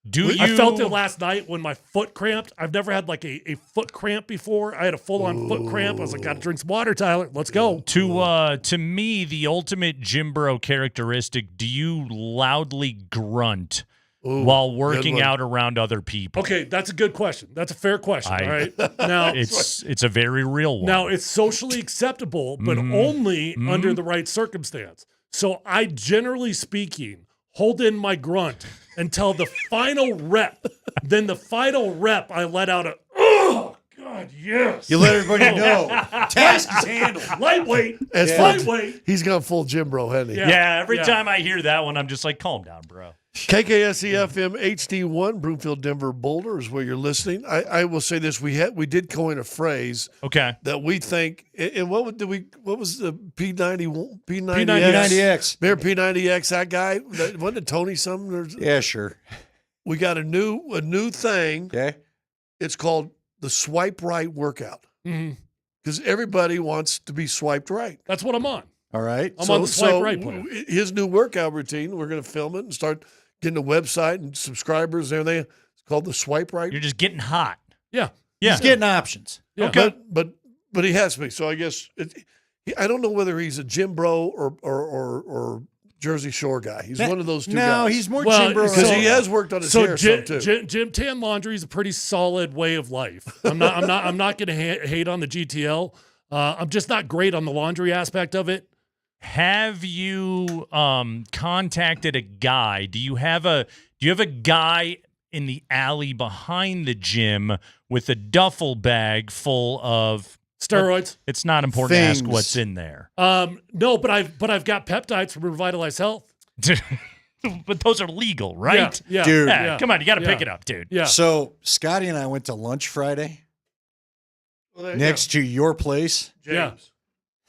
I felt it last night when my foot cramped. I've never had like a foot cramp before. I had a full-on foot cramp. I was like, got to drink some water, Tyler. Let's go. To me, the ultimate gym bro characteristic, do you loudly grunt while working out around other people? Okay, that's a good question. That's a fair question. All right. Now it's a very real one. Now it's socially acceptable, but only under the right circumstance. So I, generally speaking, hold in my grunt until the final rep. Then the final rep, I let out a oh God, yes. You let everybody know. Task is handled. Lightweight. Lightweight. He's gone full gym bro, hasn't he? Yeah, every time I hear that one, I'm just like, calm down, bro. KKSE-FM HD1, Broomfield, Denver, Boulder is where you're listening. I will say this: we did coin a phrase, that we think. And what was the P90 P90X? Mayor P90X, that guy, wasn't it Tony something? Yeah, sure. We got a new thing. Okay, it's called the swipe right workout. Because everybody wants to be swiped right. That's what I'm on. All right. I'm on the swipe right plan. His new workout routine, we're going to film it and start getting a website and subscribers and everything. It's called the Swipe Right. You're just getting hot. Yeah. He's getting options. Yeah. Okay. But he has to be. So I guess I don't know whether he's a Jim Bro or Jersey Shore guy. He's one of those two guys. No, he's more Jim Bro. Because he has worked on his hair some too. Gym tan laundry is a pretty solid way of life. I'm not going to hate on the GTL. I'm just not great on the laundry aspect of it. Have you contacted a guy? Do you have a guy in the alley behind the gym with a duffel bag full of steroids? It's not important to ask what's in there. No, but I've got peptides from Revitalize Health. But those are legal, right? Yeah. Dude. Yeah, come on, you got to pick it up, dude. Yeah. So Scotty and I went to lunch Friday next to your place. James. Yeah.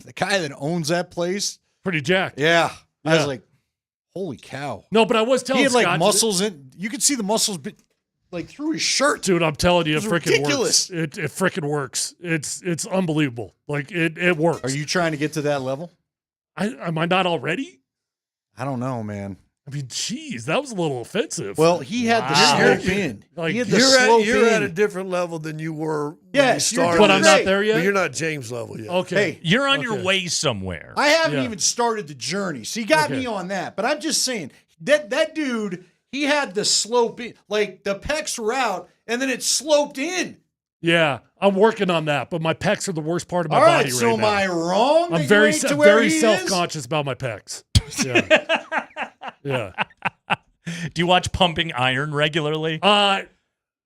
The guy that owns that place. Pretty jacked. Yeah. I Yeah. was like, holy cow. No, but I was telling He had like Scott, muscles in. You could see the muscles like through his shirt. Dude, I'm telling you, it It's freaking ridiculous. works. It freaking works. It's unbelievable. Like it works. Are you trying to get to that level? Am I not already? I don't know, man. I mean, geez, that was a little offensive. Well, he had the slope in. Like, He had the You're slope at in. a different level than you were when Yes, you you're started. doing but I'm great. not there yet. But you're not James level yet. Okay. Hey, You're on your Okay. way somewhere. I haven't Yeah. even started the journey. So you got Okay. me on that. But I'm just saying that dude, he had the slope in. Like the pecs were out and then it sloped in. Yeah, I'm working on that, but my pecs are the worst part of my All right, body so right am now. I wrong? I'm that very you ain't to where very he is? self-conscious about my pecs. Yeah. Yeah. Do you watch Pumping Iron regularly?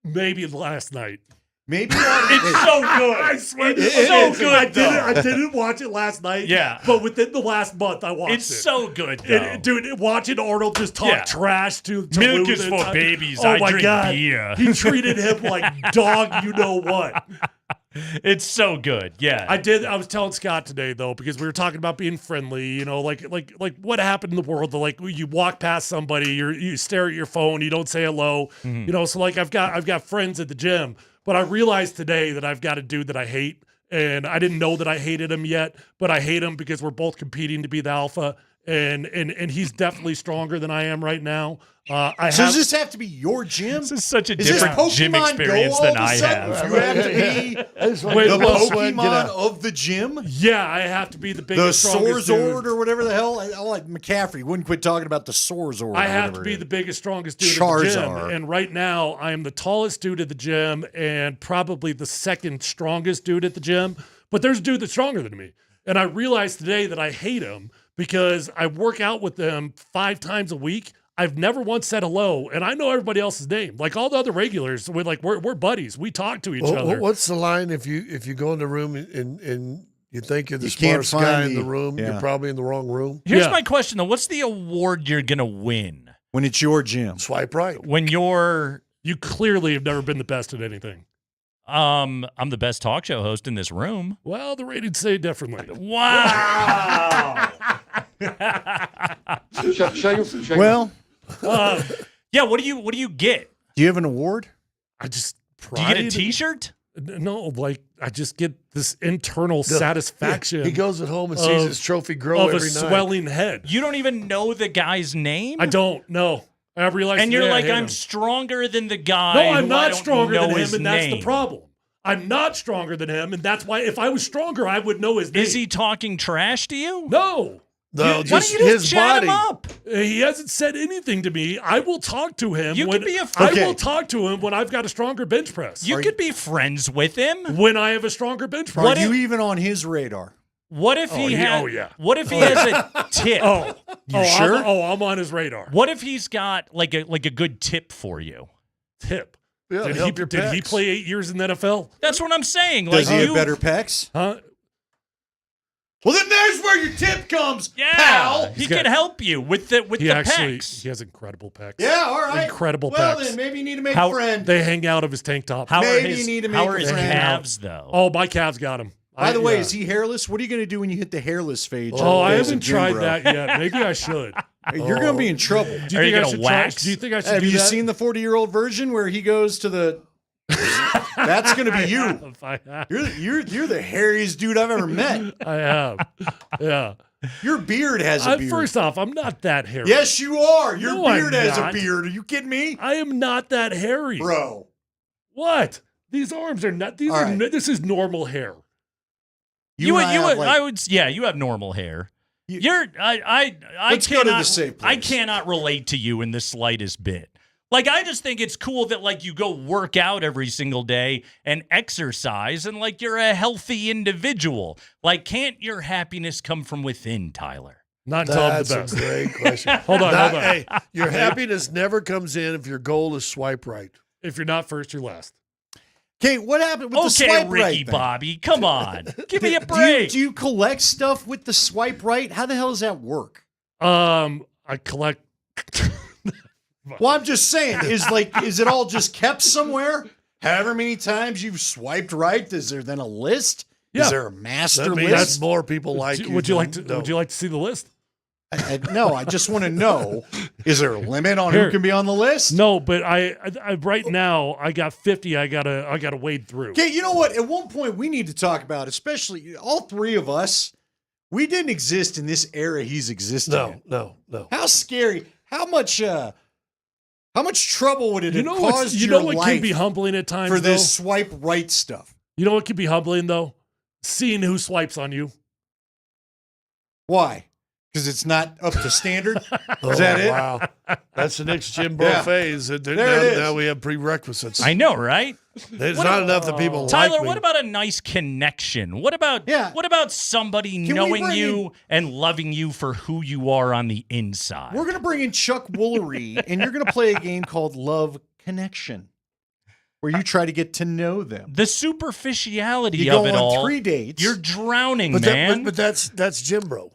Maybe last night. Maybe It's so good. I swear, It's so good, I though. didn't watch it last night. Yeah. but within the last month, I watched It's it. so good, though. Dude, watching Arnold just talk Yeah. trash to Milk Lou is and- for babies. Oh I my drink God. beer. He treated him like dog. You know what? It's so good. Yeah. I was telling Scott today though, because we were talking about being friendly. You know, like what happened in the world? Like you walk past somebody, you stare at your phone, you don't say hello. Mhm. You know, so like I've got friends at the gym, but I realized today that I've got a dude that I hate, and I didn't know that I hated him yet, but I hate him because we're both competing to be the alpha, and he's definitely stronger than I am right now. Does this have to be your gym? This is such a Is this different gym Pokemon experience Go than all of a I sudden? have. You have to be the Pokemon of the gym? Yeah, I have to be the The biggest, strongest dude. Sorzord or whatever the hell. I like McCaffrey. Wouldn't quit talking about the Sorzord. I have to be the biggest, strongest dude at the gym. Charizard. And right now, I am the tallest dude at the gym and probably the second strongest dude at the gym. But there's a dude that's stronger than me. And I realized today that I hate him because I work out with them 5 times a week. I've never once said hello, and I know everybody else's name. Like all the other regulars, we're buddies. We talk to each other. What's the line if you go in the room and you think you're the You can't smartest guy find in the the- room? yeah. You're probably in the wrong room. Here's my question, though. What's the award you're going to win? When it's your gym. Swipe right. When you're... You clearly have never been the best at anything. I'm the best talk show host in this room. Well, the ratings say differently. Wow. Well, yeah. What do you get? do you have an award? I just Do you get a pride- T-shirt? No, like I just get this internal satisfaction. He goes at home and sees of- his trophy grow of every a night. swelling head. You don't even know the guy's name? I don't know. I realized, And you're today I like, hate I'm him. stronger than the guy. No, I'm who I not don't stronger know than him, his and that's the name. problem. I'm not stronger than him, and that's why if I was stronger, I would know his name. Is he talking trash to you? No. No, Why just don't you just his chat body. him up? He hasn't said anything to me. I will talk to him. You when, could be a- I Okay. will talk to him when I've got a stronger bench press. You could be friends with him. When I have a stronger bench press. Are you even on his radar? What if he had? Oh yeah. What if he has a tip? sure? I'm on his radar. What if he's got like a good tip for you? Tip. Yeah, Did help your he pecs. play 8 years in the NFL? That's what I'm saying. Does Like he you, have better pecs? Huh? Well, then there's where your tip comes, yeah, pal. he can help you with the He actually pecs. he has incredible pecs. Yeah, all right. Incredible well, pecs. then maybe you need to make How a friend. they hang out of his tank top. How are Maybe his, you need to how make are a his friend. calves though? Oh, my calves got him. By the way, yeah. is he hairless? What are you going to do when you hit the hairless phase? Oh, I As a haven't gym tried bro? that yet. Maybe I should. You're going to be in trouble. Do Are you think I gonna should wax? Do you think I should Have do you that? seen the 40-year-old version where he goes to the? That's going to be you. I have. You're the hairiest dude I've ever met. I have. Yeah. Your beard has a beard. First off, I'm not that hairy. Yes, you are. Your No, beard I'm has a not. beard. Are you kidding me? I am not that hairy. Bro. What? These arms are not. These All are. right. This is normal hair. You have normal hair. Let's go to the safe place. I cannot relate to you in the slightest bit. Like, I just think it's cool that, like, you go work out every single day and exercise and, like, you're a healthy individual. Like, can't your happiness come from within, Tyler? Not until I'm the That's best. a great question. Hold on. Hey, your happiness never comes in if your goal is swipe right. If you're not first, you're last. Okay, what happened with the Okay, swipe Ricky right thing? Bobby, come on. Give me a break. Do you collect stuff with the swipe right? How the hell does that work? I collect. Well, I'm just saying, is it all just kept somewhere? However many times you've swiped right, is there then a list? Yeah. Is there a master That means list? that's more people like you. Would you like to? than- Would you like to see the list? No, I just want to know: is there a limit on Here. who can be on the list? No, but I right now I got 50. I gotta wade through. Okay, you know what? At one point, we need to talk about, especially all three of us. We didn't exist in this era he's existing in. No. How scary! How much trouble would it have caused You your know what life can be humbling at times for this though? swipe right stuff? You know what can be humbling though? Seeing who swipes on you. Why? Because it's not up to standard? Oh, Is that it? Wow. That's the next Jim Bro Yeah. phase. There it is. Now we have prerequisites. I know, right? There's not enough that people Tyler, like me. what about a nice connection? What about somebody Can we knowing bring you and loving you for who you are on the inside? We're going to bring in Chuck Woolery, and you're going to play a game called Love Connection, where you try to get to know them. The superficiality You go of it on all. 3 dates. You're drowning, But man. but that's Jim Bro.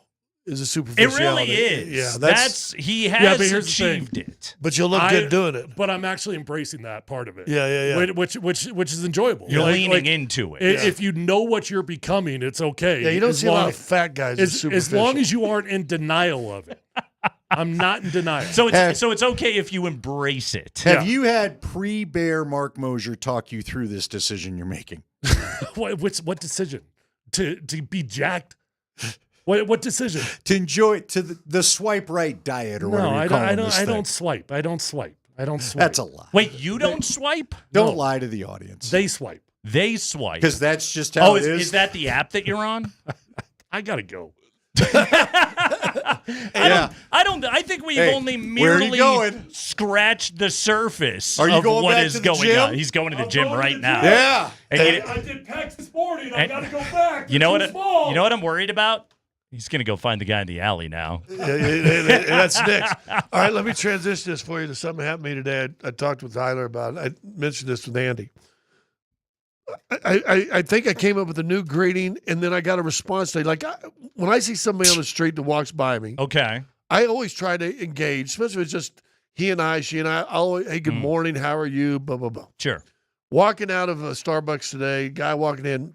Is a It superficiality. really is. Yeah, he Yeah, has but here's the thing. achieved it. But you'll look good doing it. But I'm actually embracing that part of it. Yeah. Which is enjoyable. You're Like- leaning like, into it. If you know what you're becoming, it's okay. Yeah, you don't As see a lot long- of fat guys. As long as you aren't in denial of it. I'm not in denial. So it's okay if you embrace it. Have you had pre-bear Mark Moser talk you through this decision you're making? What decision? To be jacked? What decision? To enjoy the swipe right diet or whatever you're calling this I thing. don't swipe. I don't swipe. That's a lie. Wait, you don't swipe? Don't lie to the audience. They swipe. They swipe. Because that's just how it is that the app that you're on? I gotta go. I think we've only where are you merely going? scratched the surface Are you of going what back is to the going gym? on. He's going to the gym right now. Yeah. And I did packs this morning. I gotta go back. you know They're what? too small. You know what I'm worried about? He's gonna go find the guy in the alley now. That's next. All right, let me transition this for you to something happened to me today. I talked with Tyler about it. I mentioned this with Andy. I think I came up with a new greeting, and then I got a response today. Like, when I see somebody on the street that walks by me, Okay. I always try to engage, especially if it's just he and I, she and I. I'll always, hey, good morning, how are you, blah, blah, blah. Sure. Walking out of a Starbucks today, guy walking in,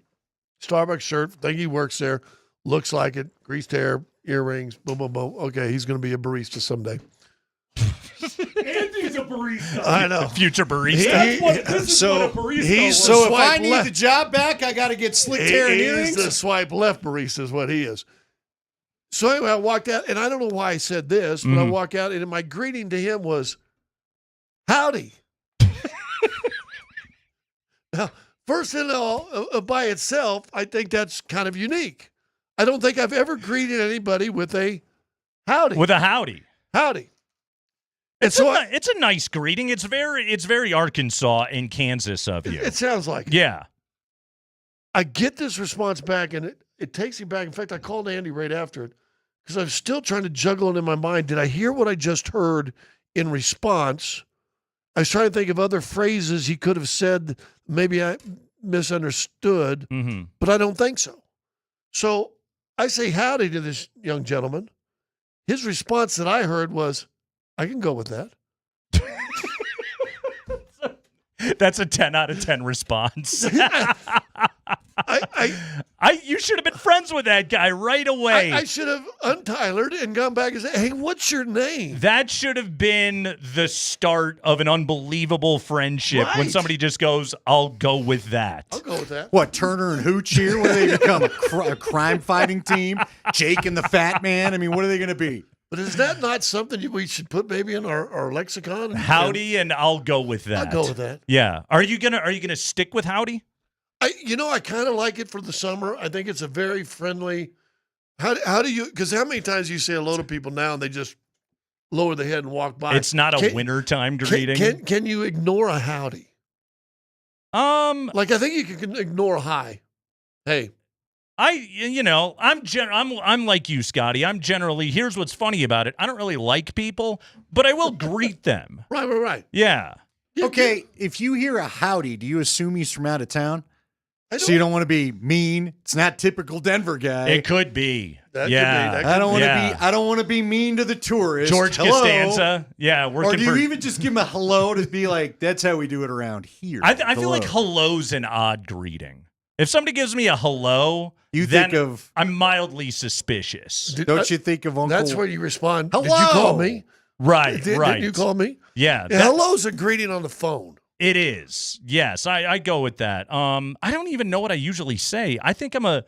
Starbucks shirt, think he works there, looks like it, greased hair, earrings, boom, boom, boom. Okay, he's going to be a barista someday. Andy's a barista. I know. Future barista. This is what a barista he's was. the So if swipe I need left. the job back, I got to get slick hair and He's earrings? the swipe left barista is what he is. So anyway, I walked out, and I don't know why I said this, but I walk out, and my greeting to him was, howdy. Now, first of all, by itself, I think that's kind of unique. I don't think I've ever greeted anybody with a howdy. With a howdy. Howdy. And It's, so it's a nice greeting. It's very Arkansas and Kansas of you. it sounds like it. Yeah. I get this response back, and it takes me back. In fact, I called Andy right after it because I was still trying to juggle it in my mind. Did I hear what I just heard in response? I was trying to think of other phrases he could have said. Maybe I misunderstood, but I don't think so. So I say howdy to this young gentleman. His response that I heard was, I can go with that. That's a 10 out of 10 response. You should have been friends with that guy right away. I should have untylered and gone back and said, hey, what's your name? That should have been the start of an unbelievable friendship when somebody just goes, I'll go with that. I'll go with that. What, Turner and Hooch here? What do they become, a crime-fighting team? Jake and the Fat Man? I mean, what are they going to be? But is that not something we should put maybe in our lexicon? Howdy, and I'll go with that. I'll go with that. Yeah. Are you gonna stick with howdy? I kind of like it for the summer. I think it's a very friendly. How do you? Because how many times you say hello to people now and they just lower the head and walk by? It's not a wintertime greeting. Can you ignore a howdy? Like I think you can ignore a hi. Hey. I'm like you, Scotty. I'm generally, here's what's funny about it. I don't really like people, but I will greet them. Right. Yeah. Okay, if you hear a howdy, do you assume he's from out of town? So you don't want to be mean. It's not typical Denver guy. It could be. That could be. I don't want to be mean to the tourist. George Costanza. Yeah, or do you even just give him a hello to be like, that's how we do it around here? I feel like hello's an odd greeting. If somebody gives me a hello, I'm mildly suspicious. Don't you think of Uncle? That's where you respond. Hello. Did you call me? Right. Didn't you call me? Yeah. Hello's a greeting on the phone. It is. Yes, I go with that. I don't even know what I usually say. I think I'm a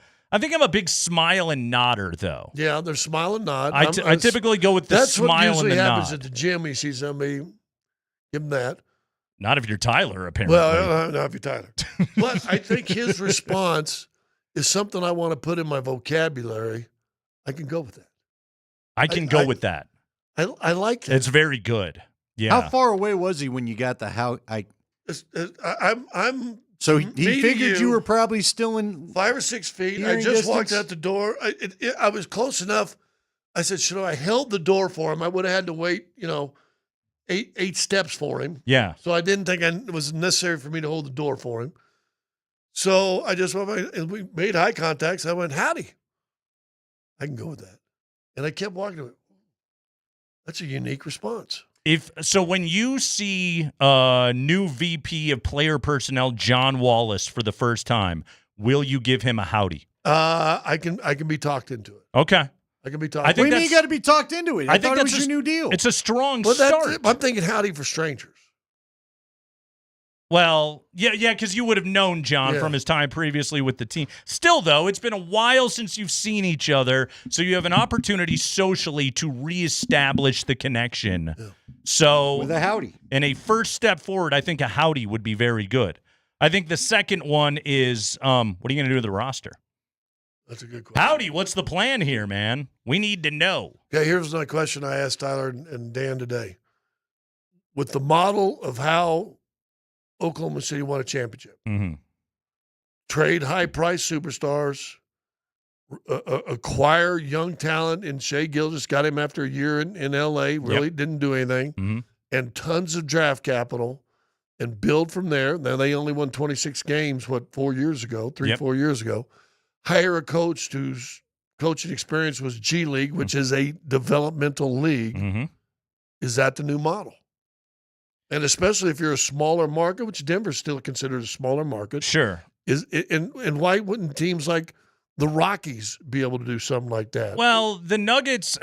big smile and nodder, though. Yeah, they're smile and nod. I typically go with the smile and the nod. That's what usually happens at the gym. You see somebody, give them that. Not if you're Tyler, apparently. Well, not if you're Tyler. But I think his response is something I want to put in my vocabulary. I can go with that. I can go with that. I like that. It's very good. Yeah. How far away was he when you got the how? I'm. So he figured you were probably still in 5 or 6 feet. hearing I just walked distance? out the door. I was close enough. I said, should I held the door for him? I would have had to wait, 8 steps for him. Yeah. So I didn't think it was necessary for me to hold the door for him. So I just went by, and we made eye contact. So I went, howdy. I can go with that. And I kept walking to it. That's a unique response. When you see new VP of player personnel, John Wallace, for the first time, will you give him a howdy? I can be talked into it. Okay. I can be talked. What do you mean you got to be talked into it? I thought it was that's your new deal. It's a strong start. I'm thinking howdy for strangers. Well, yeah, because you would have known John from his time previously with the team. Still, though, it's been a while since you've seen each other, so you have an opportunity socially to reestablish the connection. Yeah. So, with a howdy. And a first step forward, I think a howdy would be very good. I think the second one is, what are you going to do with the roster? That's a good question. Howdy, what's the plan here, man? We need to know. Okay, here's my question I asked Tyler and Dan today. With the model of how Oklahoma City won a championship, trade high-priced superstars, acquire young talent, and Shea Gilgeous got him after a year in L.A., really didn't do anything, and tons of draft capital, and build from there. Now, they only won 26 games, 4 years ago, 4 years ago. Hire a coach whose coaching experience was G League, which is a developmental league. Is that the new model? And especially if you're a smaller market, which Denver's still considered a smaller market. Sure. And why wouldn't teams like the Rockies be able to do something like that? Well, the Nuggets,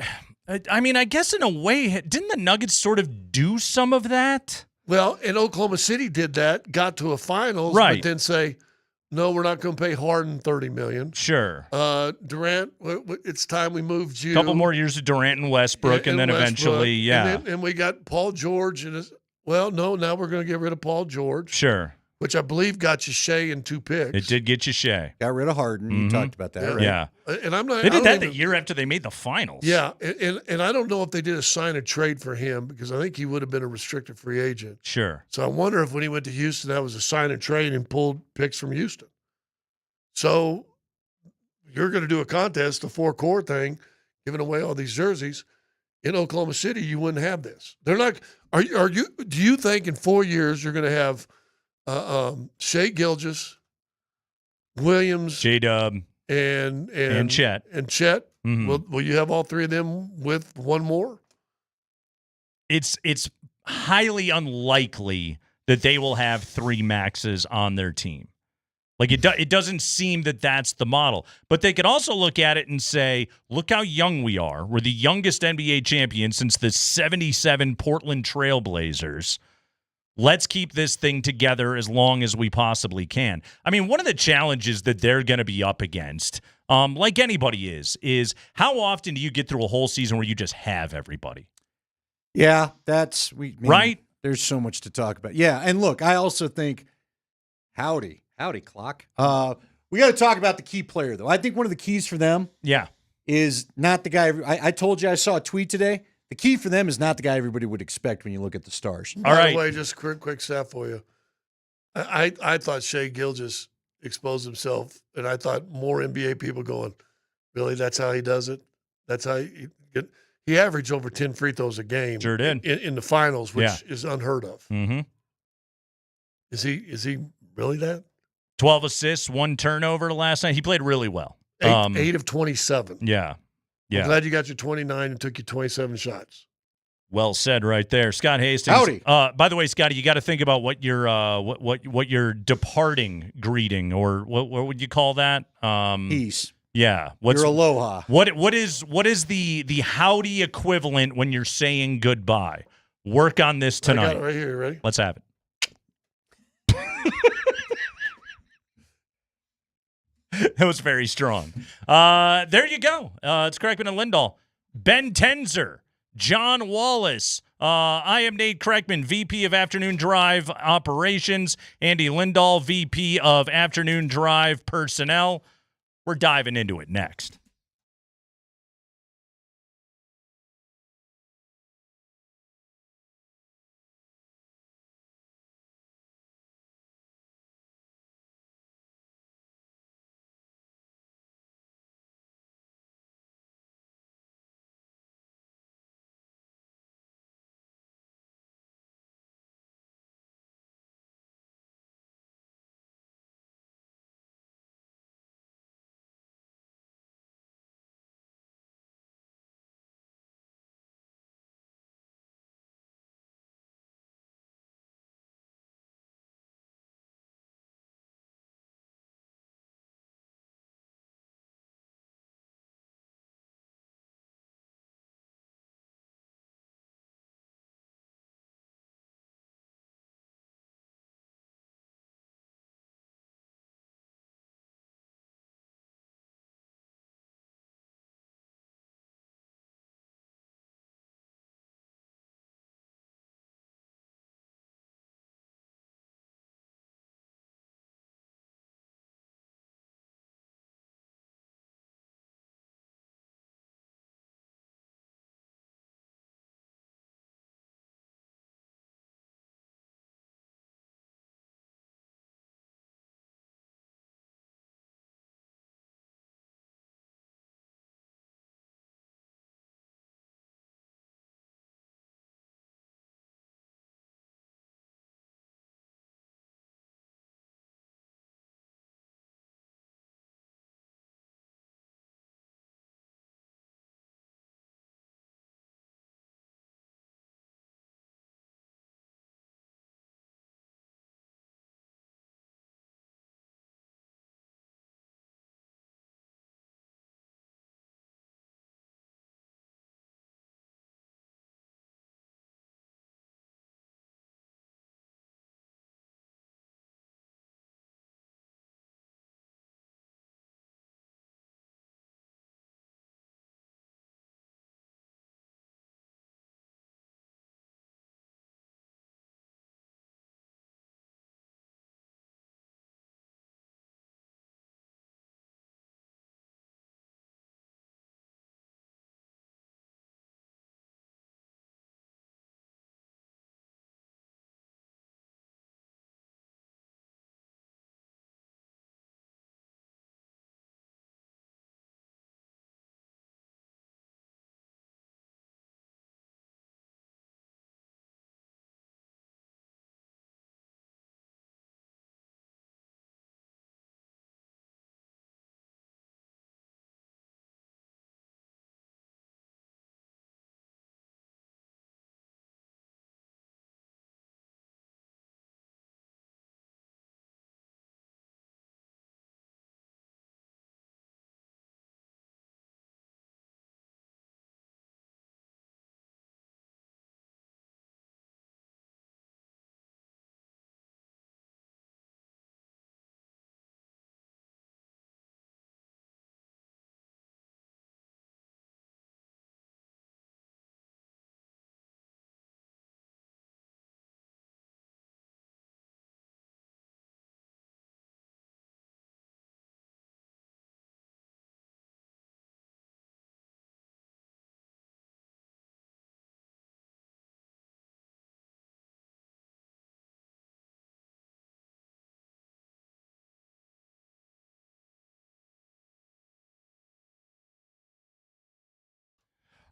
I mean, I guess in a way, didn't the Nuggets sort of do some of that? Well, and Oklahoma City did that, got to a finals, right, but then say, no, we're not going to pay Harden $30 million. Sure. Durant, it's time we moved you. A couple more years of Durant and Westbrook, and then Westbrook, eventually, And we got Paul George. Well, no, now we're going to get rid of Paul George. Sure. Which I believe got you Shea in 2 picks. It did get you Shea. Got rid of Harden. You talked about that, right? Yeah. And I'm not. They did that the year after they made the finals. Yeah, and I don't know if they did a sign and trade for him because I think he would have been a restricted free agent. Sure. So I wonder if when he went to Houston, that was a sign and trade and pulled picks from Houston. So you're going to do a contest, a 4-core thing, giving away all these jerseys. In Oklahoma City, you wouldn't have this. They're not. Are you? Do you think in 4 years you're going to have Shea Gilgeous, Williams, J-Dub, and Chet? And Chet. Will you have all 3 of them with one more? It's highly unlikely that they will have 3 maxes on their team. Like it doesn't seem that that's the model. But they could also look at it and say, look how young we are. We're the youngest NBA champion since the 77 Portland Trailblazers. Let's keep this thing together as long as we possibly can. I mean, one of the challenges that they're going to be up against, like anybody is how often do you get through a whole season where you just have everybody? Yeah, right? There's so much to talk about. Yeah, and look, I also think, howdy, clock. We got to talk about the key player, though. I think one of the keys for them is not the guy. I told you I saw a tweet today. The key for them is not the guy everybody would expect when you look at the Stars. By the way, just quick stat for you. I thought Shai Gilgeous exposed himself, and I thought more NBA people going, really, that's how he does it? That's how he averaged over 10 free throws a game. Sure did. In the finals, which is unheard of. Mm-hmm. Is he really that? 12 assists, 1 turnover last night. He played really well. 8 of 27. Yeah. I'm glad you got your 29 and took your 27 shots. Well said, right there, Scott Hastings. Howdy. By the way, Scotty, you got to think about what your departing greeting, or what would you call that? Peace. Yeah. Your aloha. What is the howdy equivalent when you're saying goodbye? Work on this tonight. I got it right here. You ready? Let's have it. That was very strong. There you go. It's Kreckman and Lindahl. Ben Tenzer, John Wallace. I am Nate Kreckman, VP of Afternoon Drive Operations. Andy Lindahl, VP of Afternoon Drive Personnel. We're diving into it next.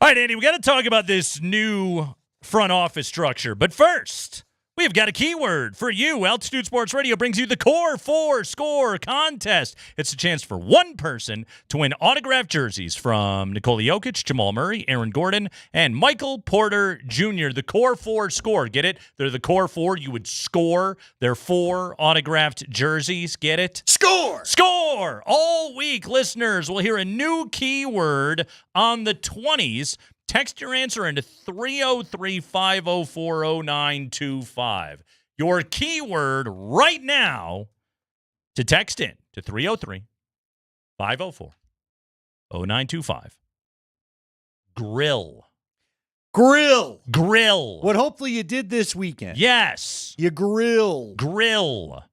All right, Andy, we got to talk about this new front office structure. But first, we've got a keyword for you. Altitude Sports Radio brings you the Core 4 Score Contest. It's a chance for one person to win autographed jerseys from Nikola Jokic, Jamal Murray, Aaron Gordon, and Michael Porter Jr. The Core 4 Score. Get it? They're the Core 4. You would score their 4 autographed jerseys. Get it? Score! Score! All week, listeners will hear a new keyword on the 20s. Text your answer into 303-504-0925. Your keyword right now to text in to 303-504-0925. Grill. Grill. Grill. What hopefully you did this weekend. Yes. You grill. Grill.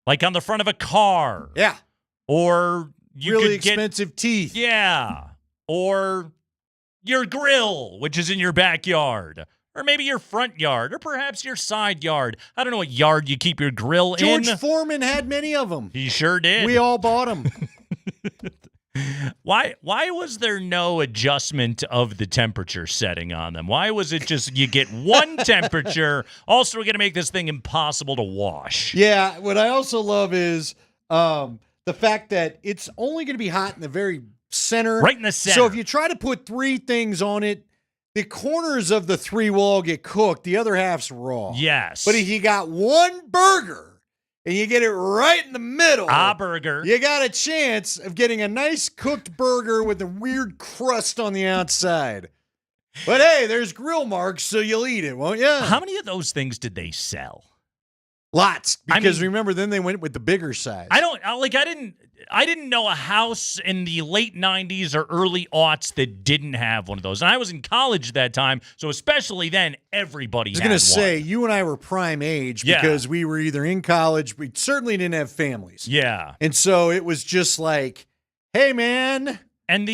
Like on the front of a car. Yeah. Or you really could expensive teeth. Yeah. Or your grill, which is in your backyard, or maybe your front yard, or perhaps your side yard. I don't know what yard you keep your grill in. George Foreman had many of them. He sure did. We all bought them. Why was there no adjustment of the temperature setting on them? Why was it just you get one temperature? Also, we're going to make this thing impossible to wash. Yeah, what I also love is the fact that it's only going to be hot in the very center. Right in the center. So if you try to put 3 things on it, the corners of the 3 will all get cooked. The other half's raw. Yes. But if you got one burger and you get it right in the middle, burger, you got a chance of getting a nice cooked burger with a weird crust on the outside. But hey, there's grill marks, so you'll eat it, won't you? How many of those things did they sell? Lots, because remember, then they went with the bigger size. I didn't know a house in the late 90s or early aughts that didn't have one of those. And I was in college at that time, so especially then, everybody had one. I was going to say, you and I were prime age because we were either in college, we certainly didn't have families. Yeah. And so it was just like, hey, man. And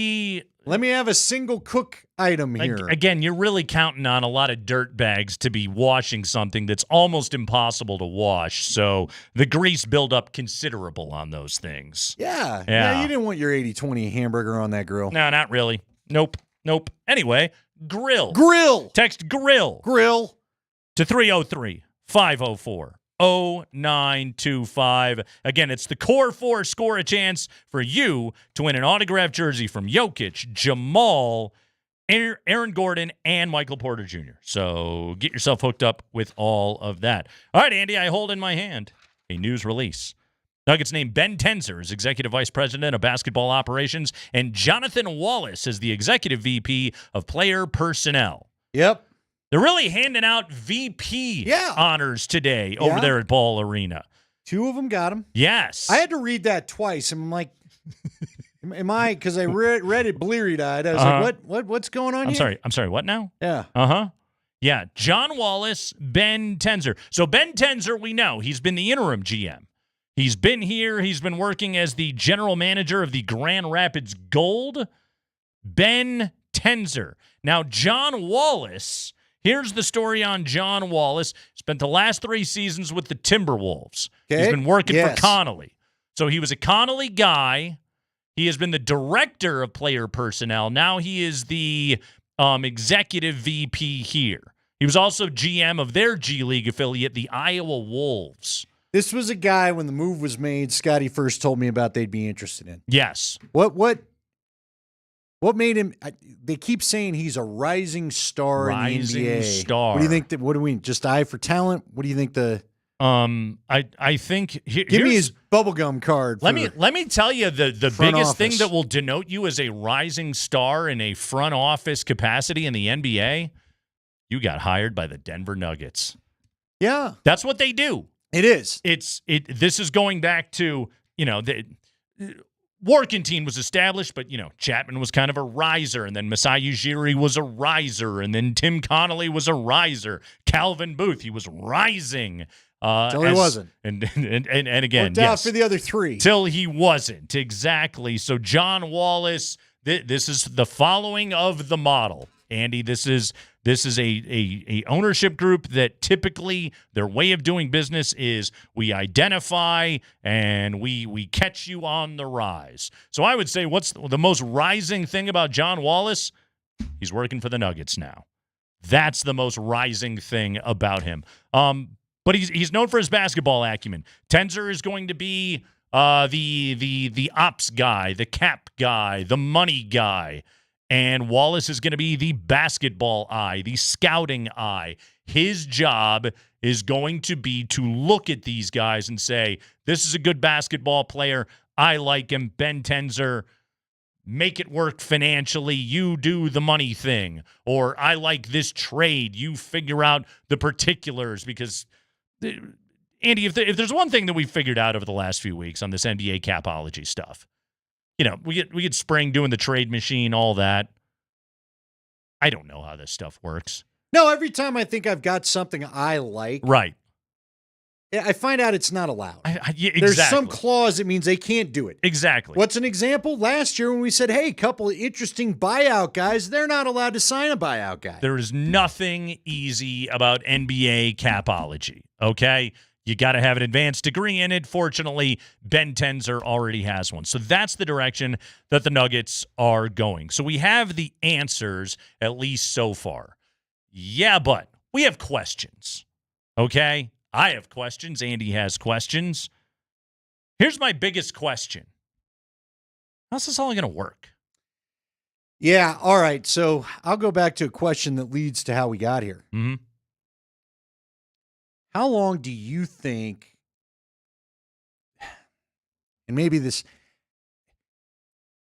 let me have a single cook item here. Again, you're really counting on a lot of dirt bags to be washing something that's almost impossible to wash. So the grease buildup considerable on those things. Yeah, you didn't want your 80-20 hamburger on that grill. No, not really. Nope. Anyway, grill. Text grill. Grill. To 303-504-0925. Again, it's the Core 4 Score a chance for you to win an autographed jersey from Jokic, Jamal, Aaron Gordon, and Michael Porter Jr. So get yourself hooked up with all of that. All right, Andy, I hold in my hand a news release. Nuggets named Ben Tenzer as Executive Vice President of Basketball Operations and Jonathan Wallace as the Executive VP of Player Personnel. Yep. They're really handing out VP honors today over there at Ball Arena. 2 of them got them. Yes. I had to read that twice. I'm like, am I? Because I read it bleary-eyed. I was like, what's going on here? I'm sorry. What now? Yeah. Yeah. John Wallace, Ben Tenzer. So Ben Tenzer, we know he's been the interim GM. He's been here. He's been working as the general manager of the Grand Rapids Gold. Ben Tenzer. Now, John Wallace. Here's the story on John Wallace. Spent the last 3 seasons with the Timberwolves. Okay. He's been working for Connolly. So he was a Connolly guy. He has been the director of player personnel. Now he is the executive VP here. He was also GM of their G League affiliate, the Iowa Wolves. This was a guy, when the move was made, Scotty first told me about they'd be interested in. Yes. What made him? They keep saying he's a rising star in the NBA. Star. What do you think? What do we just eye for talent? What do you think the? I think give me his bubblegum card. Let me tell you the biggest office thing that will denote you as a rising star in a front office capacity in the NBA. You got hired by the Denver Nuggets. Yeah, that's what they do. It is. This is going back to the. Warkentine was established, but, Chapman was kind of a riser, and then Masai Ujiri was a riser, and then Tim Connolly was a riser. Calvin Booth, he was rising. Till he wasn't. And again, worked out for the other 3. Till he wasn't, exactly. So John Wallace, this is the following of the model. Andy, this is a ownership group that typically their way of doing business is we identify and we catch you on the rise. So I would say what's the most rising thing about John Wallace? He's working for the Nuggets now. That's the most rising thing about him. But he's known for his basketball acumen. Tenzer is going to be the ops guy, the cap guy, the money guy. And Wallace is going to be the basketball eye, the scouting eye. His job is going to be to look at these guys and say, this is a good basketball player. I like him. Ben Tenzer, make it work financially. You do the money thing. Or I like this trade. You figure out the particulars. Because, Andy, if there's one thing that we've figured out over the last few weeks on this NBA capology stuff, we get Spring doing the trade machine, all that. I don't know how this stuff works. No, every time I think I've got something I like, right, I find out it's not allowed. Exactly. There's some clause that means they can't do it. Exactly. What's an example? Last year when we said, hey, a couple of interesting buyout guys, they're not allowed to sign a buyout guy. There is nothing easy about NBA capology, okay? You got to have an advanced degree in it. Fortunately, Ben Tenzer already has one. So that's the direction that the Nuggets are going. So we have the answers, at least so far. Yeah, but we have questions, okay? I have questions. Andy has questions. Here's my biggest question. How's this all going to work? Yeah, all right. So I'll go back to a question that leads to how we got here. Mm-hmm. How long do you think, and maybe this,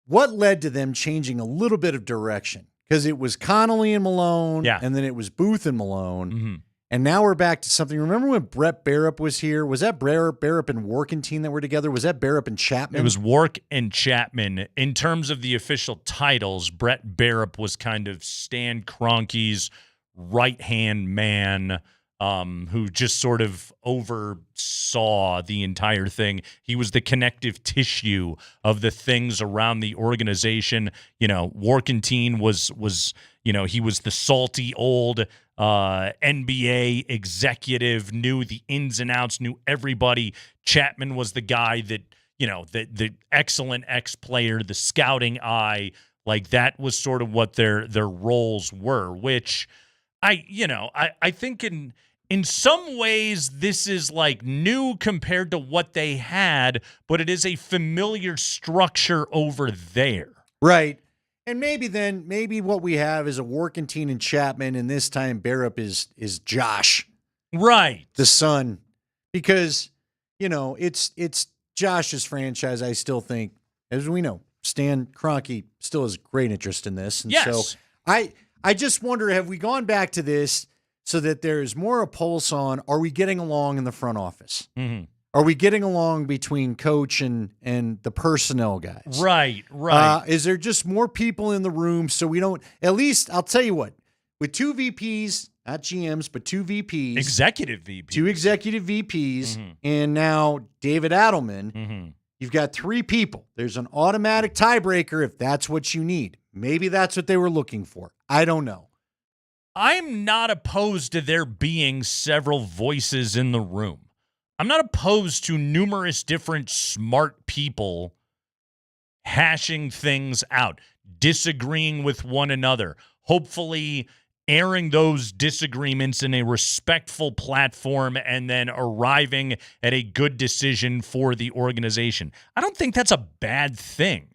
what led to them changing a little bit of direction? Because it was Connolly and Malone, and then it was Booth and Malone, mm-hmm. and now we're back to something. Remember when Brett Barrup was here? Was that Barrup and Workentine that were together? Was that Barrup and Chapman? It was Work and Chapman. In terms of the official titles, Brett Barrup was kind of Stan Kroenke's right-hand man, who just sort of oversaw the entire thing. He was the connective tissue of the things around the organization. Workentine was he was the salty old NBA executive, knew the ins and outs, knew everybody. Chapman was the guy that, the excellent ex-player, the scouting eye. Like, that was sort of what their roles were, which I think in some ways, this is like new compared to what they had, but it is a familiar structure over there. Right. And maybe what we have is a Workentine and Chapman, and this time Barrup is Josh. Right. The son. Because, it's Josh's franchise, I still think, as we know. Stan Kroenke still has great interest in this. And yes. So I just wonder, have we gone back to this so that there's more a pulse on, are we getting along in the front office? Mm-hmm. Are we getting along between coach and the personnel guys? Right. Is there just more people in the room so we don't, at least, I'll tell you what, with two VPs, not GMs, but two VPs. Executive VPs. Two executive VPs, mm-hmm. and now David Adelman, mm-hmm. You've got three people. There's an automatic tiebreaker if that's what you need. Maybe that's what they were looking for. I don't know. I'm not opposed to there being several voices in the room. I'm not opposed to numerous different smart people hashing things out, disagreeing with one another, hopefully airing those disagreements in a respectful platform and then arriving at a good decision for the organization. I don't think that's a bad thing.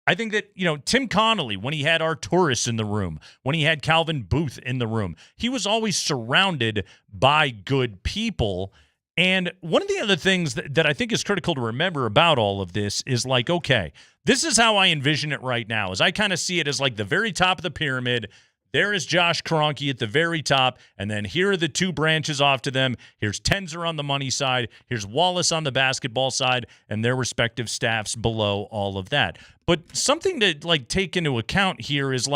I think that, Tim Connolly, when he had Arturis in the room, when he had Calvin Booth in the room, he was always surrounded by good people. And one of the other things that I think is critical to remember about all of this is like, okay, this is how I envision it right now, is I kind of see it as like the very top of the pyramid. There is Josh Kroenke at the very top, and then here are the two branches off to them. Here's Tenzer on the money side. Here's Wallace on the basketball side, and their respective staffs below all of that. But something to take into account here is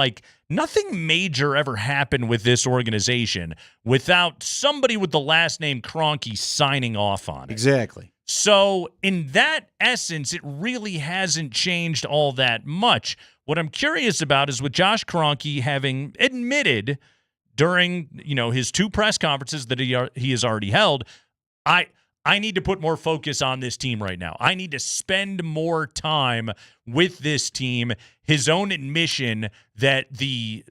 nothing major ever happened with this organization without somebody with the last name Kroenke signing off on it. Exactly. So in that essence, it really hasn't changed all that much. What I'm curious about is with Josh Kroenke having admitted during, his two press conferences that he has already held, I I need to put more focus on this team right now. I need to spend more time with this team. His own admission that the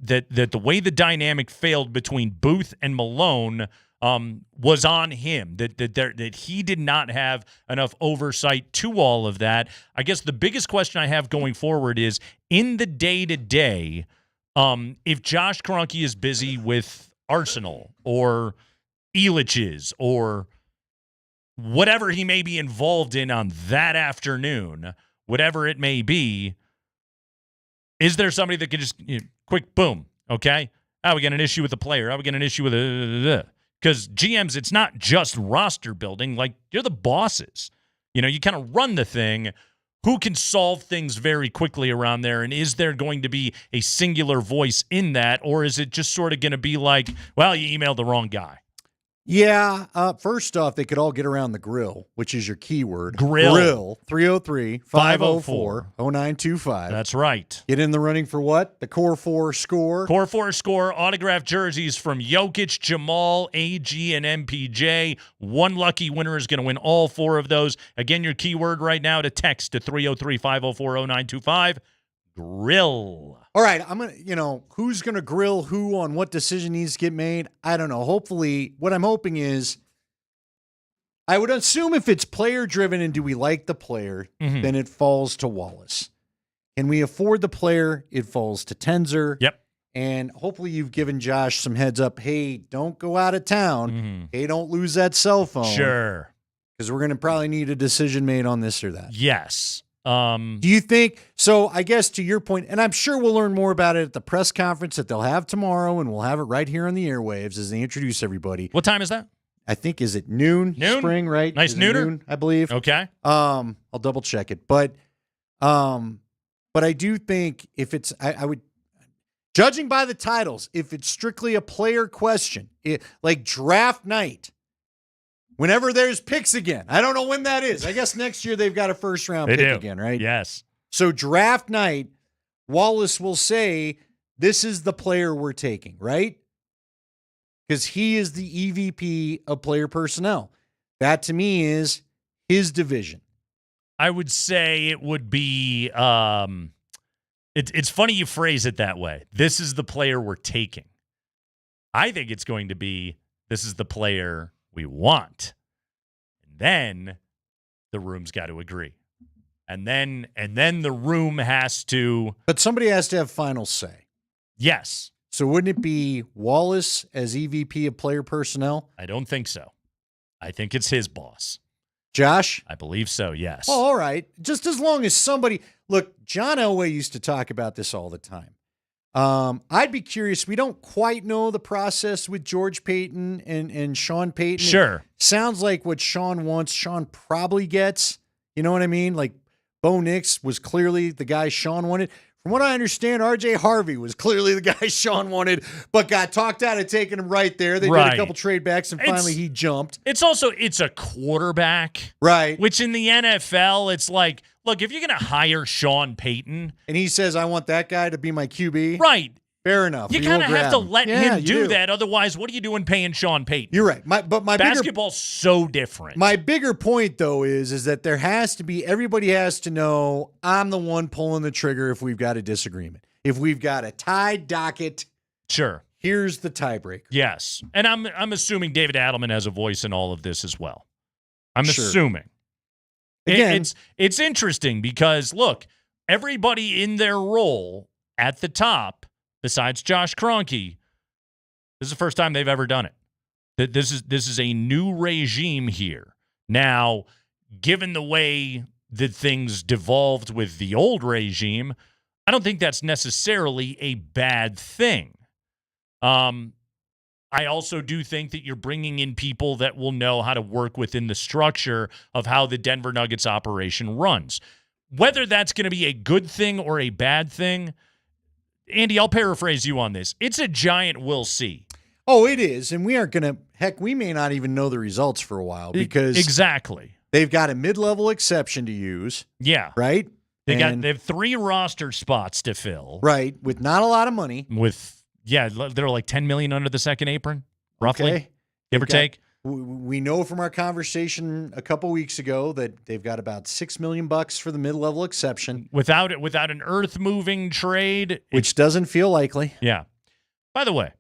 way the dynamic failed between Booth and Malone was on him, that he did not have enough oversight to all of that. I guess the biggest question I have going forward is, in the day-to-day, if Josh Kroenke is busy with Arsenal or Elitch's or whatever he may be involved in on that afternoon, whatever it may be, is there somebody that can just quick boom, okay? We got an issue with the player. We got an issue with because GMs, it's not just roster building. Like, you're the bosses. You kind of run the thing. Who can solve things very quickly around there? And is there going to be a singular voice in that? Or is it just sort of going to be like, well, you emailed the wrong guy? Yeah. First off, they could all get around the grill, which is your keyword. Grill. 303-504-0925. That's right. Get in the running for what? The Core 4 score. Core 4 score, autographed jerseys from Jokic, Jamal, AG, and MPJ. One lucky winner is going to win all 4 of those. Again, your keyword right now to text to 303-504-0925. Grill. All right, I'm going to, who's going to grill who on what decision needs to get made? I don't know. Hopefully, what I'm hoping is, I would assume if it's player driven and do we like the player, then it falls to Wallace. Can we afford the player? It falls to Tenzer. Yep. And hopefully you've given Josh some heads up. Hey, don't go out of town. Hey, don't lose that cell phone. Sure. Because we're going to probably need a decision made on this or that. Yes. Do you think, so I guess to your point, and I'm sure we'll learn more about it at the press conference that they'll have tomorrow, and we'll have it right here on the airwaves as they introduce everybody. What time is that? I think, is it noon? Spring, right? Nice nooner? I believe. Okay. I'll double check it. But I do think if it's, I would, judging by the titles, if it's strictly a player question, like draft night, whenever there's picks again. I don't know when that is. I guess next year they've got a first-round pick again, right? Yes. So draft night, Wallace will say, this is the player we're taking, right? Because he is the EVP of player personnel. That, to me, is his division. I would say it would be it's funny you phrase it that way. This is the player we're taking. I think it's going to be, this is the player we want. And then the room's got to agree. And then the room has to. But somebody has to have final say. Yes. So wouldn't it be Wallace as EVP of player personnel? I don't think so. I think it's his boss. Josh? I believe so, yes. Oh, all right. Just as long as somebody. Look, John Elway used to talk about this all the time. I'd be curious. We don't quite know the process with George Payton and Sean Payton. Sure. It sounds like what Sean wants, Sean probably gets. You know what I mean? Like, Bo Nix was clearly the guy Sean wanted. From what I understand, RJ Harvey was clearly the guy Sean wanted, but got talked out of taking him right there. They did a couple trade backs, and finally he jumped. It's a quarterback. Right. Which in the NFL, it's like, look, if you're going to hire Sean Payton. And he says, I want that guy to be my QB. Right. Fair enough. You kind of have to let him do that. Otherwise, what are you doing paying Sean Payton? You're right. But my basketball's so different. My bigger point, though, is that there has to be, everybody has to know I'm the one pulling the trigger if we've got a disagreement. If we've got a tied docket, sure. Here's the tiebreaker. Yes. And I'm assuming David Adelman has a voice in all of this as well. I'm assuming. Again, it's interesting because, look, everybody in their role at the top, besides Josh Kroenke, this is the first time they've ever done it. This is a new regime here. Now, given the way that things devolved with the old regime, I don't think that's necessarily a bad thing. I also do think that you're bringing in people that will know how to work within the structure of how the Denver Nuggets operation runs. Whether that's going to be a good thing or a bad thing, Andy, I'll paraphrase you on this. It's a giant we'll see. Oh, it is. And we aren't going to, heck, we may not even know the results for a while because exactly they've got a mid-level exception to use. Yeah. Right? They have 3 roster spots to fill. Right. With not a lot of money. They're like $10 million under the second apron, roughly. Okay. Give or take. We know from our conversation a couple weeks ago that they've got about $6 million for the mid-level exception. Without an earth-moving trade. Which doesn't feel likely. Yeah. By the way,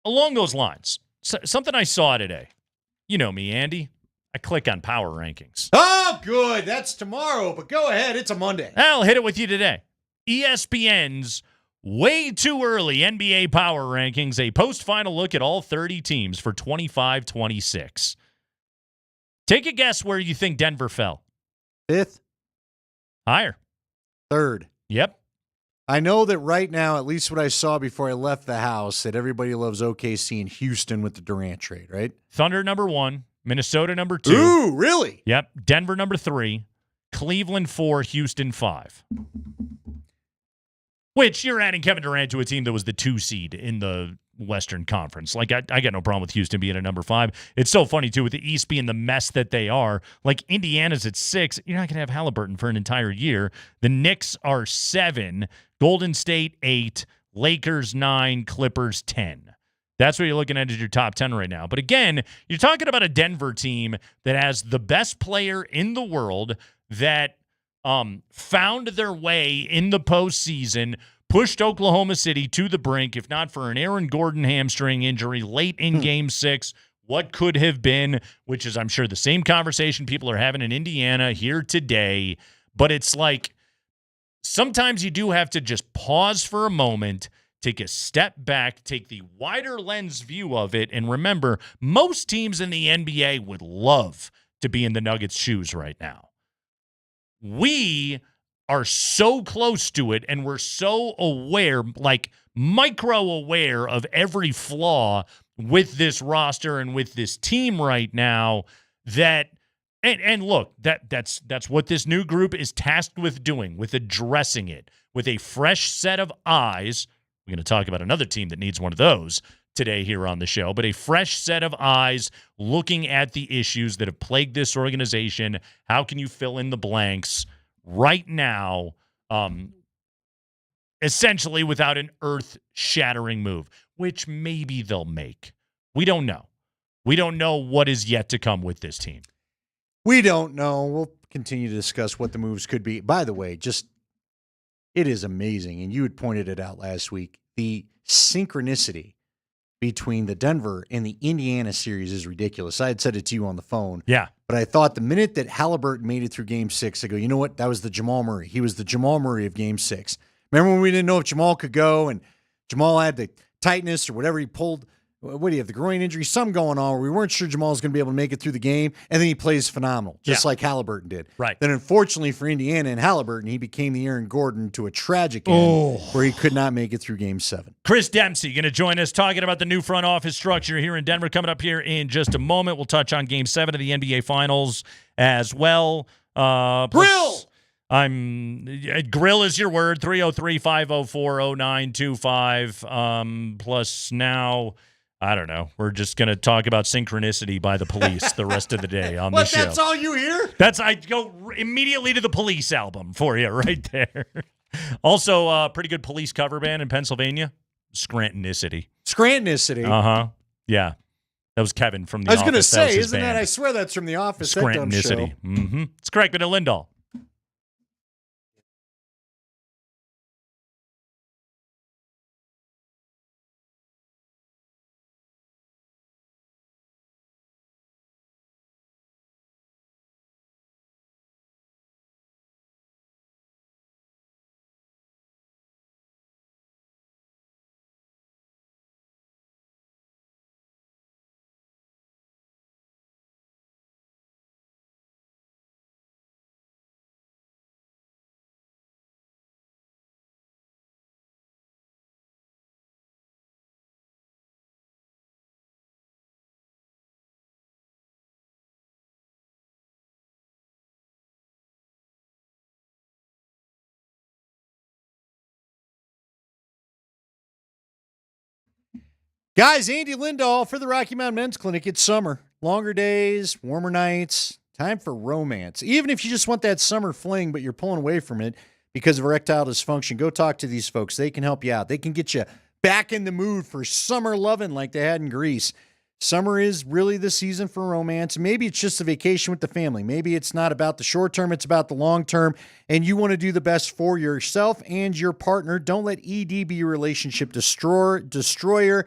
along those lines, something I saw today. You know me, Andy. I click on power rankings. Oh, good. That's tomorrow, but go ahead. It's a Monday. I'll hit it with you today. ESPN's way too early NBA power rankings, a post-final look at all 30 teams for 25-26. Take a guess where you think Denver fell. 5th? Higher. 3rd. Yep. I know that right now, at least what I saw before I left the house, that everybody loves OKC and Houston with the Durant trade, right? Thunder number 1, Minnesota number 2. Ooh, really? Yep. Denver number 3, Cleveland 4, Houston 5. Which you're adding Kevin Durant to a team that was the 2 seed in the Western Conference. Like, I got no problem with Houston being a number 5. It's so funny, too, with the East being the mess that they are. Like, Indiana's at 6. You're not going to have Halliburton for an entire year. The Knicks are 7. Golden State 8. Lakers 9. Clippers 10. That's what you're looking at as your top 10 right now. But again, you're talking about a Denver team that has the best player in the world that found their way in the postseason, pushed Oklahoma City to the brink, if not for an Aaron Gordon hamstring injury late in Game 6. What could have been, which is, I'm sure, the same conversation people are having in Indiana here today. But it's like sometimes you do have to just pause for a moment, take a step back, take the wider lens view of it, and remember, most teams in the NBA would love to be in the Nuggets' shoes right now. We are so close to it, and we're so aware, like micro-aware of every flaw with this roster and with this team right now that and look, that's what this new group is tasked with doing, with addressing it, with a fresh set of eyes. We're going to talk about another team that needs one of those today here on the show, but a fresh set of eyes looking at the issues that have plagued this organization. How can you fill in the blanks right now, essentially without an earth-shattering move, which maybe they'll make. We don't know. We don't know what is yet to come with this team. We don't know. We'll continue to discuss what the moves could be. By the way, it is amazing, and you had pointed it out last week, the synchronicity between the Denver and the Indiana series is ridiculous. I had said it to you on the phone. Yeah. But I thought the minute that Halliburton made it through Game 6, I go, you know what? That was the Jamal Murray. He was the Jamal Murray of Game 6. Remember when we didn't know if Jamal could go, and Jamal had the tightness or whatever he pulled? What do you have, the groin injury? Something going on where we weren't sure Jamal was going to be able to make it through the game, and then he plays phenomenal, just like Halliburton did. Right. Then unfortunately for Indiana and Halliburton, he became the Aaron Gordon to a tragic end where he could not make it through Game 7. Chris Dempsey going to join us talking about the new front office structure here in Denver coming up here in just a moment. We'll touch on Game 7 of the NBA Finals as well. Grill! Grill is your word, 303-504-0925. Plus now, I don't know. We're just going to talk about synchronicity by the Police the rest of the day on the show. That's all you hear? I go immediately to the Police album for you right there. Also, pretty good Police cover band in Pennsylvania, Scrantonicity. Scrantonicity? Uh-huh. Yeah. That was Kevin from The I was Office. going to say, isn't band. that? I swear that's from The Office. That dumb show. Scrantonicity. Mm-hmm. It's Kreckman and Lindahl. Guys, Andy Lindahl for the Rocky Mountain Men's Clinic. It's summer. Longer days, warmer nights, time for romance. Even if you just want that summer fling, but you're pulling away from it because of erectile dysfunction, go talk to these folks. They can help you out. They can get you back in the mood for summer loving like they had in Greece. Summer is really the season for romance. Maybe it's just a vacation with the family. Maybe it's not about the short term, it's about the long term, and you want to do the best for yourself and your partner. Don't let ED be your relationship destroyer,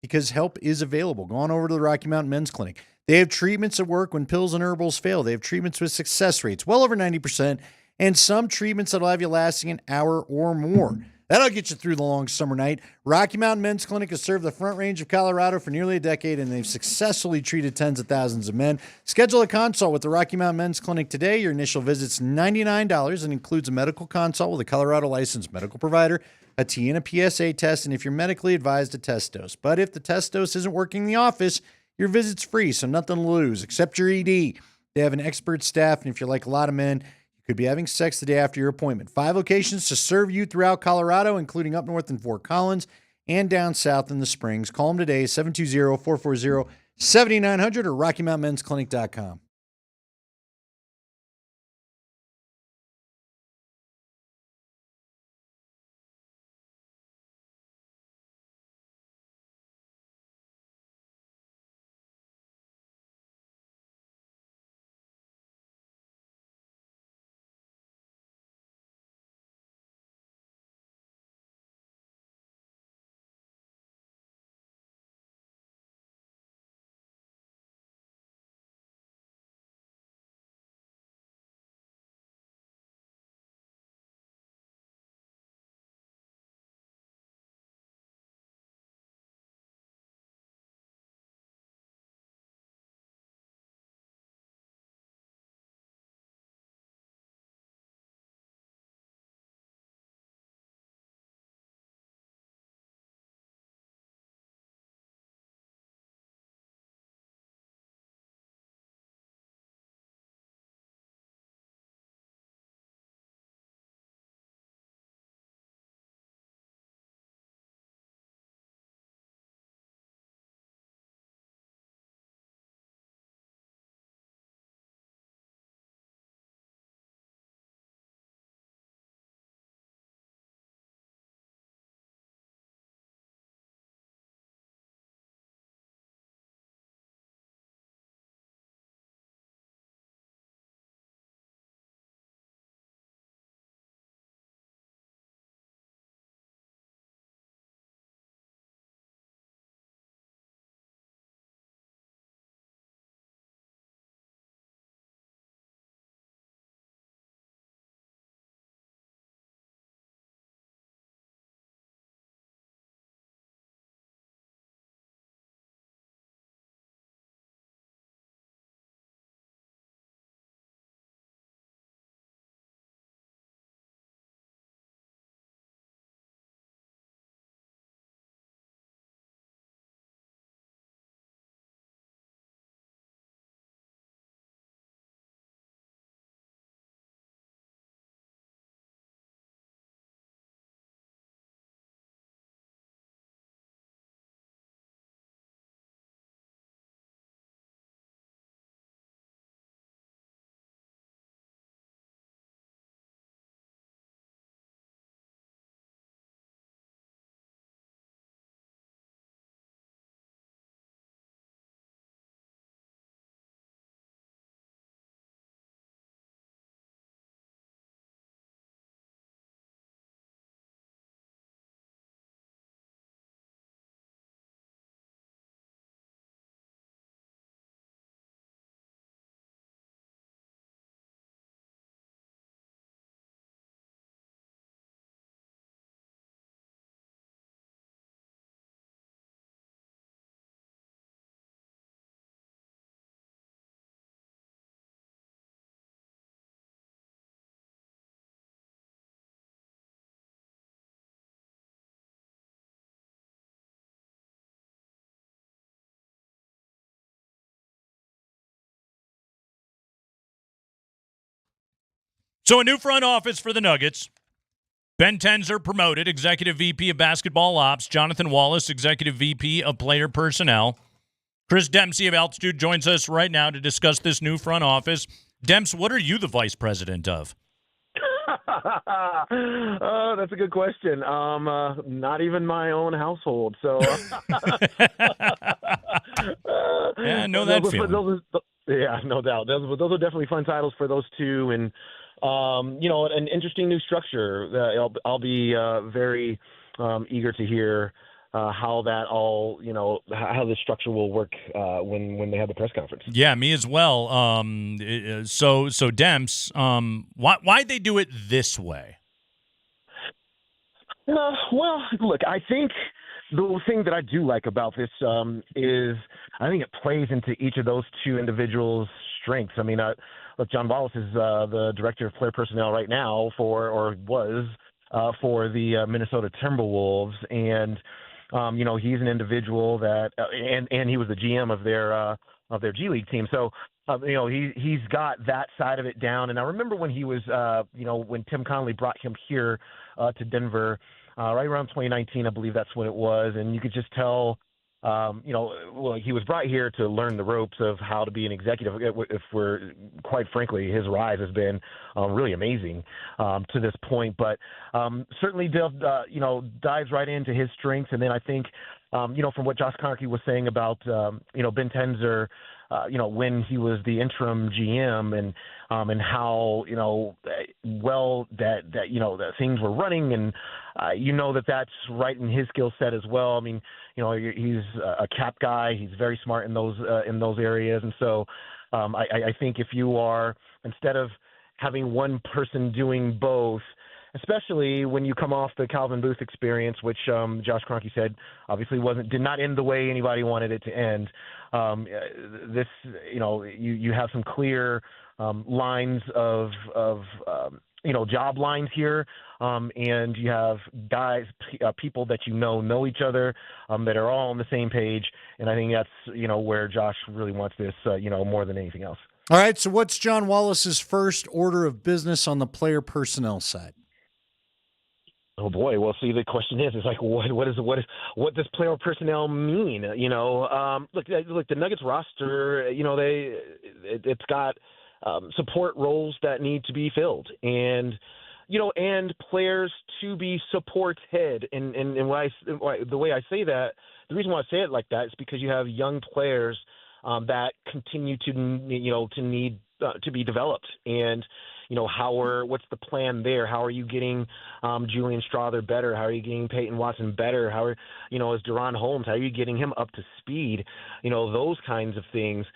because help is available. Go on over to the Rocky Mountain Men's Clinic. They have treatments that work when pills and herbals fail. They have treatments with success rates well over 90%, and some treatments that'll have you lasting an hour or more. That'll get you through the long summer night. Rocky Mountain Men's Clinic has served the Front Range of Colorado for nearly a decade, and they've successfully treated tens of thousands of men. Schedule a consult with the Rocky Mountain Men's Clinic today. Your initial visit's $99 and includes a medical consult with a Colorado licensed medical provider, a T and a PSA test, and if you're medically advised, a test dose. But if the test dose isn't working in the office, your visit's free, so nothing to lose except your ED. They have an expert staff, and if you're like a lot of men, could be having sex the day after your appointment. 5 locations to serve you throughout Colorado, including up north in Fort Collins and down south in the Springs. Call them today, 720-440-7900 or RockyMountainMen'sClinic.com. So a new front office for the Nuggets. Ben Tenzer promoted, Executive VP of Basketball Ops. Jonathan Wallace, Executive VP of Player Personnel. Chris Dempsey of Altitude joins us right now to discuss this new front office. Demps, what are you the vice president of? Oh, that's a good question. Not even my own household. So I know that feeling. Yeah, no doubt. Those are definitely fun titles for those two, and an interesting new structure. I'll be very eager to hear how that all, how this structure will work when they have the press conference. Yeah, me as well. So Demps, why'd they do it this way? Well, look, I think the thing that I do like about this is I think it plays into each of those two individuals' strengths. I mean, look, John Wallace is the director of player personnel right now for the Minnesota Timberwolves, and he's an individual that and he was the GM of their G League team. So he's got that side of it down. And I remember when he was when Tim Connelly brought him here to Denver right around 2019, I believe that's when it was, and you could just tell. He was brought here to learn the ropes of how to be an executive. If we're quite frankly, his rise has been really amazing to this point. But certainly, dives right into his strengths. And then I think, from what Josh Conerty was saying about, Ben Tenzer, when he was the interim GM and how, that things were running, and that's right in his skill set as well. I mean, he's a cap guy. He's very smart in those areas. And so I think if you are, instead of having one person doing both, especially when you come off the Calvin Booth experience, which Josh Kroenke said obviously did not end the way anybody wanted it to end. This, you have some clear lines of job lines here, and you have guys, people that know each other, that are all on the same page, and I think that's where Josh really wants this, more than anything else. All right, so what's John Wallace's first order of business on the player personnel side? Oh boy! Well, see, the question is like, what does player personnel mean? Look, the Nuggets roster, it's got support roles that need to be filled, and players to be supported. And the way I say that, the reason why I say it like that is because you have young players that continue to need to be developed, and what's the plan there? How are you getting Julian Strother better? How are you getting Peyton Watson better? How are, is Deron Holmes, how are you getting him up to speed? Those kinds of things,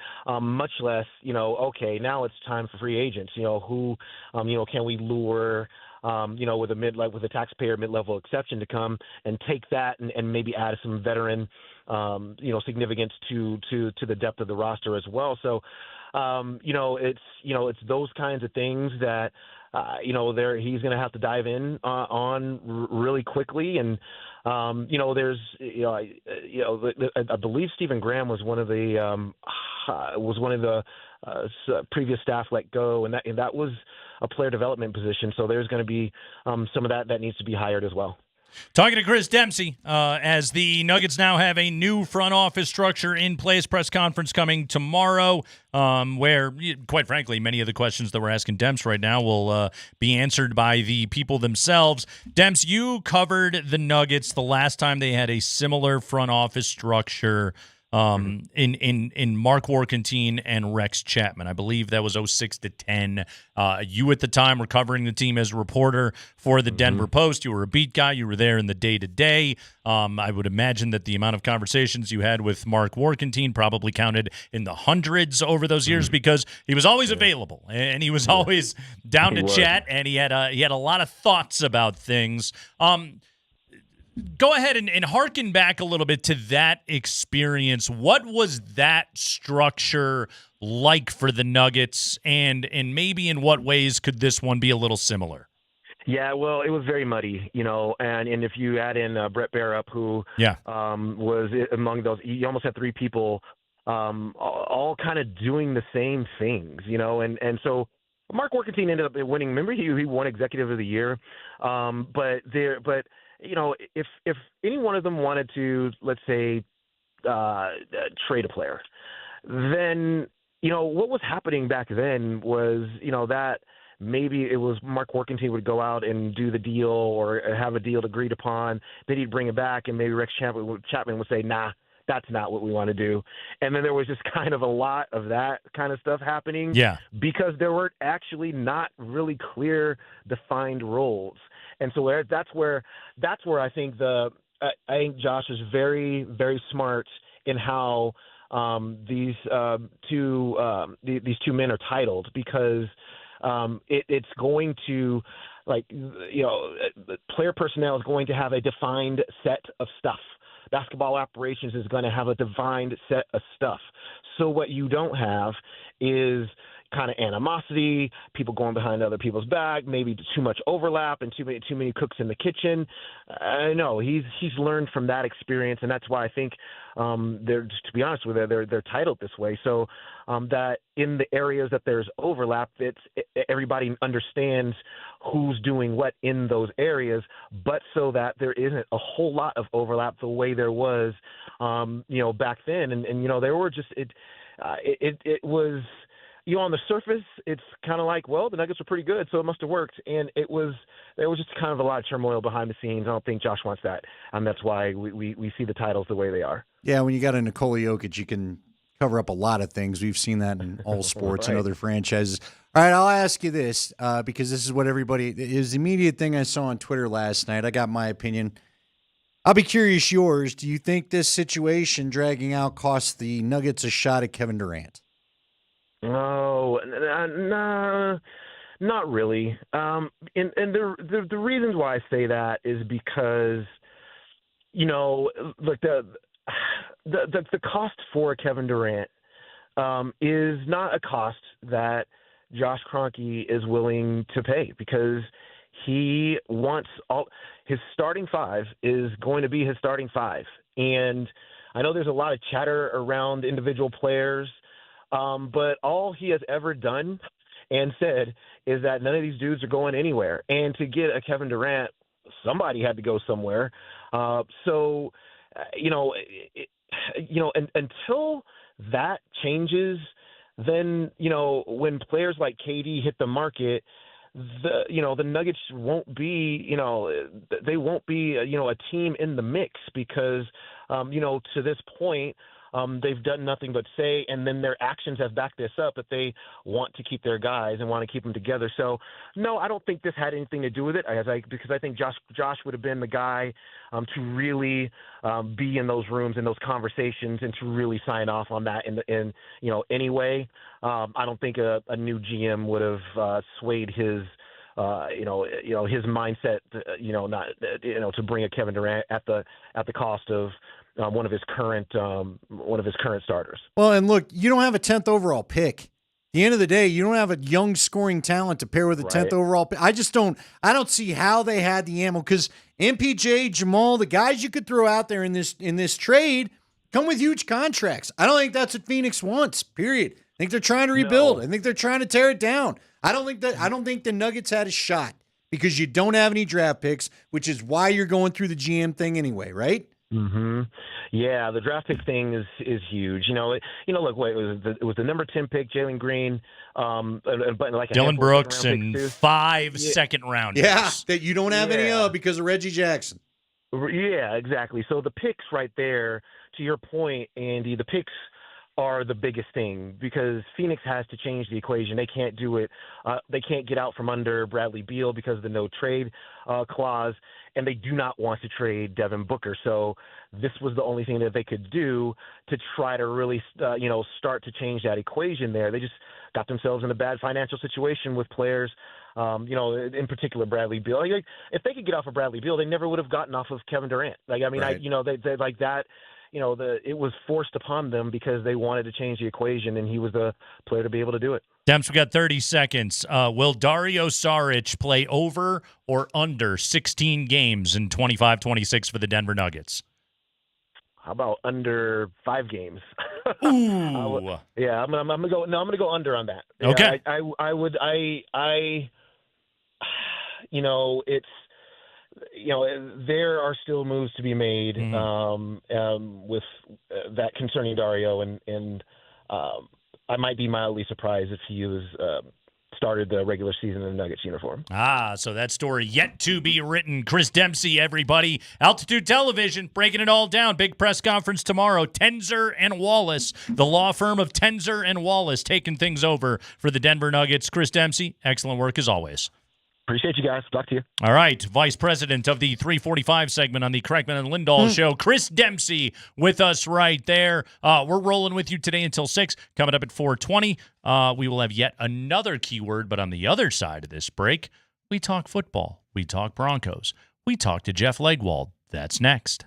much less, okay, now it's time for free agents. Who, can we lure, with a taxpayer mid-level exception to come and take that and maybe add some veteran, significance to the depth of the roster as well. So, it's those kinds of things that, he's going to have to dive in on really quickly. And, there's, I believe Stephen Graham was one of the previous staff let go, and that was a player development position. So there's going to be some of that needs to be hired as well. Talking to Chris Dempsey, as the Nuggets now have a new front office structure in place. Press conference coming tomorrow, where, quite frankly, many of the questions that we're asking Demps right now will be answered by the people themselves. Demps, you covered the Nuggets the last time they had a similar front office structure in Mark Warkentine and Rex Chapman. I believe that was 06-10. You at the time were covering the team as a reporter for the Denver Post. You were a beat guy. You were there in the day-to-day. I would imagine that the amount of conversations you had with Mark Warkentine probably counted in the hundreds over those years, because he was always available and he was always down to chat, and he had a lot of thoughts about things. Go ahead and harken back a little bit to that experience. What was that structure like for the Nuggets, and maybe in what ways could this one be a little similar? Yeah, well, it was very muddy, and if you add in Brett Barup, who was among those, you almost had three people all kind of doing the same things, and so Mark Warkentine ended up winning. Remember, he won Executive of the Year, but if any one of them wanted to, let's say, trade a player, then, what was happening back then was, that maybe it was Mark Warkentine would go out and do the deal or have a deal agreed upon. Then he'd bring it back, and maybe Rex Chapman would say, nah, that's not what we want to do. And then there was just kind of a lot of that kind of stuff happening. Yeah. Because there were actually not really clear defined roles. And so that's where I think I think Josh is very, very smart in how these two men are titled, because it's going to, like, player personnel is going to have a defined set of stuff. Basketball operations is going to have a defined set of stuff. So what you don't have is kind of animosity, people going behind other people's back, maybe too much overlap and too many cooks in the kitchen. No, he's learned from that experience, and that's why I think to be honest with you, they're titled this way. So that in the areas that there's overlap, everybody understands who's doing what in those areas, but so that there isn't a whole lot of overlap the way there was, back then. And there were just it was. On the surface, it's kind of like, well, the Nuggets were pretty good, so it must have worked. And there was just kind of a lot of turmoil behind the scenes. I don't think Josh wants that. And that's why we see the titles the way they are. Yeah, when you got a Nikola Jokic, you can cover up a lot of things. We've seen that in all sports and other franchises. All right, I'll ask you this, because this is what everybody – it was the immediate thing I saw on Twitter last night. I got my opinion. I'll be curious yours. Do you think this situation dragging out costs the Nuggets a shot at Kevin Durant? No, not really. And the reasons why I say that is because, look, the cost for Kevin Durant is not a cost that Josh Kroenke is willing to pay, because he wants his starting five is going to be his starting five. And I know there's a lot of chatter around individual players. But all he has ever done and said is that none of these dudes are going anywhere. And to get a Kevin Durant, somebody had to go somewhere. Until that changes, then, when players like KD hit the market, the Nuggets won't be, they won't be, a team in the mix, because, to this point, they've done nothing but say, and then their actions have backed this up, that they want to keep their guys and want to keep them together. So, no, I don't think this had anything to do with it, because I think Josh would have been the guy to really be in those rooms, in those conversations, and to really sign off on that. Anyway, I don't think a new GM would have swayed his. His mindset, to bring a Kevin Durant at the cost of one of his current starters. Well, and look, you don't have a 10th overall pick. At the end of the day, you don't have a young scoring talent to pair with a 10th overall pick. I don't see how they had the ammo, because MPJ, Jamal, the guys you could throw out there in this trade come with huge contracts. I don't think that's what Phoenix wants, period. I think they're trying to rebuild. No. I think they're trying to tear it down. I don't think the Nuggets had a shot, because you don't have any draft picks, which is why you're going through the GM thing anyway, right? Mm-hmm. Yeah, the draft pick thing is huge. Look, it was the number 10 pick, Jalen Green, but like Dylan Brooks and 5 second rounders. Yeah, that you don't have any of because of Reggie Jackson. Yeah, exactly. So the picks right there, to your point, Andy, the picks are the biggest thing, because Phoenix has to change the equation. They can't do it. They can't get out from under Bradley Beal because of the no trade clause, and they do not want to trade Devin Booker. So this was the only thing that they could do to try to really, start to change that equation there. They just got themselves in a bad financial situation with players, in particular Bradley Beal. If they could get off of Bradley Beal, they never would have gotten off of Kevin Durant. They like that. It was forced upon them because they wanted to change the equation, and he was the player to be able to do it. Demps, we got 30 seconds. Will Dario Saric play over or under 16 games in 25-26 for the Denver Nuggets? How about under 5 games? Ooh. Yeah, I'm gonna go. No, I'm gonna go under on that. Okay. Yeah, I would. It's. There are still moves to be made with that concerning Dario, and I might be mildly surprised if he was started the regular season in the Nuggets uniform. So that story yet to be written. Chris Dempsey, everybody. Altitude Television, breaking it all down. Big press conference tomorrow. Tenzer and Wallace, the law firm of Tenzer and Wallace, taking things over for the Denver Nuggets. Chris Dempsey, excellent work as always. Appreciate you guys. Talk to you. All right. Vice President of the 345 segment on the Kreckman and Lindahl show, Chris Dempsey, with us right there. We're rolling with you today until 6. Coming up at 4:20, we will have yet another keyword. But on the other side of this break, we talk football. We talk Broncos. We talk to Jeff Legwold. That's next.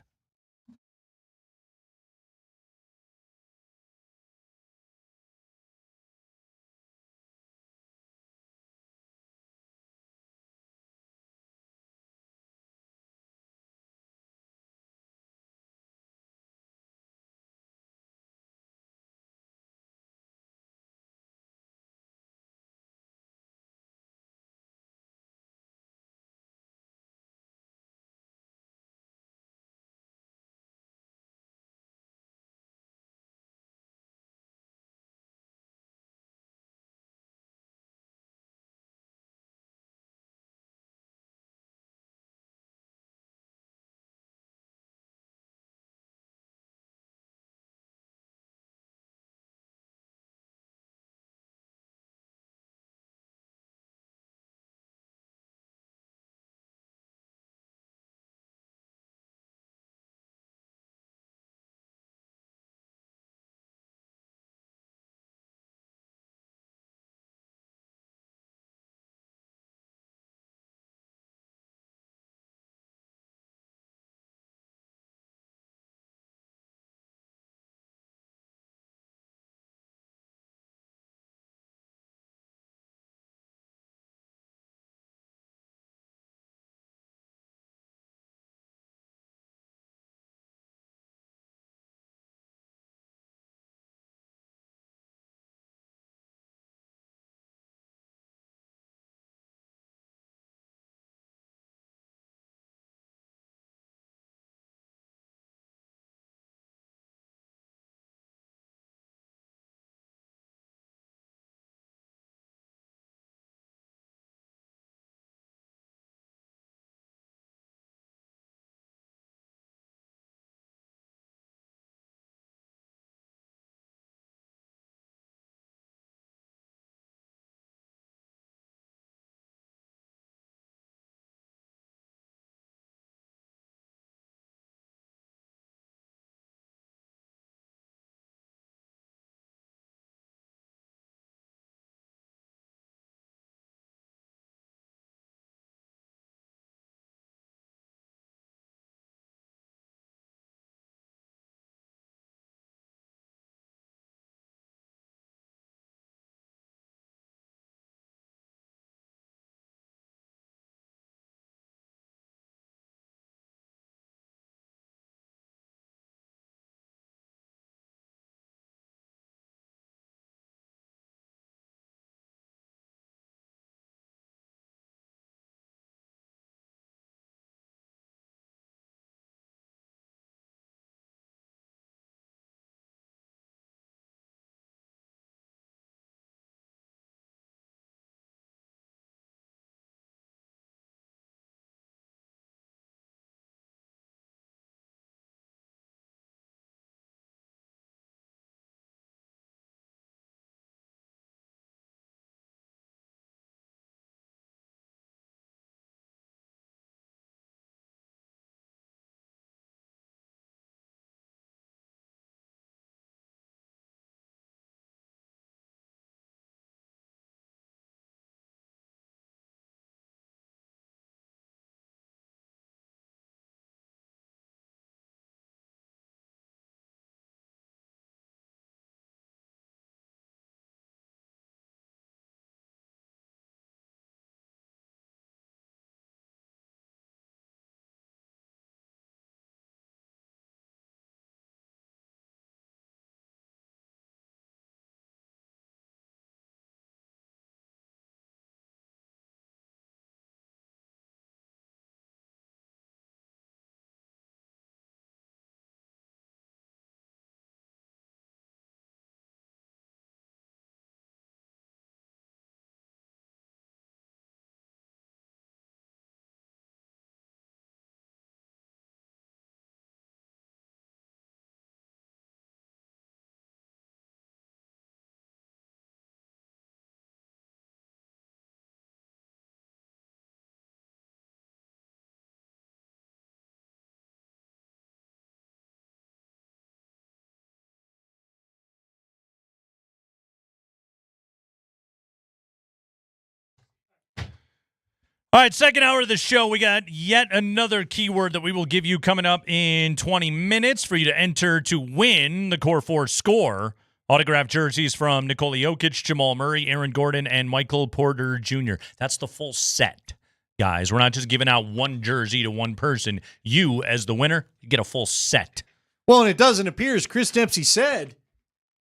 All right, second hour of the show. We got yet another keyword that we will give you coming up in 20 minutes for you to enter to win the Core 4 score. Autographed jerseys from Nikola Jokic, Jamal Murray, Aaron Gordon, and Michael Porter Jr. That's the full set, guys. We're not just giving out one jersey to one person. You, as the winner, you get a full set. Well, and it doesn't appear, as Chris Dempsey said,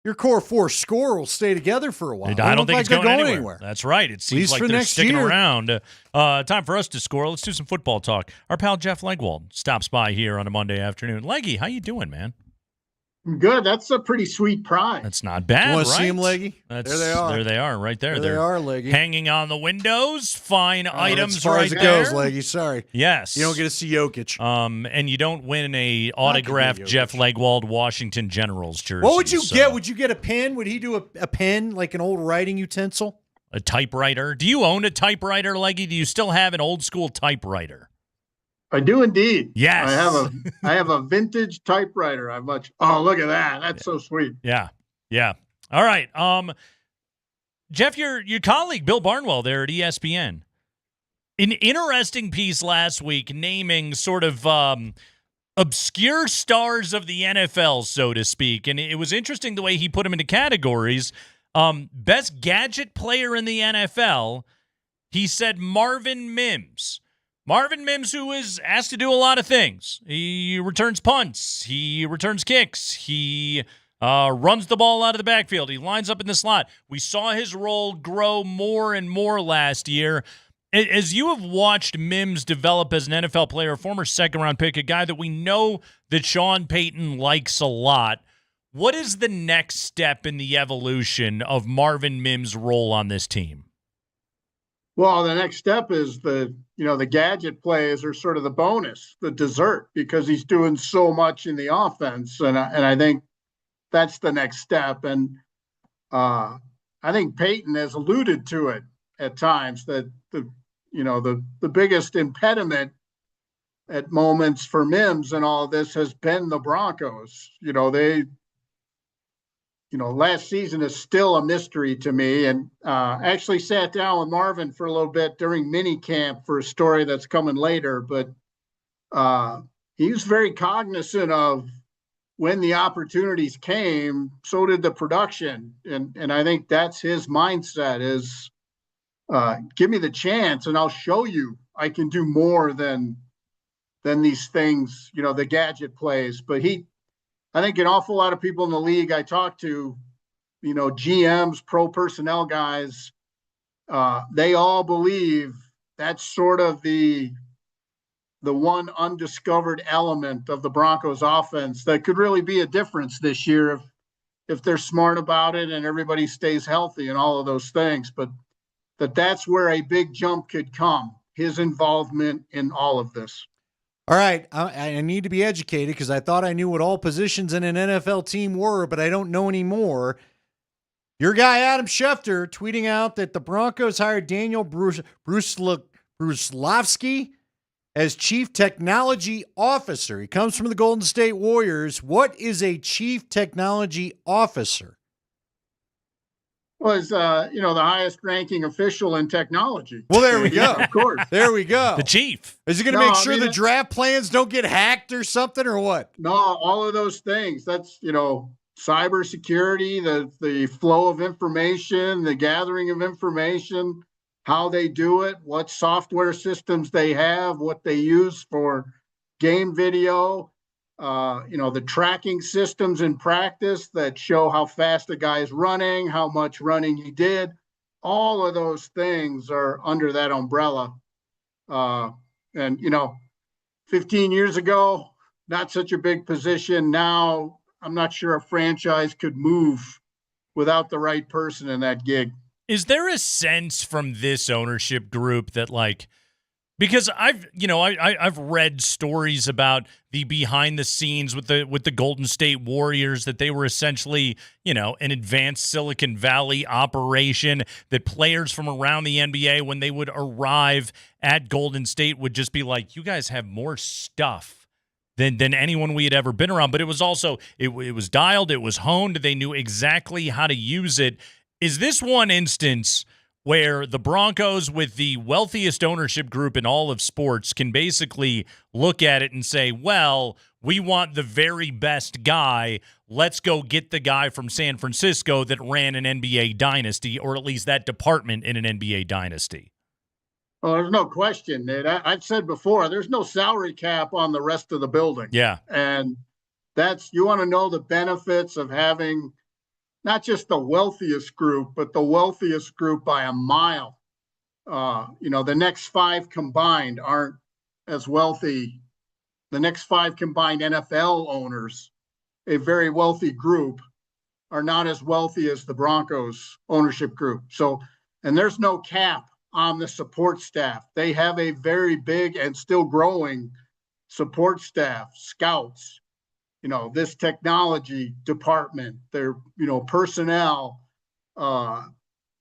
your Core 4 score will stay together for a while. I don't think it's going anywhere. That's right. It seems like they're sticking around. Time for us to score. Let's do some football talk. Our pal Jeff Legwold stops by here on a Monday afternoon. Leggy, how you doing, man? Good. That's a pretty sweet prize. That's not bad, you want right? to see them, Leggy? There they are. There they are, right there. There they are, Leggy. Hanging on the windows. Fine items as far right as it there. goes, Leggy. Sorry. Yes. You don't get to see Jokic. And you don't win a autographed Jeff Legwold Washington Generals jersey. What would you get? Would you get a pen? Would he do a pen, like an old writing utensil? A typewriter? Do you own a typewriter, Leggy? Do you still have an old school typewriter? I do indeed. Yes. I have a vintage typewriter. Oh, look at that. That's so sweet. Yeah. All right. Jeff, your colleague Bill Barnwell there at ESPN, an interesting piece last week naming sort of obscure stars of the NFL, so to speak. And it was interesting the way he put them into categories. Best gadget player in the NFL, he said Marvin Mims. Marvin Mims, who is asked to do a lot of things. He returns punts. He returns kicks. He runs the ball out of the backfield. He lines up in the slot. We saw his role grow more and more last year. As you have watched Mims develop as an NFL player, a former second-round pick, a guy that we know that Sean Payton likes a lot, what is the next step in the evolution of Marvin Mims' role on this team? Well, the next step is the gadget plays are sort of the bonus, the dessert, because he's doing so much in the offense. And I think that's the next step. And I think Peyton has alluded to it at times that the biggest impediment at moments for Mims and all of this has been the Broncos. Last season is still a mystery to me. And actually sat down with Marvin for a little bit during mini camp for a story that's coming later. But he was very cognizant of when the opportunities came, so did the production. And I think that's his mindset is give me the chance and I'll show you I can do more than these things, the gadget plays. But I think an awful lot of people in the league I talk to, GMs, pro personnel guys, they all believe that's sort of the one undiscovered element of the Broncos offense that could really be a difference this year if they're smart about it and everybody stays healthy and all of those things. But that's where a big jump could come, his involvement in all of this. All right, I need to be educated because I thought I knew what all positions in an NFL team were, but I don't know anymore. Your guy, Adam Schefter, tweeting out that the Broncos hired Daniel Bruslovsky as Chief Technology Officer. He comes from the Golden State Warriors. What is a Chief Technology Officer? Was the highest ranking official in technology. Well, there we go. Of course. There we go. The chief. Is he going to make sure the draft plans don't get hacked or something or what? No, all of those things. That's, cybersecurity, the flow of information, the gathering of information, how they do it, what software systems they have, what they use for game video, the tracking systems in practice that show how fast a guy is running, how much running he did. All of those things are under that umbrella. 15 years ago, not such a big position. Now, I'm not sure a franchise could move without the right person in that gig. Is there a sense from this ownership group that because I've read stories about the behind the scenes with the Golden State Warriors, that they were essentially, an advanced Silicon Valley operation, that players from around the NBA, when they would arrive at Golden State, would just be like, you guys have more stuff than anyone we had ever been around. But it was also, it was dialed, it was honed, they knew exactly how to use it. Is this one instance where the Broncos, with the wealthiest ownership group in all of sports, can basically look at it and say, well, we want the very best guy. Let's go get the guy from San Francisco that ran an NBA dynasty, or at least that department in an NBA dynasty. Well, there's no question, Nate. I've said before, there's no salary cap on the rest of the building. Yeah. And you want to know the benefits of having not just the wealthiest group, but the wealthiest group by a mile. The next 5 combined aren't as wealthy. The next 5 combined NFL owners, a very wealthy group, are not as wealthy as the Broncos ownership group. So, and there's no cap on the support staff. They have a very big and still growing support staff, scouts, this technology department, their, personnel,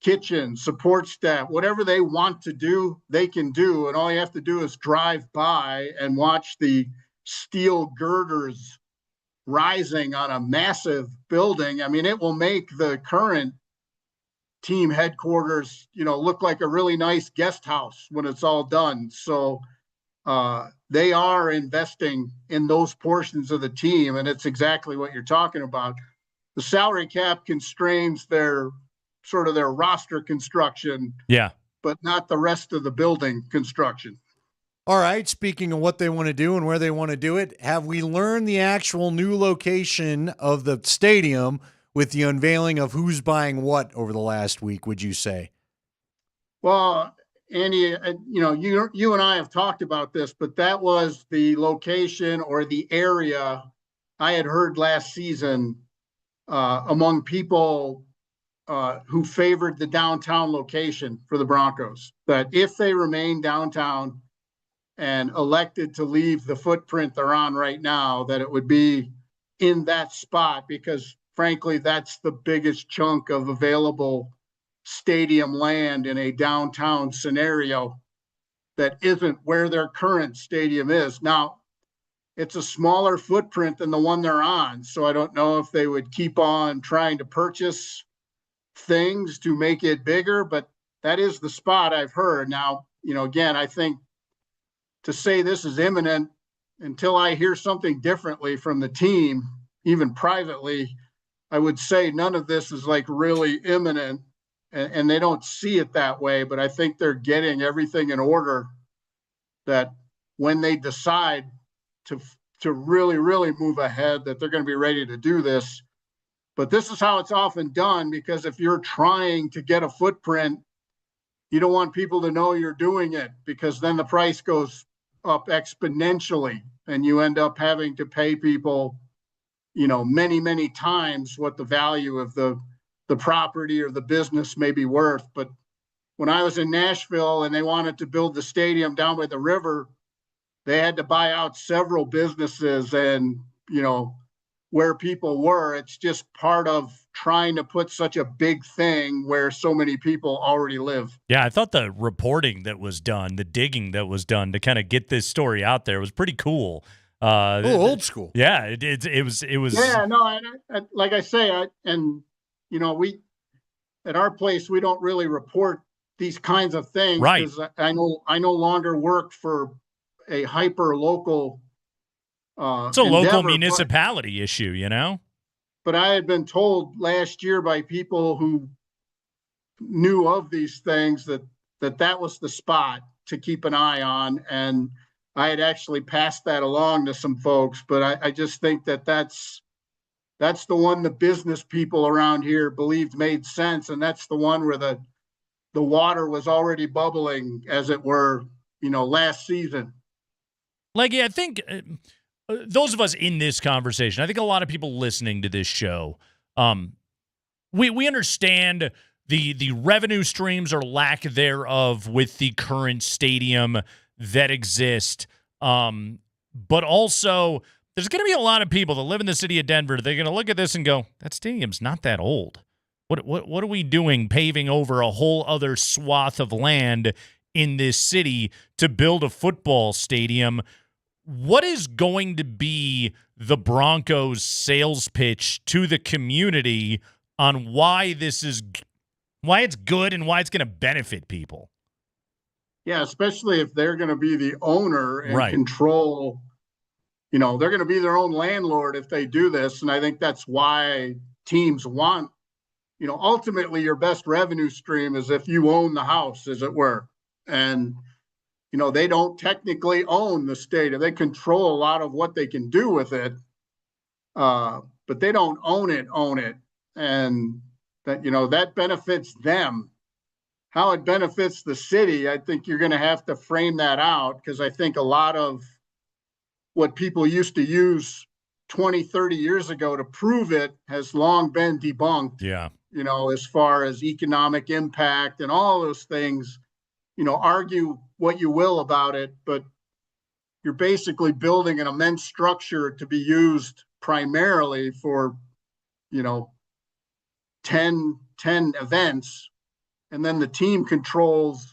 kitchen, support staff, whatever they want to do, they can do. And all you have to do is drive by and watch the steel girders rising on a massive building. I mean, it will make the current team headquarters, look like a really nice guest house when it's all done. So they are investing in those portions of the team, and it's exactly what you're talking about. The salary cap constrains their roster construction, but not the rest of the building construction. All right, speaking of what they want to do and where they want to do it, have we learned the actual new location of the stadium with the unveiling of who's buying what over the last week, would you say? Well, Andy, you and I have talked about this, but that was the location or the area I had heard last season among people who favored the downtown location for the Broncos, that if they remain downtown and elected to leave the footprint they're on right now, that it would be in that spot, because frankly, that's the biggest chunk of available stadium land in a downtown scenario that isn't where their current stadium is. Now, it's a smaller footprint than the one they're on, so I don't know if they would keep on trying to purchase things to make it bigger, but that is the spot I've heard. Now, again, I think to say this is imminent until I hear something differently from the team, even privately, I would say none of this is like really imminent, and they don't see it that way, but I think they're getting everything in order that when they decide to really, really move ahead, that they're going to be ready to do this. But this is how it's often done, because if you're trying to get a footprint, you don't want people to know you're doing it, because then the price goes up exponentially and you end up having to pay people, many, many times what the value of the property or the business may be worth. But when I was in Nashville and they wanted to build the stadium down by the river, they had to buy out several businesses and, where people were. It's just part of trying to put such a big thing where so many people already live. Yeah, I thought the reporting that was done, the digging that was done to kind of get this story out there was pretty cool. Old school. Yeah, it was. Yeah, no, I like I say, we at our place, we don't really report these kinds of things, right? Because I no longer work for a hyper local. It's a local municipality issue, But I had been told last year by people who knew of these things that was the spot to keep an eye on, and I had actually passed that along to some folks. But I just think that's the one the business people around here believed made sense, and that's the one where the water was already bubbling, as it were, last season. Leggy, I think those of us in this conversation, I think a lot of people listening to this show, we understand the revenue streams or lack thereof with the current stadium that exist. But also, there's going to be a lot of people that live in the city of Denver. They're going to look at this and go, that stadium's not that old. What are we doing paving over a whole other swath of land in this city to build a football stadium? What is going to be the Broncos' sales pitch to the community on why this is why it's good and why it's going to benefit people. Yeah, especially if they're going to be the owner and Right. control, they're going to be their own landlord if they do this. And I think that's why teams want, ultimately your best revenue stream is if you own the house, as it were. And, they don't technically own the stadium. They control a lot of what they can do with it. But they don't own it. And that, that benefits them. How it benefits the city, I think you're going to have to frame that out, because I think a lot of what people used to use 20, 30 years ago to prove it has long been debunked. Yeah. As far as economic impact and all those things, argue what you will about it, but you're basically building an immense structure to be used primarily for, 10 events. And then the team controls.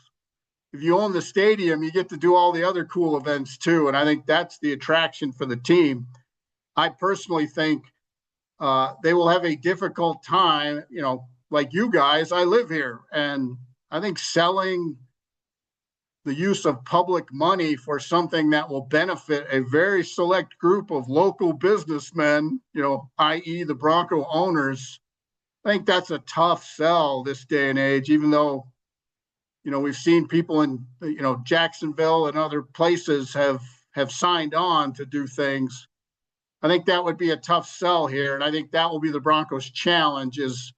If you own the stadium, you get to do all the other cool events too. And I think that's the attraction for the team. I personally think they will have a difficult time, like you guys. I live here, and I think selling the use of public money for something that will benefit a very select group of local businessmen, i.e. the Bronco owners, I think that's a tough sell this day and age, even though, we've seen people in, Jacksonville and other places have signed on to do things. I think that would be a tough sell here. And I think that will be the Broncos' challenge, is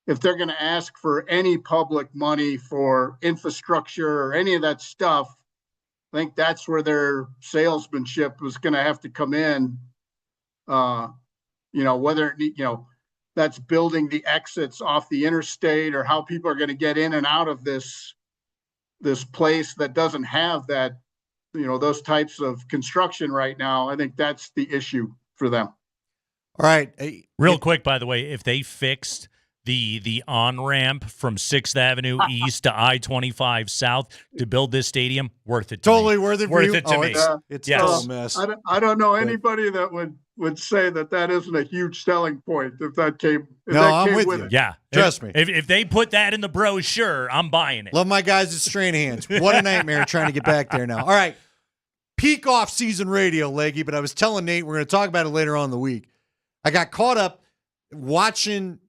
if they're going to ask for any public money for infrastructure or any of that stuff, I think that's where their salesmanship was going to have to come in. Whether, that's building the exits off the interstate, or how people are going to get in and out of this place that doesn't have that, those types of construction right now. I think that's the issue for them. All right. Real quick, by the way, if they fixed the on-ramp from 6th Avenue East to I-25 South to build this stadium, worth it to totally me. worth it for worth you? it to me. It's yes. total mess. I don't know anybody that would say that isn't a huge selling point if that came. I'm with you. It. Yeah. Trust me. If they put that in the brochure, I'm buying it. Love my guys at Stranahan's. What a nightmare trying to get back there now. All right. Peak off-season radio, Leggy, but I was telling Nate we're going to talk about it later on in the week. I got caught up watching,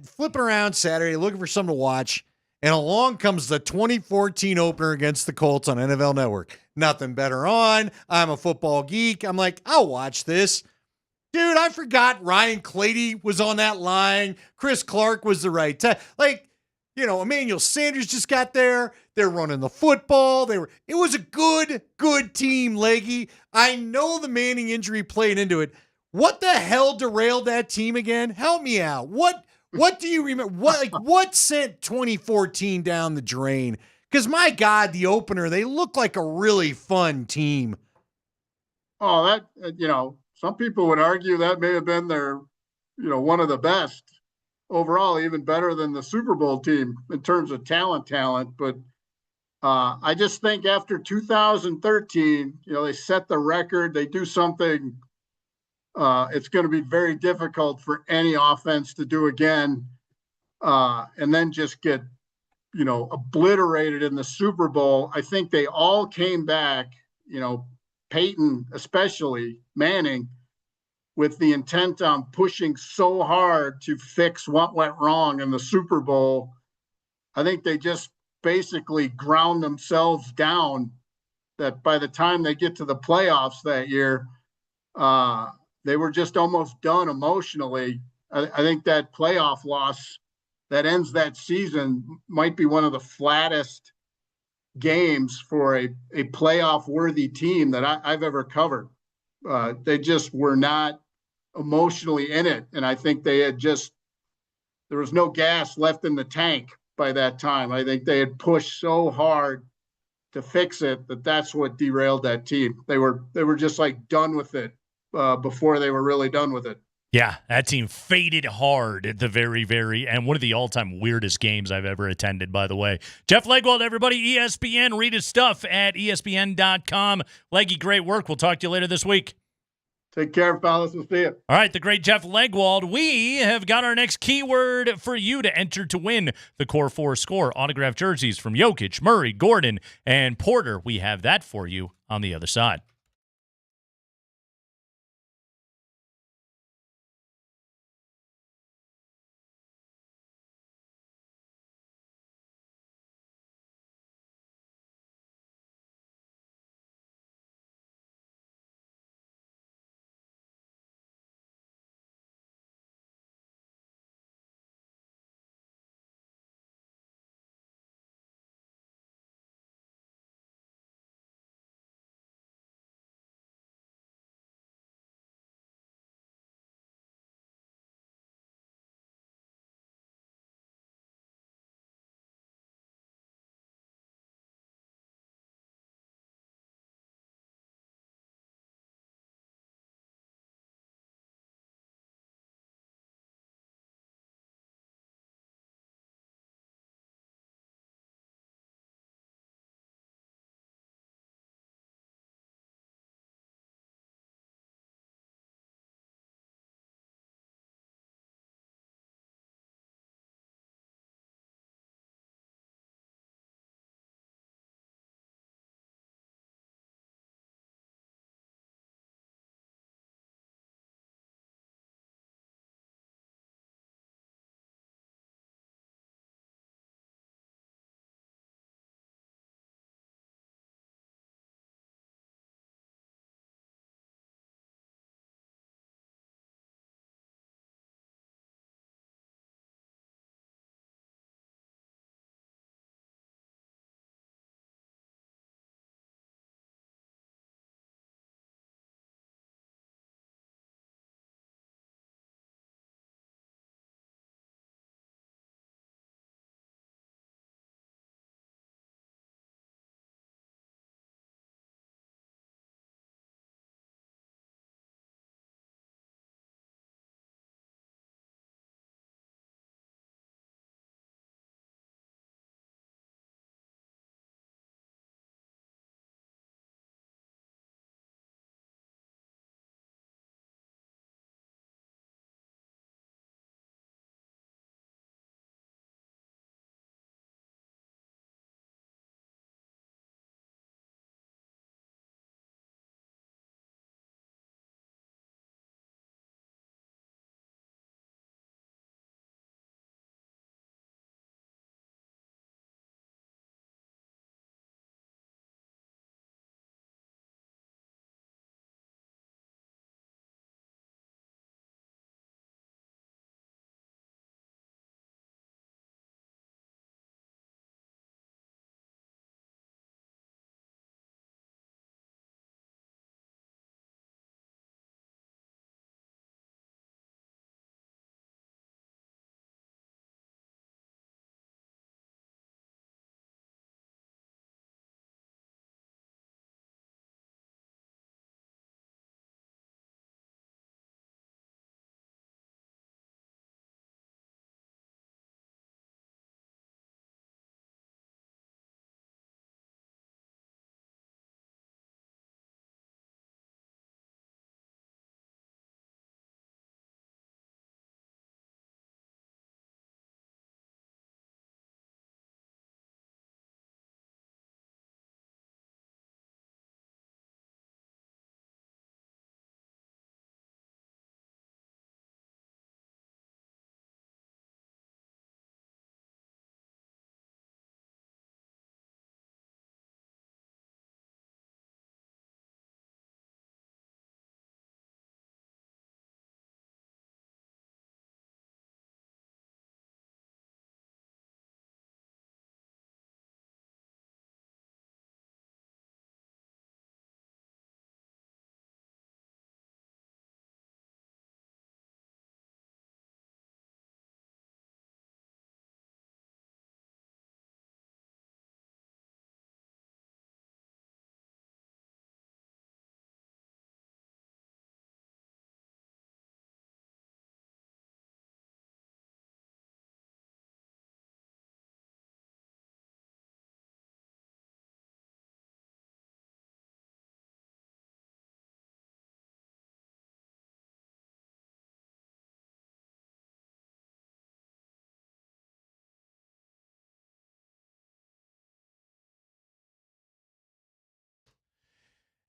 flipping around Saturday, looking for something to watch, and along comes the 2014 opener against the Colts on NFL Network. Nothing better on. I'm a football geek. I'm like, I'll watch this. Dude, I forgot Ryan Clady was on that line. Chris Clark was the right time. Emmanuel Sanders just got there. They're running the football. It was a good team, Leggy. I know the Manning injury played into it. What the hell derailed that team again? Help me out. What do you remember? What sent 2014 down the drain? Because my God, the opener, they look like a really fun team. Oh, that, some people would argue that may have been their, one of the best overall, even better than the Super Bowl team in terms of talent. But I just think after 2013, they set the record. They do something. It's going to be very difficult for any offense to do again, and then just get, obliterated in the Super Bowl. I think they all came back, Peyton, especially Manning, with the intent on pushing so hard to fix what went wrong in the Super Bowl. I think they just basically ground themselves down, that by the time they get to the playoffs that year, they were just almost done emotionally. I think that playoff loss that ends that season might be one of the flattest games for a playoff worthy team that I've ever covered. They just were not emotionally in it. And I think there was no gas left in the tank by that time. I think they had pushed so hard to fix it that's what derailed that team. They were just like done with it before they were really done with it. Yeah, that team faded hard at the very, very end. One of the all-time weirdest games I've ever attended, by the way. Jeff Legwold, everybody, ESPN. Read his stuff at ESPN.com. Leggy, great work. We'll talk to you later this week. Take care, fellas. We'll see you. All right, the great Jeff Legwald. We have got our next keyword for you to enter to win the Core 4 Score autographed jerseys from Jokic, Murray, Gordon, and Porter. We have that for you on the other side.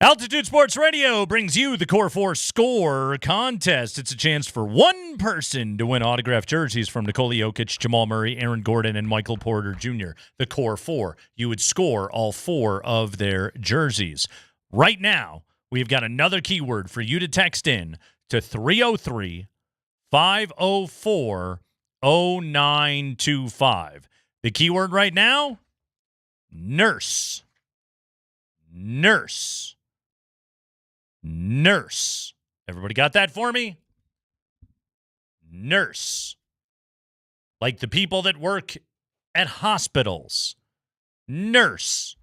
Altitude Sports Radio brings you the Core 4 Score Contest. It's a chance for one person to win autographed jerseys from Nikola Jokic, Jamal Murray, Aaron Gordon, and Michael Porter Jr. The Core 4. You would score all 4 of their jerseys. Right now, we've got another keyword for you to text in to 303-504-0925. The keyword right now, nurse. Nurse. Nurse. Everybody got that for me? Nurse. Like the people that work at hospitals. Nurse.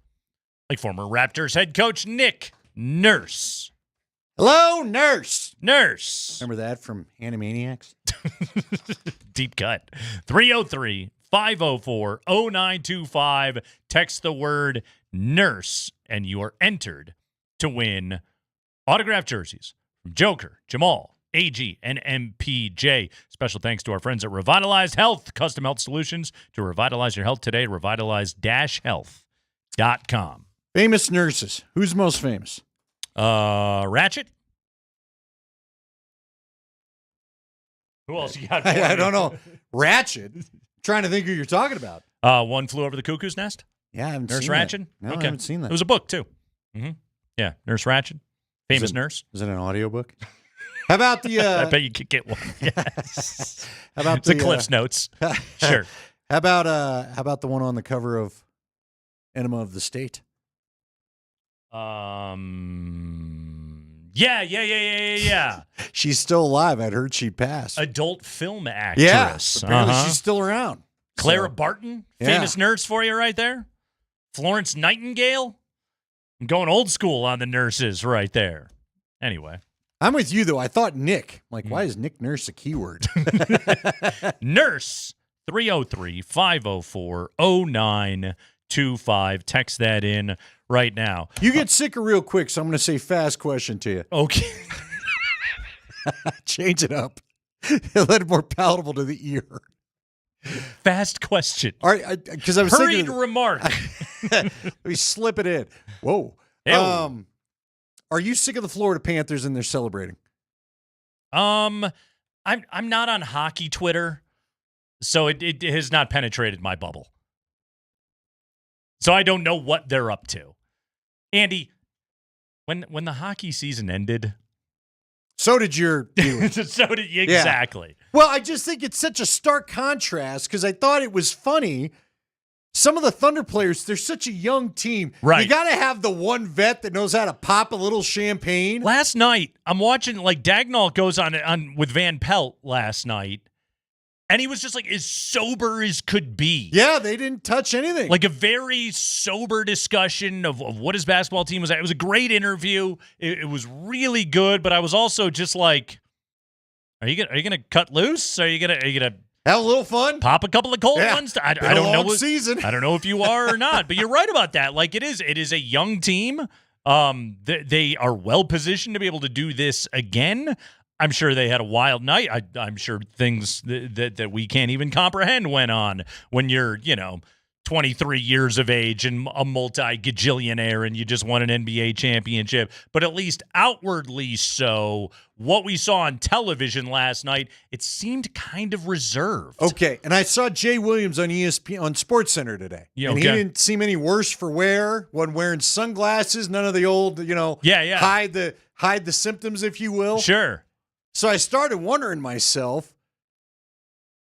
Like former Raptors head coach Nick Nurse. Hello, nurse. Nurse. Remember that from Animaniacs? Deep cut. 303-504-0925. Text the word nurse, and you are entered to win autographed jerseys from Joker, Jamal, AG, and MPJ. Special thanks to our friends at Revitalized Health, custom health solutions to revitalize your health today. Revitalize-health.com. Famous nurses. Who's most famous? Ratchet. Who else you got? I don't know. Ratchet. Trying to think who you're talking about. One Flew Over the Cuckoo's Nest. Yeah, I haven't Nurse seen Ratchet. that. No, Okay. I haven't seen that. It was a book too. Mm-hmm. Yeah, Nurse Ratchet. Famous nurse. Is it an audiobook? How about the? I bet you could get one. Yes. How about the Cliff's Notes? Sure. How about the one on the cover of Enema of the State? Yeah. She's still alive. I'd heard she passed. Adult film actress. Yeah, apparently she's still around. Clara So, Barton, yeah. famous nurse for you right there. Florence Nightingale. I'm going old school on the nurses right there. Anyway. I'm with you, though. I thought Nick. I'm like, why is Nick Nurse a keyword? Nurse, 303-504-0925. Text that in right now. You get sicker real quick, so I'm going to say fast question to you. Okay. Change it up. Let it more palatable to the ear. Fast question. All right, because I was Hurried thinking, remark. Let me slip it in. Whoa. Ew. Are you sick of the Florida Panthers and they're celebrating? I'm not on hockey Twitter, so it has not penetrated my bubble. So I don't know what they're up to. Andy, when the hockey season ended, so did your viewers. So did you, exactly. Yeah. Well, I just think it's such a stark contrast because I thought it was funny. Some of the Thunder players, they're such a young team. Right. You got to have the one vet that knows how to pop a little champagne. Last night, I'm watching, like, Dagnall goes on with Van Pelt last night, and he was just, like, as sober as could be. Yeah, they didn't touch anything. Like, a very sober discussion of what his basketball team was at. It was a great interview. It was really good, but I was also just like, are you gonna cut loose? Are you gonna have a little fun? Pop a couple of cold ones? I don't know. Season. I don't know if you are or not, but you're right about that. Like, it is a young team. They are well positioned to be able to do this again. I'm sure they had a wild night. I'm sure things that we can't even comprehend went on when you're, 23 years of age and a multi-gajillionaire and you just won an NBA championship. But at least outwardly so, what we saw on television last night, it seemed kind of reserved. Okay, and I saw Jay Williams on ESPN on SportsCenter today. Yeah, and okay. he didn't seem any worse for wear. Wasn't wearing sunglasses, none of the old, Yeah. hide the symptoms, if you will. Sure. So I started wondering myself,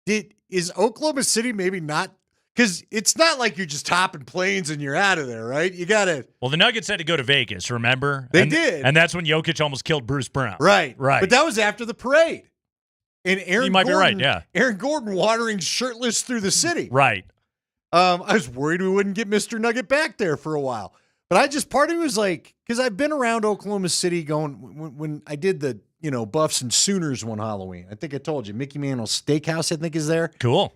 is Oklahoma City maybe not? Because it's not like you're just hopping planes and you're out of there, right? You got to. Well, the Nuggets had to go to Vegas, remember? They did. And that's when Jokic almost killed Bruce Brown. Right. Right. But that was after the parade. And You might be right, yeah. Aaron Gordon watering shirtless through the city. Right. I was worried we wouldn't get Mr. Nugget back there for a while. But part of me was like, because I've been around Oklahoma City going, when I did the, Buffs and Sooners one Halloween. I think I told you, Mickey Mantle's Steakhouse, I think, is there. Cool.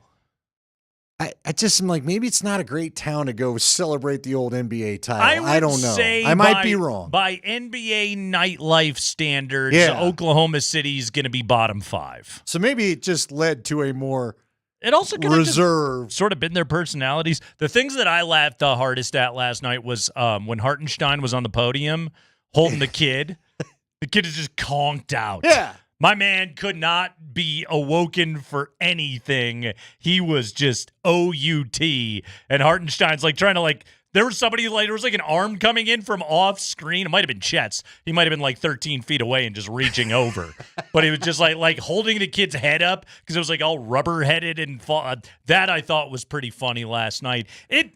I just am like, maybe it's not a great town to go celebrate the old NBA title. I don't know. Say I might be wrong. By NBA nightlife standards, Oklahoma City's going to be bottom 5. So maybe it just led to a more it also could reserved, sort of been their personalities. The things that I laughed the hardest at last night was when Hartenstein was on the podium holding the kid. The kid is just conked out. Yeah. My man could not be awoken for anything. He was just OUT. And Hartenstein's like trying to like, there was somebody like, there was like an arm coming in from off screen. It might have been Chet's. He might have been like 13 feet away and just reaching over. But he was just like holding the kid's head up because it was like all rubber headed and that I thought was pretty funny last night. It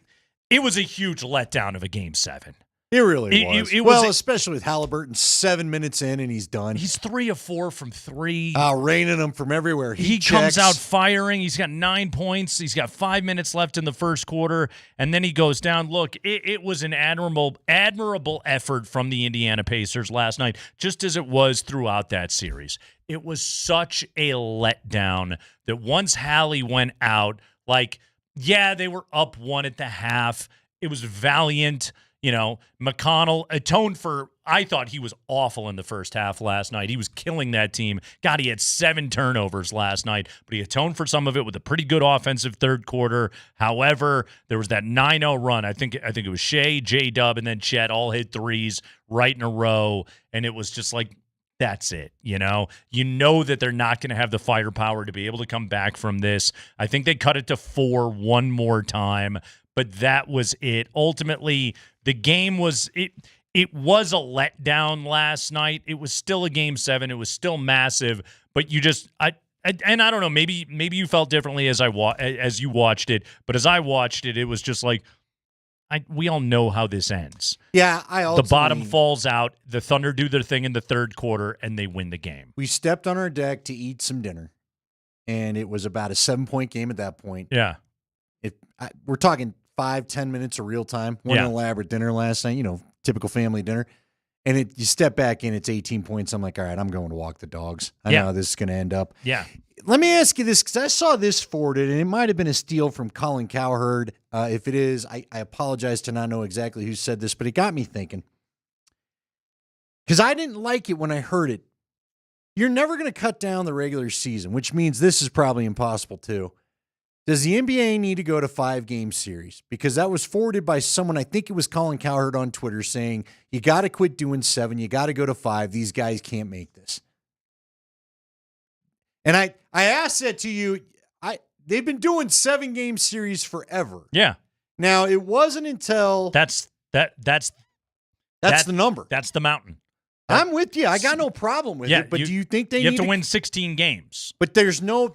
was a huge letdown of a Game 7. It really was. It well, was especially with Halliburton 7 minutes in and he's done. He's 3 of 4 from 3. Raining them from everywhere. He comes out firing. He's got 9 points. He's got 5 minutes left in the first quarter, and then he goes down. Look, it was an admirable effort from the Indiana Pacers last night, just as it was throughout that series. It was such a letdown that once Hallie went out, like, yeah, they were up 1 at the half. It was valiant. You know, McConnell atoned for, I thought he was awful in the first half last night. He was killing that team. God, he had 7 turnovers last night, but he atoned for some of it with a pretty good offensive third quarter. However, there was that 9-0 run. I think it was Shea, J-Dub, and then Chet all hit threes right in a row, and it was just like, that's it, you know? You know that they're not going to have the firepower to be able to come back from this. I think they cut it to 4 one more time, but that was it. Ultimately, the game was it was a letdown last night. It was still a Game 7. It was still massive, but you just and I don't know, maybe you felt differently as you watched it, but as I watched it, it was just like we all know how this ends. Yeah, the bottom falls out. The Thunder do their thing in the third quarter, and they win the game. We stepped on our deck to eat some dinner, and it was about a 7-point game at that point. Yeah, we're talking 5-10 minutes of real time. One elaborate dinner last night, typical family dinner. And you step back in, it's 18 points. I'm like, all right, I'm going to walk the dogs. I know how this is going to end up. Yeah. Let me ask you this, because I saw this forwarded, and it might have been a steal from Colin Cowherd. If it is, I apologize to not know exactly who said this, but it got me thinking. Because I didn't like it when I heard it. You're never going to cut down the regular season, which means this is probably impossible too. Does the NBA need to go to 5-game series? Because that was forwarded by someone, I think it was Colin Cowherd on Twitter, saying, you got to quit doing 7. You got to go to 5. These guys can't make this. And I asked that to you. They've been doing 7-game series forever. Yeah. Now, it wasn't until... That's the number. That's the mountain. I'm with you. I got no problem with it. But do you think you have to win 16 games? But there's no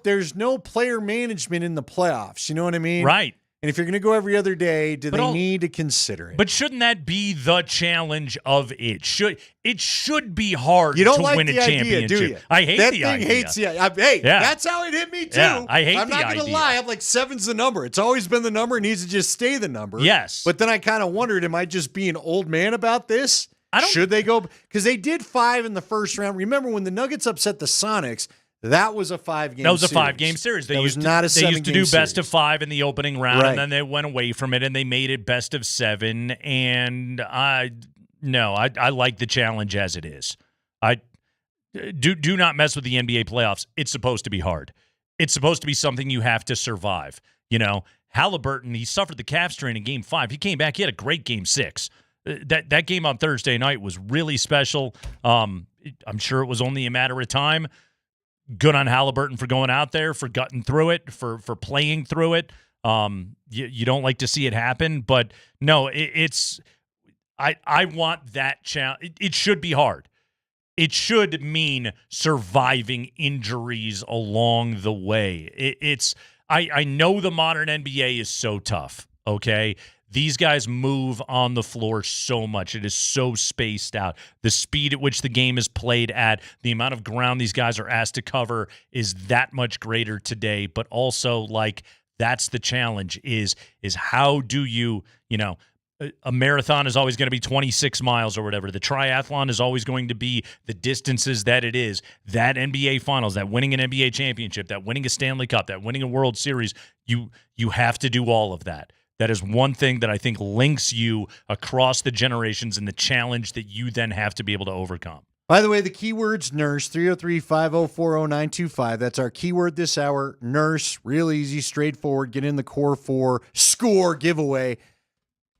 player management in the playoffs. You know what I mean? Right. And if you're going to go every other day, do they need to consider it? But shouldn't that be the challenge of it? It should be hard you don't to like win the a idea, championship. do you? I hate that the thing idea. Hates the idea. That's how it hit me too. Yeah, I hate I'm the not going to idea. lie. I'm like 7's the number. It's always been the number. It needs to just stay the number. Yes. But then I kind of wondered, am I just being old man about this? Should they go? Because they did 5 in the first round. Remember when the Nuggets upset the Sonics? That was a 5-game series. That was a 5-game series. They used to do best of 5 in the opening round, and then they went away from it, and they made it best of 7. And I like the challenge as it is. I do not mess with the NBA playoffs. It's supposed to be hard. It's supposed to be something you have to survive. Halliburton, he suffered the calf strain in Game 5. He came back. He had a great Game 6. That game on Thursday night was really special. I'm sure it was only a matter of time. Good on Halliburton for going out there, for gutting through it, for playing through it. You don't like to see it happen, but no, I want that challenge. It should be hard. It should mean surviving injuries along the way. I know the modern NBA is so tough, okay? These guys move on the floor so much. It is so spaced out. The speed at which the game is played at, the amount of ground these guys are asked to cover is that much greater today. But also, that's the challenge is how do you, a marathon is always going to be 26 miles or whatever. The triathlon is always going to be the distances that it is. That NBA Finals, that winning an NBA championship, that winning a Stanley Cup, that winning a World Series, you have to do all of that. That is one thing that I think links you across the generations and the challenge that you then have to be able to overcome. By the way, the keyword's nurse, 303-5040925. That's our keyword this hour, nurse. Real easy, straightforward. Get in the core 4 score giveaway.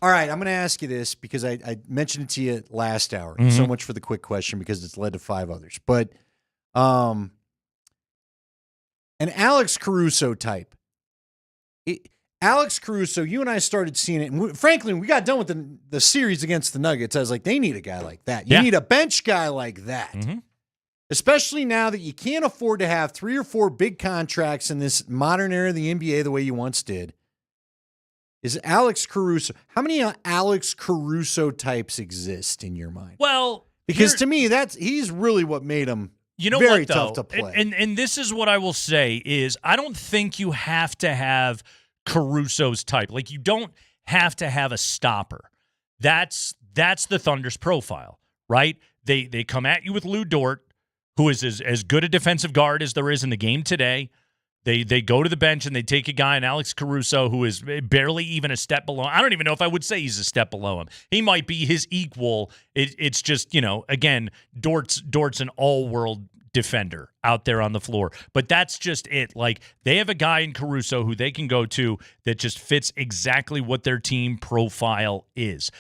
All right, I'm going to ask you this because I mentioned it to you last hour. Mm-hmm. So much for the quick question because it's led to 5 others. But an Alex Caruso type. Alex Caruso, you and I started seeing it. And frankly, when we got done with the series against the Nuggets, I was like, they need a guy like that. You need a bench guy like that. Mm-hmm. Especially now that you can't afford to have 3 or 4 big contracts in this modern era of the NBA the way you once did. Is Alex Caruso, how many Alex Caruso types exist in your mind? Well, because to me, he's really what made him very tough to play. And this is what I will say is I don't think you have to have Caruso's type. Like, you don't have to have a stopper. That's the Thunder's profile, right? They come at you with Lou Dort, who is as good a defensive guard as there is in the game today. They go to the bench and they take a guy in Alex Caruso who is barely even a step below. I don't even know if I would say he's a step below him. He might be his equal. It's just, again, Dort's an all-world defender out there on the floor. But that's just it. Like, they have a guy in Caruso who they can go to that just fits exactly what their team profile is.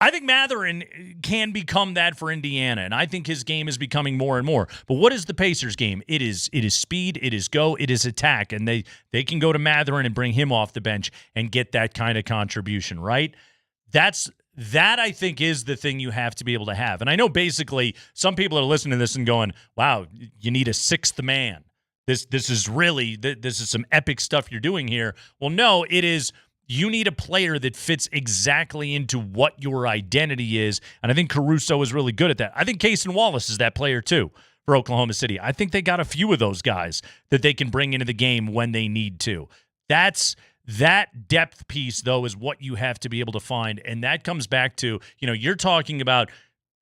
I think Matherin can become that for Indiana, and I think his game is becoming more and more. But what is the Pacers' game? It is speed, it is go, it is attack, and they can go to Matherin and bring him off the bench and get that kind of contribution, right? That I think is the thing you have to be able to have. And I know basically some people are listening to this and going, wow, you need a 6th man. This is some epic stuff you're doing here. Well, no, it is. You need a player that fits exactly into what your identity is, and I think Caruso is really good at that. I think Cason Wallace is that player too for Oklahoma City. I think they got a few of those guys that they can bring into the game when they need to. That depth piece, though, is what you have to be able to find, and that comes back to, you're talking about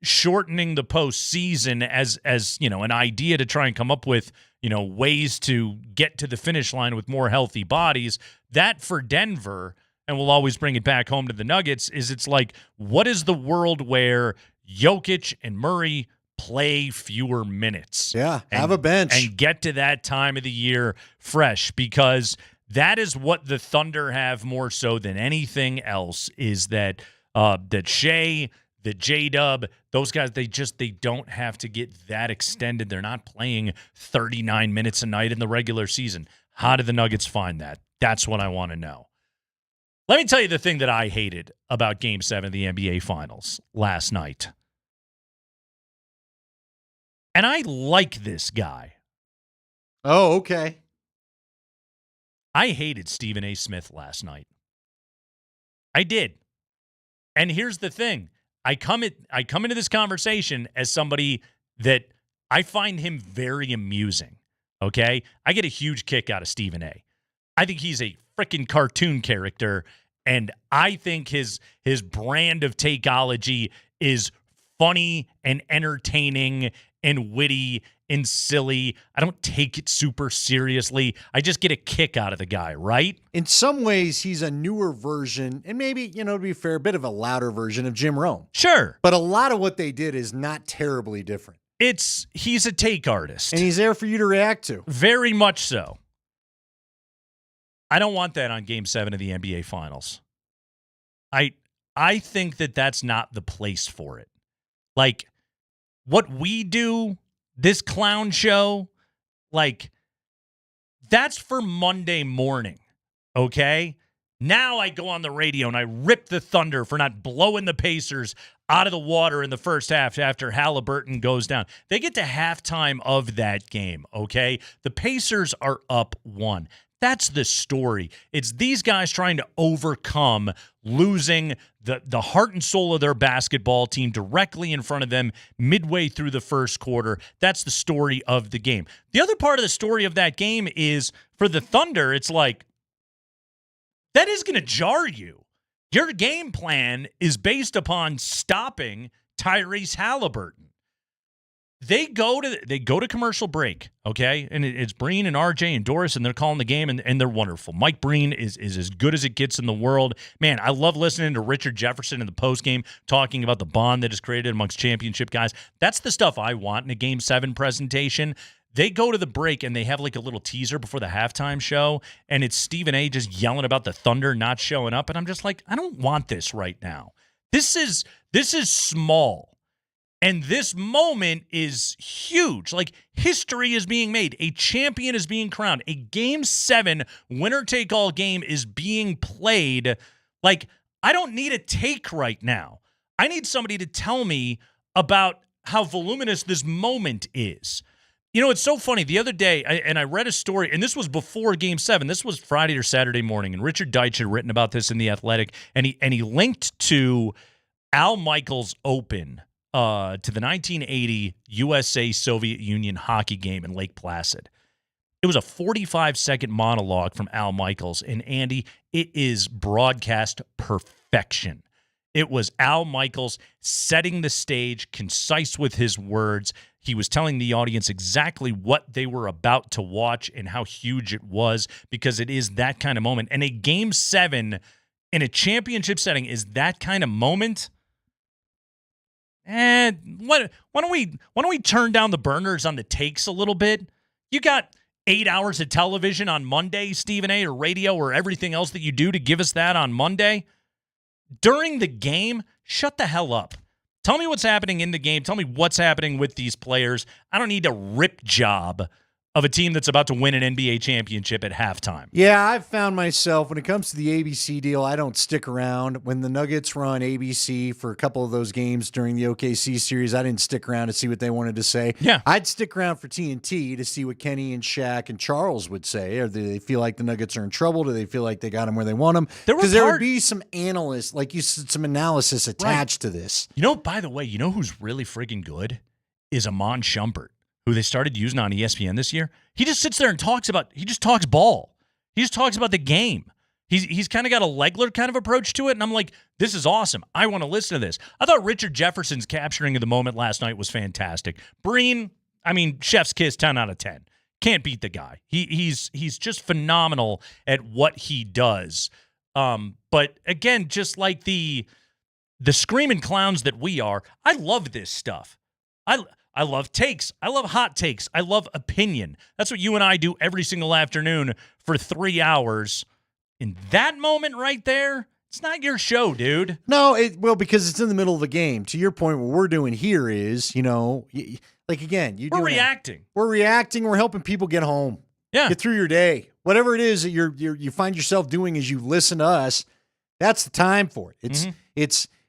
shortening the postseason as an idea to try and come up with, ways to get to the finish line with more healthy bodies. That for Denver, and we'll always bring it back home to the Nuggets, is it's like, what is the world where Jokic and Murray play fewer minutes? Yeah, have a bench. And get to that time of the year fresh, because that is what the Thunder have more so than anything else, is that Shea, the J-Dub, those guys, they don't have to get that extended. They're not playing 39 minutes a night in the regular season. How did the Nuggets find that? That's what I want to know. Let me tell you the thing that I hated about Game 7 of the NBA Finals last night. And I like this guy. Oh, okay. I hated Stephen A. Smith last night. I did. And here's the thing. I come into this conversation as somebody that I find him very amusing, okay? I get a huge kick out of Stephen A. I think he's a freaking cartoon character, and I think his brand of takeology is funny and entertaining and witty and silly. I don't take it super seriously. I just get a kick out of the guy, right? In some ways, he's a newer version, and maybe, to be fair, a bit of a louder version of Jim Rome. Sure. But a lot of what they did is not terribly different. He's a take artist. And he's there for you to react to. Very much so. I don't want that on Game 7 of the NBA Finals. I think that's not the place for it. Like, what we do, this clown show, like, that's for Monday morning, okay? Now I go on the radio and I rip the Thunder for not blowing the Pacers out of the water in the first half after Halliburton goes down. They get to halftime of that game, okay? The Pacers are up 1. That's the story. It's these guys trying to overcome losing the heart and soul of their basketball team directly in front of them midway through the first quarter. That's the story of the game. The other part of the story of that game is, for the Thunder, it's like, that is going to jar you. Your game plan is based upon stopping Tyrese Halliburton. They go to commercial break, okay? And it's Breen and RJ and Doris, and they're calling the game, and they're wonderful. Mike Breen is as good as it gets in the world. Man, I love listening to Richard Jefferson in the postgame talking about the bond that is created amongst championship guys. That's the stuff I want in a Game 7 presentation. They go to the break and they have like a little teaser before the halftime show, and it's Stephen A. just yelling about the Thunder not showing up, and I'm just like, I don't want this right now. This is small, and this moment is huge. Like, history is being made. A champion is being crowned. A Game 7 winner-take-all game is being played. Like, I don't need a take right now. I need somebody to tell me about how voluminous this moment is. You know, it's so funny. The other day, I read a story, and this was before Game 7. This was Friday or Saturday morning, and Richard Deitch had written about this in The Athletic, and he linked to Al Michaels' Open to the 1980 USA-Soviet Union hockey game in Lake Placid. It was a 45-second monologue from Al Michaels, and Andy, it is broadcast perfection. It was Al Michaels setting the stage, concise with his words. He was telling the audience exactly what they were about to watch and how huge it was, because it is that kind of moment. And a Game 7 in a championship setting is that kind of moment. And why don't we turn down the burners on the takes a little bit? You got 8 hours of television on Monday, Stephen A., or radio, or everything else that you do to give us that on Monday. During the game, shut the hell up. Tell me what's happening in the game. Tell me what's happening with these players. I don't need a rip job of a team that's about to win an NBA championship at halftime. Yeah, I've found myself, when it comes to the ABC deal, I don't stick around. When the Nuggets were on ABC for a couple of those games during the OKC series, I didn't stick around to see what they wanted to say. Yeah. I'd stick around for TNT to see what Kenny and Shaq and Charles would say. Or do they feel like the Nuggets are in trouble? Do they feel like they got them where they want them? Because there would be some analysts, like you said, some analysis attached to this. You know, by the way, you know who's really friggin' good? Is Amon Shumpert, who they started using on ESPN this year. He just sits there and talks about ball. He just talks about the game. He's kind of got a Legler kind of approach to it, and I'm like, this is awesome. I want to listen to this. I thought Richard Jefferson's capturing of the moment last night was fantastic. Breen, I mean, chef's kiss, 10 out of 10. Can't beat the guy. He's just phenomenal at what he does. But again, just like the screaming clowns that we are, I love this stuff. I love takes. I love hot takes. I love opinion. That's what you and I do every single afternoon for 3 hours. In that moment right there, it's not your show, dude. No, because it's in the middle of the game. To your point, what we're doing here is, like, again, we're reacting. We're reacting. We're helping people get home. Yeah. Get through your day. Whatever it is that you find yourself doing as you listen to us, that's the time for it.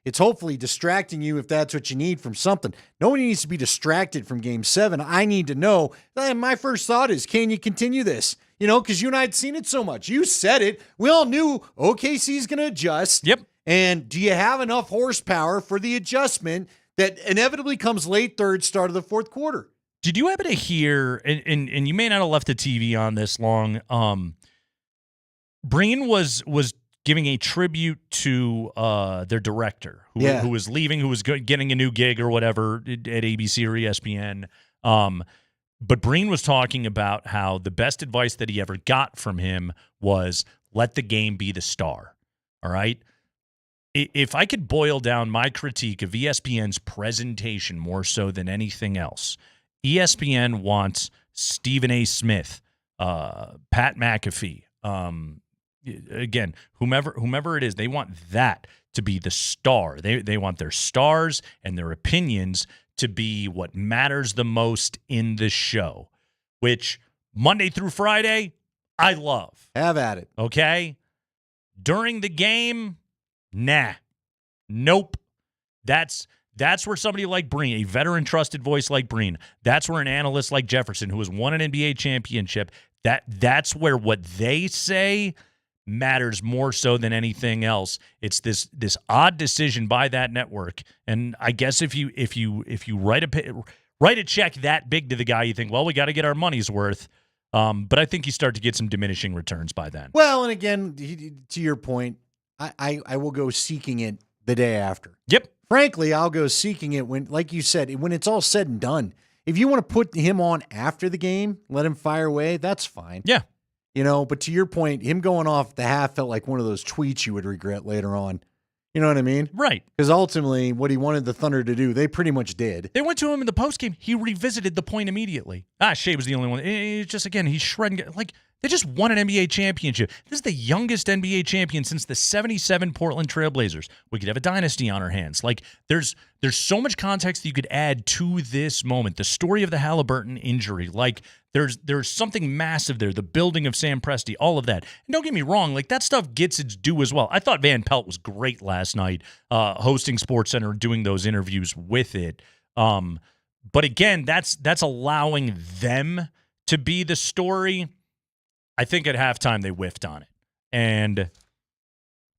It's hopefully distracting you if that's what you need from something. Nobody needs to be distracted from Game 7. I need to know. My first thought is, can you continue this? Because you and I had seen it so much. You said it. We all knew OKC's going to adjust. Yep. And do you have enough horsepower for the adjustment that inevitably comes late third, start of the fourth quarter? Did you happen to hear, and you may not have left the TV on this long, Breen was giving a tribute to their director who was leaving, who was getting a new gig or whatever at ABC or ESPN. But Breen was talking about how the best advice that he ever got from him was let the game be the star. All right? If I could boil down my critique of ESPN's presentation more so than anything else, ESPN wants Stephen A. Smith, Pat McAfee, again, whomever it is, they want that to be the star. They want their stars and their opinions to be what matters the most in the show, which Monday through Friday, I love. Have at it. Okay? During the game, nah. Nope. That's where somebody like Breen, a veteran trusted voice like Breen, that's where an analyst like Jefferson, who has won an NBA championship, that's where what they say matters more so than anything else. It's this odd decision by that network, and I guess if you write a check that big to the guy, you think, well, we got to get our money's worth. But I think you start to get some diminishing returns by then. Well, and again, to your point, I will go seeking it the day after. Yep. Frankly, I'll go seeking it when, like you said, when it's all said and done. If you want to put him on after the game, let him fire away, that's fine. Yeah. But to your point, him going off the half felt like one of those tweets you would regret later on. You know what I mean? Right. Because ultimately, what he wanted the Thunder to do, they pretty much did. They went to him in the postgame. He revisited the point immediately. Shea was the only one. It's just, again, he's shredding. Like, they just won an NBA championship. This is the youngest NBA champion since the 77 Portland Trailblazers. We could have a dynasty on our hands. Like, there's so much context that you could add to this moment. The story of the Halliburton injury. Like, there's something massive there. The building of Sam Presti, all of that. And don't get me wrong, like, that stuff gets its due as well. I thought Van Pelt was great last night, hosting SportsCenter, doing those interviews with it. But again, that's allowing them to be the story. I think at halftime they whiffed on it. And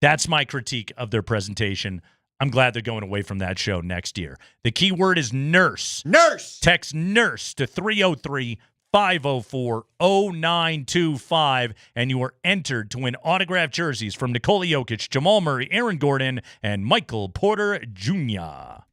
that's my critique of their presentation. I'm glad they're going away from that show next year. The key word is nurse. Nurse! Text nurse to 303-504-0925, and you are entered to win autographed jerseys from Nikola Jokic, Jamal Murray, Aaron Gordon, and Michael Porter Jr.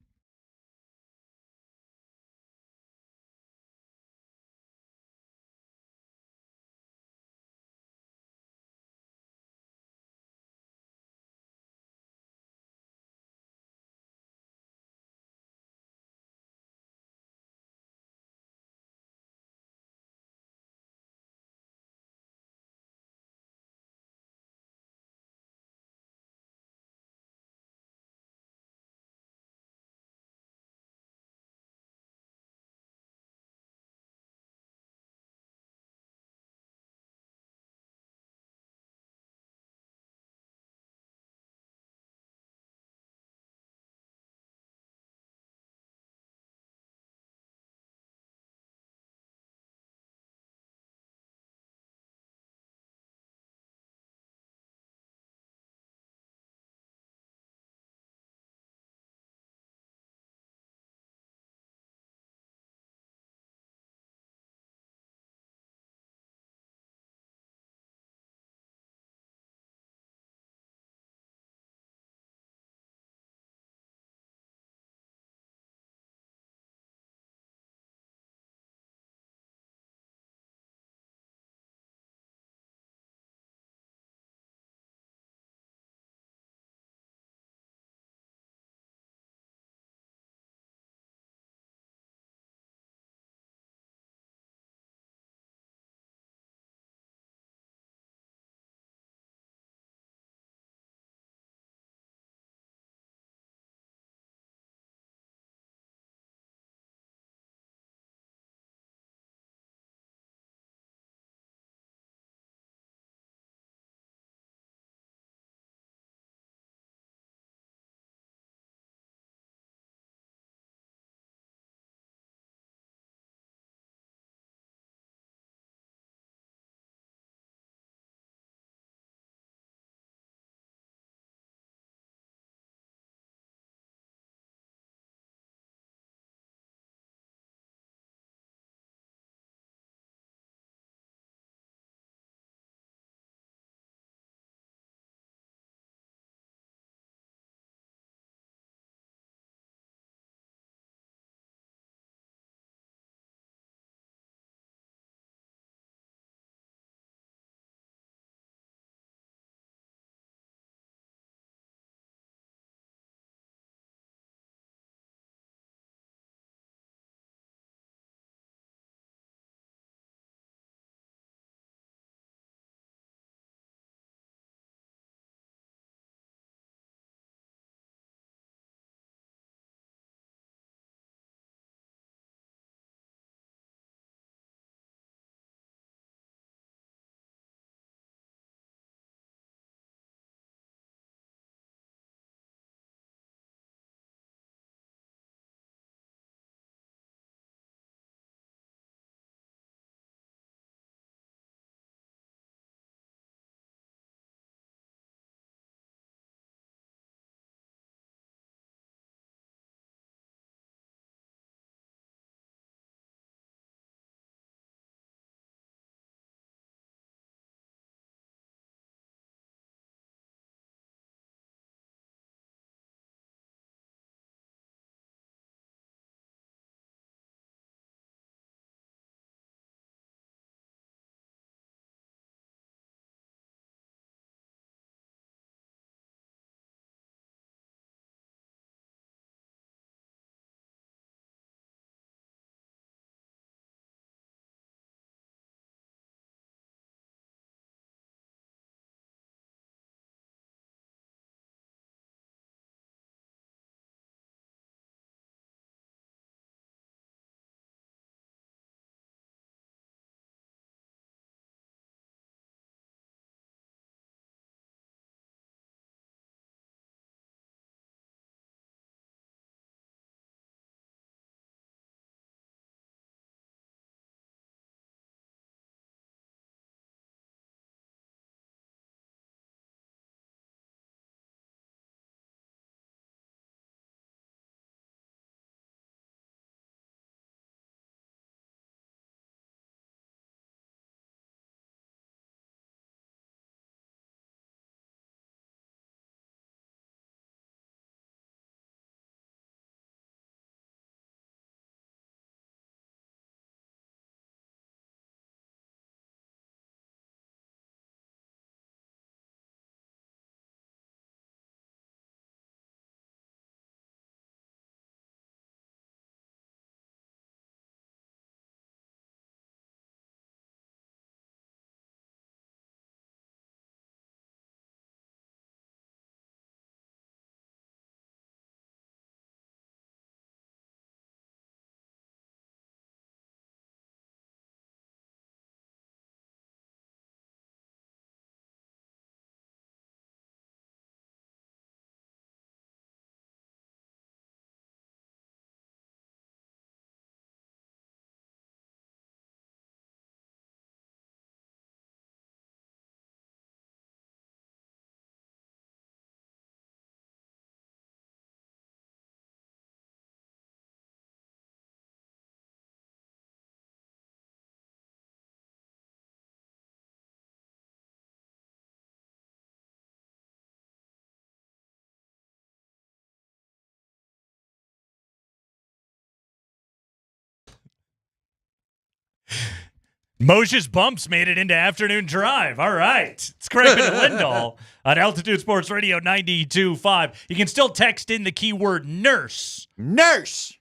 Moshe's Bumps made it into afternoon drive. All right. It's Kreckman and Lindahl on Altitude Sports Radio 92.5. You can still text in the keyword nurse. Nurse.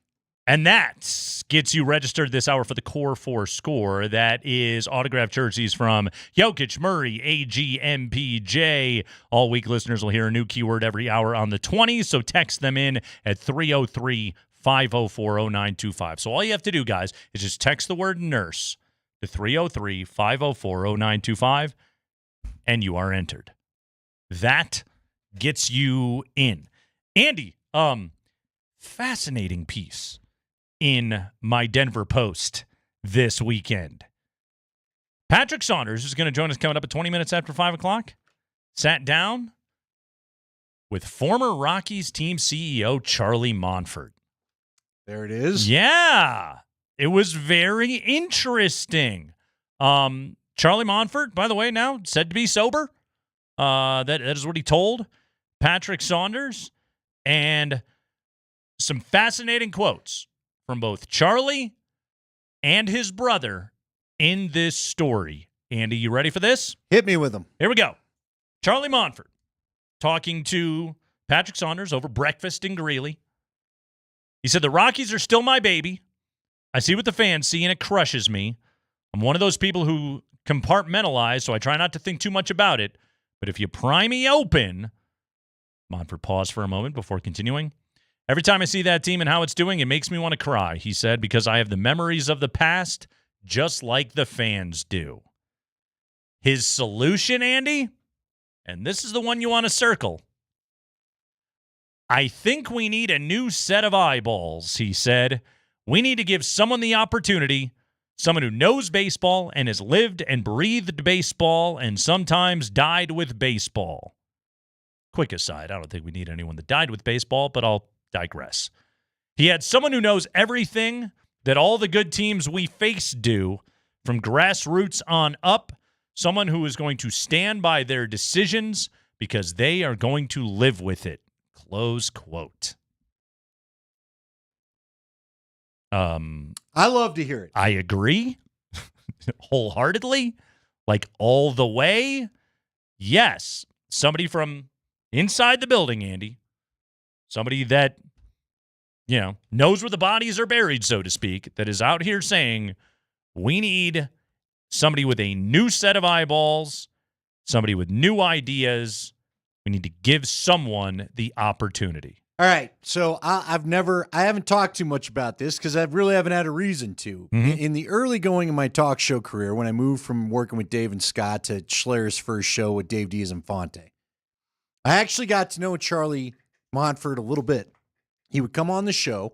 And that gets you registered this hour for the Core 4 score. That is autographed jerseys from Jokic, Murray, AG, MPJ. All week listeners will hear a new keyword every hour on the 20s, so text them in at 303-504-0925. So all you have to do, guys, is just text the word nurse to 303-504-0925, and you are entered. That gets you in. Andy, fascinating piece in my Denver Post this weekend. Patrick Saunders, who's going to join us coming up at 20 minutes after 5 o'clock, sat down with former Rockies team CEO Charlie Monfort. There it is. Yeah. It was very interesting. Charlie Monfort, by the way, now said to be sober. That is what he told Patrick Saunders. And some fascinating quotes from both Charlie and his brother in this story. Andy, you ready for this? Hit me with them. Here we go. Charlie Monfort talking to Patrick Saunders over breakfast in Greeley. He said, "The Rockies are still my baby. I see what the fans see, and it crushes me. I'm one of those people who compartmentalize, so I try not to think too much about it. But if you pry me open," Monfort paused for a moment before continuing, "every time I see that team and how it's doing, it makes me want to cry," he said, "because I have the memories of the past just like the fans do." His solution, Andy, and this is the one you want to circle, "I think we need a new set of eyeballs," he said. "We need to give someone the opportunity, someone who knows baseball and has lived and breathed baseball and sometimes died with baseball." Quick aside, I don't think we need anyone that died with baseball, but I'll digress. He had someone who knows everything that all the good teams we face do, from grassroots on up, someone who is going to stand by their decisions because they are going to live with it. Close quote. I love to hear it. I agree wholeheartedly, like all the way. Yes, somebody from inside the building, Andy, somebody that, you know, knows where the bodies are buried, so to speak, that is out here saying we need somebody with a new set of eyeballs, somebody with new ideas. We need to give someone the opportunity. All right, so I haven't talked too much about this because I really haven't had a reason to. Mhm. In the early going of my talk show career, when I moved from working with Dave and Scott to Schler's first show with Dave Diaz-Infante, I actually got to know Charlie Monfort a little bit. He would come on the show.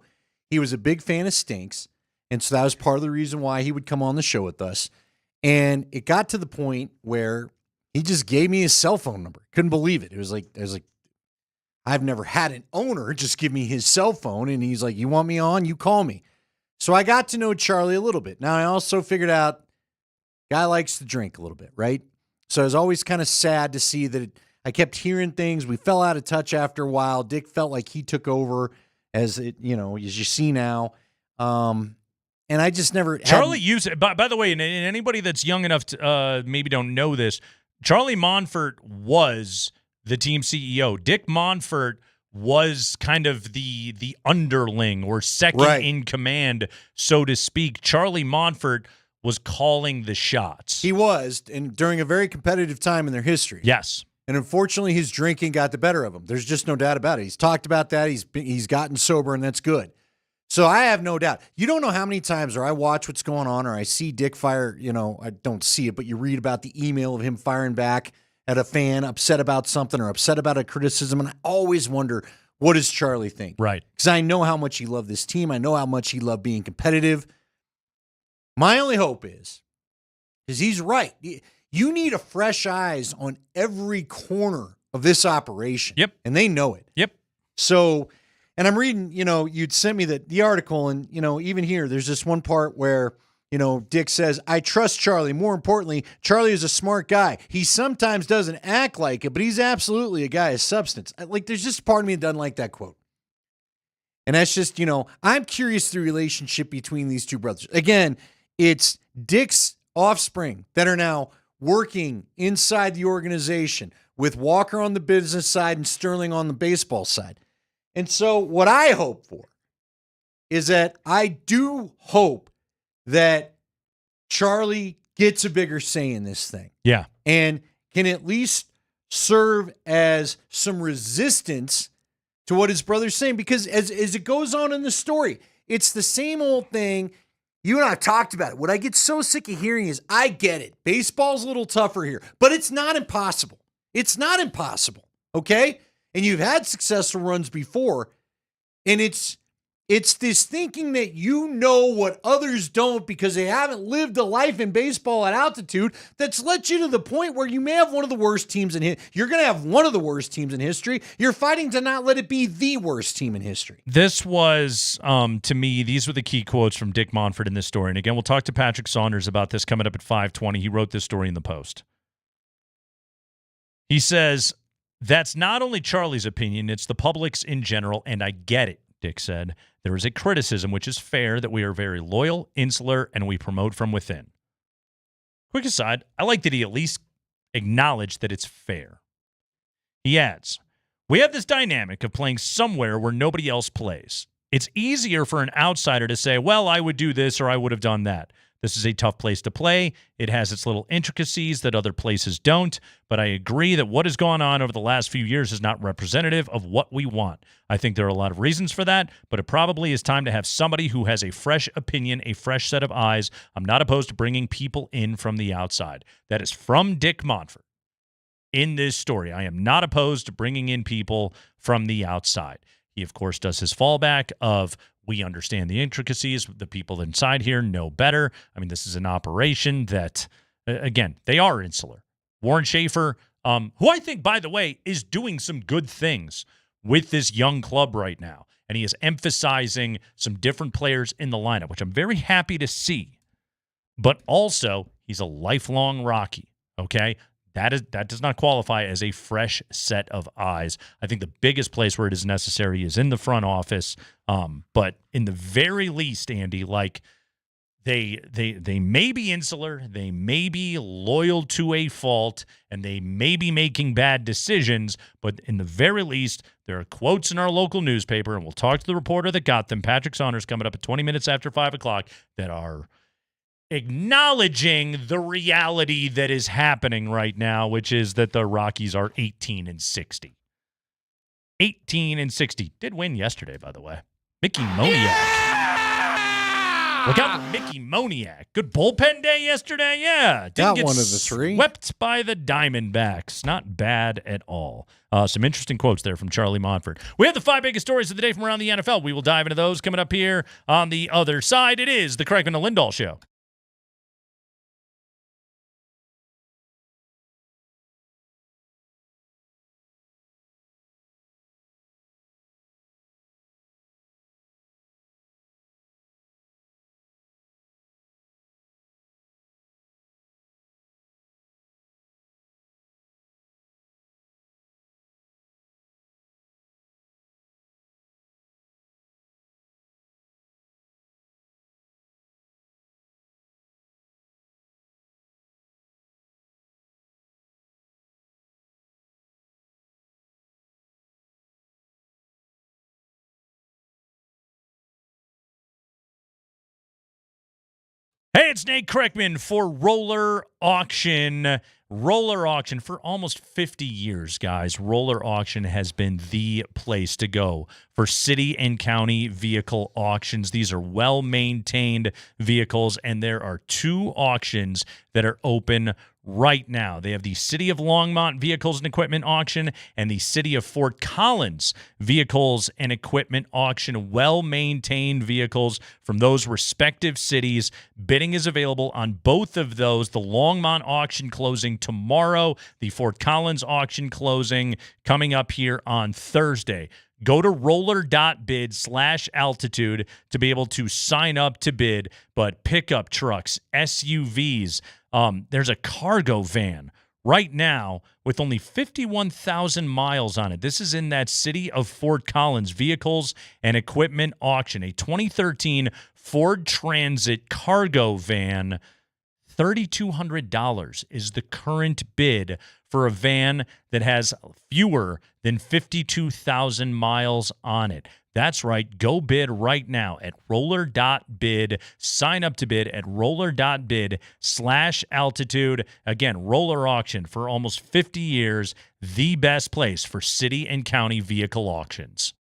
He was a big fan of Stinks, and so that was part of the reason why he would come on the show with us. And it got to the point where he just gave me his cell phone number. Couldn't believe it. I was like, I've never had an owner just give me his cell phone, and he's like, "You want me on? You call me." So I got to know Charlie a little bit. Now, I also figured out guy likes to drink a little bit, right? So I was always kind of sad to see that I kept hearing things. We fell out of touch after a while. Dick felt like he took over as you see now. And I just never Charlie used it. By the way, and anybody that's young enough to maybe don't know this, Charlie Monfort was the team CEO. Dick Monfort was kind of the underling or second in command, so to speak. Charlie Monfort was calling the shots. He was, and during a very competitive time in their history. Yes. And unfortunately, his drinking got the better of him. There's just no doubt about it. He's talked about that. He's gotten sober, and that's good. So I have no doubt. You don't know how many times or I watch what's going on or I see Dick fire, I don't see it, but you read about the email of him firing back at a fan upset about something or upset about a criticism. And I always wonder, what does Charlie think? Right. Because I know how much he loved this team. I know how much he loved being competitive. My only hope is, because he's right, you need a fresh eyes on every corner of this operation. Yep. And they know it. Yep. So, and I'm reading, you'd sent me the article, and, even here, there's this one part where, Dick says, "I trust Charlie. More importantly, Charlie is a smart guy. He sometimes doesn't act like it, but he's absolutely a guy of substance." There's just part of me that doesn't like that quote. And that's just, I'm curious the relationship between these two brothers. Again, it's Dick's offspring that are now working inside the organization with Walker on the business side and Sterling on the baseball side. And so what I hope for is that I do hope that Charlie gets a bigger say in this thing. Yeah. And can at least serve as some resistance to what his brother's saying. Because as it goes on in the story, it's the same old thing. You and I talked about it. What I get so sick of hearing is, I get it. Baseball's a little tougher here, but it's not impossible. It's not impossible, okay? And you've had successful runs before, and it's this thinking that you know what others don't because they haven't lived a life in baseball at altitude that's led you to the point where you may have one of the worst teams in history. You're going to have one of the worst teams in history. You're fighting to not let it be the worst team in history. This was, to me, these were the key quotes from Dick Monfort in this story. And again, we'll talk to Patrick Saunders about this coming up at 5:20. He wrote this story in the Post. He says, that's not only Charlie's opinion, it's the public's in general, and I get it, Dick said. There is a criticism, which is fair, that we are very loyal, insular, and we promote from within. Quick aside, I like that he at least acknowledged that it's fair. He adds, we have this dynamic of playing somewhere where nobody else plays. It's easier for an outsider to say, well, I would do this or I would have done that. This is a tough place to play. It has its little intricacies that other places don't, but I agree that what has gone on over the last few years is not representative of what we want. I think there are a lot of reasons for that, but it probably is time to have somebody who has a fresh opinion, a fresh set of eyes. I'm not opposed to bringing people in from the outside. That is from Dick Monfort in this story. I am not opposed to bringing in people from the outside. He, of course, does his fallback of, we understand the intricacies. The people inside here know better. I mean, this is an operation that, again, they are insular. Warren Schaefer, who I think, by the way, is doing some good things with this young club right now. And he is emphasizing some different players in the lineup, which I'm very happy to see. But also, he's a lifelong Rocky, okay? That does not qualify as a fresh set of eyes. I think the biggest place where it is necessary is in the front office. But in the very least, Andy, like they may be insular, they may be loyal to a fault, and they may be making bad decisions. But in the very least, there are quotes in our local newspaper, and we'll talk to the reporter that got them, Patrick Saunders, coming up at 20 minutes after 5 o'clock, that are acknowledging the reality that is happening right now, which is that the Rockies are 18-60. 18-60. Did win yesterday, by the way. Mickey Moniak. Look out for Mickey Moniak. Good bullpen day yesterday. Yeah. Got one of the three. Swept by the Diamondbacks. Not bad at all. Some interesting quotes there from Charlie Monfort. We have the 5 biggest stories of the day from around the NFL. We will dive into those coming up here on the other side. It is the Kreckman and Lindahl Show. Hey, it's Nate Kreckman for Roller Auction. Roller Auction for almost 50 years, guys. Roller Auction has been the place to go for city and county vehicle auctions. These are well-maintained vehicles, and there are 2 auctions that are open right now. They have the City of Longmont Vehicles and Equipment Auction and the City of Fort Collins Vehicles and Equipment Auction. Well-maintained vehicles from those respective cities. Bidding is available on both of those. The Longmont auction closing tomorrow. The Fort Collins auction closing coming up here on Thursday. Go to roller.bid/altitude to be able to sign up to bid. But pickup trucks, SUVs, there's a cargo van right now with only 51,000 miles on it. This is in that City of Fort Collins Vehicles and Equipment Auction. A 2013 Ford Transit cargo van, $3,200 is the current bid for a van that has fewer than 52,000 miles on it. That's right. Go bid right now at roller.bid. Sign up to bid at roller.bid/altitude. Again, Roller Auction for almost 50 years, the best place for city and county vehicle auctions.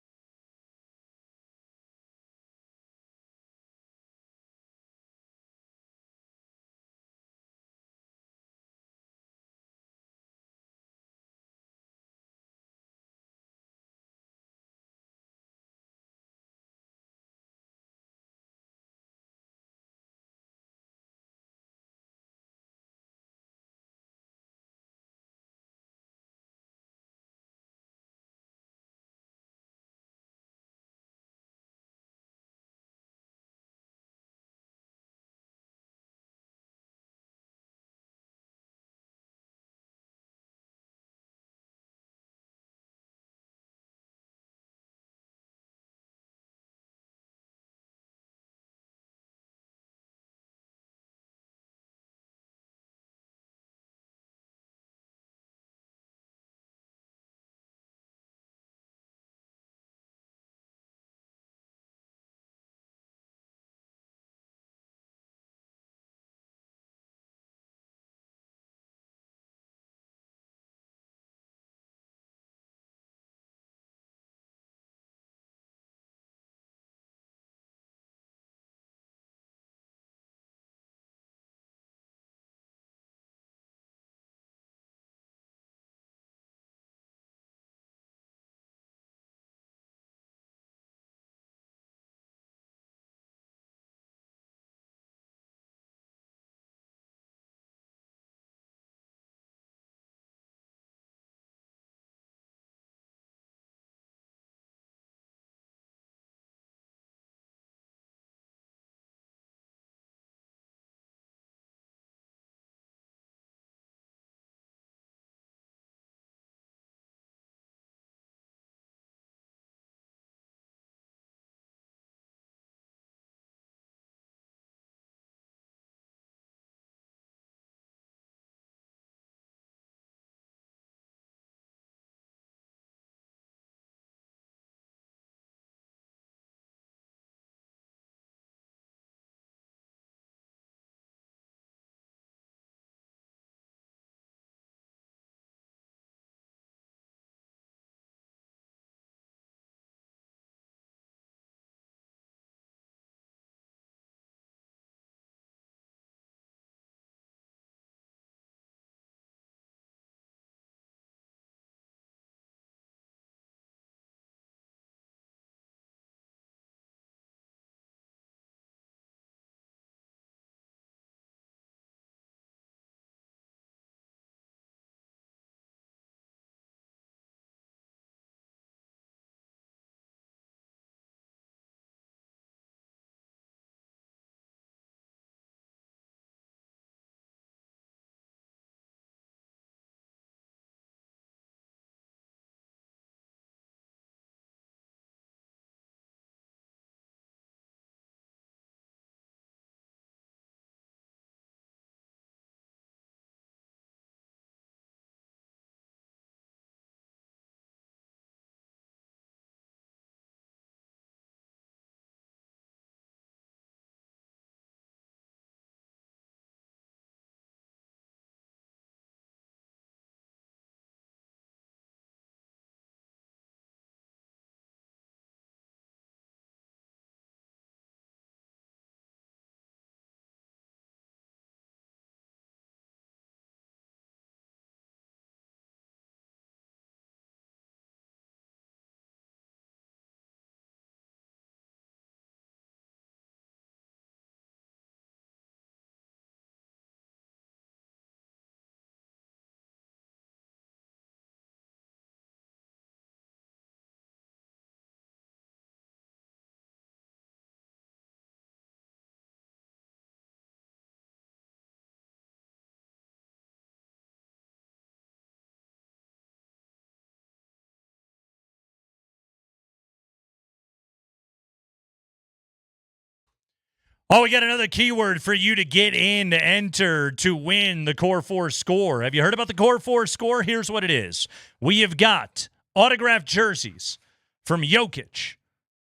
Oh, we got another keyword for you to get in to enter to win the Core 4 score. Have you heard about the Core 4 score? Here's what it is. We have got autographed jerseys from Jokic,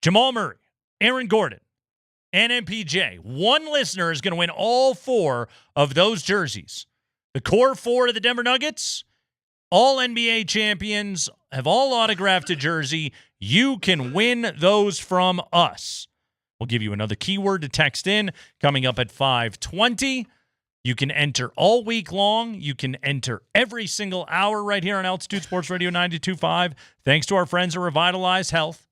Jamal Murray, Aaron Gordon, and MPJ. One listener is going to win all 4 of those jerseys. The Core 4 of the Denver Nuggets, all NBA champions, have all autographed a jersey. You can win those from us. We'll give you another keyword to text in coming up at 5:20. You can enter all week long. You can enter every single hour right here on Altitude Sports Radio 92.5. Thanks to our friends at Revitalize Health.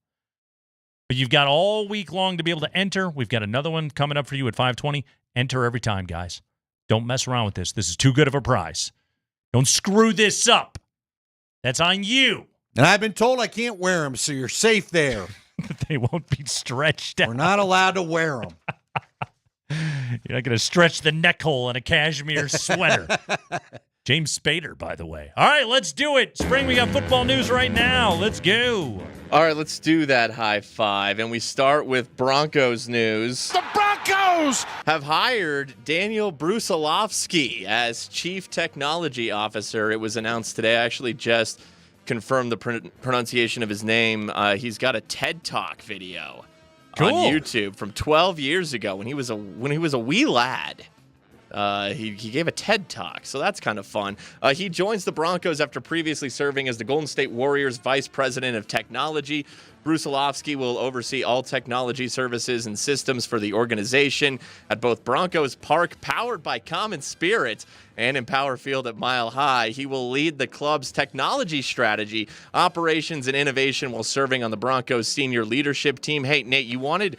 But you've got all week long to be able to enter. We've got another one coming up for you at 5:20. Enter every time, guys. Don't mess around with this. This is too good of a prize. Don't screw this up. That's on you. And I've been told I can't wear them, so you're safe there. They won't be stretched out. We're not allowed to wear them. You're not going to stretch the neck hole in a cashmere sweater. James Spader, by the way. All right, let's do it. Spring, we got football news right now. Let's go. All right, let's do that high five. And we start with Broncos news. The Broncos have hired Daniel Brusilovsky as Chief Technology Officer. It was announced today. I actually just confirmed the pronunciation of his name. He's got a TED Talk video on YouTube from 12 years ago when he was a wee lad. He gave a TED Talk, so that's kind of fun. He joins the Broncos after previously serving as the Golden State Warriors Vice President of Technology. Brusilovsky will oversee all technology services and systems for the organization at both Broncos Park, powered by Common Spirit, and Empower Field at Mile High. He will lead the club's technology strategy, operations, and innovation while serving on the Broncos senior leadership team. Hey, Nate, you wanted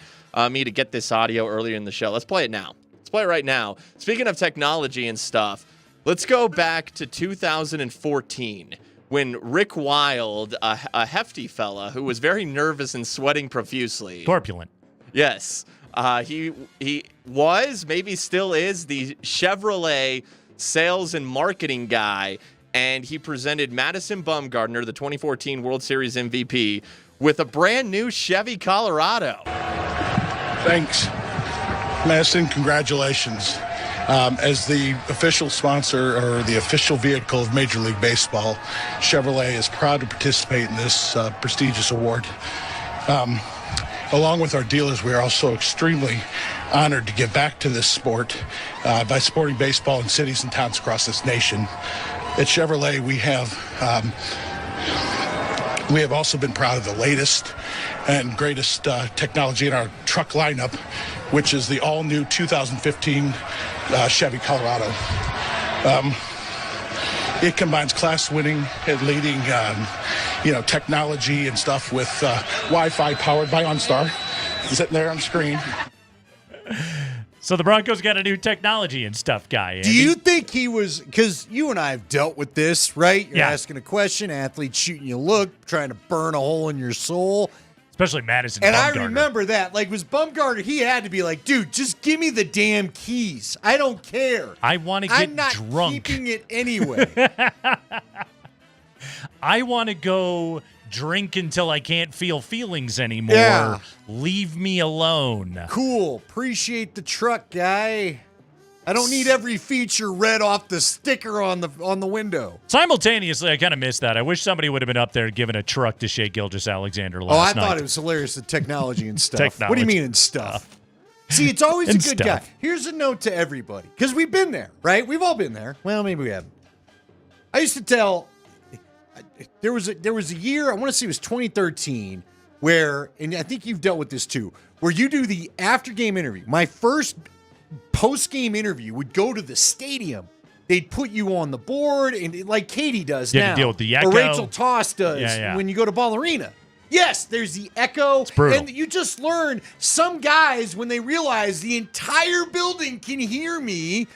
me to get this audio earlier in the show. Let's play it now. Let's play it right now. Speaking of technology and stuff, let's go back to 2014 when Rick Wilde, a hefty fella who was very nervous and sweating profusely. Corpulent. Yes. He was, maybe still is, the Chevrolet sales and marketing guy, and he presented Madison Bumgarner, the 2014 World Series MVP, with a brand new Chevy Colorado. Thanks, Madison. Congratulations. As the official sponsor or the official vehicle of Major League Baseball, Chevrolet is proud to participate in this prestigious award. Along with our dealers, we are also extremely honored to give back to this sport by supporting baseball in cities and towns across this nation. At Chevrolet, we have also been proud of the latest and greatest technology in our truck lineup, which is the all-new 2015 Chevy Colorado. It combines class-winning and leading, technology and stuff with Wi-Fi powered by OnStar. Sitting there on the screen. So the Broncos got a new technology and stuff guy. Andy. Do you think he was, because you and I have dealt with this, right? You're Yeah. asking a question, athletes shooting you a look, trying to burn a hole in your soul. Especially Madison And Bumgarner. I remember that. Like, was Bumgarner, he had to be like, dude, just give me the damn keys. I don't care. I want to get I'm not drunk. keeping it anyway. I want to go drink until I can't feel feelings anymore. Yeah. Leave me alone. Cool. Appreciate the truck, guy. I don't need every feature read off the sticker on the window. Simultaneously, I kind of missed that. I wish somebody would have been up there giving a truck to Shea Gilgeous-Alexander last night. I thought it was hilarious, the technology and stuff. Technology. What do you mean and stuff? See, it's always a And good stuff. guy. Here's a note to everybody, because we've been there, right? We've all been there. Well, maybe we haven't. I used to tell, there was a year, I want to say it was 2013, where, and I think you've dealt with this too, where you do the after-game interview. My first post-game interview would go to the stadium. They'd put you on the board, and like Katie does You now. had to deal with the or echo. Rachel Toss does Yeah. when you go to Ball Arena. Yes, there's the echo. It's brutal. And you just learn some guys, when they realize the entire building can hear me,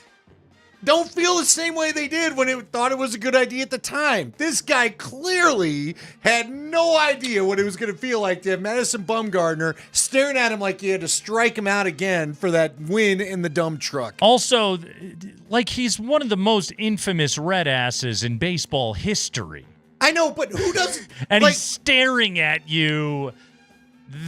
don't feel the same way they did when it thought it was a good idea at the time. This guy clearly had no idea what it was going to feel like to have Madison Bumgarner staring at him like he had to strike him out again for that win in the dump truck. Also, like he's one of the most infamous red asses in baseball history. I know, but who doesn't? And like, he's staring at you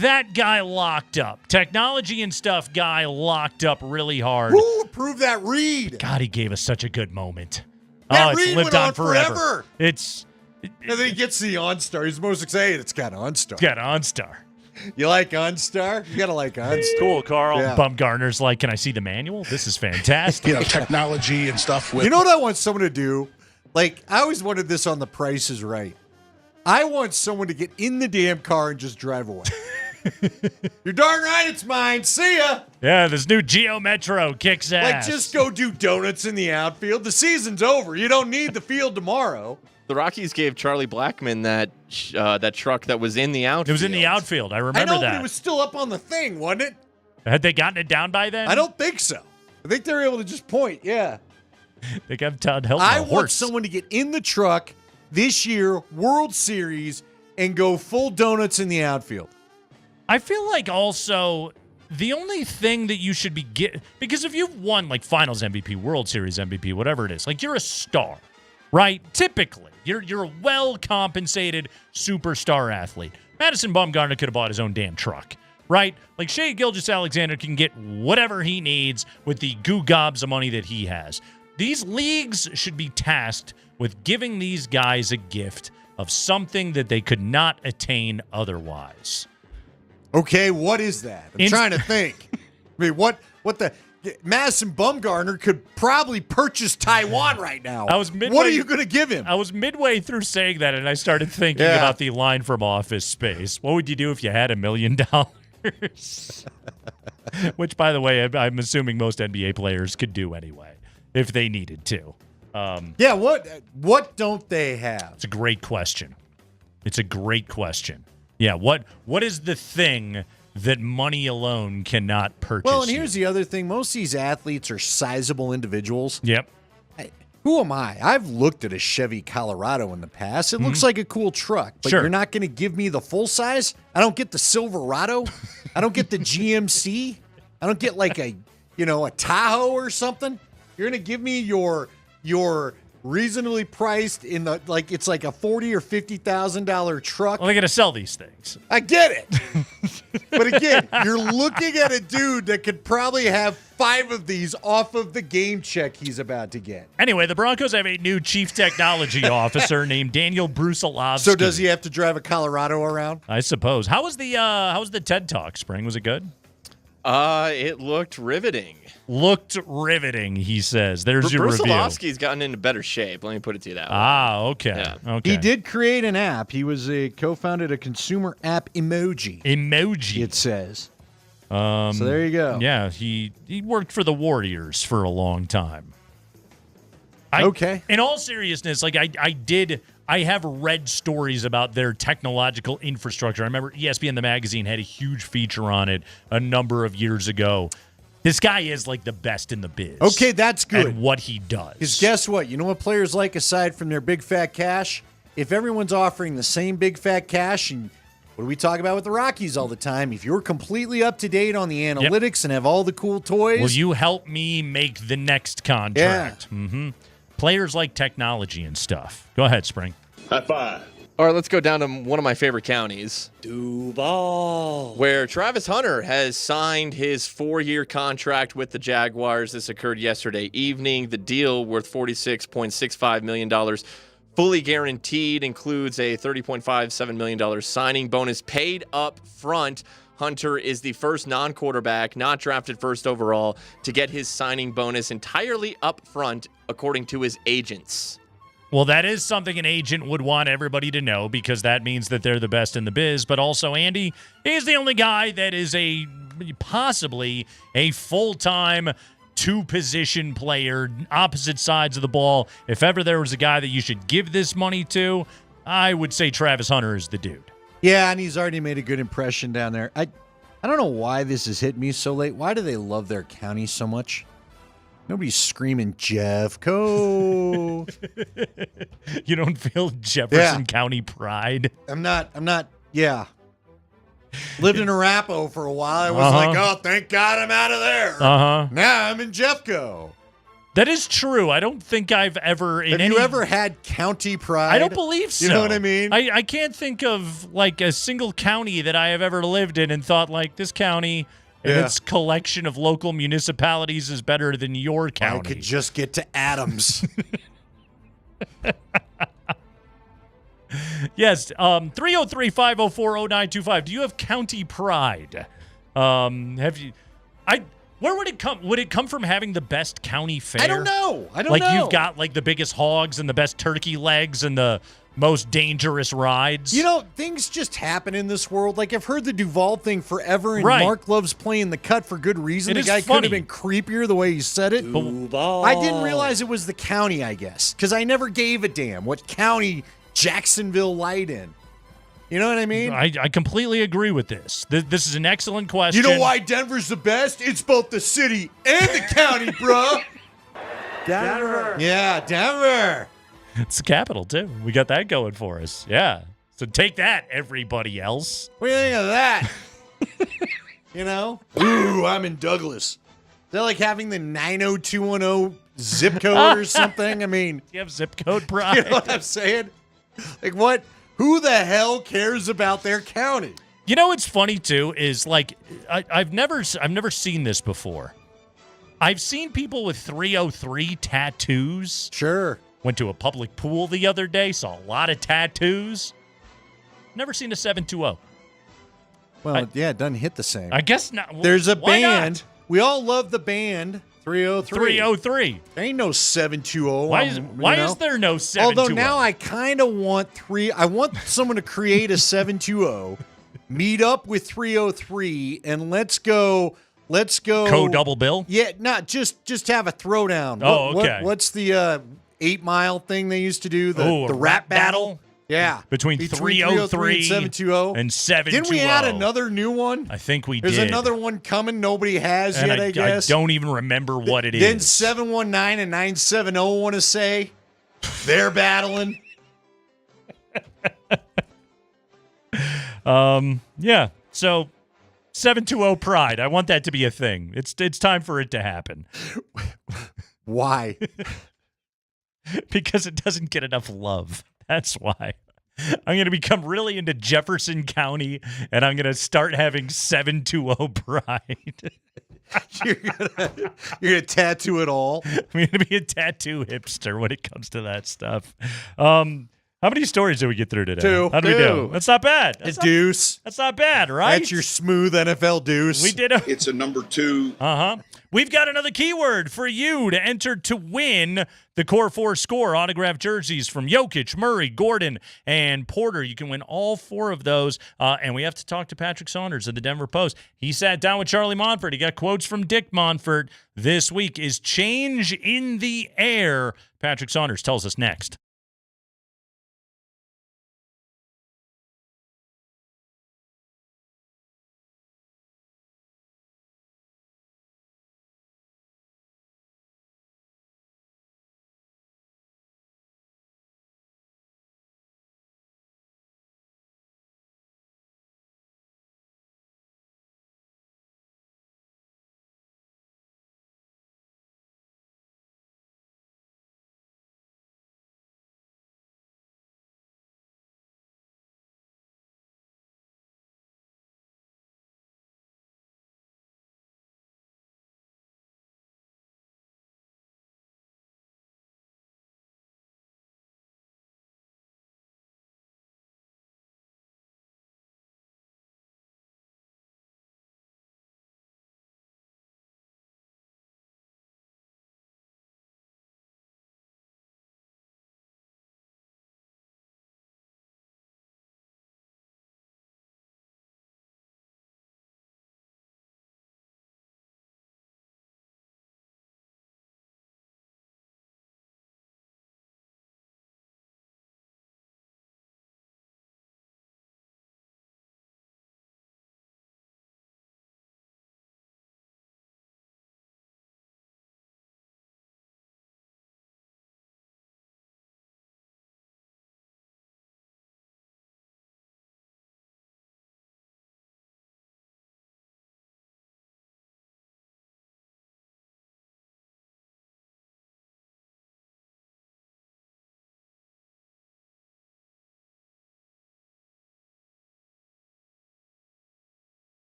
that guy locked up. Technology and stuff guy locked up really hard. Who approved that read? God, he gave us such a good moment. That it's read lived went on on forever. And then he gets the OnStar. He's most excited. It's got OnStar. Got OnStar. You like OnStar? You gotta like OnStar. Cool, Carl. Yeah. Bumgarner's like, can I see the manual? This is fantastic. Technology and stuff with. You know what I want someone to do? Like, I always wanted this on The Price is Right. I want someone to get in the damn car and just drive away. You're darn right it's mine. See ya. Yeah, this new Geo Metro kicks ass. Like, just go do donuts in the outfield. The season's over. You don't need the field tomorrow. The Rockies gave Charlie Blackmon that truck that was in the outfield. It was in the outfield. I remember I know, that. but it was still up on the thing, wasn't it? Had they gotten it down by then? I don't think so. I think they were able to just point, yeah. They got Todd Helton I a want horse. someone to get in the truck this year, World Series, and go full donuts in the outfield. I feel like also the only thing that you should be because if you've won like Finals MVP, World Series MVP, whatever it is, like you're a star, right? Typically, you're a well-compensated superstar athlete. Madison Bumgarner could have bought his own damn truck, right? Like Shea Gilgeous-Alexander can get whatever he needs with the goo gobs of money that he has. These leagues should be tasked with giving these guys a gift of something that they could not attain otherwise. Okay, what is that? I'm trying to think. I mean, what the Madison Bumgarner could probably purchase Taiwan right now. What are you going to give him? I was midway through saying that, and I started thinking about the line from Office Space. What would you do if you had $1 million? Which, by the way, I'm assuming most NBA players could do anyway if they needed to. Yeah, what don't they have? It's a great question. Yeah, what is the thing that money alone cannot purchase? Well, and here's the other thing. Most of these athletes are sizable individuals. Yep. Who am I? I've looked at a Chevy Colorado in the past. It looks like a cool truck, but you're not going to give me the full size? I don't get the Silverado. I don't get the GMC. I don't get like a Tahoe or something. You're going to give me your reasonably priced in the it's like a $40,000 or $50,000 truck. Well, they're going to sell these things. I get it. But again, you're looking at a dude that could probably have 5 of these off of the game check he's about to get. Anyway, the Broncos have a new chief technology officer named Daniel Brusilovsky. So does he have to drive a Colorado around? I suppose. How was the TED Talk, Spring? Was it good? It looked riveting. He says. There's your review. Brusilovsky's gotten into better shape. Let me put it to you that way. Okay. Yeah. Okay. He did create an app. He was co-founded a consumer app Emoji. It says. So there you go. Yeah, he worked for the Warriors for a long time. Okay. In all seriousness, like I have read stories about their technological infrastructure. I remember ESPN the magazine had a huge feature on it a number of years ago. This guy is like the best in the biz. Okay, that's good. And what he does. Because guess what? You know what players like aside from their big fat cash? If everyone's offering the same big fat cash, and what do we talk about with the Rockies all the time? If you're completely up to date on the analytics and have all the cool toys. Will you help me make the next contract? Yeah. Mm-hmm. Players like technology and stuff. Go ahead, Spring. High five. All right, let's go down to one of my favorite counties. Duval. Where Travis Hunter has signed his 4-year contract with the Jaguars. This occurred yesterday evening. The deal, worth $46.65 million, fully guaranteed, includes a $30.57 million signing bonus paid up front. Hunter is the first non-quarterback, not drafted first overall, to get his signing bonus entirely up front, according to his agents. Well, that is something an agent would want everybody to know because that means that they're the best in the biz. But also, Andy, he's the only guy that is possibly a full-time 2-position player, opposite sides of the ball. If ever there was a guy that you should give this money to, I would say Travis Hunter is the dude. Yeah, and he's already made a good impression down there. I don't know why this has hit me so late. Why do they love their county so much? Nobody's screaming Jeffco. You don't feel Jefferson County pride? I'm not. Yeah. Lived in Arapahoe for a while. I was like, oh, thank God I'm out of there. Uh-huh. Now I'm in Jeffco. That is true. I don't think I've ever Have you ever had county pride? I don't believe so. You know what I mean? I can't think of like a single county that I have ever lived in and thought like this county and its collection of local municipalities is better than your county. I could just get to Adams. Yes, 303-504-0925. Do you have county pride? Have you? Where would it come? Would it come from having the best county fair? I don't know. Like you've got like the biggest hogs and the best turkey legs and the most dangerous rides. You know, things just happen in this world. Like I've heard the Duval thing forever, and Right. Mark loves playing the cut for good reason. It The is guy could funny. have been creepier the way he said it. Duval. I didn't realize it was the county, I guess, because I never gave a damn what county Jacksonville lied in. You know what I mean? I completely agree with this. This is an excellent question. You know why Denver's the best? It's both the city and the county, bruh. Denver. Yeah, Denver. It's the capital too. We got that going for us. Yeah. So take that, everybody else. What do you think of that? You know? Ooh, I'm in Douglas. Is that like having the 90210 zip code or something? I mean, you have zip code pride. You know what I'm saying? Like what? Who the hell cares about their county? You know what's funny too is like I've never seen this before. I've seen people with 303 tattoos. Sure. Went to a public pool the other day, saw a lot of tattoos. Never seen a 720. Well, it doesn't hit the same. I guess not. There's a Why band. not? We all love the band 303. 303. There ain't no 720. Why is there no 720? Although now I kind of want I want someone to create a 720, meet up with 303, and let's go. Co-double bill? Yeah, not just have a throwdown. Oh, okay. What's the 8 Mile thing they used to do? The rap battle? Yeah. Between 303 and 720. and 720. Didn't we add another new one? I think we There's did. another one coming nobody has And yet, I guess. I don't even remember what it Then is. 719 and 970 want to say they're battling. Yeah. So 720 pride. I want that to be a thing. It's time for it to happen. Why? Because it doesn't get enough love. That's why. I'm going to become really into Jefferson County, and I'm going to start having 720 pride. You're gonna tattoo it all. I'm going to be a tattoo hipster when it comes to that stuff. How many stories did we get through today? Two. How did we do? That's not bad. A deuce. That's not bad, right? That's your smooth NFL deuce. We did It's a number 2. We've got another keyword for you to enter to win the Core 4 Score autographed jerseys from Jokic, Murray, Gordon, and Porter. You can win all 4 of those. And we have to talk to Patrick Saunders of the Denver Post. He sat down with Charlie Monfort. He got quotes from Dick Monfort. This week is change in the air. Patrick Saunders tells us next.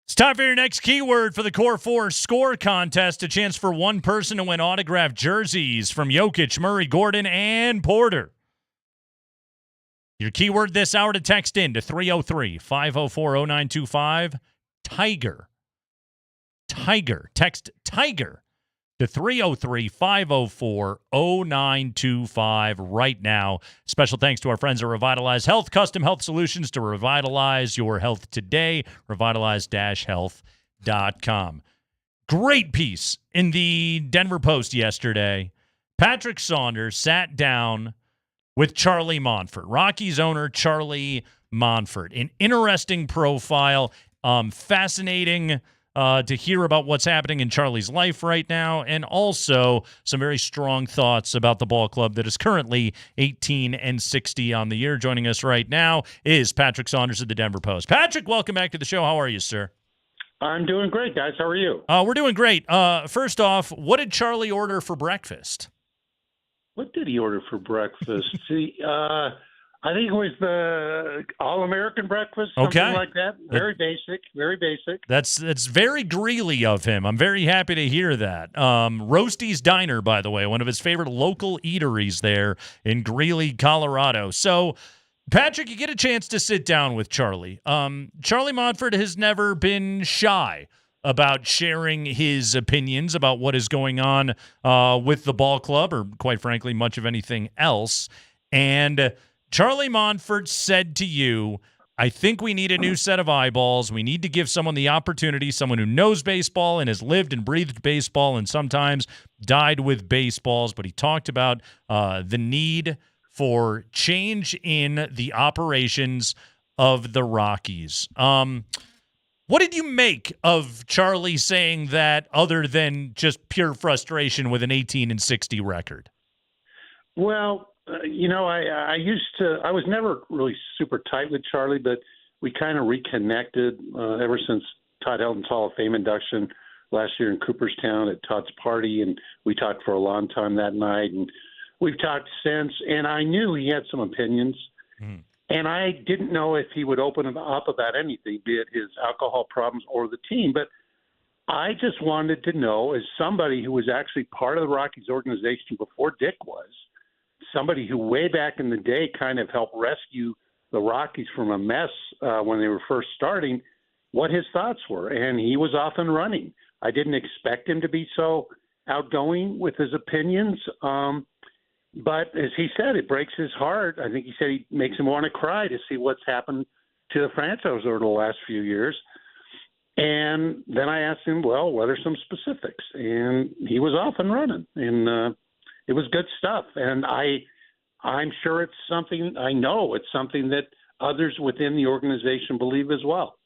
It's time for your next keyword for the Core 4 Score Contest. A chance for one person to win autographed jerseys from Jokic, Murray, Gordon, and Porter. Your keyword this hour to text in to 303-504-0925, Tiger. Tiger. Text Tiger to 303-504-0925 right now. Special thanks to our friends at Revitalize Health, custom health solutions to revitalize your health today, revitalize-health.com. Great piece in the Denver Post yesterday. Patrick Saunders sat down with Charlie Monfort, Rockies owner Charlie Monfort. An interesting profile, fascinating to hear about what's happening in Charlie's life right now, and also some very strong thoughts about the ball club that is currently 18-60 on the year. Joining us right now is Patrick Saunders of the Denver Post. Patrick, welcome back to the show. How are you, sir? I'm doing great, guys. How are you? We're doing great. First off, what did Charlie order for breakfast? What did he order for breakfast? See, I think it was the All-American breakfast, something like that. Very basic, very basic. That's very Greeley of him. I'm very happy to hear that. Roasty's Diner, by the way, one of his favorite local eateries there in Greeley, Colorado. So, Patrick, you get a chance to sit down with Charlie. Charlie Monfort has never been shy about sharing his opinions about what is going on with the ball club, or quite frankly, much of anything else. And Charlie Monfort said to you, I think we need a new set of eyeballs. We need to give someone the opportunity, someone who knows baseball and has lived and breathed baseball and sometimes died with baseballs. But he talked about the need for change in the operations of the Rockies. What did you make of Charlie saying that, other than just pure frustration with an 18-60 record? Well, I was never really super tight with Charlie, but we kind of reconnected ever since Todd Helton's Hall of Fame induction last year in Cooperstown at Todd's party, and we talked for a long time that night, and we've talked since, and I knew he had some opinions. And I didn't know if he would open up about anything, be it his alcohol problems or the team. But I just wanted to know, as somebody who was actually part of the Rockies organization before Dick was, somebody who way back in the day kind of helped rescue the Rockies from a mess when they were first starting, what his thoughts were. And he was off and running. I didn't expect him to be so outgoing with his opinions. But as he said, it breaks his heart. I think he said it makes him want to cry to see what's happened to the franchise over the last few years. And then I asked him, well, what are some specifics? And he was off and running. And it was good stuff. And I'm sure it's something, I know it's something that others within the organization believe as well.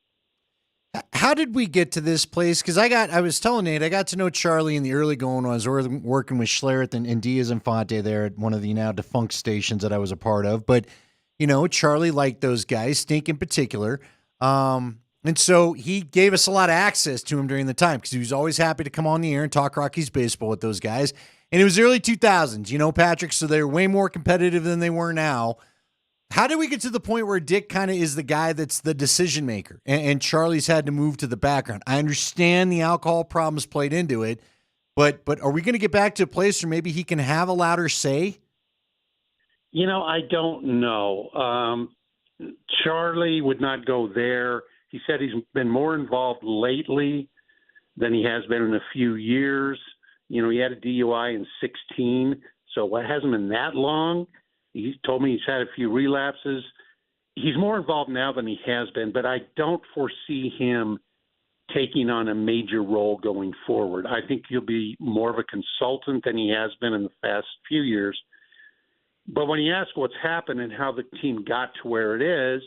How did we get to this place? Because I was telling Nate, I got to know Charlie in the early going when I was working with Schlereth and Diaz Infante there at one of the now defunct stations that I was a part of. But, Charlie liked those guys, Stink in particular. And so he gave us a lot of access to him during the time because he was always happy to come on the air and talk Rockies baseball with those guys. And it was the early 2000s, Patrick, so they were way more competitive than they were now. How did we get to the point where Dick kind of is the guy that's the decision maker and Charlie's had to move to the background? I understand the alcohol problems played into it, but are we going to get back to a place where maybe he can have a louder say? I don't know. Charlie would not go there. He said he's been more involved lately than he has been in a few years. He had a DUI in 2016, so it hasn't been that long. He told me he's had a few relapses. He's more involved now than he has been, but I don't foresee him taking on a major role going forward. I think he'll be more of a consultant than he has been in the past few years. But when you ask what's happened and how the team got to where it is,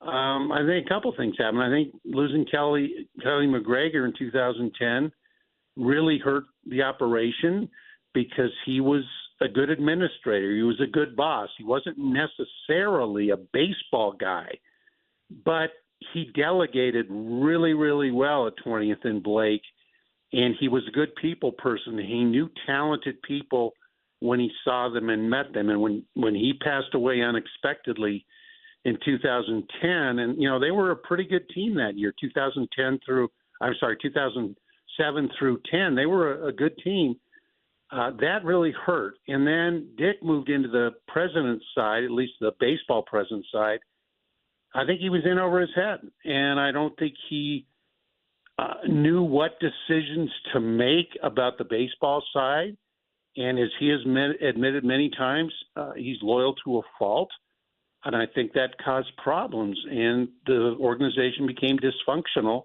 I think a couple things happened. I think losing Kelly McGregor in 2010 really hurt the operation because he was a good administrator. He was a good boss. He wasn't necessarily a baseball guy, but he delegated really, really well at 20th and Blake, and he was a good people person. He knew talented people when he saw them and met them. And when he passed away unexpectedly, in 2010, and they were a pretty good team that year. 2007 through 10, they were a good team. That really hurt. And then Dick moved into the president's side, at least the baseball president's side. I think he was in over his head, and I don't think he knew what decisions to make about the baseball side. And as he has admitted many times, he's loyal to a fault. And I think that caused problems, and the organization became dysfunctional.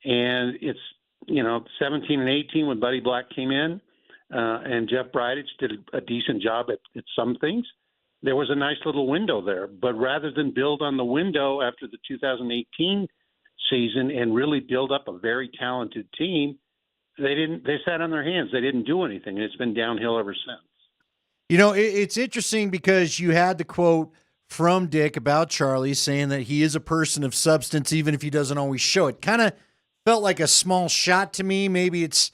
And it's, 17 and 18 when Buddy Black came in, and Jeff Bridich did a decent job at some things. There was a nice little window there. But rather than build on the window after the 2018 season and really build up a very talented team, they sat on their hands. They didn't do anything, and it's been downhill ever since. It's interesting because you had the quote from Dick about Charlie saying that he is a person of substance, even if he doesn't always show it. Kind of felt like a small shot to me. Maybe it's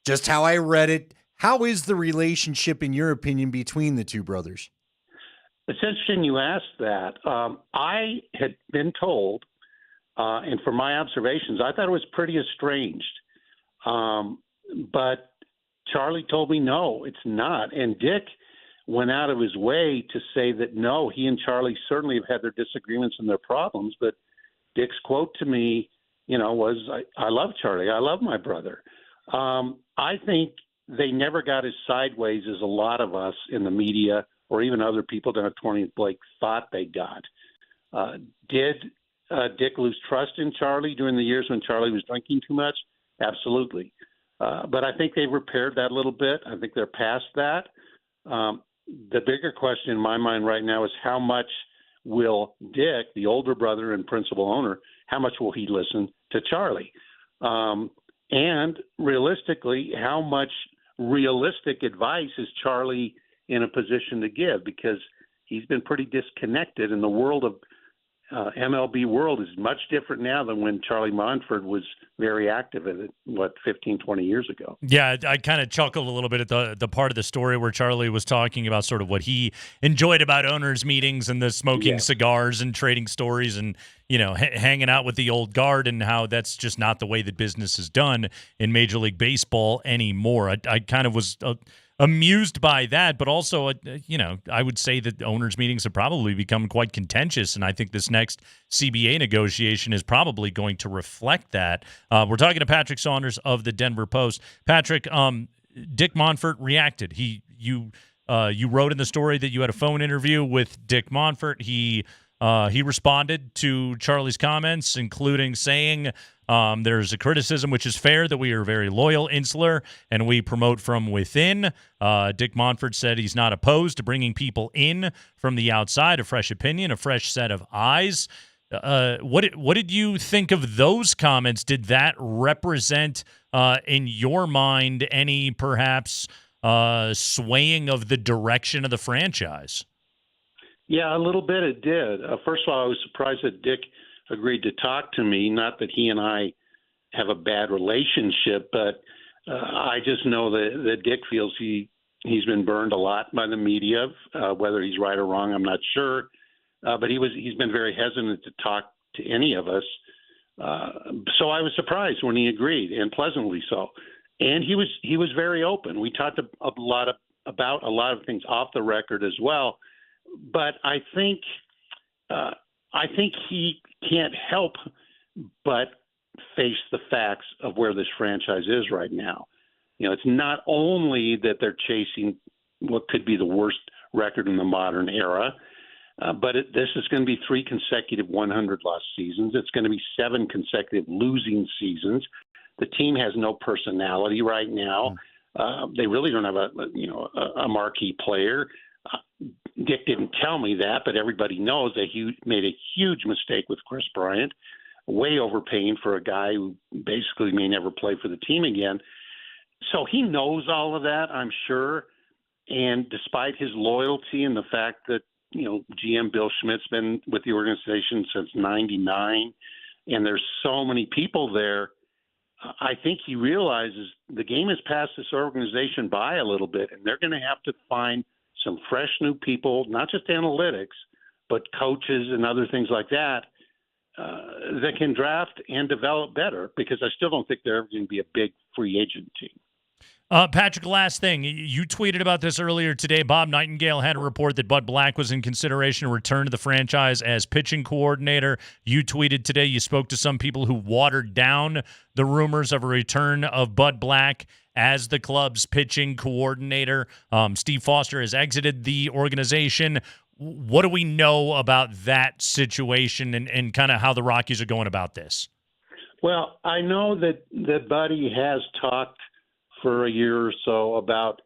just how I read it. How is the relationship, in your opinion, between the two brothers? It's interesting you asked that. I had been told, and from my observations, I thought it was pretty estranged. But Charlie told me, no, it's not. And Dick went out of his way to say that, no, he and Charlie certainly have had their disagreements and their problems. But Dick's quote to me, was, I love Charlie. I love my brother. I think they never got as sideways as a lot of us in the media or even other people down at 20th Blake thought they got. Did Dick lose trust in Charlie during the years when Charlie was drinking too much? Absolutely. But I think they've repaired that a little bit. I think they're past that. The bigger question in my mind right now is how much will Dick, the older brother and principal owner, how much will he listen to Charlie? And realistically, how much realistic advice is Charlie in a position to give? Because he's been pretty disconnected, and the world of MLB world is much different now than when Charlie Monfort was very active in it, 15, 20 years ago. Yeah, I kind of chuckled a little bit at the part of the story where Charlie was talking about sort of what he enjoyed about owners' meetings and the smoking cigars and trading stories and, hanging out with the old guard and how that's just not the way that business is done in Major League Baseball anymore. I kind of was amused by that, but also, I would say that owners' meetings have probably become quite contentious, and I think this next CBA negotiation is probably going to reflect that. We're talking to Patrick Saunders of the Denver Post. Patrick, Dick Monfort reacted. You wrote in the story that you had a phone interview with Dick Monfort. He responded to Charlie's comments, including saying, there's a criticism, which is fair, that we are very loyal, insular, and we promote from within. Dick Monfort said he's not opposed to bringing people in from the outside, a fresh opinion, a fresh set of eyes. What did you think of those comments? Did that represent, in your mind, any perhaps swaying of the direction of the franchise? Yeah, a little bit it did. First of all, I was surprised that Dick agreed to talk to me. Not that he and I have a bad relationship, but I just know that Dick feels he's been burned a lot by the media. Whether he's right or wrong, I'm not sure. But he's been very hesitant to talk to any of us. So I was surprised when he agreed, and pleasantly so. And he was very open. We talked about a lot of things off the record as well. But I think he can't help but face the facts of where this franchise is right now. It's not only that they're chasing what could be the worst record in the modern era, but this is going to be 3 consecutive 100-loss seasons. It's going to be 7 consecutive losing seasons. The team has no personality right now. They really don't have a marquee player. Dick didn't tell me that, but everybody knows that he made a huge mistake with Chris Bryant, way overpaying for a guy who basically may never play for the team again. So he knows all of that, I'm sure. And despite his loyalty and the fact that, GM Bill Schmidt's been with the organization since '99, and there's so many people there, I think he realizes the game has passed this organization by a little bit, and they're going to have to find some fresh new people, not just analytics, but coaches and other things like that that can draft and develop better, because I still don't think they're ever going to be a big free agent team. Patrick, last thing. You tweeted about this earlier today. Bob Nightingale had a report that Bud Black was in consideration to return to the franchise as pitching coordinator. You tweeted today you spoke to some people who watered down the rumors of a return of Bud Black as the club's pitching coordinator. Steve Foster has exited the organization. What do we know about that situation and kind of how the Rockies are going about this? Well, I know that Buddy has talked for a year or so about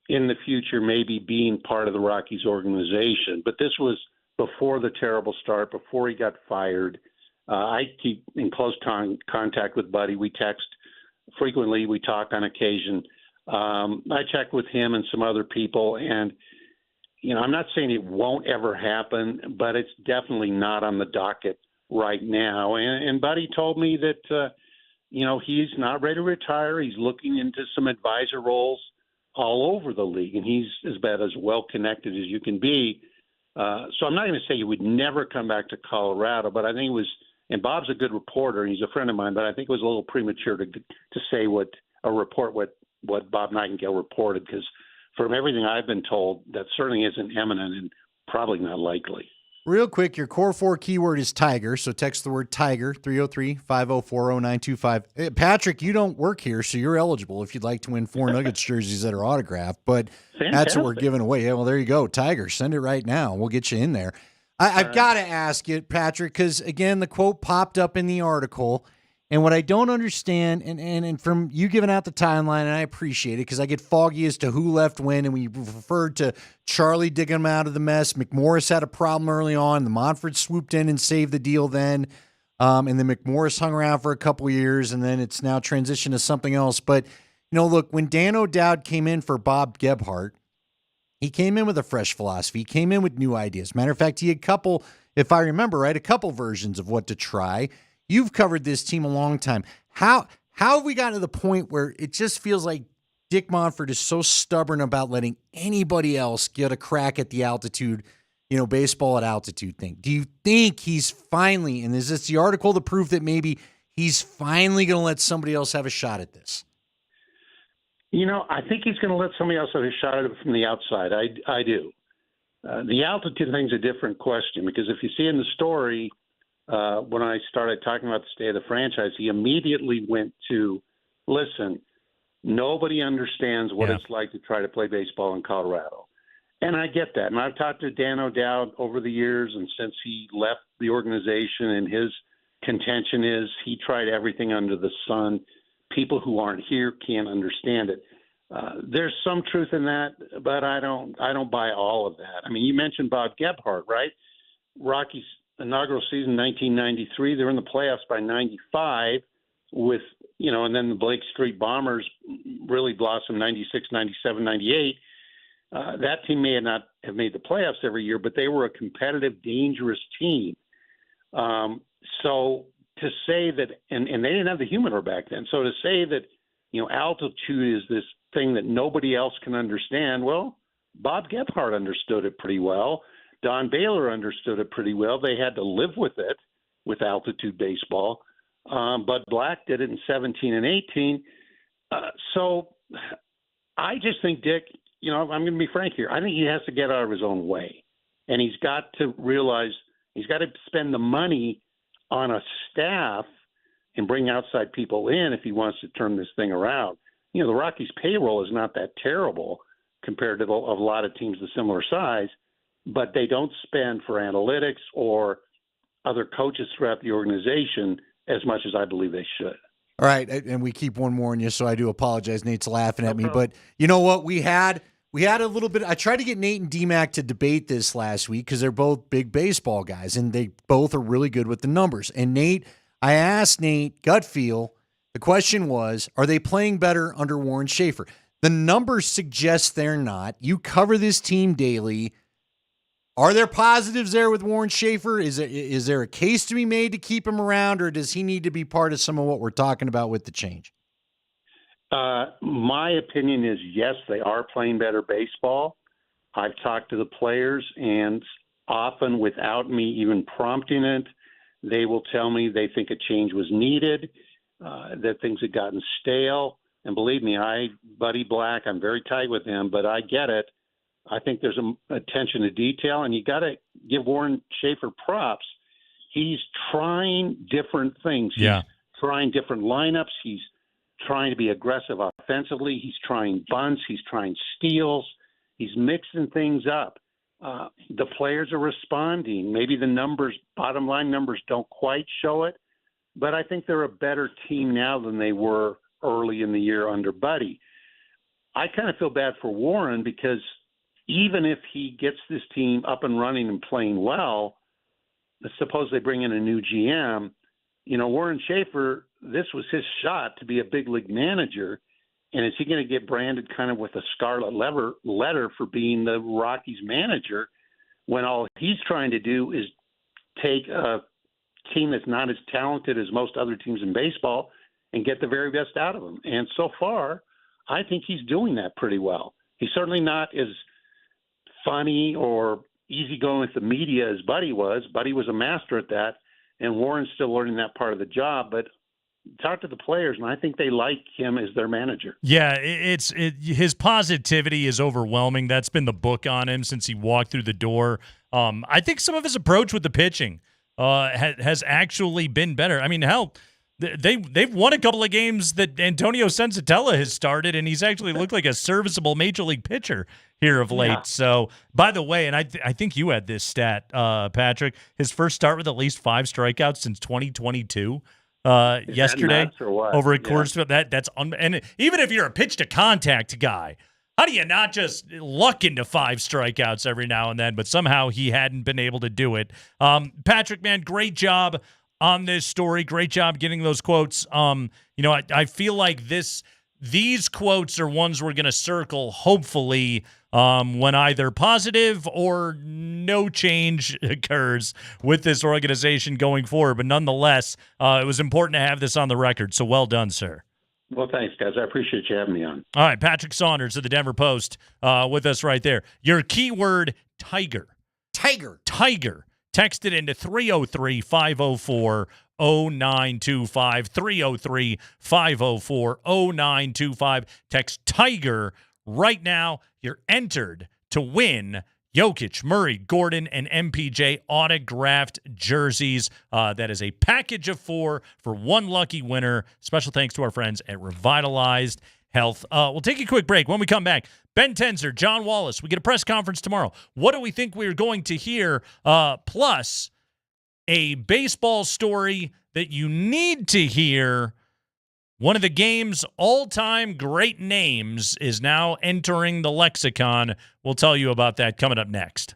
in the future maybe being part of the Rockies organization. But this was before the terrible start, before he got fired. I keep in close contact with Buddy. We text frequently. We talk on occasion. I check with him and some other people. And, you know, I'm not saying it won't ever happen, but it's definitely not on the docket right now. And Buddy told me that, you know, he's not ready to retire. He's looking into some advisor roles all over the league, and he's about as well connected as you can be. So I'm not going to say he would never come back to Colorado, but I think it was, and Bob's a good reporter, and he's a friend of mine, but I think it was a little premature to say what Bob Nightingale reported, because from everything I've been told, that certainly isn't imminent and probably not likely. Real quick, your core 4 keyword is Tiger, so text the word Tiger, 303-504-0925. Patrick, you don't work here, so you're eligible if you'd like to win 4 Nuggets jerseys that are autographed, but That's what we're giving away. Yeah, well, there you go. Tiger, send it right now. We'll get you in there. I've got to ask you, Patrick, because, again, the quote popped up in the article, and what I don't understand, and from you giving out the timeline, and I appreciate it because I get foggy as to who left when, and we referred to Charlie digging him out of the mess. McMorris had a problem early on. The Monfort swooped in and saved the deal then, and then McMorris hung around for a couple years, and then it's now transitioned to something else. But, you know, look, when Dan O'Dowd came in for Bob Gebhardt, he came in with a fresh philosophy. He came in with new ideas. Matter of fact, he had a couple, if I remember right, a couple versions of what to try. You've covered this team a long time. How have we gotten to the point where it just feels like Dick Monfort is so stubborn about letting anybody else get a crack at the altitude, you know, baseball at altitude thing? Do you think he's finally, and is this the article the proof that maybe he's finally going to let somebody else have a shot at this? You know, I think he's going to let somebody else have a shot at it from the outside. I do. The altitude thing's a different question, because if you see in the story, when I started talking about the state of the franchise, he immediately went to, listen, nobody understands what it's like to try to play baseball in Colorado. And I get that. And I've talked to Dan O'Dowd over the years, and since he left the organization, and his contention is he tried everything under the sun. People who aren't here can't understand it. There's some truth in that, but I don't buy all of that. I mean, you mentioned Bob Gebhardt, right? Rockies inaugural season 1993, they're in the playoffs by 95 with, you know, and then the Blake Street Bombers really blossomed 96, 97, 98. That team may not have made the playoffs every year, but they were a competitive, dangerous team. So to say that, and they didn't have the humidor back then. So to say that, you know, altitude is this thing that nobody else can understand, well, Bob Gebhardt understood it pretty well. Don Baylor understood it pretty well. They had to live with it, with altitude baseball. But Black did it in 17 and 18. So I just think, Dick, you know, I'm going to be frank here. I think he has to get out of his own way. And he's got to realize he's got to spend the money on a staff and bring outside people in if he wants to turn this thing around. You know, the Rockies' payroll is not that terrible compared to a lot of teams of similar size, but they don't spend for analytics or other coaches throughout the organization as much as I believe they should. All right, and we keep one more on you, so I do apologize. Nate's laughing at me, but you know what? We had a little bit. I tried to get Nate and DMac to debate this last week because they're both big baseball guys, and they both are really good with the numbers. And Nate, I asked Nate, gut feel, the question was, are they playing better under Warren Schaefer? The numbers suggest they're not. You cover this team daily. Are there positives there with Warren Schaefer? Is there a case to be made to keep him around, or does he need to be part of some of what we're talking about with the change? My opinion is yes, they are playing better baseball. I've talked to the players, and often without me even prompting it. They will tell me they think a change was needed, that things had gotten stale. And believe me, Buddy Black, I'm very tight with him, but I get it. I think there's attention to detail, and you got to give Warren Schaefer props. He's trying different things. Yeah. He's trying different lineups. He's trying to be aggressive offensively. He's trying bunts. He's trying steals. He's mixing things up. The players are responding. Maybe the numbers, bottom line numbers, don't quite show it, but I think they're a better team now than they were early in the year under Buddy. I kind of feel bad for Warren because even if he gets this team up and running and playing well, suppose they bring in a new GM, Warren Schaefer, this was his shot to be a big league manager. And is he going to get branded kind of with a scarlet letter for being the Rockies manager when all he's trying to do is take a team that's not as talented as most other teams in baseball and get the very best out of them? And so far, I think he's doing that pretty well. He's certainly not as funny or easygoing with the media as Buddy was. Buddy was a master at that, and Warren's still learning that part of the job. But talk to the players, and I think they like him as their manager. Yeah, his positivity is overwhelming. That's been the book on him since he walked through the door. I think some of his approach with the pitching has actually been better. I mean, hell, they've won a couple of games that Antonio Sensatella has started, and he's actually looked like a serviceable major league pitcher here of late. Yeah. So, by the way, and I think you had this stat, Patrick, his first start with at least 5 strikeouts since 2022. Yesterday over a course of that's and even if you're a pitch to contact guy, how do you not just luck into 5 strikeouts every now and then? But somehow he hadn't been able to do it. Patrick, man, great job on this story. Great job getting those quotes. I feel like these quotes are ones we're going to circle, hopefully, when either positive or no change occurs with this organization going forward. But nonetheless, it was important to have this on the record. So well done, sir. Well, thanks, guys. I appreciate you having me on. All right, Patrick Saunders of the Denver Post with us right there. Your keyword, Tiger. Tiger. Tiger. Text it into 303-504-0925, 303-504-0925. Text Tiger right now. You're entered to win Jokic, Murray, Gordon, and MPJ autographed jerseys. That is a package of 4 for one lucky winner. Special thanks to our friends at Revitalized Health. We'll take a quick break. When we come back, Ben Tenzer, John Wallace. We get a press conference tomorrow. What do we think we're going to hear? Plus, a baseball story that you need to hear. One of the game's all-time great names is now entering the lexicon. We'll tell you about that coming up next.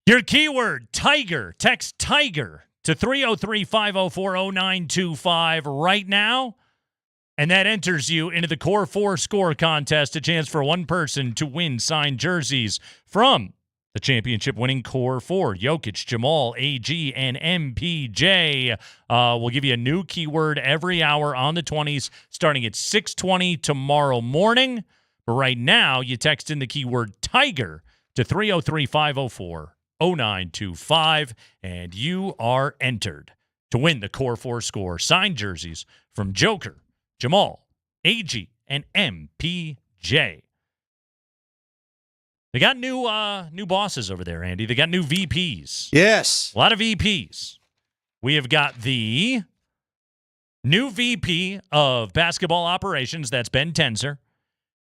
Your keyword, Tiger. Text Tiger to 303-504-0925 right now. And that enters you into the Core 4 Score Contest, a chance for one person to win signed jerseys from the championship-winning Core 4. Jokic, Jamal, AG, and MPJ. We'll give you a new keyword every hour on the 20s, starting at 6:20 tomorrow morning. But right now, you text in the keyword Tiger to 303-504-0925, and you are entered to win the Core 4 Score signed jerseys from Joker, Jamal, AG, and MPJ. They got new bosses over there, Andy. They got new VPs. Yes. A lot of VPs. We have got the new VP of basketball operations, that's Ben Tenzer,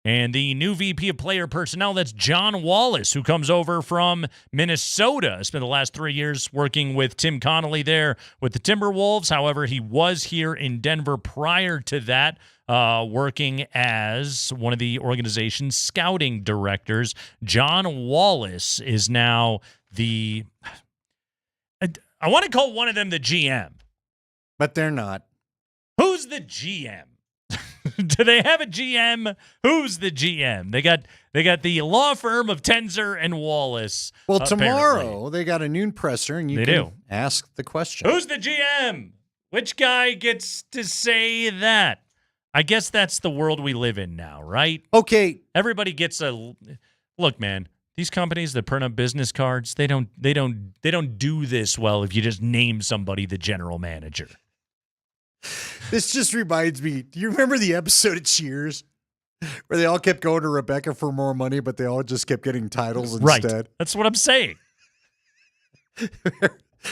and the new VP of player personnel, that's John Wallace, who comes over from Minnesota. Spent the last 3 years working with Tim Connolly there with the Timberwolves. However, he was here in Denver prior to that, working as one of the organization's scouting directors. John Wallace is now the... I want to call one of them the GM. But they're not. Who's the GM? Do they have a GM? Who's the GM? They got the law firm of Tenzer and Wallace. Well, tomorrow they got a noon presser, and you can ask the question. Who's the GM? Which guy gets to say that? I guess that's the world we live in now, right? Okay. Everybody gets a look, man. These companies that print up business cards, they don't do this well if you just name somebody the general manager. This just reminds me, do you remember the episode of Cheers where they all kept going to Rebecca for more money, but they all just kept getting titles instead? Right. That's what I'm saying.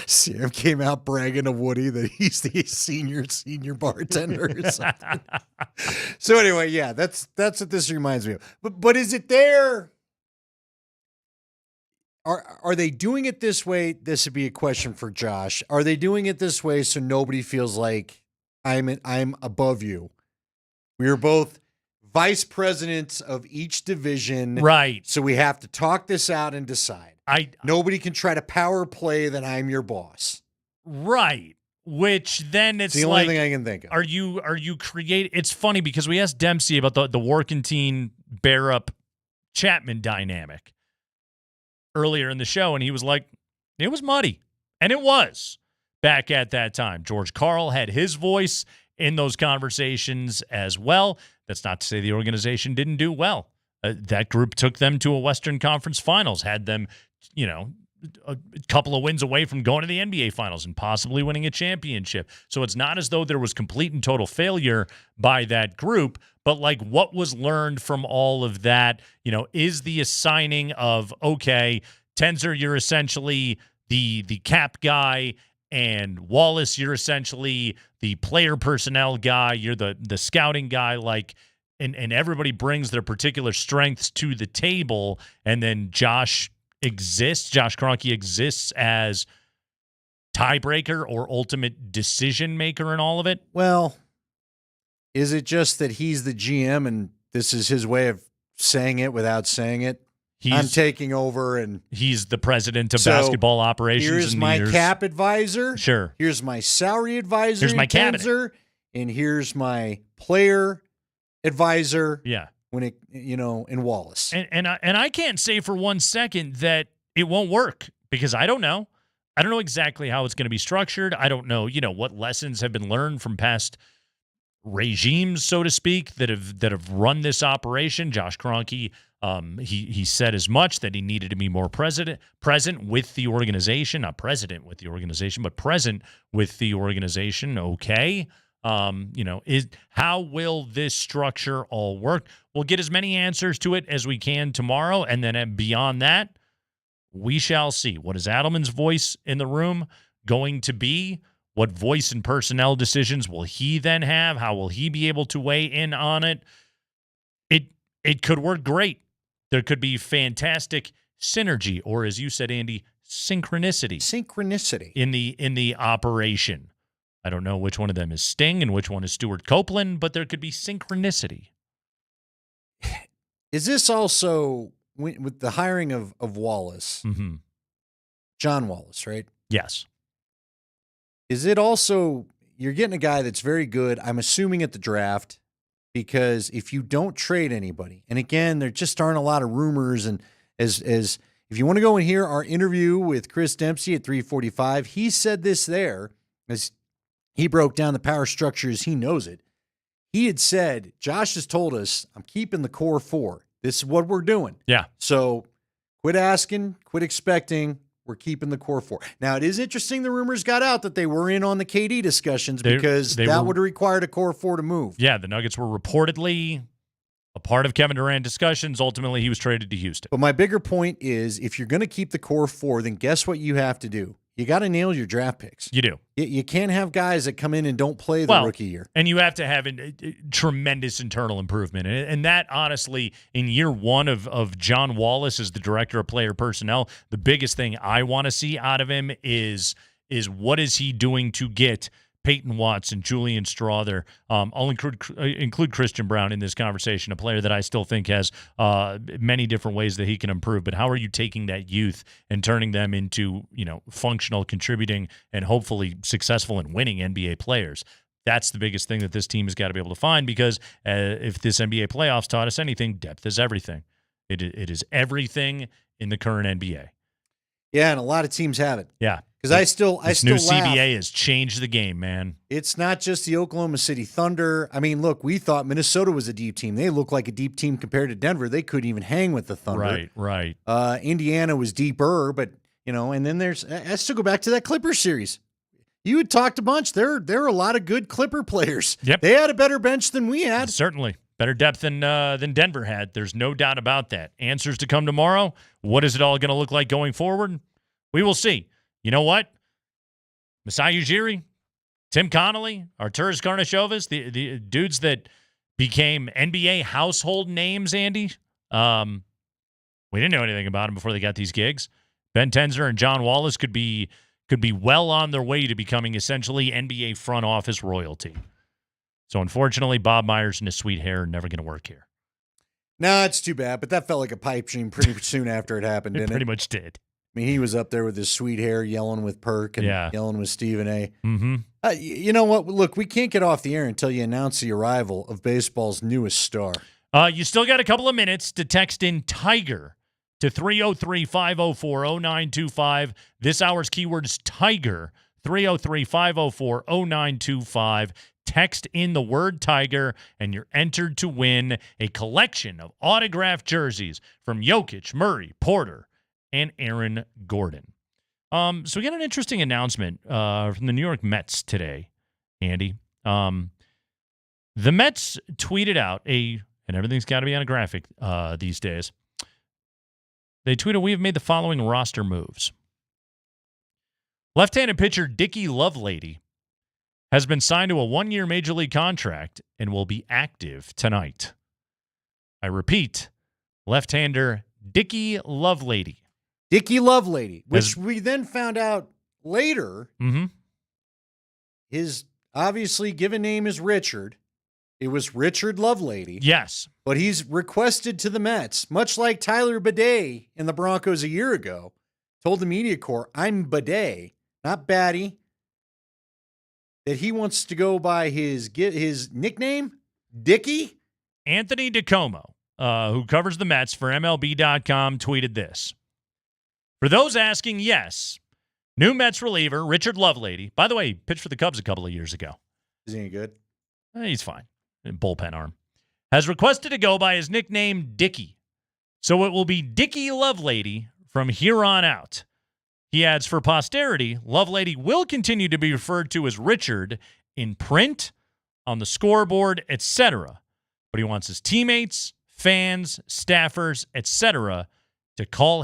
Sam came out bragging to Woody that he's the senior bartender or something. So anyway, yeah, that's what this reminds me of. But is it there? Are they doing it this way? This would be a question for Josh. Are they doing it this way so nobody feels like I'm above you? We are both vice presidents of each division. Right. So we have to talk this out and decide. Nobody can try to power play that I'm your boss. Right. Which then it's the only like, thing I can think of. Are you creating? It's funny because we asked Dempsey about the Workentine bear up Chapman dynamic earlier in the show, and he was like, it was muddy. And it was back at that time. George Karl had his voice in those conversations as well. That's not to say the organization didn't do well. That group took them to a Western Conference Finals, had them, a couple of wins away from going to the NBA Finals and possibly winning a championship. So it's not as though there was complete and total failure by that group, but like what was learned from all of that, is the assigning of, okay, Tenzer, you're essentially the cap guy, and Wallace, you're essentially the player personnel guy, you're the scouting guy, like, and everybody brings their particular strengths to the table, and then Josh Kroenke exists as tiebreaker or ultimate decision maker in all of it? Well, is it just that he's the GM and this is his way of saying it without saying it? I'm taking over, and he's the president of basketball operations. Here's my cap advisor. Sure. Here's my salary advisor. Here's my cabinet. And here's my player advisor. Yeah. When it, in Wallace. And I can't say for 1 second that it won't work because I don't know. I don't know exactly how it's going to be structured. I don't know, what lessons have been learned from past regimes, so to speak, that have run this operation. Josh Kroenke, he said as much, that he needed to be more present with the organization, not president with the organization, but present with the organization. Okay. How will this structure all work? We'll get as many answers to it as we can tomorrow. And then beyond that, we shall see. What is Adelman's voice in the room going to be? What voice and personnel decisions will he then have? How will he be able to weigh in on it? It could work great. There could be fantastic synergy, or as you said, Andy, synchronicity in the operation. I don't know which one of them is Sting and which one is Stuart Copeland, but there could be synchronicity. Is this also with the hiring of Wallace? Mm-hmm. John Wallace, right? Yes. Is it also you're getting a guy that's very good, I'm assuming at the draft, because if you don't trade anybody, and again, there just aren't a lot of rumors, and as if you want to go and hear our interview with Chris Dempsey at 345, he said this there as he broke down the power structure as he knows it. He had said, Josh has told us, I'm keeping the core 4. This is what we're doing. Yeah. So quit asking, quit expecting. We're keeping the core 4. Now, it is interesting the rumors got out that they were in on the KD discussions because that would have required a core 4 to move. Yeah, the Nuggets were reportedly a part of Kevin Durant discussions. Ultimately, he was traded to Houston. But my bigger point is if you're going to keep the core 4, then guess what you have to do? You got to nail your draft picks. You do. You can't have guys that come in and don't play the rookie year. And you have to have a tremendous internal improvement. And that, honestly, in year one of John Wallace as the director of player personnel, the biggest thing I want to see out of him is what is he doing to get Peyton Watson, Julian Strawther. I'll include Christian Brown in this conversation, a player that I still think has many different ways that he can improve. But how are you taking that youth and turning them into, functional, contributing, and hopefully successful and winning NBA players? That's the biggest thing that this team has got to be able to find, because if this NBA playoffs taught us anything, depth is everything. It is everything in the current NBA. Yeah, and a lot of teams have it. Yeah. Because I still new laugh. CBA has changed the game, man. It's not just the Oklahoma City Thunder. I mean, look, we thought Minnesota was a deep team. They look like a deep team compared to Denver. They couldn't even hang with the Thunder. Right. Indiana was deeper, but and then I still go back to that Clippers series. You had talked a bunch. There are a lot of good Clipper players. Yep. They had a better bench than we had. Certainly. Better depth than Denver had. There's no doubt about that. Answers to come tomorrow. What is it all going to look like going forward? We will see. You know what? Masai Ujiri, Tim Connolly, Arturas Karnisovas, the dudes that became NBA household names, Andy. We didn't know anything about them before they got these gigs. Ben Tenzer and John Wallace could be well on their way to becoming essentially NBA front office royalty. So unfortunately, Bob Myers and his sweet hair are never going to work here. No, it's too bad, but that felt like a pipe dream pretty soon after it happened, didn't it? Pretty much did. I mean, he was up there with his sweet hair, yelling with Perk and yelling with Stephen A. Mm-hmm. You know what? Look, we can't get off the air until you announce the arrival of baseball's newest star. You still got a couple of minutes to text in Tiger to 303-504-0925. This hour's keyword is Tiger, 303-504-0925. Text in the word Tiger, and you're entered to win a collection of autographed jerseys from Jokic, Murray, Porter, and Aaron Gordon. So we got an interesting announcement from the New York Mets today, Andy. The Mets tweeted out and everything's got to be on a graphic these days. They tweeted, we have made the following roster moves. Left-handed pitcher Dickie Lovelady has been signed to a 1-year Major League contract and will be active tonight. I repeat, left-hander Dickie Lovelady. Dickie Lovelady, which we then found out later, his obviously given name is Richard. It was Richard Lovelady. Yes. But he's requested to the Mets, much like Tyler Bidet in the Broncos a year ago, told the media corps, I'm Bidet, not Batty, that he wants to go by his nickname, Dickie. Anthony DiComo, who covers the Mets for MLB.com, tweeted this. For those asking, yes, new Mets reliever Richard Lovelady, by the way, pitched for the Cubs a couple of years ago. Is he any good? He's fine. Bullpen arm. Has requested to go by his nickname Dickie. So it will be Dickie Lovelady from here on out. He adds, for posterity, Lovelady will continue to be referred to as Richard in print, on the scoreboard, etc. But he wants his teammates, fans, staffers, etc. to call